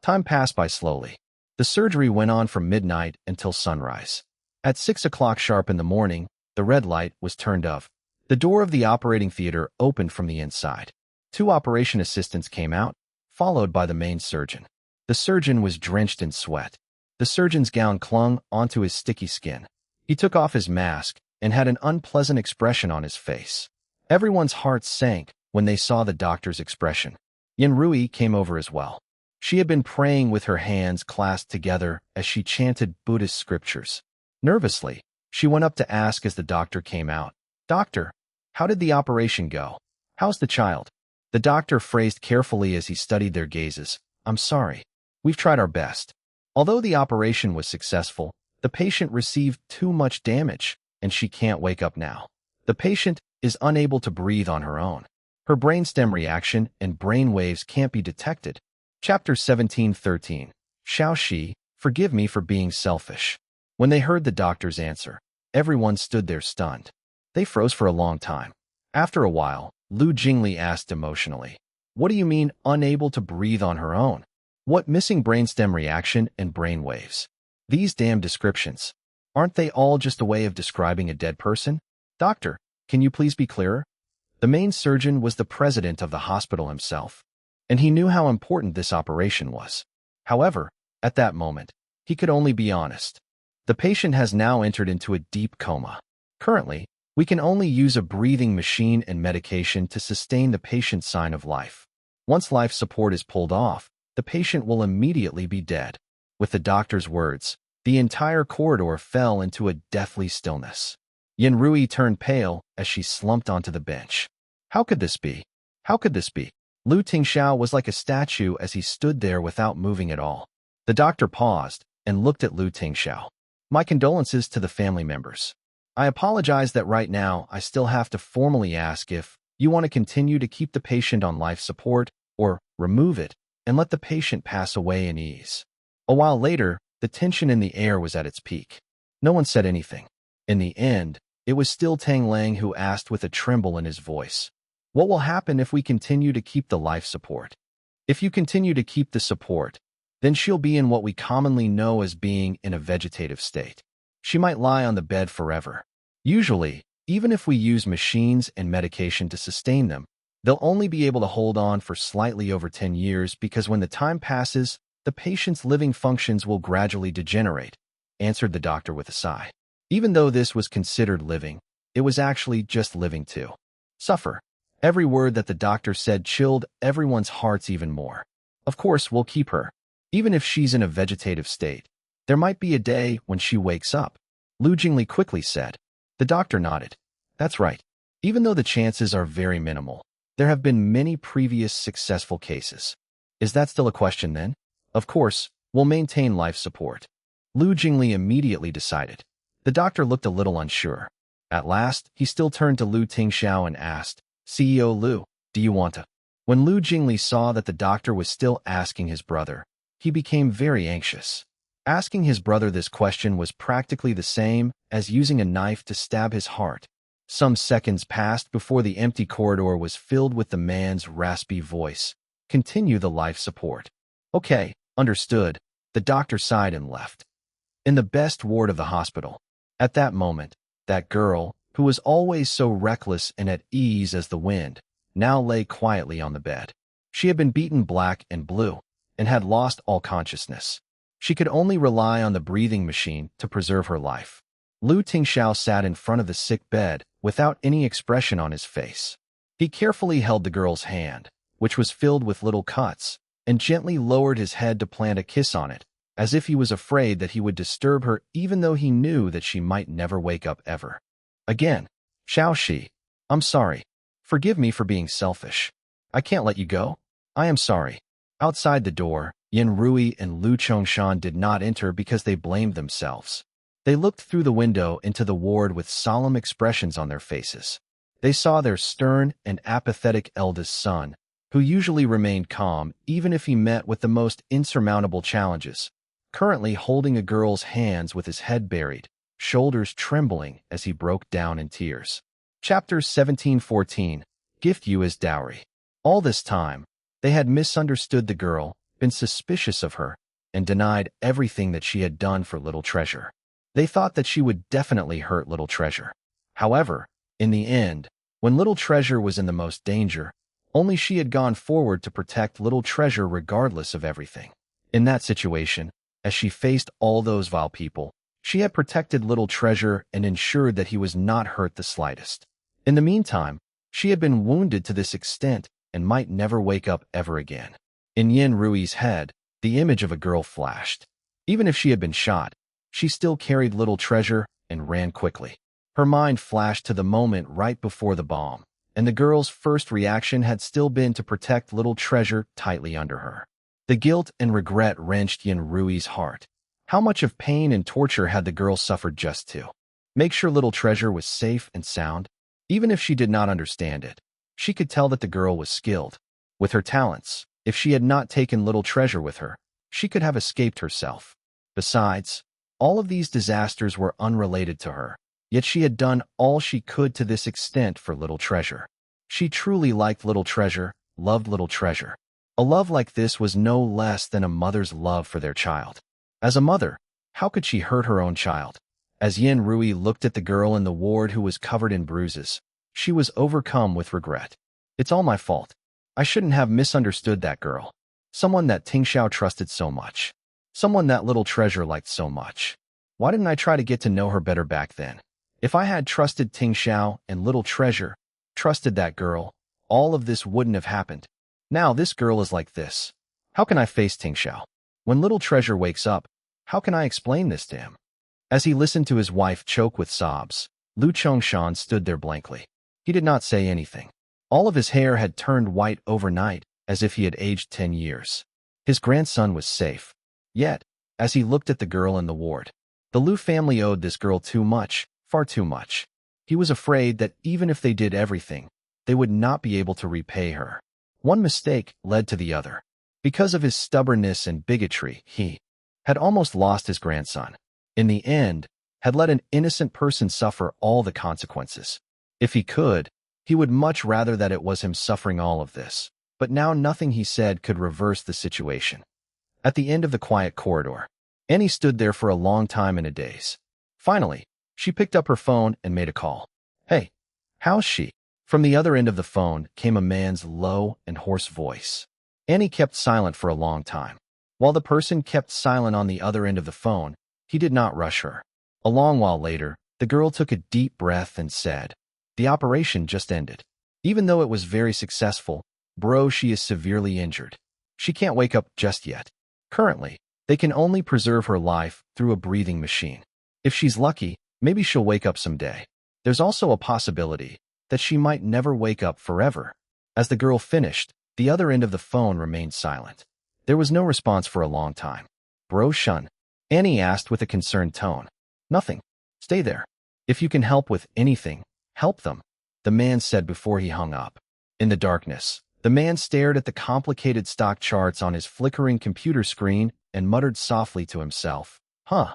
Time passed by slowly. The surgery went on from midnight until sunrise. At 6 o'clock sharp in the morning, the red light was turned off. The door of the operating theater opened from the inside. 2 operation assistants came out, followed by the main surgeon. The surgeon was drenched in sweat. The surgeon's gown clung onto his sticky skin. He took off his mask and had an unpleasant expression on his face. Everyone's hearts sank when they saw the doctor's expression. Yin Rui came over as well. She had been praying with her hands clasped together as she chanted Buddhist scriptures. Nervously, she went up to ask as the doctor came out, "Doctor, how did the operation go? How's the child?" The doctor phrased carefully as he studied their gazes, "I'm sorry. We've tried our best. Although the operation was successful, the patient received too much damage, and she can't wake up now. The patient is unable to breathe on her own. Her brainstem reaction and brain waves can't be detected." Chapter 17:13. Xiao Shi, forgive me for being selfish. When they heard the doctor's answer, everyone stood there stunned. They froze for a long time. After a while, Lu Jingli asked emotionally, "What do you mean, unable to breathe on her own? What missing brainstem reaction and brain waves? These damn descriptions. Aren't they all just a way of describing a dead person? Doctor, can you please be clearer?" The main surgeon was the president of the hospital himself, and he knew how important this operation was. However, at that moment, he could only be honest. The patient has now entered into a deep coma. Currently, we can only use a breathing machine and medication to sustain the patient's sign of life. Once life support is pulled off, the patient will immediately be dead. With the doctor's words, the entire corridor fell into a deathly stillness. Yin Rui turned pale as she slumped onto the bench. How could this be? How could this be? Lu Tingxiao was like a statue as he stood there without moving at all. The doctor paused and looked at Lu Tingxiao. "My condolences to the family members. I apologize that right now I still have to formally ask if you want to continue to keep the patient on life support or remove it and let the patient pass away in ease." A while later, the tension in the air was at its peak. No one said anything. In the end, it was still Tang Lang who asked with a tremble in his voice, "What will happen if we continue to keep the life support?" "If you continue to keep the support, then she'll be in what we commonly know as being in a vegetative state. She might lie on the bed forever. Usually, even if we use machines and medication to sustain them, they'll only be able to hold on for slightly over 10 years because when the time passes, the patient's living functions will gradually degenerate," answered the doctor with a sigh. Even though this was considered living, it was actually just living to suffer. Every word that the doctor said chilled everyone's hearts even more. "Of course, we'll keep her. Even if she's in a vegetative state, there might be a day when she wakes up," Lu Jingli quickly said. The doctor nodded. "That's right. Even though the chances are very minimal, there have been many previous successful cases." "Is that still a question then?" "Of course, we'll maintain life support," Lu Jingli immediately decided. The doctor looked a little unsure. At last, he still turned to Lu Tingxiao and asked, "CEO Lu, do you want to?" When Lu Jingli saw that the doctor was still asking his brother, he became very anxious. Asking his brother this question was practically the same as using a knife to stab his heart. Some seconds passed before the empty corridor was filled with the man's raspy voice. "Continue the life support." "Okay, understood." The doctor sighed and left. In the best ward of the hospital, at that moment, that girl, who was always so reckless and at ease as the wind, now lay quietly on the bed. She had been beaten black and blue, and had lost all consciousness. She could only rely on the breathing machine to preserve her life. Lu Tingxiao sat in front of the sick bed without any expression on his face. He carefully held the girl's hand, which was filled with little cuts, and gently lowered his head to plant a kiss on it, as if he was afraid that he would disturb her even though he knew that she might never wake up ever. Again, "Xiao Shi, I'm sorry. Forgive me for being selfish. I can't let you go." I am sorry. Outside the door, Yin Rui and Lu Chongshan did not enter because they blamed themselves. They looked through the window into the ward with solemn expressions on their faces. They saw their stern and apathetic eldest son, who usually remained calm even if he met with the most insurmountable challenges, currently holding a girl's hands with his head buried, shoulders trembling as he broke down in tears. Chapter 1714. Gift you as dowry. All this time, they had misunderstood the girl, been suspicious of her, and denied everything that she had done for Little Treasure. They thought that she would definitely hurt Little Treasure. However, in the end, when Little Treasure was in the most danger, only she had gone forward to protect Little Treasure regardless of everything. In that situation, as she faced all those vile people, she had protected Little Treasure and ensured that he was not hurt the slightest. In the meantime, she had been wounded to this extent and might never wake up ever again. In Yin Rui's head, the image of a girl flashed. Even if she had been shot, she still carried Little Treasure and ran quickly. Her mind flashed to the moment right before the bomb, and the girl's first reaction had still been to protect Little Treasure tightly under her. The guilt and regret wrenched Yin Rui's heart. How much of pain and torture had the girl suffered just to make sure Little Treasure was safe and sound? Even if she did not understand it, she could tell that the girl was skilled. With her talents, if she had not taken Little Treasure with her, she could have escaped herself. Besides, all of these disasters were unrelated to her, yet she had done all she could to this extent for Little Treasure. She truly liked Little Treasure, loved Little Treasure. A love like this was no less than a mother's love for their child. As a mother, how could she hurt her own child? As Yin Rui looked at the girl in the ward who was covered in bruises, she was overcome with regret. It's all my fault. I shouldn't have misunderstood that girl. Someone that Tingxiao trusted so much. Someone that Little Treasure liked so much. Why didn't I try to get to know her better back then? If I had trusted Tingxiao and Little Treasure, trusted that girl, all of this wouldn't have happened. Now this girl is like this. How can I face Tingxiao? When Little Treasure wakes up, how can I explain this to him? As he listened to his wife choke with sobs, Lu Chongshan stood there blankly. He did not say anything. All of his hair had turned white overnight, as if he had aged 10 years. His grandson was safe. Yet, as he looked at the girl in the ward, the Lu family owed this girl too much, far too much. He was afraid that even if they did everything, they would not be able to repay her. One mistake led to the other. Because of his stubbornness and bigotry, he had almost lost his grandson. In the end, had let an innocent person suffer all the consequences. If he could, he would much rather that it was him suffering all of this. But now nothing he said could reverse the situation. At the end of the quiet corridor, Annie stood there for a long time in a daze. Finally, she picked up her phone and made a call. Hey, how's she? From the other end of the phone came a man's low and hoarse voice. Annie kept silent for a long time. While the person kept silent on the other end of the phone, he did not rush her. A long while later, the girl took a deep breath and said, "The operation just ended. Even though it was very successful, bro, she is severely injured. She can't wake up just yet. Currently, they can only preserve her life through a breathing machine. If she's lucky, maybe she'll wake up someday. There's also a possibility that she might never wake up forever." As the girl finished, the other end of the phone remained silent. There was no response for a long time. "Bro Shun?" Annie asked with a concerned tone. "Nothing. Stay there. If you can help with anything, help them," the man said before he hung up. In the darkness, the man stared at the complicated stock charts on his flickering computer screen and muttered softly to himself, "Huh.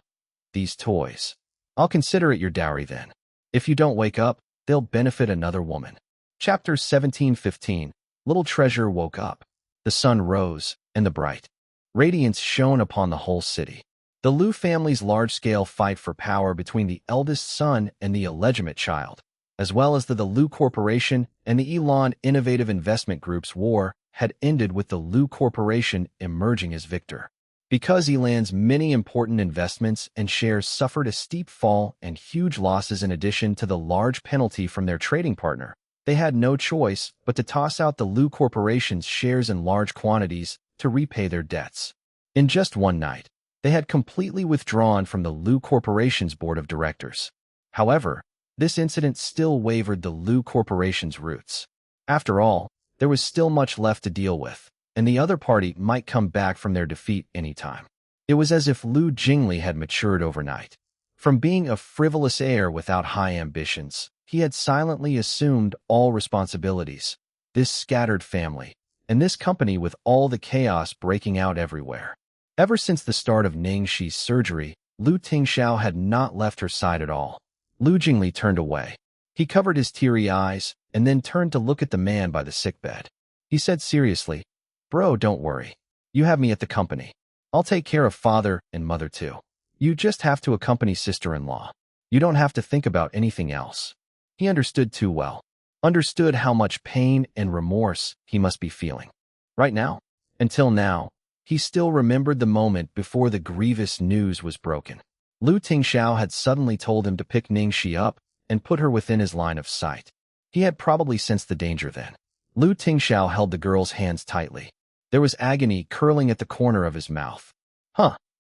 These toys. I'll consider it your dowry then. If you don't wake up, they'll benefit another woman." Chapter 1715. Little Treasure woke up. The sun rose, and the bright radiance shone upon the whole city. The Lu family's large-scale fight for power between the eldest son and the illegitimate child, as well as the Lu Corporation and the Elan Innovative Investment Group's war, had ended with the Lu Corporation emerging as victor. Because Elan's many important investments and shares suffered a steep fall and huge losses in addition to the large penalty from their trading partner, they had no choice but to toss out the Lu Corporation's shares in large quantities to repay their debts. In just one night, they had completely withdrawn from the Lu Corporation's board of directors. However, this incident still wavered the Lu Corporation's roots. After all, there was still much left to deal with. and the other party might come back from their defeat anytime. It was as if Lu Jingli had matured overnight. From being a frivolous heir without high ambitions, he had silently assumed all responsibilities. This scattered family, and this company with all the chaos breaking out everywhere. Ever since the start of Ning Xi's surgery, Lu Tingxiao had not left her side at all. Lu Jingli turned away. He covered his teary eyes and then turned to look at the man by the sickbed. He said seriously, "Bro, don't worry. You have me at the company. I'll take care of father and mother too. You just have to accompany sister-in-law. You don't have to think about anything else." He understood too well. Understood how much pain and remorse he must be feeling. Right now, until now, he still remembered the moment before the grievous news was broken. Lu Tingxiao had suddenly told him to pick Ning Xi up and put her within his line of sight. He had probably sensed the danger then. Lu Tingxiao held the girl's hands tightly. There was agony curling at the corner of his mouth.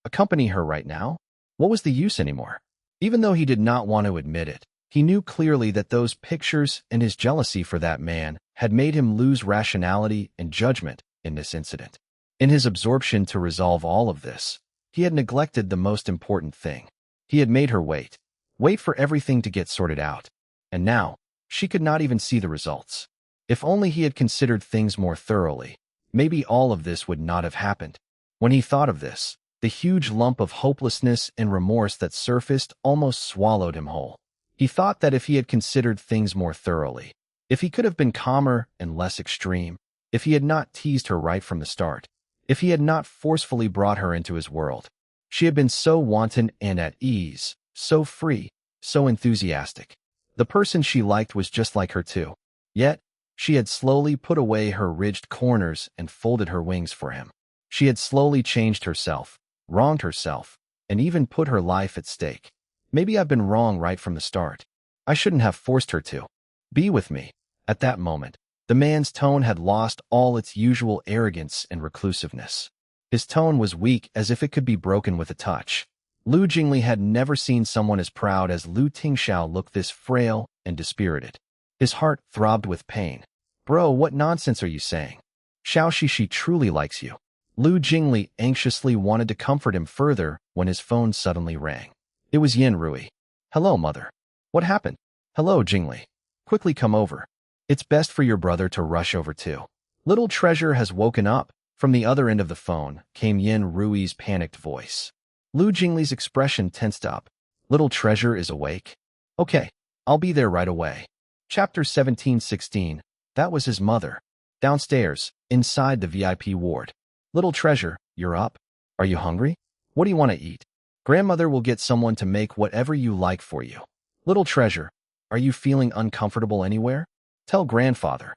Accompany her right now? What was the use anymore? Even though he did not want to admit it, he knew clearly that those pictures and his jealousy for that man had made him lose rationality and judgment in this incident. In his absorption to resolve all of this, he had neglected the most important thing. He had made her wait for everything to get sorted out. And now, she could not even see the results. If only he had considered things more thoroughly, maybe all of this would not have happened. When he thought of this, the huge lump of hopelessness and remorse that surfaced almost swallowed him whole. He thought that if he had considered things more thoroughly, if he could have been calmer and less extreme, if he had not teased her right from the start, if he had not forcefully brought her into his world. She had been so wanton and at ease, so free, so enthusiastic. The person she liked was just like her too. Yet, she had slowly put away her ridged corners and folded her wings for him. She had slowly changed herself, wronged herself, and even put her life at stake. Maybe I've been wrong right from the start. I shouldn't have forced her to be with me. At that moment, the man's tone had lost all its usual arrogance and reclusiveness. His tone was weak as if it could be broken with a touch. Lu Jingli had never seen someone as proud as Lu Tingxiao look this frail and dispirited. His heart throbbed with pain. "Bro, what nonsense are you saying? Xiao Shishi truly likes you." Lu Jingli anxiously wanted to comfort him further when his phone suddenly rang. It was Yin Rui. "Hello, mother. What happened?" "Hello, Jingli. Quickly come over. It's best for your brother to rush over too. Little Treasure has woken up." From the other end of the phone came Yin Rui's panicked voice. Lu Jingli's expression tensed up. "Little Treasure is awake? Okay, I'll be there right away." Chapter 17:16. That was his mother. Downstairs, inside the VIP ward. "Little Treasure, you're up? Are you hungry? What do you want to eat? Grandmother will get someone to make whatever you like for you. Little Treasure, are you feeling uncomfortable anywhere? Tell grandfather."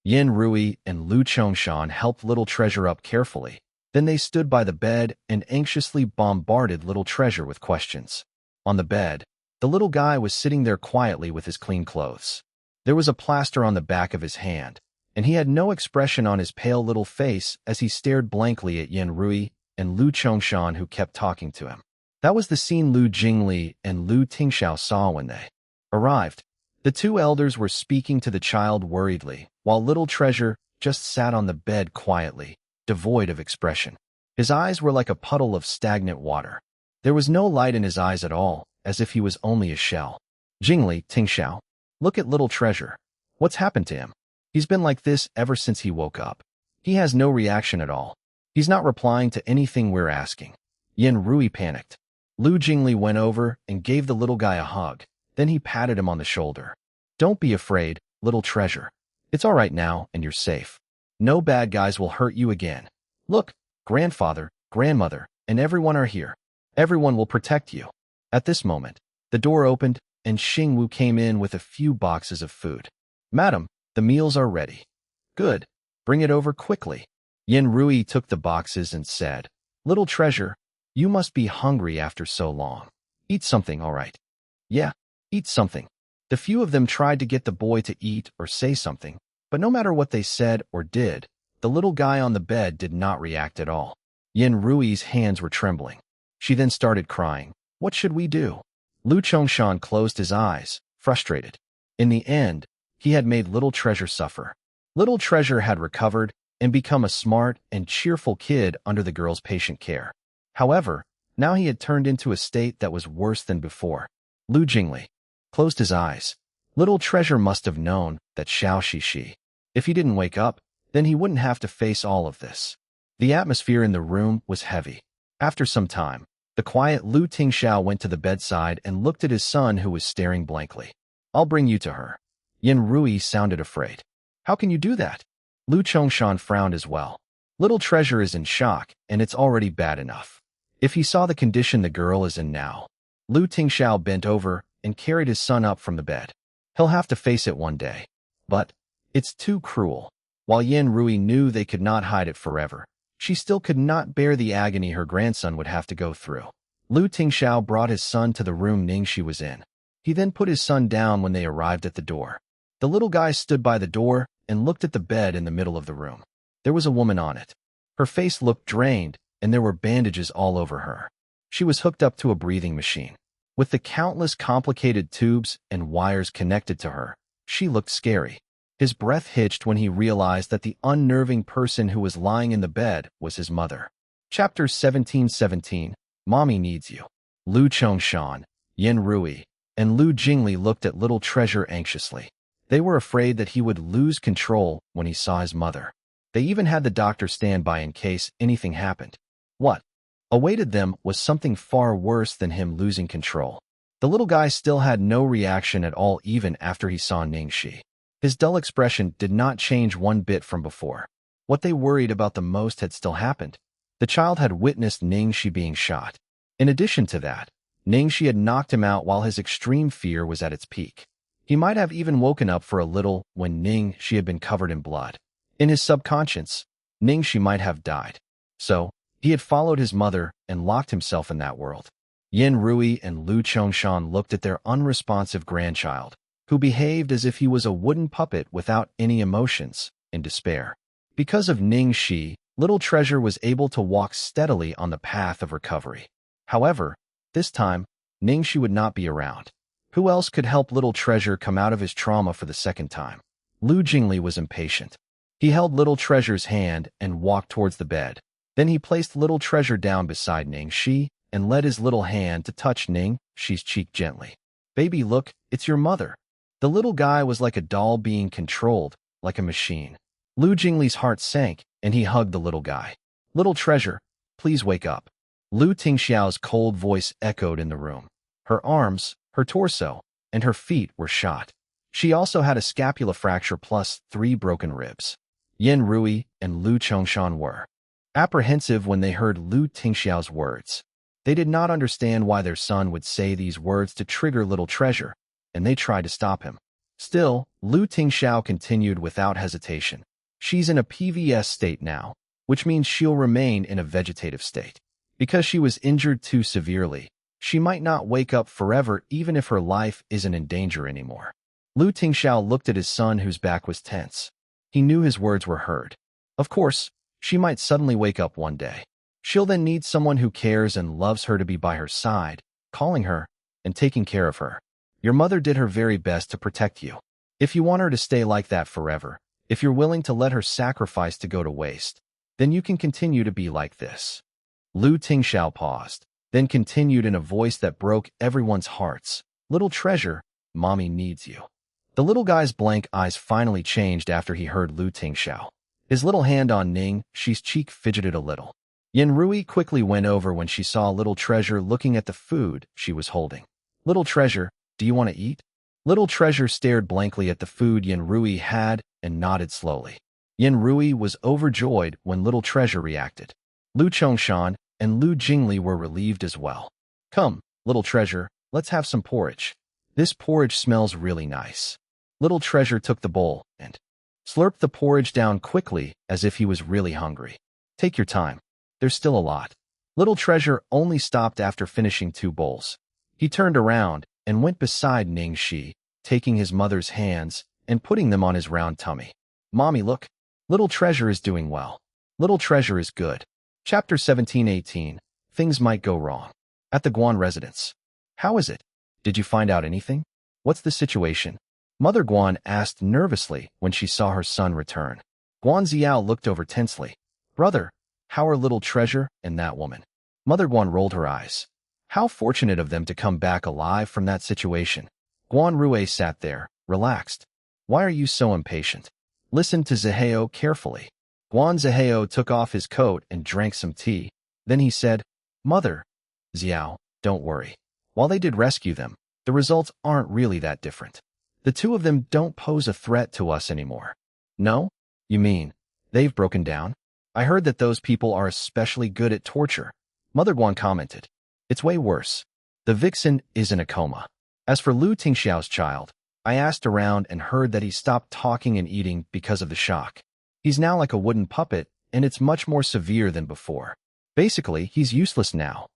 Yin Rui and Lu Chongshan helped Little Treasure up carefully. Then they stood by the bed and anxiously bombarded Little Treasure with questions. On the bed, the little guy was sitting there quietly with his clean clothes. There was a plaster on the back of his hand, and he had no expression on his pale little face as he stared blankly at Yin Rui and Lu Chongshan, who kept talking to him. That was the scene Lu Jingli and Lu Tingxiao saw when they arrived. The two elders were speaking to the child worriedly, while Little Treasure just sat on the bed quietly, devoid of expression. His eyes were like a puddle of stagnant water. There was no light in his eyes at all, as if he was only a shell. "Jingli, Tingxiao, look at Little Treasure. What's happened to him? He's been like this ever since he woke up. He has no reaction at all. He's not replying to anything we're asking." Yin Rui panicked. Lu Jingli went over and gave the little guy a hug. Then he patted him on the shoulder. "Don't be afraid, Little Treasure. It's all right now and you're safe. No bad guys will hurt you again. Look, grandfather, grandmother, and everyone are here. Everyone will protect you." At this moment, the door opened and Xingwu came in with a few boxes of food. "Madam, the meals are ready." "Good. Bring it over quickly." Yin Rui took the boxes and said, "Little Treasure, you must be hungry after so long. Eat something, all right?" "Yeah, eat something." The few of them tried to get the boy to eat or say something, but no matter what they said or did, the little guy on the bed did not react at all. Yin Rui's hands were trembling. She then started crying. "What should we do?" Lu Chongshan closed his eyes, frustrated. In the end, he had made Little Treasure suffer. Little Treasure had recovered, and become a smart and cheerful kid under the girl's patient care. However, now he had turned into a state that was worse than before. Lu Jingli closed his eyes. Little Treasure must have known that Xiao Shishi. If he didn't wake up, then he wouldn't have to face all of this. The atmosphere in the room was heavy. After some time, the quiet Lu Tingxiao went to the bedside and looked at his son who was staring blankly. I'll bring you to her. Yin Rui sounded afraid. How can you do that? Lu Chongshan frowned as well. Little Treasure is in shock, and it's already bad enough. If he saw the condition the girl is in now. Lu Tingxiao bent over and carried his son up from the bed. He'll have to face it one day. But it's too cruel. While Yin Rui knew they could not hide it forever, she still could not bear the agony her grandson would have to go through. Lu Tingxiao brought his son to the room Ning Xi was in. He then put his son down when they arrived at the door. The little guy stood by the door and looked at the bed in the middle of the room. There was a woman on it. Her face looked drained, and there were bandages all over her. She was hooked up to a breathing machine. With the countless complicated tubes and wires connected to her, she looked scary. His breath hitched when he realized that the unnerving person who was lying in the bed was his mother. Chapter 1717, Mommy Needs You. Lu Chongshan, Yin Rui, and Lu Jingli looked at Little Treasure anxiously. They were afraid that he would lose control when he saw his mother. They even had the doctor stand by in case anything happened. What awaited them was something far worse than him losing control. The little guy still had no reaction at all even after he saw Ning Xi. His dull expression did not change one bit from before. What they worried about the most had still happened. The child had witnessed Ning Xi being shot. In addition to that, Ning Xi had knocked him out while his extreme fear was at its peak. He might have even woken up for a little when Ning Xi had been covered in blood. In his subconscious, Ning Xi might have died. So, he had followed his mother and locked himself in that world. Yin Rui and Lu Chongshan looked at their unresponsive grandchild, who behaved as if he was a wooden puppet without any emotions, in despair. Because of Ning Xi, Little Treasure was able to walk steadily on the path of recovery. However, this time, Ning Xi would not be around. Who else could help Little Treasure come out of his trauma for the second time? Lu Jingli was impatient. He held Little Treasure's hand and walked towards the bed. Then he placed Little Treasure down beside Ning Xi and led his little hand to touch Ning Xi's cheek gently. Baby, look, it's your mother. The little guy was like a doll being controlled, like a machine. Lu Jingli's heart sank, and he hugged the little guy. Little Treasure, please wake up. Lu Tingxiao's cold voice echoed in the room. Her arms, her torso, and her feet were shot. She also had a scapula fracture plus 3 broken ribs. Yin Rui and Lu Chongshan were apprehensive when they heard Lu Tingxiao's words. They did not understand why their son would say these words to trigger Little Treasure, and they tried to stop him. Still, Lu Tingxiao continued without hesitation. She's in a PVS state now, which means she'll remain in a vegetative state. Because she was injured too severely, she might not wake up forever even if her life isn't in danger anymore. Lu Tingxiao looked at his son whose back was tense. He knew his words were heard. Of course, she might suddenly wake up one day. She'll then need someone who cares and loves her to be by her side, calling her, and taking care of her. Your mother did her very best to protect you. If you want her to stay like that forever, if you're willing to let her sacrifice to go to waste, then you can continue to be like this. Lu Tingxiao paused, then continued in a voice that broke everyone's hearts. Little Treasure, Mommy needs you. The little guy's blank eyes finally changed after he heard Lu Tingxiao. His little hand on Ning Xi's cheek fidgeted a little. Yin Rui quickly went over when she saw Little Treasure looking at the food she was holding. Little Treasure, do you want to eat? Little Treasure stared blankly at the food Yin Rui had and nodded slowly. Yin Rui was overjoyed when Little Treasure reacted. Lu Chongshan and Lu Jingli were relieved as well. Come, Little Treasure, let's have some porridge. This porridge smells really nice. Little Treasure took the bowl and slurped the porridge down quickly as if he was really hungry. Take your time. There's still a lot. Little Treasure only stopped after finishing 2 bowls. He turned around and went beside Ning Xi, taking his mother's hands and putting them on his round tummy. Mommy, look. Little Treasure is doing well. Little Treasure is good. Chapter 1718. Things might go wrong. At the Guan residence. How is it? Did you find out anything? What's the situation? Mother Guan asked nervously when she saw her son return. Guan Xiao looked over tensely. Brother, how are little treasure and that woman? Mother Guan rolled her eyes. How fortunate of them to come back alive from that situation. Guan Rui sat there, relaxed. Why are you so impatient? Listen to Zihao carefully. Guan Zihao took off his coat and drank some tea. Then he said, Mother, Xiao, don't worry. While they did rescue them, the results aren't really that different. The two of them don't pose a threat to us anymore. No? You mean, they've broken down? I heard that those people are especially good at torture. Mother Guan commented. It's way worse. The vixen is in a coma. As for Lu Tingxiao's child, I asked around and heard that he stopped talking and eating because of the shock. He's now like a wooden puppet, and it's much more severe than before. Basically, he's useless now.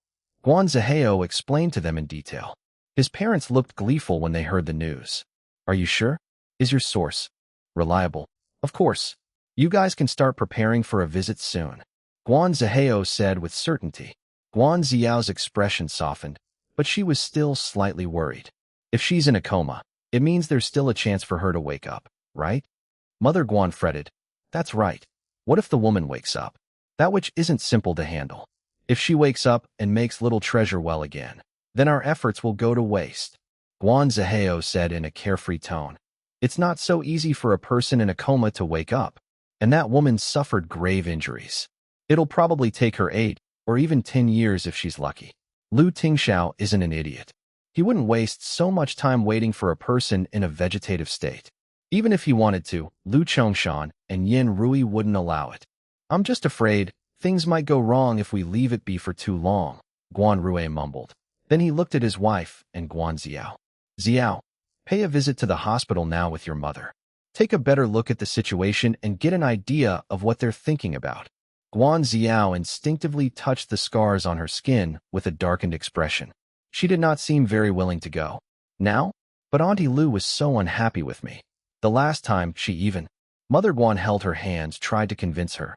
Guan Zihao explained to them in detail. His parents looked gleeful when they heard the news. Are you sure? Is your source reliable? Of course. You guys can start preparing for a visit soon. Guan Zihao said with certainty. Guan Xiao's expression softened, but she was still slightly worried. If she's in a coma, it means there's still a chance for her to wake up, right? Mother Guan fretted. That's right. What if the woman wakes up? That which isn't simple to handle. If she wakes up and makes little treasure well again, then our efforts will go to waste. Guan Zihao said in a carefree tone. It's not so easy for a person in a coma to wake up, and that woman suffered grave injuries. It'll probably take her 8 or even 10 years if she's lucky. Lu Tingxiao isn't an idiot. He wouldn't waste so much time waiting for a person in a vegetative state. Even if he wanted to, Lu Chongshan and Yin Rui wouldn't allow it. I'm just afraid things might go wrong if we leave it be for too long, Guan Rui mumbled. Then he looked at his wife and Guan Xiao. Xiao, pay a visit to the hospital now with your mother. Take a better look at the situation and get an idea of what they're thinking about. Guan Xiao instinctively touched the scars on her skin with a darkened expression. She did not seem very willing to go. Now? But Auntie Lu was so unhappy with me. The last time, she even... Mother Guan held her hands, tried to convince her.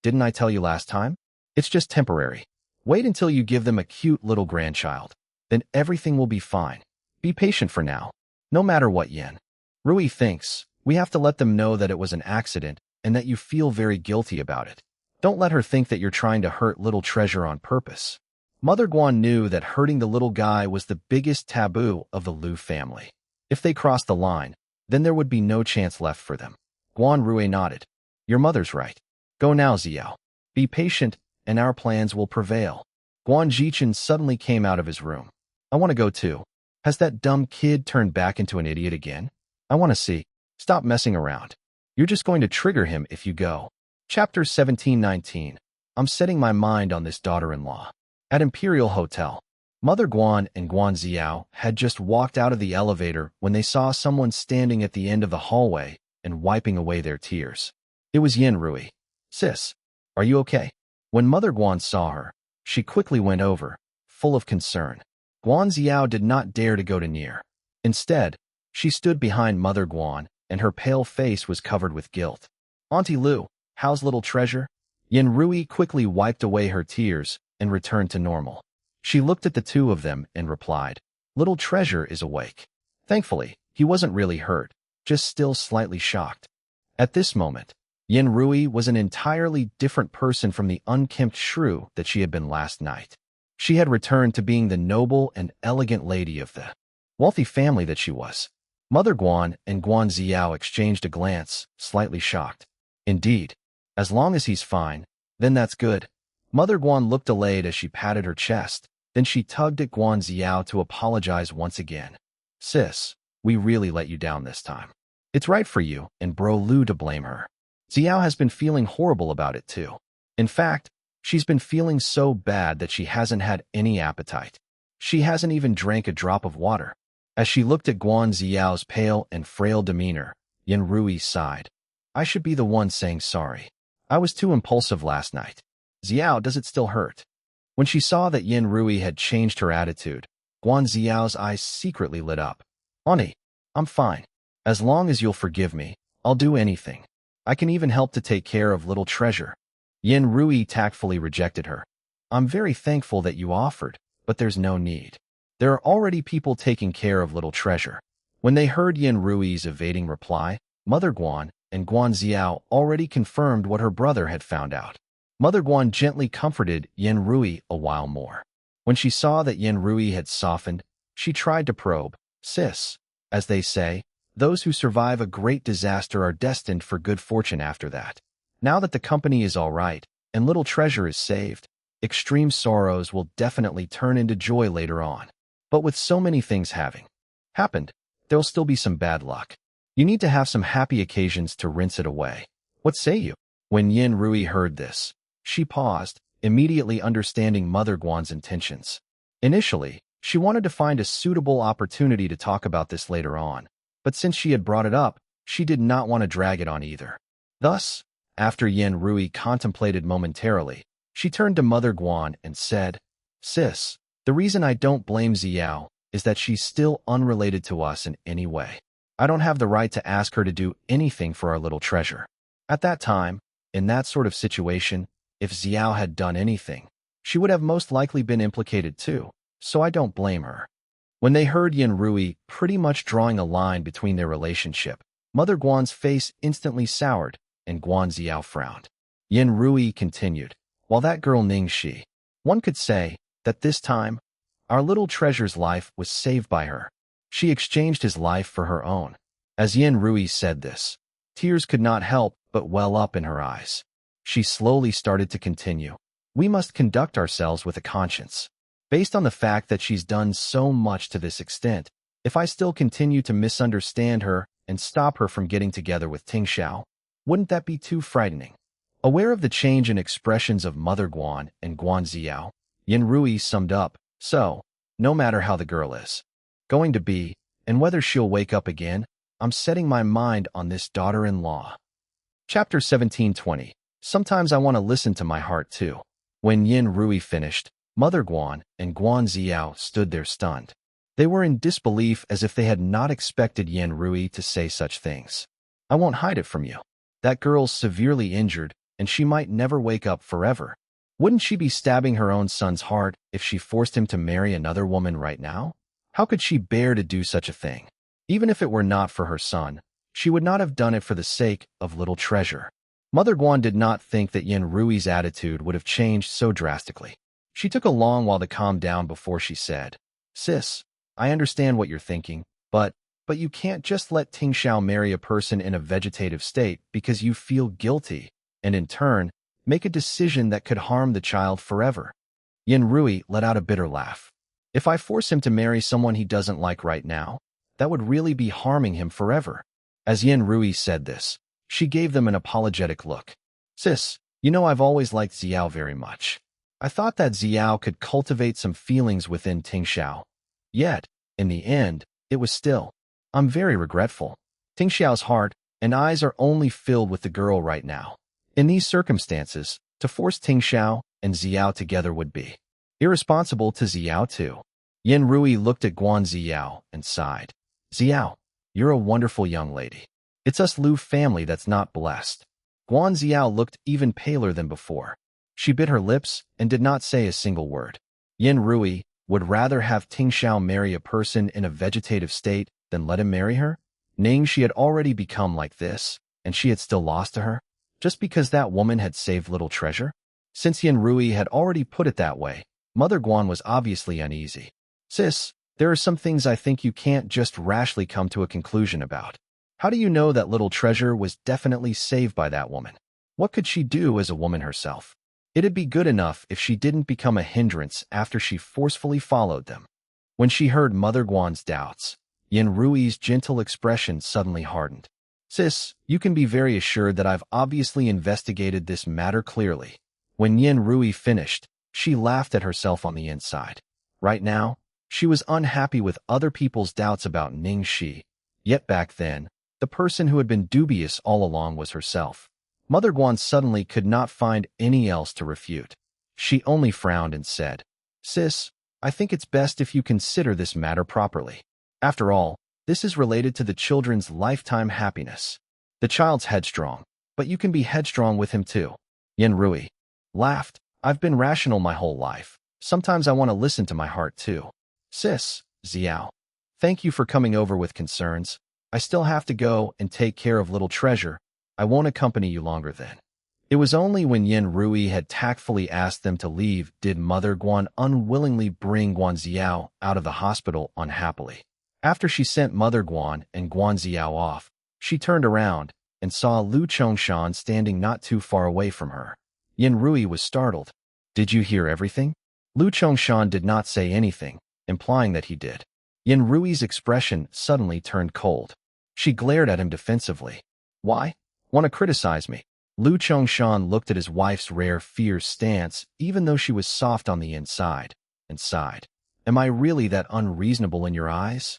Didn't I tell you last time? It's just temporary. Wait until you give them a cute little grandchild. Then everything will be fine. Be patient for now. No matter what Yen Rui thinks, we have to let them know that it was an accident and that you feel very guilty about it. Don't let her think that you're trying to hurt little treasure on purpose. Mother Guan knew that hurting the little guy was the biggest taboo of the Lu family. If they crossed the line, then there would be no chance left for them. Guan Rui nodded. Your mother's right. Go now, Xiao. Be patient, and our plans will prevail. Guan Jichen suddenly came out of his room. I want to go too. Has that dumb kid turned back into an idiot again? I want to see. Stop messing around. You're just going to trigger him if you go. Chapter 1719. I'm setting my mind on this daughter-in-law. At Imperial Hotel, Mother Guan and Guan Xiao had just walked out of the elevator when they saw someone standing at the end of the hallway and wiping away their tears. It was Yin Rui. Sis, are you okay? When Mother Guan saw her, she quickly went over, full of concern. Guan Xiao did not dare to go too near. Instead, she stood behind Mother Guan, and her pale face was covered with guilt. Auntie Lu, how's little treasure? Yin Rui quickly wiped away her tears and returned to normal. She looked at the two of them and replied, Little treasure is awake. Thankfully, he wasn't really hurt, just still slightly shocked. At this moment, Yin Rui was an entirely different person from the unkempt shrew that she had been last night. She had returned to being the noble and elegant lady of the wealthy family that she was. Mother Guan and Guan Xiao exchanged a glance, slightly shocked. Indeed, as long as he's fine, then that's good. Mother Guan looked elate as she patted her chest, then she tugged at Guan Xiao to apologize once again. Sis, we really let you down this time. It's right for you and Bro Lu to blame her. Xiao has been feeling horrible about it too. In fact, she's been feeling so bad that she hasn't had any appetite. She hasn't even drank a drop of water. As she looked at Guan Xiao's pale and frail demeanor, Yin Rui sighed. I should be the one saying sorry. I was too impulsive last night. Xiao, does it still hurt? When she saw that Yin Rui had changed her attitude, Guan Xiao's eyes secretly lit up. Auntie, I'm fine. As long as you'll forgive me, I'll do anything. I can even help to take care of little treasure. Yin Rui tactfully rejected her. I'm very thankful that you offered, but there's no need. There are already people taking care of little treasure. When they heard Yin Rui's evading reply, Mother Guan and Guan Xiao already confirmed what her brother had found out. Mother Guan gently comforted Yen Rui a while more. When she saw that Yen Rui had softened, she tried to probe. Sis, as they say, those who survive a great disaster are destined for good fortune after that. Now that the company is all right, and little treasure is saved, extreme sorrows will definitely turn into joy later on. But with so many things having happened, there'll still be some bad luck. You need to have some happy occasions to rinse it away. What say you? When Yen Rui heard this, she paused, immediately understanding Mother Guan's intentions. Initially, she wanted to find a suitable opportunity to talk about this later on, but since she had brought it up, she did not want to drag it on either. Thus, after Yen Rui contemplated momentarily, she turned to Mother Guan and said, Sis, the reason I don't blame Xiao is that she's still unrelated to us in any way. I don't have the right to ask her to do anything for our little treasure. At that time, in that sort of situation, if Xiao had done anything, she would have most likely been implicated too, so I don't blame her. When they heard Yen Rui pretty much drawing a line between their relationship, Mother Guan's face instantly soured, and Guan Xiao frowned. Yen Rui continued, while that girl Ning Xi, one could say that this time, our little treasure's life was saved by her. She exchanged his life for her own. As Yen Rui said this, tears could not help but well up in her eyes. She slowly started to continue. We must conduct ourselves with a conscience. Based on the fact that she's done so much to this extent, if I still continue to misunderstand her and stop her from getting together with Tingxiao, wouldn't that be too frightening? Aware of the change in expressions of Mother Guan and Guan Xiao, Yen Rui summed up, so, no matter how the girl is going to be, and whether she'll wake up again, I'm setting my mind on this daughter-in-law. Chapter 1720. Sometimes I want to listen to my heart too. When Yen Rui finished, Mother Guan and Guan Xiao stood there stunned. They were in disbelief as if they had not expected Yen Rui to say such things. I won't hide it from you. That girl's severely injured, and she might never wake up forever. Wouldn't she be stabbing her own son's heart if she forced him to marry another woman right now? How could she bear to do such a thing? Even if it were not for her son, she would not have done it for the sake of little treasure. Mother Guan did not think that Yen Rui's attitude would have changed so drastically. She took a long while to calm down before she said, Sis, I understand what you're thinking, but you can't just let Tingxiao marry a person in a vegetative state because you feel guilty, and in turn, make a decision that could harm the child forever. Yen Rui let out a bitter laugh. If I force him to marry someone he doesn't like right now, that would really be harming him forever. As Yen Rui said this, she gave them an apologetic look. Sis, you know I've always liked Xiao very much. I thought that Xiao could cultivate some feelings within Tingxiao. Yet, in the end, it was still. I'm very regretful. Tingxiao's heart and eyes are only filled with the girl right now. In these circumstances, to force Tingxiao and Xiao together would be irresponsible to Xiao too. Yen Rui looked at Guan Xiao and sighed. Xiao, you're a wonderful young lady. It's us Lu family that's not blessed. Guan Xiao looked even paler than before. She bit her lips and did not say a single word. Yen Rui would rather have Tingxiao marry a person in a vegetative state than let him marry her. Ning Xi had already become like this, and she had still lost to her, just because that woman had saved little treasure? Since Yen Rui had already put it that way, Mother Guan was obviously uneasy. Sis, there are some things I think you can't just rashly come to a conclusion about. How do you know that little treasure was definitely saved by that woman? What could she do as a woman herself? It'd be good enough if she didn't become a hindrance after she forcefully followed them. When she heard Mother Guan's doubts, Yen Rui's gentle expression suddenly hardened. Sis, you can be very assured that I've obviously investigated this matter clearly. When Yen Rui finished, she laughed at herself on the inside. Right now, she was unhappy with other people's doubts about Ning Xi. Yet back then, the person who had been dubious all along was herself. Mother Guan suddenly could not find any else to refute. She only frowned and said, Sis, I think it's best if you consider this matter properly. After all, this is related to the children's lifetime happiness. The child's headstrong, but you can be headstrong with him too. Yen Rui laughed. I've been rational my whole life. Sometimes I want to listen to my heart too. Sis, Xiao, thank you for coming over with concerns. I still have to go and take care of little treasure, I won't accompany you longer then. It was only when Yin Rui had tactfully asked them to leave did Mother Guan unwillingly bring Guan Xiao out of the hospital unhappily. After she sent Mother Guan and Guan Xiao off, she turned around and saw Lu Chongshan standing not too far away from her. Yin Rui was startled. Did you hear everything? Lu Chongshan did not say anything, implying that he did. Yin Rui's expression suddenly turned cold. She glared at him defensively. Why? Want to criticize me? Lu Chongshan looked at his wife's rare fierce stance, even though she was soft on the inside, and sighed. Am I really that unreasonable in your eyes?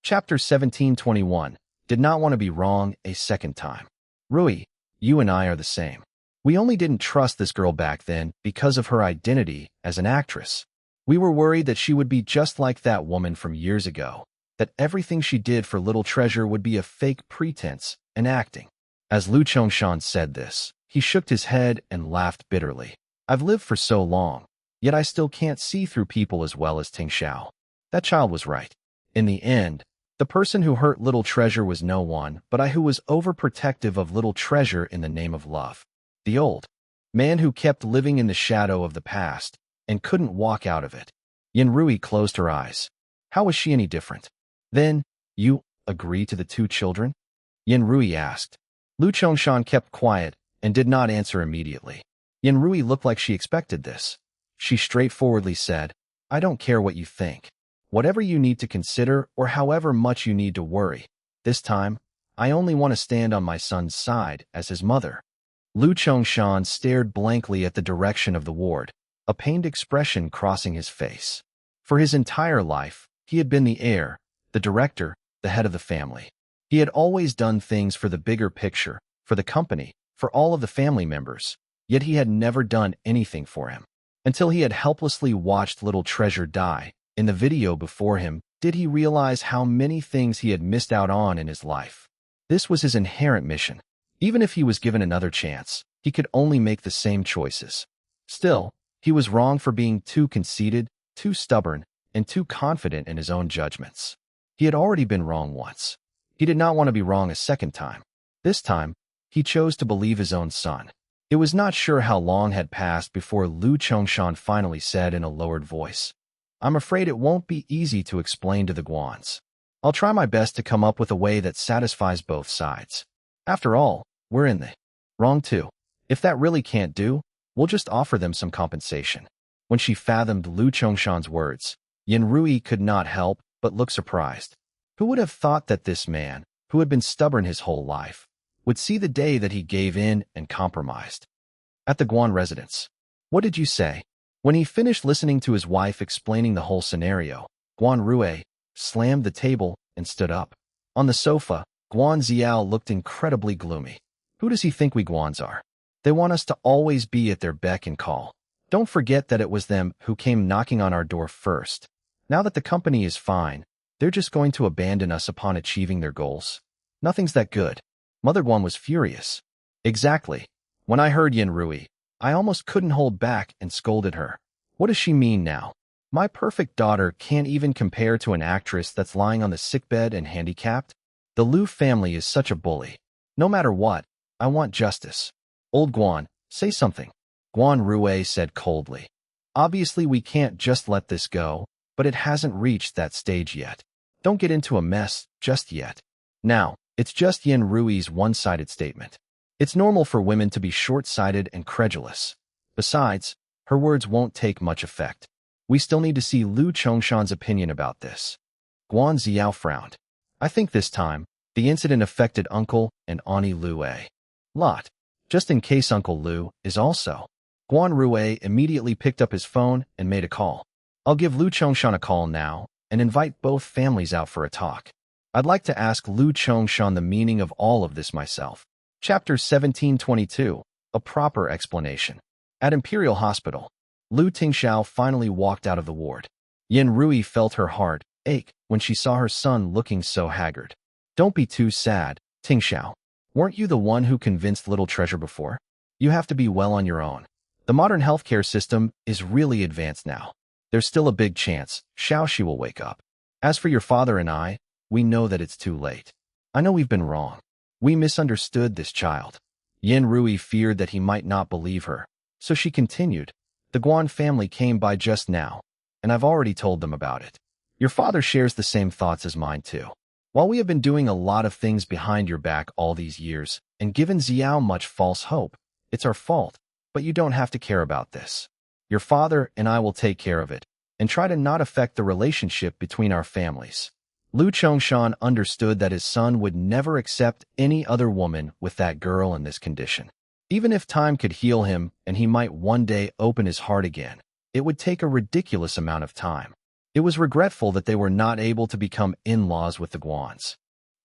Chapter 1721. Did not want to be wrong a second time. Rui, you and I are the same. We only didn't trust this girl back then because of her identity as an actress. We were worried that she would be just like that woman from years ago, that everything she did for Little Treasure would be a fake pretense and acting. As Lu Chongshan said this, he shook his head and laughed bitterly. I've lived for so long, yet I still can't see through people as well as Tingxiao. That child was right. In the end, the person who hurt Little Treasure was no one but I, who was overprotective of Little Treasure in the name of love. The old man who kept living in the shadow of the past and couldn't walk out of it. Yin Rui closed her eyes. How was she any different? Then, you agree to the two children? Yin Rui asked. Lu Chongshan kept quiet and did not answer immediately. Yin Rui looked like she expected this. She straightforwardly said, I don't care what you think. Whatever you need to consider or however much you need to worry. This time, I only want to stand on my son's side as his mother. Lu Chongshan stared blankly at the direction of the ward, a pained expression crossing his face. For his entire life, he had been the heir, the director, the head of the family. He had always done things for the bigger picture, for the company, for all of the family members, yet he had never done anything for him. Until he had helplessly watched Little Treasure die, in the video before him, did he realize how many things he had missed out on in his life. This was his inherent mission. Even if he was given another chance, he could only make the same choices. Still, he was wrong for being too conceited, too stubborn, and too confident in his own judgments. He had already been wrong once. He did not want to be wrong a second time. This time, he chose to believe his own son. It was not sure how long had passed before Lu Chongshan finally said in a lowered voice, I'm afraid it won't be easy to explain to the Guans. I'll try my best to come up with a way that satisfies both sides. After all, we're in the wrong too. If that really can't do, we'll just offer them some compensation. When she fathomed Lu Chongshan's words, Yin Rui could not help but look surprised. Who would have thought that this man, who had been stubborn his whole life, would see the day that he gave in and compromised? At the Guan residence. What did you say? When he finished listening to his wife explaining the whole scenario, Guan Rui slammed the table and stood up. On the sofa, Guan Xiao looked incredibly gloomy. Who does he think we Guans are? They want us to always be at their beck and call. Don't forget that it was them who came knocking on our door first. Now that the company is fine, they're just going to abandon us upon achieving their goals. Nothing's that good. Mother Guan was furious. Exactly. When I heard Yin Rui, I almost couldn't hold back and scolded her. What does she mean now? My perfect daughter can't even compare to an actress that's lying on the sickbed and handicapped? The Lu family is such a bully. No matter what, I want justice. Old Guan, say something. Guan Rui said coldly. Obviously we can't just let this go, but it hasn't reached that stage yet. Don't get into a mess just yet. Now, it's just Yin Rui's one-sided statement. It's normal for women to be short-sighted and credulous. Besides, her words won't take much effect. We still need to see Lu Chongshan's opinion about this. Guan Xiao frowned. I think this time, the incident affected Uncle and Auntie Lu A lot. Just in case Uncle Lu is also. Guan Rui immediately picked up his phone and made a call. I'll give Lu Chongshan a call now and invite both families out for a talk. I'd like to ask Lu Chongshan the meaning of all of this myself. Chapter 1722. A proper explanation. At Imperial Hospital, Lu Tingxiao finally walked out of the ward. Yin Rui felt her heart ache when she saw her son looking so haggard. Don't be too sad, Tingxiao. Weren't you the one who convinced Little Treasure before? You have to be well on your own. The modern healthcare system is really advanced now. There's still a big chance Xiaoxi will wake up. As for your father and I, we know that it's too late. I know we've been wrong. We misunderstood this child. Yin Rui feared that he might not believe her, so she continued, the Guan family came by just now, and I've already told them about it. Your father shares the same thoughts as mine too. While we have been doing a lot of things behind your back all these years and given Xiao much false hope, it's our fault, but you don't have to care about this. Your father and I will take care of it and try to not affect the relationship between our families. Lu Chongshan understood that his son would never accept any other woman with that girl in this condition. Even if time could heal him and he might one day open his heart again, it would take a ridiculous amount of time. It was regretful that they were not able to become in-laws with the Guans.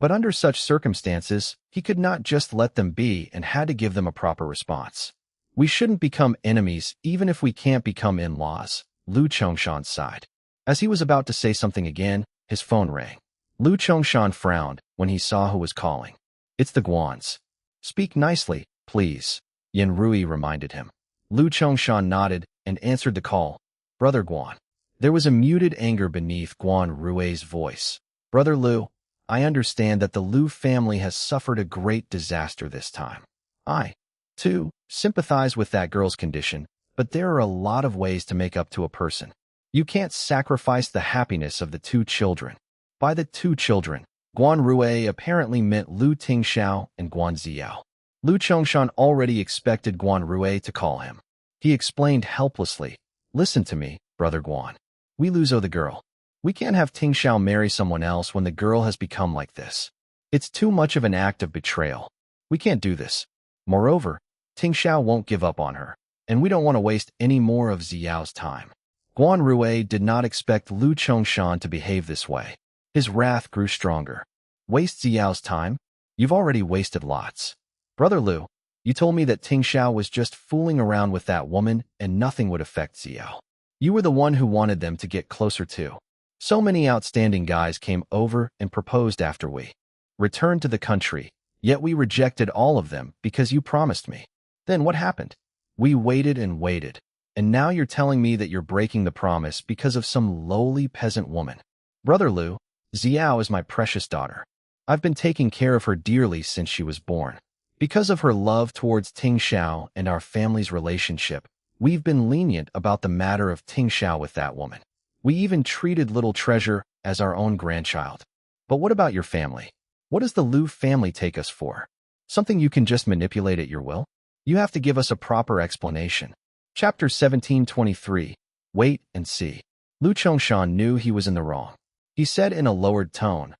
But under such circumstances, he could not just let them be and had to give them a proper response. We shouldn't become enemies even if we can't become in-laws, Lu Chongshan sighed. As he was about to say something again, his phone rang. Lu Chongshan frowned when he saw who was calling. It's the Guans. Speak nicely, please, Yin Rui reminded him. Lu Chongshan nodded and answered the call. Brother Guan. There was a muted anger beneath Guan Rui's voice. Brother Lu, I understand that the Lu family has suffered a great disaster this time. I, too, sympathize with that girl's condition, but there are a lot of ways to make up to a person. You can't sacrifice the happiness of the two children. By the two children, Guan Rui apparently meant Lu Tingxiao and Guan Xiao. Lu Chongshan already expected Guan Rui to call him. He explained helplessly, listen to me, Brother Guan. We lose the girl. We can't have Tingxiao marry someone else when the girl has become like this. It's too much of an act of betrayal. We can't do this. Moreover, Tingxiao won't give up on her, and we don't want to waste any more of Xiao's time. Guan Rui did not expect Lu Chongshan to behave this way. His wrath grew stronger. Waste Xiao's time? You've already wasted lots. Brother Lu, you told me that Tingxiao was just fooling around with that woman and nothing would affect Xiao. You were the one who wanted them to get closer too. So many outstanding guys came over and proposed after we returned to the country, yet we rejected all of them because you promised me. Then what happened? We waited and waited, and now you're telling me that you're breaking the promise because of some lowly peasant woman. Brother Lu, Xiao is my precious daughter. I've been taking care of her dearly since she was born. Because of her love towards Tingxiao and our family's relationship, we've been lenient about the matter of Tingxiao with that woman. We even treated little Treasure as our own grandchild. But what about your family? What does the Lu family take us for? Something you can just manipulate at your will? You have to give us a proper explanation. Chapter 1723. Wait and see. Lu Chongshan knew he was in the wrong. He said in a lowered tone,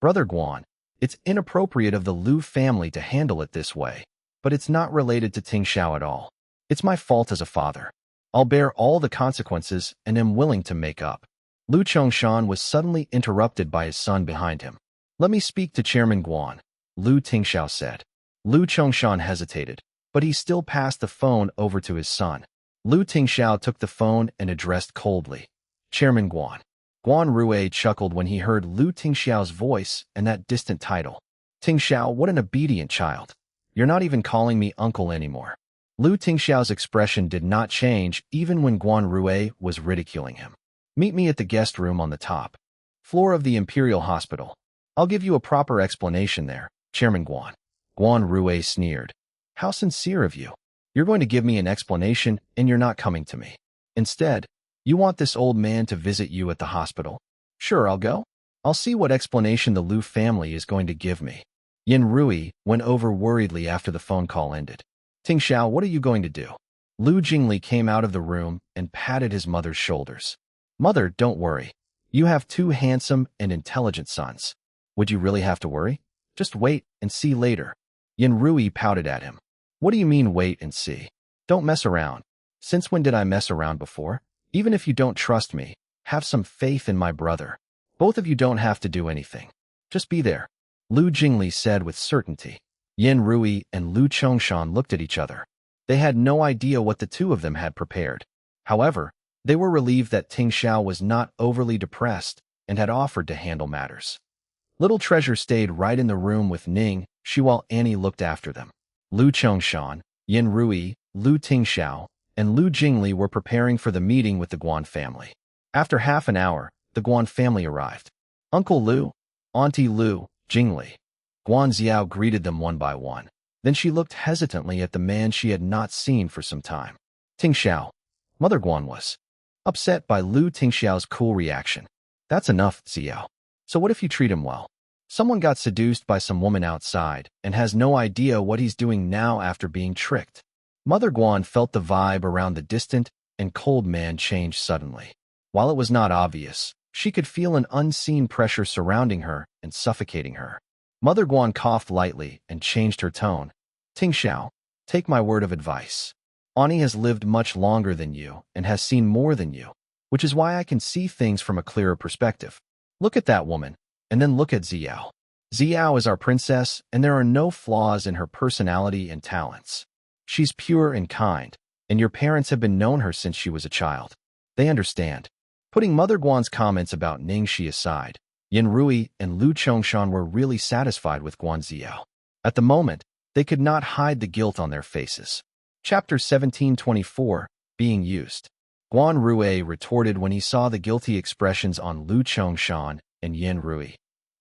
Brother Guan, it's inappropriate of the Lu family to handle it this way, but it's not related to Tingxiao at all. It's my fault as a father. I'll bear all the consequences and am willing to make up. Lu Chongshan was suddenly interrupted by his son behind him. Let me speak to Chairman Guan, Lu Tingxiao said. Lu Chongshan hesitated, but he still passed the phone over to his son. Lu Tingxiao took the phone and addressed coldly, Chairman Guan. Guan Rui chuckled when he heard Lu Tingxiao's voice and that distant title. Tingxiao, what an obedient child. You're not even calling me uncle anymore. Lu Tingxiao's expression did not change even when Guan Rui was ridiculing him. Meet me at the guest room on the top floor of the Imperial Hospital. I'll give you a proper explanation there, Chairman Guan. Guan Rui sneered. How sincere of you. You're going to give me an explanation and you're not coming to me. Instead, you want this old man to visit you at the hospital? Sure, I'll go. I'll see what explanation the Lu family is going to give me. Yin Rui went over worriedly after the phone call ended. Tingxiao, what are you going to do? Lu Jingli came out of the room and patted his mother's shoulders. Mother, don't worry. You have two handsome and intelligent sons. Would you really have to worry? Just wait and see later. Yin Rui pouted at him. What do you mean wait and see? Don't mess around. Since when did I mess around before? Even if you don't trust me, have some faith in my brother. Both of you don't have to do anything. Just be there. Lu Jingli said with certainty. Yin Rui and Lu Chongshan looked at each other. They had no idea what the two of them had prepared. However, they were relieved that Tingxiao was not overly depressed and had offered to handle matters. Little Treasure stayed right in the room with Ning Xi while Annie looked after them. Lu Chongshan, Yin Rui, Lu Tingxiao, and Lu Jingli were preparing for the meeting with the Guan family. After half an hour, the Guan family arrived. Uncle Lu, Auntie Lu, Jingli. Guan Xiao greeted them one by one. Then she looked hesitantly at the man she had not seen for some time. Tingxiao. Mother Guan was upset by Lu Tingxiao's cool reaction. That's enough, Xiao. So what if you treat him well? Someone got seduced by some woman outside and has no idea what he's doing now after being tricked. Mother Guan felt the vibe around the distant and cold man change suddenly. While it was not obvious, she could feel an unseen pressure surrounding her and suffocating her. Mother Guan coughed lightly and changed her tone. Tingxiao, take my word of advice. Ani has lived much longer than you and has seen more than you, which is why I can see things from a clearer perspective. Look at that woman, and then look at Xiao. Xiao is our princess, and there are no flaws in her personality and talents. She's pure and kind, and your parents have been known her since she was a child. They understand. Putting Mother Guan's comments about Ning Xi aside, Yin Rui and Lu Chongshan were really satisfied with Guan Xiao. At the moment, they could not hide the guilt on their faces. Chapter 1724, Being Used. Guan Rui retorted when he saw the guilty expressions on Lu Chongshan and Yin Rui.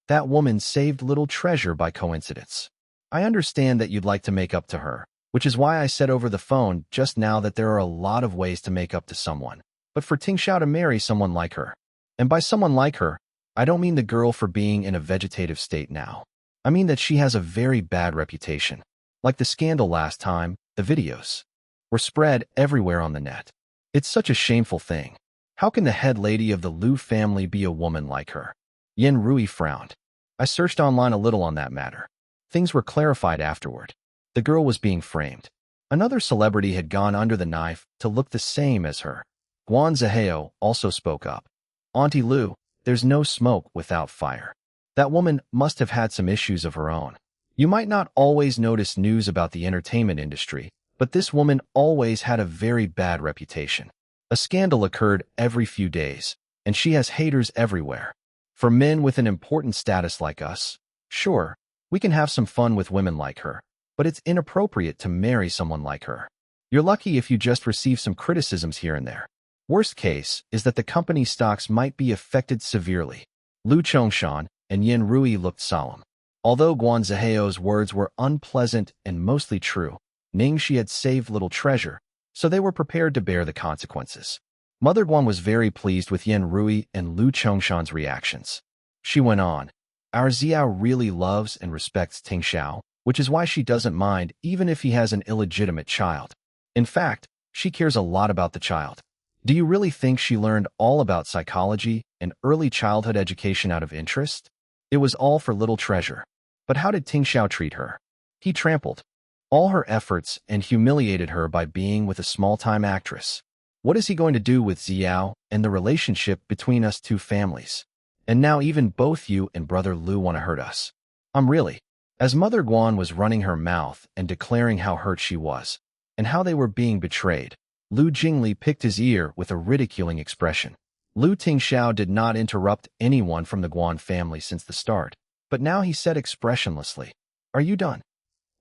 That woman saved little treasure by coincidence. I understand that you'd like to make up to her, which is why I said over the phone just now that there are a lot of ways to make up to someone. But for Tingxiao to marry someone like her, and by someone like her, I don't mean the girl for being in a vegetative state now. I mean that she has a very bad reputation. Like the scandal last time, the videos were spread everywhere on the net. It's such a shameful thing. How can the head lady of the Lu family be a woman like her? Yin Rui frowned. I searched online a little on that matter. Things were clarified afterward. The girl was being framed. Another celebrity had gone under the knife to look the same as her. Guan Zihao also spoke up. Auntie Lu, there's no smoke without fire. That woman must have had some issues of her own. You might not always notice news about the entertainment industry, but this woman always had a very bad reputation. A scandal occurred every few days, and she has haters everywhere. For men with an important status like us, sure, we can have some fun with women like her, but it's inappropriate to marry someone like her. You're lucky if you just receive some criticisms here and there. Worst case is that the company's stocks might be affected severely. Lu Chongshan and Yin Rui looked solemn. Although Guan Zihao's words were unpleasant and mostly true, Ning Xi had saved little treasure, so they were prepared to bear the consequences. Mother Guan was very pleased with Yin Rui and Lu Chongshan's reactions. She went on, Our Xiao really loves and respects Tingxiao, which is why she doesn't mind even if he has an illegitimate child. In fact, she cares a lot about the child. Do you really think she learned all about psychology and early childhood education out of interest? It was all for little treasure. But how did Tingxiao treat her? He trampled all her efforts and humiliated her by being with a small-time actress. What is he going to do with Xiao and the relationship between us two families? And now even both you and Brother Lu want to hurt us. Really. As Mother Guan was running her mouth and declaring how hurt she was, and how they were being betrayed, Lu Jingli picked his ear with a ridiculing expression. Lu Tingxiao did not interrupt anyone from the Guan family since the start, but now he said expressionlessly, Are you done?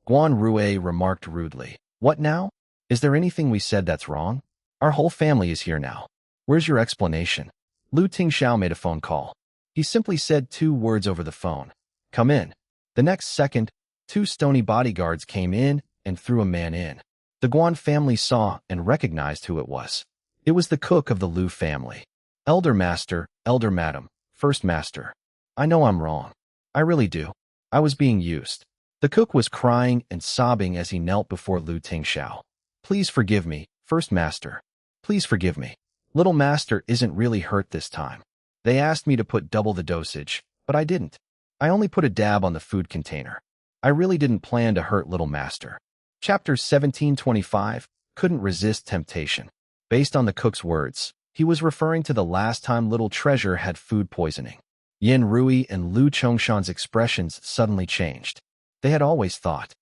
Guan Rui remarked rudely, What now? Is there anything we said that's wrong? Our whole family is here now. Where's your explanation? Lu Tingxiao made a phone call. He simply said 2 words over the phone. Come in. The next second, 2 stony bodyguards came in and threw a man in. The Guan family saw and recognized who it was. It was the cook of the Lu family. Elder Master, Elder Madam, First Master. I know I'm wrong. I really do. I was being used. The cook was crying and sobbing as he knelt before Lu Tingxiao. Please forgive me, First Master. Please forgive me. Little Master isn't really hurt this time. They asked me to put double the dosage, but I didn't. I only put a dab on the food container. I really didn't plan to hurt Little Master. Chapter 1725, Couldn't Resist Temptation. Based on the cook's words, he was referring to the last time Little Treasure had food poisoning. Yin Rui and Lu Chongshan's expressions suddenly changed. They had always thought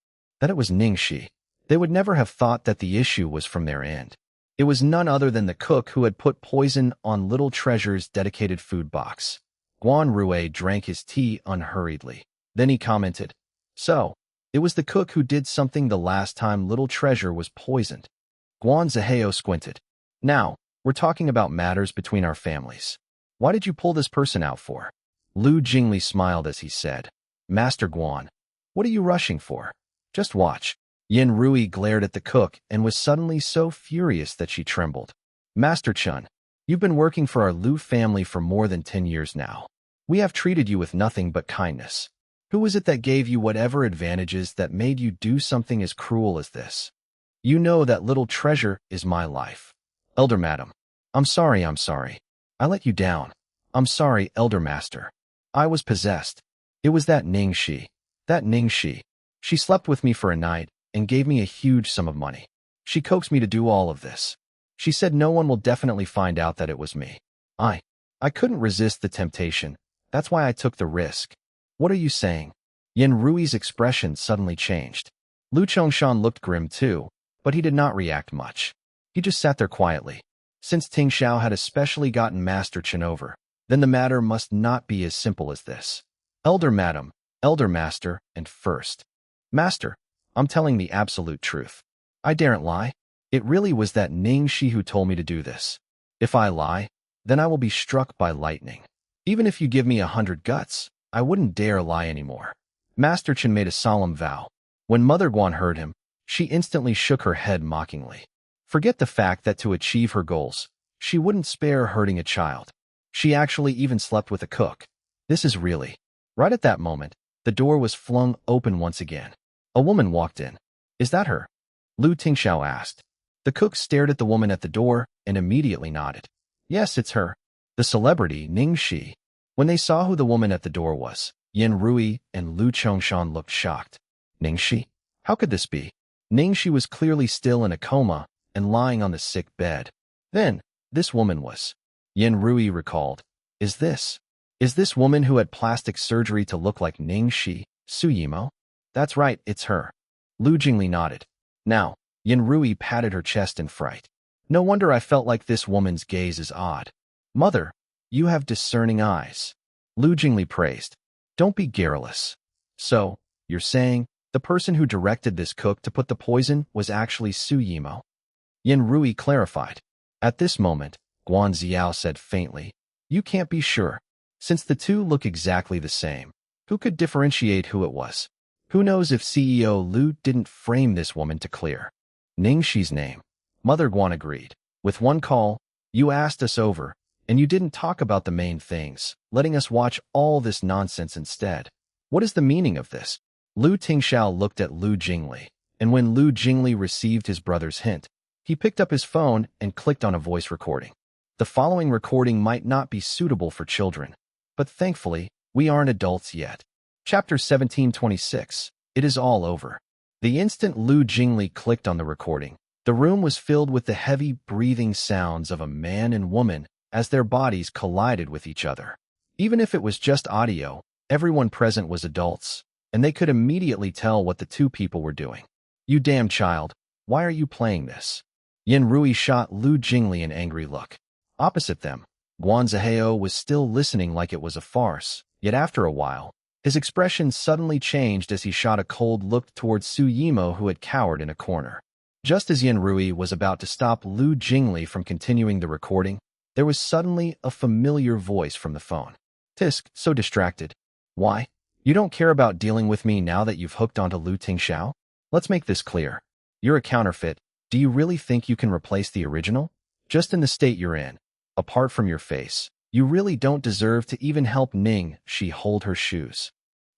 that it was Ning Xi. They would never have thought that the issue was from their end. It was none other than the cook who had put poison on Little Treasure's dedicated food box. Guan Rui drank his tea unhurriedly. Then he commented, So, it was the cook who did something the last time Little Treasure was poisoned. Guan Zihao squinted. Now, we're talking about matters between our families. Why did you pull this person out for? Lu Jingli smiled as he said, Master Guan, What are you rushing for? Just watch. Yin Rui glared at the cook and was suddenly so furious that she trembled. Master Chun, you've been working for our Lu family for more than 10 years now. We have treated you with nothing but kindness. Who was it that gave you whatever advantages that made you do something as cruel as this? You know that little treasure is my life. Elder Madam, I'm sorry. I let you down. I'm sorry, Elder Master. I was possessed. It was that Ning Xi. That Ning Xi. She slept with me for a night and gave me a huge sum of money. She coaxed me to do all of this. She said no one will definitely find out that it was me. I couldn't resist the temptation. That's why I took the risk. What are you saying? Yin Rui's expression suddenly changed. Lu Chongshan looked grim too, but he did not react much. He just sat there quietly. Since Tingxiao had especially gotten Master Chen over, then the matter must not be as simple as this. Elder Madam, Elder Master, and first. Master, I'm telling the absolute truth. I daren't lie. It really was that Ning Xi who told me to do this. If I lie, then I will be struck by lightning. Even if you give me 100 guts, I wouldn't dare lie anymore. Master Chen made a solemn vow. When Mother Guan heard him, she instantly shook her head mockingly. Forget the fact that to achieve her goals, she wouldn't spare hurting a child. She actually even slept with a cook. This is really... Right at that moment, the door was flung open once again. A woman walked in. Is that her? Lu Tingxiao asked. The cook stared at the woman at the door and immediately nodded. Yes, it's her. The celebrity, Ning Xi. When they saw who the woman at the door was, Yin Rui and Lu Chongshan looked shocked. Ning Xi? How could this be? Ning Xi was clearly still in a coma and lying on the sick bed. Then, this woman was. Yin Rui recalled. Is this woman who had plastic surgery to look like Ning Xi, Su Yimo? That's right, it's her. Lu Jingli nodded. Now, Yin Rui patted her chest in fright. No wonder I felt like this woman's gaze is odd. Mother, you have discerning eyes. Lu Jingli praised. Don't be garrulous. So, you're saying, the person who directed this cook to put the poison was actually Su Yimo? Yin Rui clarified. At this moment, Guan Xiao said faintly, you can't be sure. Since the two look exactly the same, who could differentiate who it was? Who knows if CEO Lu didn't frame this woman to clear Ning Xi's name? Mother Guan agreed. With one call, you asked us over, and you didn't talk about the main things, letting us watch all this nonsense instead. What is the meaning of this? Lu Tingxiao looked at Lu Jingli, and when Lu Jingli received his brother's hint, he picked up his phone and clicked on a voice recording. The following recording might not be suitable for children, but thankfully, we aren't adults yet. Chapter 1726. It is all over. The instant Lu Jingli clicked on the recording, the room was filled with the heavy breathing sounds of a man and woman as their bodies collided with each other. Even if it was just audio, everyone present was adults, and they could immediately tell what the two people were doing. You damn child, why are you playing this? Yin Rui shot Lu Jingli an angry look. Opposite them, Guan Zihao was still listening like it was a farce, yet after a while, his expression suddenly changed as he shot a cold look towards Su Yimo who had cowered in a corner. Just as Yin Rui was about to stop Lu Jingli from continuing the recording, there was suddenly a familiar voice from the phone. Tisk, so distracted. Why? You don't care about dealing with me now that you've hooked onto Lu Tingxiao? Let's make this clear. You're a counterfeit. Do you really think you can replace the original? Just in the state you're in, apart from your face, you really don't deserve to even help Ning Xi hold her shoes.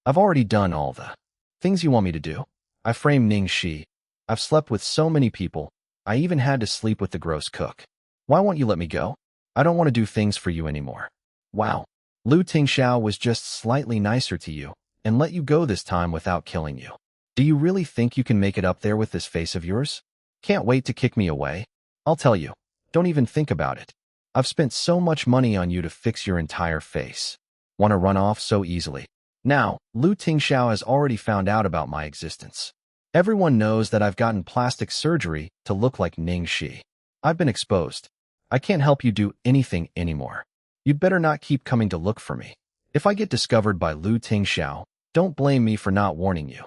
I've already done all the things you want me to do. I framed Ning Xi. I've slept with so many people. I even had to sleep with the gross cook. Why won't you let me go? I don't want to do things for you anymore. Wow. Lu Tingxiao was just slightly nicer to you and let you go this time without killing you. Do you really think you can make it up there with this face of yours? Can't wait to kick me away? I'll tell you. Don't even think about it. I've spent so much money on you to fix your entire face. Want to run off so easily? Now, Lu Tingxiao has already found out about my existence. Everyone knows that I've gotten plastic surgery to look like Ning Xi. I've been exposed. I can't help you do anything anymore. You'd better not keep coming to look for me. If I get discovered by Lu Tingxiao, don't blame me for not warning you.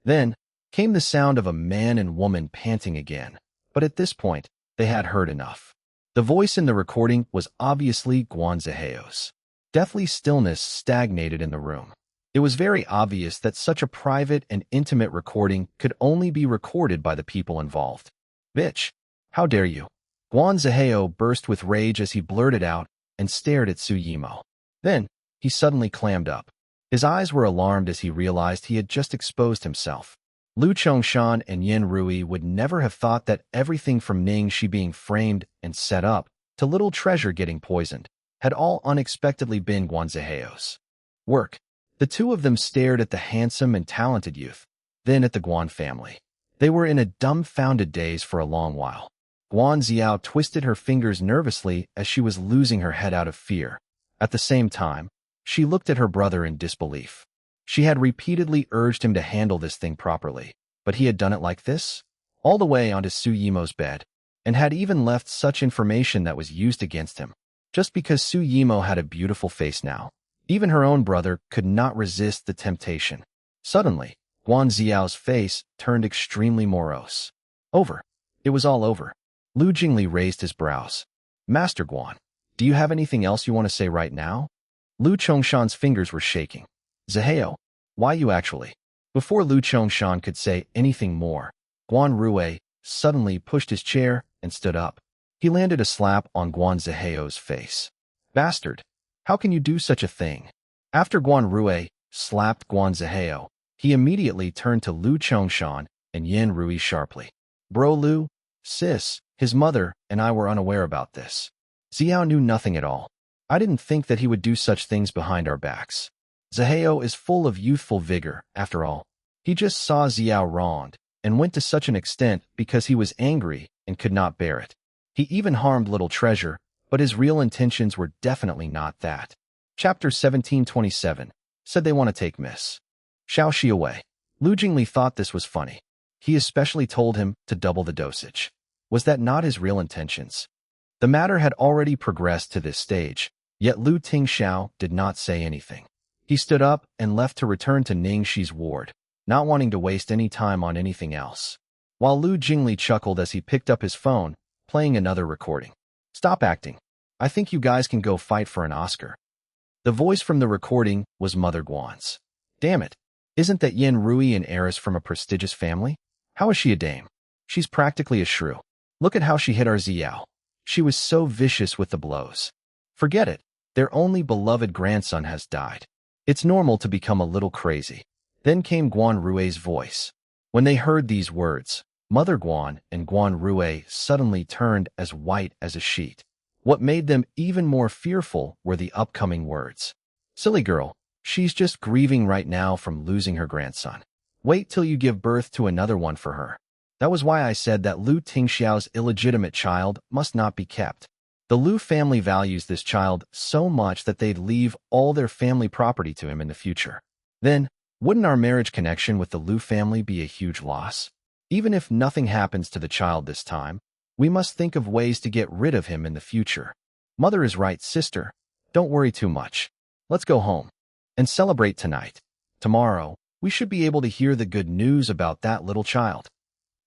Then came the sound of a man and woman panting again, but at this point, they had heard enough. The voice in the recording was obviously Guan Zihao's. Deathly stillness stagnated in the room. It was very obvious that such a private and intimate recording could only be recorded by the people involved. Bitch! How dare you? Guan Zihao burst with rage as he blurted out and stared at Su Yimo. Then, he suddenly clammed up. His eyes were alarmed as he realized he had just exposed himself. Lu Chongshan and Yin Rui would never have thought that everything from Ning Xi being framed and set up to Little Treasure getting poisoned had all unexpectedly been Guan Zihao's work. The two of them stared at the handsome and talented youth, then at the Guan family. They were in a dumbfounded daze for a long while. Guan Xiao twisted her fingers nervously as she was losing her head out of fear. At the same time, she looked at her brother in disbelief. She had repeatedly urged him to handle this thing properly, but he had done it like this, all the way onto Su Yimo's bed, and had even left such information that was used against him. Just because Su Yimo had a beautiful face now, even her own brother could not resist the temptation. Suddenly, Guan Xiao's face turned extremely morose. Over. It was all over. Lu Jingli raised his brows. Master Guan, do you have anything else you want to say right now? Lu Chongshan's fingers were shaking. Zihao, why you actually? Before Lu Chongshan could say anything more, Guan Rui suddenly pushed his chair and stood up. He landed a slap on Guan Zihao's face. Bastard! How can you do such a thing? After Guan Rui slapped Guan Zihao, he immediately turned to Lu Chongshan and Yin Rui sharply. Bro Lu, sis, his mother and I were unaware about this. Xiao knew nothing at all. I didn't think that he would do such things behind our backs. Zihao is full of youthful vigor, after all. He just saw Xiao wronged and went to such an extent because he was angry and could not bear it. He even harmed Little Treasure, but his real intentions were definitely not that. Chapter 1727 said they want to take Miss Xiaoxi away. Lu Jingli thought this was funny. He especially told him to double the dosage. Was that not his real intentions? The matter had already progressed to this stage, yet Lu Tingxiao did not say anything. He stood up and left to return to Ning Xi's ward, not wanting to waste any time on anything else. While Lu Jingli chuckled as he picked up his phone, playing another recording. Stop acting. I think you guys can go fight for an Oscar. The voice from the recording was Mother Guan's. Damn it. Isn't that Yin Rui an heiress from a prestigious family? How is she a dame? She's practically a shrew. Look at how she hit our Xiao. She was so vicious with the blows. Forget it. Their only beloved grandson has died. It's normal to become a little crazy. Then came Guan Rui's voice. When they heard these words, Mother Guan and Guan Rui suddenly turned as white as a sheet. What made them even more fearful were the upcoming words. Silly girl, she's just grieving right now from losing her grandson. Wait till you give birth to another one for her. That was why I said that Lu Tingxiao's illegitimate child must not be kept. The Lu family values this child so much that they'd leave all their family property to him in the future. Then, wouldn't our marriage connection with the Lu family be a huge loss? Even if nothing happens to the child this time, we must think of ways to get rid of him in the future. Mother is right, sister. Don't worry too much. Let's go home and celebrate tonight. Tomorrow, we should be able to hear the good news about that little child.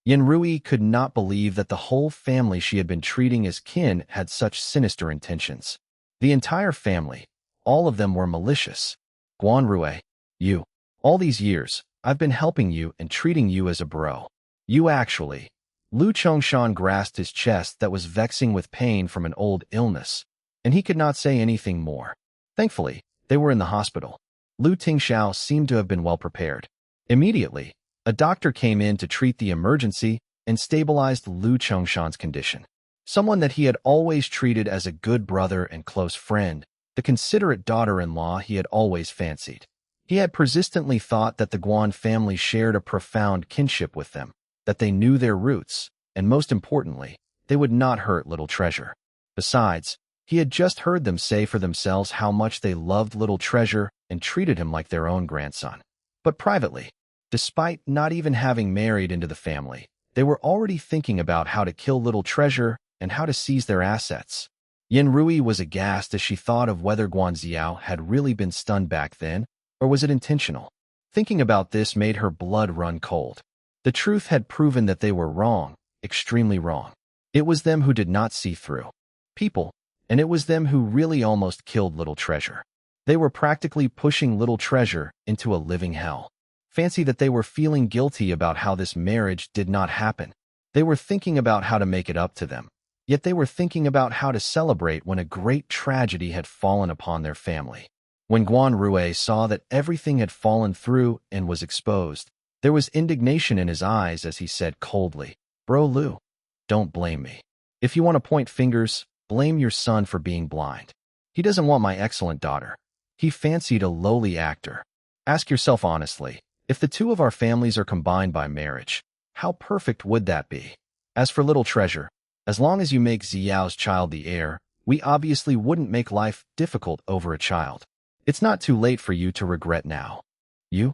Yin Rui could not believe that the whole family she had been treating as kin had such sinister intentions. The entire family, all of them were malicious. Guan Rui, you. All these years, I've been helping you and treating you as a bro. You actually. Lu Chongshan grasped his chest that was vexing with pain from an old illness, and he could not say anything more. Thankfully, they were in the hospital. Lu Tingxiao seemed to have been well prepared. Immediately, a doctor came in to treat the emergency and stabilized Lu Chongshan's condition. Someone that he had always treated as a good brother and close friend, the considerate daughter-in-law he had always fancied. He had persistently thought that the Guan family shared a profound kinship with them, that they knew their roots, and most importantly, they would not hurt Little Treasure. Besides, he had just heard them say for themselves how much they loved Little Treasure and treated him like their own grandson. But privately, despite not even having married into the family, they were already thinking about how to kill Little Treasure and how to seize their assets. Yin Rui was aghast as she thought of whether Guan Xiao had really been stunned back then, or was it intentional? Thinking about this made her blood run cold. The truth had proven that they were wrong, extremely wrong. It was them who did not see through people, and it was them who really almost killed Little Treasure. They were practically pushing little treasure into a living hell. Fancy that they were feeling guilty about how this marriage did not happen. They were thinking about how to make it up to them. Yet they were thinking about how to celebrate when a great tragedy had fallen upon their family. When Guan Rui saw that everything had fallen through and was exposed, there was indignation in his eyes as he said coldly, "Bro Lu, don't blame me. If you want to point fingers, blame your son for being blind. He doesn't want my excellent daughter. He fancied a lowly actor. Ask yourself honestly, if the two of our families are combined by marriage, how perfect would that be? As for little treasure, as long as you make Xiao's child the heir, we obviously wouldn't make life difficult over a child. It's not too late for you to regret now." You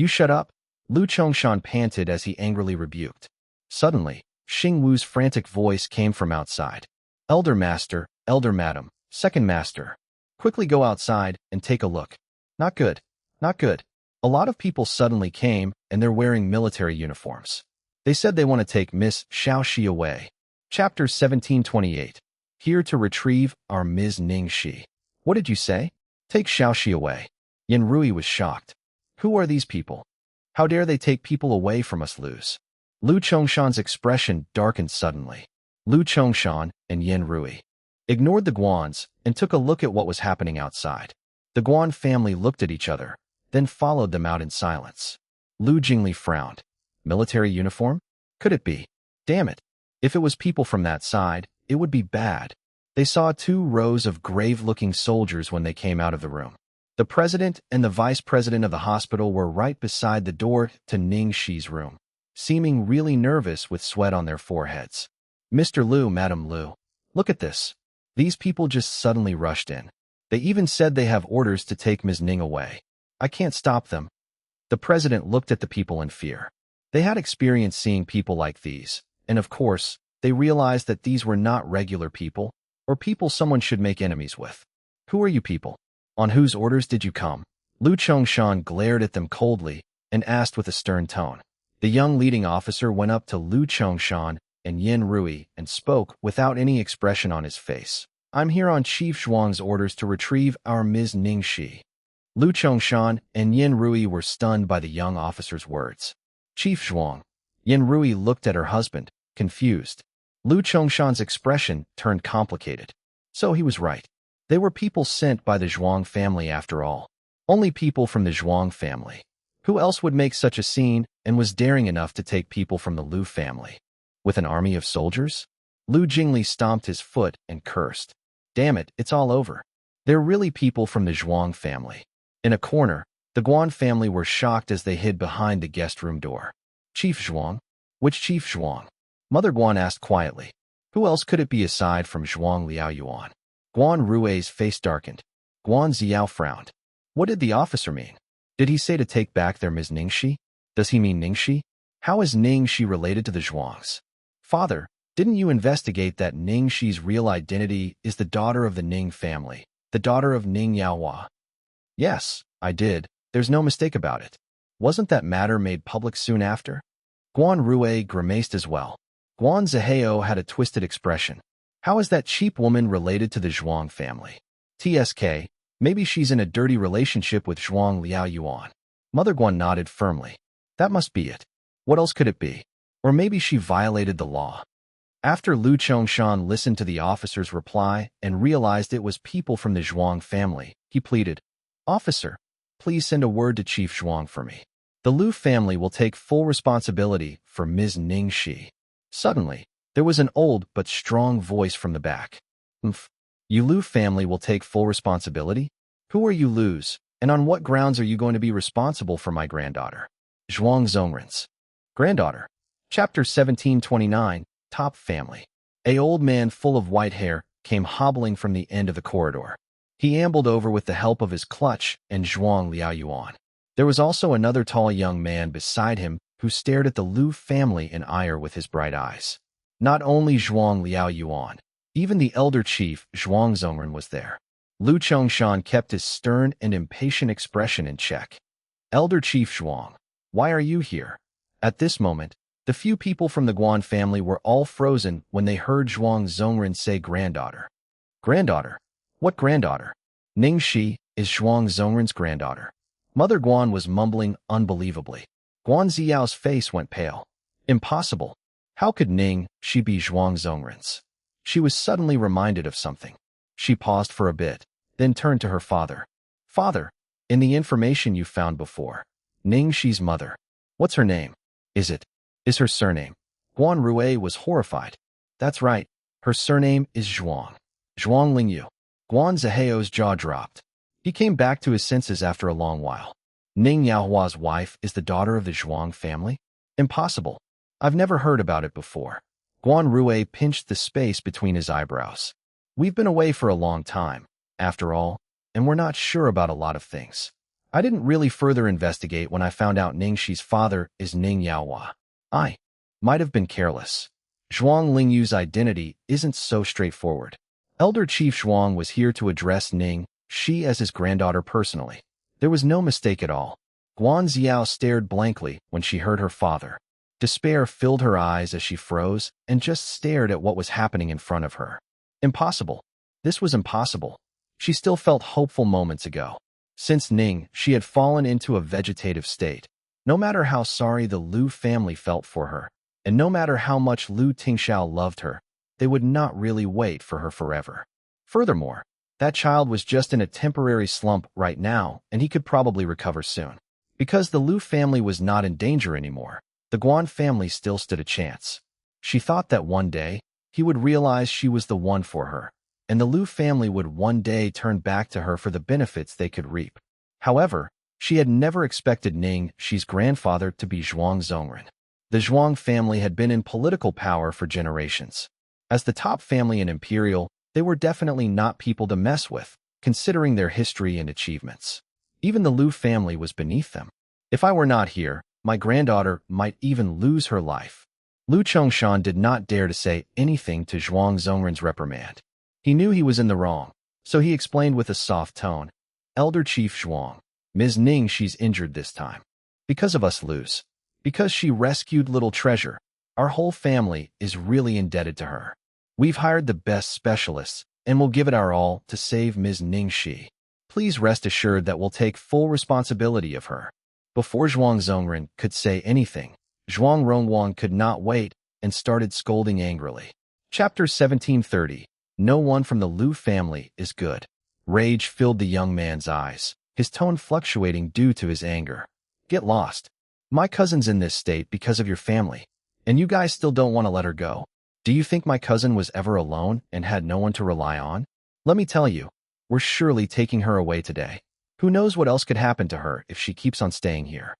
shut up," Lu Chongshan panted as he angrily rebuked. Suddenly, Xing Wu's frantic voice came from outside. Elder Master, Elder Madam, Second Master. Quickly go outside and take a look." Not good. Not good. A lot of people suddenly came, and they're wearing military uniforms. They said they want to take Miss Xiaoxi away. Chapter 1728. Here to retrieve our Ms. Ning Xi. What did you say? Take Xiaoxi away. Yan Rui was shocked. Who are these people? How dare they take people away from us, Lu's? Lu Chongshan's expression darkened suddenly. Lu Chongshan and Yan Rui ignored the Guans and took a look at what was happening outside. The Guan family looked at each other, then followed them out in silence. Lu Jingli frowned. Military uniform? Could it be? Damn it. If it was people from that side, it would be bad. They saw 2 rows of grave-looking soldiers when they came out of the room. The president and the vice president of the hospital were right beside the door to Ning Xi's room, seeming really nervous with sweat on their foreheads. "Mr. Lu, Madam Lu, look at this. These people just suddenly rushed in. They even said they have orders to take Ms. Ning away. I can't stop them." The president looked at the people in fear. They had experience seeing people like these, and of course, they realized that these were not regular people, or people someone should make enemies with. "Who are you people? On whose orders did you come?" Lu Chongshan glared at them coldly and asked with a stern tone. The young leading officer went up to Lu Chongshan and Yan Rui and spoke without any expression on his face. "I'm here on Chief Zhuang's orders to retrieve our Ms. Ning Xi." Lu Chongshan and Yan Rui were stunned by the young officer's words. "Chief Zhuang." Yan Rui looked at her husband, confused. Lu Chongshan's expression turned complicated. So he was right. They were people sent by the Zhuang family after all. Only people from the Zhuang family. Who else would make such a scene and was daring enough to take people from the Lu family? With an army of soldiers? Lu Jingli stomped his foot and cursed. Damn it, it's all over. They're really people from the Zhuang family. In a corner, the Guan family were shocked as they hid behind the guest room door. "Chief Zhuang? Which Chief Zhuang?" Mother Guan asked quietly. Who else could it be aside from Zhuang Liaoyuan? Guan Rui's face darkened. Guan Xiao frowned. What did the officer mean? Did he say to take back their Ms. Ning Xi? Does he mean Ning Xi? How is Ning Xi related to the Zhuangs? Father, didn't you investigate that Ning Xi's real identity is the daughter of the Ning family, the daughter of Ning Yaohua? Yes, I did. There's no mistake about it. Wasn't that matter made public soon after? Guan Rui grimaced as well. Guan Zihao had a twisted expression. How is that cheap woman related to the Zhuang family? TSK, maybe she's in a dirty relationship with Zhuang Liaoyuan. Mother Guan nodded firmly. That must be it. What else could it be? Or maybe she violated the law. After Lu Chongshan listened to the officer's reply and realized it was people from the Zhuang family, he pleaded, Officer, please send a word to Chief Zhuang for me. The Lu family will take full responsibility for Ms. Ning Xi. Suddenly, there was an old but strong voice from the back. You Lu family will take full responsibility? Who are you Lu's, and on what grounds are you going to be responsible for my granddaughter? Zhuang Zongren's granddaughter. Chapter 1729, Top Family. A old man full of white hair came hobbling from the end of the corridor. He ambled over with the help of his clutch and Zhuang Liaoyuan. There was also another tall young man beside him who stared at the Lu family in ire with his bright eyes. Not only Zhuang Liaoyuan, even the elder chief Zhuang Zongren was there. Lu Chongshan kept his stern and impatient expression in check. Elder Chief Zhuang, why are you here? At this moment, the few people from the Guan family were all frozen when they heard Zhuang Zongren say granddaughter. Granddaughter? What granddaughter? Ning Xi, is Zhuang Zhongren's granddaughter. Mother Guan was mumbling unbelievably. Guan Ziyao's face went pale. Impossible. How could Ning Xi be Zhuang Zhongren's? She was suddenly reminded of something. She paused for a bit, then turned to her father. Father, in the information you found before, Ning Xi's mother. What's her name? Is her surname? Guan Rui was horrified. That's right. Her surname is Zhuang. Zhuang Lingyu. Guan Ziyao's jaw dropped. He came back to his senses after a long while. Ning Yaohua's wife is the daughter of the Zhuang family? Impossible. I've never heard about it before. Guan Rui pinched the space between his eyebrows. We've been away for a long time, after all, and we're not sure about a lot of things. I didn't really further investigate when I found out Ning Xi's father is Ning Yaohua. I might have been careless. Zhuang Lingyu's identity isn't so straightforward. Elder Chief Zhuang was here to address Ning Xi as his granddaughter personally. There was no mistake at all. Guan Ziao stared blankly when she heard her father. Despair filled her eyes as she froze and just stared at what was happening in front of her. Impossible. This was impossible. She still felt hopeful moments ago. Since Ning, she had fallen into a vegetative state. No matter how sorry the Lu family felt for her, and no matter how much Lu Tingxiao loved her, they would not really wait for her forever. Furthermore, that child was just in a temporary slump right now, and he could probably recover soon. Because the Lu family was not in danger anymore, the Guan family still stood a chance. She thought that one day, he would realize she was the one for her, and the Lu family would one day turn back to her for the benefits they could reap. However, she had never expected Ning Xi's grandfather to be Zhuang Zhongren. The Zhuang family had been in political power for generations. As the top family in Imperial, they were definitely not people to mess with, considering their history and achievements. Even the Lu family was beneath them. If I were not here, my granddaughter might even lose her life. Lu Chongshan did not dare to say anything to Zhuang Zhongren's reprimand. He knew he was in the wrong, so he explained with a soft tone, Elder Chief Zhuang, Ms. Ning Xi's injured this time. Because of us Lus. Because she rescued little treasure. Our whole family is really indebted to her. We've hired the best specialists, and we'll give it our all to save Ms. Ning Xi. Please rest assured that we'll take full responsibility of her. Before Zhuang Zhongren could say anything, Zhuang Rongwang could not wait and started scolding angrily. Chapter 1730. No one from the Lu family is good. Rage filled the young man's eyes, his tone fluctuating due to his anger. Get lost. My cousin's in this state because of your family, and you guys still don't want to let her go. Do you think my cousin was ever alone and had no one to rely on? Let me tell you, we're surely taking her away today. Who knows what else could happen to her if she keeps on staying here.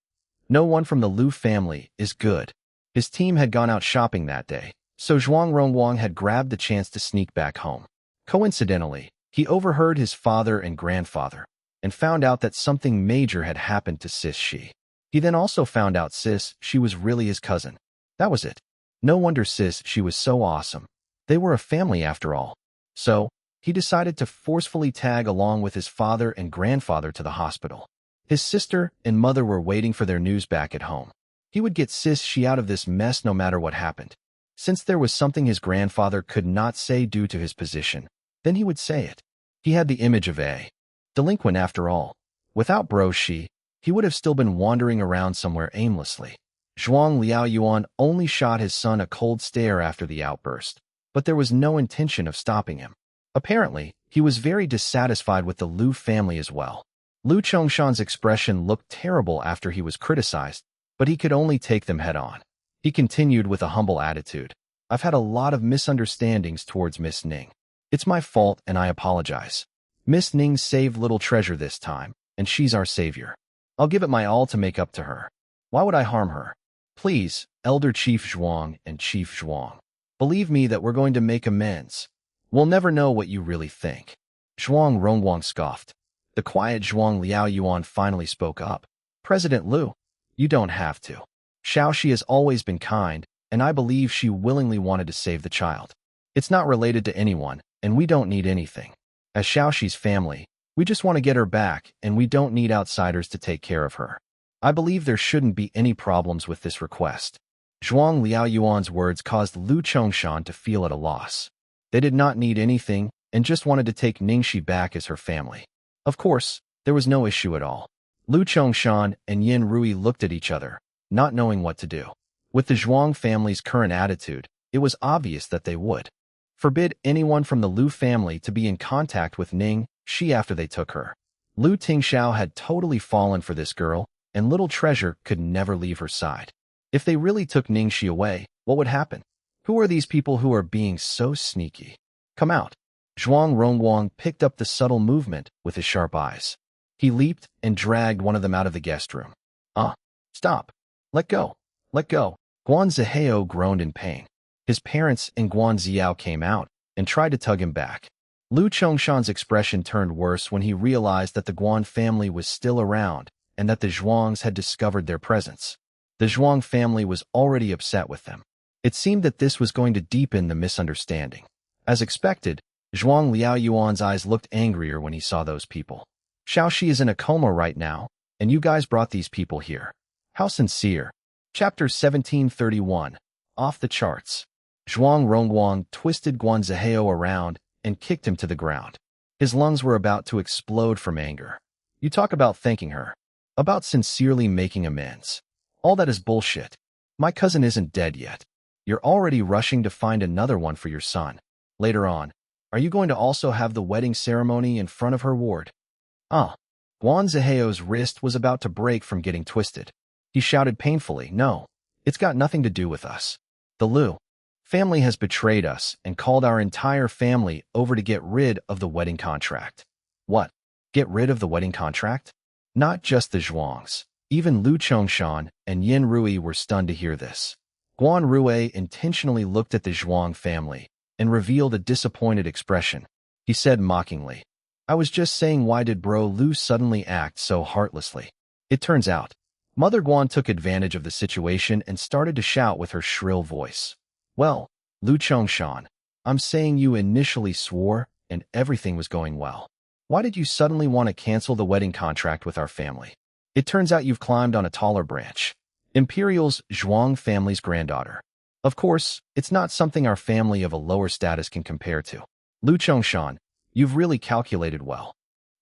No one from the Lu family is good. His team had gone out shopping that day, so Zhuang Rongwang had grabbed the chance to sneak back home. Coincidentally, he overheard his father and grandfather, and found out that something major had happened to Sis Shi. He then also found out Sis Shi was really his cousin. That was it. No wonder Sis Shi was so awesome. They were a family after all. So, he decided to forcefully tag along with his father and grandfather to the hospital. His sister and mother were waiting for their news back at home. He would get Sis Shi out of this mess no matter what happened. Since there was something his grandfather could not say due to his position, then he would say it. He had the image of a delinquent after all. Without Bro Shi, he would have still been wandering around somewhere aimlessly. Zhuang Liaoyuan only shot his son a cold stare after the outburst, but there was no intention of stopping him. Apparently, he was very dissatisfied with the Lu family as well. Lu Chongshan's expression looked terrible after he was criticized, but he could only take them head-on. He continued with a humble attitude. I've had a lot of misunderstandings towards Miss Ning. It's my fault and I apologize. Miss Ning saved little treasure this time, and she's our savior. I'll give it my all to make up to her. Why would I harm her? Please, Elder Chief Zhuang and Chief Zhuang. Believe me that we're going to make amends. We'll never know what you really think. Zhuang Rongwang scoffed. The quiet Zhuang Liaoyuan finally spoke up. President Lu, you don't have to. Xiaoxi has always been kind, and I believe she willingly wanted to save the child. It's not related to anyone, and we don't need anything. As Xiaoxi's family, we just want to get her back, and we don't need outsiders to take care of her. I believe there shouldn't be any problems with this request. Zhuang Liaoyuan's words caused Lu Chongshan to feel at a loss. They did not need anything, and just wanted to take Ning Xi back as her family. Of course, There was no issue at all. Lu Chongshan and Yin Rui looked at each other, not knowing what to do. With the Zhuang family's current attitude, it was obvious that they would forbid anyone from the Lu family to be in contact with Ning Xi after they took her. Lu Tingxiao had totally fallen for this girl, and little treasure could never leave her side. If they really took Ning Xi away, what would happen? Who are these people who are being so sneaky? Come out. Zhuang Rongguang picked up the subtle movement with his sharp eyes. He leaped and dragged one of them out of the guest room. Stop. Let go. Let go. Guan Zihao groaned in pain. His parents and Guan Ziao came out and tried to tug him back. Lu Chongshan's expression turned worse when he realized that the Guan family was still around and that the Zhuangs had discovered their presence. The Zhuang family was already upset with them. It seemed that this was going to deepen the misunderstanding. As expected, Zhuang Liaoyuan's eyes looked angrier when he saw those people. Xiaoxi is in a coma right now, and you guys brought these people here. How sincere. Chapter 1731. Off the charts. Zhuang Rongguang twisted Guan Zihao around and kicked him to the ground. His lungs were about to explode from anger. You talk about thanking her. About sincerely making amends. All that is bullshit. My cousin isn't dead yet. You're already rushing to find another one for your son. Later on, are you going to also have the wedding ceremony in front of her ward? Guan Zihao's wrist was about to break from getting twisted. He shouted painfully, No, it's got nothing to do with us. The Lu family has betrayed us and called our entire family over to get rid of the wedding contract. What? Get rid of the wedding contract? Not just the Zhuangs. Even Lu Chongshan and Yin Rui were stunned to hear this. Guan Rui intentionally looked at the Zhuang family and revealed a disappointed expression. He said mockingly, I was just saying, why did bro Lu suddenly act so heartlessly? It turns out, Mother Guan took advantage of the situation and started to shout with her shrill voice. Well, Lu Chongshan, I'm saying you initially swore and everything was going well. Why did you suddenly want to cancel the wedding contract with our family? It turns out you've climbed on a taller branch. Imperial's Zhuang family's granddaughter. Of course, it's not something our family of a lower status can compare to. Lu Chongshan, you've really calculated well.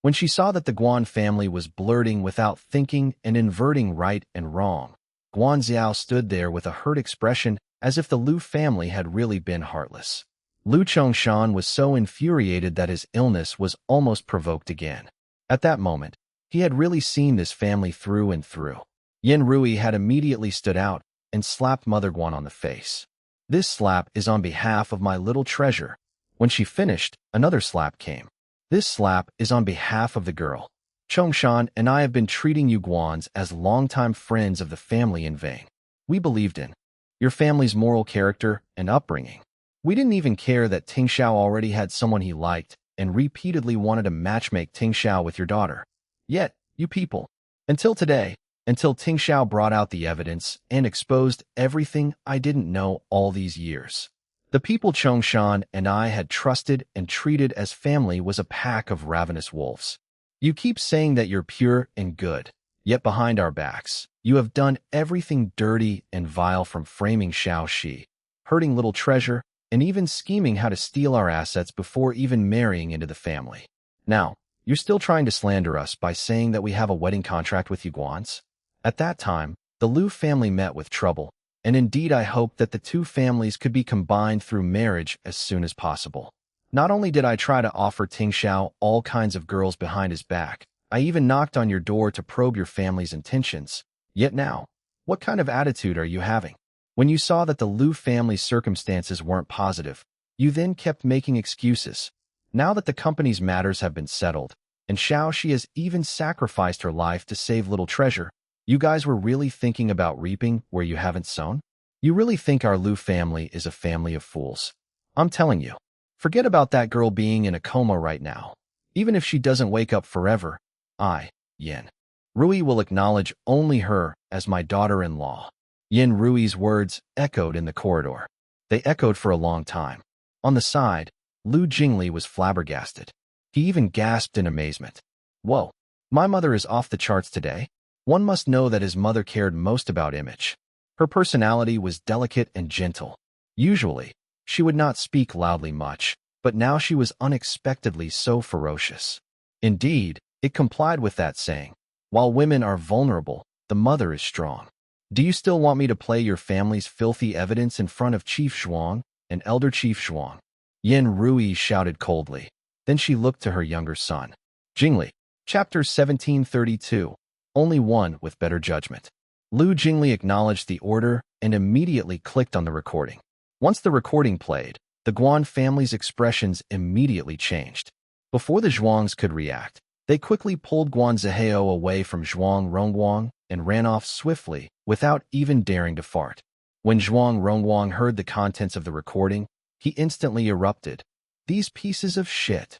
When she saw that the Guan family was blurting without thinking and inverting right and wrong, Guan Xiao stood there with a hurt expression as if the Lu family had really been heartless. Lu Chongshan was so infuriated that his illness was almost provoked again. At that moment, he had really seen this family through and through. Yin Rui had immediately stood out and slapped Mother Guan on the face. This slap is on behalf of my little treasure. When she finished, another slap came. This slap is on behalf of the girl. Chongshan and I have been treating you Guans as longtime friends of the family in vain. We believed in your family's moral character and upbringing. We didn't even care that Tingxiao already had someone he liked and repeatedly wanted to matchmake Tingxiao with your daughter. Yet, you people, until today, until Tingxiao brought out the evidence and exposed everything I didn't know all these years. The people Chongshan and I had trusted and treated as family was a pack of ravenous wolves. You keep saying that you're pure and good, yet behind our backs, you have done everything dirty and vile, from framing Xiaoxi, hurting little treasure, and even scheming how to steal our assets before even marrying into the family. Now, you're still trying to slander us by saying that we have a wedding contract with you Guans? At that time, the Lu family met with trouble, and indeed I hoped that the two families could be combined through marriage as soon as possible. Not only did I try to offer Tingxiao all kinds of girls behind his back, I even knocked on your door to probe your family's intentions. Yet now, what kind of attitude are you having? When you saw that the Lu family's circumstances weren't positive, you then kept making excuses. Now that the company's matters have been settled, and Xiaoxi has even sacrificed her life to save little treasure, you guys were really thinking about reaping where you haven't sown? You really think our Lu family is a family of fools? I'm telling you, forget about that girl being in a coma right now. Even if she doesn't wake up forever, I, Yin Rui, will acknowledge only her as my daughter-in-law. Yin Rui's words echoed in the corridor. They echoed for a long time. On the side, Lu Jingli was flabbergasted. He even gasped in amazement. Whoa, my mother is off the charts today? One must know that his mother cared most about image. Her personality was delicate and gentle. Usually, she would not speak loudly much, but now she was unexpectedly so ferocious. Indeed, It complied with that saying. While women are vulnerable, the mother is strong. Do you still want me to play your family's filthy evidence in front of Chief Zhuang and Elder Chief Zhuang? Yin Rui shouted coldly. Then she looked to her younger son. Jingli. Chapter 1732. Only one with better judgment. Lu Jingli acknowledged the order and immediately clicked on the recording. Once the recording played, the Guan family's expressions immediately changed. Before the Zhuangs could react, they quickly pulled Guan Zihao away from Zhuang Rongguang and ran off swiftly without even daring to fart. When Zhuang Rongguang heard the contents of the recording, he instantly erupted. These pieces of shit.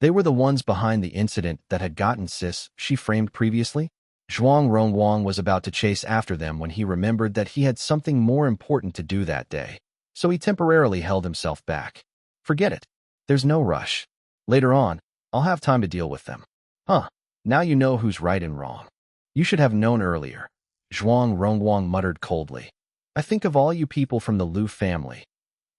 They were the ones behind the incident that had gotten Sis she framed previously. Zhuang Rongguang was about to chase after them when he remembered that he had something more important to do that day, so he temporarily held himself back. Forget it. There's no rush. Later on, I'll have time to deal with them. Huh, now you know who's right and wrong. You should have known earlier. Zhuang Rongguang muttered coldly. I think of all you people from the Lu family.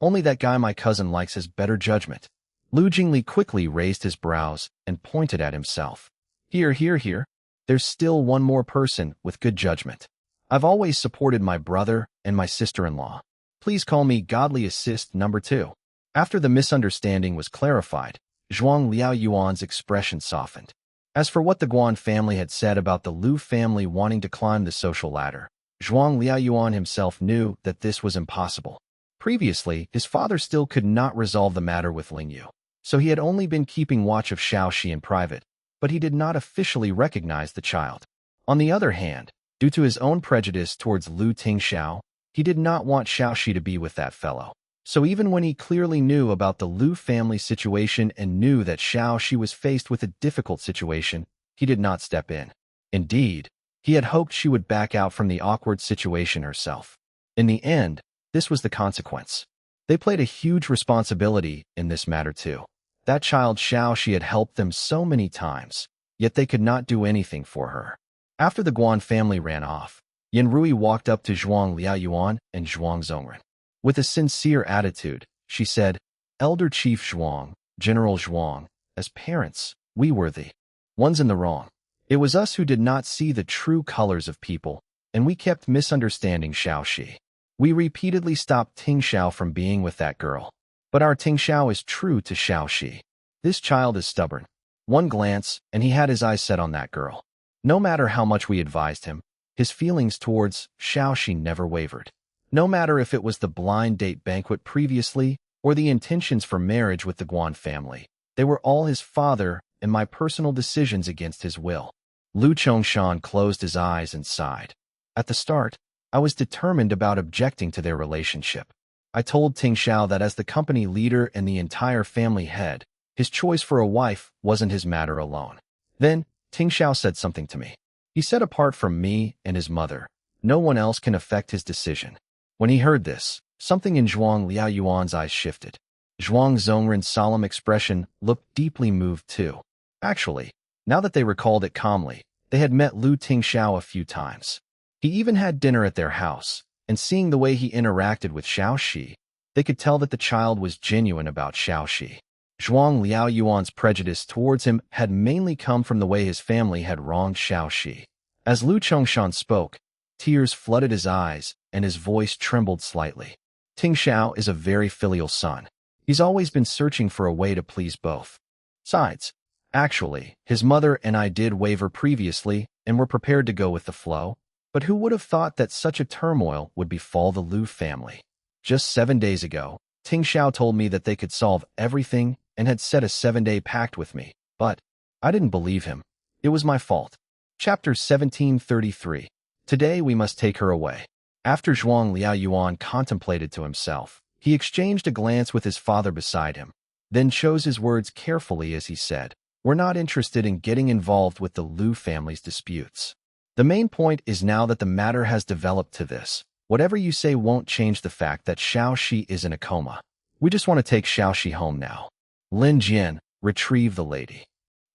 Only that guy my cousin likes has better judgment. Lu Jingli quickly raised his brows and pointed at himself. Here. There's still one more person with good judgment. I've always supported my brother and my sister-in-law. Please call me Godly Assist number 2. After the misunderstanding was clarified, Zhuang Liaoyuan's expression softened. As for what the Guan family had said about the Lu family wanting to climb the social ladder, Zhuang Liaoyuan himself knew that this was impossible. Previously, his father still could not resolve the matter with Lingyu, so he had only been keeping watch of Xiaoxi in private, but he did not officially recognize the child. On the other hand, due to his own prejudice towards Lu Tingxiao, he did not want Xiaoxi to be with that fellow. So even when he clearly knew about the Lu family situation and knew that Xiaoxi was faced with a difficult situation, he did not step in. Indeed, he had hoped she would back out from the awkward situation herself. In the end, this was the consequence. They played a huge responsibility in this matter too. That child Xiaoxi had helped them so many times, yet they could not do anything for her. After the Guan family ran off, Yin Rui walked up to Zhuang Liaoyuan and Zhuang Zongren. With a sincere attitude, she said, Elder Chief Zhuang, General Zhuang, as parents, we were the ones in the wrong. It was us who did not see the true colors of people, and we kept misunderstanding Xiaoxi. We repeatedly stopped Tingxiao from being with that girl. But our Tingxiao is true to Xiaoxi. This child is stubborn. One glance, and he had his eyes set on that girl. No matter how much we advised him, his feelings towards Xiaoxi never wavered. No matter if it was the blind date banquet previously or the intentions for marriage with the Guan family, they were all his father and my personal decisions against his will. Lu Chongshan closed his eyes and sighed. At the start, I was determined about objecting to their relationship. I told Tingxiao that as the company leader and the entire family head, his choice for a wife wasn't his matter alone. Then, Tingxiao said something to me. He said apart from me and his mother, no one else can affect his decision. When he heard this, something in Zhuang Liaoyuan's eyes shifted. Zhuang Zongren's solemn expression looked deeply moved too. Actually, now that they recalled it calmly, they had met Lu Tingxiao a few times. He even had dinner at their house, and seeing the way he interacted with Xiaoxi, they could tell that the child was genuine about Xiaoxi. Zhuang Liaoyuan's prejudice towards him had mainly come from the way his family had wronged Xiaoxi. As Lu Chongshan spoke, tears flooded his eyes, and his voice trembled slightly. Tingxiao is a very filial son. He's always been searching for a way to please both sides. Actually, his mother and I did waver previously and were prepared to go with the flow, but who would have thought that such a turmoil would befall the Lu family? Just 7 days ago, Tingxiao told me that they could solve everything and had set a 7-day pact with me, but I didn't believe him. It was my fault. Chapter 1733. Today we must take her away. After Zhuang Liaoyuan contemplated to himself, he exchanged a glance with his father beside him, then chose his words carefully as he said, We're not interested in getting involved with the Lu family's disputes. The main point is now that the matter has developed to this. Whatever you say won't change the fact that Xiaoxi is in a coma. We just want to take Xiaoxi home now. Lin Jian, retrieve the lady.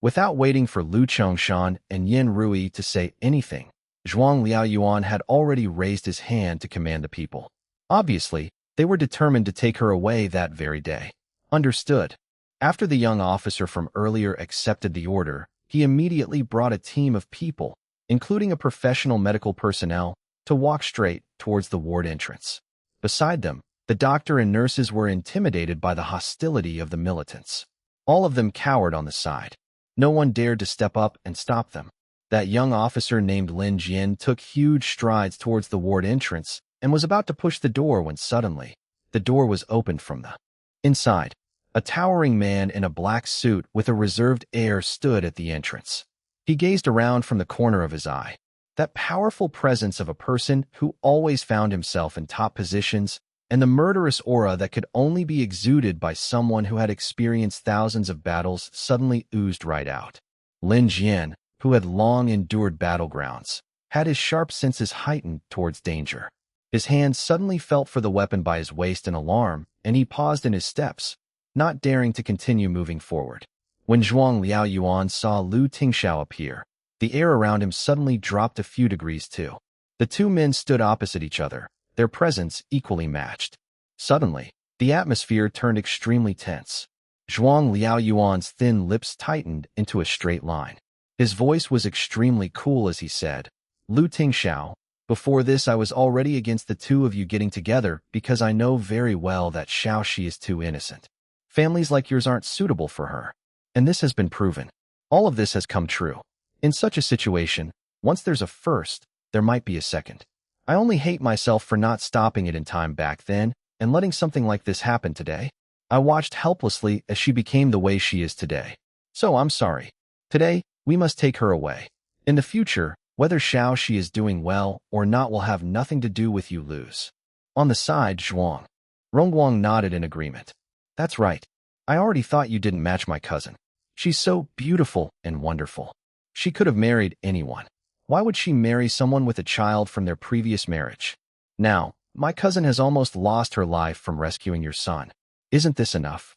Without waiting for Lu Chongshan and Yin Rui to say anything, Zhuang Liaoyuan had already raised his hand to command the people. Obviously, they were determined to take her away that very day. Understood. After the young officer from earlier accepted the order, he immediately brought a team of people, including a professional medical personnel, to walk straight towards the ward entrance. Beside them, the doctor and nurses were intimidated by the hostility of the militants. All of them cowered on the side. No one dared to step up and stop them. That young officer named Lin Jian took huge strides towards the ward entrance and was about to push the door when suddenly, the door was opened from the inside. A towering man in a black suit with a reserved air stood at the entrance. He gazed around from the corner of his eye. That powerful presence of a person who always found himself in top positions, and the murderous aura that could only be exuded by someone who had experienced thousands of battles suddenly oozed right out. Lin Jian, who had long endured battlegrounds, had his sharp senses heightened towards danger. His hand suddenly felt for the weapon by his waist in alarm, and he paused in his steps, not daring to continue moving forward. When Zhuang Liaoyuan saw Lu Tingxiao appear, the air around him suddenly dropped a few degrees too. The two men stood opposite each other, their presence equally matched. Suddenly, the atmosphere turned extremely tense. Zhuang Liaoyuan's thin lips tightened into a straight line. His voice was extremely cool as he said, "Lu Tingxiao, before this I was already against the two of you getting together because I know very well that Xiaoxi is too innocent. Families like yours aren't suitable for her. And this has been proven. All of this has come true. In such a situation, once there's a first, there might be a second. I only hate myself for not stopping it in time back then and letting something like this happen today. I watched helplessly as she became the way she is today. So I'm sorry. Today, we must take her away. In the future, whether Xiaoxi is doing well or not will have nothing to do with you lose." On the side, Zhuang Rongguang nodded in agreement. "That's right. I already thought you didn't match my cousin. She's so beautiful and wonderful. She could have married anyone. Why would she marry someone with a child from their previous marriage? Now, my cousin has almost lost her life from rescuing your son. Isn't this enough?"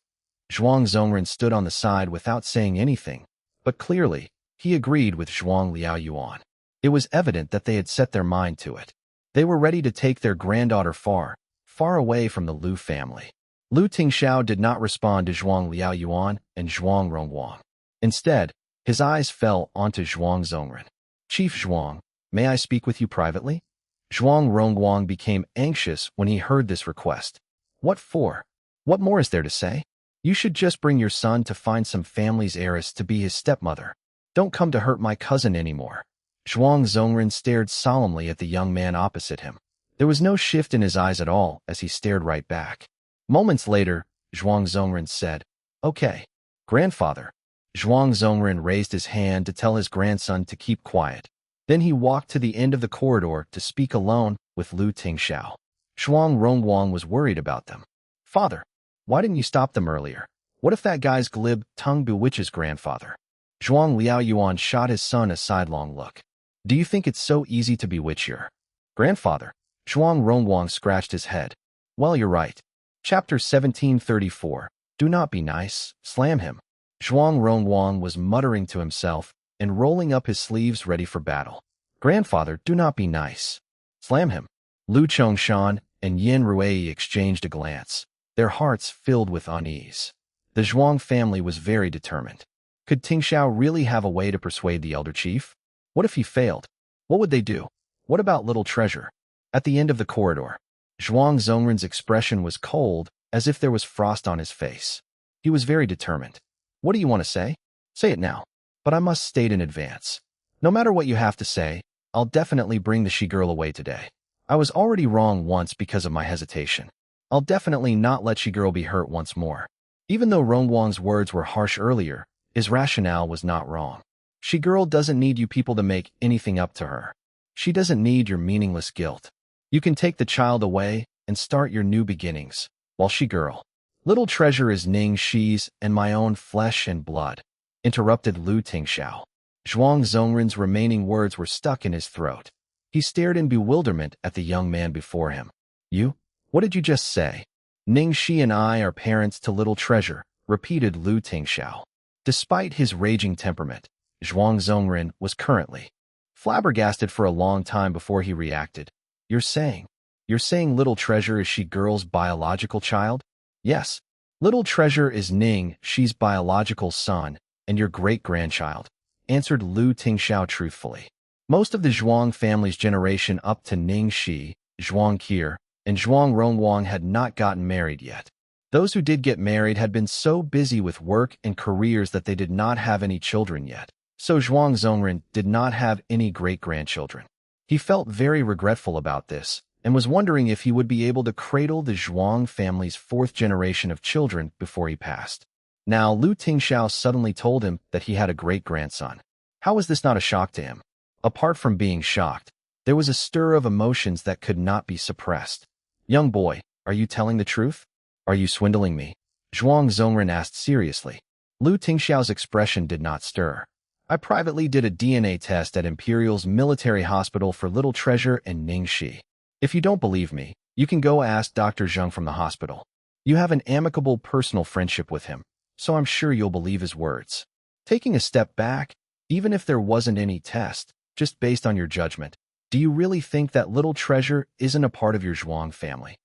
Zhuang Zongren stood on the side without saying anything, but clearly, he agreed with Zhuang Liaoyuan. It was evident that they had set their mind to it. They were ready to take their granddaughter far, far away from the Lu family. Lu Tingxiao did not respond to Zhuang Liaoyuan and Zhuang Rongguang. Instead, his eyes fell onto Zhuang Zongren. "Chief Zhuang, may I speak with you privately?" Zhuang Rongguang became anxious when he heard this request. "What for? What more is there to say? You should just bring your son to find some family's heiress to be his stepmother. Don't come to hurt my cousin anymore." Zhuang Zongren stared solemnly at the young man opposite him. There was no shift in his eyes at all as he stared right back. Moments later, Zhuang Zongren said, "Okay, grandfather." Zhuang Zongren raised his hand to tell his grandson to keep quiet. Then he walked to the end of the corridor to speak alone with Lu Tingxiao. Zhuang Rongguang was worried about them. "Father, why didn't you stop them earlier? What if that guy's glib tongue bewitches grandfather?" Zhuang Liaoyuan shot his son a sidelong look. "Do you think it's so easy to bewitch your grandfather?" Zhuang Rongguang scratched his head. "Well, you're right. Chapter 1734. Do not be nice. Slam him." Zhuang Rongguang was muttering to himself and rolling up his sleeves ready for battle. "Grandfather, do not be nice. Slam him." Lu Chongshan and Yin Ruei exchanged a glance, their hearts filled with unease. The Zhuang family was very determined. Could Tingxiao really have a way to persuade the elder chief? What if he failed? What would they do? What about little treasure? At the end of the corridor, Zhuang Zongren's expression was cold, as if there was frost on his face. He was very determined. "What do you want to say? Say it now. But I must state in advance. No matter what you have to say, I'll definitely bring the she-girl away today. I was already wrong once because of my hesitation. I'll definitely not let she-girl be hurt once more." Even though Rongguang's words were harsh earlier, his rationale was not wrong. She-girl doesn't need you people to make anything up to her. She doesn't need your meaningless guilt. You can take the child away and start your new beginnings, while she-girl. Little treasure is Ning Xi's and my own flesh and blood, interrupted Lu Tingxiao. Zhuang Zongren's remaining words were stuck in his throat. He stared in bewilderment at the young man before him. "You? What did you just say?" "Ning Xi and I are parents to little treasure," repeated Lu Tingxiao. Despite his raging temperament, Zhuang Zongren was currently flabbergasted for a long time before he reacted. You're saying little treasure is she-girl's biological child?" "Yes. Little treasure is Ning Xi's biological son and your great-grandchild," answered Lu Tingxiao truthfully. Most of the Zhuang family's generation up to Ning Xi, Zhuang Qi, and Zhuang Rongwang had not gotten married yet. Those who did get married had been so busy with work and careers that they did not have any children yet. So Zhuang Zongren did not have any great-grandchildren. He felt very regretful about this and was wondering if he would be able to cradle the Zhuang family's fourth generation of children before he passed. Now, Lu Tingxiao suddenly told him that he had a great-grandson. How was this not a shock to him? Apart from being shocked, there was a stir of emotions that could not be suppressed. "Young boy, are you telling the truth? Are you swindling me?" Zhuang Zongren asked seriously. Lu Tingxiao's expression did not stir. "I privately did a DNA test at Imperial's military hospital for Little Treasure and Ning Xi. If you don't believe me, you can go ask Dr. Zheng from the hospital. You have an amicable personal friendship with him, so I'm sure you'll believe his words." Taking a step back, even if there wasn't any test, just based on your judgment, do you really think that Little Treasure isn't a part of your Zhuang family?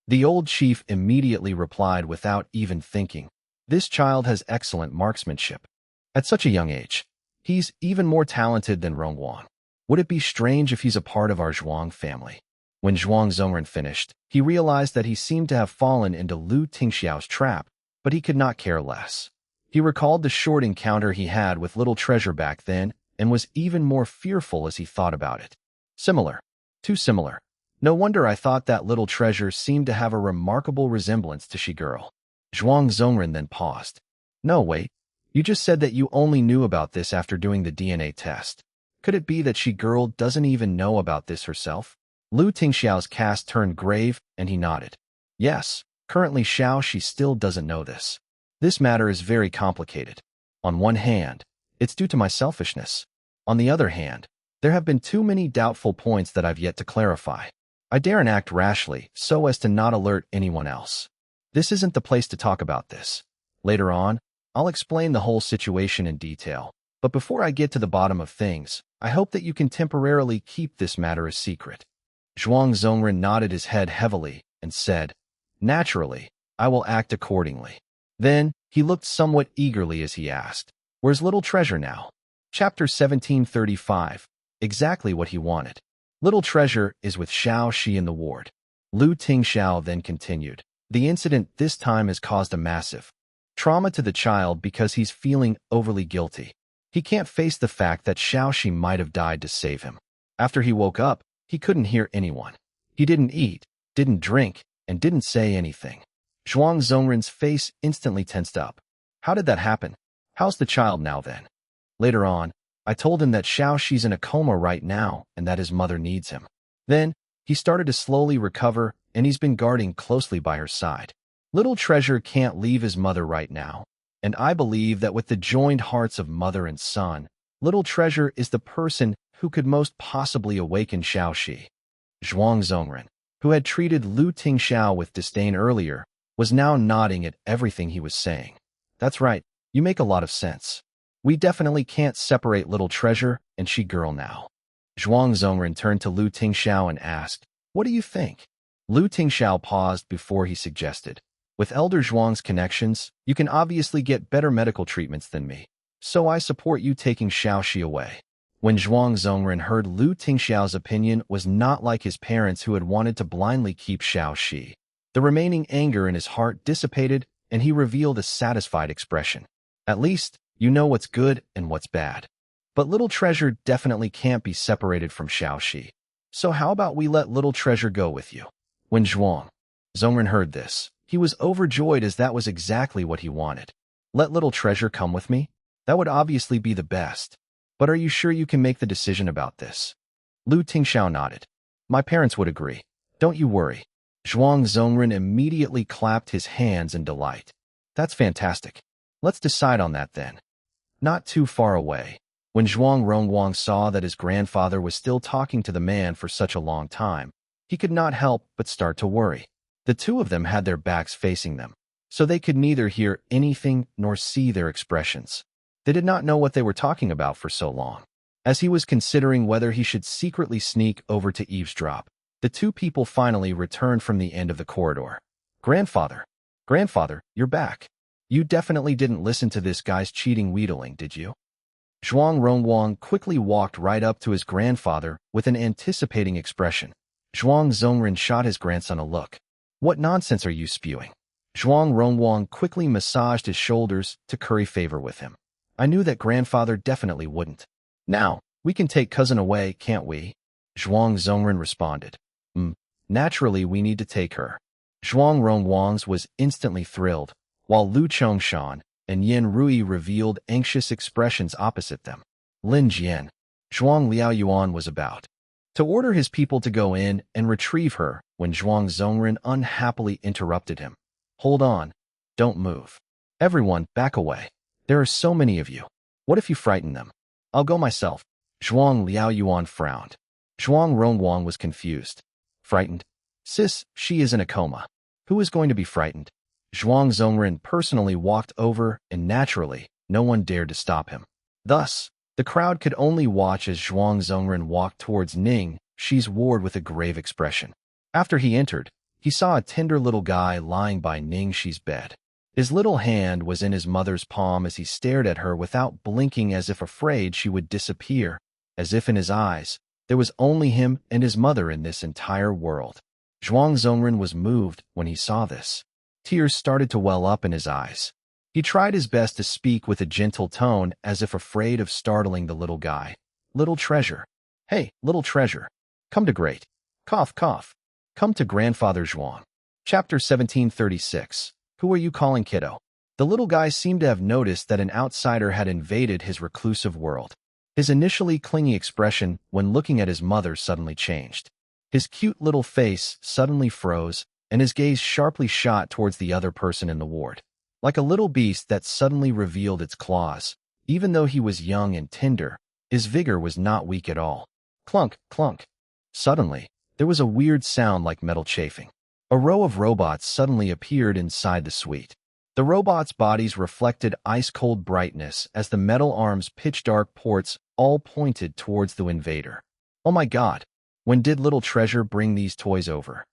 The old chief immediately replied without even thinking. "This child has excellent marksmanship. At such a young age, he's even more talented than Rongwang. Would it be strange if he's a part of our Zhuang family?" When Zhuang Zongren finished, he realized that he seemed to have fallen into Lu Tingxiao's trap, but he could not care less. He recalled the short encounter he had with Little Treasure back then and was even more fearful as he thought about it. Similar. Too similar. No wonder I thought that Little Treasure seemed to have a remarkable resemblance to she-girl. Zhuang Zongren then paused. "No, wait. You just said that you only knew about this after doing the DNA test. Could it be that she-girl doesn't even know about this herself?" Lu Tingxiao's cast turned grave, and he nodded. "Yes, currently she still doesn't know this. This matter is very complicated. On one hand, it's due to my selfishness. On the other hand, there have been too many doubtful points that I've yet to clarify. I daren't act rashly so as to not alert anyone else. This isn't the place to talk about this. Later on, I'll explain the whole situation in detail. But before I get to the bottom of things, I hope that you can temporarily keep this matter a secret." Zhuang Zongren nodded his head heavily and said, "Naturally, I will act accordingly." Then, he looked somewhat eagerly as he asked, "Where's Little Treasure now?" Chapter 1735. Exactly what he wanted. Little Treasure is with Xiao Shi in the ward. Lu Tingxiao then continued. The incident this time has caused a massive trauma to the child because he's feeling overly guilty. He can't face the fact that Xiao Shi might have died to save him. After he woke up, he couldn't hear anyone. He didn't eat, didn't drink, and didn't say anything. Zhuang Zongren's face instantly tensed up. "How did that happen? How's the child now then?" Later on, I told him that Xiao Shi's in a coma right now and that his mother needs him. Then, he started to slowly recover and he's been guarding closely by her side. Little Treasure can't leave his mother right now, and I believe that with the joined hearts of mother and son, Little Treasure is the person who could most possibly awaken Xiao Shi. Zhuang Zongren, who had treated Lu Tingxiao with disdain earlier, was now nodding at everything he was saying. "That's right, you make a lot of sense. We definitely can't separate Little Treasure and she-girl now." Zhuang Zongren turned to Lu Tingxiao and asked, "What do you think?" Lu Tingxiao paused before he suggested, "With Elder Zhuang's connections, you can obviously get better medical treatments than me, so I support you taking Xiao Shi away." When Zhuang Zongren heard Lu Tingxiao's opinion was not like his parents who had wanted to blindly keep Xiao Shi, the remaining anger in his heart dissipated and he revealed a satisfied expression. "At least, you know what's good and what's bad. But Little Treasure definitely can't be separated from Xiao Shi. So how about we let Little Treasure go with you?" When Zhuang Zongren heard this, he was overjoyed as that was exactly what he wanted. "Let Little Treasure come with me? That would obviously be the best. But are you sure you can make the decision about this?" Lu Tingxiao nodded. "My parents would agree. Don't you worry." Zhuang Zongren immediately clapped his hands in delight. "That's fantastic. Let's decide on that then." Not too far away, when Zhuang Rongwang saw that his grandfather was still talking to the man for such a long time, he could not help but start to worry. The two of them had their backs facing them, so they could neither hear anything nor see their expressions. They did not know what they were talking about for so long. As he was considering whether he should secretly sneak over to eavesdrop, the two people finally returned from the end of the corridor. Grandfather, you're back. You definitely didn't listen to this guy's cheating wheedling, did you?" Zhuang Rongwang quickly walked right up to his grandfather with an anticipating expression. Zhuang Zongren shot his grandson a look. What nonsense are you spewing? Zhuang Rongwang quickly massaged his shoulders to curry favor with him. I knew that grandfather definitely wouldn't. Now, we can take cousin away, can't we? Zhuang Zongren responded. Naturally we need to take her. Zhuang Rongwang's was instantly thrilled, while Lu Chongshan and Yin Rui revealed anxious expressions opposite them. Lin Jian, Zhuang Liaoyuan was about to order his people to go in and retrieve her when Zhuang Zongren unhappily interrupted him. Hold on. Don't move. Everyone, back away. There are so many of you. What if you frighten them? I'll go myself. Zhuang Liaoyuan frowned. Zhuang Rongwang was confused. Frightened? Sis, she is in a coma. Who is going to be frightened? Zhuang Zongren personally walked over, and naturally, no one dared to stop him. Thus, the crowd could only watch as Zhuang Zongren walked towards Ning Xi's ward with a grave expression. After he entered, he saw a tender little guy lying by Ning Xi's bed. His little hand was in his mother's palm as he stared at her without blinking, as if afraid she would disappear, as if in his eyes, there was only him and his mother in this entire world. Zhuang Zongren was moved when he saw this. Tears started to well up in his eyes. He tried his best to speak with a gentle tone, as if afraid of startling the little guy. Little treasure. Hey, little treasure. Come to great. Cough, cough. Come to grandfather Zhuang. Chapter 1736. Who are you calling kiddo? The little guy seemed to have noticed that an outsider had invaded his reclusive world. His initially clingy expression when looking at his mother suddenly changed. His cute little face suddenly froze, and his gaze sharply shot towards the other person in the ward. Like a little beast that suddenly revealed its claws, even though he was young and tender, his vigor was not weak at all. Clunk, clunk. Suddenly, there was a weird sound like metal chafing. A row of robots suddenly appeared inside the suite. The robots' bodies reflected ice-cold brightness as the metal arms' pitch-dark ports all pointed towards the invader. Oh my god, when did little treasure bring these toys over?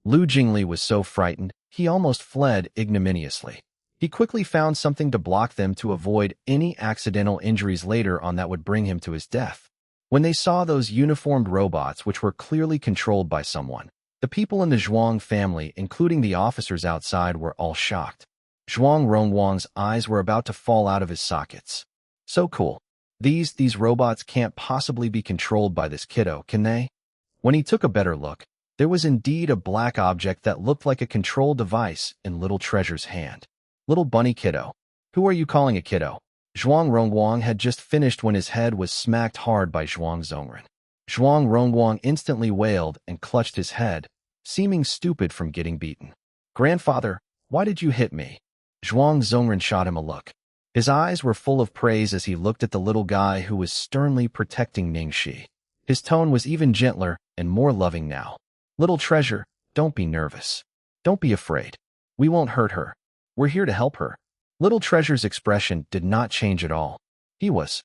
Lu Jingli was so frightened, he almost fled ignominiously. He quickly found something to block them to avoid any accidental injuries later on that would bring him to his death. When they saw those uniformed robots which were clearly controlled by someone, the people in the Zhuang family, including the officers outside, were all shocked. Zhuang Rongwang's eyes were about to fall out of his sockets. So cool. These robots can't possibly be controlled by this kiddo, can they? When he took a better look, there was indeed a black object that looked like a control device in Little Treasure's hand. Little bunny kiddo. Who are you calling a kiddo? Zhuang Rongwang had just finished when his head was smacked hard by Zhuang Zongren. Zhuang Rongwang instantly wailed and clutched his head, seeming stupid from getting beaten. Grandfather, why did you hit me? Zhuang Zongren shot him a look. His eyes were full of praise as he looked at the little guy who was sternly protecting Ning Xi. His tone was even gentler and more loving now. Little treasure, don't be nervous. Don't be afraid. We won't hurt her. We're here to help her. Little treasure's expression did not change at all. He was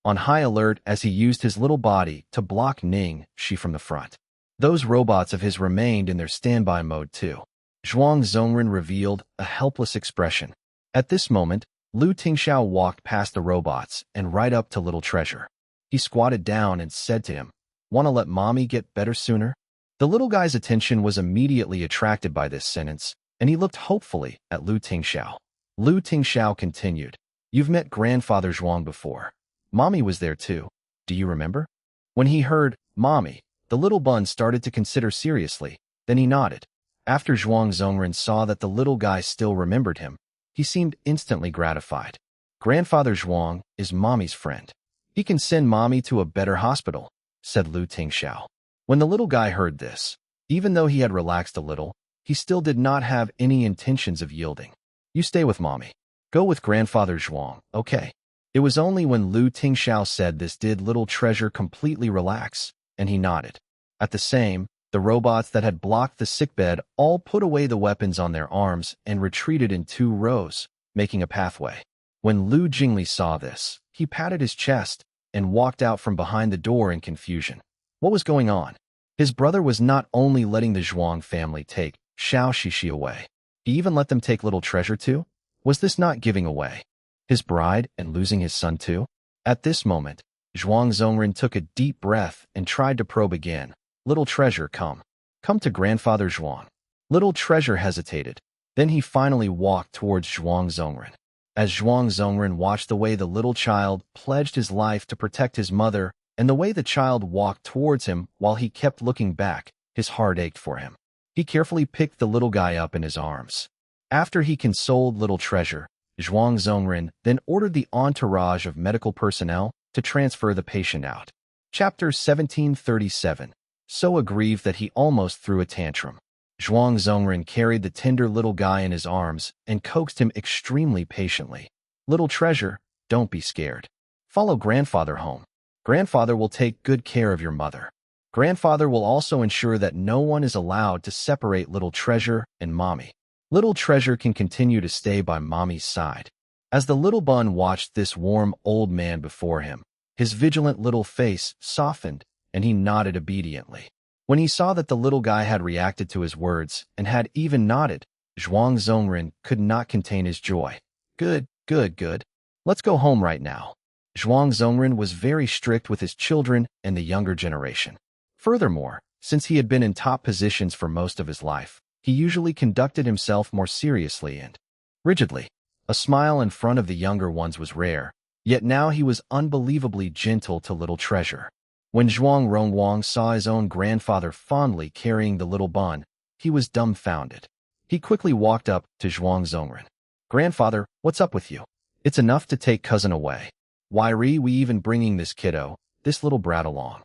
on high alert as he used his little body to block Ning Xi from the front. Those robots of his remained in their standby mode too. Zhuang Zongren revealed a helpless expression. At this moment, Lu Tingxiao walked past the robots and right up to Little Treasure. He squatted down and said to him, "Want to let mommy get better sooner?" The little guy's attention was immediately attracted by this sentence, and he looked hopefully at Lu Tingxiao. Lu Tingxiao continued, "You've met grandfather Zhuang before. Mommy was there too. Do you remember?" When he heard mommy, the little bun started to consider seriously, then he nodded. After Zhuang Zongren saw that the little guy still remembered him, he seemed instantly gratified. Grandfather Zhuang is mommy's friend. He can send mommy to a better hospital, said Lu Tingxiao. When the little guy heard this, even though he had relaxed a little, he still did not have any intentions of yielding. You stay with mommy. Go with grandfather Zhuang, okay? It was only when Lu Tingxiao said this did Little Treasure completely relax, and he nodded. At the same, the robots that had blocked the sickbed all put away the weapons on their arms and retreated in 2 rows, making a pathway. When Lu Jingli saw this, he patted his chest and walked out from behind the door in confusion. What was going on? His brother was not only letting the Zhuang family take Xiao Shishi away, he even let them take Little Treasure too? Was this not giving away his bride and losing his son too? At this moment, Zhuang Zhongren took a deep breath and tried to probe again. Little treasure, come. Come to grandfather Zhuang. Little treasure hesitated. Then he finally walked towards Zhuang Zhongren. As Zhuang Zhongren watched the way the little child pledged his life to protect his mother, and the way the child walked towards him while he kept looking back, his heart ached for him. He carefully picked the little guy up in his arms. After he consoled little treasure, Zhuang Zhongren then ordered the entourage of medical personnel to transfer the patient out. Chapter 1737. So aggrieved that he almost threw a tantrum. Zhuang Zhongren carried the tender little guy in his arms and coaxed him extremely patiently. Little treasure, don't be scared. Follow grandfather home. Grandfather will take good care of your mother. Grandfather will also ensure that no one is allowed to separate little treasure and mommy. Little treasure can continue to stay by mommy's side. As the little bun watched this warm old man before him, his vigilant little face softened and he nodded obediently. When he saw that the little guy had reacted to his words and had even nodded, Zhuang Zhongren could not contain his joy. Good, good, good. Let's go home right now. Zhuang Zhongren was very strict with his children and the younger generation. Furthermore, since he had been in top positions for most of his life, he usually conducted himself more seriously and rigidly. A smile in front of the younger ones was rare, yet now he was unbelievably gentle to little treasure. When Zhuang Rongwang saw his own grandfather fondly carrying the little bun, he was dumbfounded. He quickly walked up to Zhuang Zhongren. Grandfather, what's up with you? It's enough to take cousin away. Why re we even bringing this kiddo, this little brat along?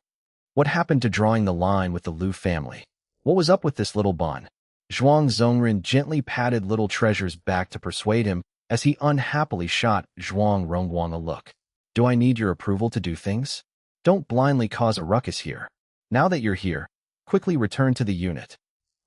What happened to drawing the line with the Lu family? What was up with this little bun? Zhuang Zhongren gently patted little treasure's back to persuade him as he unhappily shot Zhuang Rongwang a look. Do I need your approval to do things? Don't blindly cause a ruckus here. Now that you're here, quickly return to the unit.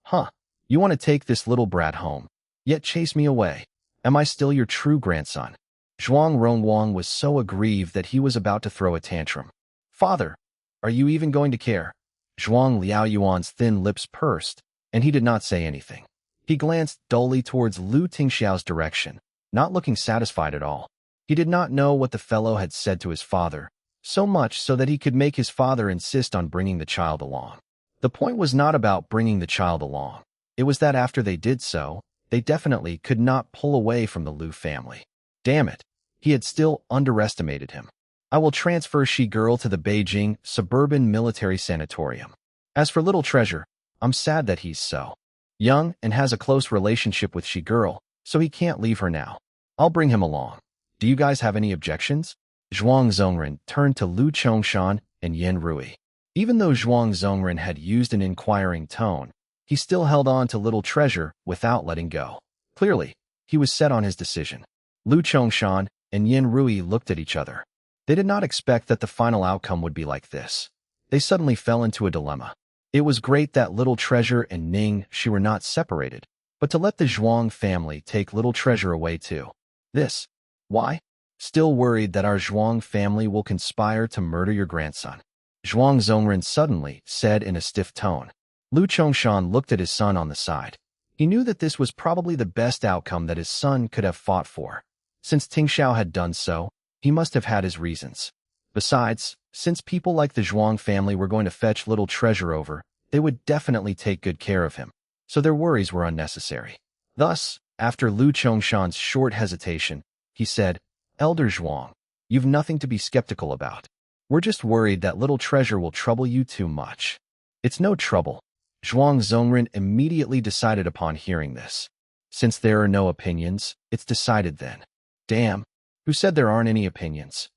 Huh, you want to take this little brat home, yet chase me away. Am I still your true grandson? Zhuang Rongwang was so aggrieved that he was about to throw a tantrum. Father, are you even going to care? Zhuang Liaoyuan's thin lips pursed, and he did not say anything. He glanced dully towards Lu Tingxiao's direction, not looking satisfied at all. He did not know what the fellow had said to his father, so much so that he could make his father insist on bringing the child along. The point was not about bringing the child along. It was that after they did so, they definitely could not pull away from the Lu family. Damn it, he had still underestimated him. I will transfer Shi Girl to the Beijing Suburban Military Sanatorium. As for little treasure, I'm sad that he's so young and has a close relationship with Shi Girl, so he can't leave her now. I'll bring him along. Do you guys have any objections? Zhuang Zhongren turned to Lu Chongshan and Yen Rui. Even though Zhuang Zhongren had used an inquiring tone, he still held on to little treasure without letting go. Clearly, he was set on his decision. Lu Chongshan and Yen Rui looked at each other. They did not expect that the final outcome would be like this. They suddenly fell into a dilemma. It was great that little treasure and Ning Xi were not separated, but to let the Zhuang family take little treasure away too. This. Why? Still worried that our Zhuang family will conspire to murder your grandson. Zhuang Zhongren suddenly said in a stiff tone. Lu Chongshan looked at his son on the side. He knew that this was probably the best outcome that his son could have fought for. Since Tingxiao had done so, he must have had his reasons. Besides, since people like the Zhuang family were going to fetch little treasure over, they would definitely take good care of him, so their worries were unnecessary. Thus, after Lu Chongshan's short hesitation, he said, Elder Zhuang, you've nothing to be skeptical about. We're just worried that little treasure will trouble you too much. It's no trouble. Zhuang Zhongren immediately decided upon hearing this. Since there are no opinions, it's decided then. Damn, who said there aren't any opinions?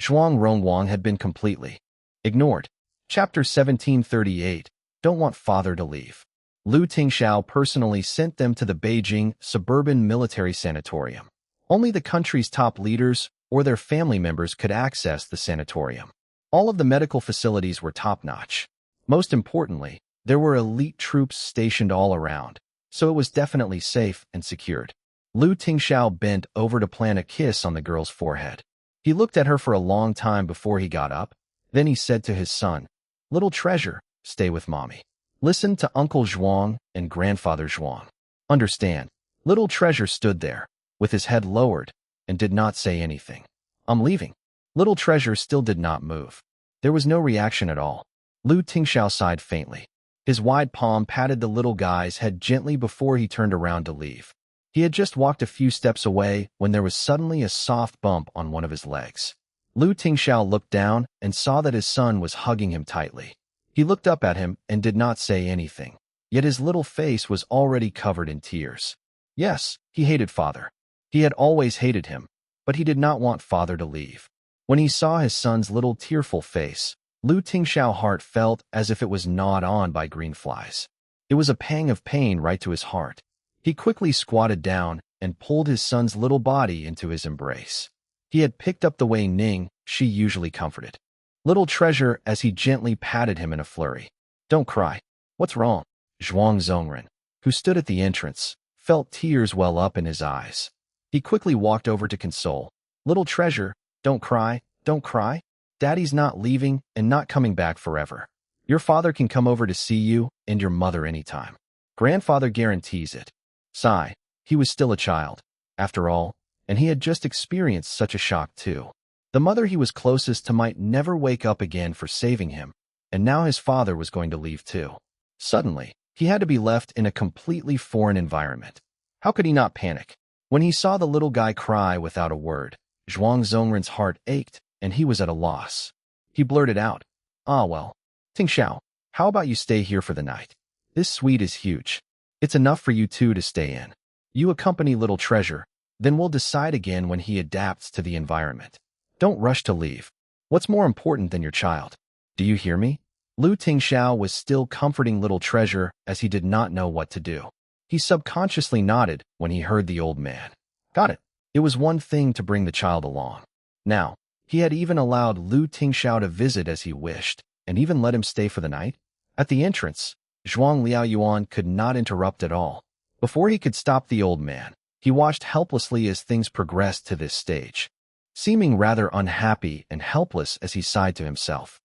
Zhuang Rongwang had been completely ignored. Chapter 1738. Don't want father to leave. Lu Tingxiao personally sent them to the Beijing Suburban Military Sanatorium. Only the country's top leaders or their family members could access the sanatorium. All of the medical facilities were top-notch. Most importantly, there were elite troops stationed all around, so it was definitely safe and secured. Lu Tingxiao bent over to plant a kiss on the girl's forehead. He looked at her for a long time before he got up. Then he said to his son, Little treasure, stay with mommy. Listen to Uncle Zhuang and Grandfather Zhuang. Understand. Little treasure stood there, with his head lowered, and did not say anything. I'm leaving. Little Treasure still did not move. There was no reaction at all. Tingxiao sighed faintly. His wide palm patted the little guy's head gently before he turned around to leave. He had just walked a few steps away when there was suddenly a soft bump on one of his legs. Tingxiao looked down and saw that his son was hugging him tightly. He looked up at him and did not say anything, yet his little face was already covered in tears. Yes, he hated father. He had always hated him, but he did not want father to leave. When he saw his son's little tearful face, Tingxiao's heart felt as if it was gnawed on by green flies. It was a pang of pain right to his heart. He quickly squatted down and pulled his son's little body into his embrace. He had picked up the way Ning Xi usually comforted Little Treasure as he gently patted him in a flurry. Don't cry. What's wrong? Zhuang Zhongren, who stood at the entrance, felt tears well up in his eyes. He quickly walked over to console. Little Treasure, don't cry, don't cry. Daddy's not leaving and not coming back forever. Your father can come over to see you and your mother anytime. Grandfather guarantees it. Sigh. He was still a child, after all, and he had just experienced such a shock too. The mother he was closest to might never wake up again for saving him, and now his father was going to leave too. Suddenly, he had to be left in a completely foreign environment. How could he not panic? When he saw the little guy cry without a word, Zhuang Zhongren's heart ached, and he was at a loss. He blurted out, "Ah well, Tingxiao, how about you stay here for the night? This suite is huge. It's enough for you two to stay in. You accompany Little Treasure, then we'll decide again when he adapts to the environment. Don't rush to leave. What's more important than your child? Do you hear me?" Tingxiao was still comforting Little Treasure as he did not know what to do. He subconsciously nodded when he heard the old man. Got it. It was one thing to bring the child along. Now, he had even allowed Tingxiao to visit as he wished, and even let him stay for the night. At the entrance, Zhuang Liaoyuan could not interrupt at all. Before he could stop the old man, he watched helplessly as things progressed to this stage, seeming rather unhappy and helpless as he sighed to himself.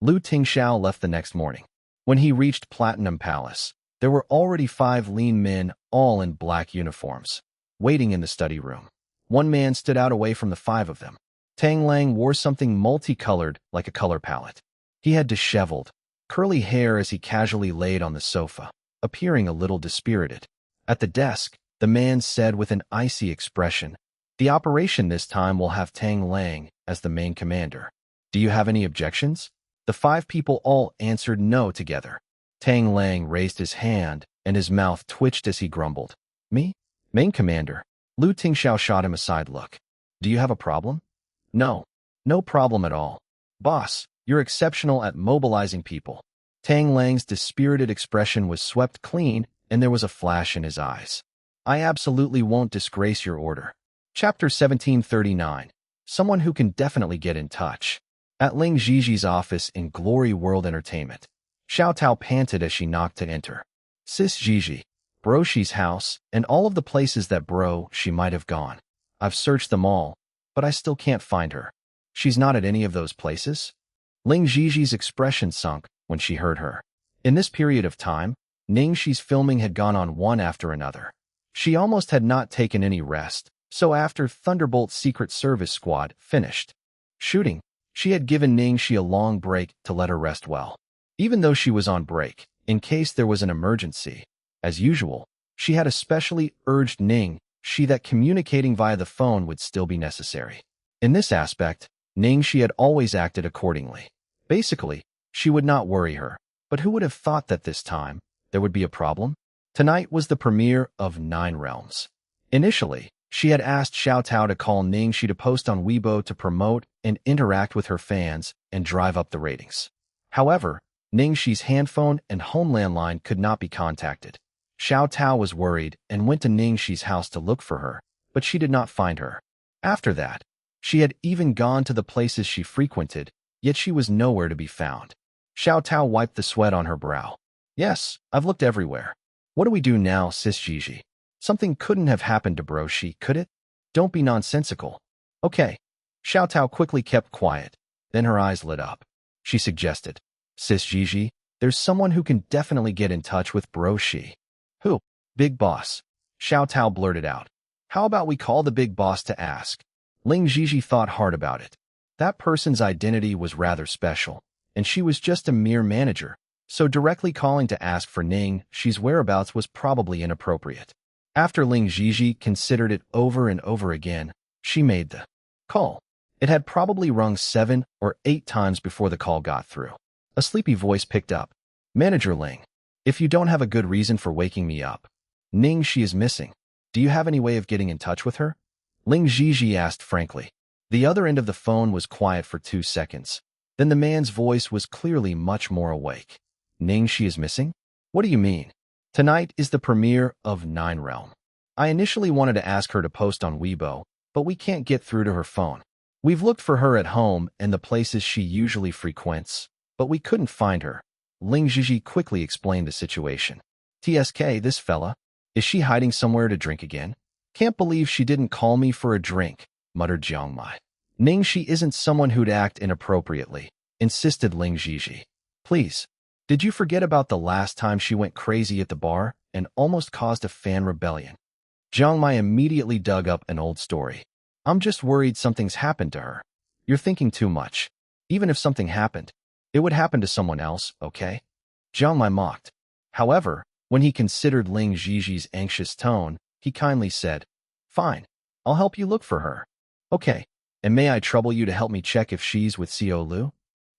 Tingxiao left the next morning. When he reached Platinum Palace, there were already 5 lean men, all in black uniforms, waiting in the study room. One man stood out away from the 5 of them. Tang Lang wore something multicolored like a color palette. He had disheveled, curly hair as he casually laid on the sofa, appearing a little dispirited. At the desk, the man said with an icy expression, "The operation this time will have Tang Lang as the main commander. Do you have any objections?" The 5 people all answered no together. Tang Lang raised his hand, and his mouth twitched as he grumbled. "Me? Main commander?" Tingxiao shot him a side look. "Do you have a problem?" "No. No problem at all. Boss, you're exceptional at mobilizing people." Tang Lang's dispirited expression was swept clean, and there was a flash in his eyes. "I absolutely won't disgrace your order." Chapter 1739. Someone who can definitely get in touch. At Ning Xi's office in Glory World Entertainment, Xiao Tao panted as she knocked to enter. "Sis Gigi, Bro Shi's house, and all of the places that Bro Shi might have gone. I've searched them all, but I still can't find her. She's not at any of those places?" Ning Xi's expression sunk when she heard her. In this period of time, Ning Xi's filming had gone on one after another. She almost had not taken any rest, so after Thunderbolt's Secret Service squad finished shooting, she had given Ning Xi a long break to let her rest well. Even though she was on break, in case there was an emergency, as usual, she had especially urged Ning Xi that communicating via the phone would still be necessary. In this aspect, Ning Xi had always acted accordingly. Basically, she would not worry her, but who would have thought that this time there would be a problem? Tonight was the premiere of 9 Realms. Initially, she had asked Xiao Tao to call Ning Xi to post on Weibo to promote and interact with her fans and drive up the ratings. However, Ning Xi's handphone and home landline could not be contacted. Xiao Tao was worried and went to Ning Xi's house to look for her, but she did not find her. After that, she had even gone to the places she frequented, yet she was nowhere to be found. Xiao Tao wiped the sweat on her brow. "Yes, I've looked everywhere. What do we do now, Sis Gigi? Something couldn't have happened to Bro Shi, could it? Don't be nonsensical." "Okay." Xiao Tao quickly kept quiet. Then her eyes lit up. She suggested, "Sis Gigi, there's someone who can definitely get in touch with Bro Shi." "Who?" "Big Boss." Xiao Tao blurted out. "How about we call the Big Boss to ask?" Ling Gigi thought hard about it. That person's identity was rather special, and she was just a mere manager, so directly calling to ask for Ning Xi's whereabouts was probably inappropriate. After Ning Xi considered it over and over again, she made the call. It had probably rung 7 or 8 times before the call got through. A sleepy voice picked up. Manager Ling, if you don't have a good reason for waking me up, Ning Xi is missing. Do you have any way of getting in touch with her? Ling Xi asked frankly. The other end of the phone was quiet for 2 seconds. Then the man's voice was clearly much more awake. Ning Xi is missing? What do you mean? Tonight is the premiere of Nine Realm. I initially wanted to ask her to post on Weibo, but we can't get through to her phone. We've looked for her at home and the places she usually frequents, but we couldn't find her. Ling Xi quickly explained the situation. TSK, this fella. Is she hiding somewhere to drink again? Can't believe she didn't call me for a drink, muttered Jiang Mai. Ning Xi isn't someone who'd act inappropriately, insisted Ling Xi. Please. Did you forget about the last time she went crazy at the bar and almost caused a fan rebellion? Jiang Mai immediately dug up an old story. I'm just worried something's happened to her. You're thinking too much. Even if something happened, it would happen to someone else, okay? Jiang Mai mocked. However, when he considered Ling Xi's anxious tone, he kindly said, Fine, I'll help you look for her. Okay, and may I trouble you to help me check if she's with Xiao Lu?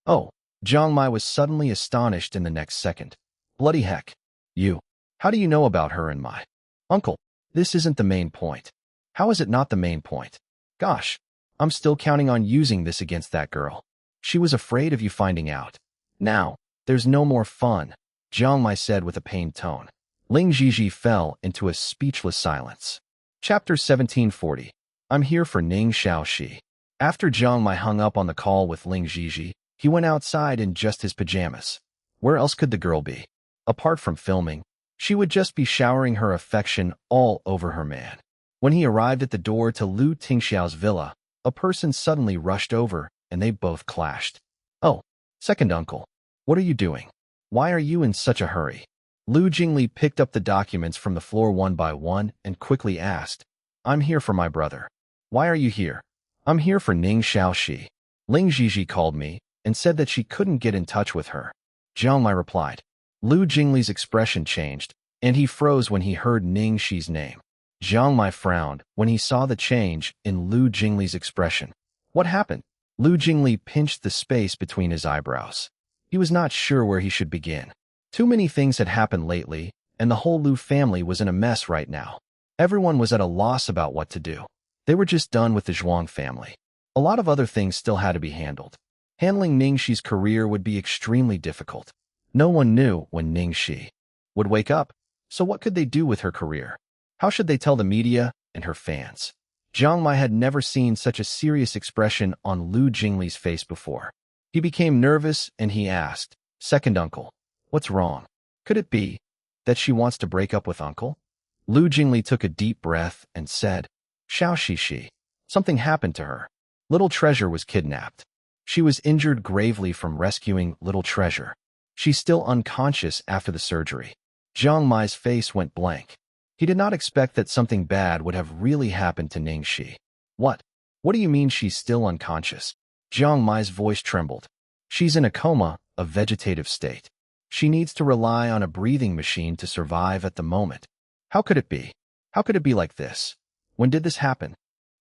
Oh, Jiang Mai was suddenly astonished in the next second. Bloody heck. You. How do you know about her and my uncle? This isn't the main point. How is it not the main point? Gosh, I'm still counting on using this against that girl. She was afraid of you finding out. Now, there's no more fun, Jiang Mai said with a pained tone. Ling Xi fell into a speechless silence. Chapter 1740. I'm here for Ning Xi. After Jiang Mai hung up on the call with Ling Xi, he went outside in just his pajamas. Where else could the girl be? Apart from filming, she would just be showering her affection all over her man. When he arrived at the door to Lu Tingxiao's villa, a person suddenly rushed over, and they both clashed. Oh, second uncle. What are you doing? Why are you in such a hurry? Lu Jingli picked up the documents from the floor one by one and quickly asked, I'm here for my brother. Why are you here? I'm here for Ning Xi. Ling Xi called me and said that she couldn't get in touch with her. Jiang Mai replied. Lu Jingli's expression changed, and he froze when he heard Ning Xi's name. Jiang Mai frowned when he saw the change in Lu Jingli's expression. What happened? Lu Jingli pinched the space between his eyebrows. He was not sure where he should begin. Too many things had happened lately, and the whole Lu family was in a mess right now. Everyone was at a loss about what to do. They were just done with the Zhuang family. A lot of other things still had to be handled. Handling Ning Xi's career would be extremely difficult. No one knew when Ning Xi would wake up, so what could they do with her career? How should they tell the media and her fans? Jiang Mai had never seen such a serious expression on Lu Jingli's face before. He became nervous and he asked, Second uncle, what's wrong? Could it be that she wants to break up with uncle? Lu Jingli took a deep breath and said, Xiao Shi. Something happened to her. Little Treasure was kidnapped. She was injured gravely from rescuing Little Treasure. She's still unconscious after the surgery. Jiang Mai's face went blank. He did not expect that something bad would have really happened to Ning Xi. What? What do you mean she's still unconscious? Jiang Mai's voice trembled. She's in a coma, a vegetative state. She needs to rely on a breathing machine to survive at the moment. How could it be? How could it be like this? When did this happen?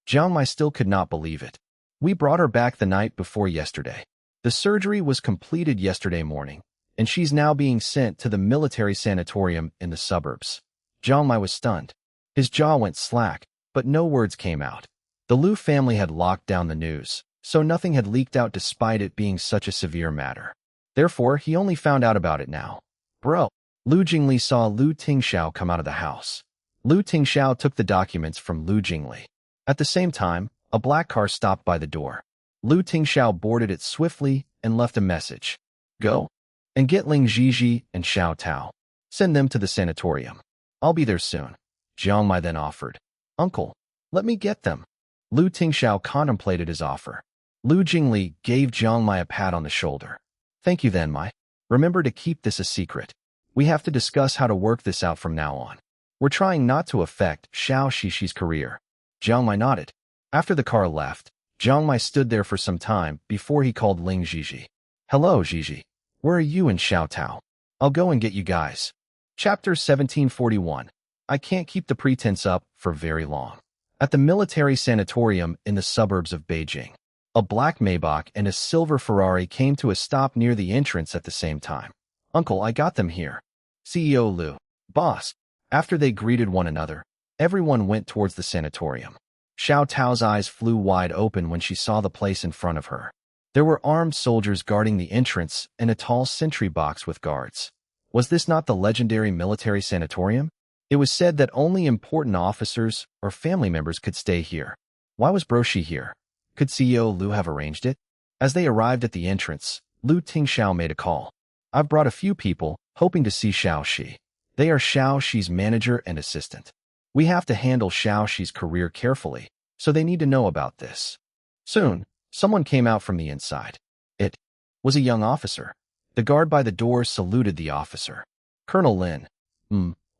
Jiang Mai still could not believe it. We brought her back the night before yesterday. The surgery was completed yesterday morning, and she's now being sent to the military sanatorium in the suburbs. Jiang Mai was stunned. His jaw went slack, but no words came out. The Lu family had locked down the news, so nothing had leaked out despite it being such a severe matter. Therefore, he only found out about it now. Bro. Lu Jingli saw Lu Tingxiao come out of the house. Lu Tingxiao took the documents from Lu Jingli. At the same time, a black car stopped by the door. Lu Tingxiao boarded it swiftly and left a message. Go and get Ling Xi and Xiao Tao. Send them to the sanatorium. I'll be there soon. Jiang Mai then offered. Uncle, let me get them. Lu Tingxiao contemplated his offer. Lu Jingli gave Jiang Mai a pat on the shoulder. Thank you then, Mai. Remember to keep this a secret. We have to discuss how to work this out from now on. We're trying not to affect Xiao Shi's career. Jiang Mai nodded. After the car left, Jiang Mai stood there for some time before he called Ning Xi. Hello, Xi. Where are you and Xiao Tao? I'll go and get you guys. Chapter 1741. I can't keep the pretense up for very long. At the military sanatorium in the suburbs of Beijing, a black Maybach and a silver Ferrari came to a stop near the entrance at the same time. Uncle, I got them here. CEO Lu. Boss. After they greeted one another, everyone went towards the sanatorium. Xiao Tao's eyes flew wide open when she saw the place in front of her. There were armed soldiers guarding the entrance and a tall sentry box with guards. Was this not the legendary military sanatorium? It was said that only important officers or family members could stay here. Why was Broshi here? Could CEO Lu have arranged it? As they arrived at the entrance, Lu Tingxiao made a call. I've brought a few people, hoping to see Xiao Xi. They are Xiao Xi's manager and assistant. We have to handle Xiao Xi's career carefully, so they need to know about this. Soon, someone came out from the inside. It was a young officer. The guard by the door saluted the officer. Colonel Lin.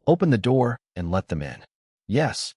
Open the door and let them in. Yes.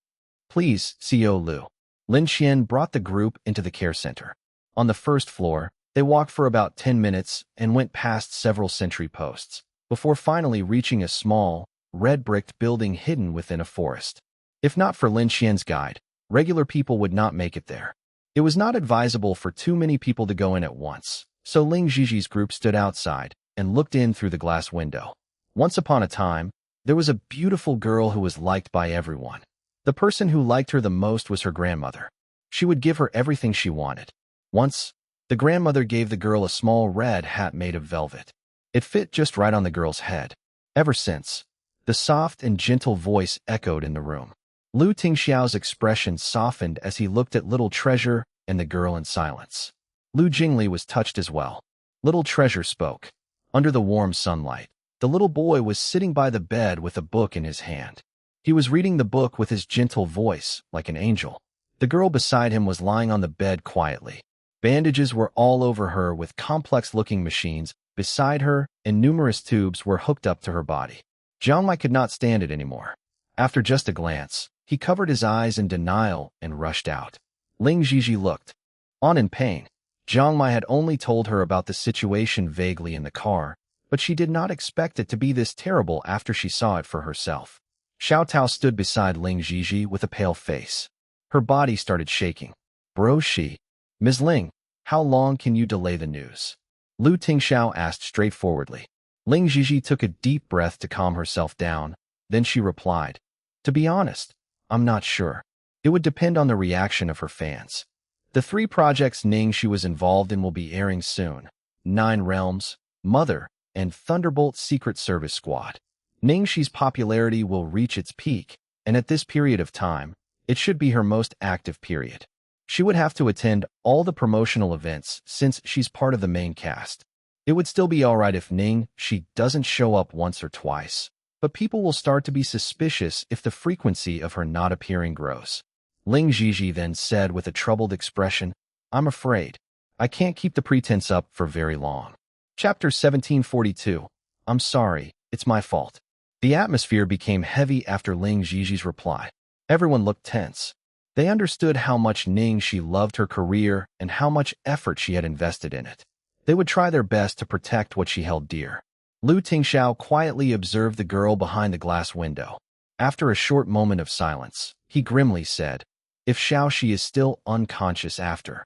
Please, CEO Lu. Lin Xian brought the group into the care center. On the first floor, they walked for about 10 minutes and went past several sentry posts, before finally reaching a small, red-bricked building hidden within a forest. If not for Lin Xian's guide, regular people would not make it there. It was not advisable for too many people to go in at once, so Ling Xi's group stood outside and looked in through the glass window. Once upon a time, there was a beautiful girl who was liked by everyone. The person who liked her the most was her grandmother. She would give her everything she wanted. Once, the grandmother gave the girl a small red hat made of velvet. It fit just right on the girl's head. Ever since, the soft and gentle voice echoed in the room. Lu Tingxiao's expression softened as he looked at Little Treasure and the girl in silence. Lu Jingli was touched as well. Little Treasure spoke. Under the warm sunlight, the little boy was sitting by the bed with a book in his hand. He was reading the book with his gentle voice, like an angel. The girl beside him was lying on the bed quietly. Bandages were all over her with complex-looking machines beside her, and numerous tubes were hooked up to her body. Jiang Mai could not stand it anymore. After just a glance, he covered his eyes in denial and rushed out. Ling Xi looked on in pain. Jiang Mai had only told her about the situation vaguely in the car, but she did not expect it to be this terrible after she saw it for herself. Xiao Tao stood beside Ling Xi with a pale face. Her body started shaking. Broshi. Ms. Ling, how long can you delay the news? Lu Tingxiao asked straightforwardly. Ling Xi took a deep breath to calm herself down. Then she replied, to be honest, I'm not sure. It would depend on the reaction of her fans. The 3 projects Ning Xi was involved in will be airing soon. 9 Realms, Mother, and Thunderbolt Secret Service Squad. Ning Xi's popularity will reach its peak, and at this period of time, it should be her most active period. She would have to attend all the promotional events since she's part of the main cast. It would still be alright if Ning Xi doesn't show up once or twice, but people will start to be suspicious if the frequency of her not appearing grows. Ling Xi then said with a troubled expression, I'm afraid. I can't keep the pretense up for very long. Chapter 1742. I'm sorry, it's my fault. The atmosphere became heavy after Ling Xi's reply. Everyone looked tense. They understood how much Ning Xi loved her career and how much effort she had invested in it. They would try their best to protect what she held dear. Lu Tingxiao quietly observed the girl behind the glass window. After a short moment of silence, he grimly said, if Xiao Xi is still unconscious after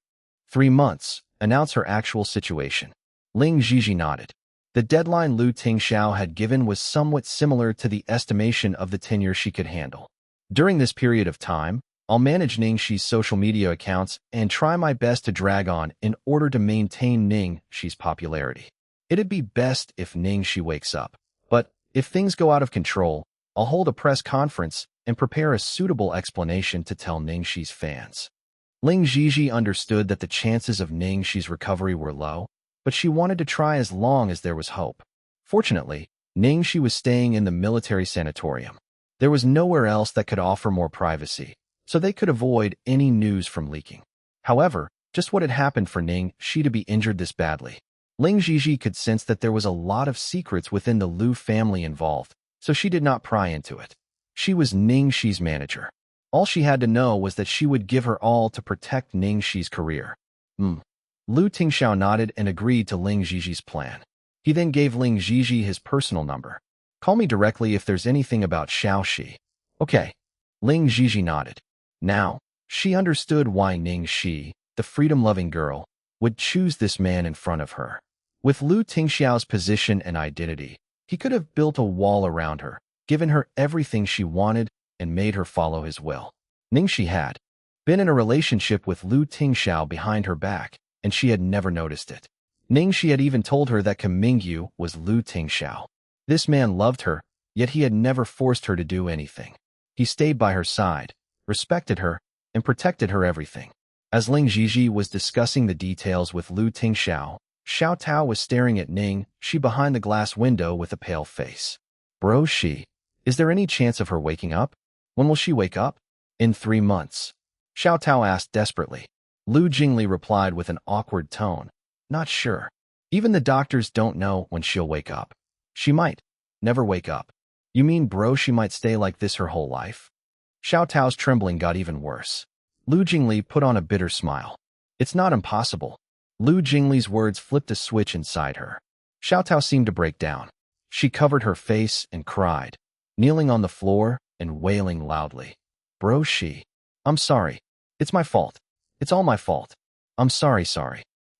3 months, announce her actual situation. Ling Xi nodded. The deadline Lu Tingxiao had given was somewhat similar to the estimation of the tenure she could handle. During this period of time, I'll manage Ning Xi's social media accounts and try my best to drag on in order to maintain Ning Xi's popularity. It'd be best if Ning Xi wakes up, but if things go out of control, I'll hold a press conference and prepare a suitable explanation to tell Ning Xi's fans. Ling Xi understood that the chances of Ning Xi's recovery were low, but she wanted to try as long as there was hope. Fortunately, Ning Xi was staying in the military sanatorium. There was nowhere else that could offer more privacy, so they could avoid any news from leaking. However, just what had happened for Ning Xi to be injured this badly? Ling Xi could sense that there was a lot of secrets within the Lu family involved, so she did not pry into it. She was Ning Xi's manager. All she had to know was that she would give her all to protect Ning Xi's career. Tingxiao nodded and agreed to Ling Xi's plan. He then gave Ling Xi his personal number. Call me directly if there's anything about Xiaoxi. Okay. Ling Xi nodded. Now, she understood why Ning Xi, the freedom-loving girl, would choose this man in front of her. With Tingxiao's position and identity, he could have built a wall around her, given her everything she wanted, and made her follow his will. Ning Xi had been in a relationship with Tingxiao behind her back, and she had never noticed it. Ning Xi had even told her that Mingyu was Tingxiao. This man loved her, yet he had never forced her to do anything. He stayed by her side, respected her, and protected her everything. As Ling Xi was discussing the details with Tingxiao, Xiao Tao was staring at Ning Xi behind the glass window with a pale face. Bro Xi, is there any chance of her waking up? When will she wake up? In 3 months. Xiao Tao asked desperately. Lu Jingli replied with an awkward tone. Not sure. Even the doctors don't know when she'll wake up. She might never wake up. You mean bro she might stay like this her whole life? Xiao Tao's trembling got even worse. Lu Jingli put on a bitter smile. It's not impossible. Lu Jingli's words flipped a switch inside her. Xiao Tao seemed to break down. She covered her face and cried, kneeling on the floor and wailing loudly. Bro Xi, I'm sorry. It's my fault. It's all my fault. I'm sorry.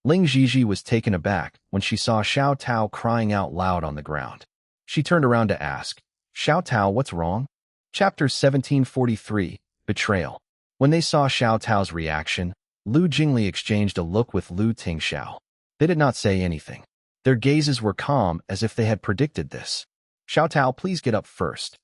Ling Xi was taken aback when she saw Xiao Tao crying out loud on the ground. She turned around to ask, Xiao Tao, what's wrong? Chapter 1743, Betrayal. When they saw Xiao Tao's reaction, Lu Jingli exchanged a look with Tingxiao. They did not say anything. Their gazes were calm as if they had predicted this. Xiao Tao, please get up first.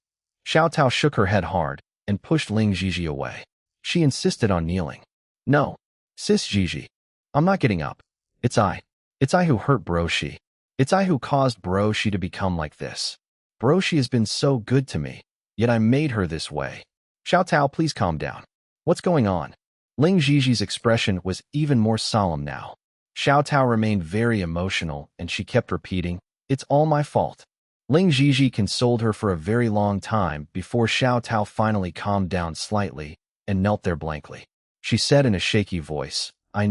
Xiao Tao shook her head hard and pushed Ling Xi away. She insisted on kneeling. No, sis Xi. I'm not getting up. It's I. It's I who hurt Bro Xi. It's I who caused Bro Xi to become like this. Bro Xi has been so good to me, yet I made her this way. Xiao Tao, please calm down. What's going on? Ling Xi's expression was even more solemn now. Xiao Tao remained very emotional, and she kept repeating, It's all my fault. Ling Xi consoled her for a very long time before Xiao Tao finally calmed down slightly and knelt there blankly. She said in a shaky voice, I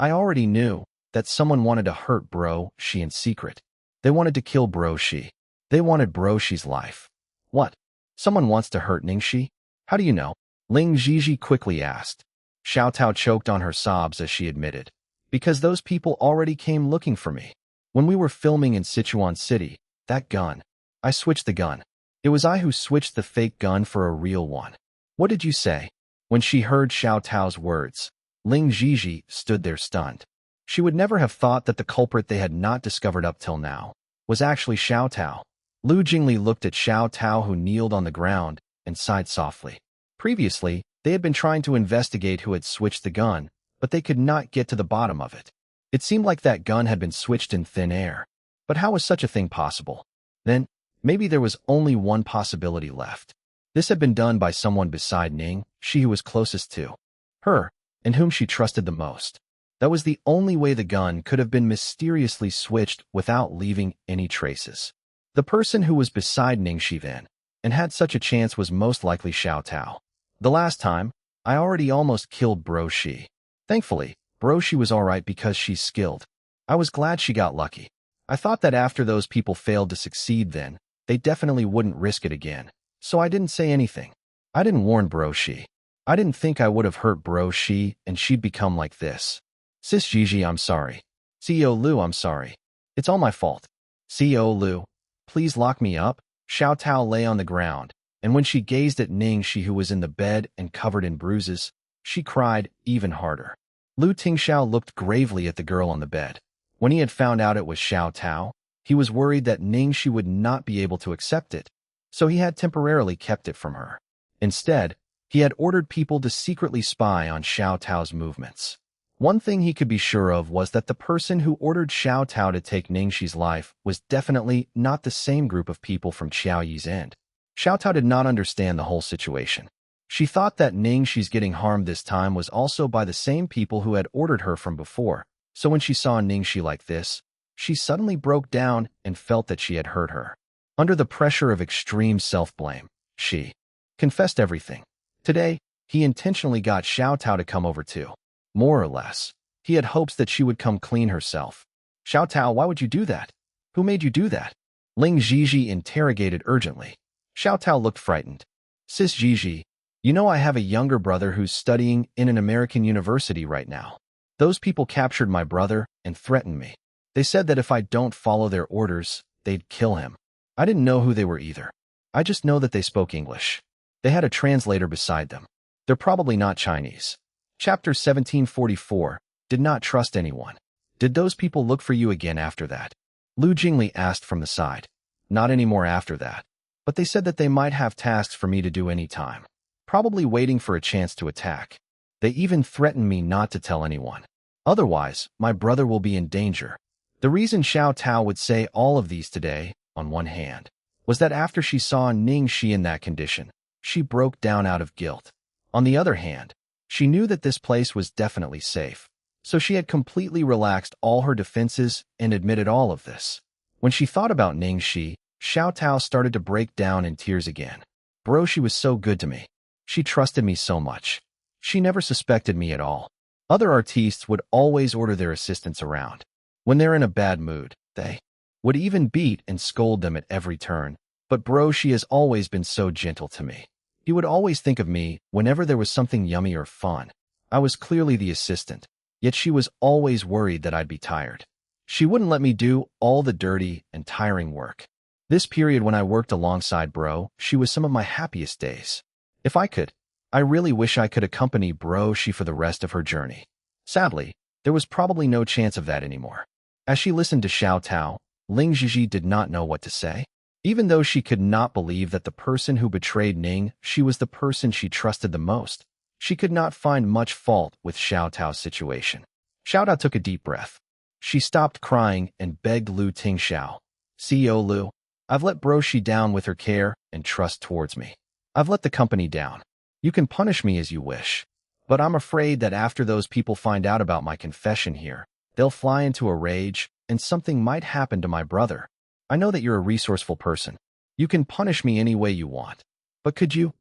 already knew, that someone wanted to hurt Bro Xi in secret. They wanted to kill Bro Xi. They wanted Bro Xi's life. What? Someone wants to hurt Ning Xi? How do you know? Ling Xi quickly asked. Xiao Tao choked on her sobs as she admitted. Because those people already came looking for me. When we were filming in Sichuan City, that gun. I switched the gun. It was I who switched the fake gun for a real one. What did you say? When she heard Xiao Tao's words, Ling Xi stood there stunned. She would never have thought that the culprit they had not discovered up till now was actually Xiao Tao. Lu Jingli looked at Xiao Tao, who kneeled on the ground, and sighed softly. Previously, they had been trying to investigate who had switched the gun, but they could not get to the bottom of it. It seemed like that gun had been switched in thin air. But how was such a thing possible? Then, maybe there was only one possibility left. This had been done by someone beside Ning, she who was closest to her, and whom she trusted the most. That was the only way the gun could have been mysteriously switched without leaving any traces. The person who was beside Ning Xi then, and had such a chance, was most likely Xiao Tao. The last time, I already almost killed Bro Xi. Thankfully, Bro Xi was alright because she's skilled. I was glad she got lucky. I thought that after those people failed to succeed then, they definitely wouldn't risk it again. So I didn't say anything. I didn't warn Bro Xi. I didn't think I would have hurt Bro Xi and she'd become like this. Sis Gigi, I'm sorry. CEO Lu, I'm sorry. It's all my fault. CEO Lu, please lock me up. Xiao Tao lay on the ground, and when she gazed at Ning Xi, who was in the bed and covered in bruises, she cried even harder. Tingxiao looked gravely at the girl on the bed. When he had found out it was Xiao Tao, he was worried that Ning Xi would not be able to accept it, so he had temporarily kept it from her. Instead, he had ordered people to secretly spy on Xiao Tao's movements. One thing he could be sure of was that the person who ordered Xiao Tao to take Ning Xi's life was definitely not the same group of people from Qiao Yi's end. Xiao Tao did not understand the whole situation. She thought that Ning Xi's getting harmed this time was also by the same people who had ordered her from before, so when she saw Ning Xi like this, she suddenly broke down and felt that she had hurt her. Under the pressure of extreme self-blame, she confessed everything. Today, he intentionally got Xiao Tao to come over too. More or less. He had hopes that she would come clean herself. Xiao Tao, why would you do that? Who made you do that? Ning Xi interrogated urgently. Xiao Tao looked frightened. Sis Xi, you know I have a younger brother who's studying in an American university right now. Those people captured my brother and threatened me. They said that if I don't follow their orders, they'd kill him. I didn't know who they were either. I just know that they spoke English. They had a translator beside them. They're probably not Chinese. Chapter 1744. Did not trust anyone. Did those people look for you again after that? Lu Jingli asked from the side. Not anymore after that. But they said that they might have tasks for me to do any time. Probably waiting for a chance to attack. They even threatened me not to tell anyone. Otherwise, my brother will be in danger. The reason Xiao Tao would say all of these today, on one hand, was that after she saw Ning Xi in that condition, she broke down out of guilt. On the other hand, she knew that this place was definitely safe. So she had completely relaxed all her defenses and admitted all of this. When she thought about Ning Xi, Xiao Tao started to break down in tears again. Bro, she was so good to me. She trusted me so much. She never suspected me at all. Other artistes would always order their assistants around. When they're in a bad mood, they would even beat and scold them at every turn. But bro, she has always been so gentle to me. He would always think of me whenever there was something yummy or fun. I was clearly the assistant, yet she was always worried that I'd be tired. She wouldn't let me do all the dirty and tiring work. This period when I worked alongside bro, she was some of my happiest days. If I could, I really wish I could accompany bro she for the rest of her journey. Sadly, there was probably no chance of that anymore. As she listened to Xiao Tao, Ling Xi did not know what to say. Even though she could not believe that the person who betrayed Ning Xi was the person she trusted the most, she could not find much fault with Xiao Tao's situation. Xiao Tao took a deep breath. She stopped crying and begged Lu Tingxiao. CEO Lu, I've let bro she down with her care and trust towards me. I've let the company down. You can punish me as you wish. But I'm afraid that after those people find out about my confession here, they'll fly into a rage and something might happen to my brother. I know that you're a resourceful person. You can punish me any way you want. But could you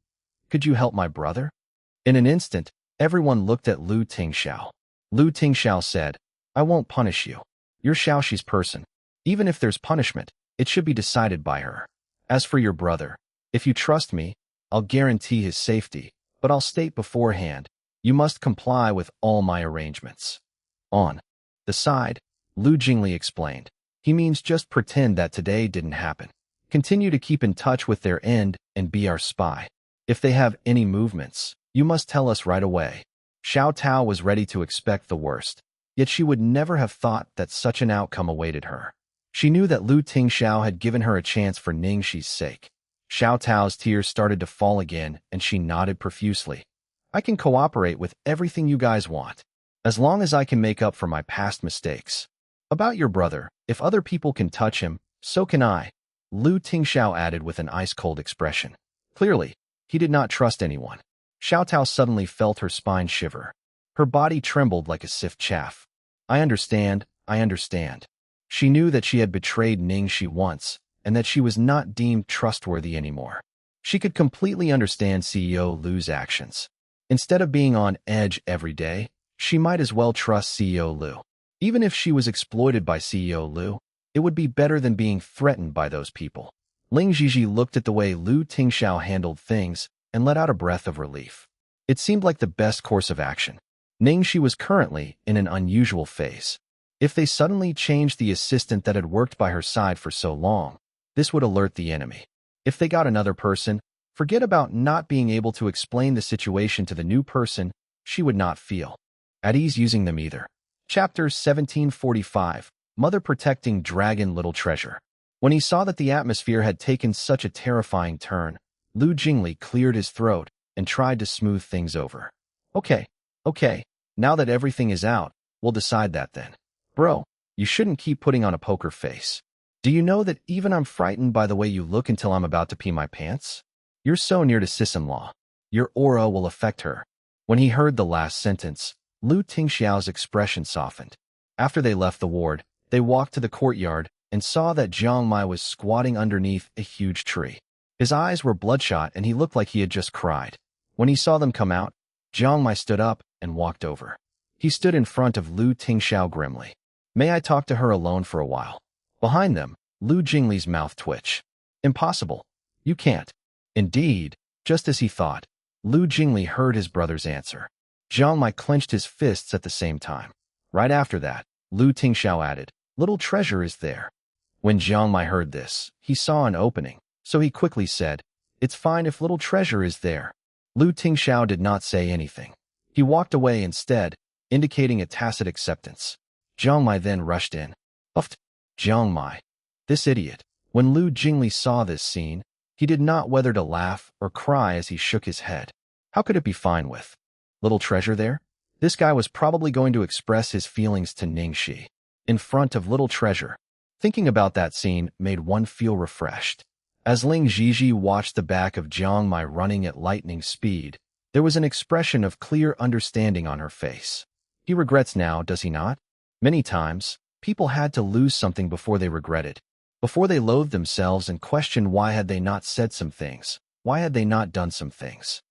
help my brother? In an instant, everyone looked at Lu Tingxiao. Lu Tingxiao said, I won't punish you. You're Xiaoxi's person. Even if there's punishment, it should be decided by her. As for your brother, if you trust me, I'll guarantee his safety, but I'll state beforehand, you must comply with all my arrangements. On the side, Lu Jingli explained, he means just pretend that today didn't happen. Continue to keep in touch with their end and be our spy. If they have any movements, you must tell us right away. Xiao Tao was ready to expect the worst, yet she would never have thought that such an outcome awaited her. She knew that Lu Tingxiao had given her a chance for Ning Xi's sake. Xiao Tao's tears started to fall again, and she nodded profusely. I can cooperate with everything you guys want, as long as I can make up for my past mistakes. About your brother, if other people can touch him, so can I, Lu Tingxiao added with an ice-cold expression. Clearly, he did not trust anyone. Xiao Tao suddenly felt her spine shiver. Her body trembled like a sift chaff. I understand. She knew that she had betrayed Ning Xi once, and that she was not deemed trustworthy anymore. She could completely understand CEO Lu's actions. Instead of being on edge every day, she might as well trust CEO Lu. Even if she was exploited by CEO Lu, it would be better than being threatened by those people. Ling Xi looked at the way Lu Tingxiao handled things and let out a breath of relief. It seemed like the best course of action. Ning Xi was currently in an unusual phase. If they suddenly changed the assistant that had worked by her side for so long, this would alert the enemy. If they got another person, forget about not being able to explain the situation to the new person, she would not feel at ease using them either. Chapter 1745. Mother Protecting Dragon Little Treasure. When he saw that the atmosphere had taken such a terrifying turn, Lu Jingli cleared his throat and tried to smooth things over. Okay, now that everything is out, we'll decide that then. Bro, you shouldn't keep putting on a poker face. Do you know that even I'm frightened by the way you look until I'm about to pee my pants? You're so near to sis-in-law. Your aura will affect her. When he heard the last sentence, Lu Tingxiao's expression softened. After they left the ward, they walked to the courtyard and saw that Jiang Mai was squatting underneath a huge tree. His eyes were bloodshot and he looked like he had just cried. When he saw them come out, Jiang Mai stood up and walked over. He stood in front of Lu Tingxiao grimly. May I talk to her alone for a while? Behind them, Lu Jingli's mouth twitched. Impossible. You can't. Indeed, just as he thought, Lu Jingli heard his brother's answer. Jiang Mai clenched his fists at the same time. Right after that, Lu Tingxiao added, little treasure is there. When Jiang Mai heard this, he saw an opening, so he quickly said, it's fine if little treasure is there. Lu Tingxiao did not say anything. He walked away instead, indicating a tacit acceptance. Jiang Mai then rushed in. Uffed. Jiang Mai. This idiot. When Lu Jingli saw this scene, he did not whether to laugh or cry as he shook his head. How could it be fine with little treasure there? This guy was probably going to express his feelings to Ning Xi in front of little treasure. Thinking about that scene made one feel refreshed. As Ling Xi watched the back of Jiang Mai running at lightning speed, there was an expression of clear understanding on her face. He regrets now, does he not? Many times, people had to lose something before they regretted, before they loathed themselves and questioned why had they not said some things, why had they not done some things.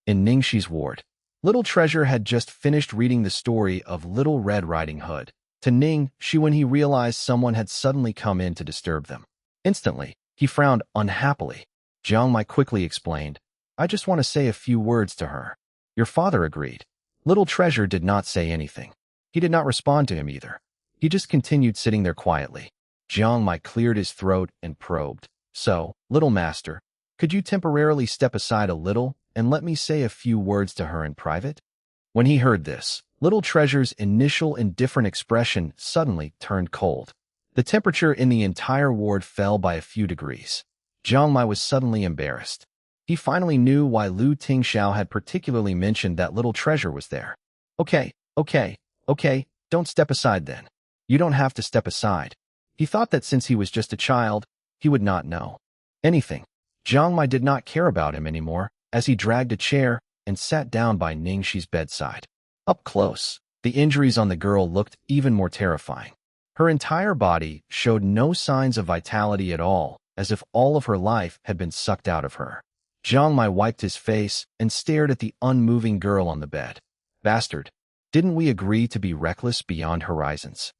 In Ning Xi's ward, Little Treasure had just finished reading the story of Little Red Riding Hood to Ning Xi when he realized someone had suddenly come in to disturb them. Instantly, he frowned unhappily. Jiang Mai quickly explained, I just want to say a few words to her. Your father agreed. Little Treasure did not say anything. He did not respond to him either. He just continued sitting there quietly. Jiang Mai cleared his throat and probed. So, little master, could you temporarily step aside a little and let me say a few words to her in private? When he heard this, Little Treasure's initial indifferent expression suddenly turned cold. The temperature in the entire ward fell by a few degrees. Jiang Mai was suddenly embarrassed. He finally knew why Lu Tingxiao had particularly mentioned that Little Treasure was there. Okay, don't step aside then. You don't have to step aside. He thought that since he was just a child, he would not know anything. Jiang Mai did not care about him anymore, as he dragged a chair and sat down by Ning Xi's bedside. Up close, the injuries on the girl looked even more terrifying. Her entire body showed no signs of vitality at all, as if all of her life had been sucked out of her. Jiang Mai wiped his face and stared at the unmoving girl on the bed. Bastard, didn't we agree to be reckless beyond horizons?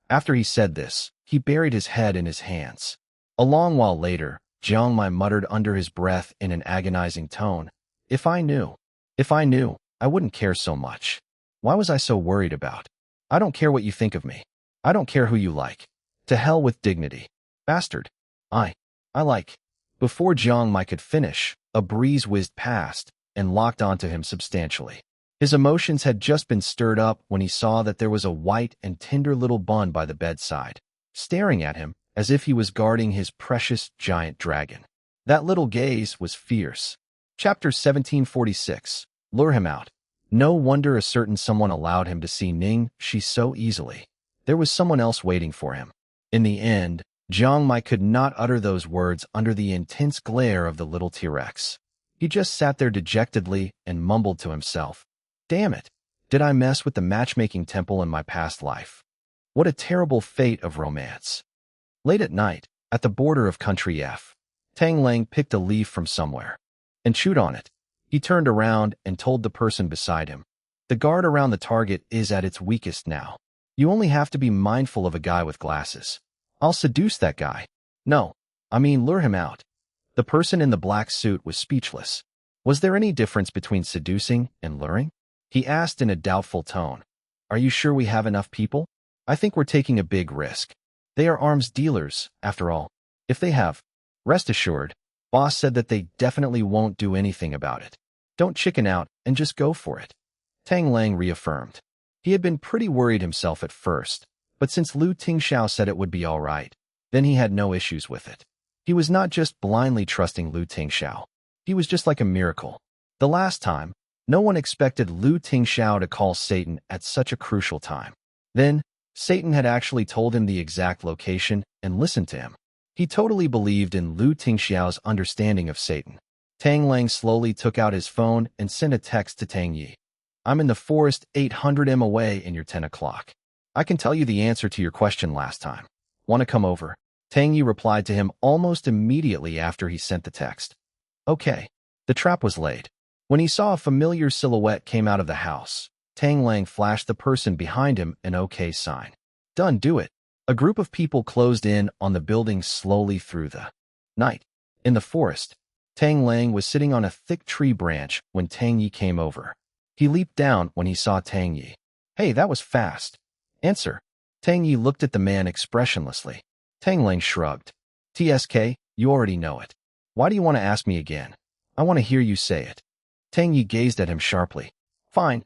After he said this, he buried his head in his hands. A long while later, Jiang Mai muttered under his breath in an agonizing tone, If I knew, I wouldn't care so much. Why was I so worried about? I don't care what you think of me. I don't care who you like. To hell with dignity. Bastard. I like. Before Jiang Mai could finish, a breeze whizzed past and locked onto him substantially. His emotions had just been stirred up when he saw that there was a white and tender little bun by the bedside, staring at him as if he was guarding his precious giant dragon. That little gaze was fierce. Chapter 1746. Lure him out. No wonder a certain someone allowed him to see Ning Xi so easily. There was someone else waiting for him. In the end, Jiang Mai could not utter those words under the intense glare of the little T-Rex. He just sat there dejectedly and mumbled to himself, Damn it! Did I mess with the matchmaking temple in my past life? What a terrible fate of romance. Late at night, at the border of Country F, Tang Lang picked a leaf from somewhere and chewed on it. He turned around and told the person beside him, The guard around the target is at its weakest now. You only have to be mindful of a guy with glasses. I'll seduce that guy. No, I mean lure him out. The person in the black suit was speechless. Was there any difference between seducing and luring? He asked in a doubtful tone. Are you sure we have enough people? I think we're taking a big risk. They are arms dealers, after all. If they have, rest assured, boss said that they definitely won't do anything about it. Don't chicken out and just go for it. Tang Lang reaffirmed. He had been pretty worried himself at first, but since Lu Tingxiao said it would be all right, then he had no issues with it. He was not just blindly trusting Lu Tingxiao. He was just like a miracle. The last time, no one expected Lu Tingxiao to call Satan at such a crucial time. Then, Satan had actually told him the exact location and listened to him. He totally believed in Lu Tingxiao's understanding of Satan. Tang Lang slowly took out his phone and sent a text to Tang Yi. I'm in the forest 800 m away in your 10 o'clock. I can tell you the answer to your question last time. Want to come over? Tang Yi replied to him almost immediately after he sent the text. Okay. The trap was laid. When he saw a familiar silhouette came out of the house, Tang Lang flashed the person behind him an OK sign. Done, do it. A group of people closed in on the building slowly through the night. In the forest, Tang Lang was sitting on a thick tree branch when Tang Yi came over. He leaped down when he saw Tang Yi. Hey, that was fast. Answer. Tang Yi looked at the man expressionlessly. Tang Lang shrugged. TSK, you already know it. Why do you want to ask me again? I want to hear you say it. Tang Yi gazed at him sharply. Fine,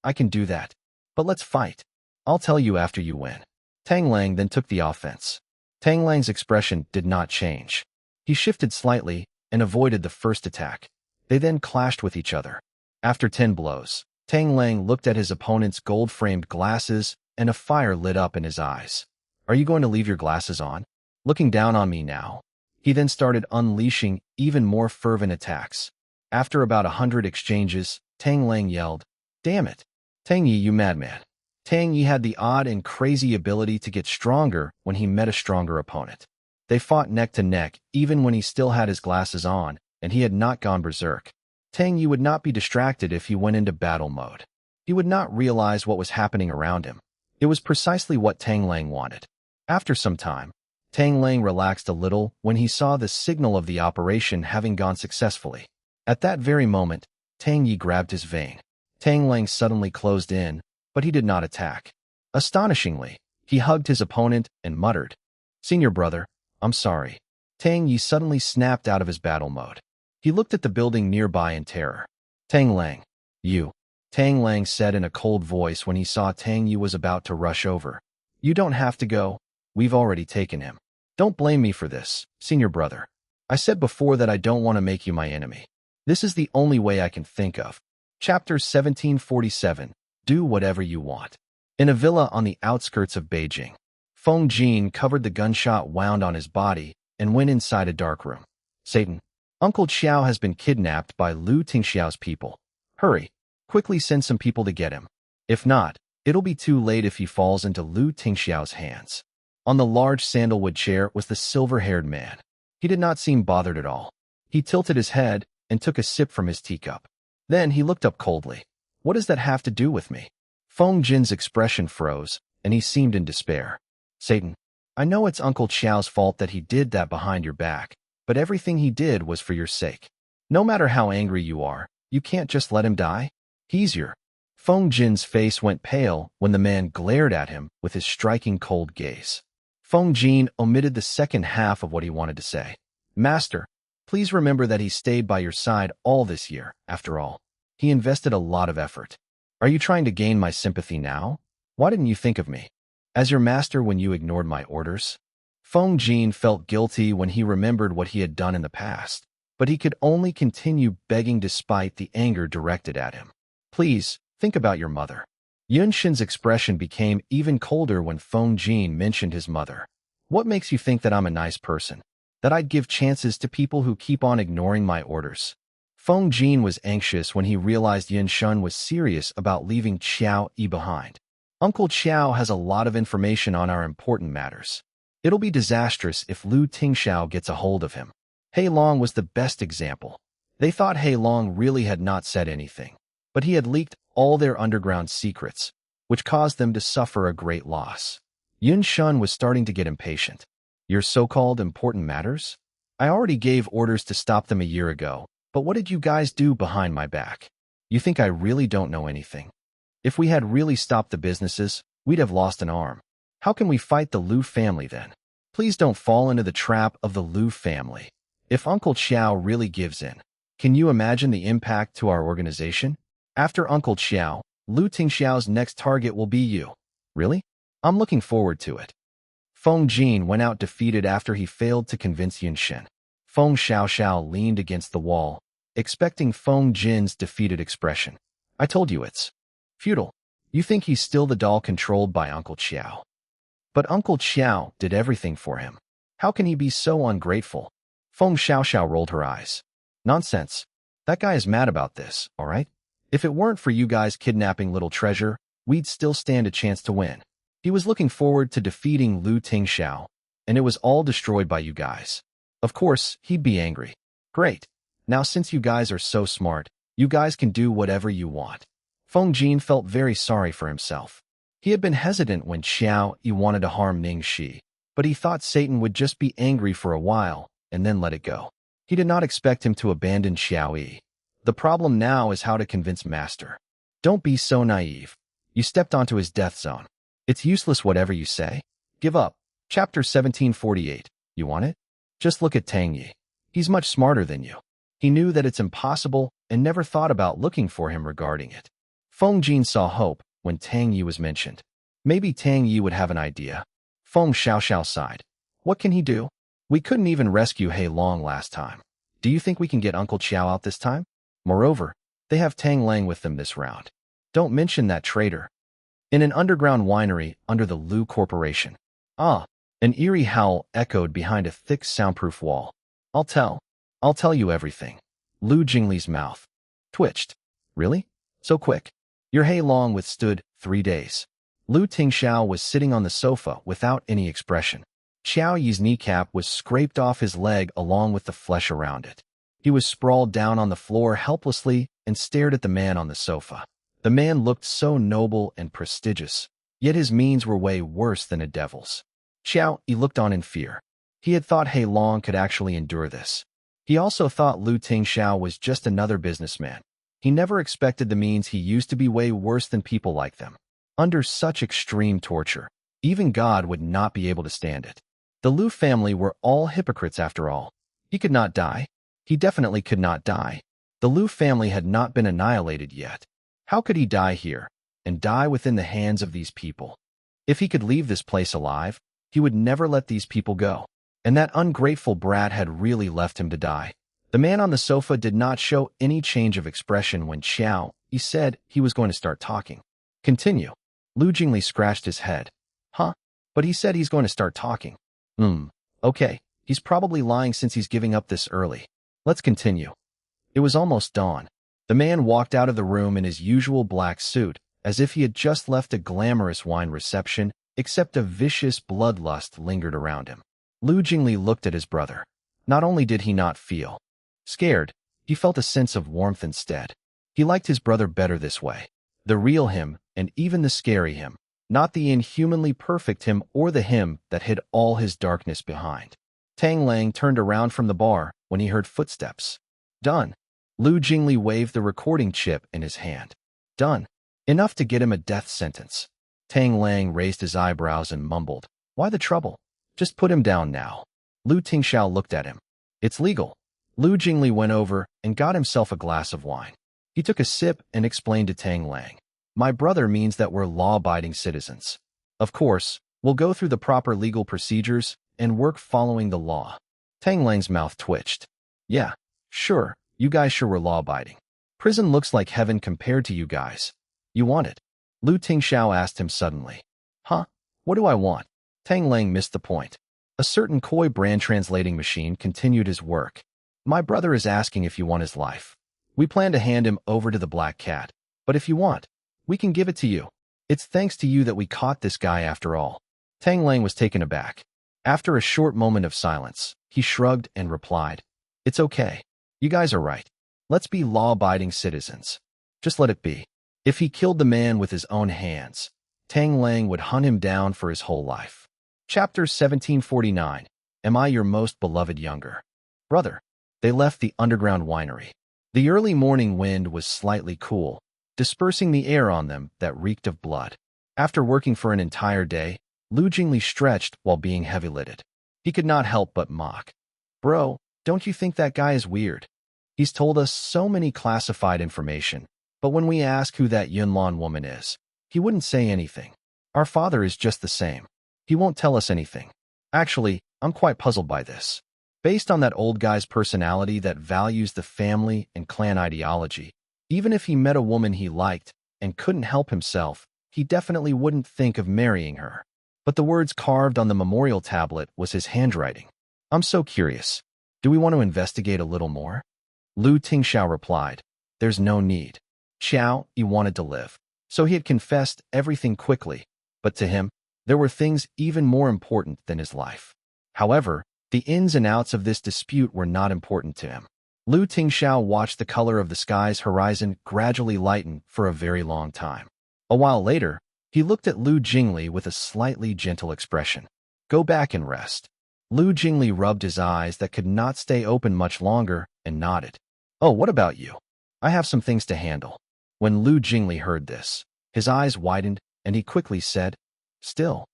I can do that. But let's fight. I'll tell you after you win. Tang Lang then took the offense. Tang Lang's expression did not change. He shifted slightly and avoided the first attack. They then clashed with each other. After 10 blows, Tang Lang looked at his opponent's gold-framed glasses and a fire lit up in his eyes. Are you going to leave your glasses on? Looking down on me now. He then started unleashing even more fervent attacks. After about 100 exchanges, Tang Lang yelled, Damn it! Tang Yi, you madman. Tang Yi had the odd and crazy ability to get stronger when he met a stronger opponent. They fought neck to neck even when he still had his glasses on and he had not gone berserk. Tang Yi would not be distracted if he went into battle mode. He would not realize what was happening around him. It was precisely what Tang Lang wanted. After some time, Tang Lang relaxed a little when he saw the signal of the operation having gone successfully. At that very moment, Tang Yi grabbed his vein. Tang Lang suddenly closed in, but he did not attack. Astonishingly, he hugged his opponent and muttered, Senior brother, I'm sorry. Tang Yi suddenly snapped out of his battle mode. He looked at the building nearby in terror. Tang Lang, you. Tang Lang said in a cold voice when he saw Tang Yi was about to rush over. You don't have to go. We've already taken him. Don't blame me for this, senior brother. I said before that I don't want to make you my enemy. This is the only way I can think of. Chapter 1747. Do whatever you want. In a villa on the outskirts of Beijing, Feng Jin covered the gunshot wound on his body and went inside a dark room. Satan, Uncle Xiao has been kidnapped by Lu Tingxiao's people. Hurry, quickly send some people to get him. If not, it'll be too late if he falls into Lu Tingxiao's hands. On the large sandalwood chair was the silver-haired man. He did not seem bothered at all. He tilted his head and took a sip from his teacup. Then he looked up coldly. What does that have to do with me? Feng Jin's expression froze, and he seemed in despair. Satan, I know it's Uncle Xiao's fault that he did that behind your back, but everything he did was for your sake. No matter how angry you are, you can't just let him die. He's your... Feng Jin's face went pale when the man glared at him with his striking cold gaze. Feng Jin omitted the second half of what he wanted to say. Master, please remember that he stayed by your side all this year, after all. He invested a lot of effort. Are you trying to gain my sympathy now? Why didn't you think of me as your master when you ignored my orders? Feng Jin felt guilty when he remembered what he had done in the past, but he could only continue begging despite the anger directed at him. Please, think about your mother. Yun Shin's expression became even colder when Feng Jin mentioned his mother. What makes you think that I'm a nice person? That I'd give chances to people who keep on ignoring my orders? Feng Jin was anxious when he realized Yun Shin was serious about leaving Xiao Yi behind. Uncle Xiao has a lot of information on our important matters. It'll be disastrous if Lu Tingxiao gets a hold of him. Hei Long was the best example. They thought Hei Long really had not said anything, but he had leaked all their underground secrets, which caused them to suffer a great loss. Yun Shin was starting to get impatient. Your so-called important matters? I already gave orders to stop them a year ago, but what did you guys do behind my back? You think I really don't know anything? If we had really stopped the businesses, we'd have lost an arm. How can we fight the Lu family then? Please don't fall into the trap of the Lu family. If Uncle Xiao really gives in, can you imagine the impact to our organization? After Uncle Xiao, Lu Tingxiao's next target will be you. Really? I'm looking forward to it. Feng Jin went out defeated after he failed to convince Yun Shin. Feng Xiaoxiao leaned against the wall, expecting Feng Jin's defeated expression. I told you it's futile. You think he's still the doll controlled by Uncle Xiao. But Uncle Xiao did everything for him. How can he be so ungrateful? Feng Xiaoxiao rolled her eyes. Nonsense. That guy is mad about this, all right? If it weren't for you guys kidnapping Little Treasure, we'd still stand a chance to win. He was looking forward to defeating Lu Tingxiao, and it was all destroyed by you guys. Of course, he'd be angry. Great. Now since you guys are so smart, You guys can do whatever you want. Feng Jin felt very sorry for himself. He had been hesitant when Xiao Yi wanted to harm Ning Xi, but he thought Satan would just be angry for a while and then let it go. He did not expect him to abandon Xiao Yi. The problem now is how to convince Master. Don't be so naive. You stepped onto his death zone. It's useless whatever you say. Give up. Chapter 1748. You want it? Just look at Tang Yi. He's much smarter than you. He knew that it's impossible and never thought about looking for him regarding it. Feng Jin saw hope when Tang Yi was mentioned. Maybe Tang Yi would have an idea. Feng Xiaoxiao sighed. What can he do? We couldn't even rescue He Long last time. Do you think we can get Uncle Qiao out this time? Moreover, they have Tang Lang with them this round. Don't mention that traitor. In an underground winery under the Lu Corporation. Ah, an eerie howl echoed behind a thick soundproof wall. I'll tell you everything. Lu Jingli's mouth twitched. Really? So quick? Your He Long withstood 3 days. Lu Tingxiao was sitting on the sofa without any expression. Xiao Yi's kneecap was scraped off his leg along with the flesh around it. He was sprawled down on the floor helplessly and stared at the man on the sofa. The man looked so noble and prestigious, yet his means were way worse than a devil's. Xiao Yi looked on in fear. He had thought He Long could actually endure this. He also thought Lu Tingxiao was just another businessman. He never expected the means he used to be way worse than people like them. Under such extreme torture, even God would not be able to stand it. The Lu family were all hypocrites after all. He could not die. He definitely could not die. The Lu family had not been annihilated yet. How could he die here, and die within the hands of these people? If he could leave this place alive, he would never let these people go. And that ungrateful brat had really left him to die. The man on the sofa did not show any change of expression when Xiao Yi said he was going to start talking. Continue. Lu Jingli scratched his head. Huh? But he said he's going to start talking. Okay. He's probably lying since he's giving up this early. Let's continue. It was almost dawn. The man walked out of the room in his usual black suit, as if he had just left a glamorous wine reception, except a vicious bloodlust lingered around him. Lu Jingli looked at his brother. Not only did he not feel scared, he felt a sense of warmth instead. He liked his brother better this way. The real him, and even the scary him. Not the inhumanly perfect him or the him that hid all his darkness behind. Tang Lang turned around from the bar when he heard footsteps. Done. Lu Jingli waved the recording chip in his hand. Done. Enough to get him a death sentence. Tang Lang raised his eyebrows and mumbled. Why the trouble? Just put him down now. Lu Tingxiao looked at him. It's legal. Lu Jingli went over and got himself a glass of wine. He took a sip and explained to Tang Lang. My brother means that we're law-abiding citizens. Of course, we'll go through the proper legal procedures and work following the law. Tang Lang's mouth twitched. Yeah, sure, you guys sure were law-abiding. Prison looks like heaven compared to you guys. You want it? Lu Tingxiao asked him suddenly. Huh? What do I want? Tang Lang missed the point. A certain coy brand translating machine continued his work. My brother is asking if you want his life. We plan to hand him over to the Black Cat. But if you want, we can give it to you. It's thanks to you that we caught this guy after all. Tang Lang was taken aback. After a short moment of silence, he shrugged and replied, It's okay. You guys are right. Let's be law-abiding citizens. Just let it be. If he killed the man with his own hands, Tang Lang would hunt him down for his whole life. Chapter 1749. Am I your most beloved younger brother? They left the underground winery. The early morning wind was slightly cool, dispersing the air on them that reeked of blood. After working for an entire day, Lu Jingli stretched while being heavy-lidded. He could not help but mock. Bro, don't you think that guy is weird? He's told us so many classified information, but when we ask who that Yunlan woman is, he wouldn't say anything. Our father is just the same. He won't tell us anything. Actually, I'm quite puzzled by this. Based on that old guy's personality that values the family and clan ideology, even if he met a woman he liked and couldn't help himself, he definitely wouldn't think of marrying her. But the words carved on the memorial tablet was his handwriting. I'm so curious. Do we want to investigate a little more? Lu Tingxiao replied, There's no need. Xiao Yi wanted to live, so he had confessed everything quickly, but to him, there were things even more important than his life. However, the ins and outs of this dispute were not important to him. Lu Tingxiao watched the color of the sky's horizon gradually lighten for a very long time. A while later, he looked at Lu Jingli with a slightly gentle expression. Go back and rest. Lu Jingli rubbed his eyes that could not stay open much longer and nodded. Oh, what about you? I have some things to handle. When Lu Jingli heard this, his eyes widened and he quickly said, Still,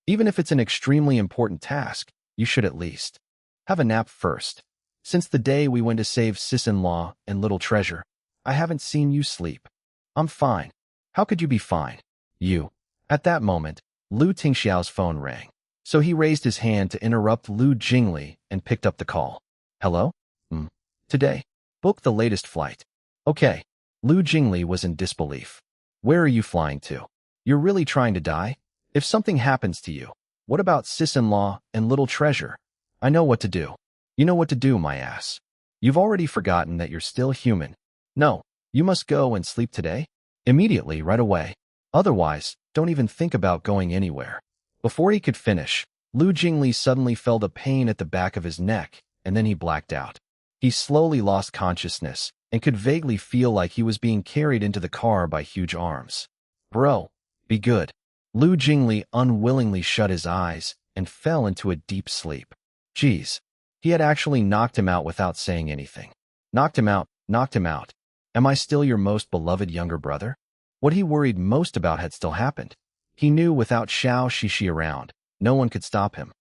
even if it's an extremely important task, you should at least have a nap first. Since the day we went to save sis-in-law and little treasure, I haven't seen you sleep. I'm fine. How could you be fine? You. At that moment, Lu Tingxiao's phone rang. So he raised his hand to interrupt Lu Jingli and picked up the call. Hello? Today. Book the latest flight. Okay. Lu Jingli was in disbelief. Where are you flying to? You're really trying to die? If something happens to you, what about sis-in-law and little treasure? I know what to do. You know what to do, my ass. You've already forgotten that you're still human. No, you must go and sleep today. Immediately, right away. Otherwise, don't even think about going anywhere. Before he could finish, Lu Jingli suddenly felt a pain at the back of his neck, and then he blacked out. He slowly lost consciousness and could vaguely feel like he was being carried into the car by huge arms. Bro, be good. Lu Jingli unwillingly shut his eyes and fell into a deep sleep. Geez, he had actually knocked him out without saying anything. Knocked him out, knocked him out. Am I still your most beloved younger brother? What he worried most about had still happened. He knew without Xiao Shishi around, no one could stop him.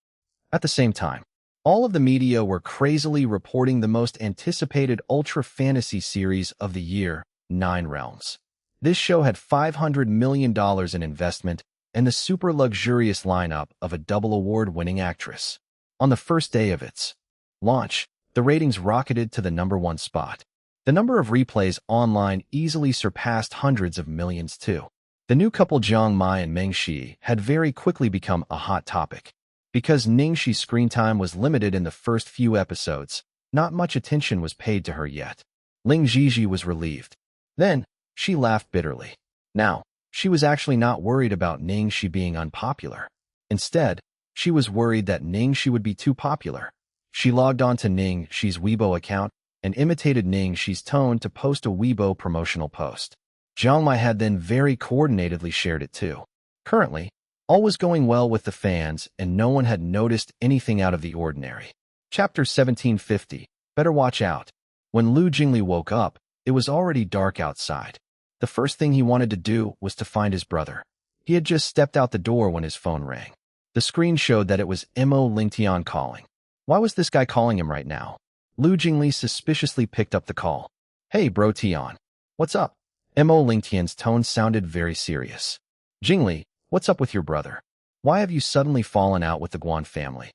At the same time, all of the media were crazily reporting the most anticipated ultra-fantasy series of the year, Nine Realms. This show had $500 million in investment and the super luxurious lineup of a double award-winning actress. On the first day of its launch, the ratings rocketed to the #1 spot. The number of replays online easily surpassed hundreds of millions too. The new couple Jiang Mai and Ning Xi had very quickly become a hot topic. Because Ning Xi's screen time was limited in the first few episodes, not much attention was paid to her yet. Ning Xi was relieved. Then, she laughed bitterly. Now, she was actually not worried about Ning Xi being unpopular. Instead, she was worried that Ning Xi would be too popular. She logged on to Ning Xi's Weibo account and imitated Ning Xi's tone to post a Weibo promotional post. Jiang Mai had then very coordinatedly shared it too. Currently, all was going well with the fans and no one had noticed anything out of the ordinary. Chapter 1750. Better watch out. When Lu Jingli woke up, it was already dark outside. The first thing he wanted to do was to find his brother. He had just stepped out the door when his phone rang. The screen showed that it was Mo Lingtian calling. Why was this guy calling him right now? Lu Jingli suspiciously picked up the call. Hey bro Tian. What's up? Mo Lingtian's tone sounded very serious. Jingli, what's up with your brother? Why have you suddenly fallen out with the Guan family?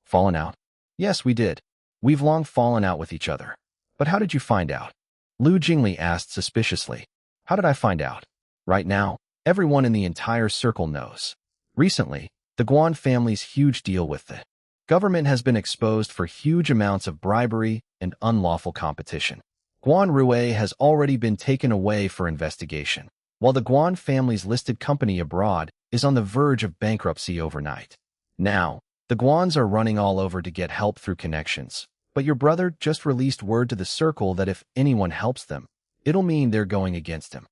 Fallen out? Yes, we did. We've long fallen out with each other. But how did you find out? Lu Jingli asked suspiciously. How did I find out? Right now, everyone in the entire circle knows. Recently, the Guan family's huge deal with the government has been exposed for huge amounts of bribery and unlawful competition. Guan Rue has already been taken away for investigation, while the Guan family's listed company abroad is on the verge of bankruptcy overnight. Now, the Guans are running all over to get help through connections, but your brother just released word to the circle that if anyone helps them, it'll mean they're going against him.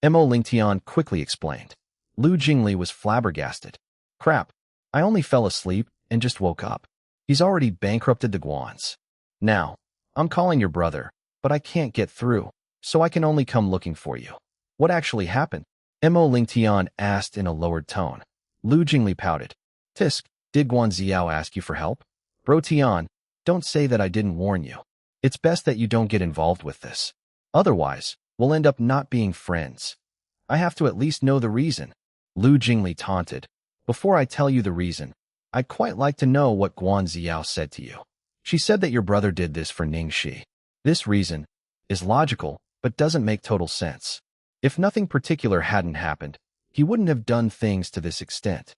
Mo Lingtian quickly explained. Lu Jingli was flabbergasted. Crap, I only fell asleep and just woke up. He's already bankrupted the Guans. Now, I'm calling your brother, but I can't get through, so I can only come looking for you. What actually happened? Mo Lingtian asked in a lowered tone. Lu Jingli pouted. Tisk, did Guan Xiao ask you for help? Bro Tian, don't say that I didn't warn you. It's best that you don't get involved with this. Otherwise, we'll end up not being friends. I have to at least know the reason. Lu Jingli taunted. Before I tell you the reason, I'd quite like to know what Guan Xiao said to you. She said that your brother did this for Ning Xi. This reason is logical, but doesn't make total sense. If nothing particular hadn't happened, he wouldn't have done things to this extent.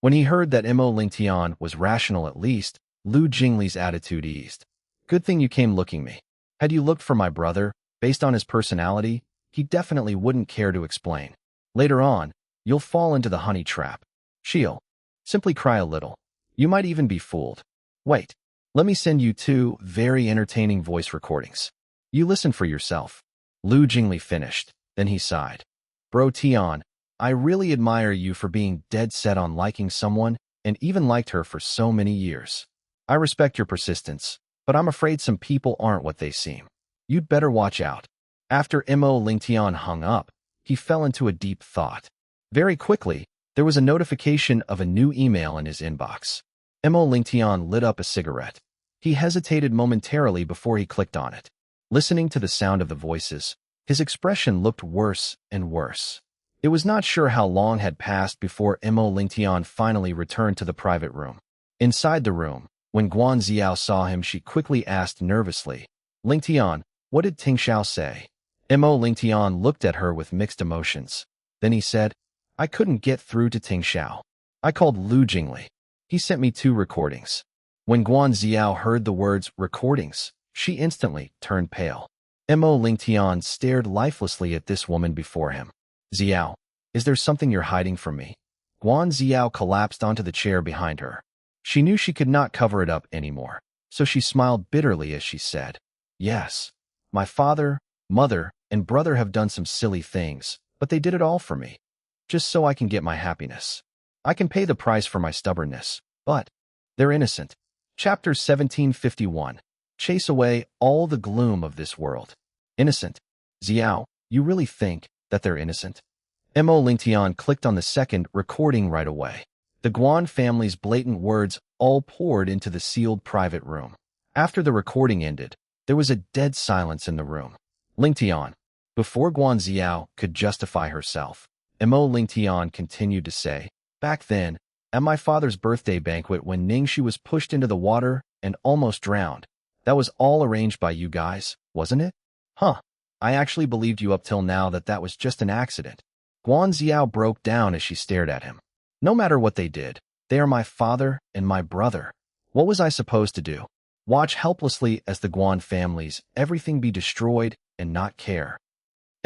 When he heard that Mo Lingtian was rational at least, Lu Jingli's attitude eased. Good thing you came looking me. Had you looked for my brother, based on his personality, he definitely wouldn't care to explain. Later on, you'll fall into the honey trap. She'll simply cry a little. You might even be fooled. Wait, Let me send you 2 very entertaining voice recordings. You listen for yourself. Lu Jingli finished. Then he sighed. Bro Tian, I really admire you for being dead set on liking someone and even liked her for so many years. I respect your persistence, but I'm afraid some people aren't what they seem. You'd better watch out. After Mo Lingtian hung up, he fell into a deep thought. Very quickly, there was a notification of a new email in his inbox. Mo Lingtian lit up a cigarette. He hesitated momentarily before he clicked on it. Listening to the sound of the voices, his expression looked worse and worse. It was not sure how long had passed before Mo Lingtian finally returned to the private room. Inside the room, when Guan Xiao saw him, she quickly asked nervously, Lingtian, what did Tingxiao say? Mo Lingtian looked at her with mixed emotions. Then he said, I couldn't get through to Tingxiao. I called Lu Jingli. He sent me 2 recordings. When Guan Xiao heard the words recordings, she instantly turned pale. Mo Lingtian stared lifelessly at this woman before him. Xiao, is there something you're hiding from me? Guan Xiao collapsed onto the chair behind her. She knew she could not cover it up anymore, so she smiled bitterly as she said, Yes, my father, mother, and brother have done some silly things, but they did it all for me, just so I can get my happiness. I can pay the price for my stubbornness, but they're innocent. Chapter 1751. Chase away all the gloom of this world. Innocent. Xiao, you really think that they're innocent? Mo Lingtian clicked on the second recording right away. The Guan family's blatant words all poured into the sealed private room. After the recording ended, there was a dead silence in the room. Lingtian. Before Guan Xiao could justify herself, Mo Lingtian continued to say, Back then, at my father's birthday banquet when Ning Xi was pushed into the water and almost drowned, that was all arranged by you guys, wasn't it? Huh. I actually believed you up till now that was just an accident. Guan Xiao broke down as she stared at him. No matter what they did, they are my father and my brother. What was I supposed to do? Watch helplessly as the Guan family's everything be destroyed and not care?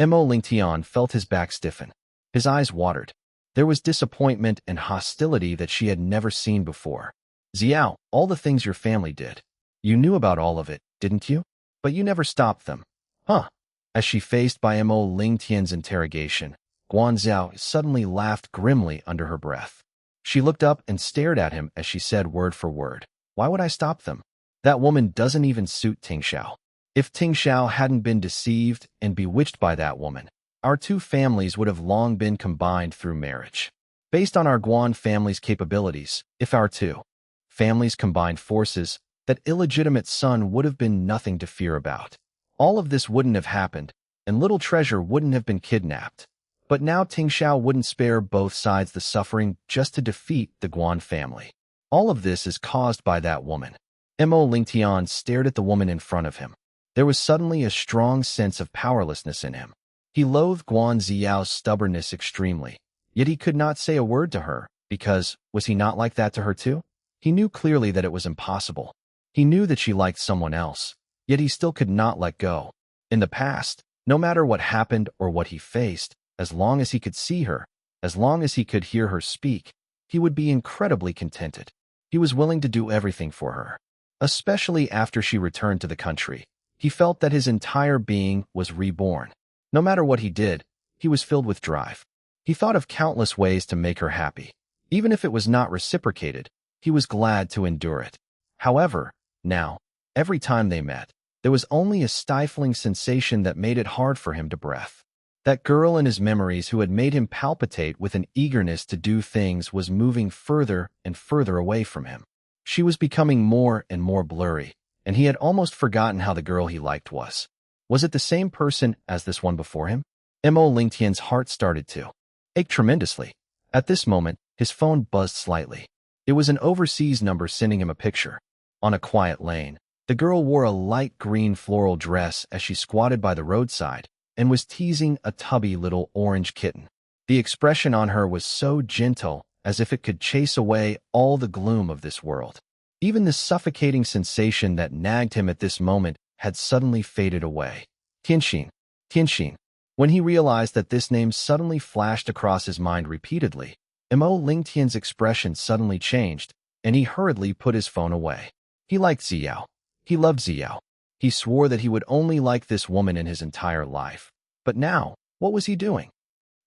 Mo Lingtian felt his back stiffen. His eyes watered. There was disappointment and hostility that she had never seen before. Xiao, all the things your family did. You knew about all of it, didn't you? But you never stopped them. Huh? As she faced by Mo Lingtian's interrogation, Guan Xiao suddenly laughed grimly under her breath. She looked up and stared at him as she said word for word, Why would I stop them? That woman doesn't even suit Tingxiao. If Tingxiao hadn't been deceived and bewitched by that woman, our 2 families would have long been combined through marriage. Based on our Guan family's capabilities, if our 2 families combined forces, that illegitimate son would have been nothing to fear about. All of this wouldn't have happened, and little treasure wouldn't have been kidnapped. But now Tingxiao wouldn't spare both sides the suffering just to defeat the Guan family. All of this is caused by that woman. Mo Lingtian stared at the woman in front of him. There was suddenly a strong sense of powerlessness in him. He loathed Guan Xiao's stubbornness extremely, yet he could not say a word to her, because, was he not like that to her too? He knew clearly that it was impossible. He knew that she liked someone else, yet he still could not let go. In the past, no matter what happened or what he faced, as long as he could see her, as long as he could hear her speak, he would be incredibly contented. He was willing to do everything for her. Especially after she returned to the country, he felt that his entire being was reborn. No matter what he did, he was filled with drive. He thought of countless ways to make her happy. Even if it was not reciprocated, he was glad to endure it. However, now, every time they met, there was only a stifling sensation that made it hard for him to breathe. That girl in his memories who had made him palpitate with an eagerness to do things was moving further and further away from him. She was becoming more and more blurry, and he had almost forgotten how the girl he liked was. Was it the same person as this one before him? Mo Lingtian's heart started to ache tremendously. At this moment, his phone buzzed slightly. It was an overseas number sending him a picture. On a quiet lane, the girl wore a light green floral dress as she squatted by the roadside and was teasing a tubby little orange kitten. The expression on her was so gentle, as if it could chase away all the gloom of this world. Even the suffocating sensation that nagged him at this moment had suddenly faded away. Tianxin, Tianxin. When he realized that this name suddenly flashed across his mind repeatedly, Mo Lingtian's expression suddenly changed, and he hurriedly put his phone away. He liked Xiao. He loved Xiao. He swore that he would only like this woman in his entire life. But now, what was he doing?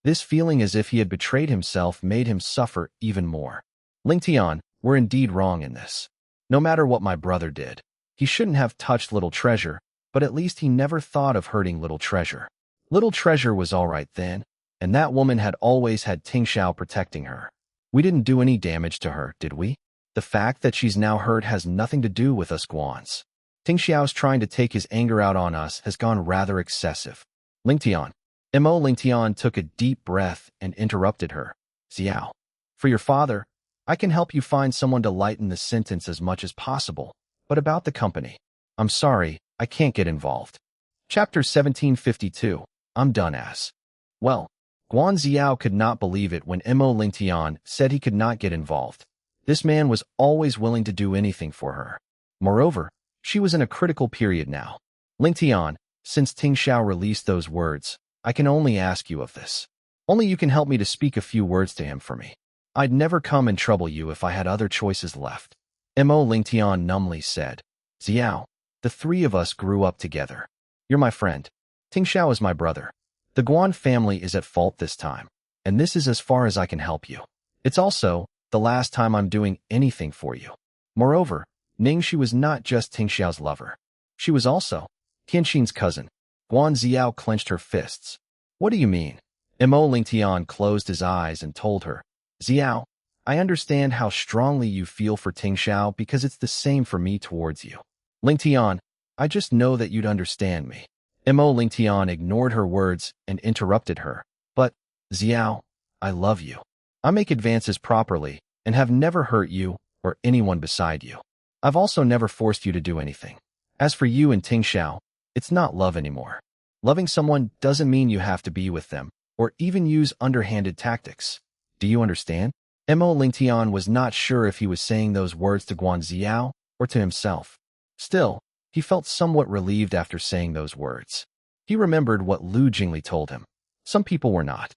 This feeling as if he had betrayed himself made him suffer even more. Tingxiao, we're indeed wrong in this. No matter what my brother did, he shouldn't have touched Little Treasure, but at least he never thought of hurting Little Treasure. Little Treasure was all right then, and that woman had always had Tingxiao protecting her. We didn't do any damage to her, did we? The fact that she's now hurt has nothing to do with us Guans. Tingxiao's trying to take his anger out on us has gone rather excessive. Tingxiao took a deep breath and interrupted her. Xiao, for your father, I can help you find someone to lighten the sentence as much as possible, but about the company, I'm sorry, I can't get involved. Chapter 1752, I'm done as. Well, Guan Xiao could not believe it when Tingxiao said he could not get involved. This man was always willing to do anything for her. Moreover, she was in a critical period now. Tingxiao, since Tingxiao released those words, I can only ask you of this. Only you can help me to speak a few words to him for me. I'd never come and trouble you if I had other choices left. Tingxiao numbly said. Xiao, the three of us grew up together. You're my friend. Tingxiao is my brother. The Guan family is at fault this time, and this is as far as I can help you. It's also the last time I'm doing anything for you. Moreover, Ning Xi was not just Tingxiao's lover. She was also Qianxin's cousin. Guan Xiao clenched her fists. What do you mean? Tingxiao closed his eyes and told her. Xiao, I understand how strongly you feel for Tingxiao because it's the same for me towards you. Tingxiao, I just know that you'd understand me. Tingxiao ignored her words and interrupted her. But, Xiao, I love you. I make advances properly and have never hurt you or anyone beside you. I've also never forced you to do anything. As for you and Tingxiao, it's not love anymore. Loving someone doesn't mean you have to be with them or even use underhanded tactics. Do you understand? Tingxiao was not sure if he was saying those words to Guan Xiao or to himself. Still, he felt somewhat relieved after saying those words. He remembered what Lu Jingli told him. Some people were not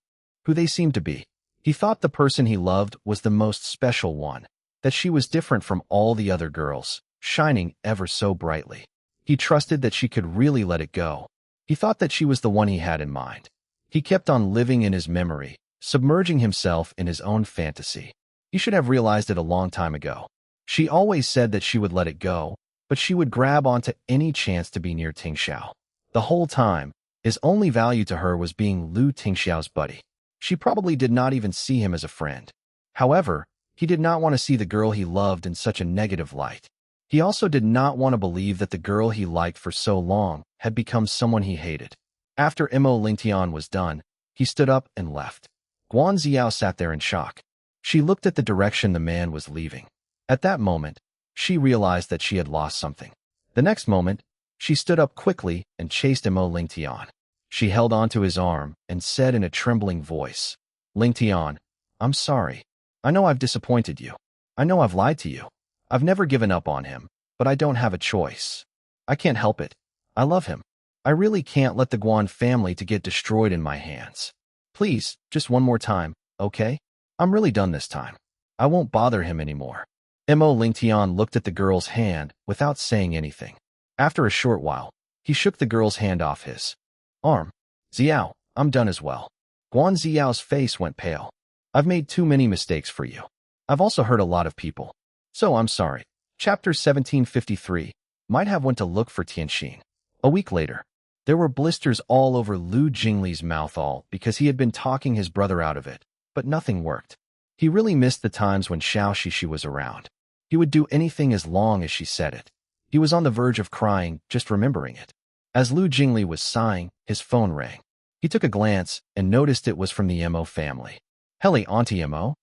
who they seemed to be. He thought the person he loved was the most special one, that she was different from all the other girls, shining ever so brightly. He trusted that she could really let it go. He thought that she was the one he had in mind. He kept on living in his memory, submerging himself in his own fantasy. He should have realized it a long time ago. She always said that she would let it go, but she would grab onto any chance to be near Tingxiao. The whole time, his only value to her was being Lu Tingxiao's buddy. She probably did not even see him as a friend. However, he did not want to see the girl he loved in such a negative light. He also did not want to believe that the girl he liked for so long had become someone he hated. After Tingxiao was done, he stood up and left. Guan Xiao sat there in shock. She looked at the direction the man was leaving. At that moment, she realized that she had lost something. The next moment, she stood up quickly and chased Tingxiao. She held onto his arm and said in a trembling voice, Tingxiao, I'm sorry. I know I've disappointed you. I know I've lied to you. I've never given up on him, but I don't have a choice. I can't help it. I love him. I really can't let the Guan family to get destroyed in my hands. Please, just one more time, okay? I'm really done this time. I won't bother him anymore. Tingxiao looked at the girl's hand without saying anything. After a short while, he shook the girl's hand off his arm. Xiao, I'm done as well. Guan Xiao's face went pale. I've made too many mistakes for you. I've also hurt a lot of people. So I'm sorry. Chapter 1753. Might have went to look for Tianxin. A week later, there were blisters all over Lu Jingli's mouth all because he had been talking his brother out of it, but nothing worked. He really missed the times when Xiao Shishi was around. He would do anything as long as she said it. He was on the verge of crying just remembering it. As Lu Jingli was sighing, his phone rang. He took a glance and noticed it was from the Mo family. Helly, Auntie Mo?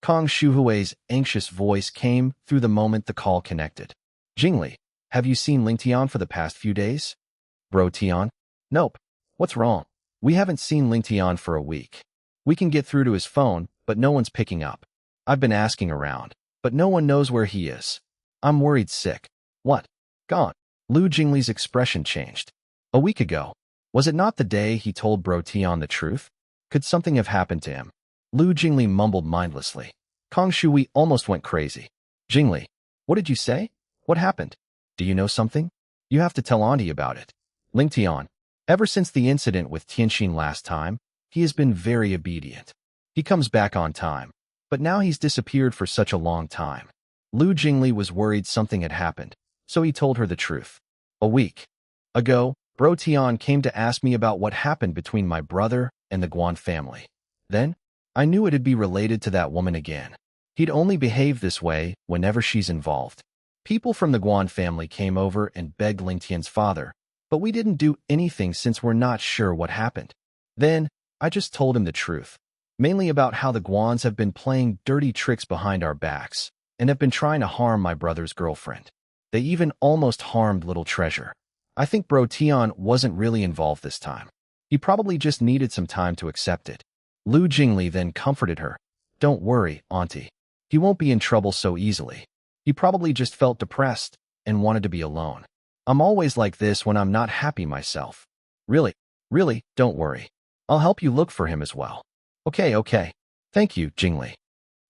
Kong Shuhui's anxious voice came through the moment the call connected. Jingli, have you seen Tingxiao for the past few days? Bro Tian? Nope. What's wrong? We haven't seen Tingxiao for a week. We can get through to his phone, but no one's picking up. I've been asking around, but no one knows where he is. I'm worried sick. What? Gone. Lu Jingli's expression changed. A week ago. Was it not the day he told Bro Tian the truth? Could something have happened to him? Lu Jingli mumbled mindlessly. Kong Shui almost went crazy. Jingli, what did you say? What happened? Do you know something? You have to tell Auntie about it. Ling Tian. Ever since the incident with Tianxin last time, he has been very obedient. He comes back on time. But now he's disappeared for such a long time. Lu Jingli was worried something had happened, so he told her the truth. A week ago, Bro Tian came to ask me about what happened between my brother and the Guan family. Then, I knew it'd be related to that woman again. He'd only behave this way whenever she's involved. People from the Guan family came over and begged Ling Tian's father, but we didn't do anything since we're not sure what happened. Then, I just told him the truth, mainly about how the Guans have been playing dirty tricks behind our backs and have been trying to harm my brother's girlfriend. They even almost harmed Little Treasure. I think Bro Tian wasn't really involved this time. He probably just needed some time to accept it. Lu Jingli then comforted her. Don't worry, Auntie. He won't be in trouble so easily. He probably just felt depressed and wanted to be alone. I'm always like this when I'm not happy myself. Really, don't worry. I'll help you look for him as well. Okay. Thank you, Jingli.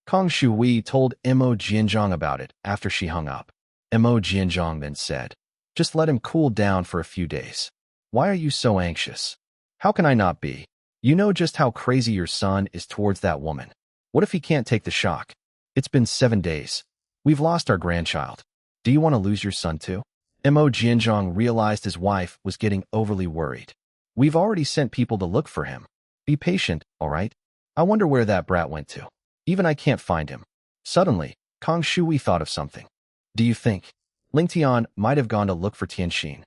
Kong Shui told Mo Jianzhong about it after she hung up. Mo Jianzhong then said, just let him cool down for a few days. Why are you so anxious? How can I not be? You know just how crazy your son is towards that woman. What if he can't take the shock? It's been 7 days. We've lost our grandchild. Do you want to lose your son too? Mo Jianzhong realized his wife was getting overly worried. We've already sent people to look for him. Be patient, all right? I wonder where that brat went to. Even I can't find him. Suddenly, Kong Shui thought of something. Do you think Ling Tian might have gone to look for Tianxin?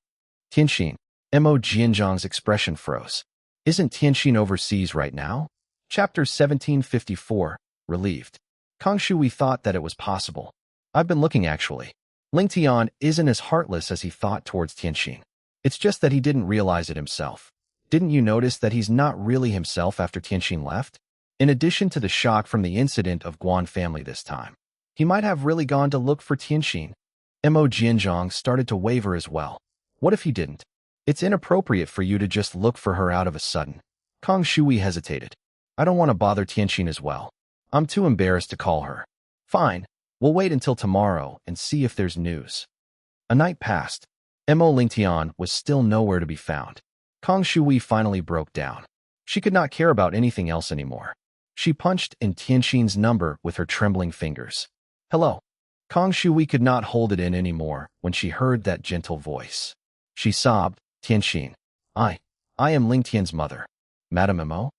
Tianxin. Mo Jianzhong's expression froze. Isn't Tianxin overseas right now? Chapter 1754, Relieved. Kong Shui thought that it was possible. I've been looking actually. Ling Tian isn't as heartless as he thought towards Tianxin. It's just that he didn't realize it himself. Didn't you notice that he's not really himself after Tianxin left? In addition to the shock from the incident of Guan family this time, he might have really gone to look for Tianxin. Mo Jianzhong started to waver as well. What if he didn't? It's inappropriate for you to just look for her out of a sudden. Kong Shui hesitated. I don't want to bother Tianxin as well. I'm too embarrassed to call her. Fine, we'll wait until tomorrow and see if there's news. A night passed. Mo Ling Tian was still nowhere to be found. Kong Shui finally broke down. She could not care about anything else anymore. She punched in Tianxin's number with her trembling fingers. Hello. Kong Shui could not hold it in anymore when she heard that gentle voice. She sobbed, Tianxin. I am Ling Tian's mother. Madame Mo?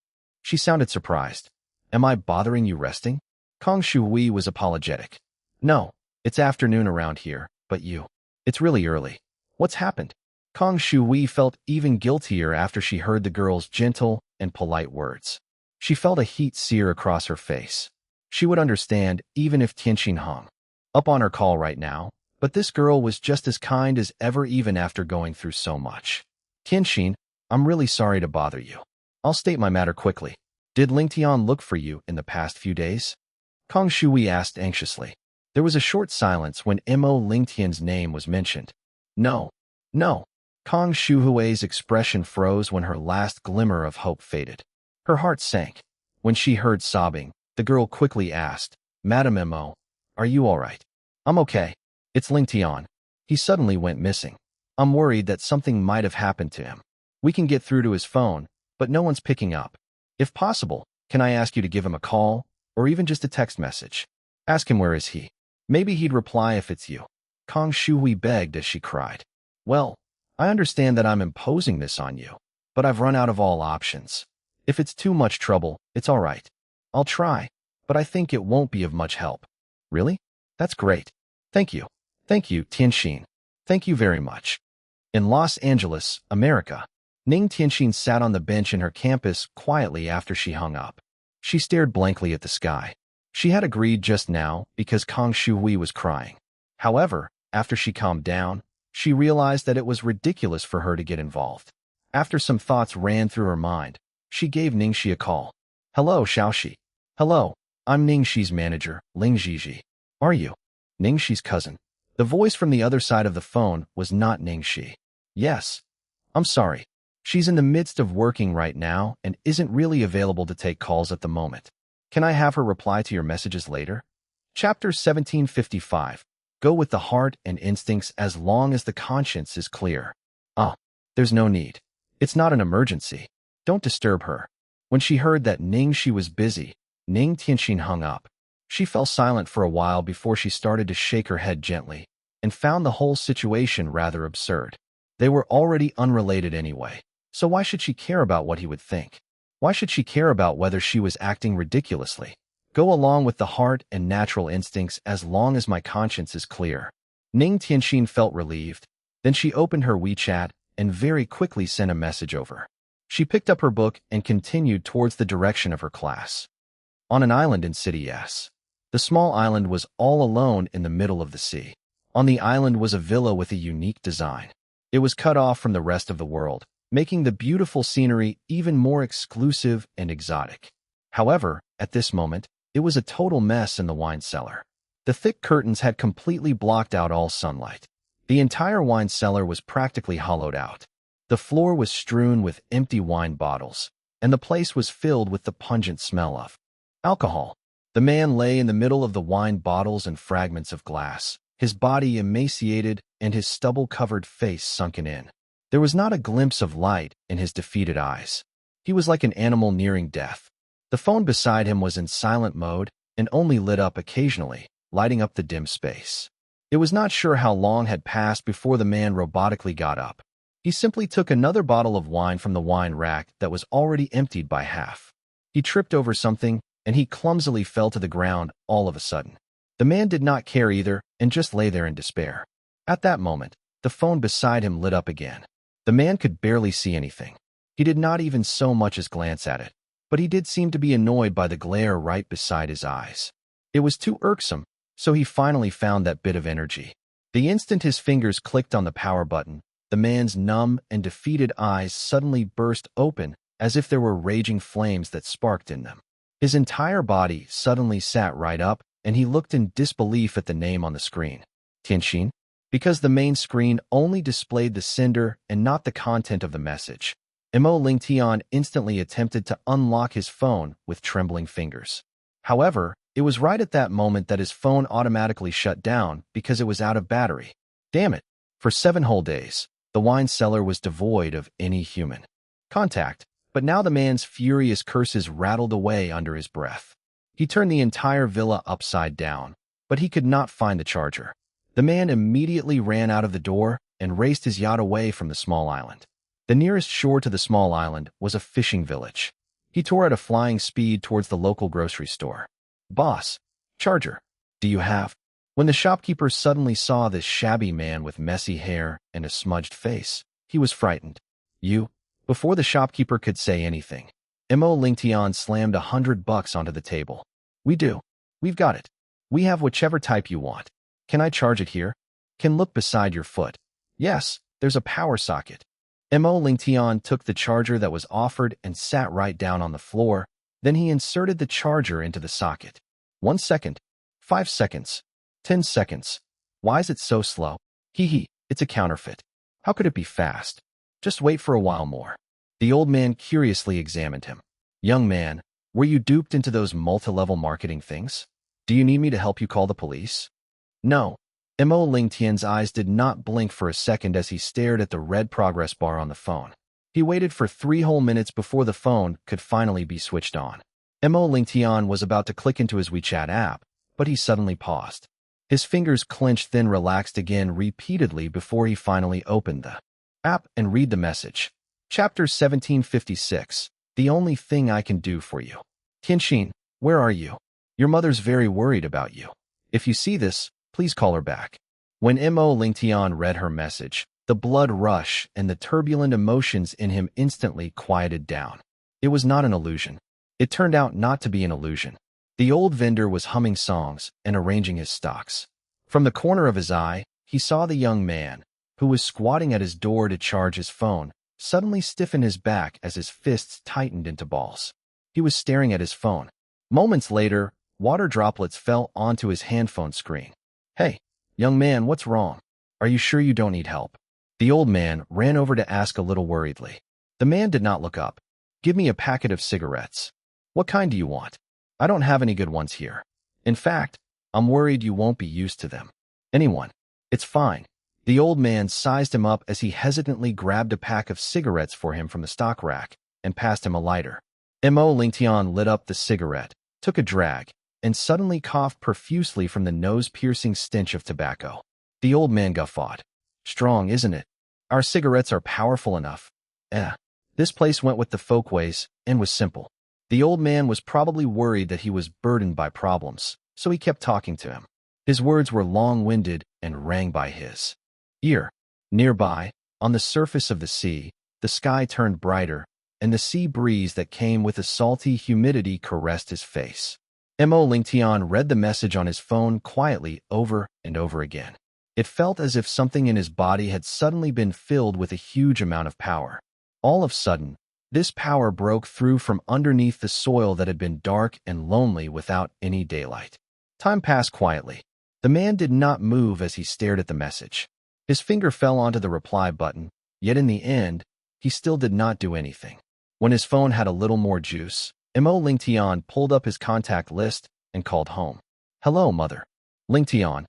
She sounded surprised. Am I bothering you resting? Kong Shui was apologetic. No, it's afternoon around here, but you. It's really early. What's happened? Kong Shui felt even guiltier after she heard the girl's gentle and polite words. She felt a heat sear across her face. She would understand even if Tianxin hung up on her call right now, but this girl was just as kind as ever even after going through so much. Tianxin, I'm really sorry to bother you. I'll state my matter quickly. Did Ling Tian look for you in the past few days? Kong Shui asked anxiously. There was a short silence when Mo Ling Tian's name was mentioned. No. Kong Shuhui's expression froze when her last glimmer of hope faded. Her heart sank. When she heard sobbing, the girl quickly asked, Madame Mo, are you all right? I'm okay. It's Ling Tian. He suddenly went missing. I'm worried that something might have happened to him. We can get through to his phone, but no one's picking up. If possible, can I ask you to give him a call, or even just a text message? Ask him where is he. Maybe he'd reply if it's you. Kong Shui begged as she cried. Well, I understand that I'm imposing this on you, but I've run out of all options. If it's too much trouble, it's all right. I'll try, but I think it won't be of much help. Really? That's great. Thank you, Tianxin. Thank you very much. In Los Angeles, America, Ning Tianxin sat on the bench in her campus quietly after she hung up. She stared blankly at the sky. She had agreed just now because Kong Shui was crying. However, after she calmed down, she realized that it was ridiculous for her to get involved. After some thoughts ran through her mind, she gave Ning Xi a call. Hello, Xiaoxi. Hello, I'm Ning Xi's manager, Ling Xi. Are you Ning Xi's cousin? The voice from the other side of the phone was not Ning Xi. Yes. I'm sorry. She's in the midst of working right now and isn't really available to take calls at the moment. Can I have her reply to your messages later? Chapter 1755. Go with the heart and instincts as long as the conscience is clear. Oh, there's no need. It's not an emergency. Don't disturb her. When she heard that Ning Xi was busy, Ning Tianxin hung up. She fell silent for a while before she started to shake her head gently, and found the whole situation rather absurd. They were already unrelated anyway, so why should she care about what he would think? Why should she care about whether she was acting ridiculously? Go along with the heart and natural instincts as long as my conscience is clear. Ning Tianxin felt relieved. Then she opened her WeChat and very quickly sent a message over. She picked up her book and continued towards the direction of her class. On an island in City S. The small island was all alone in the middle of the sea. On the island was a villa with a unique design. It was cut off from the rest of the world, making the beautiful scenery even more exclusive and exotic. However, at this moment, it was a total mess in the wine cellar. The thick curtains had completely blocked out all sunlight. The entire wine cellar was practically hollowed out. The floor was strewn with empty wine bottles, and the place was filled with the pungent smell of alcohol. The man lay in the middle of the wine bottles and fragments of glass, his body emaciated and his stubble-covered face sunken in. There was not a glimpse of light in his defeated eyes. He was like an animal nearing death. The phone beside him was in silent mode and only lit up occasionally, lighting up the dim space. It was not sure how long had passed before the man robotically got up. He simply took another bottle of wine from the wine rack that was already emptied by half. He tripped over something, and he clumsily fell to the ground all of a sudden. The man did not care either and just lay there in despair. At that moment, the phone beside him lit up again. The man could barely see anything. He did not even so much as glance at it, but he did seem to be annoyed by the glare right beside his eyes. It was too irksome, so he finally found that bit of energy. The instant his fingers clicked on the power button, the man's numb and defeated eyes suddenly burst open as if there were raging flames that sparked in them. His entire body suddenly sat right up, and he looked in disbelief at the name on the screen. Tianxin? Because the main screen only displayed the sender and not the content of the message. Mo Lingtian instantly attempted to unlock his phone with trembling fingers. However, it was right at that moment that his phone automatically shut down because it was out of battery. Damn it. For 7 whole days, the wine cellar was devoid of any human contact, but now the man's furious curses rattled away under his breath. He turned the entire villa upside down, but he could not find the charger. The man immediately ran out of the door and raced his yacht away from the small island. The nearest shore to the small island was a fishing village. He tore at a flying speed towards the local grocery store. Boss, charger, do you have? When the shopkeeper suddenly saw this shabby man with messy hair and a smudged face, he was frightened. You? Before the shopkeeper could say anything, Mo Lingtian slammed $100 onto the table. We do. We've got it. We have whichever type you want. Can I charge it here? Can look beside your foot. Yes, there's a power socket. Mo Lingtian took the charger that was offered and sat right down on the floor. Then he inserted the charger into the socket. 1 second. 5 seconds. 10 seconds. Why is it so slow? Hee, it's a counterfeit. How could it be fast? Just wait for a while more. The old man curiously examined him. Young man, were you duped into those multi-level marketing things? Do you need me to help you call the police? No. Mo Lingtian's eyes did not blink for a second as he stared at the red progress bar on the phone. He waited for 3 whole minutes before the phone could finally be switched on. Mo Lingtian was about to click into his WeChat app, but he suddenly paused. His fingers clenched then relaxed again repeatedly before he finally opened the app and read the message. Chapter 1756. The only thing I can do for you. Tianxin, where are you? Your mother's very worried about you. If you see this, please call her back. When Mo Lingtian read her message, the blood rush and the turbulent emotions in him instantly quieted down. It was not an illusion. It turned out not to be an illusion. The old vendor was humming songs and arranging his stocks. From the corner of his eye, he saw the young man, who was squatting at his door to charge his phone, suddenly stiffen his back as his fists tightened into balls. He was staring at his phone. Moments later, water droplets fell onto his handphone screen. Hey, young man, what's wrong? Are you sure you don't need help? The old man ran over to ask a little worriedly. The man did not look up. Give me a packet of cigarettes. What kind do you want? I don't have any good ones here. In fact, I'm worried you won't be used to them. Anyone. It's fine. The old man sized him up as he hesitantly grabbed a pack of cigarettes for him from the stock rack and passed him a lighter. Mo Lingtian lit up the cigarette, took a drag, and suddenly coughed profusely from the nose-piercing stench of tobacco. The old man guffawed. Strong, isn't it? Our cigarettes are powerful enough. This place went with the folkways and was simple. The old man was probably worried that he was burdened by problems, so he kept talking to him. His words were long-winded and rang by his ear. Nearby, on the surface of the sea, the sky turned brighter, and the sea breeze that came with the salty humidity caressed his face. Mo Lingtian read the message on his phone quietly over and over again. It felt as if something in his body had suddenly been filled with a huge amount of power. All of a sudden, this power broke through from underneath the soil that had been dark and lonely without any daylight. Time passed quietly. The man did not move as he stared at the message. His finger fell onto the reply button, yet in the end, he still did not do anything. When his phone had a little more juice, Mo Lingtian pulled up his contact list and called home. Hello, mother. Lingtian.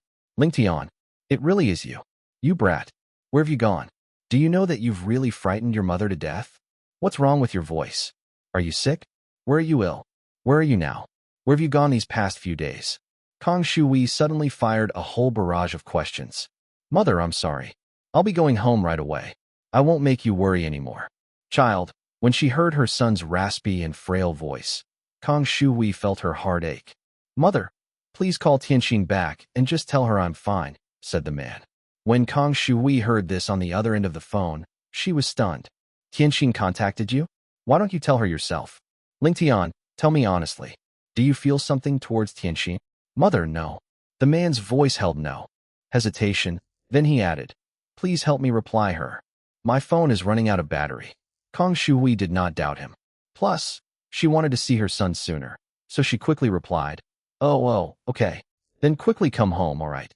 It really is you. You brat. Where have you gone? Do you know that you've really frightened your mother to death? What's wrong with your voice? Are you sick? Where are you ill? Where are you now? Where have you gone these past few days? Kang Shui suddenly fired a whole barrage of questions. Mother, I'm sorry. I'll be going home right away. I won't make you worry anymore. Child. When she heard her son's raspy and frail voice, Kang Shui felt her heart ache. Mother, please call Tianxin back and just tell her I'm fine, said the man. When Kang Shui heard this on the other end of the phone, she was stunned. Tianxin contacted you? Why don't you tell her yourself? Lingtian, tell me honestly. Do you feel something towards Tianxin? Mother, no. The man's voice held no hesitation. Then he added, please help me reply her. My phone is running out of battery. Kang Shui did not doubt him. Plus, she wanted to see her son sooner, so she quickly replied, Oh, okay. Then quickly come home, all right?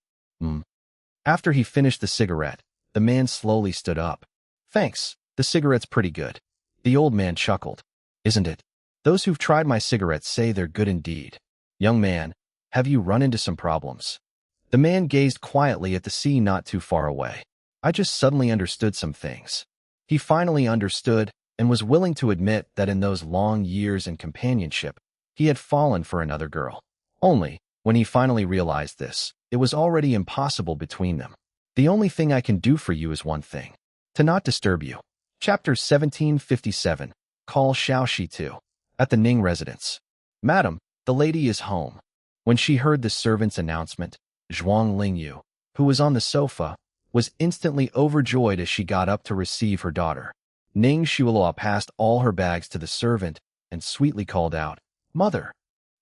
After he finished the cigarette, the man slowly stood up. Thanks, the cigarette's pretty good. The old man chuckled. Isn't it? Those who've tried my cigarettes say they're good indeed. Young man, have you run into some problems? The man gazed quietly at the sea not too far away. I just suddenly understood some things. He finally understood and was willing to admit that in those long years in companionship, he had fallen for another girl. Only, when he finally realized this, it was already impossible between them. The only thing I can do for you is one thing. To not disturb you. Chapter 1757. Call Xiaoxi to. At the Ning residence. Madam, the lady is home. When she heard the servant's announcement, Zhuang Lingyu, who was on the sofa, was instantly overjoyed as she got up to receive her daughter. Ning Xi passed all her bags to the servant and sweetly called out, Mother!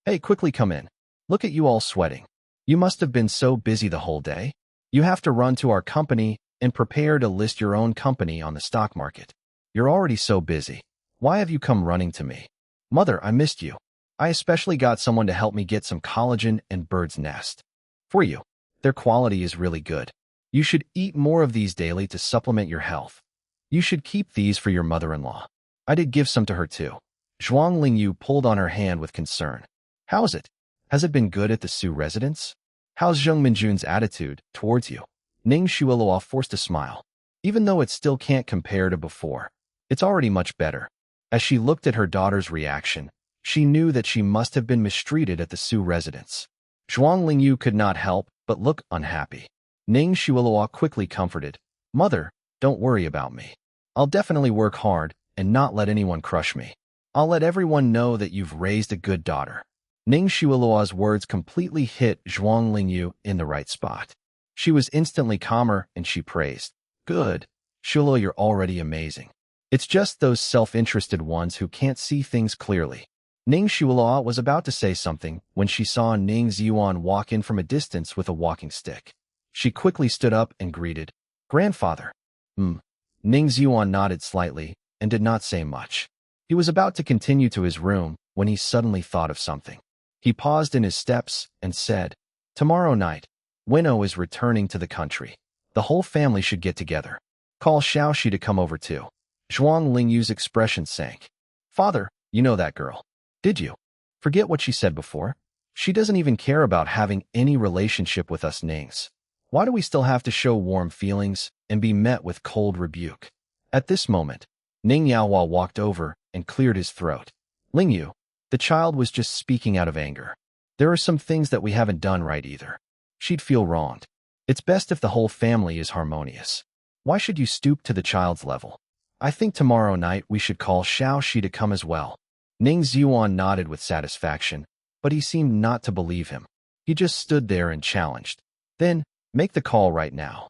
Hey, quickly come in. Look at you all sweating. You must have been so busy the whole day. You have to run to our company and prepare to list your own company on the stock market. You're already so busy. Why have you come running to me? Mother, I missed you. I especially got someone to help me get some collagen and bird's nest. For you. Their quality is really good. You should eat more of these daily to supplement your health. You should keep these for your mother-in-law. I did give some to her too. Zhuang Lingyu pulled on her hand with concern. How's it? Has it been good at the Su residence? How's Zheng Minjun's attitude towards you? Ning Xi forced a smile. Even though it still can't compare to before, it's already much better. As she looked at her daughter's reaction, she knew that she must have been mistreated at the Su residence. Zhuang Lingyu could not help but look unhappy. Ning Xi quickly comforted. Mother, don't worry about me. I'll definitely work hard and not let anyone crush me. I'll let everyone know that you've raised a good daughter. Ning Xiao's words completely hit Zhuang Lingyu in the right spot. She was instantly calmer and she praised. Good. Xiaoluo, you're already amazing. It's just those self-interested ones who can't see things clearly. Ning Xiaoluo was about to say something when she saw Ning Ziyuan walk in from a distance with a walking stick. She quickly stood up and greeted, Grandfather. Ning Ziyuan nodded slightly and did not say much. He was about to continue to his room when he suddenly thought of something. He paused in his steps and said, Tomorrow night, Winnow is returning to the country. The whole family should get together. Call Xiaoxi to come over too. Zhuang Lingyu's expression sank. Father, you know that girl. Did you? Forget what she said before. She doesn't even care about having any relationship with us Nings. Why do we still have to show warm feelings and be met with cold rebuke? At this moment, Ning Yaohua walked over and cleared his throat. Ling Yu, the child was just speaking out of anger. There are some things that we haven't done right either. She'd feel wronged. It's best if the whole family is harmonious. Why should you stoop to the child's level? I think tomorrow night we should call Xiao Shi to come as well. Ning Xuan nodded with satisfaction, but he seemed not to believe him. He just stood there and challenged. Then, make the call right now.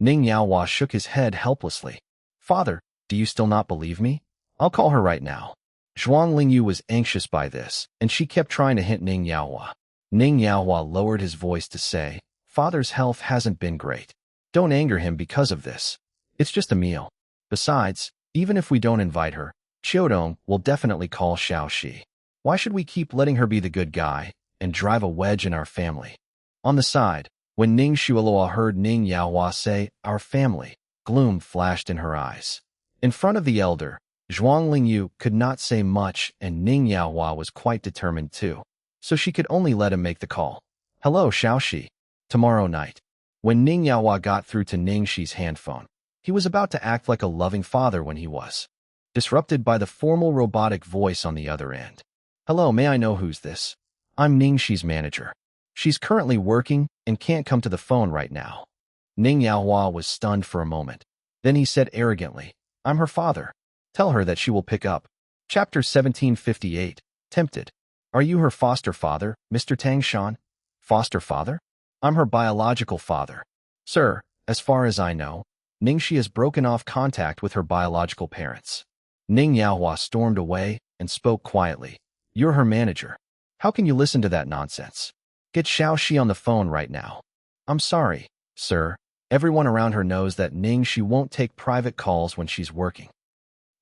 Ning Yaohua shook his head helplessly. Father, do you still not believe me? I'll call her right now. Zhuang Lingyu was anxious by this, and she kept trying to hint Ning Yaohua. Ning Yaohua lowered his voice to say, Father's health hasn't been great. Don't anger him because of this. It's just a meal. Besides, even if we don't invite her, Qiudong will definitely call Xiao Shi. Why should we keep letting her be the good guy and drive a wedge in our family? On the side, when Ning Xuelua heard Ning Yaohua say, our family, gloom flashed in her eyes. In front of the elder, Zhuang Lingyu could not say much, and Ning Yaohua was quite determined too, so she could only let him make the call. Hello, Xiao Shi. Tomorrow night. When Ning Yaohua got through to Ning Xi's handphone, he was about to act like a loving father when he was disrupted by the formal robotic voice on the other end. Hello, may I know who's this? I'm Ning Xi's manager. She's currently working and can't come to the phone right now. Ning Yaohua was stunned for a moment. Then he said arrogantly, I'm her father. Tell her that she will pick up. Chapter 1758, Tempted. Are you her foster father, Mr. Tangshan? Foster father? I'm her biological father. Sir, as far as I know, Ning Xi has broken off contact with her biological parents. Ning Yaohua stormed away and spoke quietly. You're her manager. How can you listen to that nonsense? Get Xiao Shi on the phone right now. I'm sorry, sir. Everyone around her knows that Ning Xi won't take private calls when she's working.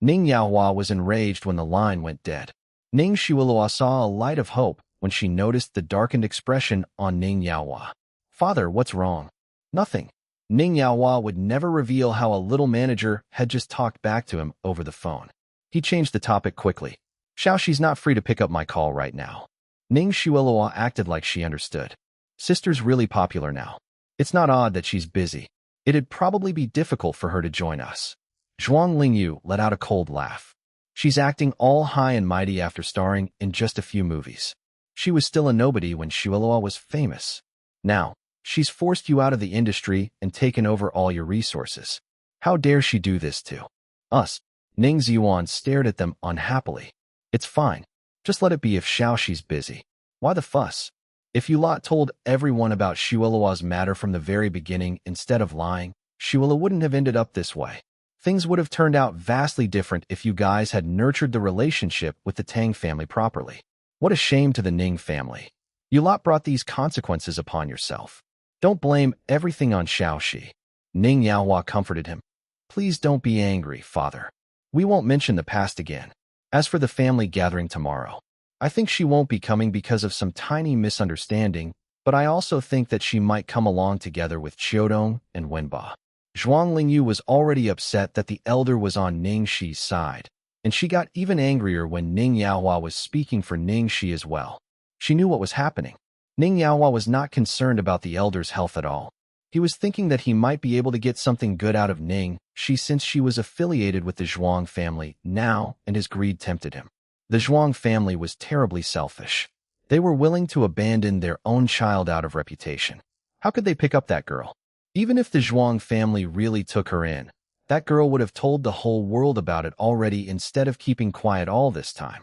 Ning Yaohua was enraged when the line went dead. Ning Xuelua saw a light of hope when she noticed the darkened expression on Ning Yaohua. Father, what's wrong? Nothing. Ning Yaohua would never reveal how a little manager had just talked back to him over the phone. He changed the topic quickly. Xiao Shi's not free to pick up my call right now. Ning Xuelua acted like she understood. Sister's really popular now. It's not odd that she's busy. It'd probably be difficult for her to join us. Zhuang Lingyu let out a cold laugh. She's acting all high and mighty after starring in just a few movies. She was still a nobody when Xuelua was famous. Now, she's forced you out of the industry and taken over all your resources. How dare she do this to us? Ning Xuan stared at them unhappily. It's fine. Just let it be if Xiao Shi's busy. Why the fuss? If you lot told everyone about Xuelua's matter from the very beginning instead of lying, Xuelua wouldn't have ended up this way. Things would have turned out vastly different if you guys had nurtured the relationship with the Tang family properly. What a shame to the Ning family. You lot brought these consequences upon yourself. Don't blame everything on Xiao Shi. Ning Yaohua comforted him. Please don't be angry, father. We won't mention the past again. As for the family gathering tomorrow, I think she won't be coming because of some tiny misunderstanding, but I also think that she might come along together with Qiudong and Wenba. Zhuang Lingyu was already upset that the elder was on Ning Xi's side, and she got even angrier when Ning Yaohua was speaking for Ning Xi as well. She knew what was happening. Ning Yaohua was not concerned about the elder's health at all. He was thinking that he might be able to get something good out of Ning Xi since she was affiliated with the Zhuang family now, and his greed tempted him. The Zhuang family was terribly selfish. They were willing to abandon their own child out of reputation. How could they pick up that girl? Even if the Zhuang family really took her in, that girl would have told the whole world about it already instead of keeping quiet all this time.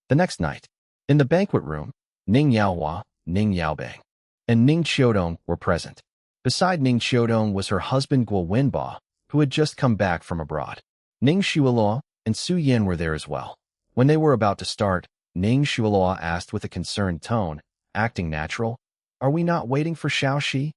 The next night, in the banquet room, Ning Yaohua, Ning Yaobang, and Ning Qiudong were present. Beside Ning Qiudong was her husband Guo Wenba, who had just come back from abroad. Ning Xuelua and Su Yin were there as well. When they were about to start, Ning Xuelua asked with a concerned tone, acting natural, Are we not waiting for Xiao Shi?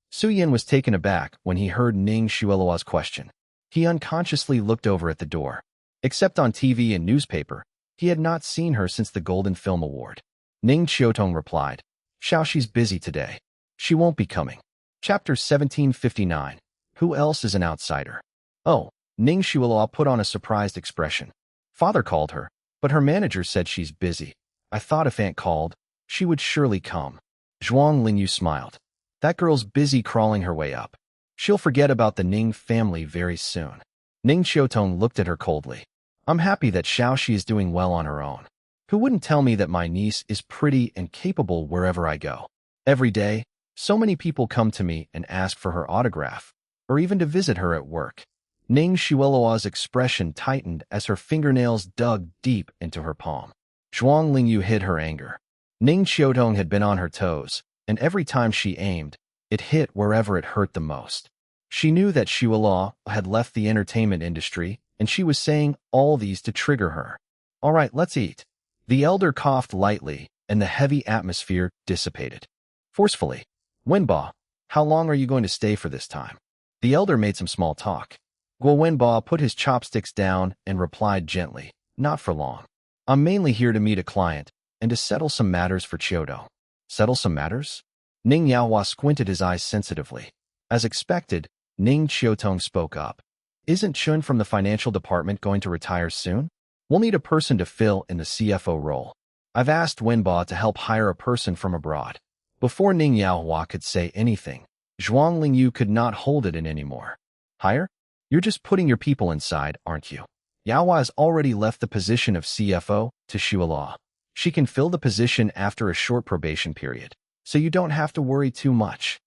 Su Yin was taken aback when he heard Ning Xuelua's question. He unconsciously looked over at the door. Except on TV and newspaper, he had not seen her since the Golden Film Award. Ning Qiudong replied, Xiao Shi's busy today. She won't be coming. Chapter 1759. Who else is an outsider? Oh, Ning Xuelua put on a surprised expression. Father called her, but her manager said she's busy. I thought if Aunt called, she would surely come. Zhuang Lingyu smiled. That girl's busy crawling her way up. She'll forget about the Ning family very soon. Ning Xiaotong looked at her coldly. I'm happy that Xiaoxi is doing well on her own. Who wouldn't tell me that my niece is pretty and capable wherever I go? Every day, so many people come to me and ask for her autograph, or even to visit her at work. Ning Xiueluo's expression tightened as her fingernails dug deep into her palm. Zhuang Lingyu hid her anger. Ning Xiaotong had been on her toes, and every time she aimed, it hit wherever it hurt the most. She knew that Xiueluo had left the entertainment industry, and she was saying all these to trigger her. All right, let's eat. The elder coughed lightly, and the heavy atmosphere dissipated. Forcefully, Wenba, how long are you going to stay for this time? The elder made some small talk. Guo Wenba put his chopsticks down and replied gently, not for long. I'm mainly here to meet a client and to settle some matters for Chiodo. Settle some matters? Ning Yaohua squinted his eyes sensitively. As expected, Ning Xiaotong spoke up. Isn't Chun from the financial department going to retire soon? We'll need a person to fill in the CFO role. I've asked Wenba to help hire a person from abroad. Before Ning Yaohua could say anything, Zhuang Lingyu could not hold it in anymore. Hire? You're just putting your people inside, aren't you? Yaohua has already left the position of CFO to Xiueluo. She can fill the position after a short probation period, so you don't have to worry too much.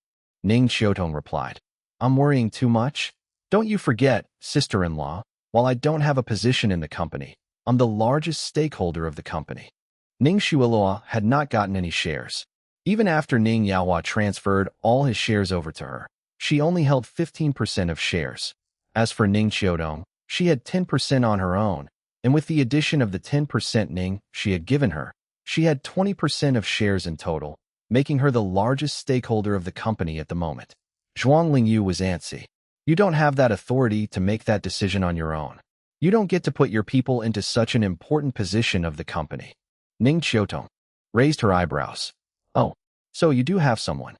Ning Xiaotong replied. I'm worrying too much? Don't you forget, sister-in-law, while I don't have a position in the company, I'm the largest stakeholder of the company. Ning Xiueluo had not gotten any shares. Even after Ning Yaohua transferred all his shares over to her, she only held 15% of shares. As for Ning Xiaotong, she had 10% on her own, and with the addition of the 10% Ning she had given her, she had 20% of shares in total, making her the largest stakeholder of the company at the moment. Zhuang Lingyu was antsy. You don't have that authority to make that decision on your own. You don't get to put your people into such an important position of the company. Ning Xiaotong raised her eyebrows. Oh, so you do have someone.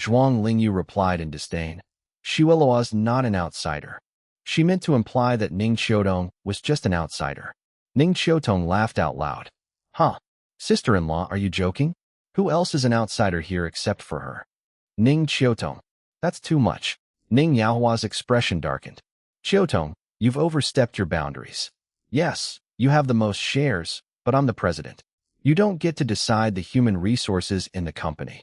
Zhuang Lingyu replied in disdain. Xiueluo's not an outsider. She meant to imply that Ning Xiaotong was just an outsider. Ning Xiaotong laughed out loud. Huh? Sister-in-law, are you joking? Who else is an outsider here except for her? Ning Xiaotong. That's too much. Ning Yaohua's expression darkened. Xiaotong, you've overstepped your boundaries. Yes, you have the most shares, but I'm the president. You don't get to decide the human resources in the company.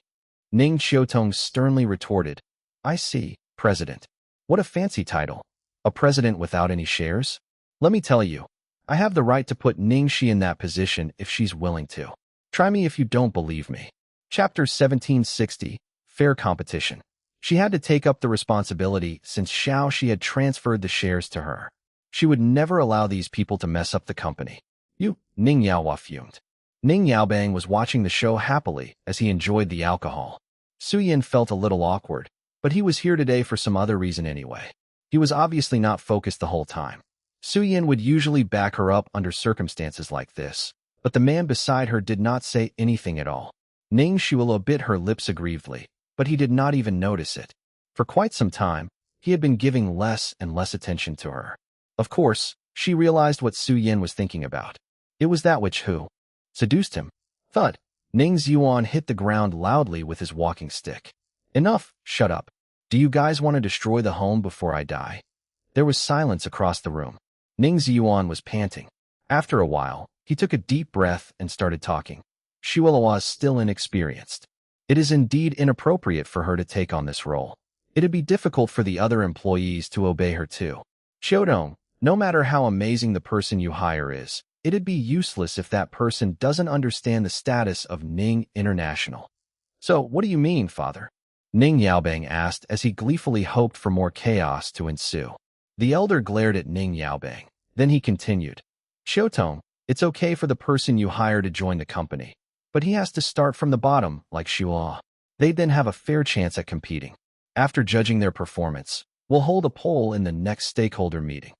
Ning Xiaotong sternly retorted. I see, president. What a fancy title. A president without any shares? Let me tell you, I have the right to put Ning Xi in that position if she's willing to. Try me if you don't believe me. Chapter 1760, Fair Competition. She had to take up the responsibility since Xiaoxi had transferred the shares to her. She would never allow these people to mess up the company. You, Ning Yaohua fumed. Ning Yaobang was watching the show happily as he enjoyed the alcohol. Su Yin felt a little awkward, but he was here today for some other reason anyway. He was obviously not focused the whole time. Su Yin would usually back her up under circumstances like this, but the man beside her did not say anything at all. Ning Xiueluo bit her lips aggrievedly, but he did not even notice it. For quite some time, he had been giving less and less attention to her. Of course, she realized what Su Yin was thinking about. It was that which who seduced him. Thud. Ning Xuan hit the ground loudly with his walking stick. Enough, shut up. Do you guys want to destroy the home before I die? There was silence across the room. Ning Xuan was panting. After a while, he took a deep breath and started talking. Xiueluo was still inexperienced. It is indeed inappropriate for her to take on this role. It'd be difficult for the other employees to obey her too. Xiaodong, no matter how amazing the person you hire is, it'd be useless if that person doesn't understand the status of Ning International. So, what do you mean, father? Ning Yaobang asked as he gleefully hoped for more chaos to ensue. The elder glared at Ning Yaobang. Then he continued. Xiaotong, it's okay for the person you hire to join the company, but he has to start from the bottom, like Xiueluo. They'd then have a fair chance at competing. After judging their performance, we'll hold a poll in the next stakeholder meeting.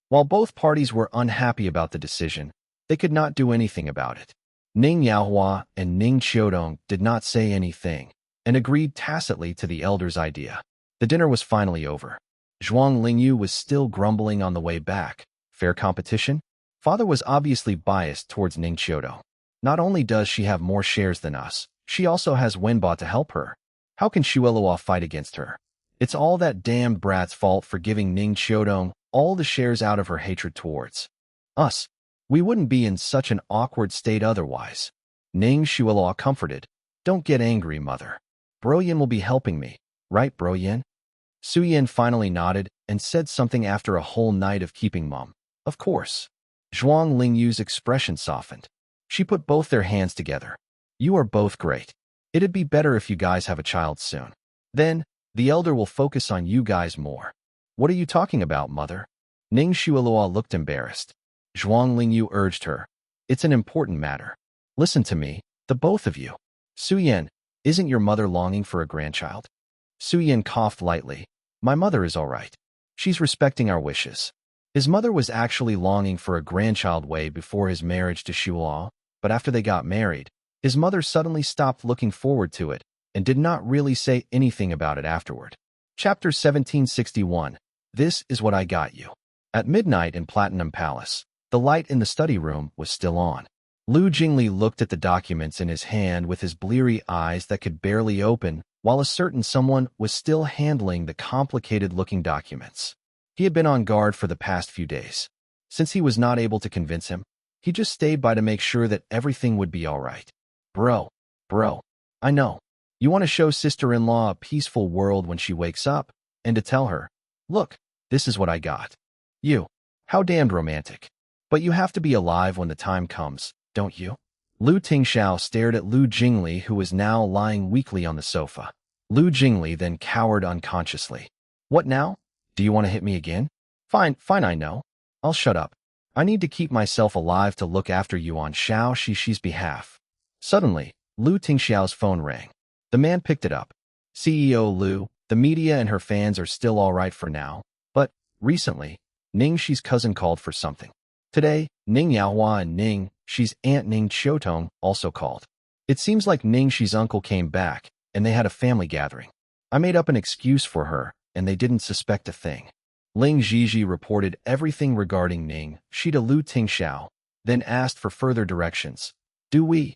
While both parties were unhappy about the decision, they could not do anything about it. Ning Yaohua and Ning Xiaodong did not say anything, and agreed tacitly to the elder's idea. The dinner was finally over. Zhuang Lingyu was still grumbling on the way back. Fair competition? Father was obviously biased towards Ning Xiaodong. Not only does she have more shares than us, she also has Wenba to help her. How can Shuelua fight against her? It's all that damned brat's fault for giving Ning Xiaodong all the shares out of her hatred towards us. We wouldn't be in such an awkward state otherwise. Ning Shuelua comforted. Don't get angry, mother. Bro Yin will be helping me, right, Bro Yin? Su Yin finally nodded and said something after a whole night of keeping mum. Of course. Zhuang Lingyu's expression softened. She put both their hands together. You are both great. It'd be better if you guys have a child soon. Then, the elder will focus on you guys more. What are you talking about, mother? Ning Shuelua looked embarrassed. Zhuang Lingyu urged her. It's an important matter. Listen to me, the both of you. Su Yin, isn't your mother longing for a grandchild? Su Yin coughed lightly. My mother is all right. She's respecting our wishes. His mother was actually longing for a grandchild way before his marriage to Shuo, but after they got married, his mother suddenly stopped looking forward to it and did not really say anything about it afterward. Chapter 1761. This is what I got you. At midnight in Platinum Palace, the light in the study room was still on. Lu Jingli looked at the documents in his hand with his bleary eyes that could barely open, while a certain someone was still handling the complicated-looking documents. He had been on guard for the past few days. Since he was not able to convince him, he just stayed by to make sure that everything would be all right. Bro, I know. You want to show sister-in-law a peaceful world when she wakes up, and to tell her, look, this is what I got. You. How damned romantic. But you have to be alive when the time comes, don't you? Lu Tingxiao stared at Lu Jingli, who was now lying weakly on the sofa. Lu Jingli then cowered unconsciously. What now? Do you want to hit me again? Fine, I know. I'll shut up. I need to keep myself alive to look after you on Xiao Shixi's behalf. Suddenly, Lu Tingxiao's phone rang. The man picked it up. CEO Lu, the media and her fans are still all right for now, but recently, Ning Xi's cousin called for something. Today, Ning Yaohua and Ning Xi's aunt Ning Xiaotong also called. It seems like Ning Xi's uncle came back, and they had a family gathering. I made up an excuse for her, and they didn't suspect a thing. Ling Zhizhi reported everything regarding Ning Xi to Lu Tingxiao, then asked for further directions. Do we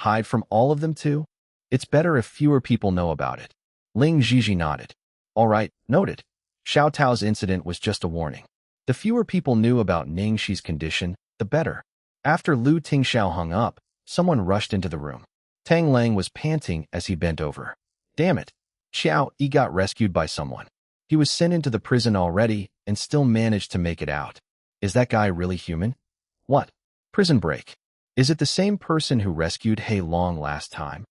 hide from all of them too? It's better if fewer people know about it. Ling Zhizhi nodded. All right, noted. Xiao Tao's incident was just a warning. The fewer people knew about Ning Xi's condition, the better. After Lu Tingxiao hung up, someone rushed into the room. Tang Lang was panting as he bent over. Damn it. Xiao Yi got rescued by someone. He was sent into the prison already and still managed to make it out. Is that guy really human? What? Prison break. Is it the same person who rescued He Long last time?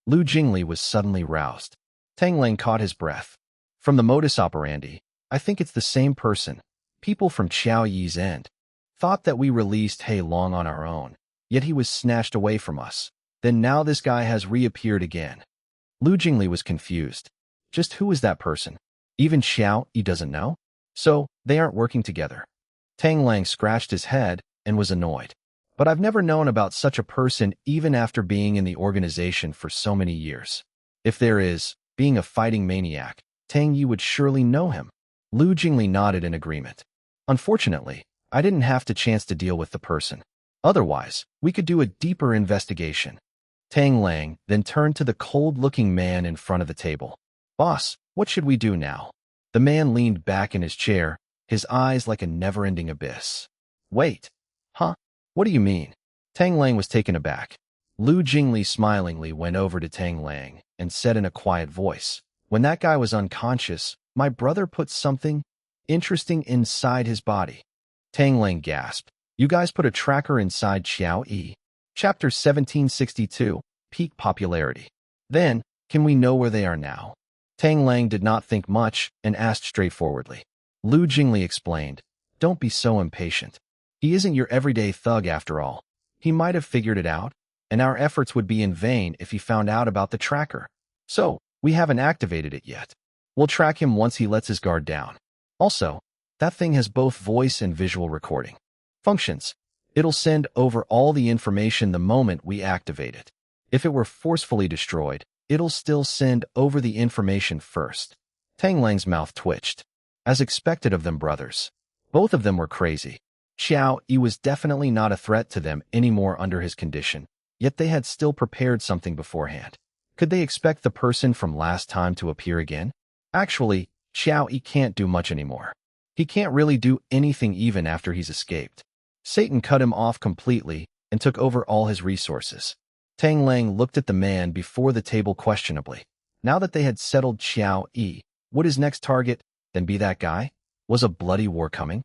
Lu Jingli was suddenly roused. Tang Lang caught his breath. From the modus operandi, I think it's the same person. People from Qiao Yi's end thought that we released He Long on our own, yet he was snatched away from us. Then now this guy has reappeared again. Lu Jingli was confused. Just who is that person? Even Xiao Yi doesn't know? So, they aren't working together. Tang Lang scratched his head and was annoyed. But I've never known about such a person even after being in the organization for so many years. If there is, being a fighting maniac, Tang Yi would surely know him. Lu Jingli nodded in agreement. Unfortunately, I didn't have the chance to deal with the person. Otherwise, we could do a deeper investigation. Tang Lang then turned to the cold-looking man in front of the table. Boss, what should we do now? The man leaned back in his chair, his eyes like a never-ending abyss. Wait. Huh? What do you mean? Tang Lang was taken aback. Lu Jingli smilingly went over to Tang Lang and said in a quiet voice, when that guy was unconscious, my brother put something interesting inside his body. Tang Lang gasped. You guys put a tracker inside Xiao Yi. Chapter 1762, Peak Popularity. Then, can we know where they are now? Tang Lang did not think much and asked straightforwardly. Lu Jingli explained, don't be so impatient. He isn't your everyday thug after all. He might have figured it out, and our efforts would be in vain if he found out about the tracker. So, we haven't activated it yet. We'll track him once he lets his guard down. Also, that thing has both voice and visual recording functions. It'll send over all the information the moment we activate it. If it were forcefully destroyed, it'll still send over the information first. Tang Lang's mouth twitched. As expected of them brothers. Both of them were crazy. Xiao Yi was definitely not a threat to them anymore under his condition, yet they had still prepared something beforehand. Could they expect the person from last time to appear again? Actually, Xiao Yi can't do much anymore. He can't really do anything even after he's escaped. Satan cut him off completely and took over all his resources. Tang Lang looked at the man before the table questionably. Now that they had settled Xiao Yi, would his next target then be that guy? Was a bloody war coming?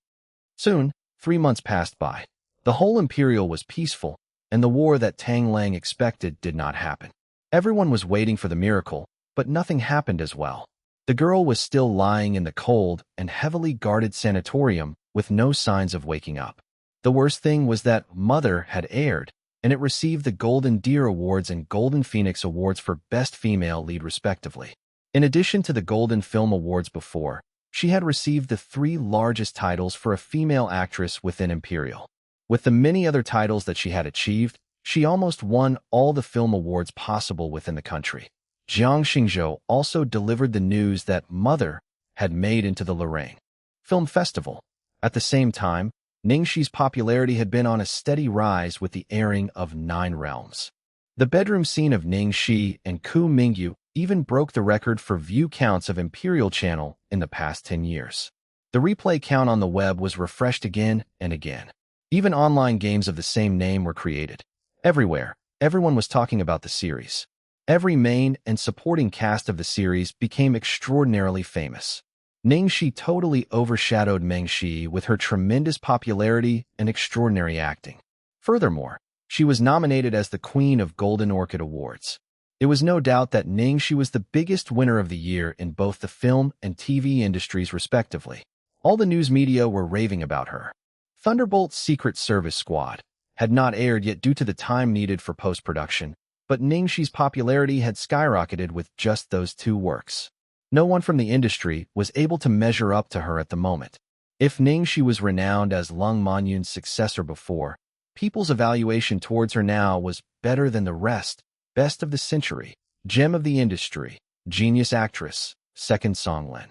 Soon, 3 months passed by. The whole Imperial was peaceful, and the war that Tang Lang expected did not happen. Everyone was waiting for the miracle, but nothing happened as well. The girl was still lying in the cold and heavily guarded sanatorium with no signs of waking up. The worst thing was that Mother had aired, and it received the Golden Deer Awards and Golden Phoenix Awards for Best Female Lead respectively. In addition to the Golden Film Awards before, she had received the 3 largest titles for a female actress within Imperial. With the many other titles that she had achieved, she almost won all the film awards possible within the country. Tingxiao also delivered the news that Mother had made into the Lorraine Film Festival. At the same time, Ning Xi's popularity had been on a steady rise with the airing of 9 Realms. The bedroom scene of Ning Xi and Ku Mingyu even broke the record for view counts of Imperial Channel in the past 10 years. The replay count on the web was refreshed again and again. Even online games of the same name were created. Everywhere, everyone was talking about the series. Every main and supporting cast of the series became extraordinarily famous. Ning Xi totally overshadowed Meng Xi with her tremendous popularity and extraordinary acting. Furthermore, she was nominated as the Queen of Golden Orchid Awards. It was no doubt that Ning Xi was the biggest winner of the year in both the film and TV industries respectively. All the news media were raving about her. Thunderbolt's Secret Service Squad had not aired yet due to the time needed for post-production, but Ning Xi's popularity had skyrocketed with just those 2 works. No one from the industry was able to measure up to her at the moment. If Ning Xi was renowned as Lung Manyun's successor before, people's evaluation towards her now was better than the rest. Best of the century, gem of the industry, genius actress, second Songlin.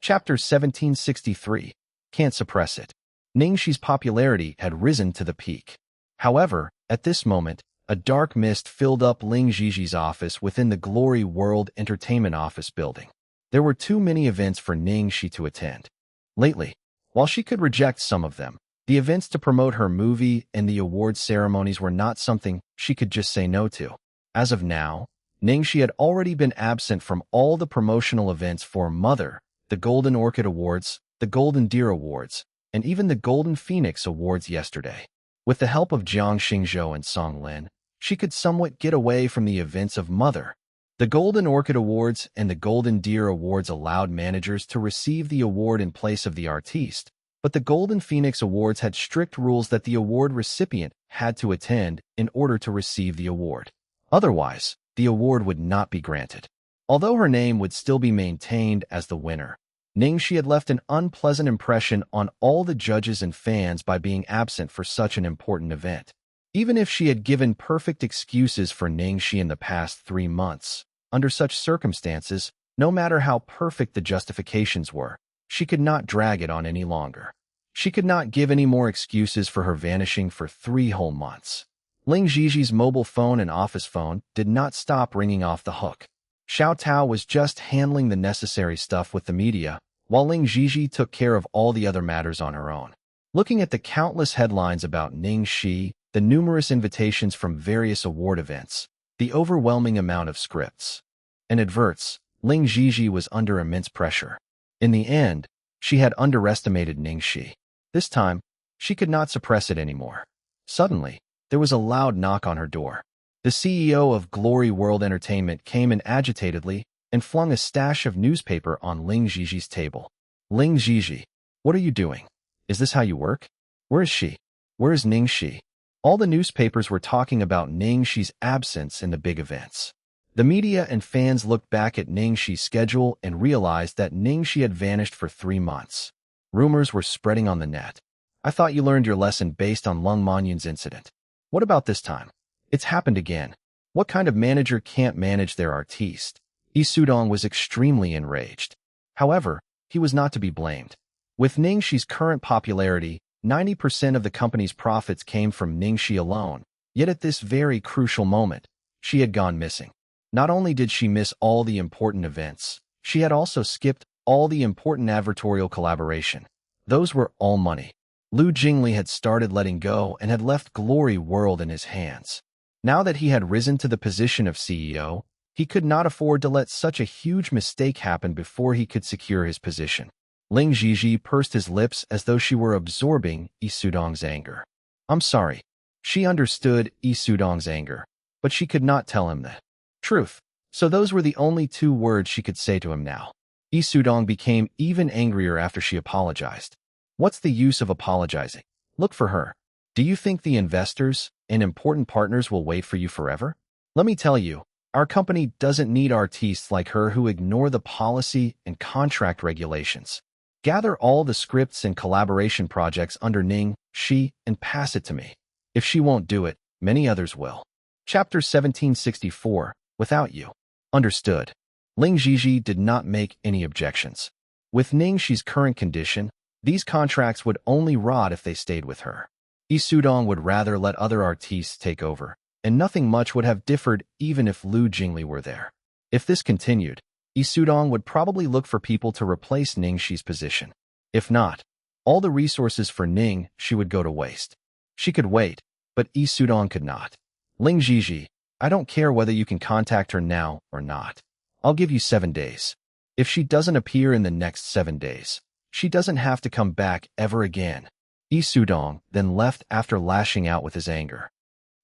Chapter 1763. Can't suppress it. Ning Xi's popularity had risen to the peak. However, at this moment, a dark mist filled up Ling Xi's office within the Glory World Entertainment Office building. There were too many events for Ning Xi to attend. Lately, while she could reject some of them, the events to promote her movie and the awards ceremonies were not something she could just say no to. As of now, Ning Xi had already been absent from all the promotional events for Mother, the Golden Orchid Awards, the Golden Deer Awards, and even the Golden Phoenix Awards yesterday. With the help of Jiang Xingzhou and Song Lin, she could somewhat get away from the events of Mother. The Golden Orchid Awards and the Golden Deer Awards allowed managers to receive the award in place of the artiste, but the Golden Phoenix Awards had strict rules that the award recipient had to attend in order to receive the award. Otherwise, the award would not be granted. Although her name would still be maintained as the winner, Ning Xi had left an unpleasant impression on all the judges and fans by being absent for such an important event. Even if she had given perfect excuses for Ning Xi in the past 3 months, under such circumstances, no matter how perfect the justifications were, she could not drag it on any longer. She could not give any more excuses for her vanishing for 3 whole months. Ling Xi's mobile phone and office phone did not stop ringing off the hook. Xiao Tao was just handling the necessary stuff with the media, while Ling Xi took care of all the other matters on her own. Looking at the countless headlines about Ning Xi, the numerous invitations from various award events, the overwhelming amount of scripts and adverts, Ling Xi was under immense pressure. In the end, she had underestimated Ning Xi. This time, she could not suppress it anymore. Suddenly, there was a loud knock on her door. The CEO of Glory World Entertainment came in agitatedly and flung a stash of newspaper on Ling Xi's table. Ling Xi, what are you doing? Is this how you work? Where is she? Where is Ning Xi? All the newspapers were talking about Ning Xi's absence in the big events. The media and fans looked back at Ning Xi's schedule and realized that Ning Xi had vanished for 3 months. Rumors were spreading on the net. I thought you learned your lesson based on Lung Manyun's incident. What about this time? It's happened again. What kind of manager can't manage their artiste? Yi Sudong was extremely enraged. However, he was not to be blamed. With Ning Xi's current popularity, 90% of the company's profits came from Ning Xi alone, yet at this very crucial moment, she had gone missing. Not only did she miss all the important events, she had also skipped all the important advertorial collaboration. Those were all money. Lu Jingli had started letting go and had left Glory World in his hands. Now that he had risen to the position of CEO, he could not afford to let such a huge mistake happen before he could secure his position. Ning Xi pursed his lips as though she were absorbing Yi Sudong's anger. I'm sorry. She understood Yi Sudong's anger, but she could not tell him the truth. So those were the only two words she could say to him now. Yi Sudong became even angrier after she apologized. What's the use of apologizing? Look for her. Do you think the investors and important partners will wait for you forever? Let me tell you, our company doesn't need artistes like her who ignore the policy and contract regulations. Gather all the scripts and collaboration projects under Ning Xi and pass it to me. If she won't do it, many others will. Chapter 1764, Without You. Understood. Ning Xi did not make any objections. With Ning Xi's current condition, these contracts would only rot if they stayed with her. Yi Sudong would rather let other artistes take over, and nothing much would have differed even if Lu Jingli were there. If this continued, Yi Sudong would probably look for people to replace Ning Xi's position. If not, all the resources for Ning Xi would go to waste. She could wait, but Yi Sudong could not. Ling Xi, I don't care whether you can contact her now or not. I'll give you 7 days. If she doesn't appear in the next 7 days, she doesn't have to come back ever again. Yi Sudong then left after lashing out with his anger.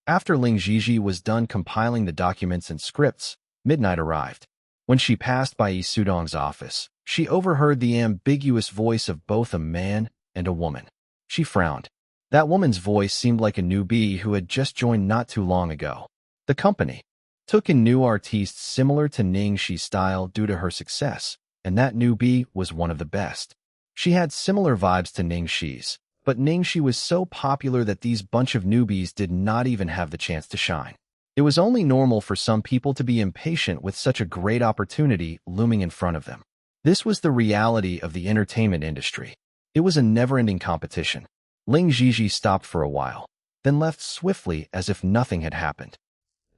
After Ling Xi was done compiling the documents and scripts, midnight arrived. When she passed by Yi Sudong's office, she overheard the ambiguous voice of both a man and a woman. She frowned. That woman's voice seemed like a newbie who had just joined not too long ago. The company took in new artistes similar to Ning Xi's style due to her success, and that newbie was one of the best. She had similar vibes to Ning Xi's, but Ning Xi was so popular that these bunch of newbies did not even have the chance to shine. It was only normal for some people to be impatient with such a great opportunity looming in front of them. This was the reality of the entertainment industry. It was a never-ending competition. Ling Xi stopped for a while, then left swiftly as if nothing had happened.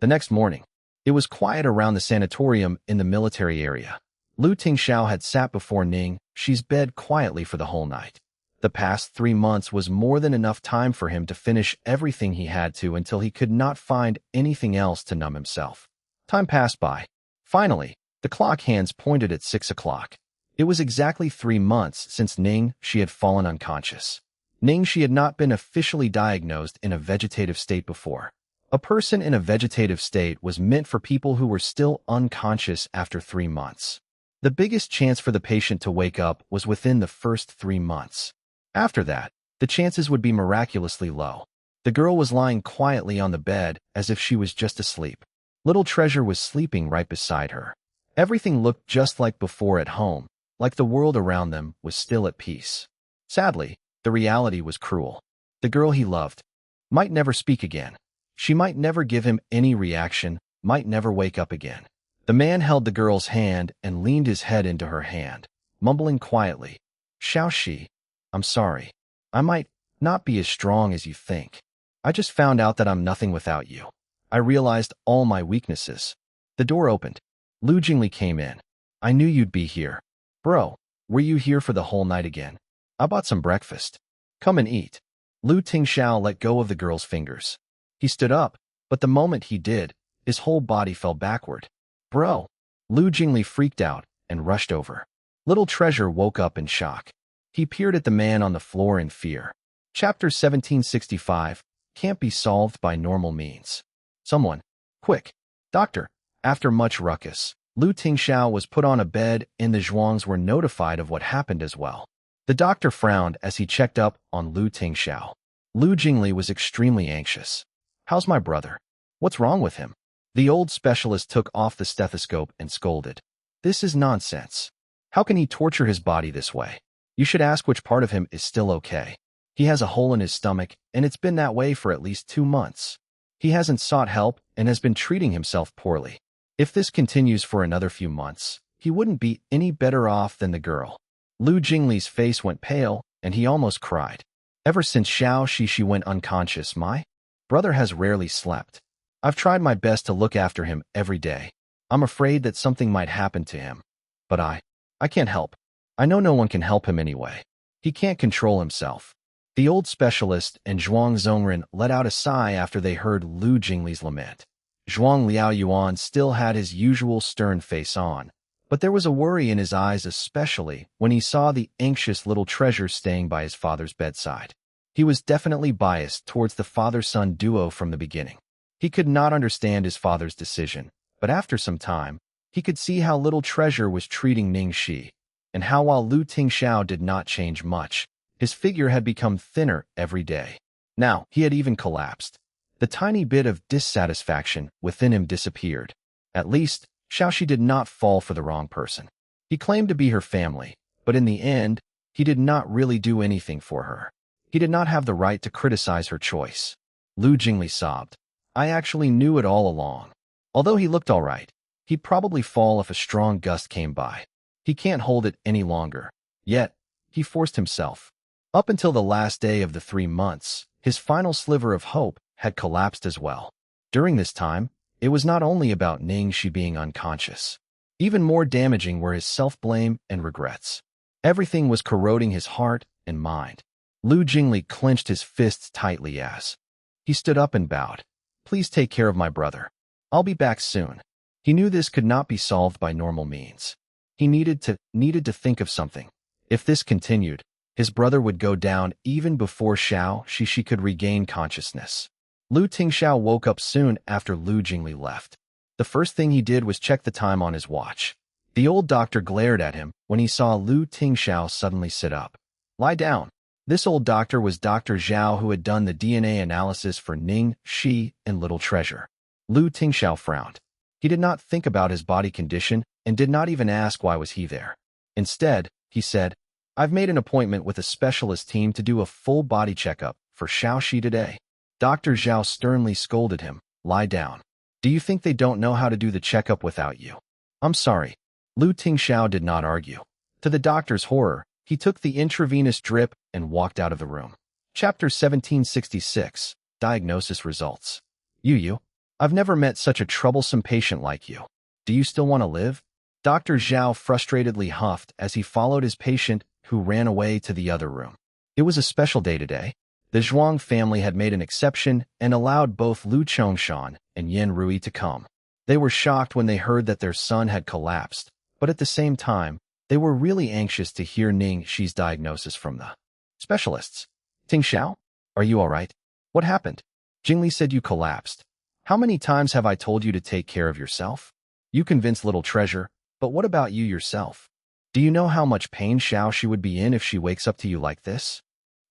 The next morning, it was quiet around the sanatorium in the military area. Lu Tingxiao had sat before Ning Xi's bed quietly for the whole night. The past 3 months was more than enough time for him to finish everything he had to until he could not find anything else to numb himself. Time passed by. Finally, the clock hands pointed at 6 o'clock. It was exactly 3 months since Ning Xi had fallen unconscious. Ning Xi had not been officially diagnosed in a vegetative state before. A person in a vegetative state was meant for people who were still unconscious after 3 months. The biggest chance for the patient to wake up was within the first 3 months. After that, the chances would be miraculously low. The girl was lying quietly on the bed as if she was just asleep. Little Treasure was sleeping right beside her. Everything looked just like before at home, like the world around them was still at peace. Sadly, the reality was cruel. The girl he loved might never speak again. She might never give him any reaction, might never wake up again. The man held the girl's hand and leaned his head into her hand, mumbling quietly, Xiaoxi, I'm sorry. I might not be as strong as you think. I just found out that I'm nothing without you. I realized all my weaknesses. The door opened. Lu Jingli came in. I knew you'd be here. Bro, were you here for the whole night again? I bought some breakfast. Come and eat. Lu Tingxiao let go of the girl's fingers. He stood up, but the moment he did, his whole body fell backward. Bro! Lu Jingli freaked out and rushed over. Little Treasure woke up in shock. He peered at the man on the floor in fear. Chapter 1765, Can't be solved by normal means. Someone. Quick. Doctor. After much ruckus, Lu Tingxiao was put on a bed and the Zhuangs were notified of what happened as well. The doctor frowned as he checked up on Lu Tingxiao. Lu Jingli was extremely anxious. How's my brother? What's wrong with him? The old specialist took off the stethoscope and scolded. This is nonsense. How can he torture his body this way? You should ask which part of him is still okay. He has a hole in his stomach, and it's been that way for at least 2 months. He hasn't sought help and has been treating himself poorly. If this continues for another few months, he wouldn't be any better off than the girl. Lu Jingli's face went pale, and he almost cried. Ever since Xiaoxi went unconscious, my brother has rarely slept. I've tried my best to look after him every day. I'm afraid that something might happen to him. But I can't help. I know no one can help him anyway. He can't control himself. The old specialist and Zhuang Zhongren let out a sigh after they heard Lu Jingli's lament. Zhuang Liaoyuan still had his usual stern face on, but there was a worry in his eyes, especially when he saw the anxious little treasure staying by his father's bedside. He was definitely biased towards the father-son duo from the beginning. He could not understand his father's decision, but after some time, he could see how little treasure was treating Ning Xi, and how while Lu Tingxiao did not change much, his figure had become thinner every day. Now, he had even collapsed. The tiny bit of dissatisfaction within him disappeared. At least, Xiaoxi did not fall for the wrong person. He claimed to be her family, but in the end, he did not really do anything for her. He did not have the right to criticize her choice. Lu Jingli sobbed. I actually knew it all along. Although he looked all right, he'd probably fall if a strong gust came by. He can't hold it any longer. Yet, he forced himself. Up until the last day of the 3 months, his final sliver of hope had collapsed as well. During this time, it was not only about Ning Xi being unconscious. Even more damaging were his self-blame and regrets. Everything was corroding his heart and mind. Lu Jingli clenched his fists tightly as he stood up and bowed. Please take care of my brother. I'll be back soon. He knew this could not be solved by normal means. He needed to think of something. If this continued, his brother would go down even before Xiaoxi could regain consciousness. Lu Tingxiao woke up soon after Lu Jingli left. The first thing he did was check the time on his watch. The old doctor glared at him when he saw Lu Tingxiao suddenly sit up. Lie down. This old doctor was Dr. Zhao, who had done the DNA analysis for Ning Xi and Little Treasure. Lu Tingxiao frowned. He did not think about his body condition and did not even ask why was he there. Instead, he said, I've made an appointment with a specialist team to do a full body checkup for Xiaoxi today. Dr. Zhao sternly scolded him. Lie down. Do you think they don't know how to do the checkup without you? I'm sorry. Lu Tingxiao did not argue. To the doctor's horror, he took the intravenous drip and walked out of the room. Chapter 1766, Diagnosis Results. You. I've never met such a troublesome patient like you. Do you still want to live? Dr. Zhao frustratedly huffed as he followed his patient, who ran away to the other room. It was a special day today. The Zhuang family had made an exception and allowed both Lu Chongshan and Yan Rui to come. They were shocked when they heard that their son had collapsed, but at the same time, they were really anxious to hear Ning Xi's diagnosis from the specialists. Tingxiao, are you all right? What happened? Jingli said you collapsed. How many times have I told you to take care of yourself? You convinced Little Treasure, but what about you yourself? Do you know how much pain Xiaoxi would be in if she wakes up to you like this?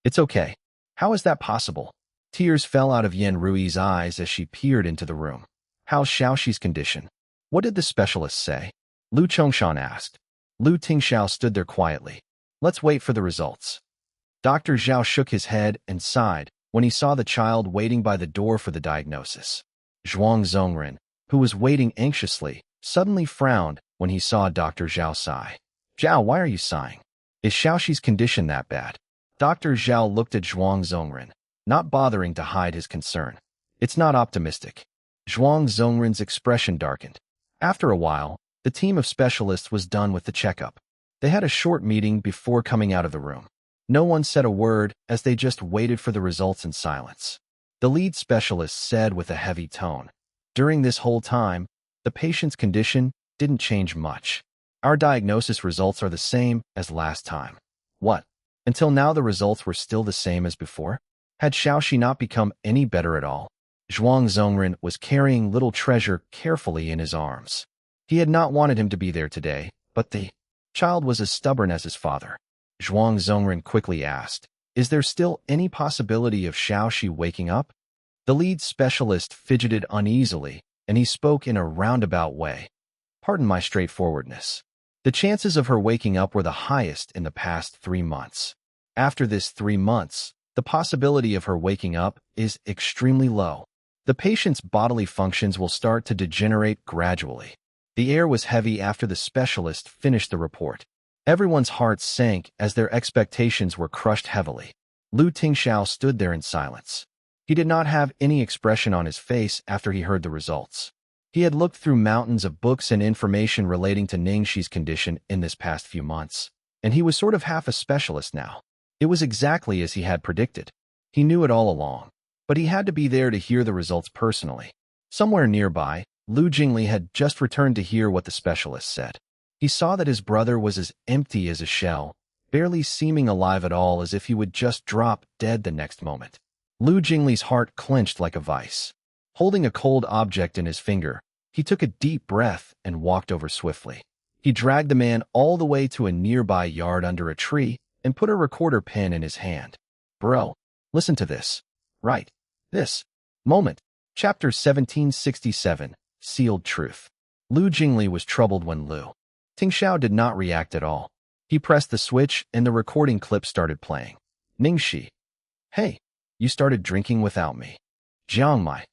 It's okay. How is that possible? Tears fell out of Yan Rui's eyes as she peered into the room. How's Xiaoxi's condition? What did the specialist say? Lu Chongshan asked. Lu Tingxiao stood there quietly. Let's wait for the results. Dr. Zhao shook his head and sighed when he saw the child waiting by the door for the diagnosis. Zhuang Zhongren, who was waiting anxiously, suddenly frowned when he saw Dr. Zhao sigh. Zhao, why are you sighing? Is Xiaoxi's condition that bad? Dr. Zhao looked at Zhuang Zhongren, not bothering to hide his concern. It's not optimistic. Zhuang Zhongren's expression darkened. After a while, the team of specialists was done with the checkup. They had a short meeting before coming out of the room. No one said a word as they just waited for the results in silence. The lead specialist said with a heavy tone, during this whole time, the patient's condition didn't change much. Our diagnosis results are the same as last time. What? Until now the results were still the same as before? Had Xiaoxi not become any better at all? Zhuang Zhongren was carrying Little Treasure carefully in his arms. He had not wanted him to be there today, but the child was as stubborn as his father. Zhuang Zhongren quickly asked, is there still any possibility of Xiaoxi waking up? The lead specialist fidgeted uneasily, and he spoke in a roundabout way. Pardon my straightforwardness. The chances of her waking up were the highest in the past 3 months. After this 3 months, the possibility of her waking up is extremely low. The patient's bodily functions will start to degenerate gradually. The air was heavy after the specialist finished the report. Everyone's hearts sank as their expectations were crushed heavily. Lu Tingxiao stood there in silence. He did not have any expression on his face after he heard the results. He had looked through mountains of books and information relating to Ning Xi's condition in this past few months, and he was sort of half a specialist now. It was exactly as he had predicted. He knew it all along, but he had to be there to hear the results personally. Somewhere nearby, Lu Jingli had just returned to hear what the specialist said. He saw that his brother was as empty as a shell, barely seeming alive at all, as if he would just drop dead the next moment. Lu Jingli's heart clenched like a vice. Holding a cold object in his finger, he took a deep breath and walked over swiftly. He dragged the man all the way to a nearby yard under a tree and put a recorder pen in his hand. Bro, listen to this. Right. This. Moment. Chapter 1767. Sealed Truth. Lu Jingli was troubled when Tingxiao did not react at all. He pressed the switch and the recording clip started playing. Ning Xi. Hey, you started drinking without me. Jiangmai,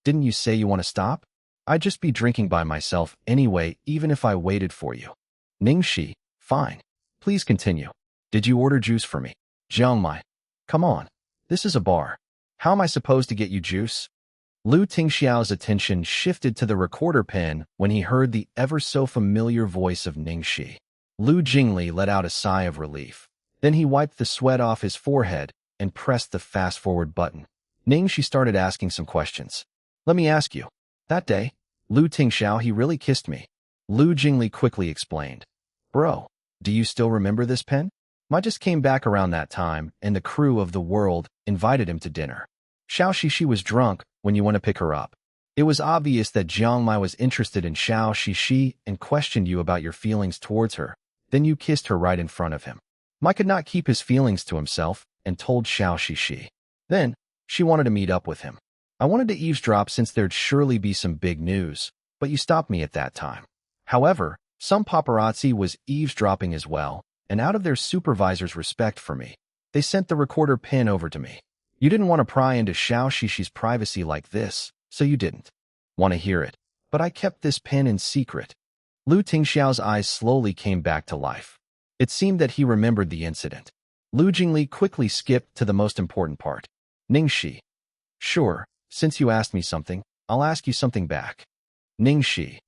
didn't you say you want to stop? I'd just be drinking by myself anyway, even if I waited for you. Ning Xi. Fine. Please continue. Did you order juice for me? Jiangmai. Come on. This is a bar. How am I supposed to get you juice? Tingxiao's attention shifted to the recorder pen when he heard the ever-so-familiar voice of Ning Xi. Lu Jingli let out a sigh of relief. Then he wiped the sweat off his forehead and pressed the fast-forward button. Ning Xi started asking some questions. Let me ask you. That day, Tingxiao, he really kissed me. Lu Jingli quickly explained. Bro, do you still remember this pen? I just came back around that time, and the crew of the world invited him to dinner. Xiao Shishi was drunk when you went to pick her up. It was obvious that Jiang Mai was interested in Xiao Shishi and questioned you about your feelings towards her. Then you kissed her right in front of him. Mai could not keep his feelings to himself and told Xiao Shishi. Then, she wanted to meet up with him. I wanted to eavesdrop since there'd surely be some big news, but you stopped me at that time. However, some paparazzi was eavesdropping as well, and out of their supervisor's respect for me, they sent the recorder pen over to me. You didn't want to pry into Xiao Shishi's privacy like this, so you didn't want to hear it. But I kept this pen in secret. Tingxiao's eyes slowly came back to life. It seemed that he remembered the incident. Lu Jingli quickly skipped to the most important part. Ning Xi. Sure, since you asked me something, I'll ask you something back. Ning Xi.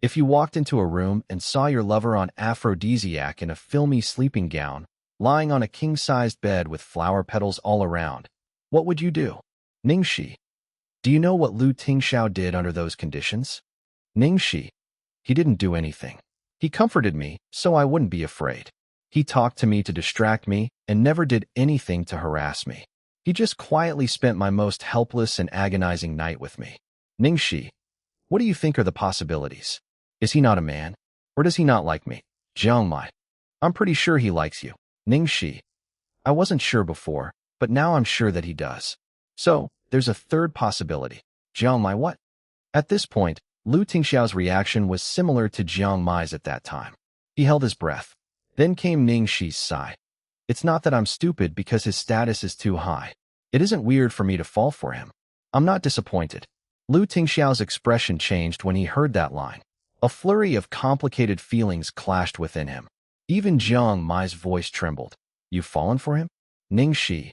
If you walked into a room and saw your lover on aphrodisiac in a filmy sleeping gown, lying on a king-sized bed with flower petals all around, what would you do? Ning Xi. Do you know what Tingxiao did under those conditions? Ning Xi. He didn't do anything. He comforted me so I wouldn't be afraid. He talked to me to distract me and never did anything to harass me. He just quietly spent my most helpless and agonizing night with me. Ning Xi. What do you think are the possibilities? Is he not a man? Or does he not like me? Jiang Mai. I'm pretty sure he likes you. Ning Xi. I wasn't sure before, but now I'm sure that he does. So, there's a third possibility. Jiang Mai what? At this point, Tingxiao's reaction was similar to Jiang Mai's at that time. He held his breath. Then came Ning Xi's sigh. It's not that I'm stupid because his status is too high. It isn't weird for me to fall for him. I'm not disappointed. Tingxiao's expression changed when he heard that line. A flurry of complicated feelings clashed within him. Even Jiang Mai's voice trembled. You've fallen for him? Ning Xi.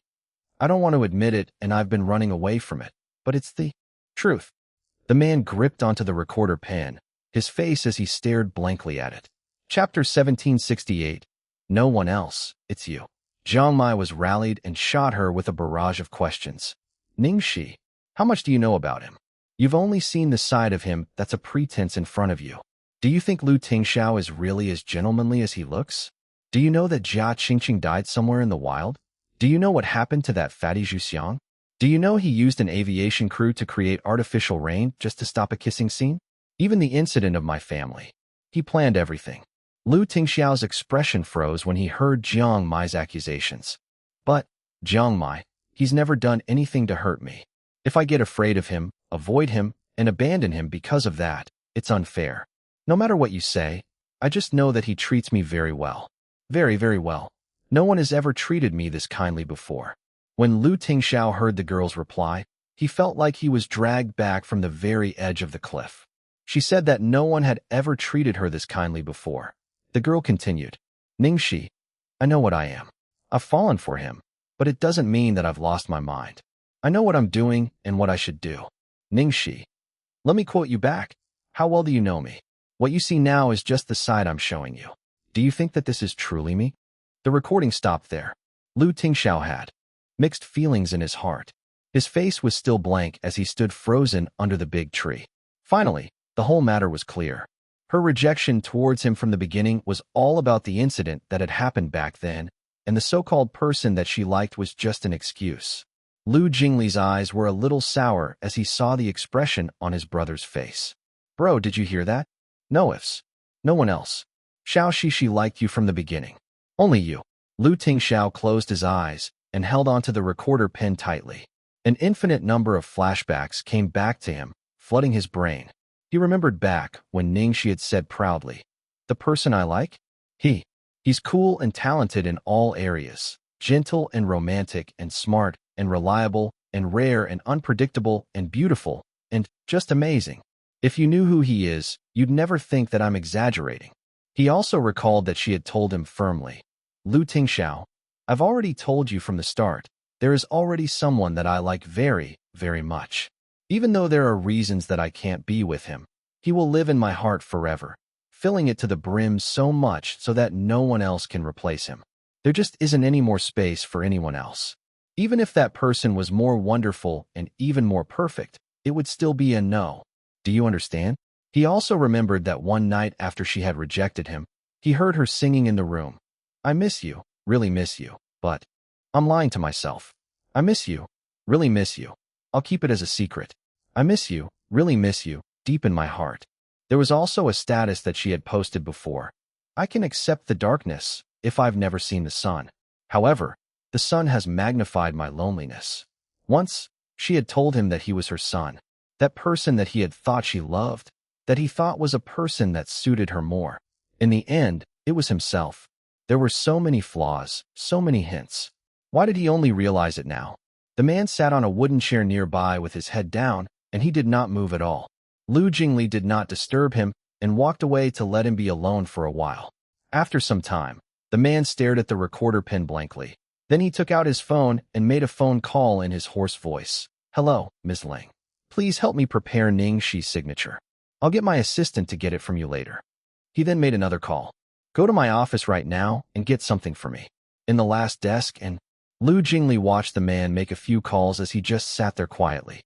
I don't want to admit it, and I've been running away from it, but it's the truth. The man gripped onto the recorder pen, his face as he stared blankly at it. Chapter 1768. No one else, it's you. Jiang Mai was rallied and shot her with a barrage of questions. Ning Xi, how much do you know about him? You've only seen the side of him that's a pretense in front of you. Do you think Tingxiao is really as gentlemanly as he looks? Do you know that Jia Qingqing died somewhere in the wild? Do you know what happened to that fatty Zhu Xiang? Do you know he used an aviation crew to create artificial rain just to stop a kissing scene? Even the incident of my family. He planned everything. Tingxiao's expression froze when he heard Jiang Mai's accusations. But, Jiang Mai, he's never done anything to hurt me. If I get afraid of him, avoid him, and abandon him because of that, it's unfair. No matter what you say, I just know that he treats me very well. Very, very well. No one has ever treated me this kindly before. When Tingxiao heard the girl's reply, he felt like he was dragged back from the very edge of the cliff. She said that no one had ever treated her this kindly before. The girl continued, Ning Xi, I know what I am. I've fallen for him, but it doesn't mean that I've lost my mind. I know what I'm doing and what I should do. Ning Xi, let me quote you back. How well do you know me? What you see now is just the side I'm showing you. Do you think that this is truly me? The recording stopped there. Tingxiao had mixed feelings in his heart. His face was still blank as he stood frozen under the big tree. Finally, the whole matter was clear. Her rejection towards him from the beginning was all about the incident that had happened back then, and the so-called person that she liked was just an excuse. Lu Jingli's eyes were a little sour as he saw the expression on his brother's face. Bro, did you hear that? No ifs. No one else. Xiao Shi liked you from the beginning. Only you. Tingxiao closed his eyes and held onto the recorder pen tightly. An infinite number of flashbacks came back to him, flooding his brain. He remembered back when Ning Xi had said proudly, "The person I like? He's cool and talented in all areas, gentle and romantic and smart and reliable and rare and unpredictable and beautiful and just amazing. If you knew who he is, you'd never think that I'm exaggerating." He also recalled that she had told him firmly, Tingxiao, "I've already told you from the start, there is already someone that I like very, very much. Even though there are reasons that I can't be with him, he will live in my heart forever, filling it to the brim so much so that no one else can replace him. There just isn't any more space for anyone else. Even if that person was more wonderful and even more perfect, it would still be a no. Do you understand?" He also remembered that one night after she had rejected him, he heard her singing in the room, "I miss you, really miss you, but I'm lying to myself. I miss you, really miss you. I'll keep it as a secret. I miss you, really miss you, deep in my heart." There was also a status that she had posted before. "I can accept the darkness if I've never seen the sun. However, the sun has magnified my loneliness." Once, she had told him that he was her son, that person that he had thought she loved, that he thought was a person that suited her more. In the end, it was himself. There were so many flaws, so many hints. Why did he only realize it now? The man sat on a wooden chair nearby with his head down, and he did not move at all. Lu Jingli did not disturb him and walked away to let him be alone for a while. After some time, the man stared at the recorder pen blankly. Then he took out his phone and made a phone call in his hoarse voice. "Hello, Ms. Ling. Please help me prepare Ning Xi's signature. I'll get my assistant to get it from you later." He then made another call. "Go to my office right now and get something for me." In the last desk, and Lu Jingli watched the man make a few calls as he just sat there quietly.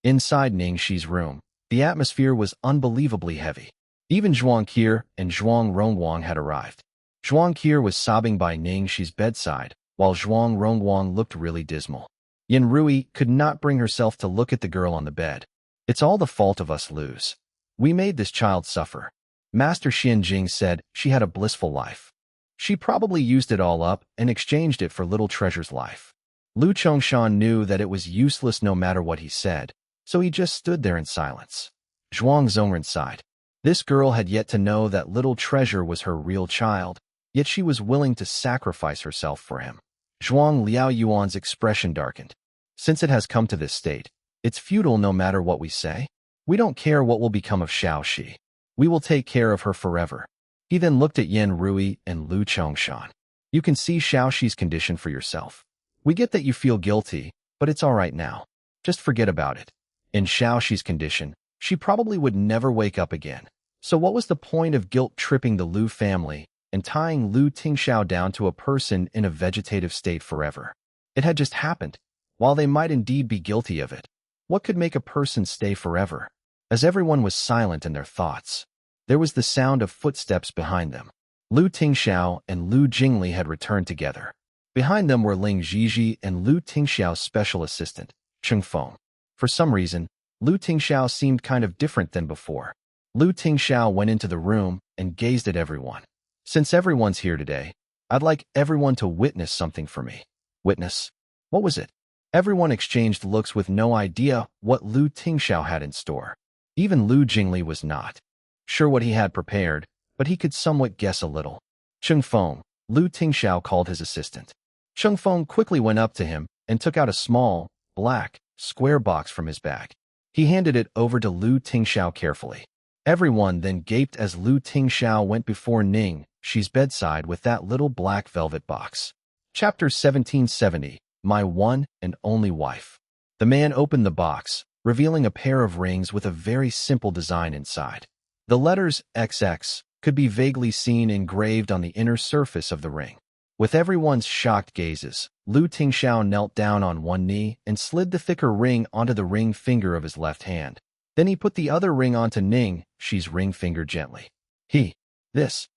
Inside Ning Xi's room, the atmosphere was unbelievably heavy. Even Zhuang Qi and Zhuang Rongguang had arrived. Zhuang Qi was sobbing by Ning Xi's bedside, while Zhuang Rongguang looked really dismal. Yin Rui could not bring herself to look at the girl on the bed. "It's all the fault of us Lus. We made this child suffer." Master Xianjing said she had a blissful life. She probably used it all up and exchanged it for little treasure's life. Lu Chongshan knew that it was useless no matter what he said, so he just stood there in silence. Zhuang Zongren sighed. This girl had yet to know that little treasure was her real child, yet she was willing to sacrifice herself for him. Zhuang Liaoyuan's expression darkened. "Since it has come to this state, it's futile no matter what we say. We don't care what will become of Xiao Shi. We will take care of her forever." He then looked at Yin Rui and Lu Chongshan. "You can see Xiao Shi's condition for yourself. We get that you feel guilty, but it's all right now. Just forget about it. In Xiao Shi's condition, she probably would never wake up again. So what was the point of guilt-tripping the Lu family and tying Lu Tingxiao down to a person in a vegetative state forever? It had just happened. While they might indeed be guilty of it, what could make a person stay forever?" As everyone was silent in their thoughts, there was the sound of footsteps behind them. Lu Tingxiao and Lu Jingli had returned together. Behind them were Ling Xi and Lu Tingxiao's special assistant, Cheng Feng. For some reason, Lu Tingxiao seemed kind of different than before. Lu Tingxiao went into the room and gazed at everyone. "Since everyone's here today, I'd like everyone to witness something for me." Witness? What was it? Everyone exchanged looks with no idea what Lu Tingxiao had in store. Even Lu Jingli was not sure what he had prepared, but he could somewhat guess a little. "Cheng Feng," Lu Tingxiao called his assistant. Cheng Feng quickly went up to him and took out a small, black, square box from his bag. He handed it over to Lu Tingxiao carefully. Everyone then gaped as Lu Tingxiao went before Ning Xi's bedside with that little black velvet box. Chapter 1770, My One and Only Wife. The man opened the box, revealing a pair of rings with a very simple design inside. The letters XX could be vaguely seen engraved on the inner surface of the ring. With everyone's shocked gazes, Tingxiao knelt down on one knee and slid the thicker ring onto the ring finger of his left hand. Then he put the other ring onto Ning Xi's ring finger gently. This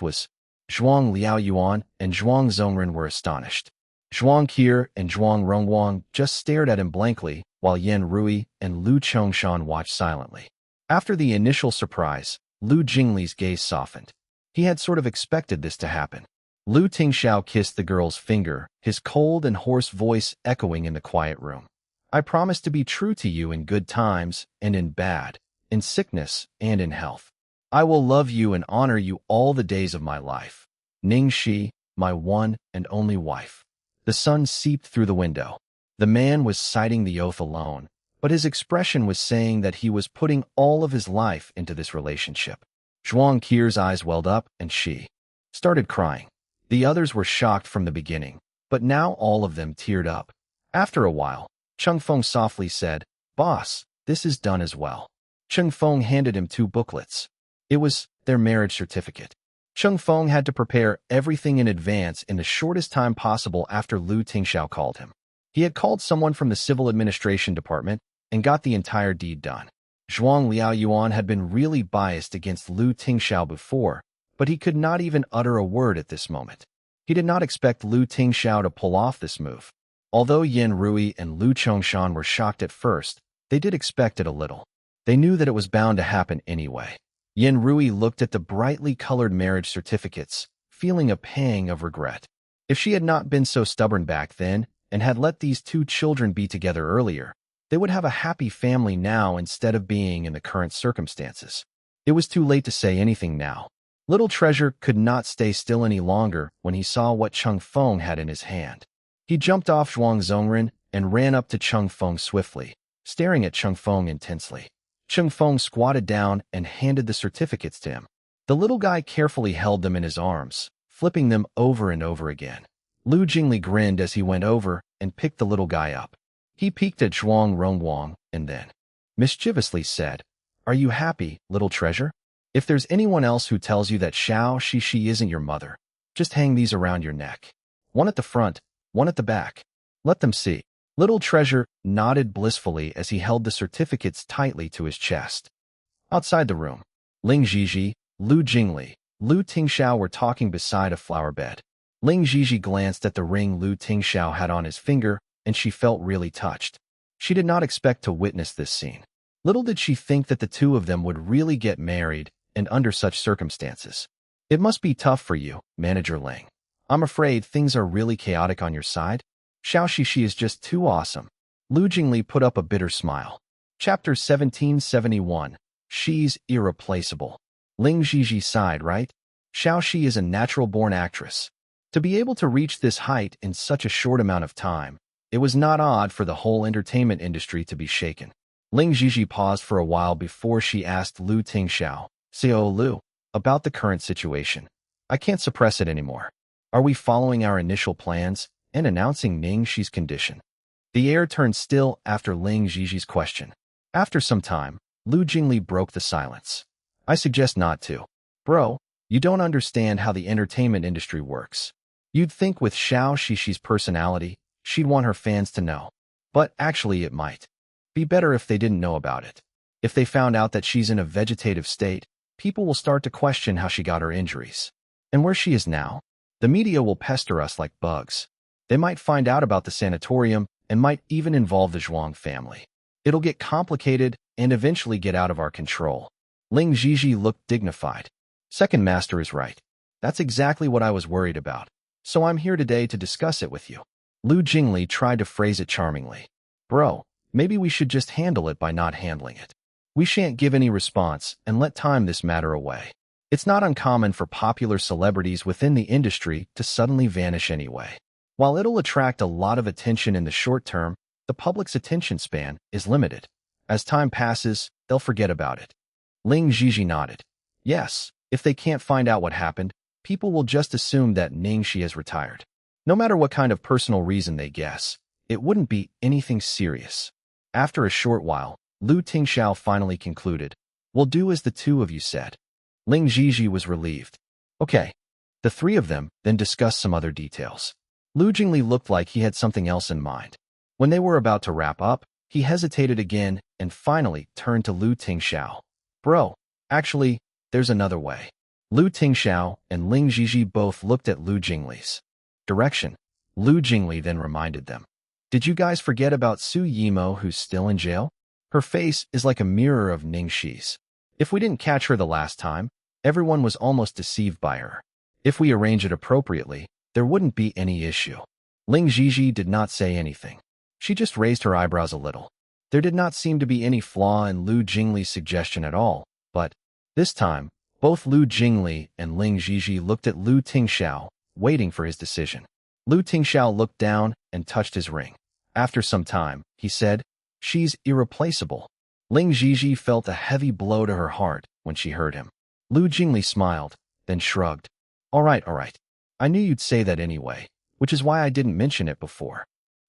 was. Zhuang Liaoyuan and Zhuang Zhongren were astonished. Zhuang Qi and Zhuang Rongwang just stared at him blankly, while Yan Rui and Lu Chongshan watched silently. After the initial surprise, Lu Jingli's gaze softened. He had sort of expected this to happen. Lu Tingxiao kissed the girl's finger, his cold and hoarse voice echoing in the quiet room. I promise to be true to you in good times and in bad, in sickness and in health. I will love you and honor you all the days of my life. Ning Xi, my one and only wife. The sun seeped through the window. The man was citing the oath alone, but his expression was saying that he was putting all of his life into this relationship. Zhuang Qi's eyes welled up and she started crying. The others were shocked from the beginning, but now all of them teared up. After a while, Cheng Feng softly said, "Boss, this is done as well." Cheng Feng handed him 2 booklets. It was their marriage certificate. Cheng Feng had to prepare everything in advance in the shortest time possible after Lu Tingxiao called him. He had called someone from the civil administration department and got the entire deed done. Zhuang Liaoyuan had been really biased against Lu Tingxiao before, but he could not even utter a word at this moment. He did not expect Lu Tingxiao to pull off this move. Although Yan Rui and Lu Chongshan were shocked at first, they did expect it a little. They knew that it was bound to happen anyway. Yan Rui looked at the brightly colored marriage certificates, feeling a pang of regret. If she had not been so stubborn back then and had let these 2 children be together earlier, they would have a happy family now instead of being in the current circumstances. It was too late to say anything now. Little Treasure could not stay still any longer when he saw what Cheng Feng had in his hand. He jumped off Zhuang Zhongren and ran up to Cheng Feng swiftly, staring at Cheng Feng intensely. Cheng Feng squatted down and handed the certificates to him. The little guy carefully held them in his arms, flipping them over and over again. Lu Jingli grinned as he went over and picked the little guy up. He peeked at Zhuang Rongwang and then mischievously said, "Are you happy, little treasure? If there's anyone else who tells you that Xiao Shi isn't your mother, just hang these around your neck. One at the front, one at the back. Let them see." Little Treasure nodded blissfully as he held the certificates tightly to his chest. Outside the room, Ling Xi, Lu Jingli, Lu Tingxiao were talking beside a flower bed. Ling Xi glanced at the ring Lu Tingxiao had on his finger, and she felt really touched. She did not expect to witness this scene. Little did she think that the 2 of them would really get married, and under such circumstances. It must be tough for you, Manager Ling. I'm afraid things are really chaotic on your side. Xiao Shi is just too awesome. Lu Jingli put up a bitter smile. Chapter 1771. She's irreplaceable. Ling Xi sighed, right? Xiao Shi is a natural-born actress. To be able to reach this height in such a short amount of time, it was not odd for the whole entertainment industry to be shaken. Ling Xi paused for a while before she asked Lu Tingxiao, "So Lu, about the current situation. I can't suppress it anymore. Are we following our initial plans and announcing Ning Xi's condition?" The air turned still after Ling Xi's question. After some time, Lu Jingli broke the silence. "I suggest not to. Bro, you don't understand how the entertainment industry works. You'd think with Xiao Shi's personality, she'd want her fans to know. But actually it might be better if they didn't know about it. If they found out that she's in a vegetative state, people will start to question how she got her injuries. And where she is now, the media will pester us like bugs. They might find out about the sanatorium and might even involve the Zhuang family. It'll get complicated and eventually get out of our control." Ling Xi looked dignified. "Second Master is right. That's exactly what I was worried about. So I'm here today to discuss it with you." Lu Jingli tried to phrase it charmingly. "Bro, maybe we should just handle it by not handling it. We shan't give any response and let time this matter away. It's not uncommon for popular celebrities within the industry to suddenly vanish anyway. While it'll attract a lot of attention in the short term, the public's attention span is limited. As time passes, they'll forget about it." Ling Xi nodded. "Yes, if they can't find out what happened, people will just assume that Ning Xi has retired. No matter what kind of personal reason they guess, it wouldn't be anything serious. After a short while, Tingxiao finally concluded, "We'll do as the two of you said." Ning Xi was relieved. Okay. The three of them then discussed some other details. Jingli looked like he had something else in mind. When they were about to wrap up, he hesitated again and finally turned to Tingxiao. "Bro, actually, there's another way." Tingxiao and Ning Xi both looked at Jingli's direction. Jingli then reminded them. "Did you guys forget about Su Yimo, who's still in jail? Her face is like a mirror of Ning Xi's. If we didn't catch her the last time, everyone was almost deceived by her. If we arrange it appropriately, there wouldn't be any issue." Ning Xi did not say anything. She just raised her eyebrows a little. There did not seem to be any flaw in Jingli's suggestion at all, but this time, both Jingli and Ning Xi looked at Tingxiao, waiting for his decision. Tingxiao looked down and touched his ring. After some time, he said, "She's irreplaceable." Ning Xi felt a heavy blow to her heart when she heard him. Jingli smiled, then shrugged. All right. I knew you'd say that anyway, which is why I didn't mention it before."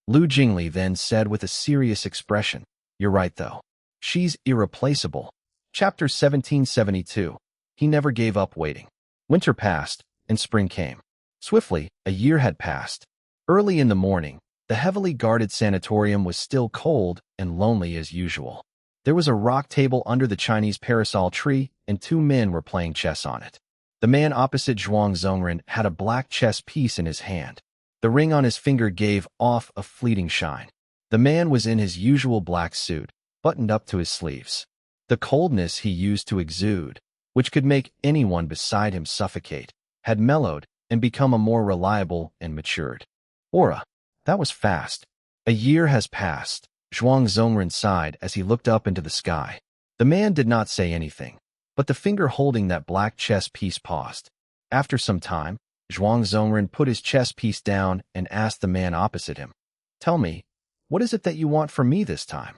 Jingli then said with a serious expression, "You're right though. She's irreplaceable." Chapter 1772. He never gave up waiting. Winter passed, and spring came. Swiftly, a year had passed. Early in the morning, the heavily guarded sanatorium was still cold and lonely as usual. There was a rock table under the Chinese parasol tree, and two men were playing chess on it. The man opposite Zhuang Zongren had a black chess piece in his hand. The ring on his finger gave off a fleeting shine. The man was in his usual black suit, buttoned up to his sleeves. The coldness he used to exude, which could make anyone beside him suffocate, had mellowed and become a more reliable and matured aura. That was fast. A year has passed. Zhuang Zongren sighed as he looked up into the sky. The man did not say anything, but the finger holding that black chess piece paused. After some time, Zhuang Zongren put his chess piece down and asked the man opposite him, "Tell me, what is it that you want from me this time?"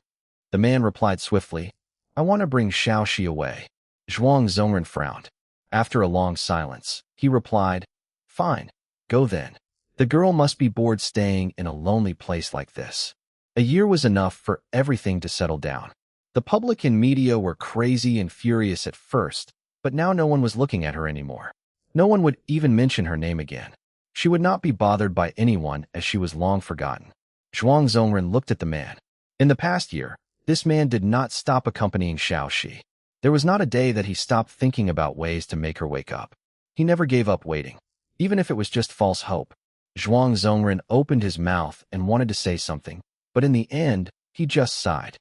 The man replied swiftly, "I want to bring Xiaoxi away." Zhuang Zongren frowned. After a long silence, he replied, "Fine, go then. The girl must be bored staying in a lonely place like this." A year was enough for everything to settle down. The public and media were crazy and furious at first, but now no one was looking at her anymore. No one would even mention her name again. She would not be bothered by anyone as she was long forgotten. Zhuang Zongren looked at the man. In the past year, this man did not stop accompanying Xiaoxi. There was not a day that he stopped thinking about ways to make her wake up. He never gave up waiting, even if it was just false hope. Zhuang Zongren opened his mouth and wanted to say something, but in the end, he just sighed.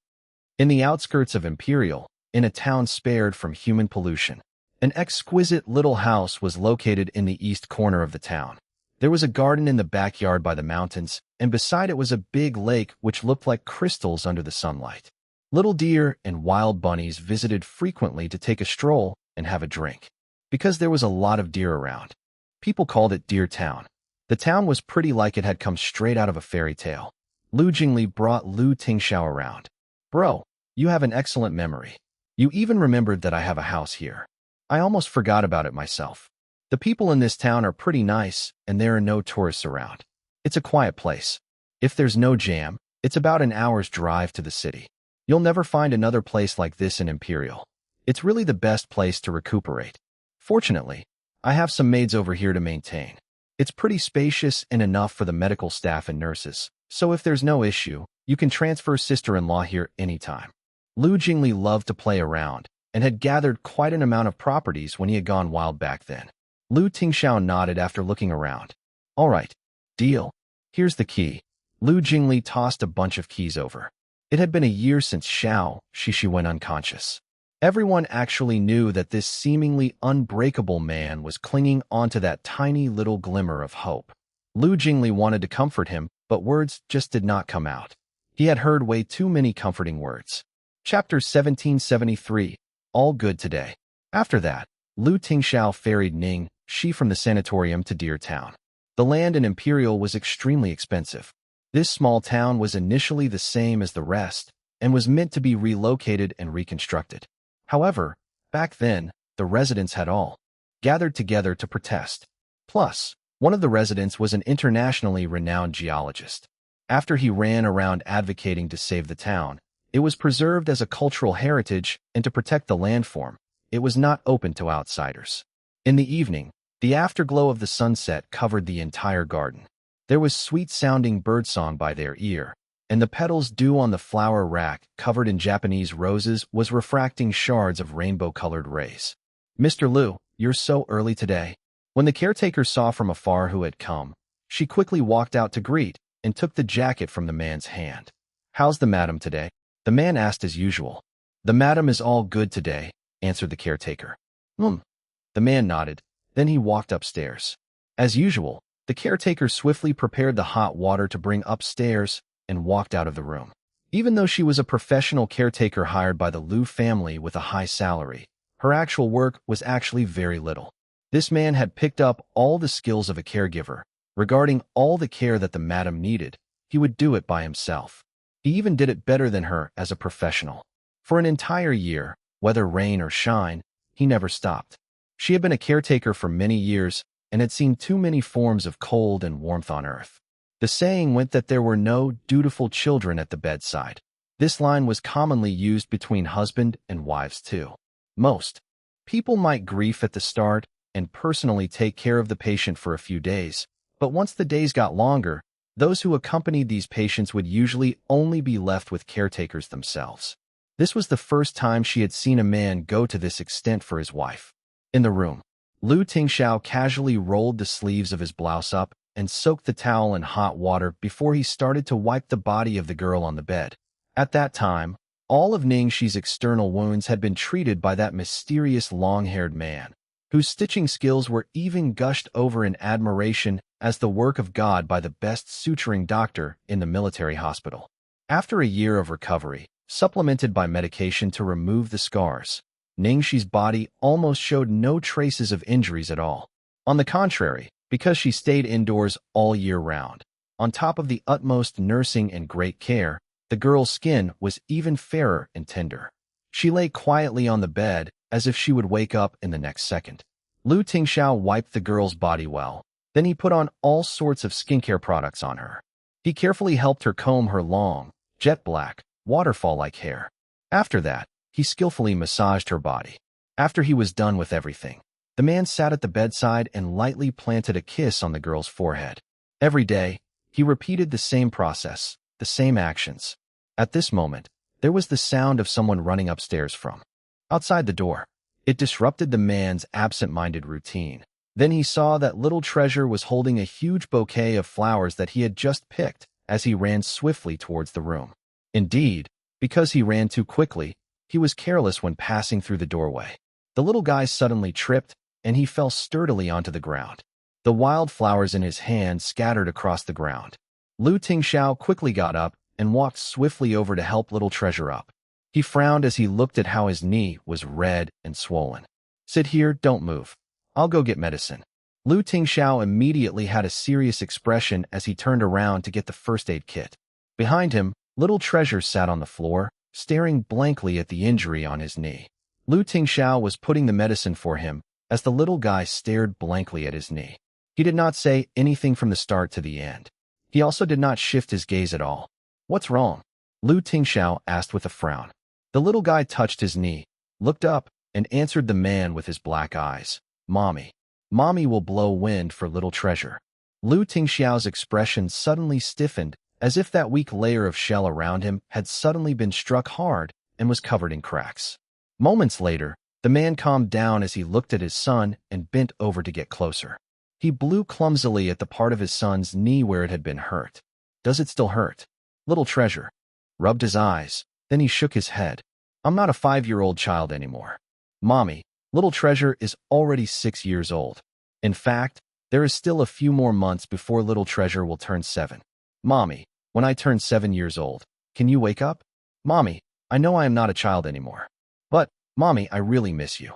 In the outskirts of Imperial, in a town spared from human pollution, an exquisite little house was located in the east corner of the town. There was a garden in the backyard by the mountains, and beside it was a big lake which looked like crystals under the sunlight. Little deer and wild bunnies visited frequently to take a stroll and have a drink. Because there was a lot of deer around, people called it Deer Town. The town was pretty like it had come straight out of a fairy tale. Jingli brought Tingxiao around. "Bro, you have an excellent memory. You even remembered that I have a house here. I almost forgot about it myself. The people in this town are pretty nice, and there are no tourists around. It's a quiet place. If there's no jam, it's about an hour's drive to the city. You'll never find another place like this in Imperial. It's really the best place to recuperate. Fortunately, I have some maids over here to maintain. It's pretty spacious and enough for the medical staff and nurses, so if there's no issue, you can transfer sister-in-law here anytime." Jingli loved to play around, and had gathered quite an amount of properties when he had gone wild back then. Tingxiao nodded after looking around. "All right, deal. Here's the key." Jingli tossed a bunch of keys over. It had been a year since Xiaoxi went unconscious. Everyone actually knew that this seemingly unbreakable man was clinging onto that tiny little glimmer of hope. Jingli wanted to comfort him, but words just did not come out. He had heard way too many comforting words. Chapter 1773. All good today. After that, Tingxiao ferried Ning Xi from the sanatorium to Deer Town. The land in Imperial was extremely expensive. This small town was initially the same as the rest, and was meant to be relocated and reconstructed. However, back then, the residents had all gathered together to protest. Plus, one of the residents was an internationally renowned geologist. After he ran around advocating to save the town, It was preserved as a cultural heritage, and to protect the landform, it was not open to outsiders. In the evening, the afterglow of the sunset covered the entire garden. There was sweet-sounding birdsong by their ear, and the petals dew on the flower rack covered in Japanese roses was refracting shards of rainbow-colored rays. "Mr. Liu, you're so early today." When the caretaker saw from afar who had come, she quickly walked out to greet and took the jacket from the man's hand. "How's the madam today?" the man asked as usual. "The madam is all good today," answered the caretaker. The man nodded, then he walked upstairs. As usual, the caretaker swiftly prepared the hot water to bring upstairs and walked out of the room. Even though she was a professional caretaker hired by the Liu family with a high salary, her actual work was actually very little. This man had picked up all the skills of a caregiver. Regarding all the care that the madam needed, he would do it by himself. He even did it better than her as a professional. For an entire year, whether rain or shine, he never stopped. She had been a caretaker for many years and had seen too many forms of cold and warmth on earth. The saying went that there were no dutiful children at the bedside. This line was commonly used between husband and wives too. Most people might grieve at the start and personally take care of the patient for a few days, but once the days got longer, those who accompanied these patients would usually only be left with caretakers themselves. This was the first time she had seen a man go to this extent for his wife. In the room, Tingxiao casually rolled the sleeves of his blouse up and soaked the towel in hot water before he started to wipe the body of the girl on the bed. At that time, all of Ning Xi's external wounds had been treated by that mysterious long-haired man, whose stitching skills were even gushed over in admiration as the work of God by the best suturing doctor in the military hospital. After a year of recovery, supplemented by medication to remove the scars, Ning Xi's body almost showed no traces of injuries at all. On the contrary, because she stayed indoors all year round, on top of the utmost nursing and great care, the girl's skin was even fairer and tender. She lay quietly on the bed as if she would wake up in the next second. Tingxiao wiped the girl's body well. Then he put on all sorts of skincare products on her. He carefully helped her comb her long, jet black, waterfall-like hair. After that, he skillfully massaged her body. After he was done with everything, the man sat at the bedside and lightly planted a kiss on the girl's forehead. Every day, he repeated the same process, the same actions. At this moment, there was the sound of someone running upstairs from outside the door. It disrupted the man's absent-minded routine. Then he saw that little treasure was holding a huge bouquet of flowers that he had just picked as he ran swiftly towards the room. Indeed, because he ran too quickly, he was careless when passing through the doorway. The little guy suddenly tripped, and he fell sturdily onto the ground. The wild flowers in his hand scattered across the ground. Tingxiao quickly got up and walked swiftly over to help little treasure up. He frowned as he looked at how his knee was red and swollen. "Sit here, don't move. I'll go get medicine." Tingxiao immediately had a serious expression as he turned around to get the first aid kit. Behind him, little treasure sat on the floor, staring blankly at the injury on his knee. Tingxiao was putting the medicine for him as the little guy stared blankly at his knee. He did not say anything from the start to the end. He also did not shift his gaze at all. "What's wrong?" Tingxiao asked with a frown. The little guy touched his knee, looked up, and answered the man with his black eyes. "Mommy. Mommy will blow wind for little treasure." Tingxiao's expression suddenly stiffened, as if that weak layer of shell around him had suddenly been struck hard and was covered in cracks. Moments later, the man calmed down as he looked at his son and bent over to get closer. He blew clumsily at the part of his son's knee where it had been hurt. "Does it still hurt?" Little treasure rubbed his eyes, then he shook his head. "I'm not a 5-year-old child anymore. Mommy, little treasure is already 6 years old. In fact, there is still a few more months before little treasure will turn 7. Mommy, when I turn 7 years old, can you wake up? Mommy, I know I am not a child anymore. But, Mommy, I really miss you."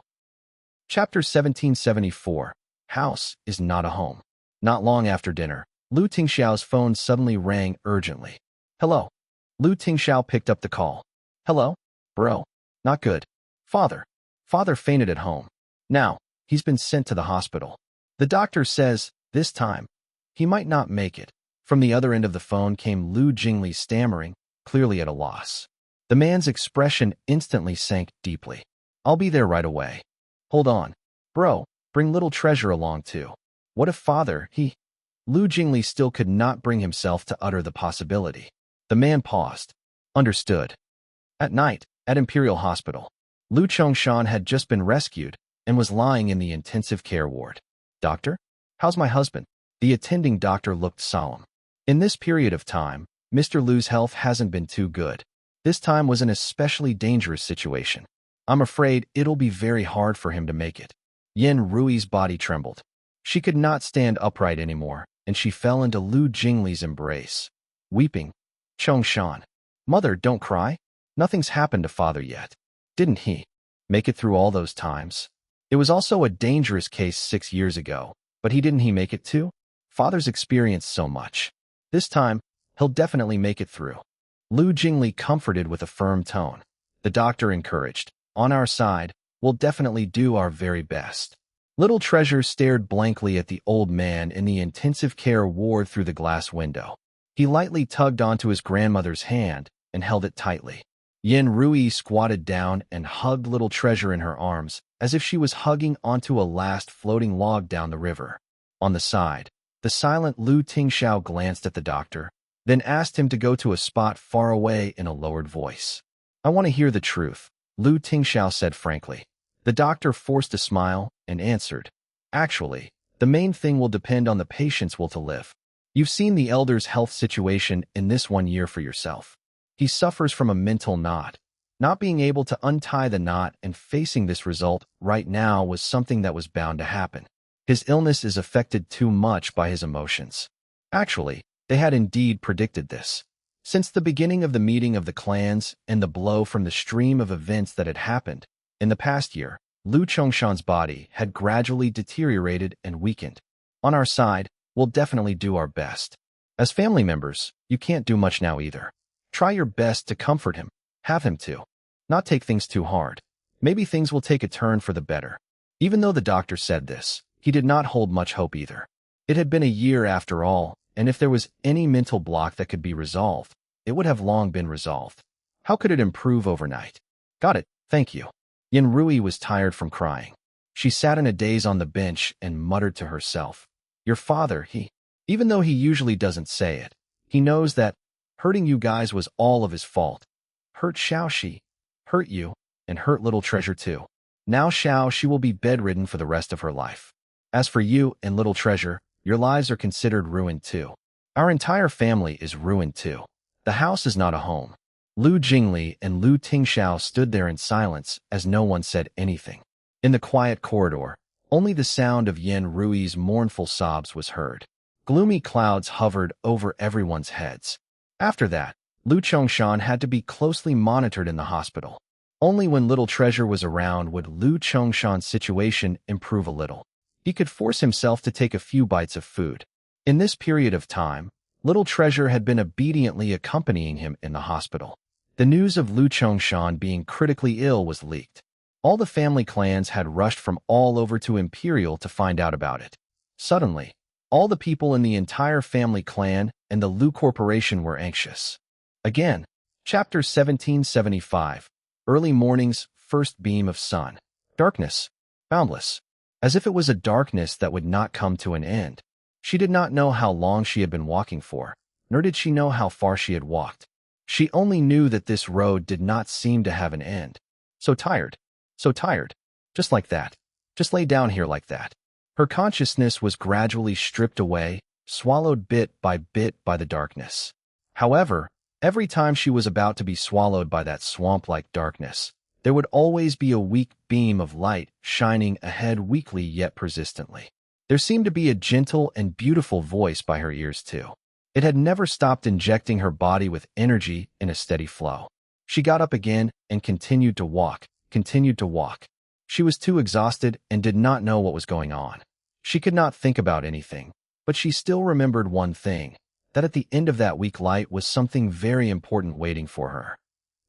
Chapter 1774. House is not a home. Not long after dinner, Tingxiao's phone suddenly rang urgently. "Hello." Tingxiao picked up the call. "Hello? Bro. Not good. Father. Father fainted at home. Now, he's been sent to the hospital. The doctor says, this time, he might not make it." From the other end of the phone came Lu Jingli stammering, clearly at a loss. The man's expression instantly sank deeply. I'll be there right away. Hold on. Bro, bring little treasure along too. What if father, Lu Jingli still could not bring himself to utter the possibility. The man paused. Understood. At night, at Imperial Hospital, Lu Chongshan had just been rescued and was lying in the intensive care ward. Doctor? How's my husband? The attending doctor looked solemn. In this period of time, Mr. Lu's health hasn't been too good. This time was an especially dangerous situation. I'm afraid it'll be very hard for him to make it. Yin Rui's body trembled. She could not stand upright anymore, and she fell into Lu Jingli's embrace. Weeping. Chongshan. Mother, don't cry. Nothing's happened to father yet. Didn't he make it through all those times? It was also a dangerous case 6 years ago, but didn't he make it too? Father's experienced so much. This time, he'll definitely make it through. Lu Jingli comforted with a firm tone. The doctor encouraged. On our side, we'll definitely do our very best. Little Treasure stared blankly at the old man in the intensive care ward through the glass window. He lightly tugged onto his grandmother's hand and held it tightly. Yin Rui squatted down and hugged Little Treasure in her arms, as if she was hugging onto a last floating log down the river. On the side, the silent Lu Tingxiao glanced at the doctor, then asked him to go to a spot far away in a lowered voice. I want to hear the truth, Lu Tingxiao said frankly. The doctor forced a smile and answered. Actually, the main thing will depend on the patient's will to live. You've seen the elder's health situation in this 1 year for yourself. He suffers from a mental knot. Not being able to untie the knot and facing this result right now was something that was bound to happen. His illness is affected too much by his emotions. Actually, they had indeed predicted this. Since the beginning of the meeting of the clans and the blow from the stream of events that had happened, in the past year, Lu Chongshan's body had gradually deteriorated and weakened. On our side, we'll definitely do our best. As family members, you can't do much now either. Try your best to comfort him. Have him to not take things too hard. Maybe things will take a turn for the better. Even though the doctor said this, he did not hold much hope either. It had been a year after all, and if there was any mental block that could be resolved, it would have long been resolved. How could it improve overnight? Got it, thank you. Yin Rui was tired from crying. She sat in a daze on the bench and muttered to herself. Your father, even though he usually doesn't say it, he knows that hurting you guys was all of his fault. Hurt Xiaoxi, hurt you, and hurt Little Treasure too. Now she will be bedridden for the rest of her life. As for you and Little Treasure, your lives are considered ruined too. Our entire family is ruined too. The house is not a home. Lu Jingli and Lu Tingxiao stood there in silence as no one said anything. In the quiet corridor, only the sound of Yin Rui's mournful sobs was heard. Gloomy clouds hovered over everyone's heads. After that, Lu Chongshan had to be closely monitored in the hospital. Only when Little Treasure was around would Lu Chongshan's situation improve a little. He could force himself to take a few bites of food. In this period of time, Little Treasure had been obediently accompanying him in the hospital. The news of Lu Chongshan being critically ill was leaked. All the family clans had rushed from all over to Imperial to find out about it. Suddenly, all the people in the entire family clan and the Lu Corporation were anxious. Again, Chapter 1775. Early morning's first beam of sun. Darkness. Boundless. As if it was a darkness that would not come to an end. She did not know how long she had been walking for, nor did she know how far she had walked. She only knew that this road did not seem to have an end. So tired. Just like that. Just lay down here like that. Her consciousness was gradually stripped away, swallowed bit by the darkness. However, every time she was about to be swallowed by that swamp-like darkness, there would always be a weak beam of light shining ahead weakly yet persistently. There seemed to be a gentle and beautiful voice by her ears too. It had never stopped injecting her body with energy in a steady flow. She got up again and continued to walk. She was too exhausted and did not know what was going on. She could not think about anything, but she still remembered one thing, that at the end of that weak light was something very important waiting for her.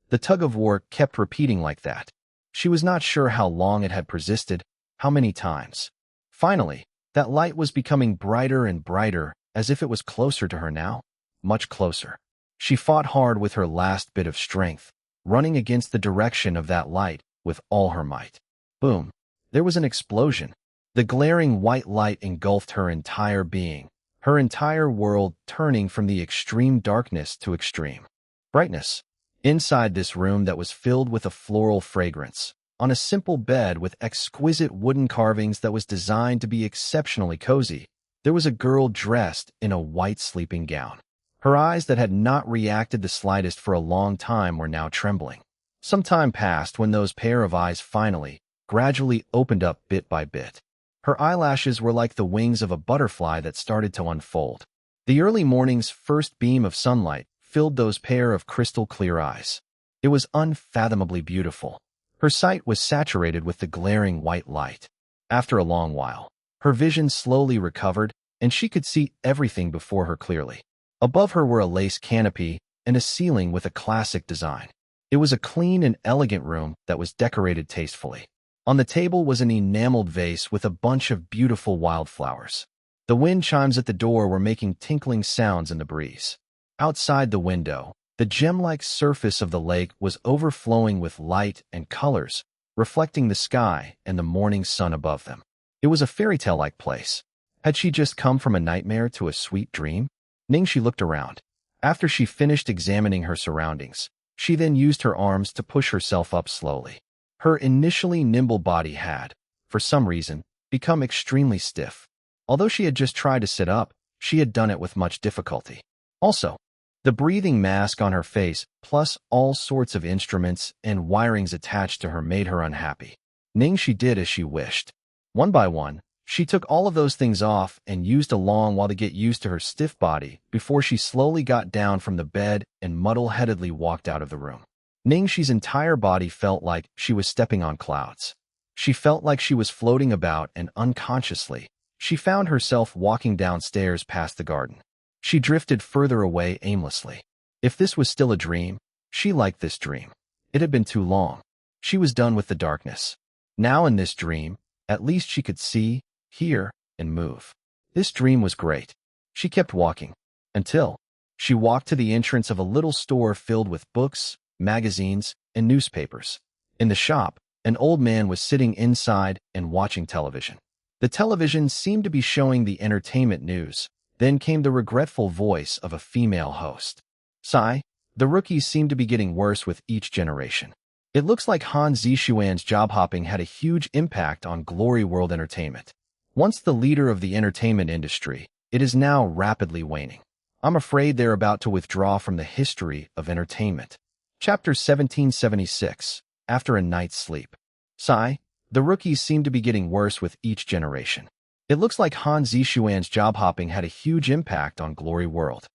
The tug-of-war kept repeating like that. She was not sure how long it had persisted, how many times. Finally, that light was becoming brighter and brighter, as if it was closer to her now, much closer. She fought hard with her last bit of strength, running against the direction of that light with all her might. Boom! There was an explosion. The glaring white light engulfed her entire being, her entire world turning from the extreme darkness to extreme brightness. Inside this room that was filled with a floral fragrance, on a simple bed with exquisite wooden carvings that was designed to be exceptionally cozy, there was a girl dressed in a white sleeping gown. Her eyes that had not reacted the slightest for a long time were now trembling. Some time passed when those pair of eyes finally, gradually opened up bit by bit. Her eyelashes were like the wings of a butterfly that started to unfold. The early morning's first beam of sunlight filled those pair of crystal-clear eyes. It was unfathomably beautiful. Her sight was saturated with the glaring white light. After a long while, her vision slowly recovered, and she could see everything before her clearly. Above her were a lace canopy and a ceiling with a classic design. It was a clean and elegant room that was decorated tastefully. On the table was an enameled vase with a bunch of beautiful wildflowers. The wind chimes at the door were making tinkling sounds in the breeze. Outside the window, the gem-like surface of the lake was overflowing with light and colors, reflecting the sky and the morning sun above them. It was a fairy tale-like place. Had she just come from a nightmare to a sweet dream? Ning Xi looked around. After she finished examining her surroundings, she then used her arms to push herself up slowly. Her initially nimble body had, for some reason, become extremely stiff. Although she had just tried to sit up, she had done it with much difficulty. Also, the breathing mask on her face, plus all sorts of instruments and wirings attached to her, made her unhappy. Ning Xi did as she wished. One by one, she took all of those things off and used a long while to get used to her stiff body before she slowly got down from the bed and muddle-headedly walked out of the room. Ning Xi's entire body felt like she was stepping on clouds. She felt like she was floating about, and unconsciously, she found herself walking downstairs past the garden. She drifted further away aimlessly. If this was still a dream, she liked this dream. It had been too long. She was done with the darkness. Now in this dream, at least she could see, hear, and move. This dream was great. She kept walking, until she walked to the entrance of a little store filled with books, magazines, and newspapers. In the shop, an old man was sitting inside and watching television. The television seemed to be showing the entertainment news. Then came the regretful voice of a female host. Sigh, the rookies seem to be getting worse with each generation. It looks like Han Zixuan's job hopping had a huge impact on Glory World Entertainment. Once the leader of the entertainment industry, it is now rapidly waning. I'm afraid they're about to withdraw from the history of entertainment. Chapter 1776. After a night's sleep. Sigh, the rookies seem to be getting worse with each generation. It looks like Han Zixuan's job hopping had a huge impact on Glory World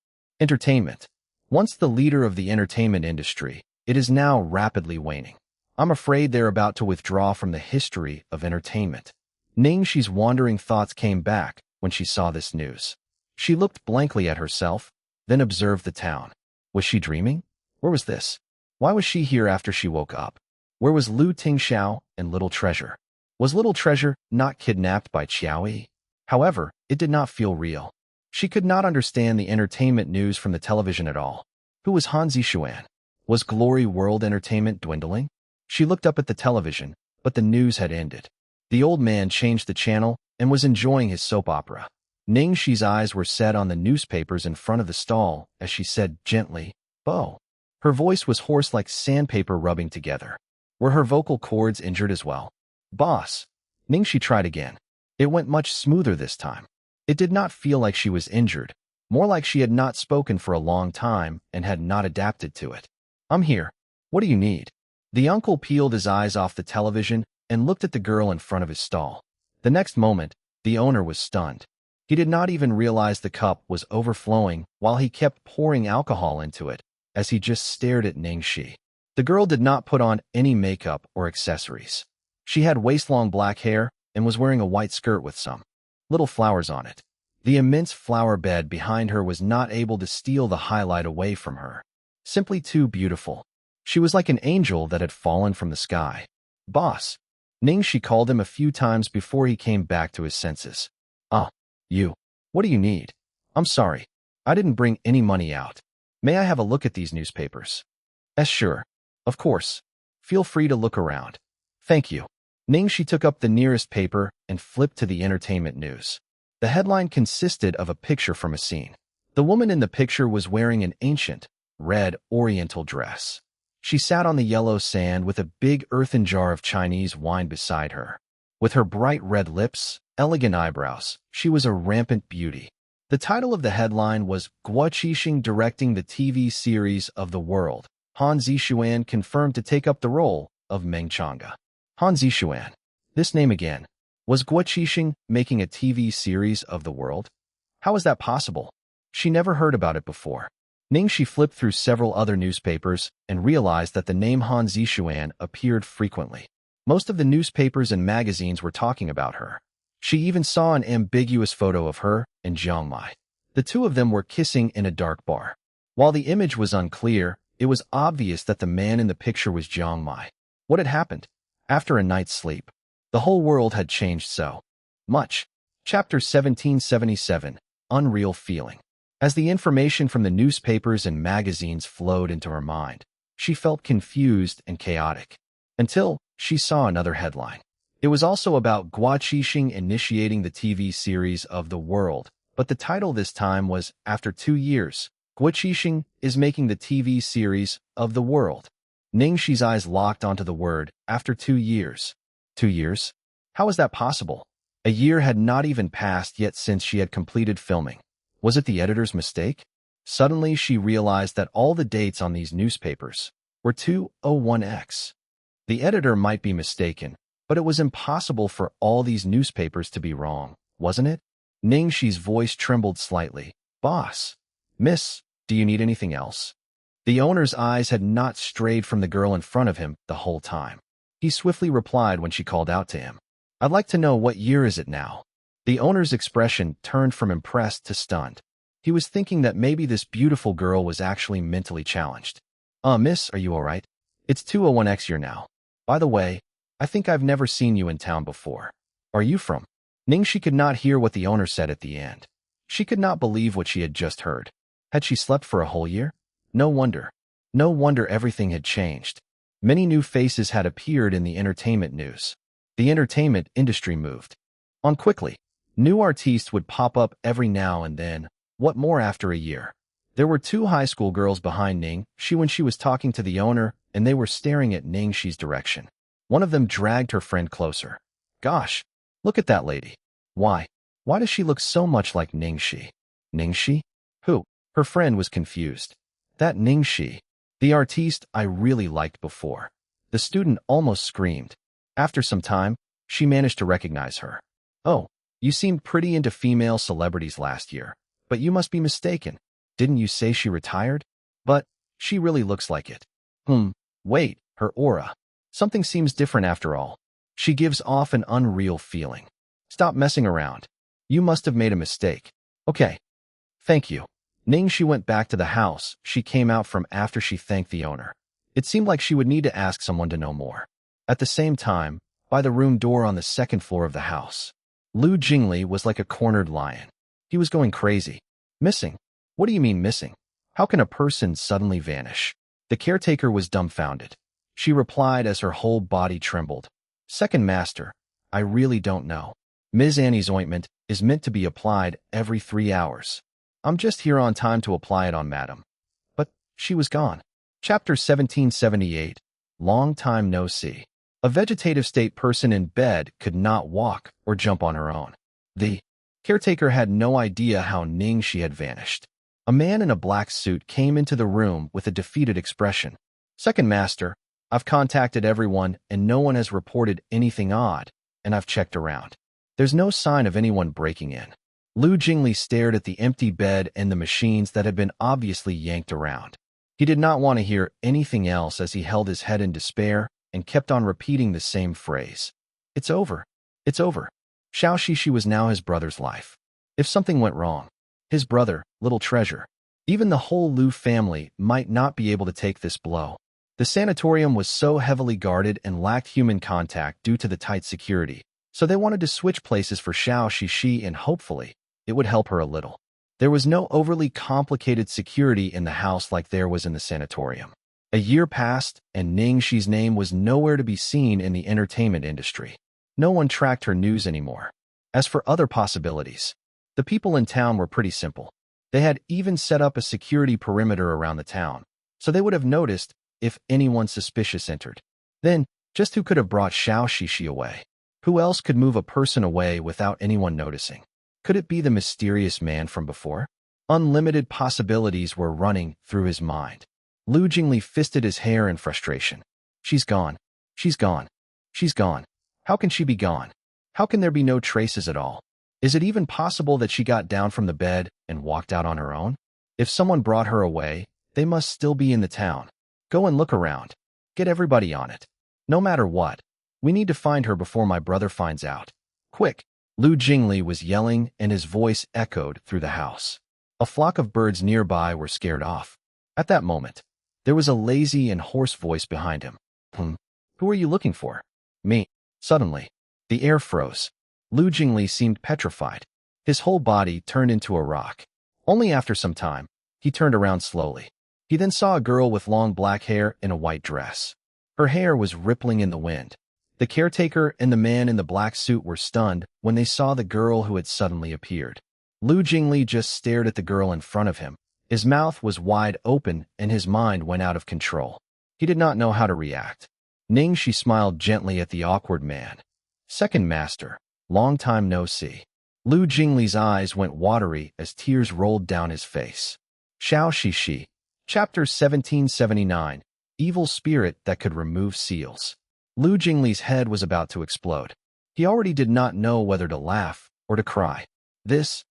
Entertainment. Once the leader of the entertainment industry, it is now rapidly waning. I'm afraid they're about to withdraw from the history of entertainment. Ning Xi's wandering thoughts came back when she saw this news. She looked blankly at herself, then observed the town. Was she dreaming? Where was this? Why was she here after she woke up? Where was Lu Tingxiao and Little Treasure? Was Little Treasure not kidnapped by Qiaoyi? However, it did not feel real. She could not understand the entertainment news from the television at all. Who was Han Zixuan? Was Glory World Entertainment dwindling? She looked up at the television, but the news had ended. The old man changed the channel and was enjoying his soap opera. Ning Xi's eyes were set on the newspapers in front of the stall as she said gently, "Bo." Her voice was hoarse like sandpaper rubbing together. Were her vocal cords injured as well? "Boss." Ning Xi tried again. It went much smoother this time. It did not feel like she was injured, more like she had not spoken for a long time and had not adapted to it. "I'm here. What do you need?" The uncle peeled his eyes off the television and looked at the girl in front of his stall. The next moment, the owner was stunned. He did not even realize the cup was overflowing while he kept pouring alcohol into it, as he just stared at Ning Xi. The girl did not put on any makeup or accessories. She had waist-long black hair and was wearing a white skirt with some little flowers on it. The immense flower bed behind her was not able to steal the highlight away from her. Simply too beautiful. She was like an angel that had fallen from the sky. "Boss." Ning Xi called him a few times before he came back to his senses. "Ah, you. What do you need?" "I'm sorry. I didn't bring any money out. May I have a look at these newspapers?" "Sure." Of course. Feel free to look around. Thank you. Ning Xi took up the nearest paper and flipped to the entertainment news. The headline consisted of a picture from a scene. The woman in the picture was wearing an ancient, red oriental dress. She sat on the yellow sand with a big earthen jar of Chinese wine beside her. With her bright red lips, elegant eyebrows, she was a rampant beauty. The title of the headline was Guo Qixing directing the TV series of The World. Han Zixuan confirmed to take up the role of Meng Chang'e. Han Zixuan. This name again. Was Guo Qixing making a TV series of The World? How is that possible? She never heard about it before. Ning Xi flipped through several other newspapers and realized that the name Han Zixuan appeared frequently. Most of the newspapers and magazines were talking about her. She even saw an ambiguous photo of her and Jiang Mai. The two of them were kissing in a dark bar. While the image was unclear, it was obvious that the man in the picture was Jiang Mai. What had happened? After a night's sleep, the whole world had changed so much. Chapter 1777, Unreal Feeling. As the information from the newspapers and magazines flowed into her mind, she felt confused and chaotic. Until she saw another headline. It was also about Guo Qixing initiating the TV series of The World, but the title this time was After 2 years, Guo Qixing is making the TV series of The World. Ning Xi's eyes locked onto the word, after 2 years. 2 years? How is that possible? A year had not even passed yet since she had completed filming. Was it the editor's mistake? Suddenly she realized that all the dates on these newspapers were 201X. The editor might be mistaken, but it was impossible for all these newspapers to be wrong, wasn't it? Ning Xi's voice trembled slightly. Boss. Miss, do you need anything else? The owner's eyes had not strayed from the girl in front of him the whole time. He swiftly replied when she called out to him. I'd like to know what year is it now? The owner's expression turned from impressed to stunned. He was thinking that maybe this beautiful girl was actually mentally challenged. Miss, are you all right? It's 201X year now. By the way, I think I've never seen you in town before. Are you from? Ning Xi could not hear what the owner said at the end. She could not believe what she had just heard. Had she slept for a whole year? No wonder. No wonder everything had changed. Many new faces had appeared in the entertainment news. The entertainment industry moved on quickly. New artistes would pop up every now and then. What more after a year? There were 2 high school girls behind Ning Xi when she was talking to the owner, and they were staring at Ning Xi's direction. One of them dragged her friend closer. Gosh, look at that lady. Why? Why does she look so much like Ning Xi? Ning Xi? Who? Her friend was confused. That Ning Xi. The artiste I really liked before. The student almost screamed. After some time, she managed to recognize her. Oh, you seemed pretty into female celebrities last year, but you must be mistaken. Didn't you say she retired? But she really looks like it. Wait, her aura. Something seems different after all. She gives off an unreal feeling. Stop messing around. You must have made a mistake. Okay. Thank you. Ning Xi went back to the house she came out from after she thanked the owner. It seemed like she would need to ask someone to know more. At the same time, by the room door on the 2nd floor of the house, Lu Jingli was like a cornered lion. He was going crazy. Missing? What do you mean missing? How can a person suddenly vanish? The caretaker was dumbfounded. She replied as her whole body trembled. Second master, I really don't know. Ms. Annie's ointment is meant to be applied every 3 hours. I'm just here on time to apply it on madam. But she was gone. Chapter 1778, Long Time No See. A vegetative state person in bed could not walk or jump on her own. The caretaker had no idea how Ning Xi had vanished. A man in a black suit came into the room with a defeated expression. Second master, I've contacted everyone and no one has reported anything odd, and I've checked around. There's no sign of anyone breaking in. Lu Jingli stared at the empty bed and the machines that had been obviously yanked around. He did not want to hear anything else as he held his head in despair and kept on repeating the same phrase. It's over. It's over. Xiao Shishi was now his brother's life. If something went wrong, his brother, little treasure, even the whole Lu family might not be able to take this blow. The sanatorium was so heavily guarded and lacked human contact due to the tight security, so they wanted to switch places for Xiao Shishi and hopefully, it would help her a little. There was no overly complicated security in the house like there was in the sanatorium. A year passed, and Ning Xi's name was nowhere to be seen in the entertainment industry. No one tracked her news anymore. As for other possibilities, the people in town were pretty simple. They had even set up a security perimeter around the town, so they would have noticed if anyone suspicious entered. Then, just who could have brought Xiao Shishi away? Who else could move a person away without anyone noticing? Could it be the mysterious man from before? Unlimited possibilities were running through his mind. Lu Jingli fisted his hair in frustration. She's gone. She's gone. She's gone. How can she be gone? How can there be no traces at all? Is it even possible that she got down from the bed and walked out on her own? If someone brought her away, they must still be in the town. Go and look around. Get everybody on it. No matter what, we need to find her before my brother finds out. Quick! Lu Jingli was yelling, and his voice echoed through the house. A flock of birds nearby were scared off. At that moment, there was a lazy and hoarse voice behind him. Who are you looking for? Me. Suddenly, the air froze. Lu Jingli seemed petrified. His whole body turned into a rock. Only after some time, he turned around slowly. He then saw a girl with long black hair in a white dress. Her hair was rippling in the wind. The caretaker and the man in the black suit were stunned when they saw the girl who had suddenly appeared. Lu Jingli just stared at the girl in front of him. His mouth was wide open and his mind went out of control. He did not know how to react. Ning Xi smiled gently at the awkward man. Second master, long time no see. Lu Jingli's eyes went watery as tears rolled down his face. Xiao Shishi, Chapter 1779, Evil Spirit That Could Remove Seals. Lu Jingli's head was about to explode. He already did not know whether to laugh or to cry. This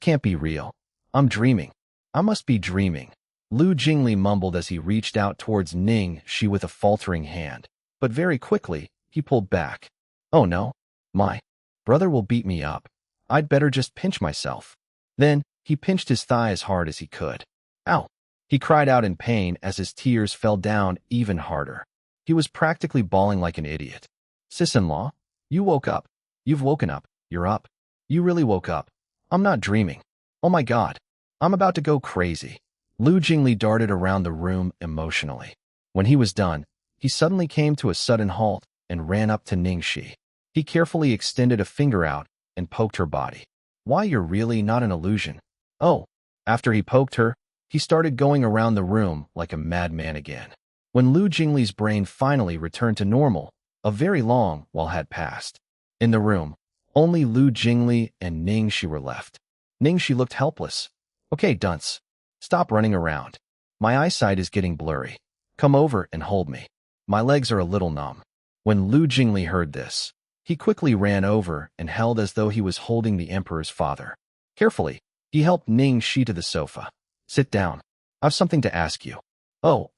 can't be real. I'm dreaming. I must be dreaming. Lu Jingli mumbled as he reached out towards Ning Xi with a faltering hand. But very quickly, he pulled back. Oh no, my brother will beat me up. I'd better just pinch myself. Then, he pinched his thigh as hard as he could. Ow! He cried out in pain as his tears fell down even harder. He was practically bawling like an idiot. Sis-in-law, you woke up. You've woken up. You're up. You really woke up. I'm not dreaming. Oh my God. I'm about to go crazy. Lu Jingli darted around the room emotionally. When he was done, he suddenly came to a sudden halt and ran up to Ning Xi. He carefully extended a finger out and poked her body. Why, you're really not an illusion. Oh. After he poked her, he started going around the room like a madman again. When Lu Jingli's brain finally returned to normal, a very long while had passed. In the room, only Lu Jingli and Ning Xi were left. Ning Xi looked helpless. Okay, dunce. Stop running around. My eyesight is getting blurry. Come over and hold me. My legs are a little numb. When Lu Jingli heard this, he quickly ran over and held as though he was holding the emperor's father. Carefully, he helped Ning Xi to the sofa. Sit down. I've something to ask you. Oh.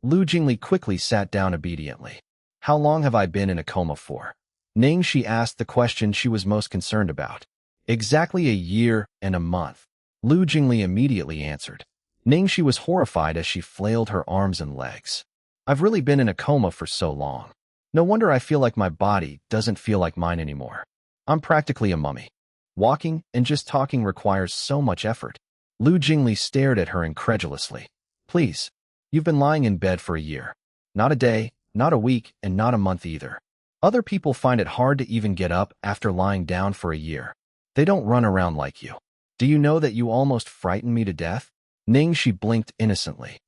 Lu Jingli quickly sat down obediently. How long have I been in a coma for? Ning Xi asked the question she was most concerned about. Exactly a year and a month. Lu Jingli immediately answered. Ning Xi was horrified as she flailed her arms and legs. I've really been in a coma for so long. No wonder I feel like my body doesn't feel like mine anymore. I'm practically a mummy. Walking and just talking requires so much effort. Lu Jingli stared at her incredulously. Please, you've been lying in bed for a year. Not a day, not a week, and not a month either. Other people find it hard to even get up after lying down for a year. They don't run around like you. Do you know that you almost frightened me to death? Ning Xi blinked innocently.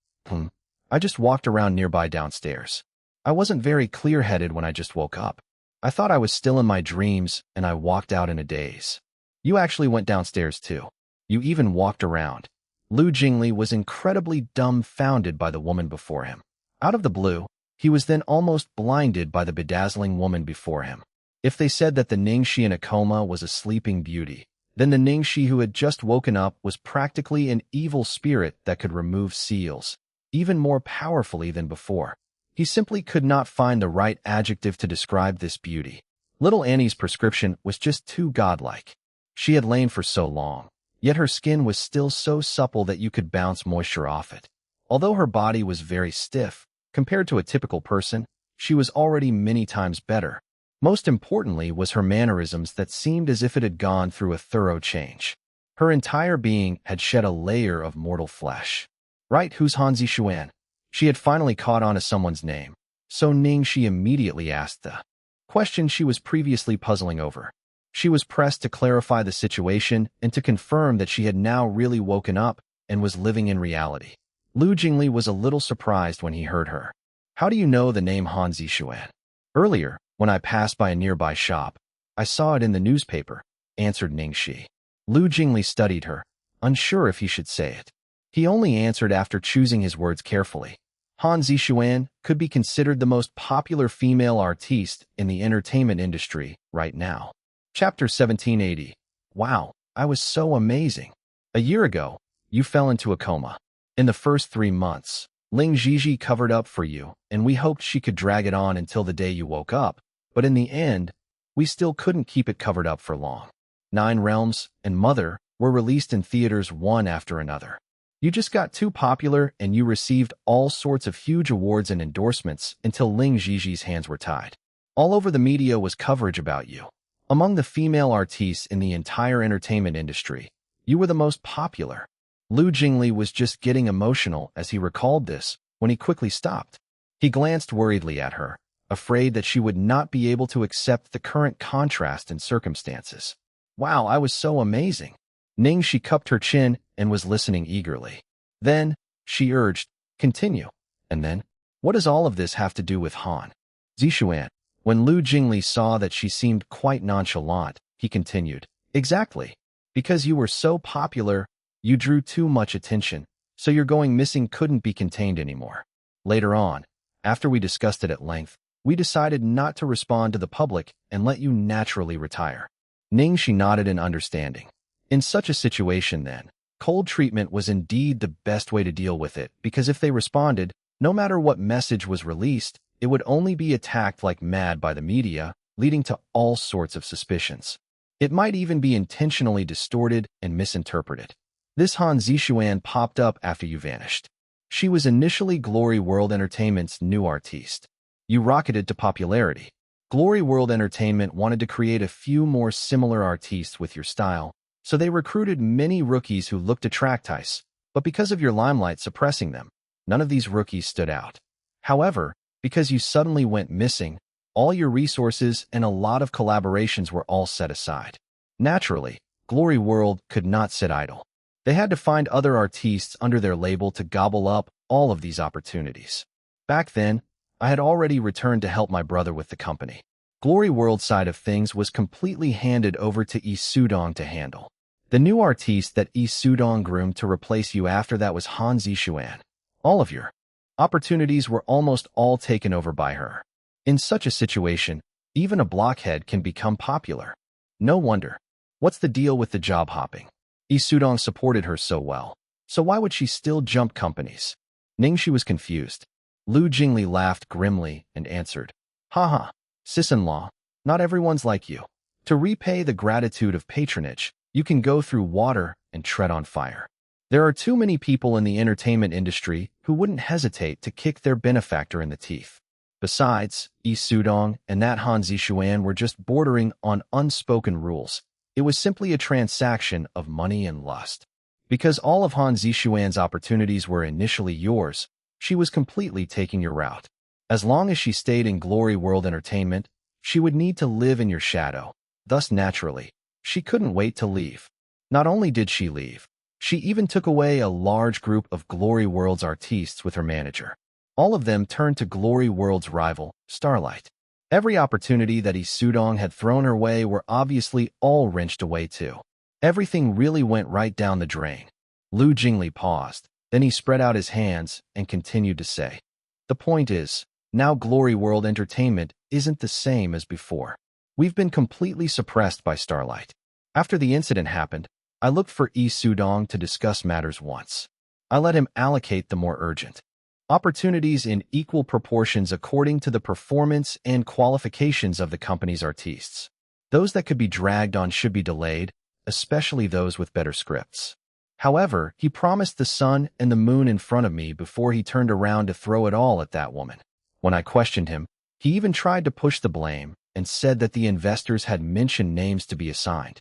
I just walked around nearby downstairs. I wasn't very clear-headed when I just woke up. I thought I was still in my dreams, and I walked out in a daze. You actually went downstairs too. You even walked around. Lu Jingli was incredibly dumbfounded by the woman before him. Out of the blue, he was then almost blinded by the bedazzling woman before him. If they said that the Ning Xi in a coma was a sleeping beauty, then the Ning Xi who had just woken up was practically an evil spirit that could remove seals, even more powerfully than before. He simply could not find the right adjective to describe this beauty. Little Annie's prescription was just too godlike. She had lain for so long, yet her skin was still so supple that you could bounce moisture off it. Although her body was very stiff, compared to a typical person, she was already many times better. Most importantly was her mannerisms that seemed as if it had gone through a thorough change. Her entire being had shed a layer of mortal flesh. Right, who's Han Zixuan? She had finally caught on to someone's name, so Ning Xi immediately asked the question she was previously puzzling over. She was pressed to clarify the situation and to confirm that she had now really woken up and was living in reality. Lu Jingli was a little surprised when he heard her. How do you know the name Han Zixuan? Earlier, when I passed by a nearby shop, I saw it in the newspaper, answered Ning Xi. Lu Jingli studied her, unsure if he should say it. He only answered after choosing his words carefully. Han Zixuan could be considered the most popular female artiste in the entertainment industry right now. Chapter 1780. Wow, I was so amazing. A year ago, you fell into a coma. In the first 3 months, Ling Xi covered up for you, and we hoped she could drag it on until the day you woke up, but in the end, we still couldn't keep it covered up for long. 9 Realms and Mother were released in theaters one after another. You just got too popular and you received all sorts of huge awards and endorsements until Ling Xi's hands were tied. All over the media was coverage about you. Among the female artistes in the entire entertainment industry, you were the most popular. Lu Jingli was just getting emotional as he recalled this when he quickly stopped. He glanced worriedly at her, afraid that she would not be able to accept the current contrast in circumstances. Wow, I was so amazing. Ning Xi cupped her chin and was listening eagerly. Then, she urged, continue. And then, what does all of this have to do with Han Zixuan? When Lu Jingli saw that she seemed quite nonchalant, he continued, exactly. Because you were so popular, you drew too much attention, so your going missing couldn't be contained anymore. Later on, after we discussed it at length, we decided not to respond to the public and let you naturally retire. Ning Xi nodded in understanding. In such a situation then, cold treatment was indeed the best way to deal with it, because if they responded, no matter what message was released, it would only be attacked like mad by the media, leading to all sorts of suspicions. It might even be intentionally distorted and misinterpreted. This Han Zixuan popped up after you vanished. She was initially Glory World Entertainment's new artiste. You rocketed to popularity. Glory World Entertainment wanted to create a few more similar artistes with your style, so they recruited many rookies who looked attractive, but because of your limelight suppressing them, none of these rookies stood out. However, because you suddenly went missing, all your resources and a lot of collaborations were all set aside. Naturally, Glory World could not sit idle. They had to find other artistes under their label to gobble up all of these opportunities. Back then, I had already returned to help my brother with the company. Glory World side of things was completely handed over to Yi Sudong to handle. The new artiste that Yi Sudong groomed to replace you after that was Han Zixuan. All of your opportunities were almost all taken over by her. In such a situation, even a blockhead can become popular. No wonder. What's the deal with the job hopping? Yi Sudong supported her so well, so why would she still jump companies? Ning Xi was confused. Lu Jingli laughed grimly and answered, haha, sis-in-law, not everyone's like you. To repay the gratitude of patronage, you can go through water and tread on fire. There are too many people in the entertainment industry who wouldn't hesitate to kick their benefactor in the teeth. Besides, Yi Sudong and that Han Zixuan were just bordering on unspoken rules. It was simply a transaction of money and lust. Because all of Han Zixuan's opportunities were initially yours, she was completely taking your route. As long as she stayed in Glory World Entertainment, she would need to live in your shadow. Thus, naturally, she couldn't wait to leave. Not only did she leave, she even took away a large group of Glory World's artistes with her manager. All of them turned to Glory World's rival, Starlight. Every opportunity that Yi Sudong had thrown her way were obviously all wrenched away too. Everything really went right down the drain. Lu Jingli paused, then he spread out his hands and continued to say, the point is, now Glory World Entertainment isn't the same as before. We've been completely suppressed by Starlight. After the incident happened, I looked for Yi Sudong to discuss matters once. I let him allocate the more urgent opportunities in equal proportions according to the performance and qualifications of the company's artistes. Those that could be dragged on should be delayed, especially those with better scripts. However, he promised the sun and the moon in front of me before he turned around to throw it all at that woman. When I questioned him, he even tried to push the blame and said that the investors had mentioned names to be assigned.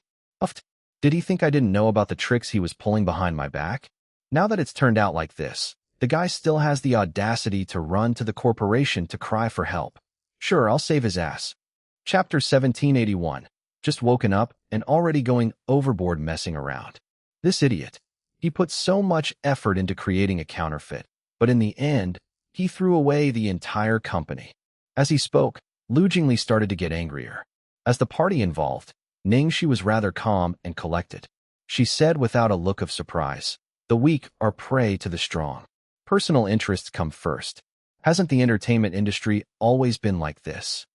Did he think I didn't know about the tricks he was pulling behind my back? Now that it's turned out like this, The guy still has the audacity to run to the corporation to cry for help. Sure, I'll save his ass. Chapter 1781. Just woken up and already going overboard messing around. This idiot. He put so much effort into creating a counterfeit, but in the end, he threw away the entire company. As he spoke, Lu Jingli started to get angrier. As the party involved, Ning Xi was rather calm and collected. She said without a look of surprise, "The weak are prey to the strong. Personal interests come first. Hasn't the entertainment industry always been like this?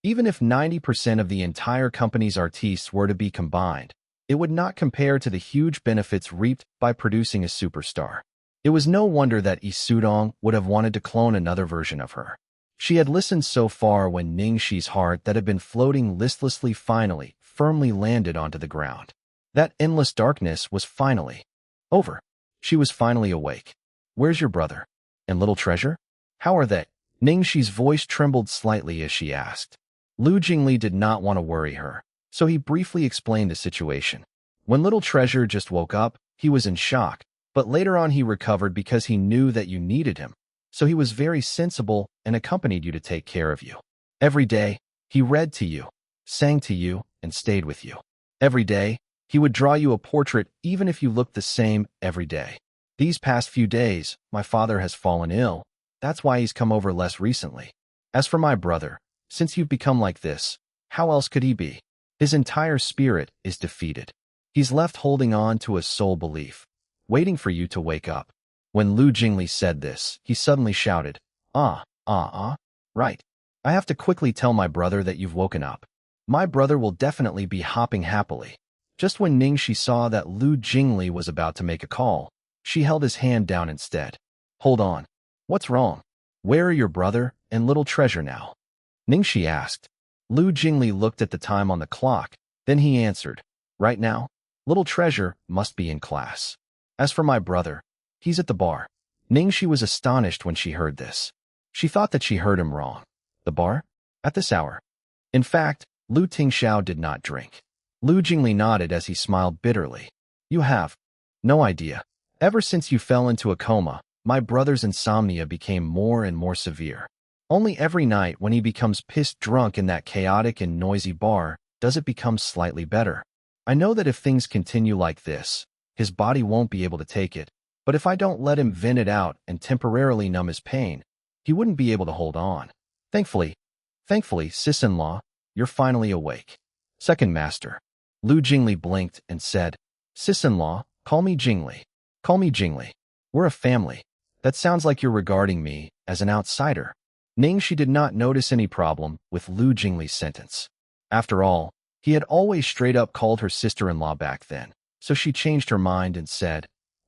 Even if 90% of the entire company's artistes were to be combined, it would not compare to the huge benefits reaped by producing a superstar." It was no wonder that Isudong would have wanted to clone another version of her. She had listened so far when Ning Xi's heart that had been floating listlessly finally firmly landed onto the ground. That endless darkness was finally over. She was finally awake. "Where's your brother? And little treasure? How are they?" Ning Xi's voice trembled slightly as she asked. Lu Jingli did not want to worry her, so he briefly explained the situation. When little treasure just woke up, he was in shock, but later on he recovered because he knew that you needed him. So he was very sensible and accompanied you to take care of you. Every day, he read to you, sang to you, and stayed with you. Every day, he would draw you a portrait even if you looked the same every day. These past few days, my father has fallen ill. That's why he's come over less recently. As for my brother, since you've become like this, how else could he be? His entire spirit is defeated. He's left holding on to a sole belief, waiting for you to wake up. When Lu Jingli said this, he suddenly shouted, Right. I have to quickly tell my brother that you've woken up. My brother will definitely be hopping happily." Just when Ning Xi saw that Lu Jingli was about to make a call, she held his hand down instead. "Hold on. What's wrong? Where are your brother and little treasure now?" Ning Xi asked. Lu Jingli looked at the time on the clock, then he answered, "Right now, little treasure must be in class. As for my brother, he's at the bar." Ning Xi was astonished when she heard this. She thought that she heard him wrong. The bar? At this hour? In fact, Lu Tingxiao did not drink. Lu Jingli nodded as he smiled bitterly. "You have no idea. Ever since you fell into a coma, my brother's insomnia became more and more severe. Only every night when he becomes pissed drunk in that chaotic and noisy bar does it become slightly better. I know that if things continue like this, his body won't be able to take it, but if I don't let him vent it out and temporarily numb his pain, he wouldn't be able to hold on. Thankfully, sis-in-law, you're finally awake." "Second master." Lu Jingli blinked and said, "Sis-in-law, call me Jingli. Call me Jingli. We're a family. That sounds like you're regarding me as an outsider." Ning Xi did not notice any problem with Lu Jingli's sentence. After all, he had always straight up called her sister-in-law back then, so she changed her mind and said,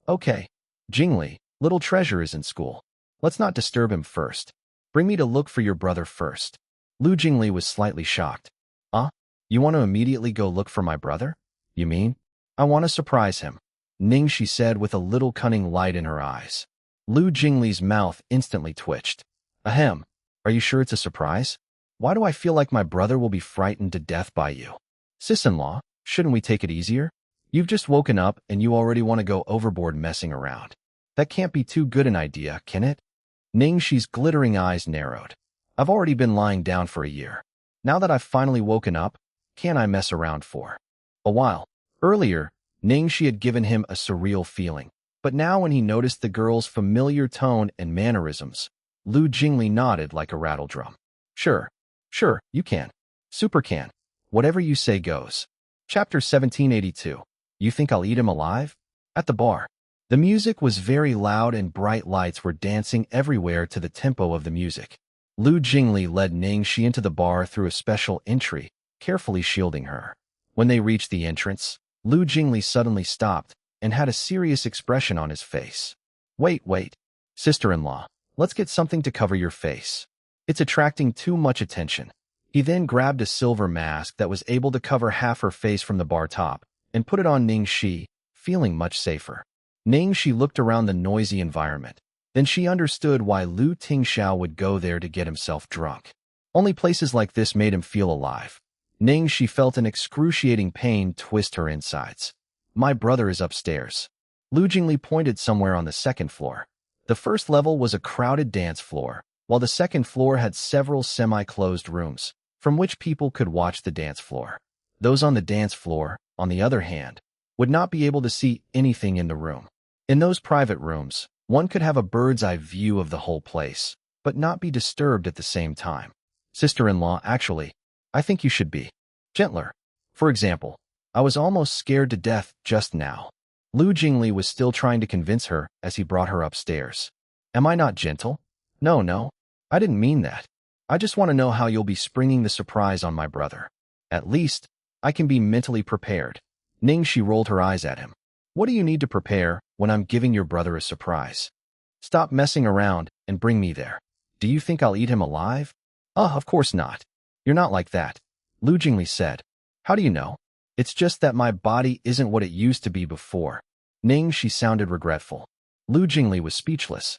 "Okay, Jingli, little treasure is in school. Let's not disturb him first. Bring me to look for your brother first." Lu Jingli was slightly shocked. You want to immediately go look for my brother? You mean? I want to surprise him," Ning Xi said with a little cunning light in her eyes. Lu Jingli's mouth instantly twitched. "Ahem. Are you sure it's a surprise? Why do I feel like my brother will be frightened to death by you? Sis-in-law, shouldn't we take it easier? You've just woken up and you already want to go overboard messing around. That can't be too good an idea, can it?" Ning Xi's glittering eyes narrowed. "I've already been lying down for a year. Now that I've finally woken up, can't I mess around for a while?" Earlier, Ning Xi had given him a surreal feeling, but now when he noticed the girl's familiar tone and mannerisms, Lu Jingli nodded like a rattle drum. Sure, you can. Super can. Whatever you say goes." Chapter 1782. You think I'll eat him alive? At the bar. The music was very loud and bright lights were dancing everywhere to the tempo of the music. Lu Jingli led Ning Xi into the bar through a special entry, carefully shielding her. When they reached the entrance, Lu Jingli suddenly stopped and had a serious expression on his face. Wait, sister-in-law, let's get something to cover your face. It's attracting too much attention." He then grabbed a silver mask that was able to cover half her face from the bar top and put it on Ning Xi, feeling much safer. Ning Xi looked around the noisy environment. Then she understood why Lu Tingxiao would go there to get himself drunk. Only places like this made him feel alive. Ning Xi felt an excruciating pain twist her insides. "My brother is upstairs." Lu Jingli pointed somewhere on the second floor. The first level was a crowded dance floor, while the second floor had several semi-closed rooms, from which people could watch the dance floor. Those on the dance floor, on the other hand, would not be able to see anything in the room. In those private rooms, one could have a bird's-eye view of the whole place, but not be disturbed at the same time. Sister-in-law, actually, I think you should be gentler. For example, I was almost scared to death just now. Lu Jingli was still trying to convince her as he brought her upstairs. Am I not gentle? No, I didn't mean that. I just want to know how you'll be springing the surprise on my brother. At least, I can be mentally prepared. Ning Xi rolled her eyes at him. What do you need to prepare when I'm giving your brother a surprise? Stop messing around and bring me there. Do you think I'll eat him alive? Of course not. You're not like that, Lu Jingli said. How do you know? It's just that my body isn't what it used to be before. Ning Xi sounded regretful. Lu Jingli was speechless.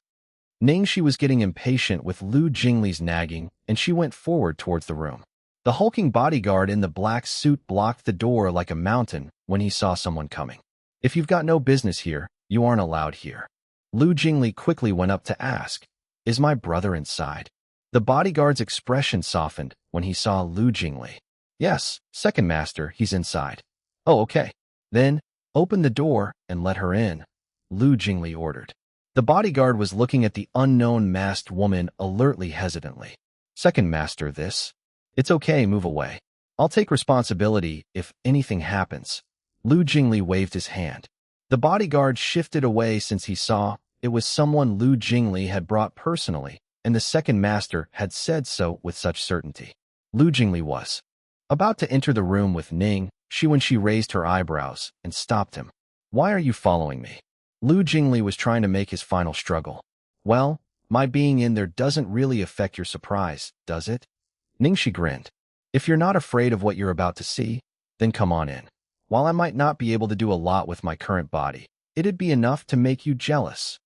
Ning Xi was getting impatient with Lu Jingli's nagging, and she went forward towards the room. The hulking bodyguard in the black suit blocked the door like a mountain when he saw someone coming. If you've got no business here, you aren't allowed here. Lu Jingli quickly went up to ask, Is my brother inside? The bodyguard's expression softened when he saw Lu Jingli. Yes, second master, he's inside. Oh, okay. Then, open the door and let her in, Lu Jingli ordered. The bodyguard was looking at the unknown masked woman alertly hesitantly. Second master, this? It's okay, move away. I'll take responsibility if anything happens. Lu Jingli waved his hand. The bodyguard shifted away since he saw it was someone Lu Jingli had brought personally, and the second master had said so with such certainty. Lu Jingli was about to enter the room with Ning Xi when she raised her eyebrows and stopped him. Why are you following me? Lu Jingli was trying to make his final struggle. Well, my being in there doesn't really affect your surprise, does it? Ning Xi grinned. If you're not afraid of what you're about to see, then come on in. While I might not be able to do a lot with my current body, it'd be enough to make you jealous.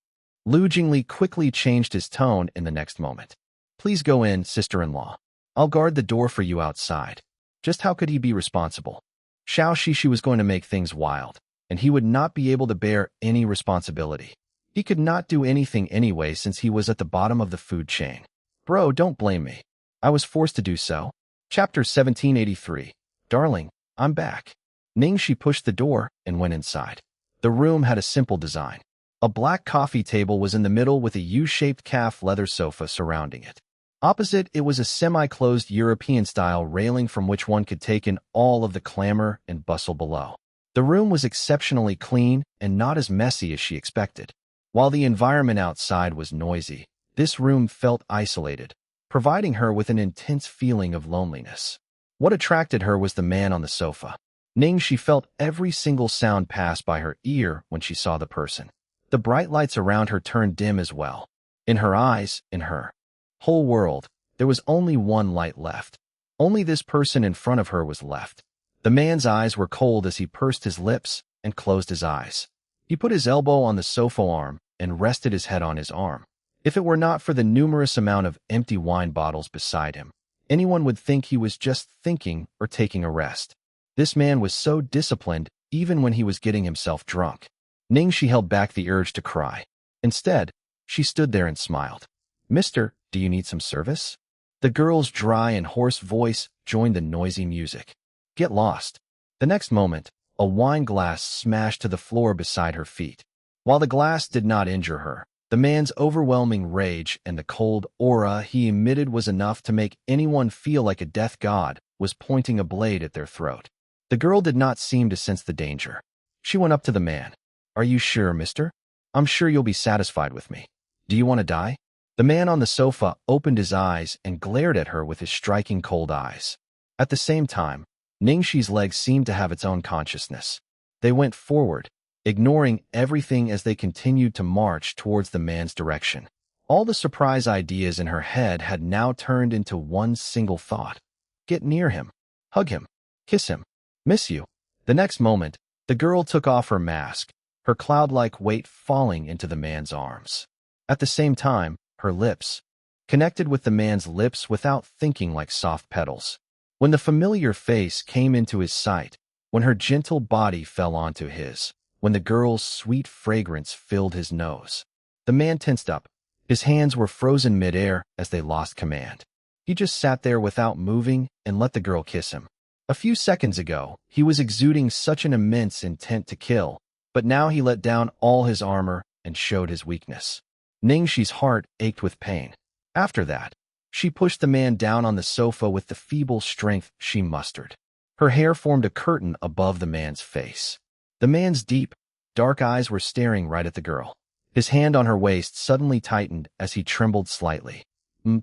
Lu Jingli quickly changed his tone in the next moment. Please go in, sister-in-law. I'll guard the door for you outside. Just how could he be responsible? Xiao Shishi was going to make things wild, and he would not be able to bear any responsibility. He could not do anything anyway since he was at the bottom of the food chain. Bro, don't blame me. I was forced to do so. Chapter 1783. Darling, I'm back. Ning Xi pushed the door and went inside. The room had a simple design. A black coffee table was in the middle with a U-shaped calf leather sofa surrounding it. Opposite, it was a semi-closed European-style railing from which one could take in all of the clamor and bustle below. The room was exceptionally clean and not as messy as she expected. While the environment outside was noisy, this room felt isolated, providing her with an intense feeling of loneliness. What attracted her was the man on the sofa. Ning Xi felt every single sound pass by her ear when she saw the person. The bright lights around her turned dim as well. In her eyes, in her whole world, there was only one light left. Only this person in front of her was left. The man's eyes were cold as he pursed his lips and closed his eyes. He put his elbow on the sofa arm and rested his head on his arm. If it were not for the numerous amount of empty wine bottles beside him, anyone would think he was just thinking or taking a rest. This man was so disciplined even when he was getting himself drunk. Ning Xi held back the urge to cry. Instead, she stood there and smiled. Mister, do you need some service? The girl's dry and hoarse voice joined the noisy music. Get lost. The next moment, a wine glass smashed to the floor beside her feet. While the glass did not injure her, the man's overwhelming rage and the cold aura he emitted was enough to make anyone feel like a death god was pointing a blade at their throat. The girl did not seem to sense the danger. She went up to the man. Are you sure, mister? I'm sure you'll be satisfied with me. Do you want to die? The man on the sofa opened his eyes and glared at her with his striking cold eyes. At the same time, Ning Xi's legs seemed to have its own consciousness. They went forward, ignoring everything as they continued to march towards the man's direction. All the surprise ideas in her head had now turned into one single thought. Get near him. Hug him. Kiss him. Miss you. The next moment, the girl took off her mask, her cloud-like weight falling into the man's arms. At the same time, her lips connected with the man's lips without thinking like soft petals. When the familiar face came into his sight, when her gentle body fell onto his, when the girl's sweet fragrance filled his nose, The man tensed up. His hands were frozen mid-air as they lost command. He just sat there without moving and let the girl kiss him. A few seconds ago, he was exuding such an immense intent to kill, but now he let down all his armor and showed his weakness. Ning Xi's heart ached with pain. After that, she pushed the man down on the sofa with the feeble strength she mustered. Her hair formed a curtain above the man's face. The man's deep, dark eyes were staring right at the girl. His hand on her waist suddenly tightened as he trembled slightly.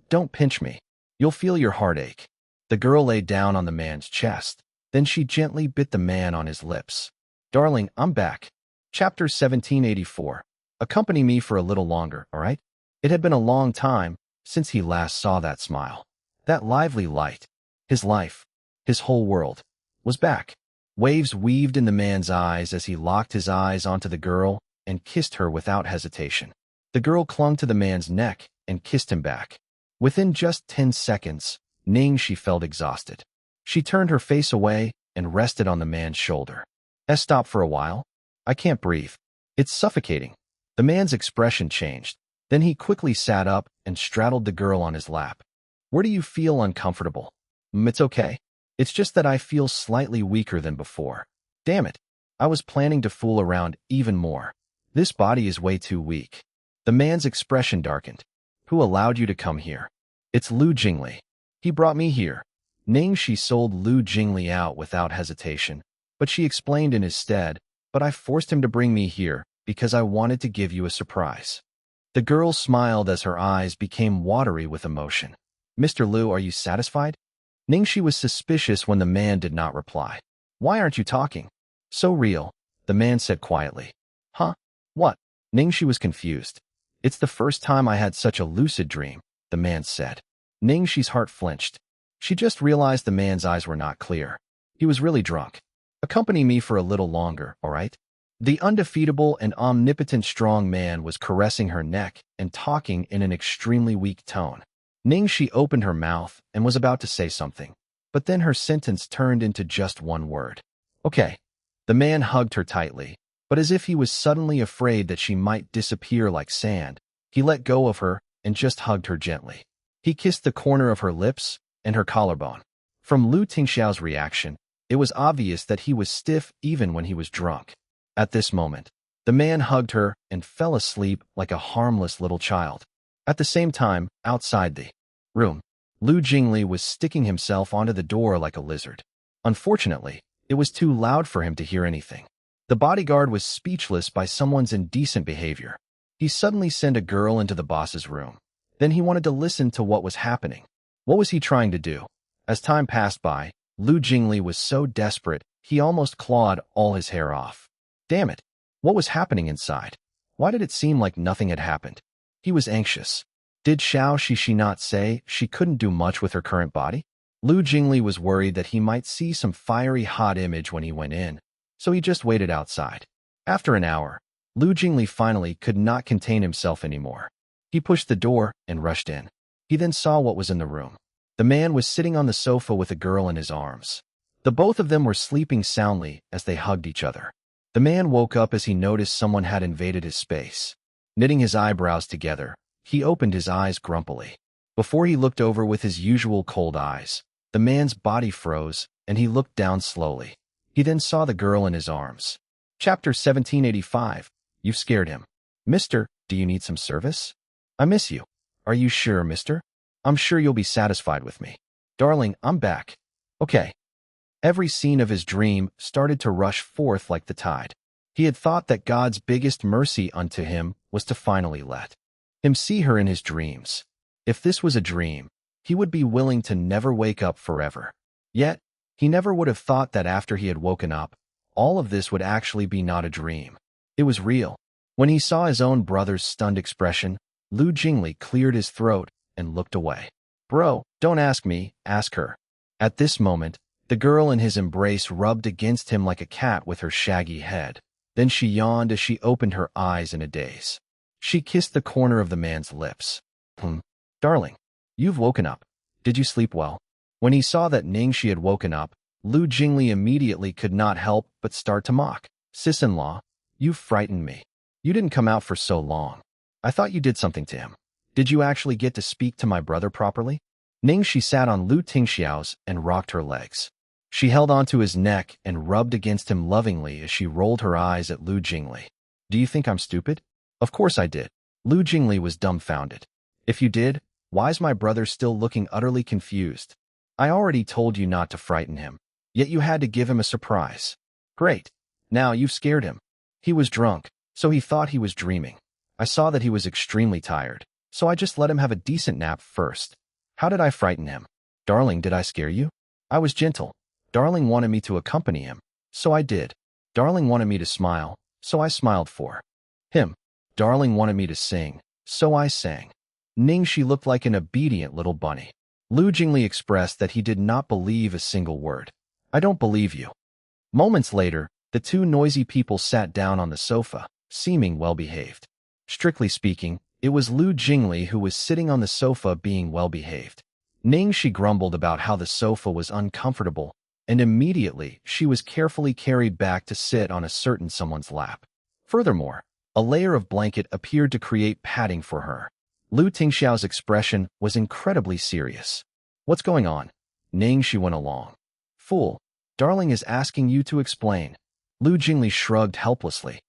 Don't pinch me. You'll feel your heart ache. The girl lay down on the man's chest. Then she gently bit the man on his lips. Darling, I'm back. Chapter 1784. Accompany me for a little longer, all right? It had been a long time since he last saw that smile. That lively light. His life, his whole world, was back. Waves weaved in the man's eyes as he locked his eyes onto the girl and kissed her without hesitation. The girl clung to the man's neck and kissed him back. Within just 10 seconds, Ning Xi felt exhausted. She turned her face away and rested on the man's shoulder. Stop for a while. I can't breathe. It's suffocating. The man's expression changed. Then he quickly sat up and straddled the girl on his lap. Where do you feel uncomfortable? It's okay. It's just that I feel slightly weaker than before. Damn it. I was planning to fool around even more. This body is way too weak. The man's expression darkened. Who allowed you to come here? It's Lu Jingli. He brought me here. Ning Xi sold Lu Jingli out without hesitation, but she explained in his stead, but I forced him to bring me here because I wanted to give you a surprise. The girl smiled as her eyes became watery with emotion. Mr. Lu, are you satisfied? Ning Xi was suspicious when the man did not reply. Why aren't you talking? So real, the man said quietly. Huh? What? Ning Xi was confused. It's the first time I had such a lucid dream, the man said. Ning Xi's heart flinched. She just realized the man's eyes were not clear. He was really drunk. Accompany me for a little longer, all right? The undefeatable and omnipotent strong man was caressing her neck and talking in an extremely weak tone. Ning Xi opened her mouth and was about to say something, but then her sentence turned into just one word. Okay. The man hugged her tightly, but as if he was suddenly afraid that she might disappear like sand, he let go of her and just hugged her gently. He kissed the corner of her lips and her collarbone. From Lu Tingxiao's reaction, it was obvious that he was stiff even when he was drunk. At this moment, the man hugged her and fell asleep like a harmless little child. At the same time, outside the room, Lu Jingli was sticking himself onto the door like a lizard. Unfortunately, it was too loud for him to hear anything. The bodyguard was speechless by someone's indecent behavior. He suddenly sent a girl into the boss's room. Then he wanted to listen to what was happening. What was he trying to do? As time passed by, Lu Jingli was so desperate, he almost clawed all his hair off. Damn it! What was happening inside? Why did it seem like nothing had happened? He was anxious. Did Xiao Shishi not say she couldn't do much with her current body? Lu Jingli was worried that he might see some fiery hot image when he went in, so he just waited outside. After an hour, Lu Jingli finally could not contain himself anymore. He pushed the door and rushed in. He then saw what was in the room. The man was sitting on the sofa with a girl in his arms. The both of them were sleeping soundly as they hugged each other. The man woke up as he noticed someone had invaded his space. Knitting his eyebrows together, he opened his eyes grumpily. Before he looked over with his usual cold eyes, the man's body froze and he looked down slowly. He then saw the girl in his arms. Chapter 1785. You've scared him. Mister, do you need some service? I miss you. Are you sure, mister? I'm sure you'll be satisfied with me. Darling, I'm back. Okay. Every scene of his dream started to rush forth like the tide. He had thought that God's biggest mercy unto him was to finally let him see her in his dreams. If this was a dream, he would be willing to never wake up forever. Yet, he never would have thought that after he had woken up, all of this would actually be not a dream. It was real. When he saw his own brother's stunned expression, Lu Jingli cleared his throat and looked away. Bro, don't ask me, ask her. At this moment, the girl in his embrace rubbed against him like a cat with her shaggy head. Then she yawned as she opened her eyes in a daze. She kissed the corner of the man's lips. Darling, you've woken up. Did you sleep well? When he saw that Ning Xi had woken up, Lu Jingli immediately could not help but start to mock. Sis-in-law, you've frightened me. You didn't come out for so long. I thought you did something to him. Did you actually get to speak to my brother properly? Ning Xi sat on Lu Tingxiao's and rocked her legs. She held onto his neck and rubbed against him lovingly as she rolled her eyes at Lu Jingli. Do you think I'm stupid? Of course I did. Lu Jingli was dumbfounded. If you did, why's my brother still looking utterly confused? I already told you not to frighten him, yet you had to give him a surprise. Great. Now you've scared him. He was drunk, so he thought he was dreaming. I saw that he was extremely tired, so I just let him have a decent nap first. How did I frighten him? Darling, did I scare you? I was gentle. Darling wanted me to accompany him, so I did. Darling wanted me to smile, so I smiled for him. Darling wanted me to sing, so I sang. Ning Xi looked like an obedient little bunny. Lu Jingli expressed that he did not believe a single word. I don't believe you. Moments later, the two noisy people sat down on the sofa, seeming well-behaved. Strictly speaking, it was Lu Jingli who was sitting on the sofa being well-behaved. Ning Xi grumbled about how the sofa was uncomfortable, and immediately she was carefully carried back to sit on a certain someone's lap. Furthermore, a layer of blanket appeared to create padding for her. Lu Tingxiao's expression was incredibly serious. What's going on? Ning Xi went along. Fool, Darling is asking you to explain. Lu Jingli shrugged helplessly.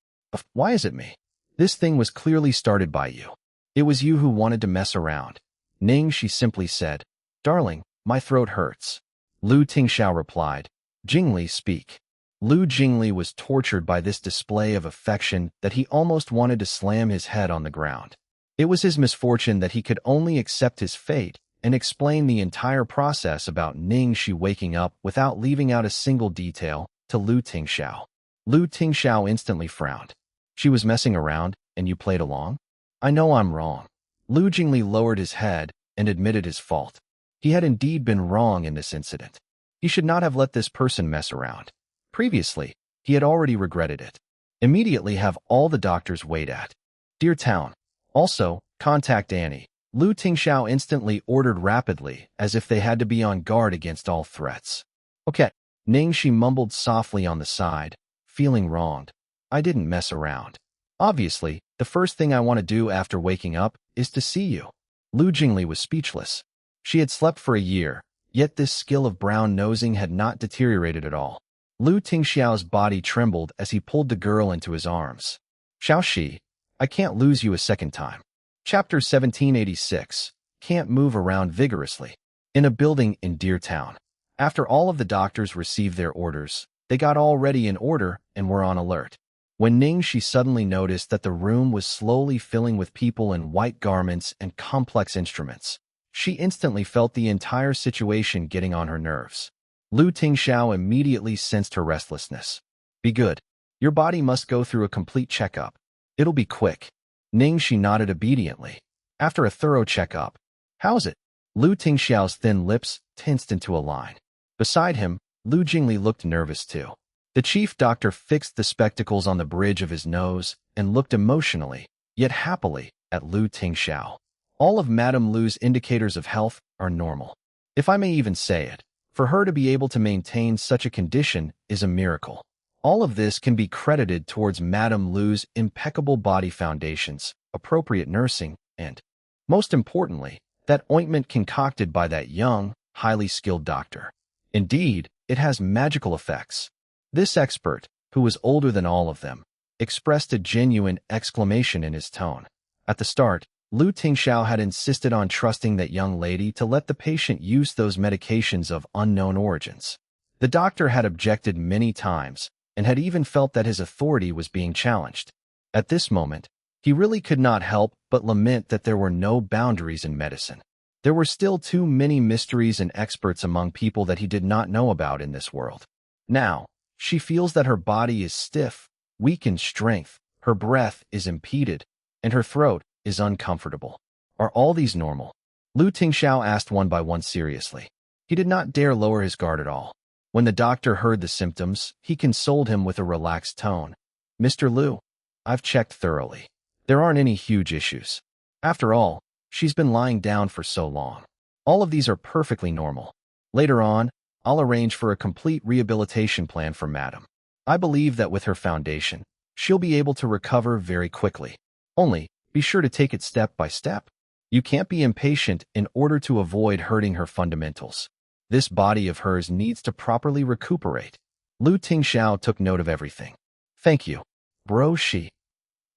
Why is it me? This thing was clearly started by you. It was you who wanted to mess around. Ning Xi simply said, Darling, my throat hurts. Lu Tingxiao replied, Jingli, speak. Lu Jingli was tortured by this display of affection that he almost wanted to slam his head on the ground. It was his misfortune that he could only accept his fate and explain the entire process about Ning Xi waking up without leaving out a single detail to Lu Tingxiao. Lu Tingxiao instantly frowned. She was messing around, and you played along? I know I'm wrong. Lu Jingli lowered his head and admitted his fault. He had indeed been wrong in this incident. He should not have let this person mess around. Previously, he had already regretted it. Immediately have all the doctors wait at Dear Town. Also, contact Annie. Lu Tingxiao instantly ordered rapidly, as if they had to be on guard against all threats. Okay. Ning Xi mumbled softly on the side, feeling wronged. I didn't mess around. Obviously, the first thing I want to do after waking up is to see you. Lu Jingli was speechless. She had slept for a year, yet this skill of brown nosing had not deteriorated at all. Lu Tingxiao's body trembled as he pulled the girl into his arms. Xiaoxi, I can't lose you a second time. Chapter 1786. Can't move around vigorously. In a building in Deer Town. After all of the doctors received their orders, they got all ready in order and were on alert. When Ning Xi suddenly noticed that the room was slowly filling with people in white garments and complex instruments, she instantly felt the entire situation getting on her nerves. Lu Tingxiao immediately sensed her restlessness. Be good. Your body must go through a complete checkup. It'll be quick. Ning Xi nodded obediently. After a thorough checkup. How's it? Lu Tingxiao's thin lips tensed into a line. Beside him, Lu Jingli looked nervous too. The chief doctor fixed the spectacles on the bridge of his nose and looked emotionally, yet happily, at Lu Tingxiao. All of Madame Lu's indicators of health are normal. If I may even say it, for her to be able to maintain such a condition is a miracle. All of this can be credited towards Madame Lu's impeccable body foundations, appropriate nursing, and, most importantly, that ointment concocted by that young, highly skilled doctor. Indeed, it has magical effects. This expert, who was older than all of them, expressed a genuine exclamation in his tone. At the start, Lu Tingxiao had insisted on trusting that young lady to let the patient use those medications of unknown origins. The doctor had objected many times, and had even felt that his authority was being challenged. At this moment, he really could not help but lament that there were no boundaries in medicine. There were still too many mysteries and experts among people that he did not know about in this world. Now, she feels that her body is stiff, weak in strength, her breath is impeded, and her throat is uncomfortable. Are all these normal? Lu Tingxiao asked one by one seriously. He did not dare lower his guard at all. When the doctor heard the symptoms, he consoled him with a relaxed tone. Mr. Lu, I've checked thoroughly. There aren't any huge issues. After all, she's been lying down for so long. All of these are perfectly normal. Later on, I'll arrange for a complete rehabilitation plan for Madam. I believe that with her foundation, she'll be able to recover very quickly. Only, Be sure to take it step by step. You can't be impatient in order to avoid hurting her fundamentals. This body of hers needs to properly recuperate. Lu Tingxiao took note of everything. Thank you, bro Xi.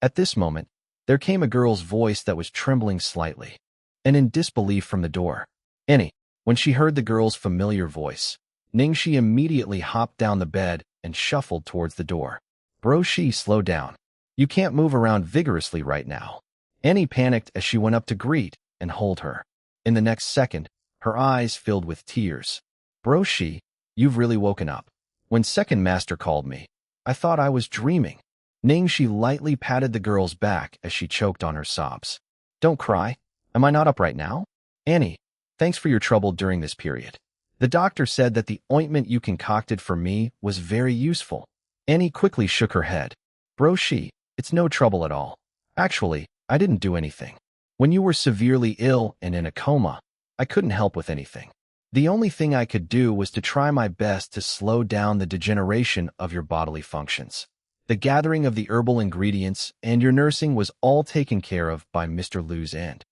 At this moment, there came a girl's voice that was trembling slightly, and in disbelief from the door. Annie, when she heard the girl's familiar voice, Ning Xi immediately hopped down the bed and shuffled towards the door. Bro Xi, slow down. You can't move around vigorously right now. Annie panicked as she went up to greet and hold her. In the next second, her eyes filled with tears. Bro Xi, you've really woken up. When second master called me, I thought I was dreaming. Ning Xi lightly patted the girl's back as she choked on her sobs. Don't cry. Am I not up right now? Annie, thanks for your trouble during this period. The doctor said that the ointment you concocted for me was very useful. Annie quickly shook her head. Bro Xi, it's no trouble at all. Actually, I didn't do anything. When you were severely ill and in a coma, I couldn't help with anything. The only thing I could do was to try my best to slow down the degeneration of your bodily functions. The gathering of the herbal ingredients and your nursing was all taken care of by Mr. Lu's end.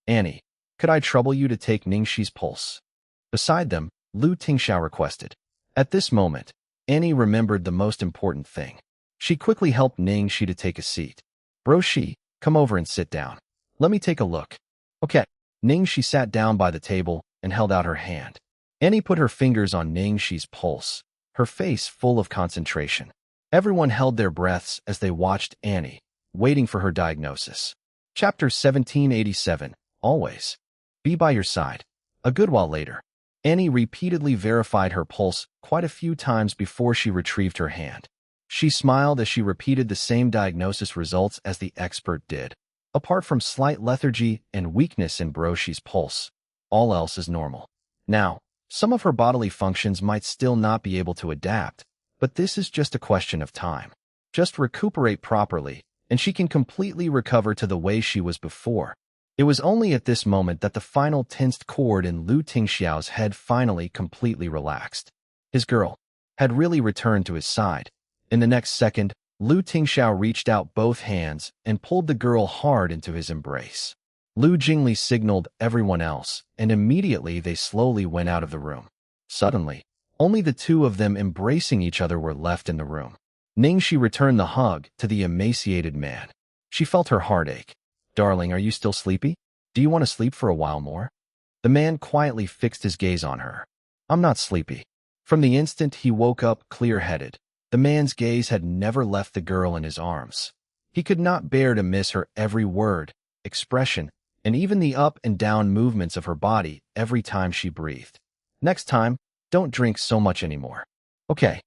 Annie, could I trouble you to take Ning Xi's pulse? Beside them, Lu Tingxiao requested. At this moment, Annie remembered the most important thing. She quickly helped Ning Xi to take a seat. Bro Xi, come over and sit down. Let me take a look. Okay. Ning Xi sat down by the table and held out her hand. Annie put her fingers on Ning Xi's pulse, her face full of concentration. Everyone held their breaths as they watched Annie, waiting for her diagnosis. Chapter 1787. Always. Be by your side. A good while later, Annie repeatedly verified her pulse quite a few times before she retrieved her hand. She smiled as she repeated the same diagnosis results as the expert did. Apart from slight lethargy and weakness in Bro Xi's pulse, all else is normal. Now, some of her bodily functions might still not be able to adapt, but this is just a question of time. Just recuperate properly, and she can completely recover to the way she was before. It was only at this moment that the final tensed cord in Lu Tingxiao's head finally completely relaxed. His girl had really returned to his side. In the next second, Lu Tingxiao reached out both hands and pulled the girl hard into his embrace. Lu Jingli signaled everyone else, and immediately they slowly went out of the room. Suddenly, only the two of them embracing each other were left in the room. Ning Xi returned the hug to the emaciated man. She felt her heart ache. Darling, are you still sleepy? Do you want to sleep for a while more? The man quietly fixed his gaze on her. I'm not sleepy. From the instant he woke up clear-headed, the man's gaze had never left the girl in his arms. He could not bear to miss her every word, expression, and even the up and down movements of her body every time she breathed. Next time, don't drink so much anymore. Okay.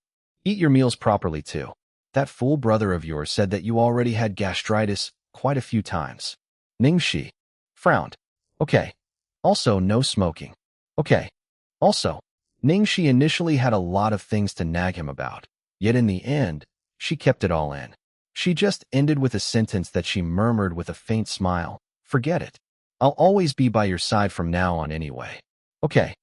Eat your meals properly too. That fool brother of yours said that you already had gastritis quite a few times. Ning Xi frowned. Okay. Also, no smoking. Okay. Also, Ning Xi initially had a lot of things to nag him about. Yet in the end, she kept it all in. She just ended with a sentence that she murmured with a faint smile. Forget it. I'll always be by your side from now on anyway. Okay.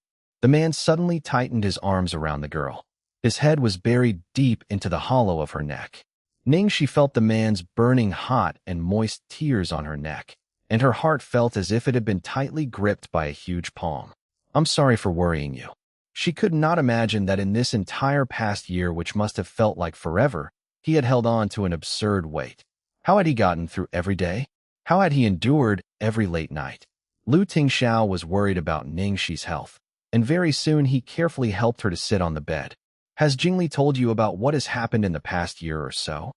The man suddenly tightened his arms around the girl. His head was buried deep into the hollow of her neck. Ning Xi felt the man's burning hot and moist tears on her neck, and her heart felt as if it had been tightly gripped by a huge palm. I'm sorry for worrying you. She could not imagine that in this entire past year, which must have felt like forever, he had held on to an absurd weight. How had he gotten through every day? How had he endured every late night? Lu Tingxiao was worried about Ning Xi's health, and very soon he carefully helped her to sit on the bed. Has Jingli told you about what has happened in the past year or so?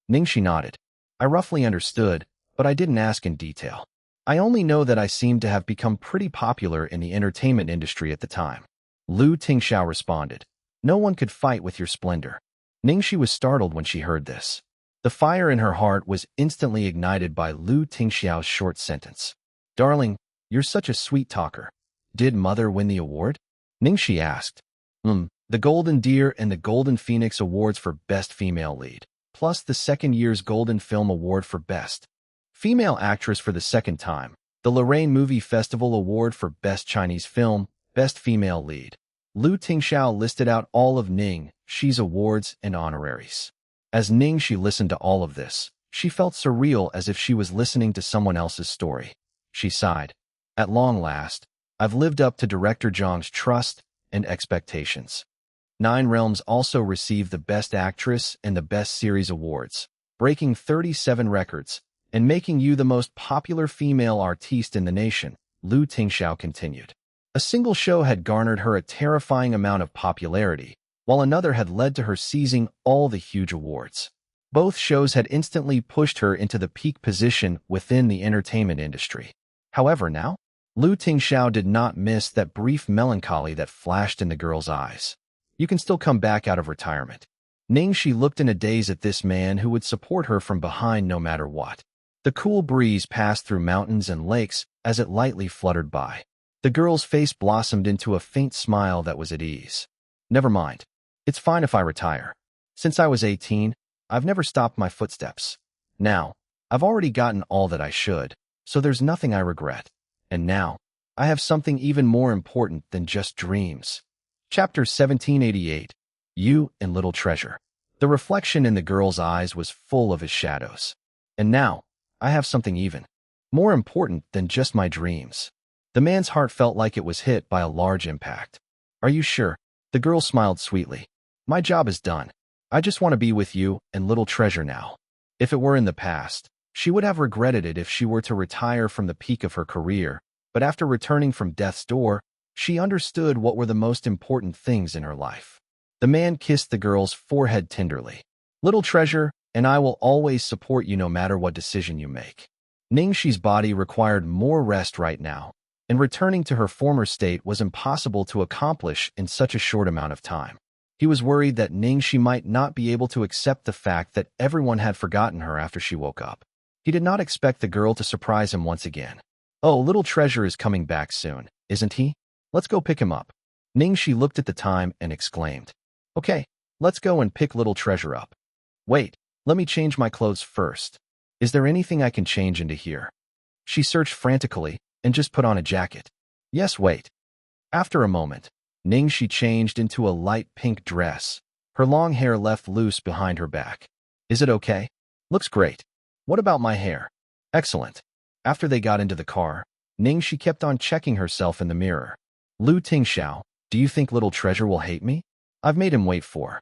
Ning Xi nodded. I roughly understood, but I didn't ask in detail. I only know that I seemed to have become pretty popular in the entertainment industry at the time. Lu Tingxiao responded. No one could fight with your splendor. Ning Xi was startled when she heard this. The fire in her heart was instantly ignited by Lu Tingxiao's short sentence. Darling, you're such a sweet talker. Did Mother win the award? Ning Xi asked. The Golden Deer and the Golden Phoenix Awards for Best Female Lead, plus the second year's Golden Film Award for Best Female Actress for the second time, the Lorraine Movie Festival Award for Best Chinese Film, Best Female Lead. Lu Tingxiao listed out all of Ning Xi's awards and honoraries. As Ning Xi listened to all of this, She felt surreal, as if she was listening to someone else's story. She sighed. At long last, I've lived up to Director Zhang's trust and expectations. Nine Realms also received the Best Actress and the Best Series awards, breaking 37 records and making you the most popular female artiste in the nation, Lu Tingxiao continued. A single show had garnered her a terrifying amount of popularity, while another had led to her seizing all the huge awards. Both shows had instantly pushed her into the peak position within the entertainment industry. However, now, Lu Tingxiao did not miss that brief melancholy that flashed in the girl's eyes. You can still come back out of retirement. Ning Xi looked in a daze at this man who would support her from behind no matter what. The cool breeze passed through mountains and lakes as it lightly fluttered by. The girl's face blossomed into a faint smile that was at ease. Never mind. It's fine if I retire. Since I was 18, I've never stopped my footsteps. Now, I've already gotten all that I should, so there's nothing I regret. And now, I have something even more important than just dreams. Chapter 1788. You and Little Treasure. The reflection in the girl's eyes was full of his shadows. And now, I have something even more important than just my dreams. The man's heart felt like it was hit by a large impact. Are you sure? The girl smiled sweetly. My job is done. I just want to be with you and Little Treasure now. If it were in the past, she would have regretted it if she were to retire from the peak of her career, but after returning from death's door, she understood what were the most important things in her life. The man kissed the girl's forehead tenderly. Little Treasure, and I will always support you no matter what decision you make. Ning Xi's body required more rest right now, and returning to her former state was impossible to accomplish in such a short amount of time. He was worried that Ning Xi might not be able to accept the fact that everyone had forgotten her after she woke up. He did not expect the girl to surprise him once again. Oh, Little Treasure is coming back soon, isn't he? Let's go pick him up. Ning Xi looked at the time and exclaimed. Okay, let's go and pick Little Treasure up. Wait, let me change my clothes first. Is there anything I can change into here? She searched frantically and just put on a jacket. Yes, wait. After a moment, Ning Xi changed into a light pink dress. Her long hair left loose behind her back. Is it okay? Looks great. What about my hair? Excellent. After they got into the car, Ning Xi kept on checking herself in the mirror. Lu Tingxiao, do you think Little Treasure will hate me? I've made him wait for